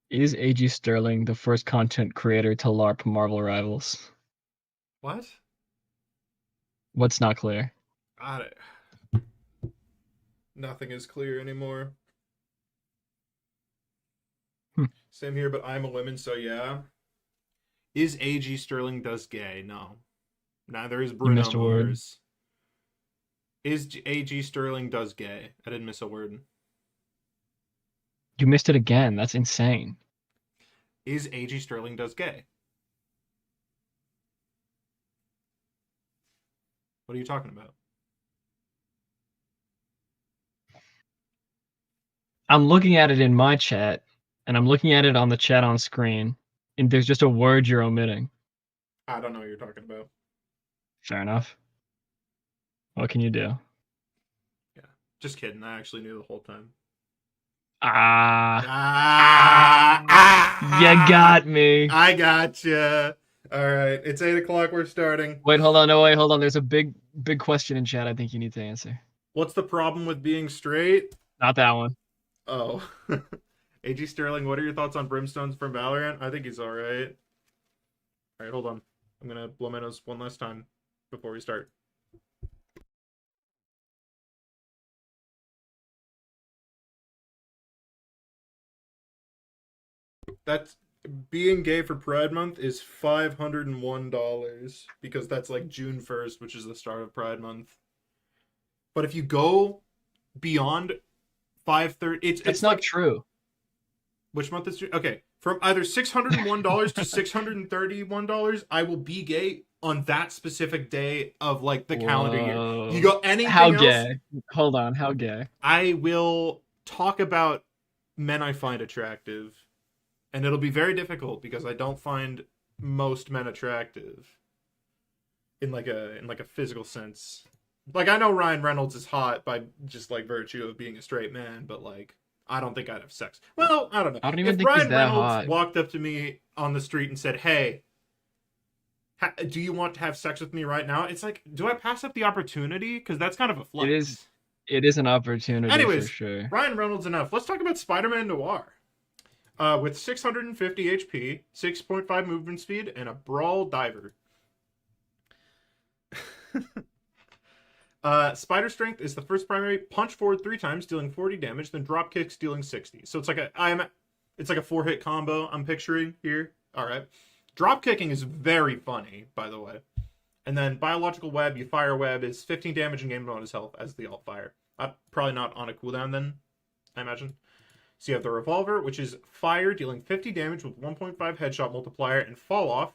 Is AG Sterling the first content creator to LARP Marvel Rivals? What? What's not clear? Nothing is clear anymore. Hmm. Same here, but I'm a woman, so yeah. Is AG Sterling does gay? No. Neither is Bruno missed a word. Mars. Is AG Sterling does gay? I didn't miss a word. You missed it again. That's insane. Is AG Sterling does gay? What are you talking about? I'm looking at it in my chat, and I'm looking at it on the chat on screen, and there's just a word you're omitting. I don't know what you're talking about. Fair enough. What can you do? Yeah. Just kidding. I actually knew the whole time. You got me. I gotcha. All right. It's 8 o'clock. We're starting. Wait, hold on. No, wait, hold on. There's a big question in chat I think you need to answer. What's the problem with being straight? Not that one. Oh. AG Sterling, what are your thoughts on Brimstones from Valorant? I think he's alright. Alright, hold on. I'm gonna blow my nose one last time before we start. That's being gay for Pride Month is $501 because that's like June 1st, which is the start of Pride Month. But if you go beyond 530, it's not like, true. Which month is June? Okay, from either $601 to $631, I will be gay on that specific day of like the calendar year. You go anything How else, gay? Hold on, how gay? I will talk about men I find attractive, and it'll be very difficult because I don't find most men attractive in like a physical sense. Like, I know Ryan Reynolds is hot by just like virtue of being a straight man, but like I don't think I'd have sex. Well, I don't know. I don't even if think he's Ryan that Reynolds hot. walked up to me on the street and said, "Hey, do you want to have sex with me right now?" It's like, do I pass up the opportunity? Because that's kind of a flex. It is an opportunity. Anyways, for sure. Ryan Reynolds enough. Let's talk about Spider-Man Noir. With 650 HP, 6.5 movement speed, and a Brawl Diver. Spider Strength is the first primary. Punch forward 3 times, dealing 40 damage, then drop kicks, dealing 60. So it's like a 4-hit combo I'm picturing here. Alright. Drop kicking is very funny, by the way. And then Biological Web, you fire web, is 15 damage and gain bonus health as the alt fire. Probably not on a cooldown then, I imagine. So you have the Revolver, which is fire, dealing 50 damage with 1.5 headshot multiplier, and fall off,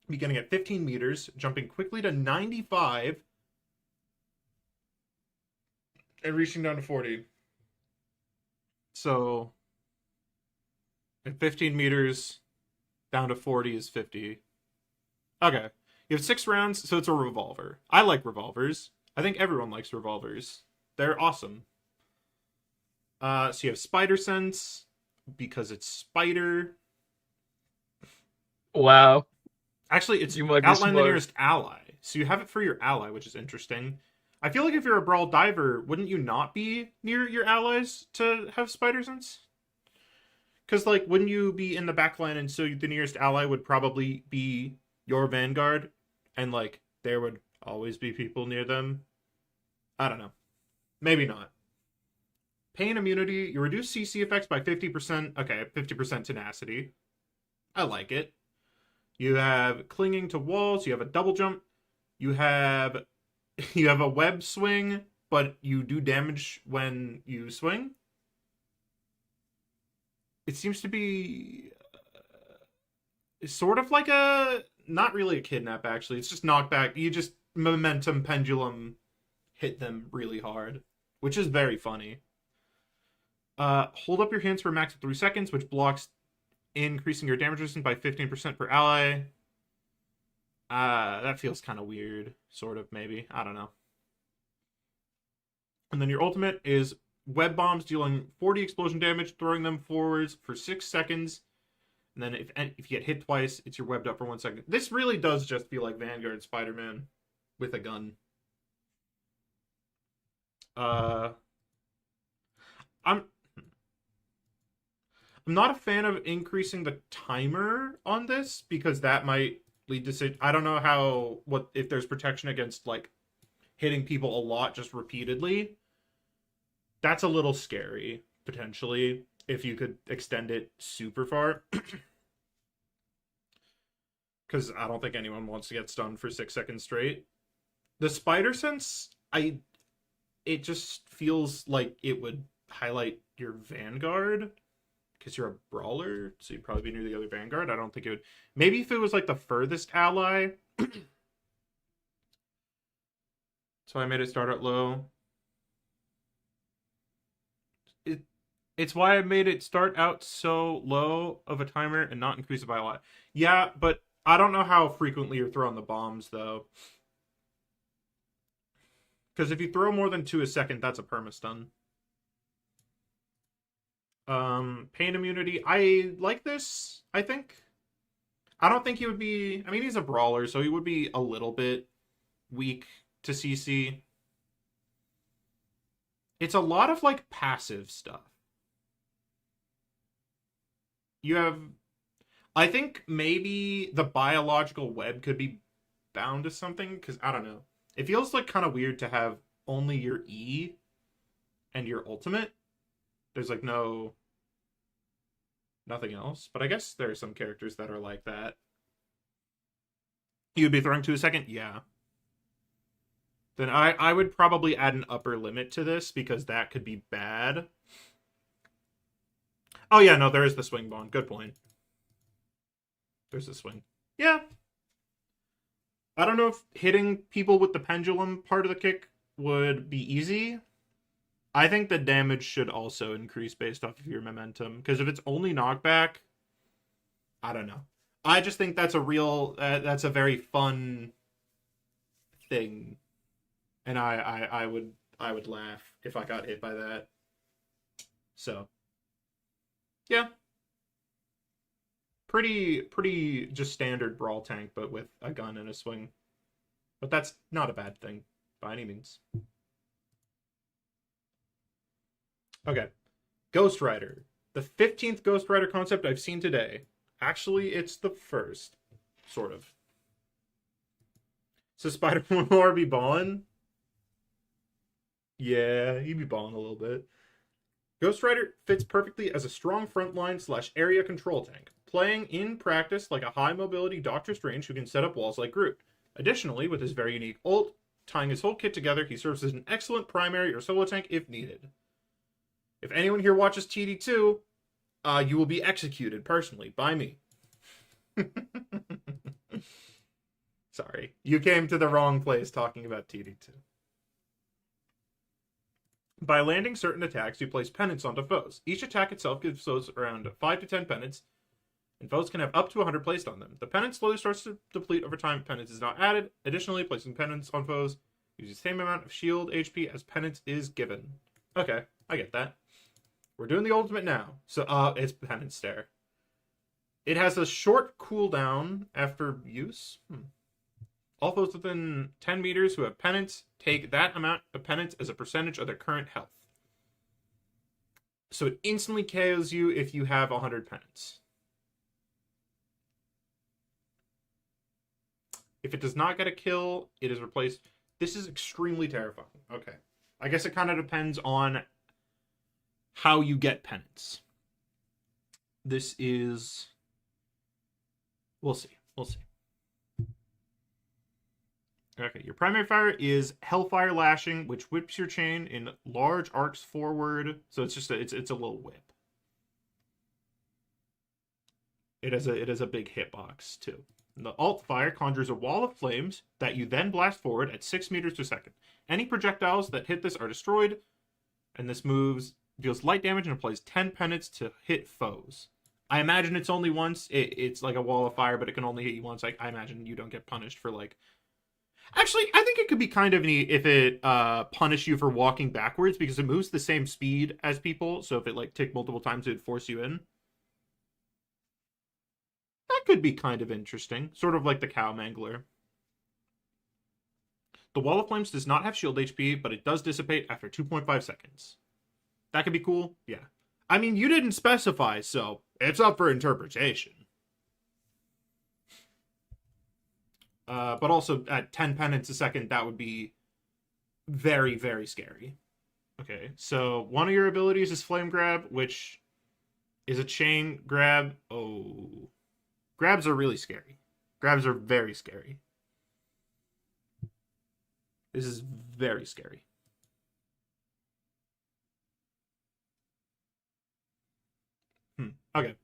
beginning at 15 meters, jumping quickly to 95, and reaching down to 40. So, at 15 meters, down to 40 is 50. Okay. You have 6 rounds, so it's a revolver. I like revolvers. I think everyone likes revolvers. They're awesome. So you have Spider Sense, because it's spider. Wow. Actually, it's You might be outline the smart. nearest ally. So you have it for your ally, which is interesting. I feel like if you're a Brawl Diver, wouldn't you not be near your allies to have Spider Sense? Because, like, wouldn't you be in the back line, and so the nearest ally would probably be your vanguard, and, like, there would always be people near them? I don't know. Maybe not. Pain immunity. You reduce CC effects by 50%. Okay, 50% tenacity. I like it. You have clinging to walls. You have a double jump. You have a web swing, but you do damage when you swing. It seems to be sort of like a, not really a kidnap, actually. It's just knockback. You just momentum pendulum hit them really hard, which is very funny. Hold up your hands for a max of 3 seconds, which blocks increasing your damage resistance by 15% per ally. That feels kind of weird, sort of, maybe. I don't know. And then your ultimate is web bombs, dealing 40 explosion damage, throwing them forwards for 6 seconds. And then if you get hit twice, it's your webbed up for 1 second. This really does just feel like Vanguard Spider-Man with a gun. I'm not a fan of increasing the timer on this, because that might lead to, I don't know if there's protection against, like, hitting people a lot just repeatedly. That's a little scary, potentially, if you could extend it super far. Because I don't think anyone wants to get stunned for 6 seconds straight. The spider sense, it just feels like it would highlight your vanguard, because you're a brawler, so you'd probably be near the other vanguard. I don't think it would. Maybe if it was like the furthest ally. So I made it start out low. It's why I made it start out so low of a timer and not increase it by a lot. Yeah, but I don't know how frequently you're throwing the bombs, though. Because if you throw more than 2 a second, that's a perma-stun. Pain immunity. I like this, I think. I don't think he would be... I mean, he's a brawler, so he would be a little bit weak to CC. It's a lot of, like, passive stuff. You have... I think maybe the biological web could be bound to something, because, I don't know. It feels, like, kind of weird to have only your E and your ultimate. There's, like, nothing else. But I guess there are some characters that are like that. You'd be throwing 2 a second? Yeah. Then I would probably add an upper limit to this, because that could be bad. Oh yeah, no, there is the swing bond. Good point. There's the swing. Yeah. I don't know if hitting people with the pendulum part of the kick would be easy. I think the damage should also increase based off of your momentum, because if it's only knockback, I don't know. I just think that's that's a very fun thing, and I would laugh if I got hit by that. So, yeah, pretty just standard brawl tank, but with a gun and a swing. But that's not a bad thing by any means. Okay, Ghost Rider. The 15th Ghost Rider concept I've seen today. Actually, it's the first, sort of. So Spider-Man will be balling? Yeah, he'd be balling a little bit. Ghost Rider fits perfectly as a strong frontline / area control tank, playing in practice like a high mobility Doctor Strange who can set up walls like Groot. Additionally, with his very unique ult, tying his whole kit together, he serves as an excellent primary or solo tank if needed. If anyone here watches TD2, you will be executed personally by me. Sorry, you came to the wrong place talking about TD2. By landing certain attacks, you place penance onto foes. Each attack itself gives foes around 5 to 10 penance, and foes can have up to 100 placed on them. The penance slowly starts to deplete over time if penance is not added. Additionally, placing penance on foes uses the same amount of shield HP as penance is given. Okay, I get that. We're doing the ultimate now. So, it's penance stare. It has a short cooldown after use. All foes within 10 meters who have penance take that amount of penance as a percentage of their current health. So it instantly KOs you if you have 100 penance. If it does not get a kill, it is replaced. This is extremely terrifying. Okay. I guess it kind of depends on how you get penance. This is... We'll see. We'll see. Okay, your primary fire is Hellfire Lashing, which whips your chain in large arcs forward. So it's just it's a little whip. It has a big hitbox too. And the alt fire conjures a wall of flames that you then blast forward at 6 meters per second. Any projectiles that hit this are destroyed, and this moves deals light damage and applies 10 penance to hit foes. I imagine it's only once. It's like a wall of fire, but it can only hit you once. Like, I imagine you don't get punished for like. Actually, I think it could be kind of neat if it punished you for walking backwards, because it moves the same speed as people. So if it like ticked multiple times, it'd force you in. That could be kind of interesting. Sort of like the Cow Mangler. The Wall of Flames does not have shield HP, but it does dissipate after 2.5 seconds. That could be cool. Yeah. I mean, you didn't specify, so it's up for interpretation. But also at 10 penance a second, that would be very, very scary. Okay, so one of your abilities is Flame Grab, which is a chain grab. Oh. Grabs are really scary. Grabs are very scary. This is very scary. Okay.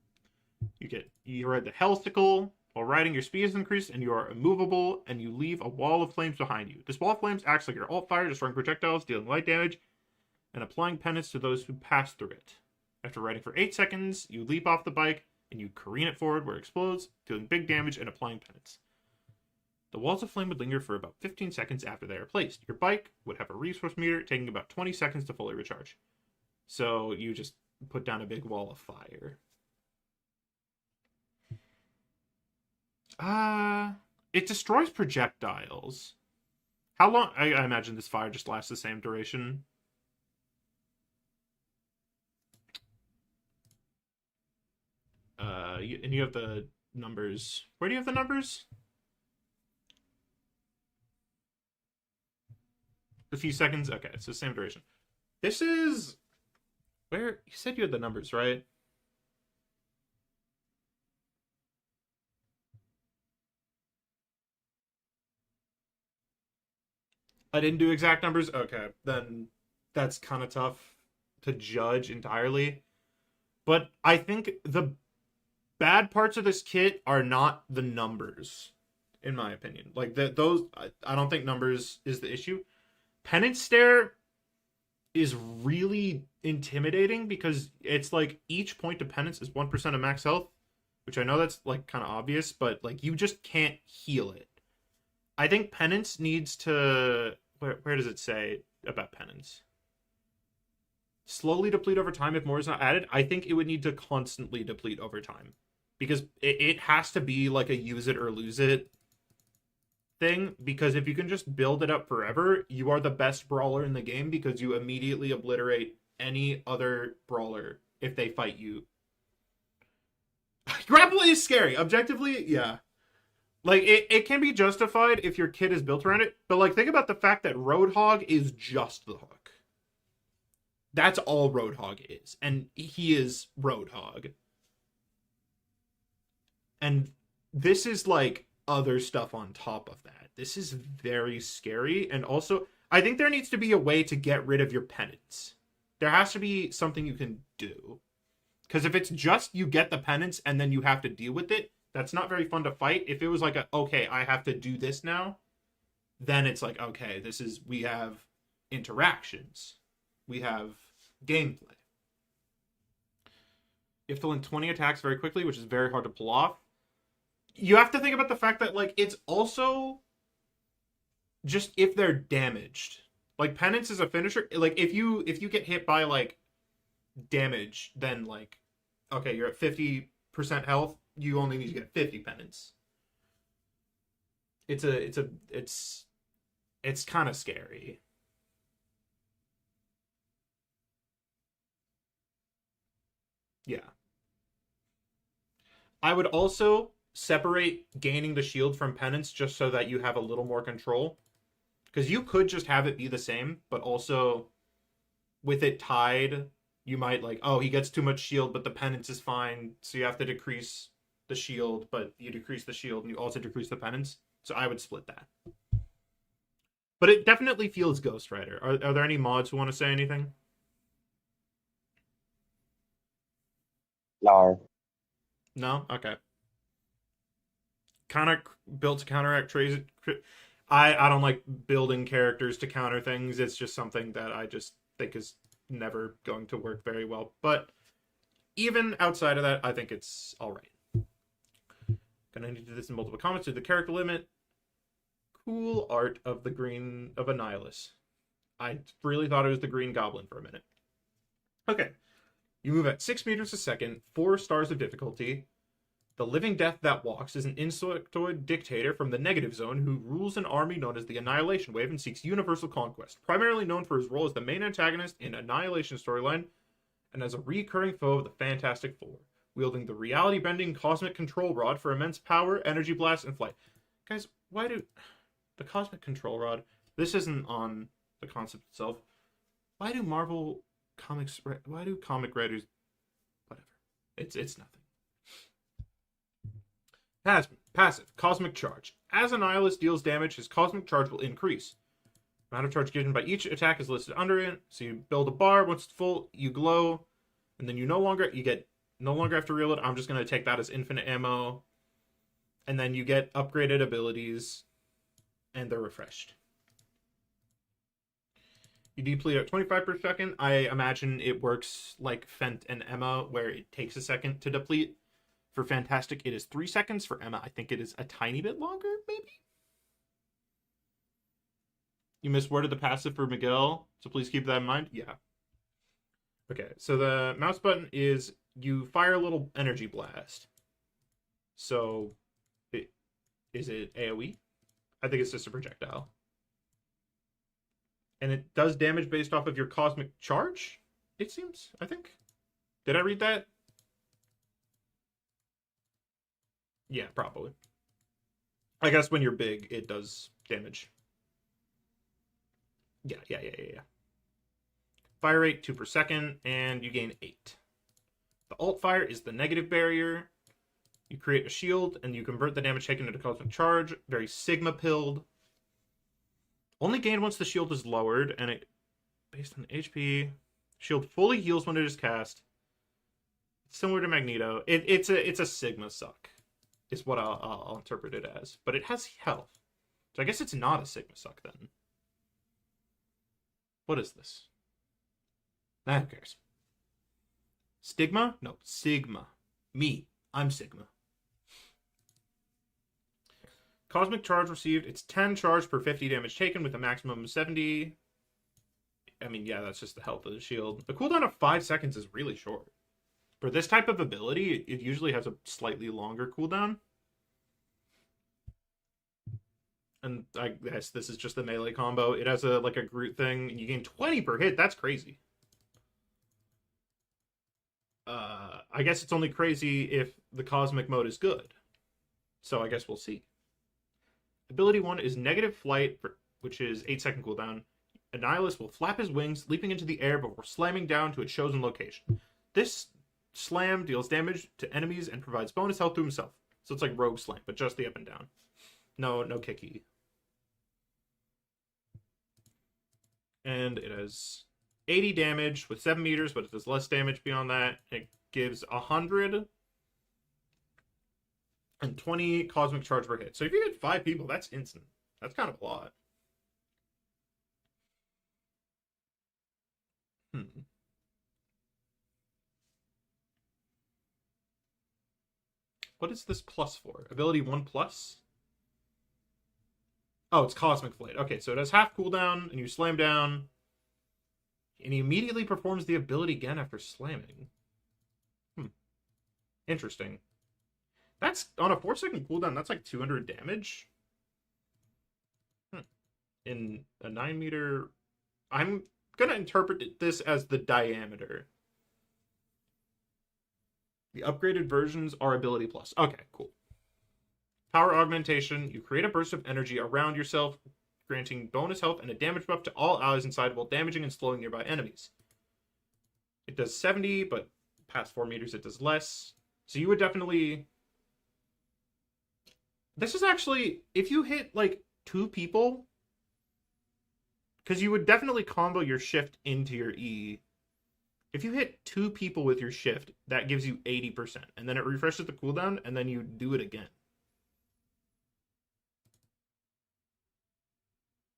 You ride the Hellsicle. While riding, your speed is increased, and you are immovable, and you leave a wall of flames behind you. This wall of flames acts like your alt fire, destroying projectiles, dealing light damage, and applying penance to those who pass through it. After riding for 8 seconds, you leap off the bike, and you careen it forward where it explodes, dealing big damage and applying penance. The walls of flame would linger for about 15 seconds after they are placed. Your bike would have a resource meter, taking about 20 seconds to fully recharge. So you just put down a big wall of fire. It destroys projectiles. How long? I imagine this fire just lasts the same duration. And you have the numbers. Where do you have the numbers? A few seconds? Okay, it's the same duration. This is... Where? You said you had the numbers, right? I didn't do exact numbers? Okay, then that's kind of tough to judge entirely. But I think the bad parts of this kit are not the numbers, in my opinion. Like, those, I don't think numbers is the issue. Penance Stare is really intimidating because it's like each point of penance is 1% of max health, which I know that's like kind of obvious, but like you just can't heal it. I think penance needs to... Where does it say about penance? Slowly deplete over time if more is not added. I think it would need to constantly deplete over time. Because it has to be like a use it or lose it thing. Because if you can just build it up forever, you are the best brawler in the game because you immediately obliterate any other brawler if they fight you. Grapple is scary. Objectively, yeah. Like, it can be justified if your kit is built around it, but, like, think about the fact that Roadhog is just the hook. That's all Roadhog is, and he is Roadhog. And this is, like, other stuff on top of that. This is very scary, and also, I think there needs to be a way to get rid of your penance. There has to be something you can do. Because if it's just you get the penance and then you have to deal with it, that's not very fun to fight. If it was like, okay, I have to do this now, then it's like, okay, we have interactions. We have gameplay. You have to land 20 attacks very quickly, which is very hard to pull off. You have to think about the fact that, like, it's also just if they're damaged. Like, penance is a finisher. Like, if you get hit by, like, damage, then, like, okay, you're at 50% health. You only need to get 50 penance. It's kind of scary. Yeah. I would also separate gaining the shield from penance just so that you have a little more control. Because you could just have it be the same, but also with it tied, you might like, oh, he gets too much shield, but the penance is fine, so you have to decrease the shield, but you decrease the shield and you also decrease the penance. So I would split that. But it definitely feels Ghost Rider. Are there any mods who want to say anything? No. No? Okay. Kind of built to counteract trades. I don't like building characters to counter things. It's just something that I just think is never going to work very well. But even outside of that, I think it's all right. Gonna need to do this in multiple comments. To the character limit. Cool art of the green of Annihilus. I really thought it was the Green Goblin for a minute. Okay. You move at 6 meters a second, 4 stars of difficulty. The living death that walks is an insectoid dictator from the negative zone who rules an army known as the Annihilation Wave and seeks universal conquest. Primarily known for his role as the main antagonist in Annihilation storyline and as a recurring foe of the Fantastic Four, wielding the reality-bending cosmic control rod for immense power, energy blast, and flight. Guys, why do... The cosmic control rod... This isn't on the concept itself. Why do Marvel comics... Why do comic writers... Whatever. It's nothing. Passive. Cosmic Charge. As Annihilus deals damage, his Cosmic Charge will increase. Amount of charge given by each attack is listed under it. So you build a bar. Once it's full, you glow. And then you no longer have to reload. I'm just going to take that as infinite ammo. And then you get upgraded abilities. And they're refreshed. You deplete at 25 per second. I imagine it works like Fent and Emma, where it takes a second to deplete. For Fantastic, it is 3 seconds. For Emma, I think it is a tiny bit longer, maybe? You misworded the passive for Miguel, so please keep that in mind. Yeah. Okay, so the mouse button is you fire a little energy blast. So, is it AoE? I think it's just a projectile. And it does damage based off of your cosmic charge, it seems, I think. Did I read that? Yeah, probably. I guess when you're big, it does damage. Yeah. Fire rate 2 per second, and you gain 8. The alt fire is the negative barrier. You create a shield, and you convert the damage taken into cosmic charge. Very Sigma-pilled. Only gained once the shield is lowered, and it, based on HP, shield fully heals when it is cast. It's similar to Magneto. It's a Sigma suck. Is what I'll interpret it as. But it has health. So I guess it's not a Sigma suck then. What is this? Nah, who cares? Stigma? No, Sigma. Me. I'm Sigma. Cosmic Charge received. It's 10 charge per 50 damage taken with a maximum of 70. I mean, yeah, that's just the health of the shield. The cooldown of 5 seconds is really short. For this type of ability, it usually has a slightly longer cooldown. And I guess this is just the melee combo. It has a Groot thing, and you gain 20 per hit. That's crazy. I guess it's only crazy if the cosmic mode is good. So I guess we'll see. Ability 1 is negative flight, which is 8-second cooldown. Annihilus will flap his wings, leaping into the air before slamming down to its chosen location. This slam deals damage to enemies and provides bonus health to himself. So it's like Rogue Slam, but just the up and down. No kicky. And it has 80 damage with 7 meters, but it does less damage beyond that. It gives 120 cosmic charge per hit. So if you get 5 people, that's instant. That's kind of a lot. What is this plus for? Ability 1 plus? Oh, it's Cosmic Flight. Okay, so it has half cooldown, and you slam down, and he immediately performs the ability again after slamming. Interesting. That's, on a 4-second cooldown, that's like 200 damage? In a 9 meter... I'm gonna interpret this as the diameter. The upgraded versions are ability plus. Okay, cool. Power augmentation. You create a burst of energy around yourself, granting bonus health and a damage buff to all allies inside while damaging and slowing nearby enemies. It does 70, but past 4 meters it does less. So you would definitely... This is actually... If you hit, like, 2 people... Because you would definitely combo your shift into your E. If you hit 2 people with your shift, that gives you 80%. And then it refreshes the cooldown, and then you do it again.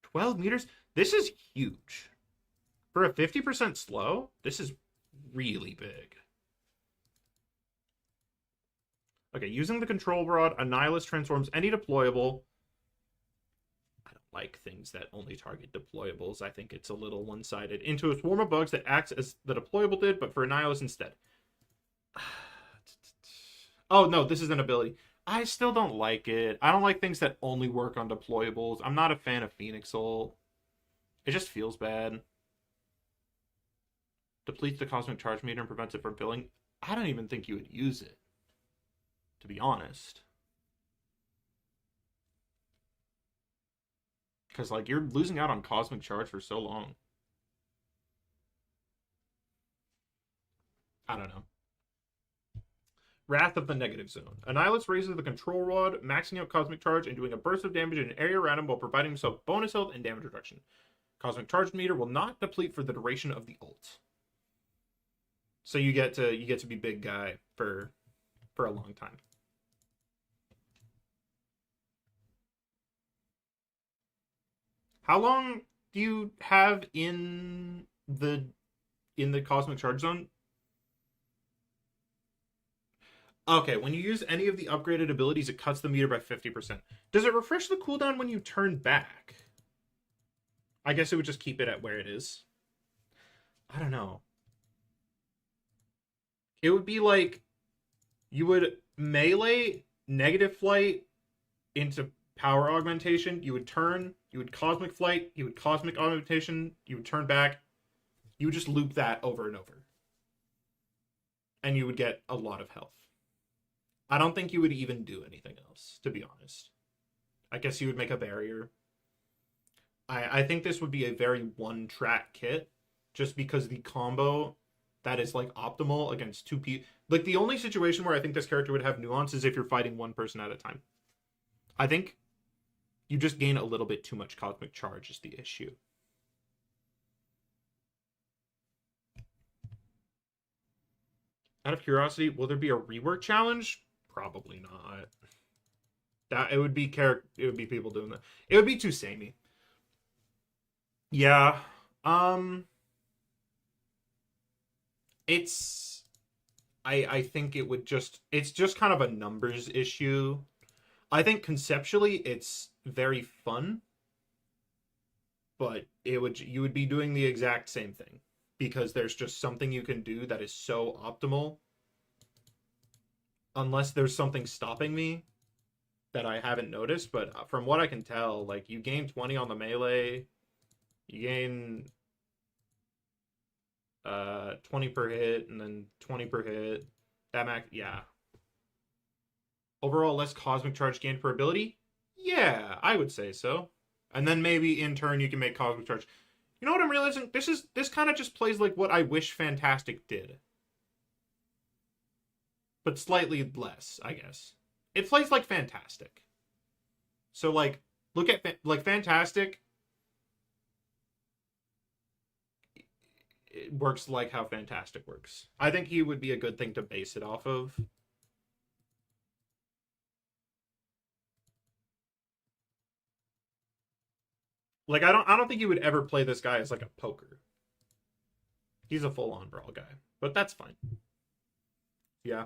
12 meters? This is huge. For a 50% slow, this is really big. Okay, using the control rod, a nihilist transforms any deployable. I don't like things that only target deployables. I think it's a little one-sided. Into a swarm of bugs that acts as the deployable did, but for a nihilist instead. Oh, no, this is an ability. I still don't like it. I don't like things that only work on deployables. I'm not a fan of Phoenix Ult. It just feels bad. Depletes the cosmic charge meter and prevents it from filling. I don't even think you would use it, to be honest. Because, like, you're losing out on cosmic charge for so long. I don't know. Wrath of the Negative Zone. Annihilus raises the control rod, maxing out cosmic charge and doing a burst of damage in an area around him while providing himself bonus health and damage reduction. Cosmic charge meter will not deplete for the duration of the ult. So you get to be big guy for a long time. How long do you have in the cosmic charge zone? Okay, when you use any of the upgraded abilities, it cuts the meter by 50%. Does it refresh the cooldown when you turn back? I guess it would just keep it at where it is. I don't know. It would be like you would melee negative flight into power augmentation. You would turn, you would cosmic flight, you would cosmic augmentation, you would turn back. You would just loop that over and over. And you would get a lot of health. I don't think you would even do anything else, to be honest. I guess you would make a barrier. I think this would be a very one-track kit, just because the combo that is, like, optimal against 2 people... Like, the only situation where I think this character would have nuance is if you're fighting one person at a time. I think you just gain a little bit too much cosmic charge is the issue. Out of curiosity, will there be a rework challenge? Probably not. It would be people doing that. It would be too samey. Yeah. It's I think it would it's just kind of a numbers issue. I think conceptually it's very fun, but you would be doing the exact same thing because there's just something you can do that is so optimal. Unless there's something stopping me that I haven't noticed, but from what I can tell, like, you gain 20 on the melee, you gain 20 per hit, and then 20 per hit. That max, yeah. Overall, less cosmic charge gained per ability? Yeah, I would say so. And then maybe in turn you can make cosmic charge. You know what I'm realizing? This kind of just plays like what I wish Fantastic did. But slightly less, I guess. It plays like Fantastic. So, like, look at, like, Fantastic. It works like how Fantastic works. I think he would be a good thing to base it off of. Like, I don't think you would ever play this guy as, like, a poker. He's a full-on brawl guy. But that's fine. Yeah.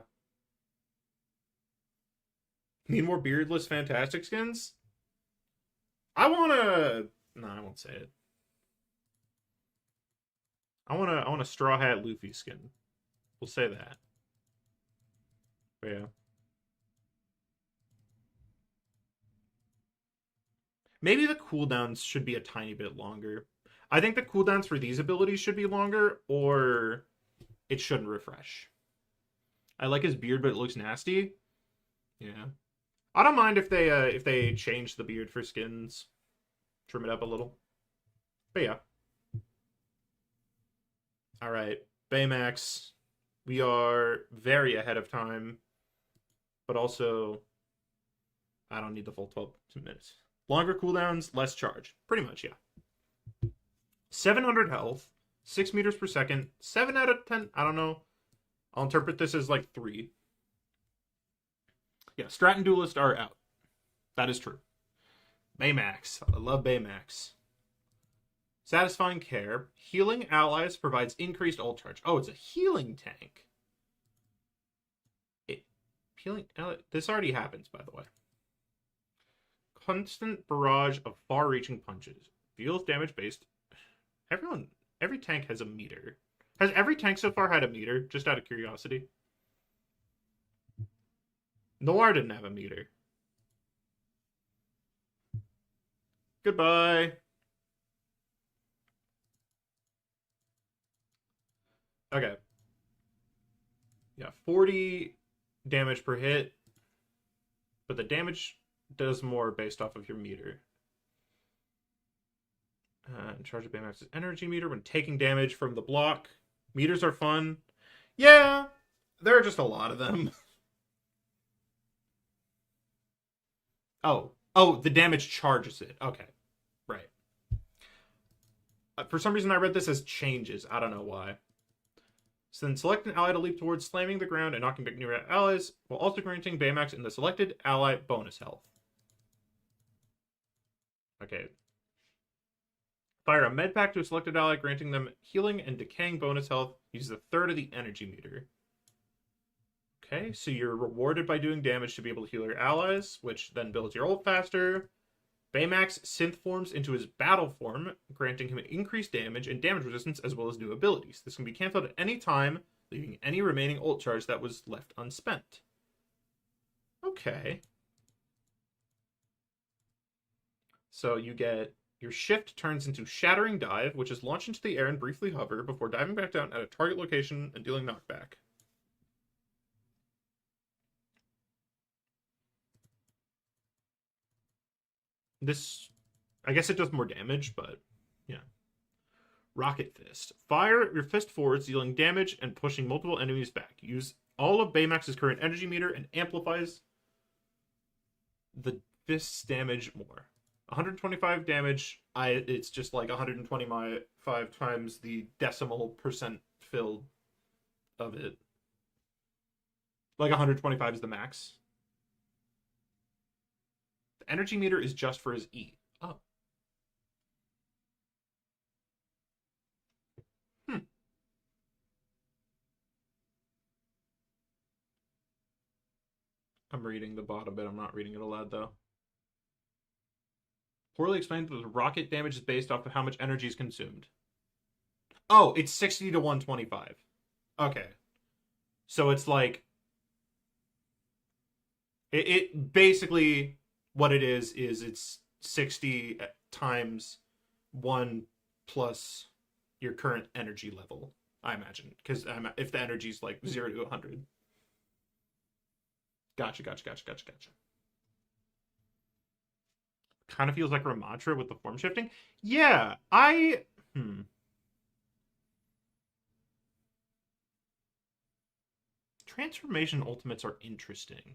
Need more beardless Fantastic skins? I wanna... No, I won't say it. I want a Straw Hat Luffy skin. We'll say that. But yeah. Maybe the cooldowns should be a tiny bit longer. I think the cooldowns for these abilities should be longer, or it shouldn't refresh. I like his beard, but it looks nasty. Yeah. I don't mind if they change the beard for skins. Trim it up a little. But yeah. Alright. Baymax. We are very ahead of time. But also, I don't need the full 12 minutes. Longer cooldowns, less charge. Pretty much, yeah. 700 health. 6 meters per second. 7 out of 10. I don't know. I'll interpret this as like 3. Yeah, Strat and Duelist are out. That is true. Baymax. I love Baymax. Satisfying Care. Healing allies provides increased ult charge. Oh, it's a healing tank. Healing. This already happens, by the way. Constant barrage of far-reaching punches. Deals damage based. Every tank has a meter. Has every tank so far had a meter? Just out of curiosity. Noir didn't have a meter. Goodbye. Okay. Yeah, 40 damage per hit. But the damage does more based off of your meter. Charge of Baymax's energy meter when taking damage from the block. Meters are fun. Yeah, there are just a lot of them. Oh, the damage charges it. Okay, right. For some reason, I read this as changes. I don't know why. So then select an ally to leap towards, slamming the ground and knocking back near allies, while also granting Baymax and the selected ally bonus health. Okay. Fire a med pack to a selected ally, granting them healing and decaying bonus health. Use a third of the energy meter. Okay, so you're rewarded by doing damage to be able to heal your allies, which then builds your ult faster. Baymax synth forms into his battle form, granting him increased damage and damage resistance as well as new abilities. This can be cancelled at any time, leaving any remaining ult charge that was left unspent. Okay. So you get your shift turns into Shattering Dive, which is launched into the air and briefly hover before diving back down at a target location and dealing knockback. This, I guess it does more damage, but yeah. Rocket Fist. Fire your fist forwards, dealing damage and pushing multiple enemies back. Use all of Baymax's current energy meter and amplifies the fist's damage more. 125 damage, it's just like 125 times the decimal percent filled of it. Like 125 is the max. The energy meter is just for his E. Oh. I'm reading the bottom bit. I'm not reading it aloud, though. Poorly explained that the rocket damage is based off of how much energy is consumed. Oh, it's 60 to 125. Okay. So it's like... It basically... What it is it's 60 times 1 plus your current energy level, I imagine. Because if the energy is like 0 to 100. Gotcha. Kind of feels like Ramattra with the form shifting. Yeah, Transformation ultimates are interesting.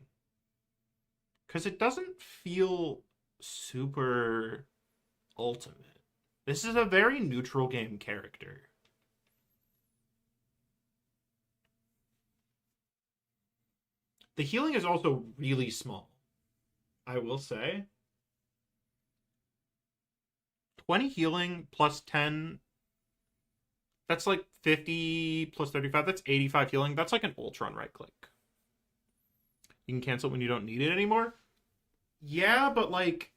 Because it doesn't feel super ultimate. This is a very neutral game character. The healing is also really small, I will say. 20 healing plus 10. That's like 50 plus 35. That's 85 healing. That's like an Ultron right click. You can cancel it when you don't need it anymore. Yeah, but like...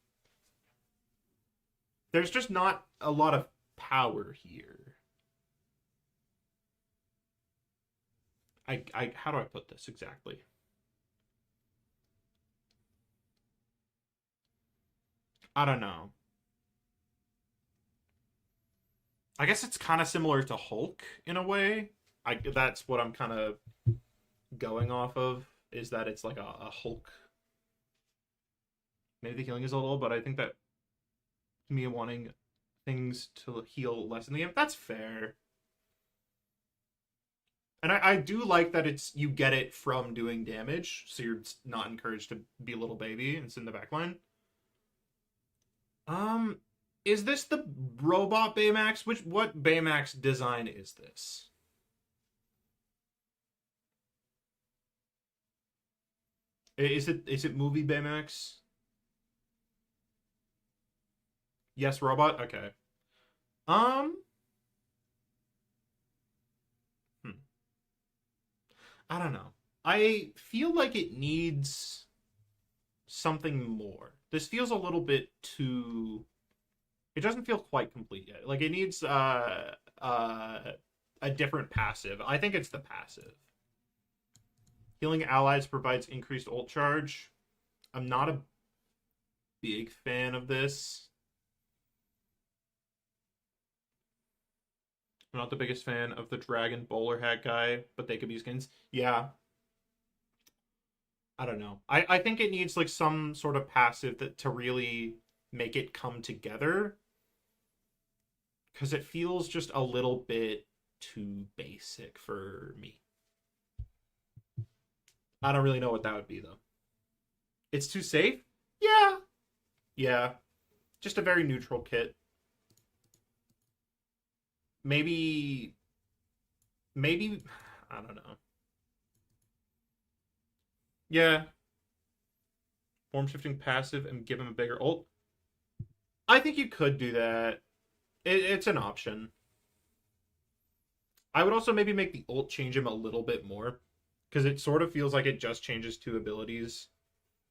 There's just not a lot of power here. How do I put this exactly? I don't know. I guess it's kind of similar to Hulk in a way. That's what I'm kind of going off of is that it's like a Hulk. Maybe the healing is a little, but I think that me wanting things to heal less in the game, that's fair. And I do like that you get it from doing damage, so you're not encouraged to be a little baby and sit in the back line. Is this the robot Baymax? What Baymax design is this? Is it movie Baymax? Yes, robot? Okay. I don't know. I feel like it needs something more. This feels a little bit too... It doesn't feel quite complete yet. Like, it needs a different passive. I think it's the passive. Healing allies provides increased ult charge. I'm not a big fan of this. I'm not the biggest fan of the dragon bowler hat guy, but they could be skins. Yeah. I don't know. I think it needs like some sort of passive to really make it come together. Because it feels just a little bit too basic for me. I don't really know what that would be, though. It's too safe? Yeah. Yeah. Just a very neutral kit. Maybe, I don't know. Yeah. Form shifting passive and give him a bigger ult. I think you could do that. It's an option. I would also maybe make the ult change him a little bit more. Because it sort of feels like it just changes 2 abilities.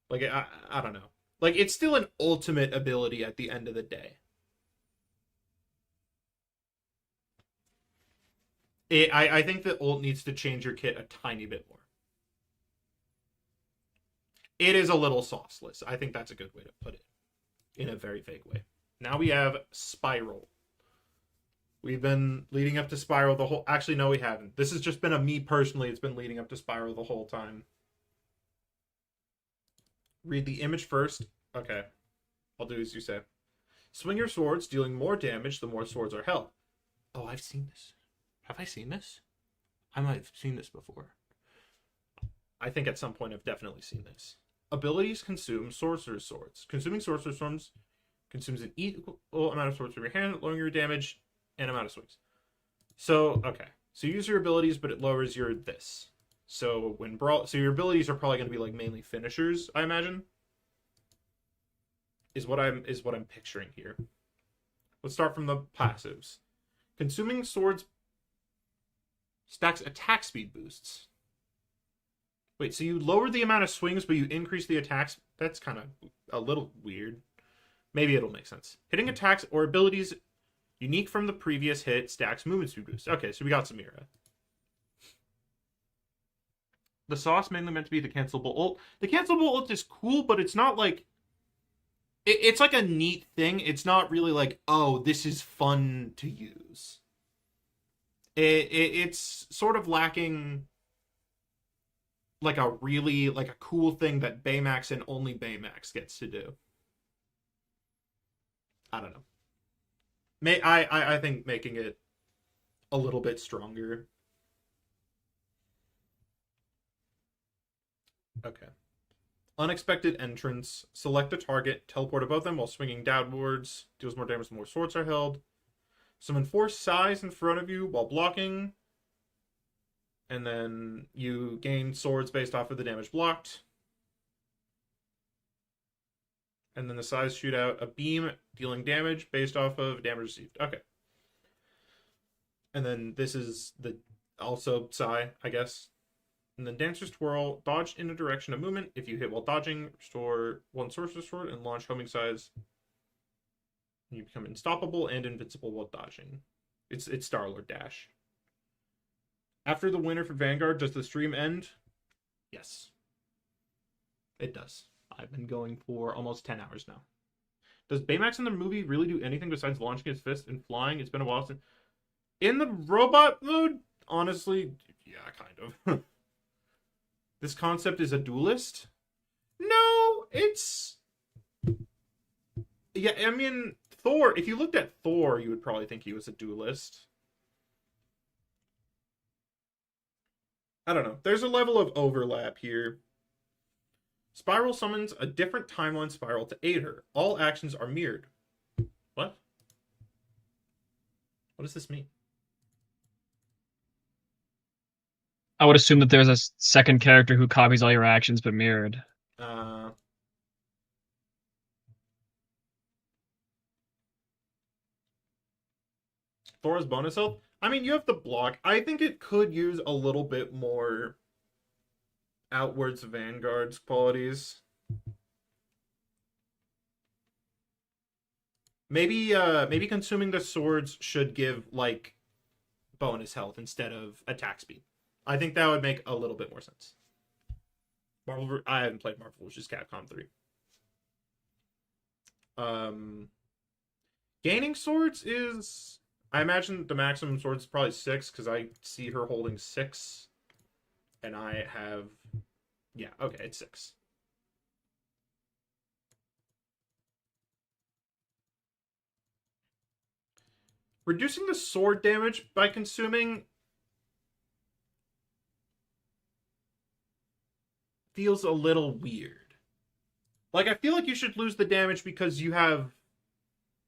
Like, I don't know. Like, it's still an ultimate ability at the end of the day. I think that ult needs to change your kit a tiny bit more. It is a little sauceless. I think that's a good way to put it. In a very vague way. Now we have Spiral. We've been leading up to Spiral the whole... Actually, no, we haven't. This has just been a me personally. It's been leading up to Spiral the whole time. Read the image first. Okay. I'll do as you say. Swing your swords, dealing more damage the more swords are held. Oh, I've seen this. Have I seen this? I might have seen this before. I think at some point I've definitely seen this. Abilities consume Sorcerer's Swords. Consuming Sorcerer's Swords consumes an equal amount of swords from your hand, lowering your damage and amount of swings. So, okay. So you use your abilities, but it lowers your this. So when so your abilities are probably going to be like mainly finishers, I imagine. Is what I'm picturing here. Let's start from the passives. Consuming swords stacks attack speed boosts. Wait, so you lower the amount of swings, but you increase the attacks? That's kind of a little weird. Maybe it'll make sense. Hitting attacks or abilities unique from the previous hit stacks movement speed boost. Okay, so we got Samira. The sauce mainly meant to be the cancelable ult. The cancelable ult is cool, but it's not like... It's like a neat thing. It's not really like, oh, this is fun to use. It's sort of lacking like a really, like a cool thing that Baymax and only Baymax gets to do. I don't know. I think making it a little bit stronger. Okay. Unexpected entrance. Select a target. Teleport above them while swinging downwards. Deals more damage the more swords are held. Summon 4 size in front of you while blocking. And then you gain swords based off of the damage blocked. And then the size shoot out a beam dealing damage based off of damage received. Okay. And then this is the also Psy, I guess. And then Dancer's Twirl, dodge in a direction of movement. If you hit while dodging, restore 1 Sorcerer's Sword and launch homing size. You become unstoppable and invincible while dodging. It's Star-Lord Dash. After the winner for Vanguard, does the stream end? Yes. It does. I've been going for almost 10 hours now. Does Baymax in the movie really do anything besides launching his fist and flying? It's been a while since... In the robot mode? Honestly, yeah, kind of. This concept is a duelist? No, it's... Yeah, I mean, Thor, if you looked at Thor, you would probably think he was a duelist. I don't know. There's a level of overlap here. Spiral summons a different timeline spiral to aid her. All actions are mirrored. What? What does this mean? I would assume that there's a second character who copies all your actions but mirrored. Thor's bonus health? I mean, you have the block. I think it could use a little bit more outwards Vanguard's qualities. Maybe consuming the swords should give, like, bonus health instead of attack speed. I think that would make a little bit more sense. I haven't played Marvel vs. Capcom 3. Gaining swords is... I imagine the maximum sword is probably 6, because I see her holding 6. And I have... Yeah, okay, it's 6. Reducing the sword damage by consuming... feels a little weird. Like, I feel like you should lose the damage because you have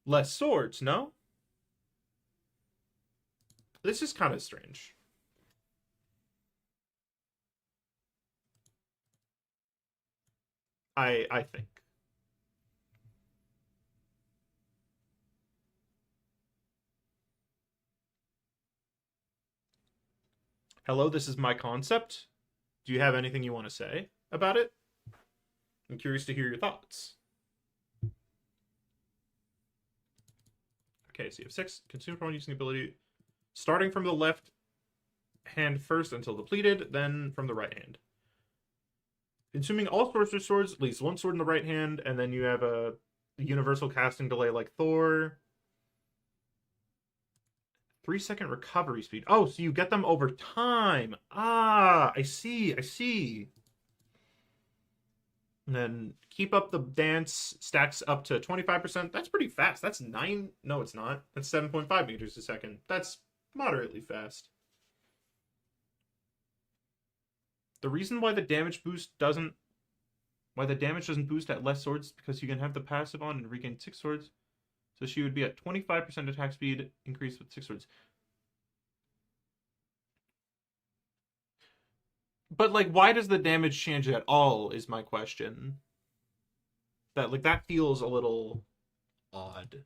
less swords, no? This is kind of strange. I think. Hello, this is my concept. Do you have anything you want to say about it? I'm curious to hear your thoughts. Okay, so you have 6. Consume from using the ability. Starting from the left hand first until depleted, then from the right hand. Consuming all sorcerer's swords, at least one sword in the right hand, and then you have a universal casting delay like Thor. 3-second recovery speed. Oh, so you get them over time. Ah, I see. And then keep up the dance, stacks up to 25%. That's pretty fast. That's 9. No, it's not. That's 7.5 meters a second. That's moderately fast. The reason why the damage doesn't boost at less swords is because you can have the passive on and regain 6 swords. So she would be at 25% attack speed, increased with 6 swords. But, like, why does the damage change at all is my question. That feels a little odd.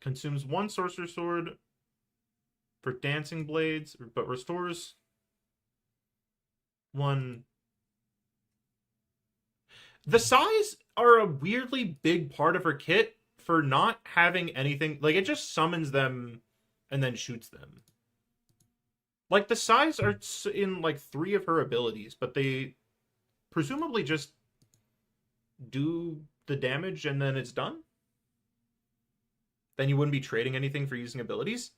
Consumes 1 sorcerer sword for dancing blades, but restores 1. The size are a weirdly big part of her kit for not having anything. Like, it just summons them and then shoots them. Like, the size are in, like, 3 of her abilities, but they presumably just do the damage and then it's done? Then you wouldn't be trading anything for using abilities?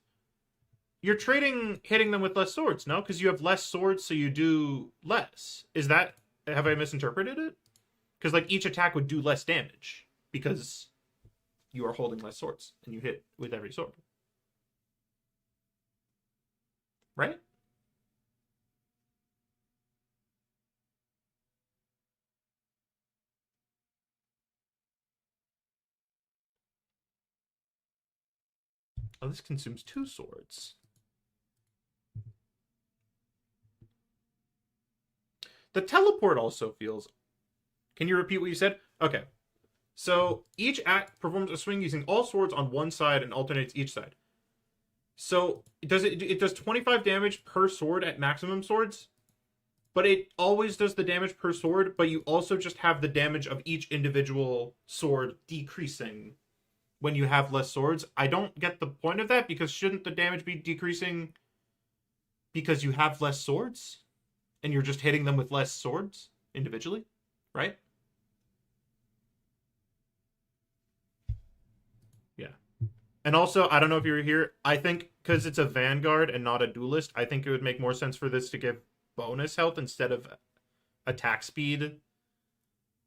You're trading hitting them with less swords, no? Because you have less swords, so you do less. Is that... Have I misinterpreted it? Because, like, each attack would do less damage because you are holding less swords and you hit with every sword. Right? Oh, this consumes 2 swords. The teleport also feels... Can you repeat what you said? Okay. So each act performs a swing using all swords on one side and alternates each side. So it does 25 damage per sword at maximum swords, but it always does the damage per sword, but you also just have the damage of each individual sword decreasing when you have less swords. I don't get the point of that, because shouldn't the damage be decreasing because you have less swords and you're just hitting them with less swords individually, right? Yeah. And also, I don't know if you were here, I think because it's a Vanguard and not a duelist, I think it would make more sense for this to give bonus health instead of attack speed.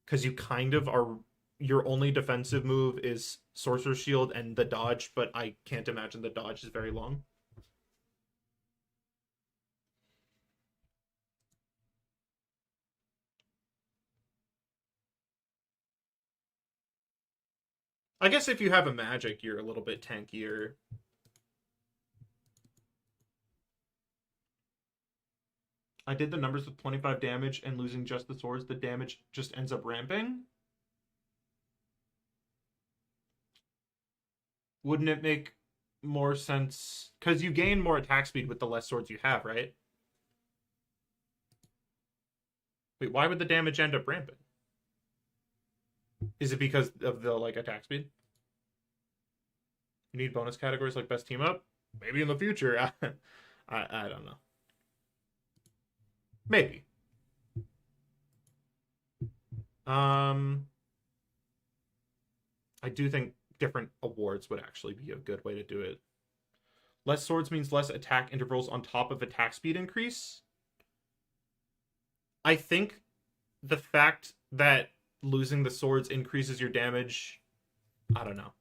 Because you kind of are, your only defensive move is Sorcerer's Shield and the dodge, but I can't imagine the dodge is very long. I guess if you have a magic, you're a little bit tankier. I did the numbers with 25 damage and losing just the swords, the damage just ends up ramping. Wouldn't it make more sense? Because you gain more attack speed with the less swords you have, right? Wait, why would the damage end up ramping? Is it because of the like attack speed? You need bonus categories like best team up? Maybe in the future. I don't know. Maybe. I do think different awards would actually be a good way to do it. Less swords means less attack intervals on top of attack speed increase. I think the fact that losing the swords increases your damage, I don't know.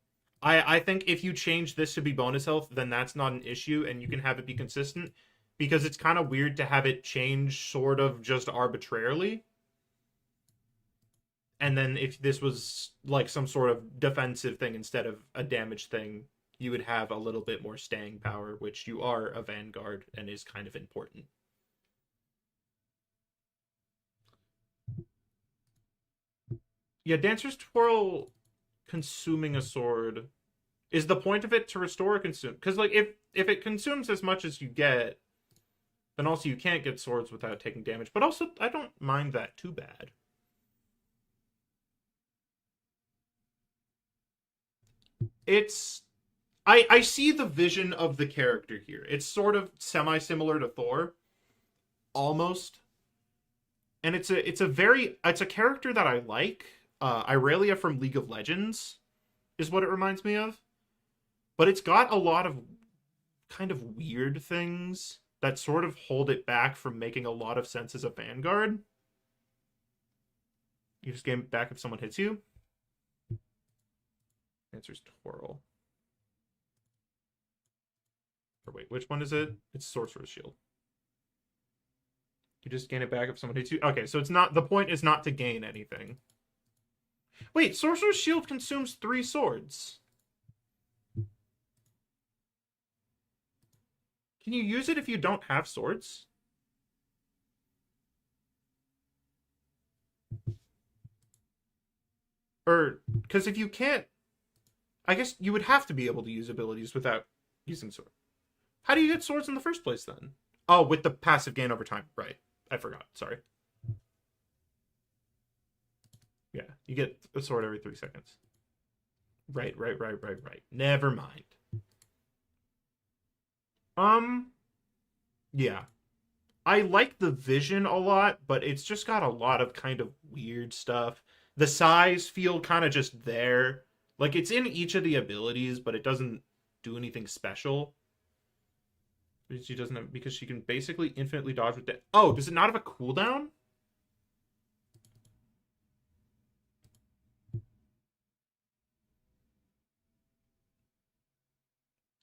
I think if you change this to be bonus health, then that's not an issue and you can have it be consistent, because it's kind of weird to have it change sort of just arbitrarily. And then if this was like some sort of defensive thing instead of a damage thing, you would have a little bit more staying power, which you are a Vanguard and is kind of important. Yeah, Dancer's Twirl consuming a sword. Is the point of it to restore or consume? Because like if it consumes as much as you get, then also you can't get swords without taking damage. But also, I don't mind that too bad. It's... I see the vision of the character here. It's sort of semi-similar to Thor. Almost. And it's a character that I like. Irelia from League of Legends is what it reminds me of. But it's got a lot of kind of weird things that sort of hold it back from making a lot of sense as a Vanguard. You just gain back if someone hits you. Answer's Twirl. Or wait, which one is it? It's Sorcerer's Shield. You just gain it back if someone hits you. Okay, so it's not, the point is not to gain anything. Wait, Sorcerer's Shield consumes 3 swords. Can you use it if you don't have swords? Or, because if you can't, I guess you would have to be able to use abilities without using swords. How do you get swords in the first place then? Oh, with the passive gain over time. Right. I forgot. Sorry. Yeah, you get a sword every 3 seconds. Right. Never mind. Yeah. I like the vision a lot, but it's just got a lot of kind of weird stuff. The size feel kind of just there. Like, it's in each of the abilities, but it doesn't do anything special. She doesn't have, because she can basically infinitely dodge with that. Oh, does it not have a cooldown?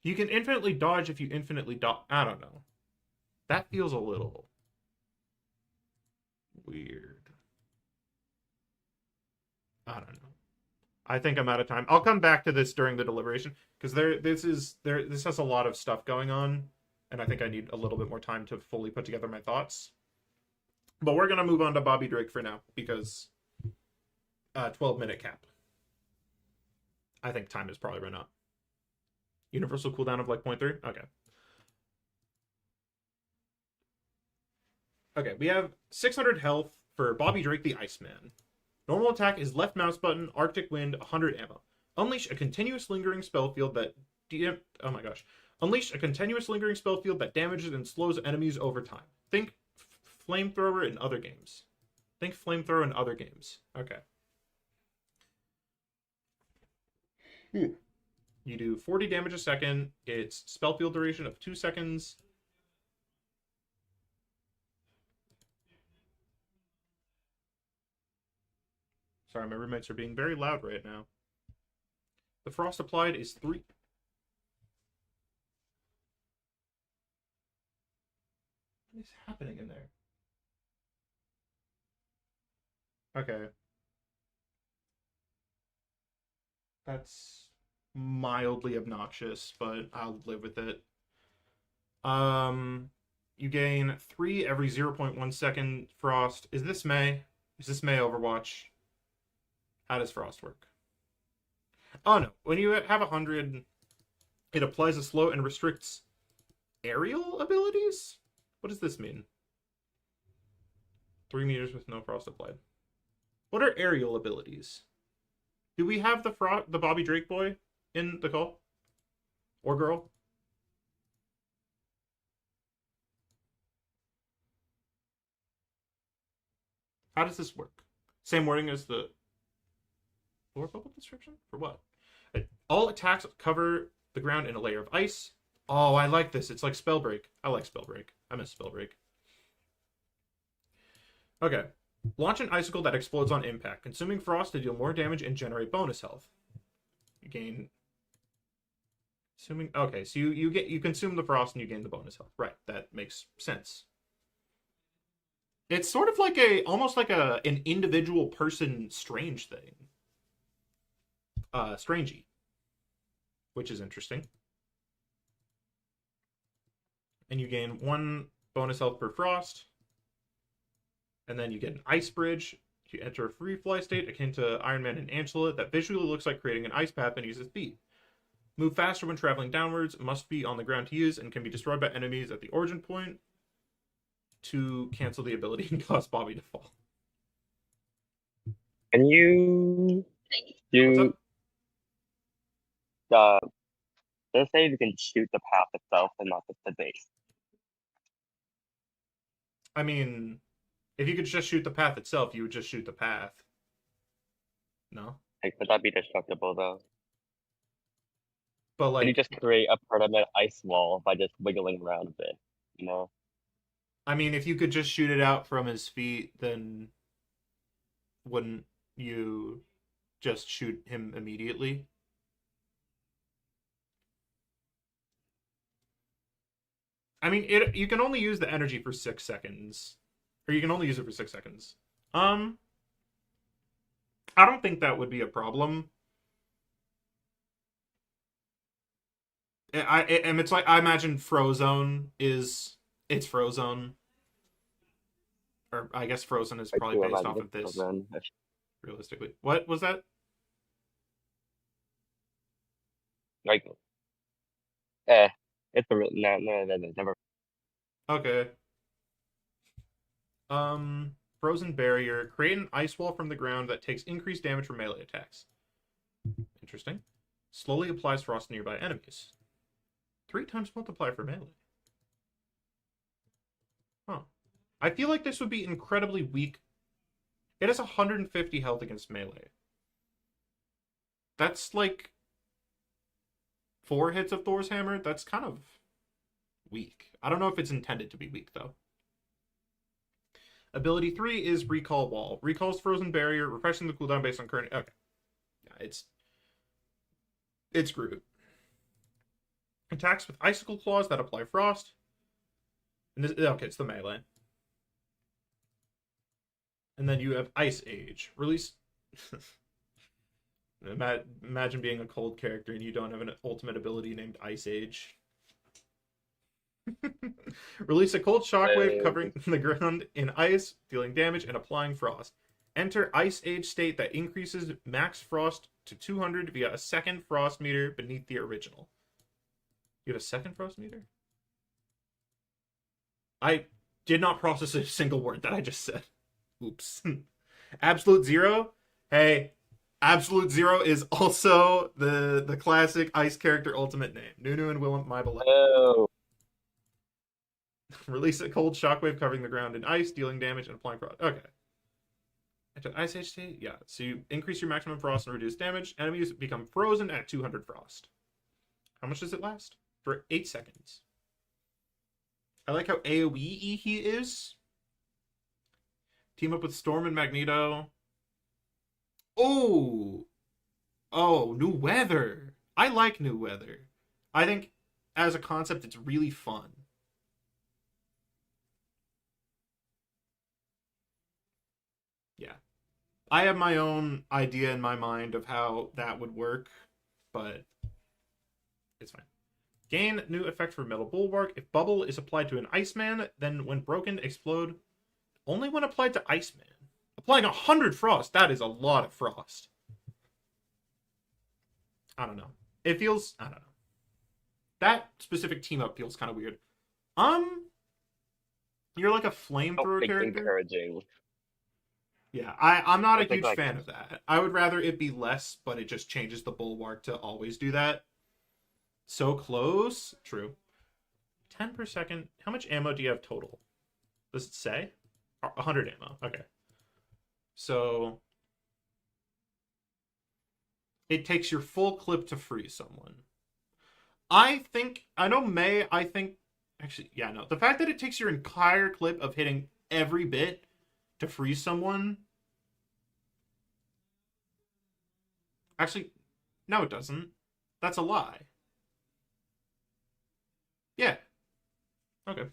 You can infinitely dodge if you infinitely dodge. I don't know. That feels a little weird. I don't know. I think I'm out of time. I'll come back to this during the deliberation, because this has a lot of stuff going on, and I think I need a little bit more time to fully put together my thoughts. But we're gonna move on to Bobby Drake for now, because 12-minute cap. I think time has probably run out. Universal cooldown of like 0.3? Okay. Okay, we have 600 health for Bobby Drake the Iceman. Normal attack is left mouse button, Arctic Wind, 100 ammo. Unleash a continuous lingering spell field that... oh my gosh. Unleash a continuous lingering spell field that damages and slows enemies over time. Think flamethrower in other games. Think flamethrower in other games. Okay. You do 40 damage a second. It's spell field duration of 2 seconds. Sorry, my roommates are being very loud right now. The frost applied is 3. What is happening in there? Okay. That's mildly obnoxious, but I'll live with it. You gain 3 every 0.1 second frost. Is this May? Is this May Overwatch? How does frost work? Oh no. When you have 100, it applies a slow and restricts aerial abilities? What does this mean? 3 meters with no frost applied. What are aerial abilities? Do we have the Bobby Drake boy in the call? Or girl? How does this work? Same wording as the lower bubble description? For what? All attacks cover the ground in a layer of ice. Oh, I like this. It's like Spellbreak. I like Spellbreak. I miss Spellbreak. Okay. Launch an icicle that explodes on impact, consuming frost to deal more damage and generate bonus health. You gain... Okay, so you consume the frost and you gain the bonus health. Right, that makes sense. It's sort of like almost like an individual person strange thing. Strangey. Which is interesting. And you gain 1 bonus health per frost. And then you get an ice bridge. You enter a free fly state akin to Iron Man and Angela that visually looks like creating an ice path and uses speed. Move faster when traveling downwards, must be on the ground to use, and can be destroyed by enemies at the origin point to cancel the ability and cause Bobby to fall. Can you do... Let's say you can shoot the path itself and not just the base. I mean... If you could just shoot the path itself, you would just shoot the path. No? Like, would that be destructible, though? But, like... Can you just create a permanent ice wall by just wiggling around a bit, you know? I mean, if you could just shoot it out from his feet, then wouldn't you just shoot him immediately? I mean, you can only use the energy for 6 seconds. Or you can only use it for 6 seconds. I don't think that would be a problem. It's like, I imagine Frozone is... It's Frozone. Or I guess Frozen is probably based off of this. Realistically. What was that? Like... it's a... No, never... Okay. Frozen Barrier. Create an ice wall from the ground that takes increased damage from melee attacks. Interesting. Slowly applies frost to nearby enemies. 3 times multiply for melee. Huh. I feel like this would be incredibly weak. It has 150 health against melee. That's like 4 hits of Thor's hammer. That's kind of weak. I don't know if it's intended to be weak, though. Ability 3 is Recall Wall. Recalls Frozen Barrier, refreshing the cooldown based on current... Okay. Yeah, it's Groot. Attacks with Icicle Claws that apply Frost. And this, okay, it's the melee. And then you have Ice Age. Release... Imagine being a cold character and you don't have an ultimate ability named Ice Age. Release a cold shockwave covering the ground in ice, dealing damage and applying frost. Enter Ice Age state that increases max frost to 200 via a second frost meter beneath the original. You have a second frost meter? I did not process a single word that I just said. Oops. Absolute Zero? Hey, Absolute Zero is also the classic ice character ultimate name. Nunu and Willem, my beloved. Oh. Release a cold shockwave covering the ground in ice, dealing damage and applying frost. Okay. Enter Ice Age state? Yeah. So you increase your maximum frost and reduce damage. Enemies become frozen at 200 frost. How much does it last? For 8 seconds. I like how AoE he is. Team up with Storm and Magneto. Oh! Oh, new weather. I like new weather. I think as a concept, it's really fun. Yeah. I have my own idea in my mind of how that would work, but it's fine. Gain new effect for Metal Bulwark. If Bubble is applied to an Iceman, then when broken, explode. Only when applied to Iceman. Applying 100 frost. That is a lot of frost. I don't know. It feels... I don't know. That specific team up feels kind of weird. You're like a flamethrower character. Encouraging. Yeah, I'm not a huge fan of that. I would rather it be less, but it just changes the bulwark to always do that. So close. True. 10 per second. How much ammo do you have total? Does it say? 100 ammo. Okay. So it takes your full clip to freeze someone. I know May, actually, yeah, no. The fact that it takes your entire clip of hitting every bit to freeze someone. Actually, no, it doesn't. That's a lie. Yeah. Okay.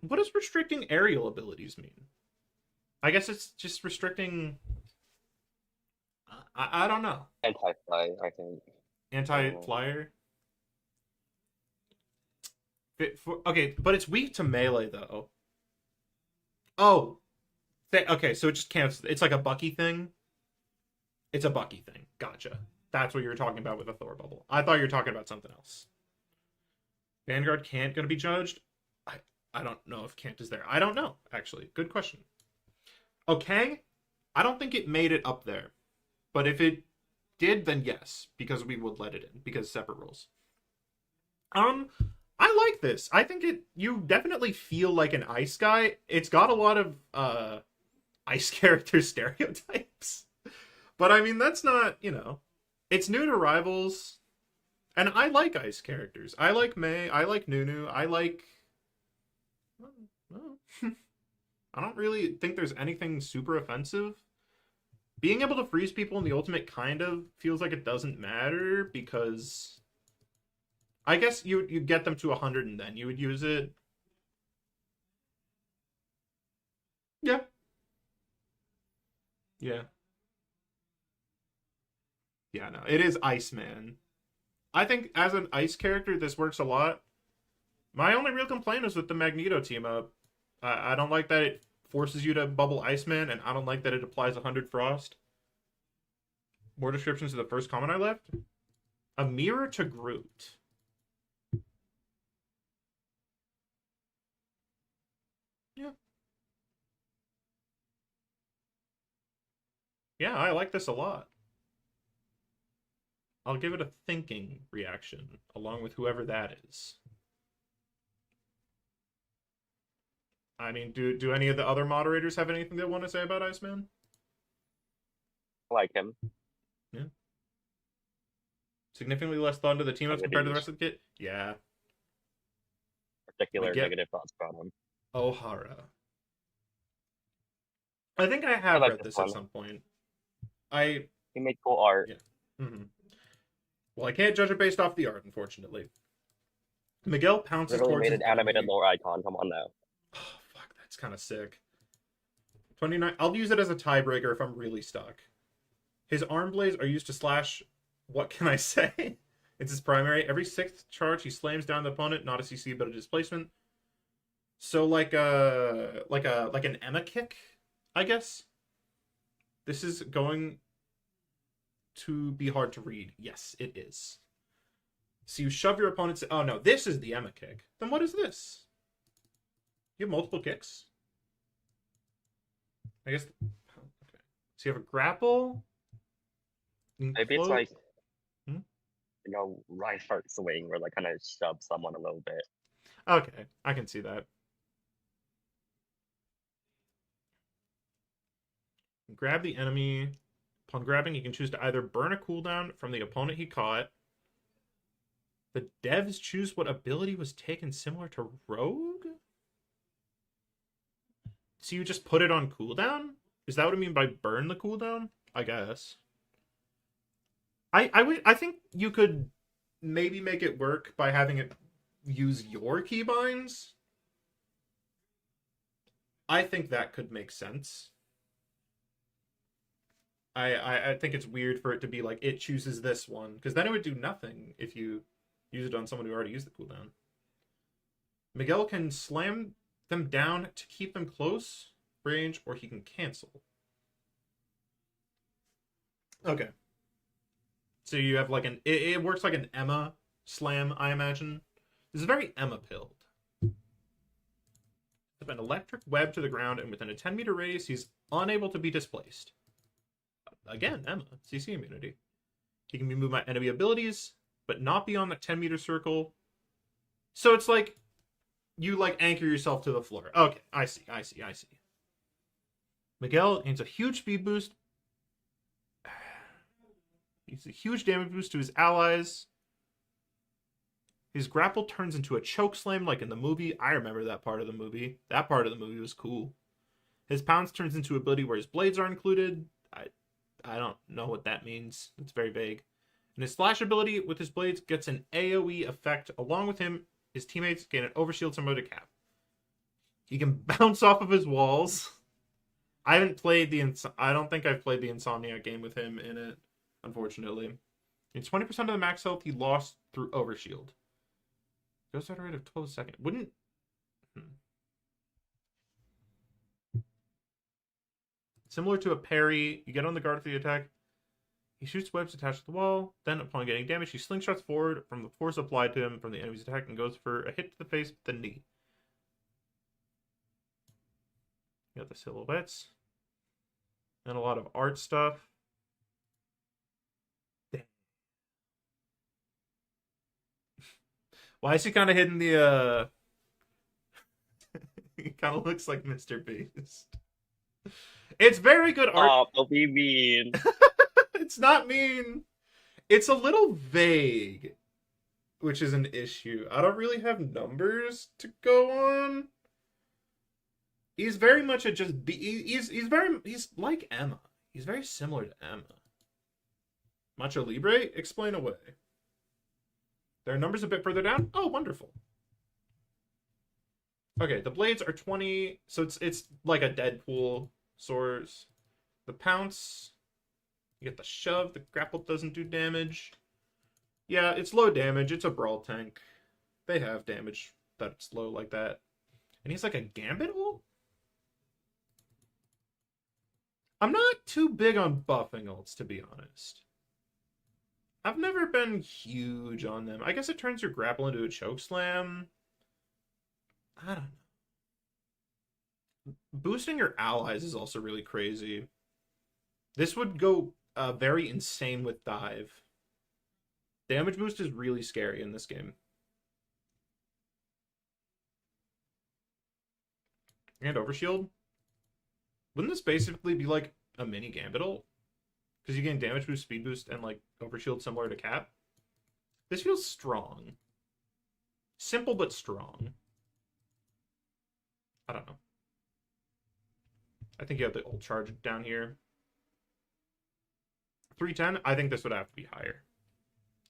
What does restricting aerial abilities mean? I guess it's just restricting... I don't know. Anti-fly, I think. Anti-flyer? Okay, but it's weak to melee, though. Oh. Okay, so it just cancels. It's like a Bucky thing? It's a Bucky thing. Gotcha. That's what you were talking about with a Thor bubble. I thought you were talking about something else. Vanguard can't gonna be judged? I don't know if Kant is there. I don't know, actually. Good question. Okay. I don't think it made it up there. But if it did, then yes. Because we would let it in. Because separate rules. I like this. I think you definitely feel like an ice guy. It's got a lot of ice character stereotypes. But I mean, that's not, it's new to Rivals. And I like ice characters. I like May. I like Nunu. I like... I don't really think there's anything super offensive. Being able to freeze people in the ultimate kind of feels like it doesn't matter because I guess you get them to 100 and then you would use it. Yeah. Yeah. Yeah, no. It is Iceman. I think as an ice character, this works a lot. My only real complaint is with the Magneto team up. I don't like that it forces you to bubble Iceman, and I don't like that it applies 100 frost. More descriptions of the first comment I left. A mirror to Groot. Yeah. Yeah, I like this a lot. I'll give it a thinking reaction, along with whoever that is. I mean, do any of the other moderators have anything they want to say about Iceman? I like him. Yeah. Significantly less thought into the team ups compared to the rest of the kit? Yeah. Particular negative thoughts about him. O'Hara. I think I have read this at some point. He made cool art. Yeah. Mm-hmm. Well, I can't judge it based off the art, unfortunately. Miguel pounces Literally towards made an animated lore icon. Come on now. Oh, fuck, that's kind of sick. 29. I'll use it as a tiebreaker if I'm really stuck. His arm blades are used to slash. What can I say? It's his primary. Every 6th charge, he slams down the opponent, not a CC but a displacement. So like an Emma kick, I guess. This is going to be hard to read. Yes, it is. So you shove your opponent's... Oh, no, this is the Emma kick. Then what is this? You have multiple kicks? I guess... Okay. So you have a grapple? Maybe it's like... right heart swing where like kind of shove someone a little bit. Okay, I can see that. grab the enemy. Upon grabbing, he can choose to either burn a cooldown from the opponent he caught. The devs choose what ability was taken similar to Rogue? So you just put it on cooldown? Is that what I mean by burn the cooldown? I guess. I think you could maybe make it work by having it use your keybinds. I think that could make sense. I think it's weird for it to be like it chooses this one, because then it would do nothing if you use it on someone who already used the cooldown. Miguel can slam them down to keep them close range, or he can cancel. Okay. So you have like it works like an Emma slam, I imagine. This is very Emma pilled. An electric web to the ground, and within a 10-meter radius, he's unable to be displaced. Again, Emma, CC immunity. He can be moved by enemy abilities, but not beyond the 10-meter circle. So it's like you like anchor yourself to the floor. Okay, I see. Miguel gains a huge speed boost. He's a huge damage boost to his allies. His grapple turns into a choke slam like in the movie. I remember that part of the movie. That part of the movie was cool. His pounce turns into an ability where his blades are included. I don't know what that means. It's very vague. And his slash ability with his blades gets an AoE effect. Along with him, his teammates gain an overshield similar to Cap. He can bounce off of his walls. I don't think I've played the Insomniac game with him in it, unfortunately. And 20% of the max health he lost through overshield. Goes at a rate of 12 a second. Wouldn't... Similar to a parry, you get on the guard for the attack. He shoots webs attached to the wall. Then, upon getting damage, he slingshots forward from the force applied to him from the enemy's attack and goes for a hit to the face with the knee. You got the silhouettes. And a lot of art stuff. Why is he kind of hidden the, He kind of looks like Mr. Beast. It's very good art. Oh, don't be mean. It's not mean. It's a little vague, which is an issue. I don't really have numbers to go on. He's very much a just... He's like Emma. He's very similar to Emma. Macho Libre? Explain away. There are numbers a bit further down. Oh, wonderful. Okay, the blades are 20, so it's like a Deadpool swords. The pounce, you get the shove. The grapple doesn't do damage. Yeah, it's low damage. It's a brawl tank. They have damage that's low like that. And he's like a gambit ult? I'm not too big on buffing ults, to be honest. I've never been huge on them. I guess it turns your grapple into a chokeslam. I don't know. Boosting your allies is also really crazy. This would go very insane with dive. Damage boost is really scary in this game. And overshield. Wouldn't this basically be like a mini gambit ult? Because you gain damage boost, speed boost, and like overshield similar to Cap. This feels strong. Simple but strong. I don't know. I think you have the ult charge down here. 310, I think this would have to be higher.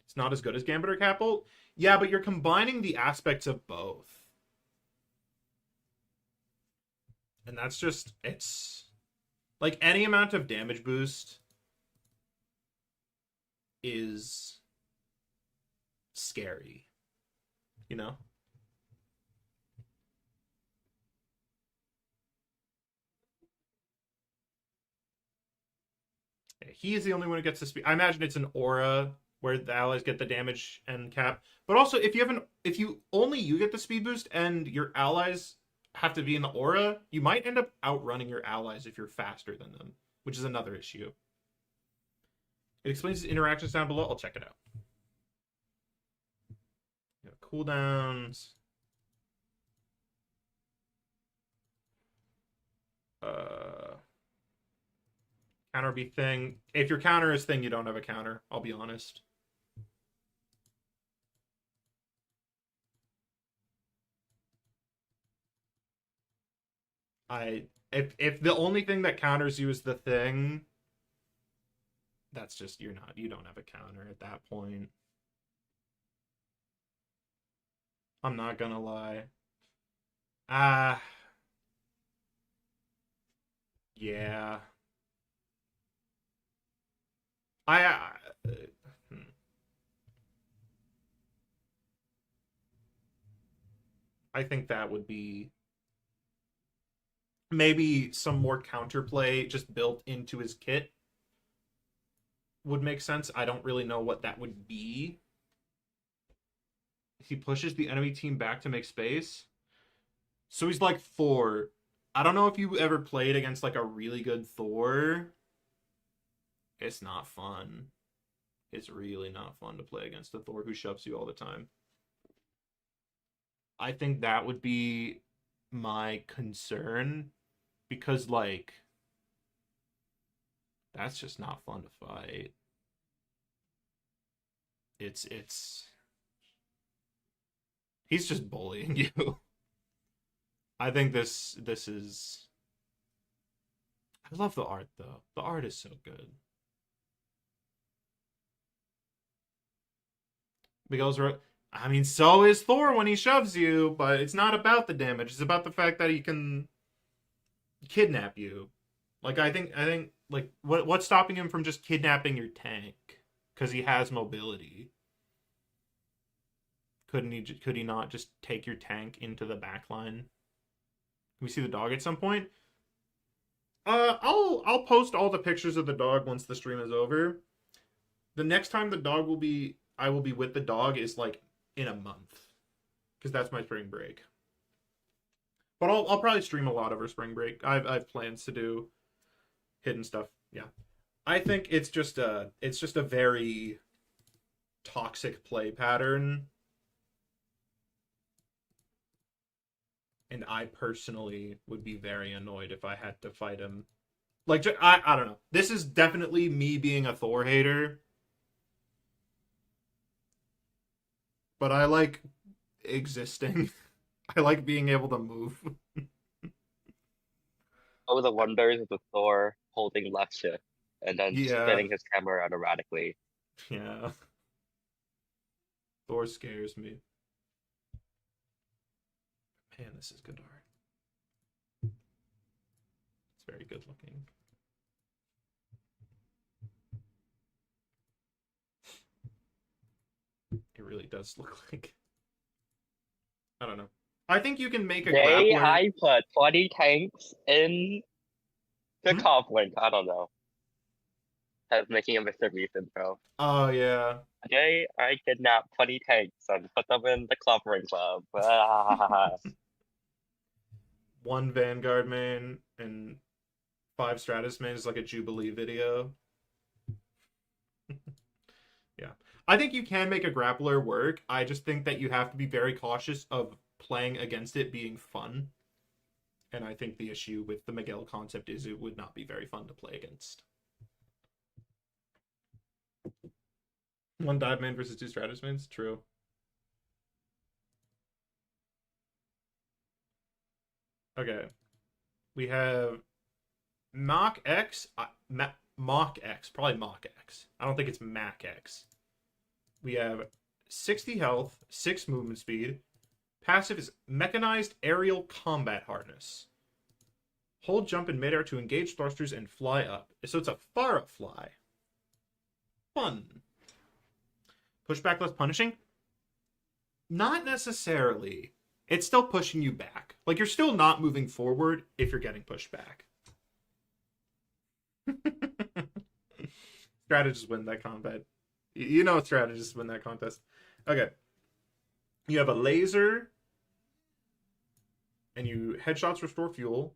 It's not as good as Gambit or Cap ult. Yeah, but you're combining the aspects of both. And that's just, it's... Like, any amount of damage boost is scary. You know? He is the only one who gets the speed. I imagine it's an aura where the allies get the damage and Cap. But also, if you only get the speed boost and your allies have to be in the aura, you might end up outrunning your allies if you're faster than them, which is another issue. It explains his interactions down below. I'll check it out. Cooldowns. Counter be thing. If your counter is thing, you don't have a counter. I'll be honest. If the only thing that counters you is the thing, that's just you don't have a counter at that point. I'm not gonna lie. Yeah. I think that would be maybe some more counterplay just built into his kit would make sense. I don't really know what that would be. He pushes the enemy team back to make space. So he's like Thor. I don't know if you ever played against like a really good Thor. It's not fun. It's really not fun to play against a Thor who shoves you all the time. I think that would be my concern because like that's just not fun to fight. It's he's just bullying you. I think this is I love the art though. The art is so good. Miguel's right. I mean, so is Thor when he shoves you, but it's not about the damage. It's about the fact that he can kidnap you. Like I think like what's stopping him from just kidnapping your tank? Because he has mobility. Could he not just take your tank into the back line? Can we see the dog at some point? I'll post all the pictures of the dog once the stream is over. The next time I will be with the dog is like in a month, because that's my spring break. But I'll probably stream a lot over spring break. I've plans to do hidden stuff. Yeah, I think it's just a very toxic play pattern, and I personally would be very annoyed if I had to fight him. Like I don't know. This is definitely me being a Thor hater. But I like existing. I like being able to move. Oh, the wonders of the Thor holding left shift and then spinning his camera around erratically. Yeah. Thor scares me. Man, this is good art. It's very good looking. It really does look like... I don't know. I think you can make a grappler... I put 20 tanks in the conflict. I don't know. I was making a Mr. Beast intro. Oh, yeah. Today, I kidnapped 20 tanks and put them in the clobbering club. One Vanguard main and 5 Stratus main is like a Jubilee video. Yeah. I think you can make a grappler work. I just think that you have to be very cautious of playing against it being fun. And I think the issue with the Miguel concept is it would not be very fun to play against. 1 dive main versus 2 Stratus mains? True. Okay. We have Mach X. Mach X. Probably Mach X. I don't think it's Mac X. We have 60 health, 6 movement speed. Passive is Mechanized Aerial Combat Harness. Hold jump in midair to engage thrusters and fly up. So it's a far up fly. Fun. Pushback less punishing? Not necessarily. It's still pushing you back. Like, you're still not moving forward if you're getting pushed back. Strategists win that combat. You know strategists win that contest. Okay. You have a laser. And you headshots restore fuel.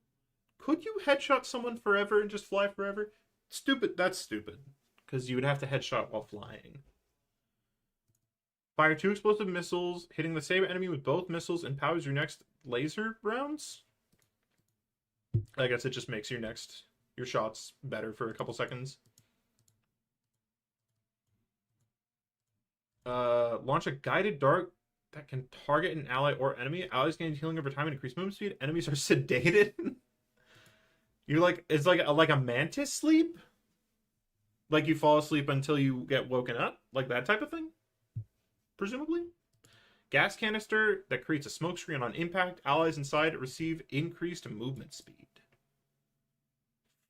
Could you headshot someone forever and just fly forever? Stupid. That's stupid. Because you would have to headshot while flying. Fire 2 explosive missiles, hitting the same enemy with both missiles, and powers your next laser rounds? I guess it just makes your next your shots better for a couple seconds. Launch a guided dart that can target an ally or enemy. Allies gain healing over time and increase movement speed. Enemies are sedated. You're like, it's like a mantis sleep? Like you fall asleep until you get woken up? Like that type of thing? Presumably? Gas canister that creates a smoke screen on impact. Allies inside receive increased movement speed.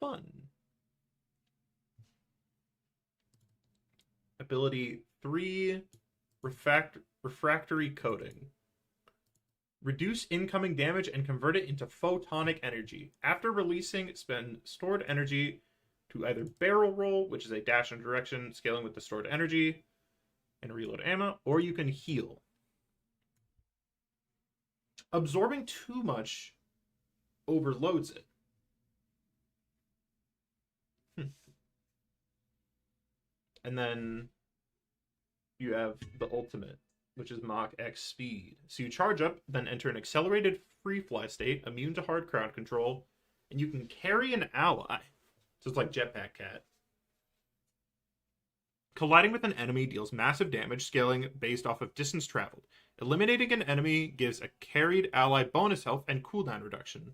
Fun. Ability 3, refractory coating. Reduce incoming damage and convert it into photonic energy. After releasing, spend stored energy to either barrel roll, which is a dash in direction, scaling with the stored energy, and reload ammo, or you can heal. Absorbing too much overloads it. And then you have the ultimate, which is Mach X speed. So you charge up, then enter an accelerated free fly state, immune to hard crowd control, and you can carry an ally. So it's like Jetpack Cat. Colliding with an enemy deals massive damage, scaling based off of distance traveled. Eliminating an enemy gives a carried ally bonus health and cooldown reduction.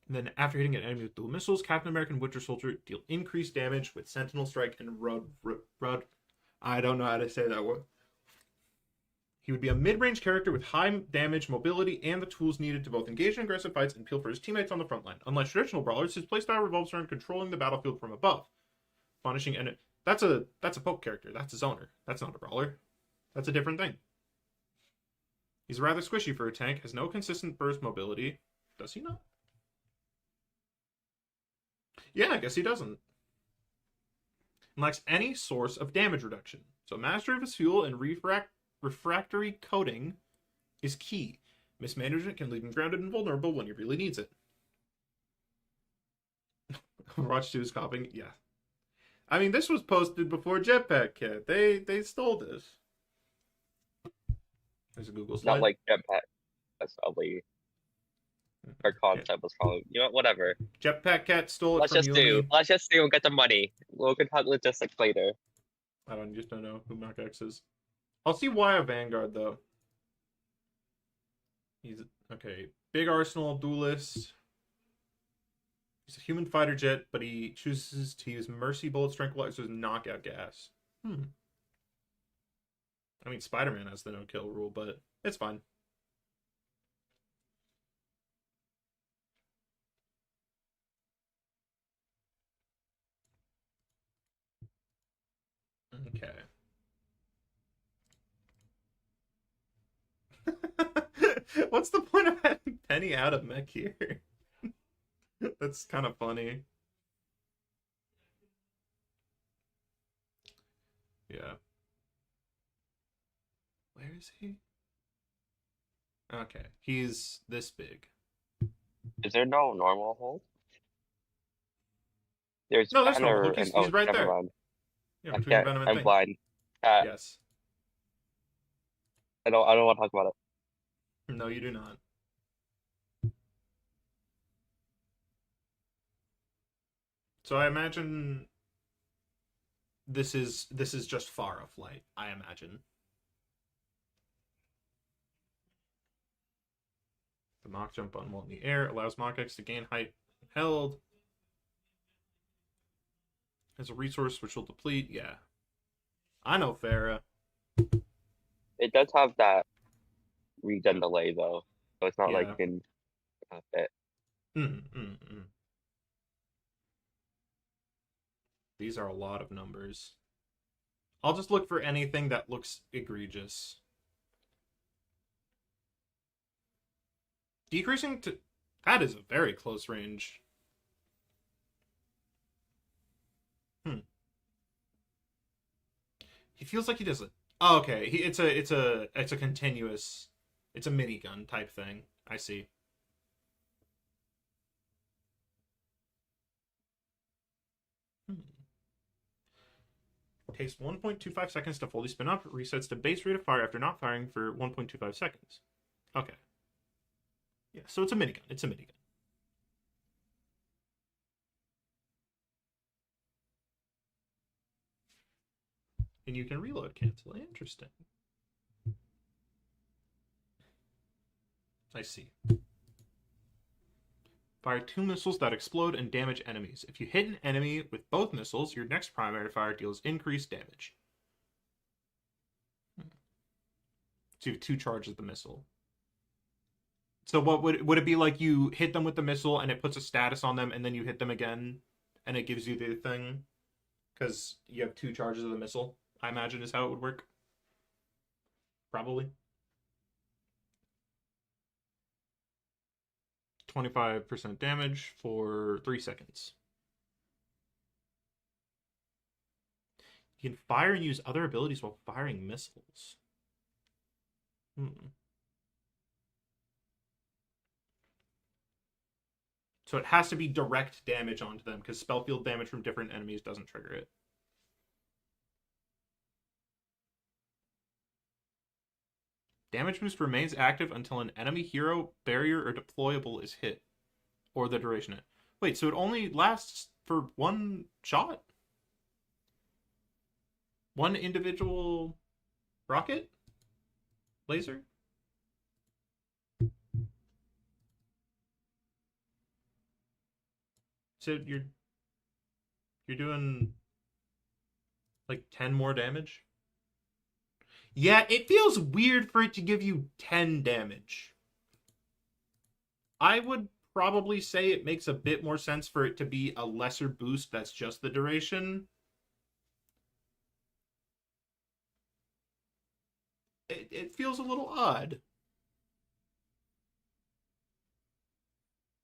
And then after hitting an enemy with dual missiles, Captain America and Winter Soldier deal increased damage with Sentinel Strike and Rud. I don't know how to say that word. He would be a mid-range character with high damage, mobility, and the tools needed to both engage in aggressive fights and peel for his teammates on the front line. Unlike traditional brawlers, his playstyle revolves around controlling the battlefield from above. Punishing and that's a poke character. That's a zoner. That's not a brawler. That's a different thing. He's rather squishy for a tank, has no consistent burst mobility. Does he not? Yeah, I guess he doesn't. And lacks any source of damage reduction. So mastery of his fuel and refractory coating is key. Mismanagement can leave him grounded and vulnerable when he really needs it. Overwatch 2 is copying. Yeah. I mean, this was posted before Jetpack Cat. They stole this. There's a Google slide. Not like Jetpack. That's probably our concept was probably, you know, whatever. Jetpack Cat stole it Let's from just you. Let's just do and get the money. We can talk logistics later. I just don't know who Mach X is. I'll see why a Vanguard though. He's okay. Big arsenal duelist. He's a human fighter jet, but he chooses to use mercy bullets, tranquilizers, and knockout gas. I mean, Spider-Man has the no-kill rule, but it's fine. Okay. What's the point of having Penny out of mech here? That's kind of funny. Yeah. Where is he? Okay, he's this big. Is there no normal hold? There's there's Banner normal. He's and, right never there. mind. Yeah, I between can't- Venom and I'm Thing. blind. Yes. I don't want to talk about it. No, you do not. So I imagine this is just far of flight, I imagine. The Mach jump on while in the air allows Mach X to gain height held. Has a resource which will deplete. Yeah. I know Farah. It does have that regen delay though, so it's not Yeah. like you can it. These are a lot of numbers. I'll just look for anything that looks egregious. Decreasing to... That is a very close range. He feels like he does it. Oh, okay. It's a continuous... It's a minigun type thing. I see. Takes 1.25 seconds to fully spin up. Resets to base rate of fire after not firing for 1.25 seconds. Okay. Yeah, so it's a minigun. It's a minigun. And you can reload cancel. Interesting. I see. Fire 2 missiles that explode and damage enemies. If you hit an enemy with both missiles, your next primary fire deals increased damage. So you have 2 charges of the missile. So what would it be like? You hit them with the missile and it puts a status on them, and then you hit them again and it gives you the thing? Because you have 2 charges of the missile, I imagine is how it would work. Probably. 25% damage for 3 seconds. You can fire and use other abilities while firing missiles. So it has to be direct damage onto them, because spell field damage from different enemies doesn't trigger it. Damage boost remains active until an enemy hero, barrier, or deployable is hit. Or the duration it. Wait, so it only lasts for 1 shot? 1 individual rocket? Laser? So you're doing like 10 more damage? Yeah, it feels weird for it to give you 10 damage. I would probably say it makes a bit more sense for it to be a lesser boost that's just the duration. It feels a little odd.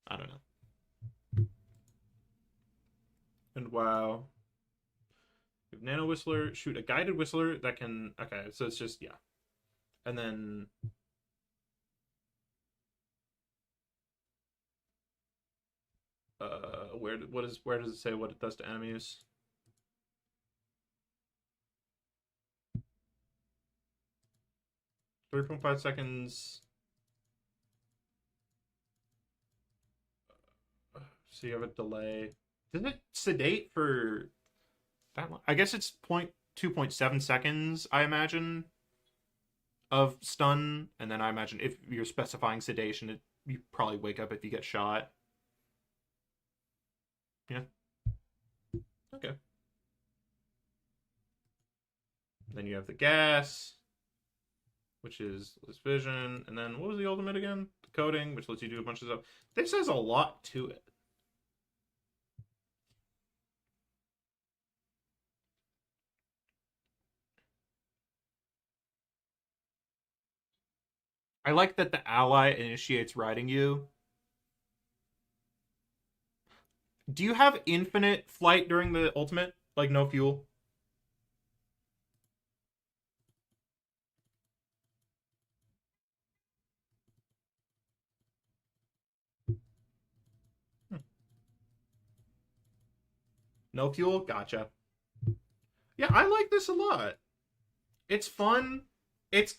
I don't know. And wow. Nano Whistler, shoot a guided whistler that can... Okay, so it's just, yeah. And then... where does it say what it does to enemies? .5 seconds. So you have a delay. Does it sedate for that long? I guess it's 2.7 seconds, I imagine, of stun. And then I imagine if you're specifying sedation, you probably wake up if you get shot. Yeah. Okay. Then you have the gas, which is less vision. And then what was the ultimate again? The coding, which lets you do a bunch of stuff. This has a lot to it. I like that the ally initiates riding you. Do you have infinite flight during the ultimate? Like no fuel? No fuel? Gotcha. Yeah, I like this a lot. It's fun. It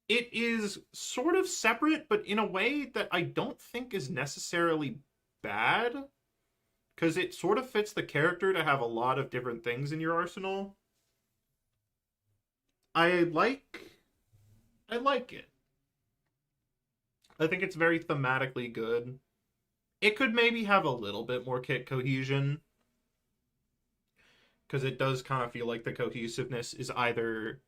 is sort of separate, but in a way that I don't think is necessarily bad. Because it sort of fits the character to have a lot of different things in your arsenal. I like it. I think it's very thematically good. It could maybe have a little bit more kit cohesion. Because it does kind of feel like the cohesiveness is either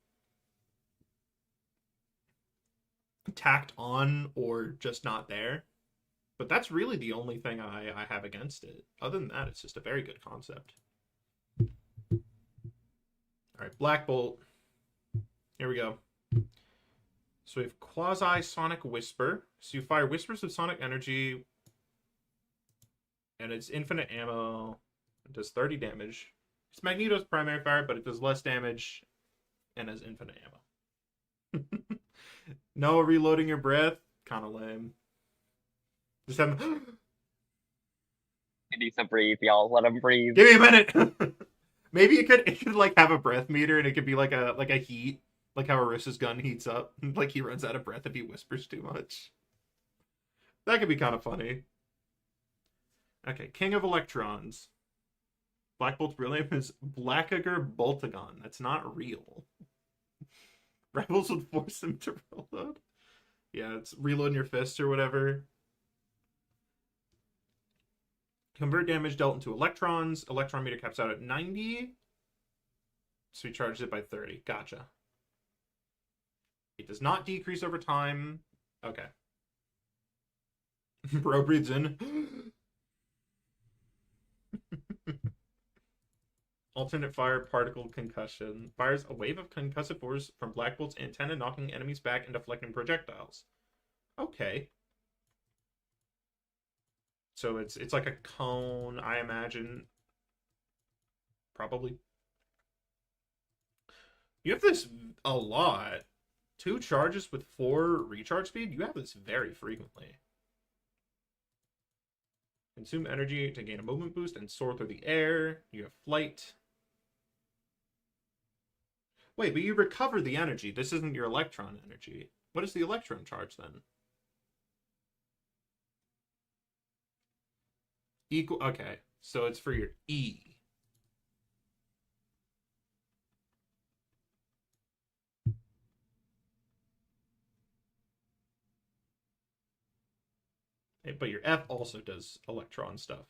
tacked on or just not there. But that's really the only thing I have against it. Other than that, it's just a very good concept. Alright, Black Bolt. Here we go. So we have Quasi-Sonic Whisper. So you fire whispers of sonic energy. And it's infinite ammo. It does 30 damage. It's Magneto's primary fire, but it does less damage. And has infinite ammo. No reloading your breath. Kind of lame. Just have him... He needs to breathe, y'all. Let him breathe. Give me a minute! Maybe it could like have a breath meter, and it could be like a heat. Like how Arissa's gun heats up. Like he runs out of breath if he whispers too much. That could be kind of funny. Okay, King of Electrons. Black Bolt's real name is Blackager Boltagon. That's not real. Rebels would force him to reload. Yeah, it's reloading your fist or whatever. Convert damage dealt into electrons. Electron meter caps out at 90. So he charges it by 30. Gotcha. It does not decrease over time. Okay. Bro breathes in. Alternate fire particle concussion. Fires a wave of concussive force from Black Bolt's antenna, knocking enemies back and deflecting projectiles. Okay. So it's like a cone, I imagine. Probably. You have this a lot. 2 charges with 4 recharge speed? You have this very frequently. Consume energy to gain a movement boost and soar through the air. You have flight. Wait, but you recover the energy. This isn't your electron energy. What is the electron charge then? Equal. Okay, so it's for your E. But your F also does electron stuff.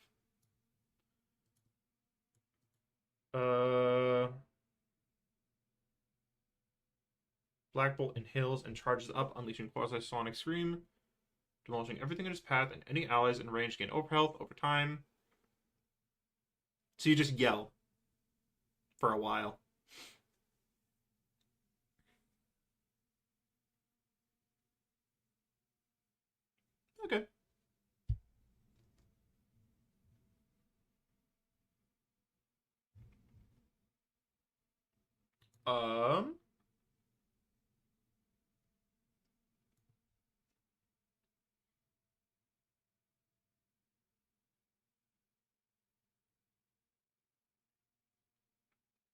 Black Bolt inhales and charges up, unleashing quasi-sonic scream, demolishing everything in his path, and any allies in range gain overhealth over time. So you just yell for a while. Okay.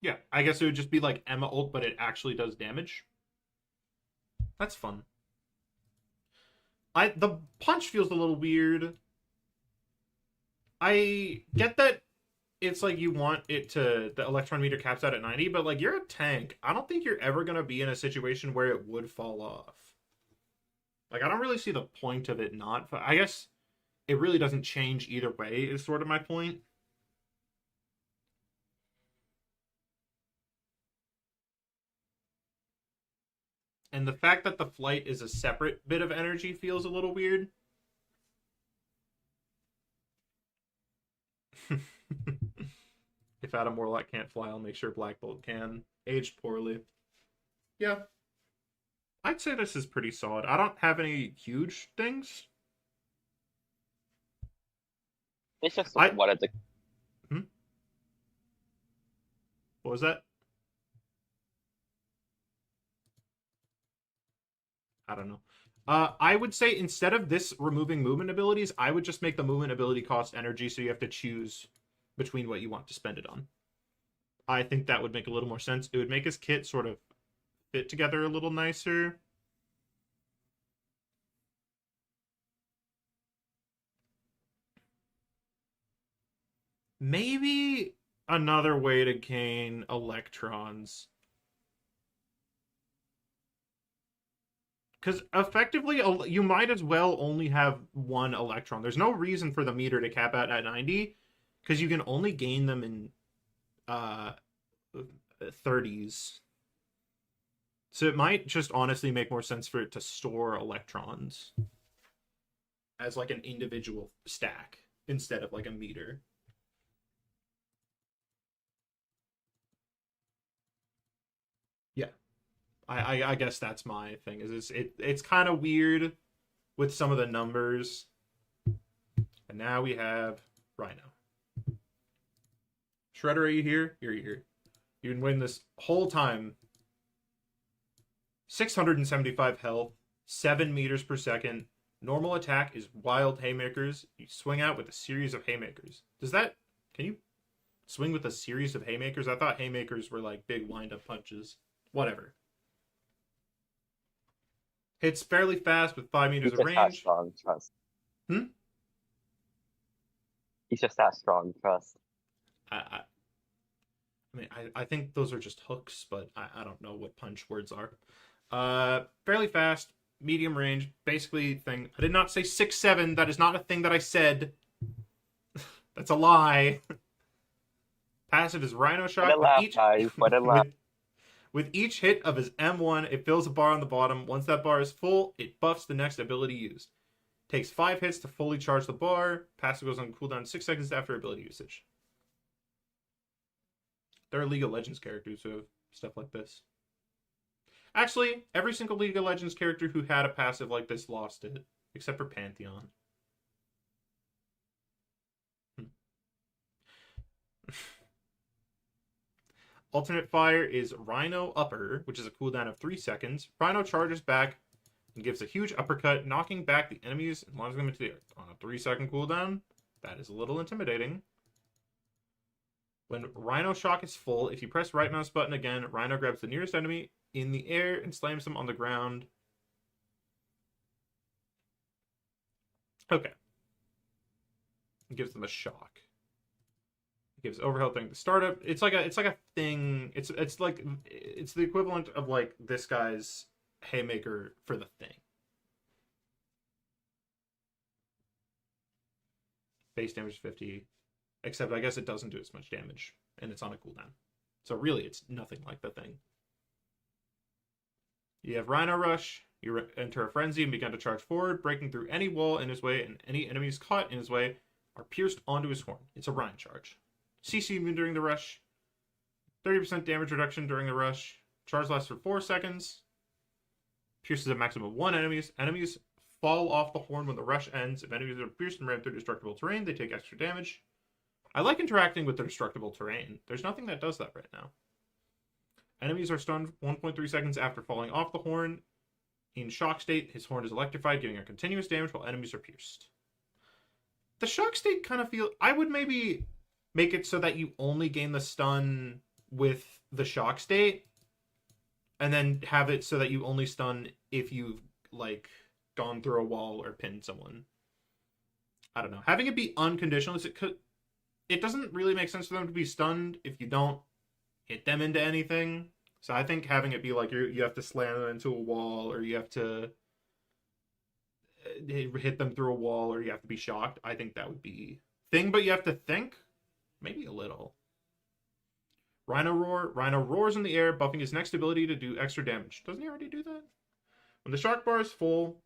Yeah, I guess it would just be like Emma ult, but it actually does damage. That's fun. The punch feels a little weird. I get that it's like you want it to, the electron meter caps out at 90, but like you're a tank. I don't think you're ever going to be in a situation where it would fall off. Like I don't really see the point of it not. I guess it really doesn't change either way is sort of my point. And the fact that the flight is a separate bit of energy feels a little weird. If Adam Warlock can't fly, I'll make sure Black Bolt can. Aged poorly. Yeah. I'd say this is pretty solid. I don't have any huge things. It's just what is it? What was that? I don't know. I would say instead of this removing movement abilities, I would just make the movement ability cost energy, so you have to choose between what you want to spend it on. I think that would make a little more sense. It would make his kit sort of fit together a little nicer. Maybe another way to gain electrons. Because effectively, you might as well only have 1 electron. There's no reason for the meter to cap out at 90, because you can only gain them in 30s. So it might just honestly make more sense for it to store electrons as like an individual stack instead of like a meter. Yeah. I guess that's my thing. It's kind of weird with some of the numbers. And now we have Rhino. Shredder, are you here? You're here. You can win this whole time. 675 health, 7 meters per second. Normal attack is wild haymakers. You swing out with a series of haymakers. Can you swing with a series of haymakers? I thought haymakers were like big wind-up punches. Whatever. Hits fairly fast with 5 meters of range. Strong trust. Hmm? He's just that strong trust. I mean, I think those are just hooks, but I don't know what punch words are. Fairly fast, medium range, basically thing. I did not say 6'7". That is not a thing that I said. That's a lie. Passive is Rhino Shock. With each hit of his M1, it fills a bar on the bottom. Once that bar is full, it buffs the next ability used. Takes 5 hits to fully charge the bar. Passive goes on cooldown 6 seconds after ability usage. There are League of Legends characters who have stuff like this. Actually, every single League of Legends character who had a passive like this lost it, except for Pantheon. Alternate fire is Rhino Upper, which is a cooldown of 3 seconds. Rhino charges back and gives a huge uppercut, knocking back the enemies and launching them into the air. On a 3-second cooldown, that is a little intimidating. When Rhino Shock is full, if you press right mouse button again, Rhino grabs the nearest enemy in the air and slams them on the ground. Okay. It gives them a shock. Gives overhead thing the startup. It's like a thing. It's the equivalent of like this guy's haymaker for the thing. Base damage 50, except I guess it doesn't do as much damage, and it's on a cooldown. So really, it's nothing like the thing. You have Rhino Rush. You enter a frenzy and begin to charge forward, breaking through any wall in his way, and any enemies caught in his way are pierced onto his horn. It's a Rhino charge. CC immune during the rush. 30% damage reduction during the rush. Charge lasts for 4 seconds. Pierces a maximum of 1 enemies. Enemies fall off the horn when the rush ends. If enemies are pierced and ran through destructible terrain, they take extra damage. I like interacting with the destructible terrain. There's nothing that does that right now. Enemies are stunned 1.3 seconds after falling off the horn. In shock state, his horn is electrified, giving a continuous damage while enemies are pierced. The shock state kind of feel... I would maybe make it so that you only gain the stun with the shock state, and then have it so that you only stun if you've, like, gone through a wall or pinned someone. I don't know. Having it be unconditional, it doesn't really make sense for them to be stunned if you don't hit them into anything. So I think having it be like you have to slam them into a wall, or you have to hit them through a wall, or you have to be shocked. I think that would be thing, but you have to think maybe a little. Rhino Roar. Rhino roars in the air, buffing his next ability to do extra damage. Doesn't he already do that? When the shock bar is full,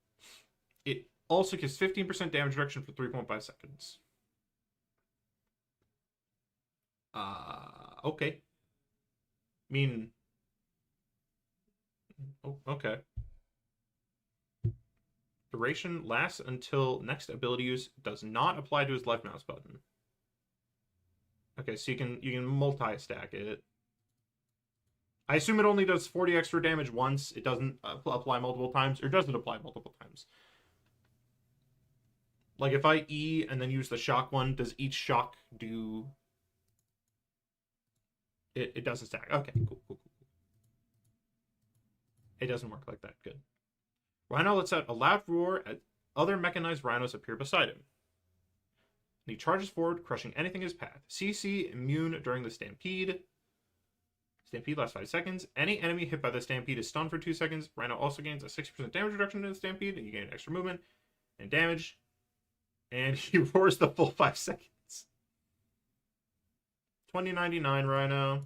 it also gives 15% damage reduction for 3.5 seconds. Okay. I mean... Oh, okay. Duration lasts until next ability use does not apply to his left mouse button. Okay, so you can multi-stack it. I assume it only does 40 extra damage once. It doesn't apply multiple times, or doesn't apply multiple times. Like if I E and then use the shock one, does each shock do... It doesn't stack. Okay, cool. It doesn't work like that. Good. Rhino lets out a loud roar as other mechanized rhinos appear beside him. And he charges forward, crushing anything in his path. CC immune during the stampede. Stampede lasts 5 seconds. Any enemy hit by the stampede is stunned for 2 seconds. Rhino also gains a 60% damage reduction in the stampede, and you gain extra movement and damage. And he roars the full 5 seconds. 2099 Rhino.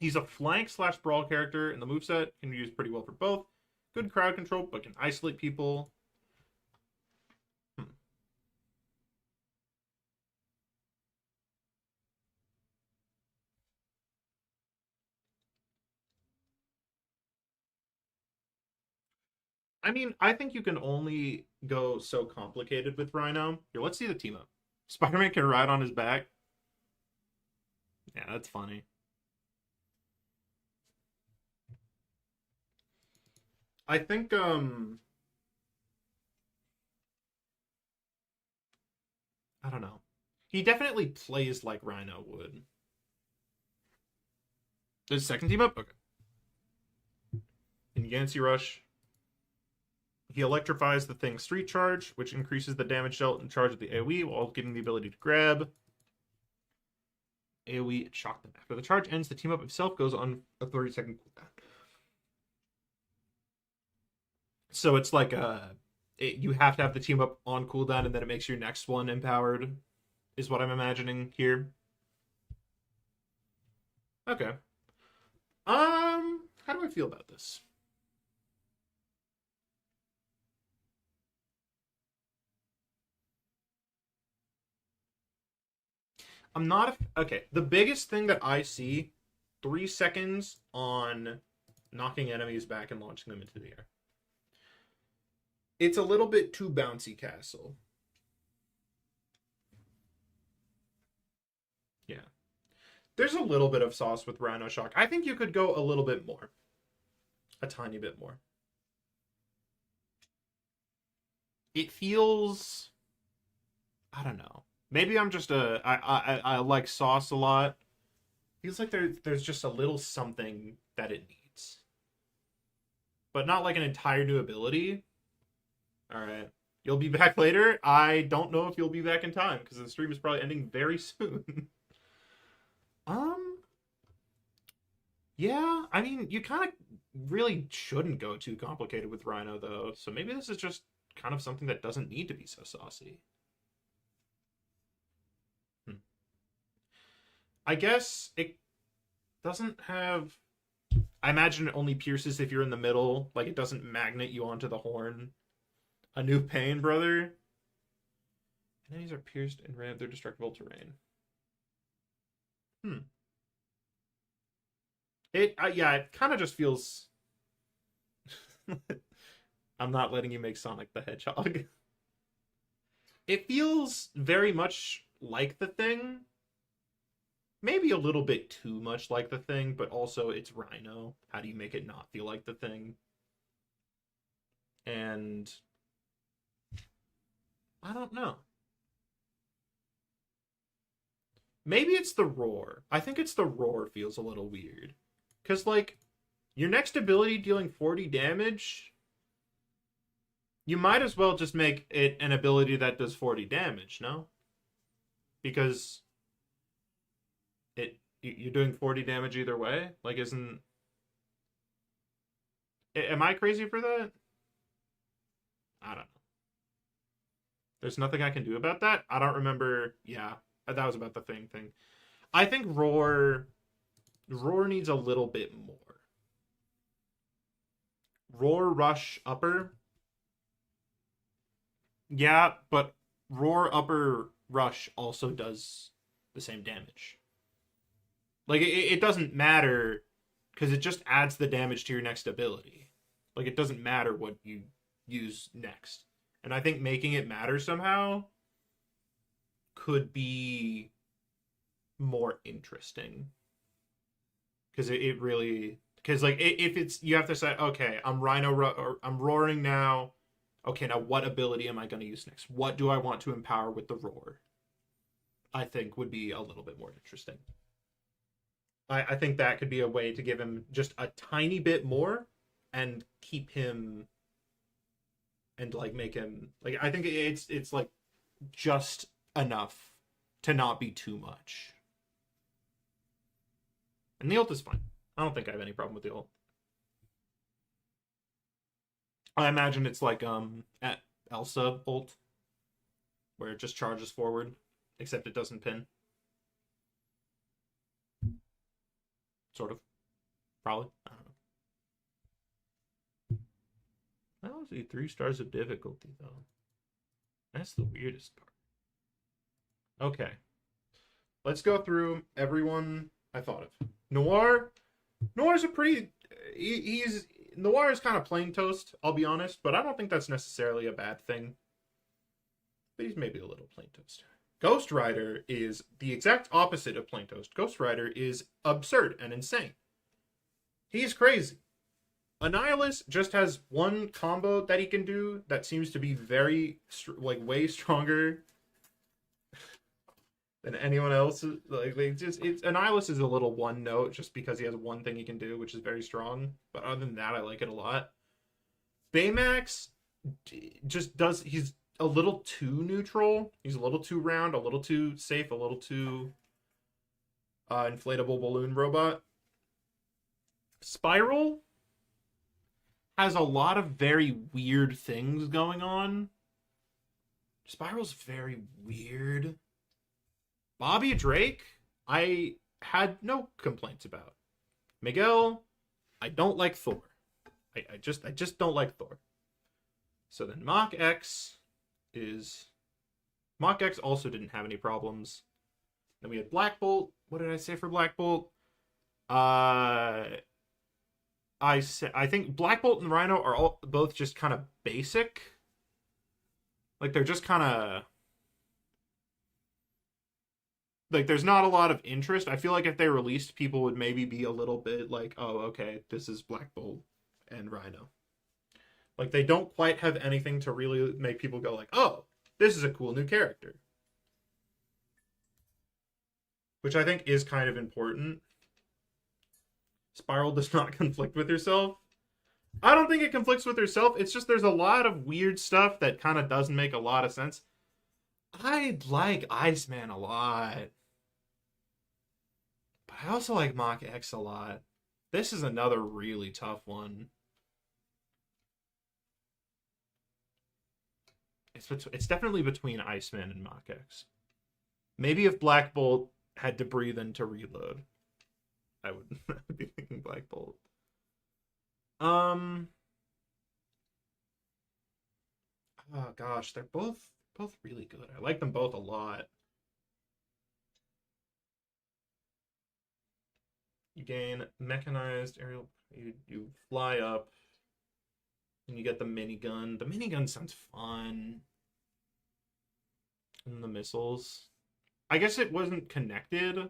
He's a flank/brawl character, and the moveset can be used pretty well for both. Good crowd control, but can isolate people. I mean, I think you can only go so complicated with Rhino. Here, let's see the team up. Spider-Man can ride on his back. Yeah, that's funny. I think, I don't know. He definitely plays like Rhino would. There's a second team up? Okay. In Yancey Rush, he electrifies the thing's street charge, which increases the damage dealt and charge of the AoE while giving the ability to grab. AoE shock them. After the charge ends, the team up itself goes on a 30-second cooldown. So it's like you have to have the team up on cooldown, and then it makes your next one empowered, is what I'm imagining here. Okay. How do I feel about this? I'm not okay. The biggest thing that I see, 3 seconds on knocking enemies back and launching them into the air. It's a little bit too bouncy castle. Yeah. There's a little bit of sauce with Rhino Shock. I think you could go a little bit more. A tiny bit more. It feels... I don't know. Maybe I'm just I like sauce a lot. Feels like there's just a little something that it needs. But not like an entire new ability. Alright. You'll be back later? I don't know if you'll be back in time, because the stream is probably ending very soon. Yeah, I mean, you kind of really shouldn't go too complicated with Rhino, though. So maybe this is just kind of something that doesn't need to be so saucy. I guess it doesn't have... I imagine it only pierces if you're in the middle. Like, it doesn't magnet you onto the horn. A new pain, brother. Enemies are pierced and ran their destructible terrain. Yeah, it kind of just feels... I'm not letting you make Sonic the Hedgehog. It feels very much like the Thing. Maybe a little bit too much like the Thing, but also it's Rhino. How do you make it not feel like the Thing? And... I don't know. Maybe it's the roar. I think it's the roar feels a little weird. Because, like, your next ability dealing 40 damage, you might as well just make it an ability that does 40 damage, no? Because you're doing 40 damage either way? Like, isn't... Am I crazy for that? I don't know. There's nothing I can do about that? I don't remember... Yeah, that was about the thing. I think Roar needs a little bit more. Roar Rush Upper. Yeah, but Roar Upper Rush also does the same damage. Like, it doesn't matter, because it just adds the damage to your next ability. Like, it doesn't matter what you use next. And I think making it matter somehow could be more interesting. Because it really... Because, like, if it's... You have to say, okay, I'm I'm roaring now. Okay, now what ability am I going to use next? What do I want to empower with the roar? I think would be a little bit more interesting. I think that could be a way to give him just a tiny bit more and keep him... And, like, make him... Like, I think it's like, just enough to not be too much. And the ult is fine. I don't think I have any problem with the ult. I imagine it's like, at Elsa ult, where it just charges forward, except it doesn't pin. Sort of. Probably. I don't know. I don't see 3 stars of difficulty, though. That's the weirdest part. Okay. Let's go through everyone I thought of. Noir's a pretty... Noir is kind of plain toast, I'll be honest, but I don't think that's necessarily a bad thing. But he's maybe a little plain toast. Ghost Rider is the exact opposite of plain toast. Ghost Rider is absurd and insane. He's crazy. Annihilus just has one combo that he can do that seems to be very, like, way stronger than anyone else. Like, Annihilus is a little one note just because he has one thing he can do, which is very strong. But other than that, I like it a lot. Baymax just does... He's a little too neutral. He's a little too round, a little too safe, a little too... inflatable balloon robot. Spiral has a lot of very weird things going on. Spiral's very weird. Bobby Drake, I had no complaints about. Miguel, I don't like Thor. I just don't like Thor. So then Mach X also didn't have any problems. Then we had Black Bolt. What did I say for Black Bolt? I think Black Bolt and Rhino are both just kind of basic. Like they're just kind of like there's not a lot of interest. I feel like if they released, people would maybe be a little bit like, oh, okay, this is Black Bolt and Rhino. Like they don't quite have anything to really make people go like, oh, this is a cool new character. Which I think is kind of important. Spiral does not conflict with herself. I don't think it conflicts with herself. It's just there's a lot of weird stuff that kind of doesn't make a lot of sense. I like Iceman a lot. But I also like Mach X a lot. This is another really tough one. It's definitely between Iceman and Mach X. Maybe if Black Bolt had to breathe in to reload, I would be thinking Black Bolt. Oh gosh, they're both really good. I like them both a lot. You gain mechanized aerial. You fly up, and you get the minigun. The minigun sounds fun. And the missiles. I guess it wasn't connected, but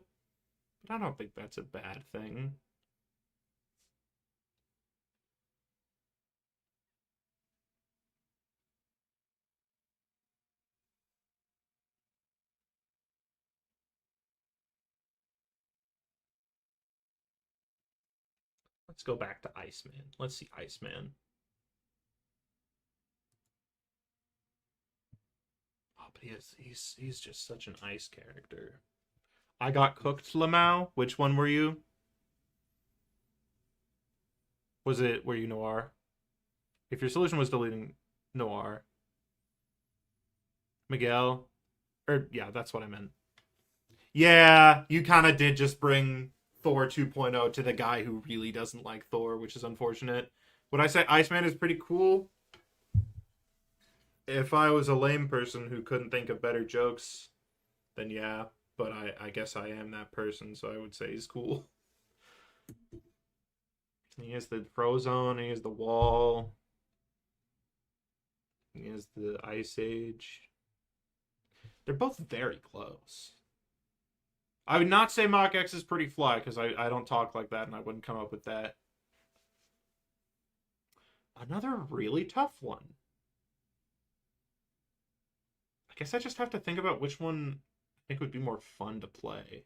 I don't think that's a bad thing. Let's go back to Iceman. Let's see Iceman. Oh, but he's just such an ice character. I got cooked, Lamau. Which one were you? Were you Noir? If your solution was deleting Noir. Miguel? Yeah, that's what I meant. Yeah, you kind of did just bring Thor 2.0 to the guy who really doesn't like Thor, which is unfortunate. Would I say Iceman is pretty cool? If I was a lame person who couldn't think of better jokes, then yeah. But I guess I am that person, so I would say he's cool. He has the Frozone, he has the Wall. He has the Ice Age. They're both very close. I would not say Mach X is pretty fly, because I don't talk like that, and I wouldn't come up with that. Another really tough one. I guess I just have to think about which one I think would be more fun to play.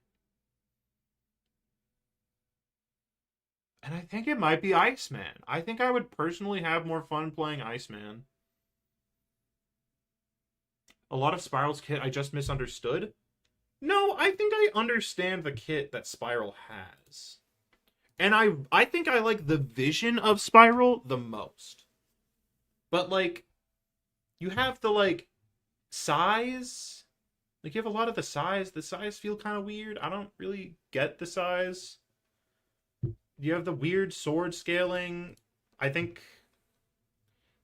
And I think it might be Iceman. I think I would personally have more fun playing Iceman. A lot of Spiral's kit I just misunderstood. No, I think I understand the kit that Spiral has. And I think I like the vision of Spiral the most. But, like, you have the, like, size. Like, you have a lot of the size. The size feel kind of weird. I don't really get the size. You have the weird sword scaling. I think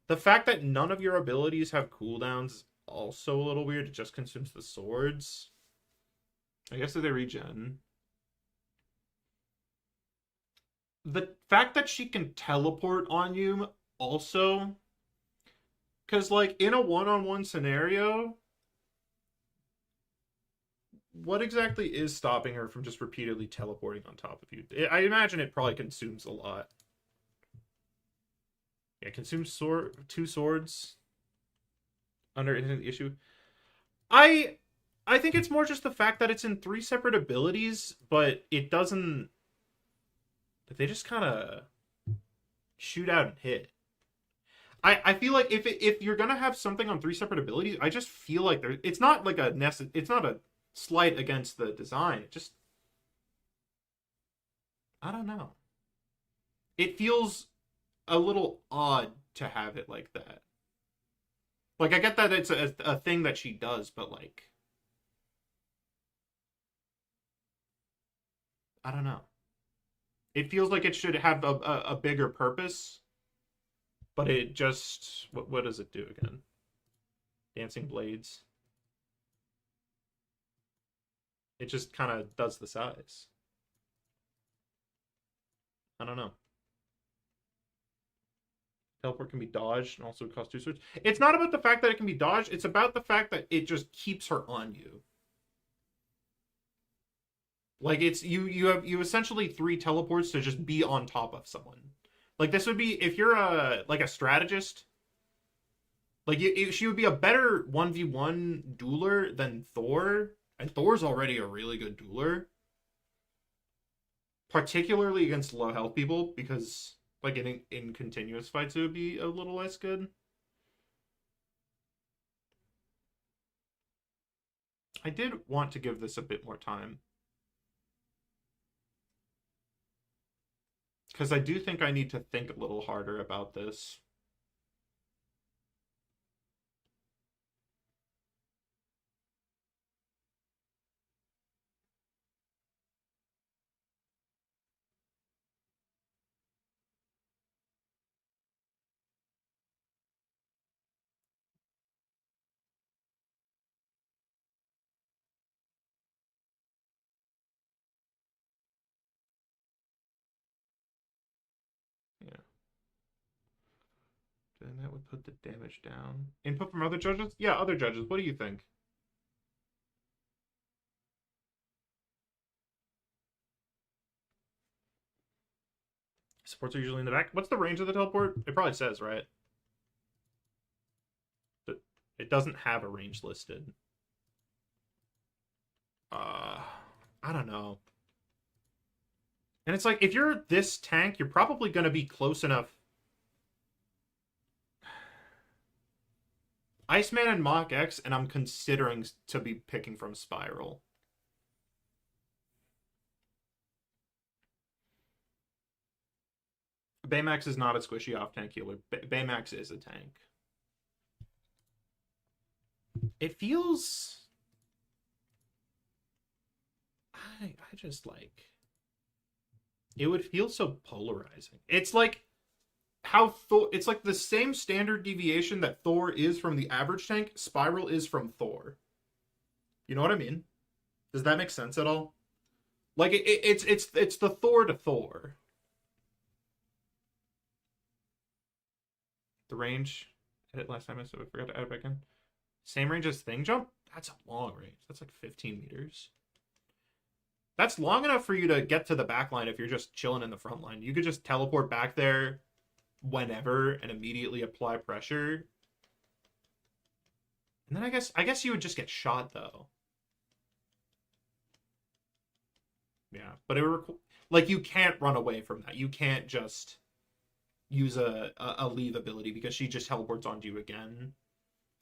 the fact that none of your abilities have cooldowns is also a little weird. It just consumes the swords. I guess that they regen. The fact that she can teleport on you also, because like in a one-on-one scenario, what exactly is stopping her from just repeatedly teleporting on top of you? I imagine it probably consumes a lot. Yeah, consumes two swords under the issue. I think it's more just the fact that it's in 3 separate abilities, but it doesn't. They just kind of shoot out and hit. I feel like if you're gonna have something on 3 separate abilities, I just feel like it's not like it's not a slight against the design. It just I don't know. It feels a little odd to have it like that. Like, I get that it's a thing that she does, but, like, I don't know. It feels like it should have a bigger purpose, but it just... What does it do again? Dancing Blades. It just kind of does the size. I don't know. Teleport can be dodged and also cost 2 swords. It's not about the fact that it can be dodged. It's about the fact that it just keeps her on you. Like, it's you essentially 3 teleports to just be on top of someone. Like, this would be if you're a strategist. Like, she would be a better 1v1 dueler than Thor, and Thor's already a really good dueler. Particularly against low health people, because like in continuous fights it would be a little less good. I did want to give this a bit more time, because I do think I need to think a little harder about this. Yeah. Then that would put the damage down. Input from other judges? Yeah, other judges. What do you think? Supports are usually in the back. What's the range of the teleport? It probably says, right? But it doesn't have a range listed. I don't know. And it's like, if you're this tank, you're probably going to be close enough. Iceman and Mach X, and I'm considering to be picking from Spiral. Baymax is not a squishy off-tank healer. Baymax is a tank. It feels... I just like... It would feel so polarizing. It's like how Thor... It's like the same standard deviation that Thor is from the average tank, Spiral is from Thor. You know what I mean? Does that make sense at all? Like, it's the Thor to Thor. The range. Edit last time, so I forgot to add it back in. Same range as Thing Jump? That's a long range. That's like 15 meters. That's long enough for you to get to the back line if you're just chilling in the front line. You could just teleport back there whenever and immediately apply pressure. And then I guess you would just get shot, though. Yeah, but it would like, you can't run away from that. You can't just use a leave ability because she just teleports onto you again.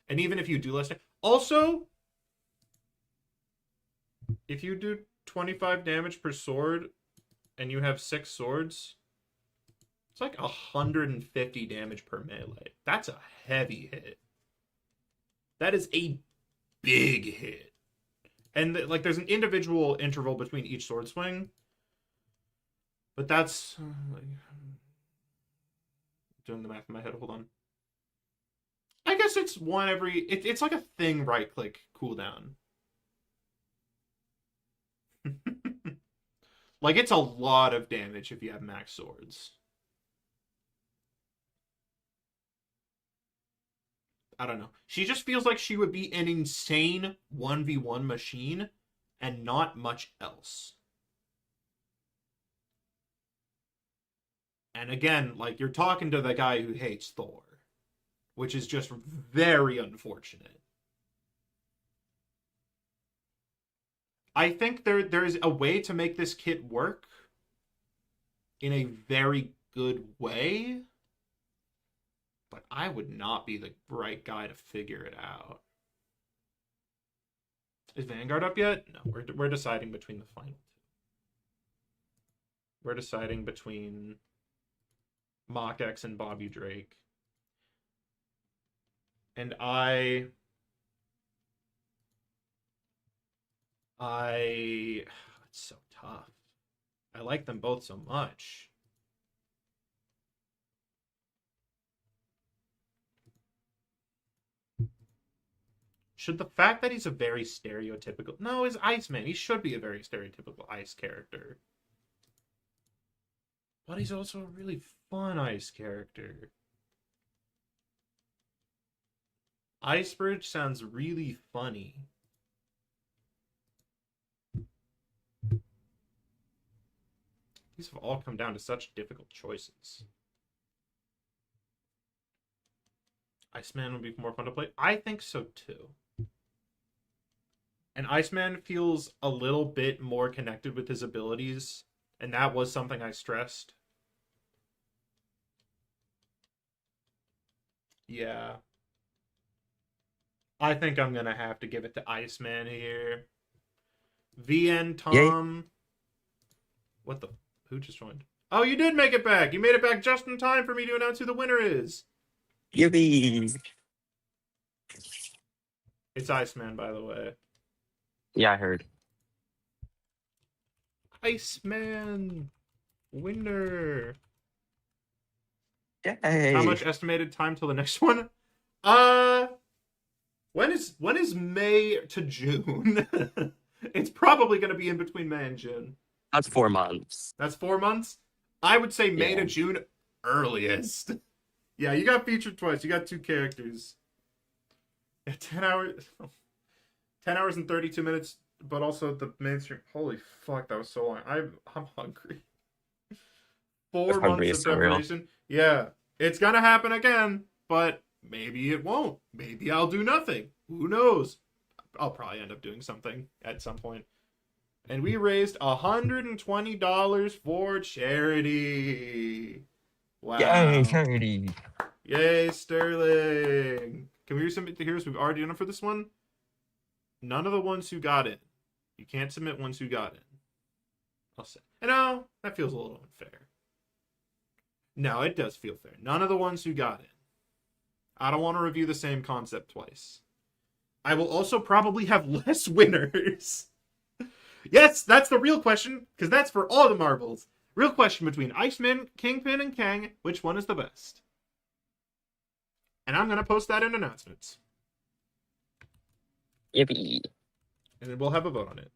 And even if you do less... Also, if you do 25 damage per sword and you have 6 swords, it's like 150 damage per melee. That's a heavy hit. That is a big hit. And like, there's an individual interval between each sword swing, but that's like, doing the math in my head. Hold on. I guess it's one every... It's like a thing right click cooldown. Like, it's a lot of damage if you have max swords. I don't know. She just feels like she would be an insane 1v1 machine and not much else. And again, like, you're talking to the guy who hates Thor, which is just very unfortunate. I think there's a way to make this kit work in a very good way, but I would not be the right guy to figure it out. Is Vanguard up yet? No, we're deciding between the final two. We're deciding between Mach X and Bobby Drake. And it's so tough. I like them both so much. Should the fact that he's a very stereotypical... No, he's Iceman. He should be a very stereotypical ice character. But he's also a really fun ice character. Icebridge sounds really funny. These have all come down to such difficult choices. Iceman would be more fun to play. I think so too. And Iceman feels a little bit more connected with his abilities, and that was something I stressed. Yeah. I think I'm gonna have to give it to Iceman here. VN Tom. Yay. What the? Who just joined? Oh, you did make it back. You made it back just in time for me to announce who the winner is. Yippee! It's Iceman, by the way. Yeah, I heard. Iceman! Winner! Yay! How much estimated time till the next one? When is May to June? It's probably going to be in between May and June. That's 4 months. That's 4 months? I would say May to June earliest. Yeah, you got featured twice. You got 2 characters. Yeah, 10 hours... 10 hours and 32 minutes, but also the mainstream. Holy fuck, that was so long. I'm hungry. 4 months of preparation. Yeah, it's gonna happen again, but maybe it won't. Maybe I'll do nothing. Who knows? I'll probably end up doing something at some point. And we raised $120 for charity. Wow. Yay, charity. Yay, Sterling. Can we submit the heroes we've already done for this one? None of the ones who got in. You can't submit ones who got in. I'll say. No, that feels a little unfair. No, it does feel fair. None of the ones who got in. I don't want to review the same concept twice. I will also probably have less winners. Yes, that's the real question, because that's for all the marbles. Real question between Iceman, Kingpin, and Kang. Which one is the best? And I'm going to post that in announcements. Yippee. And then we'll have a vote on it.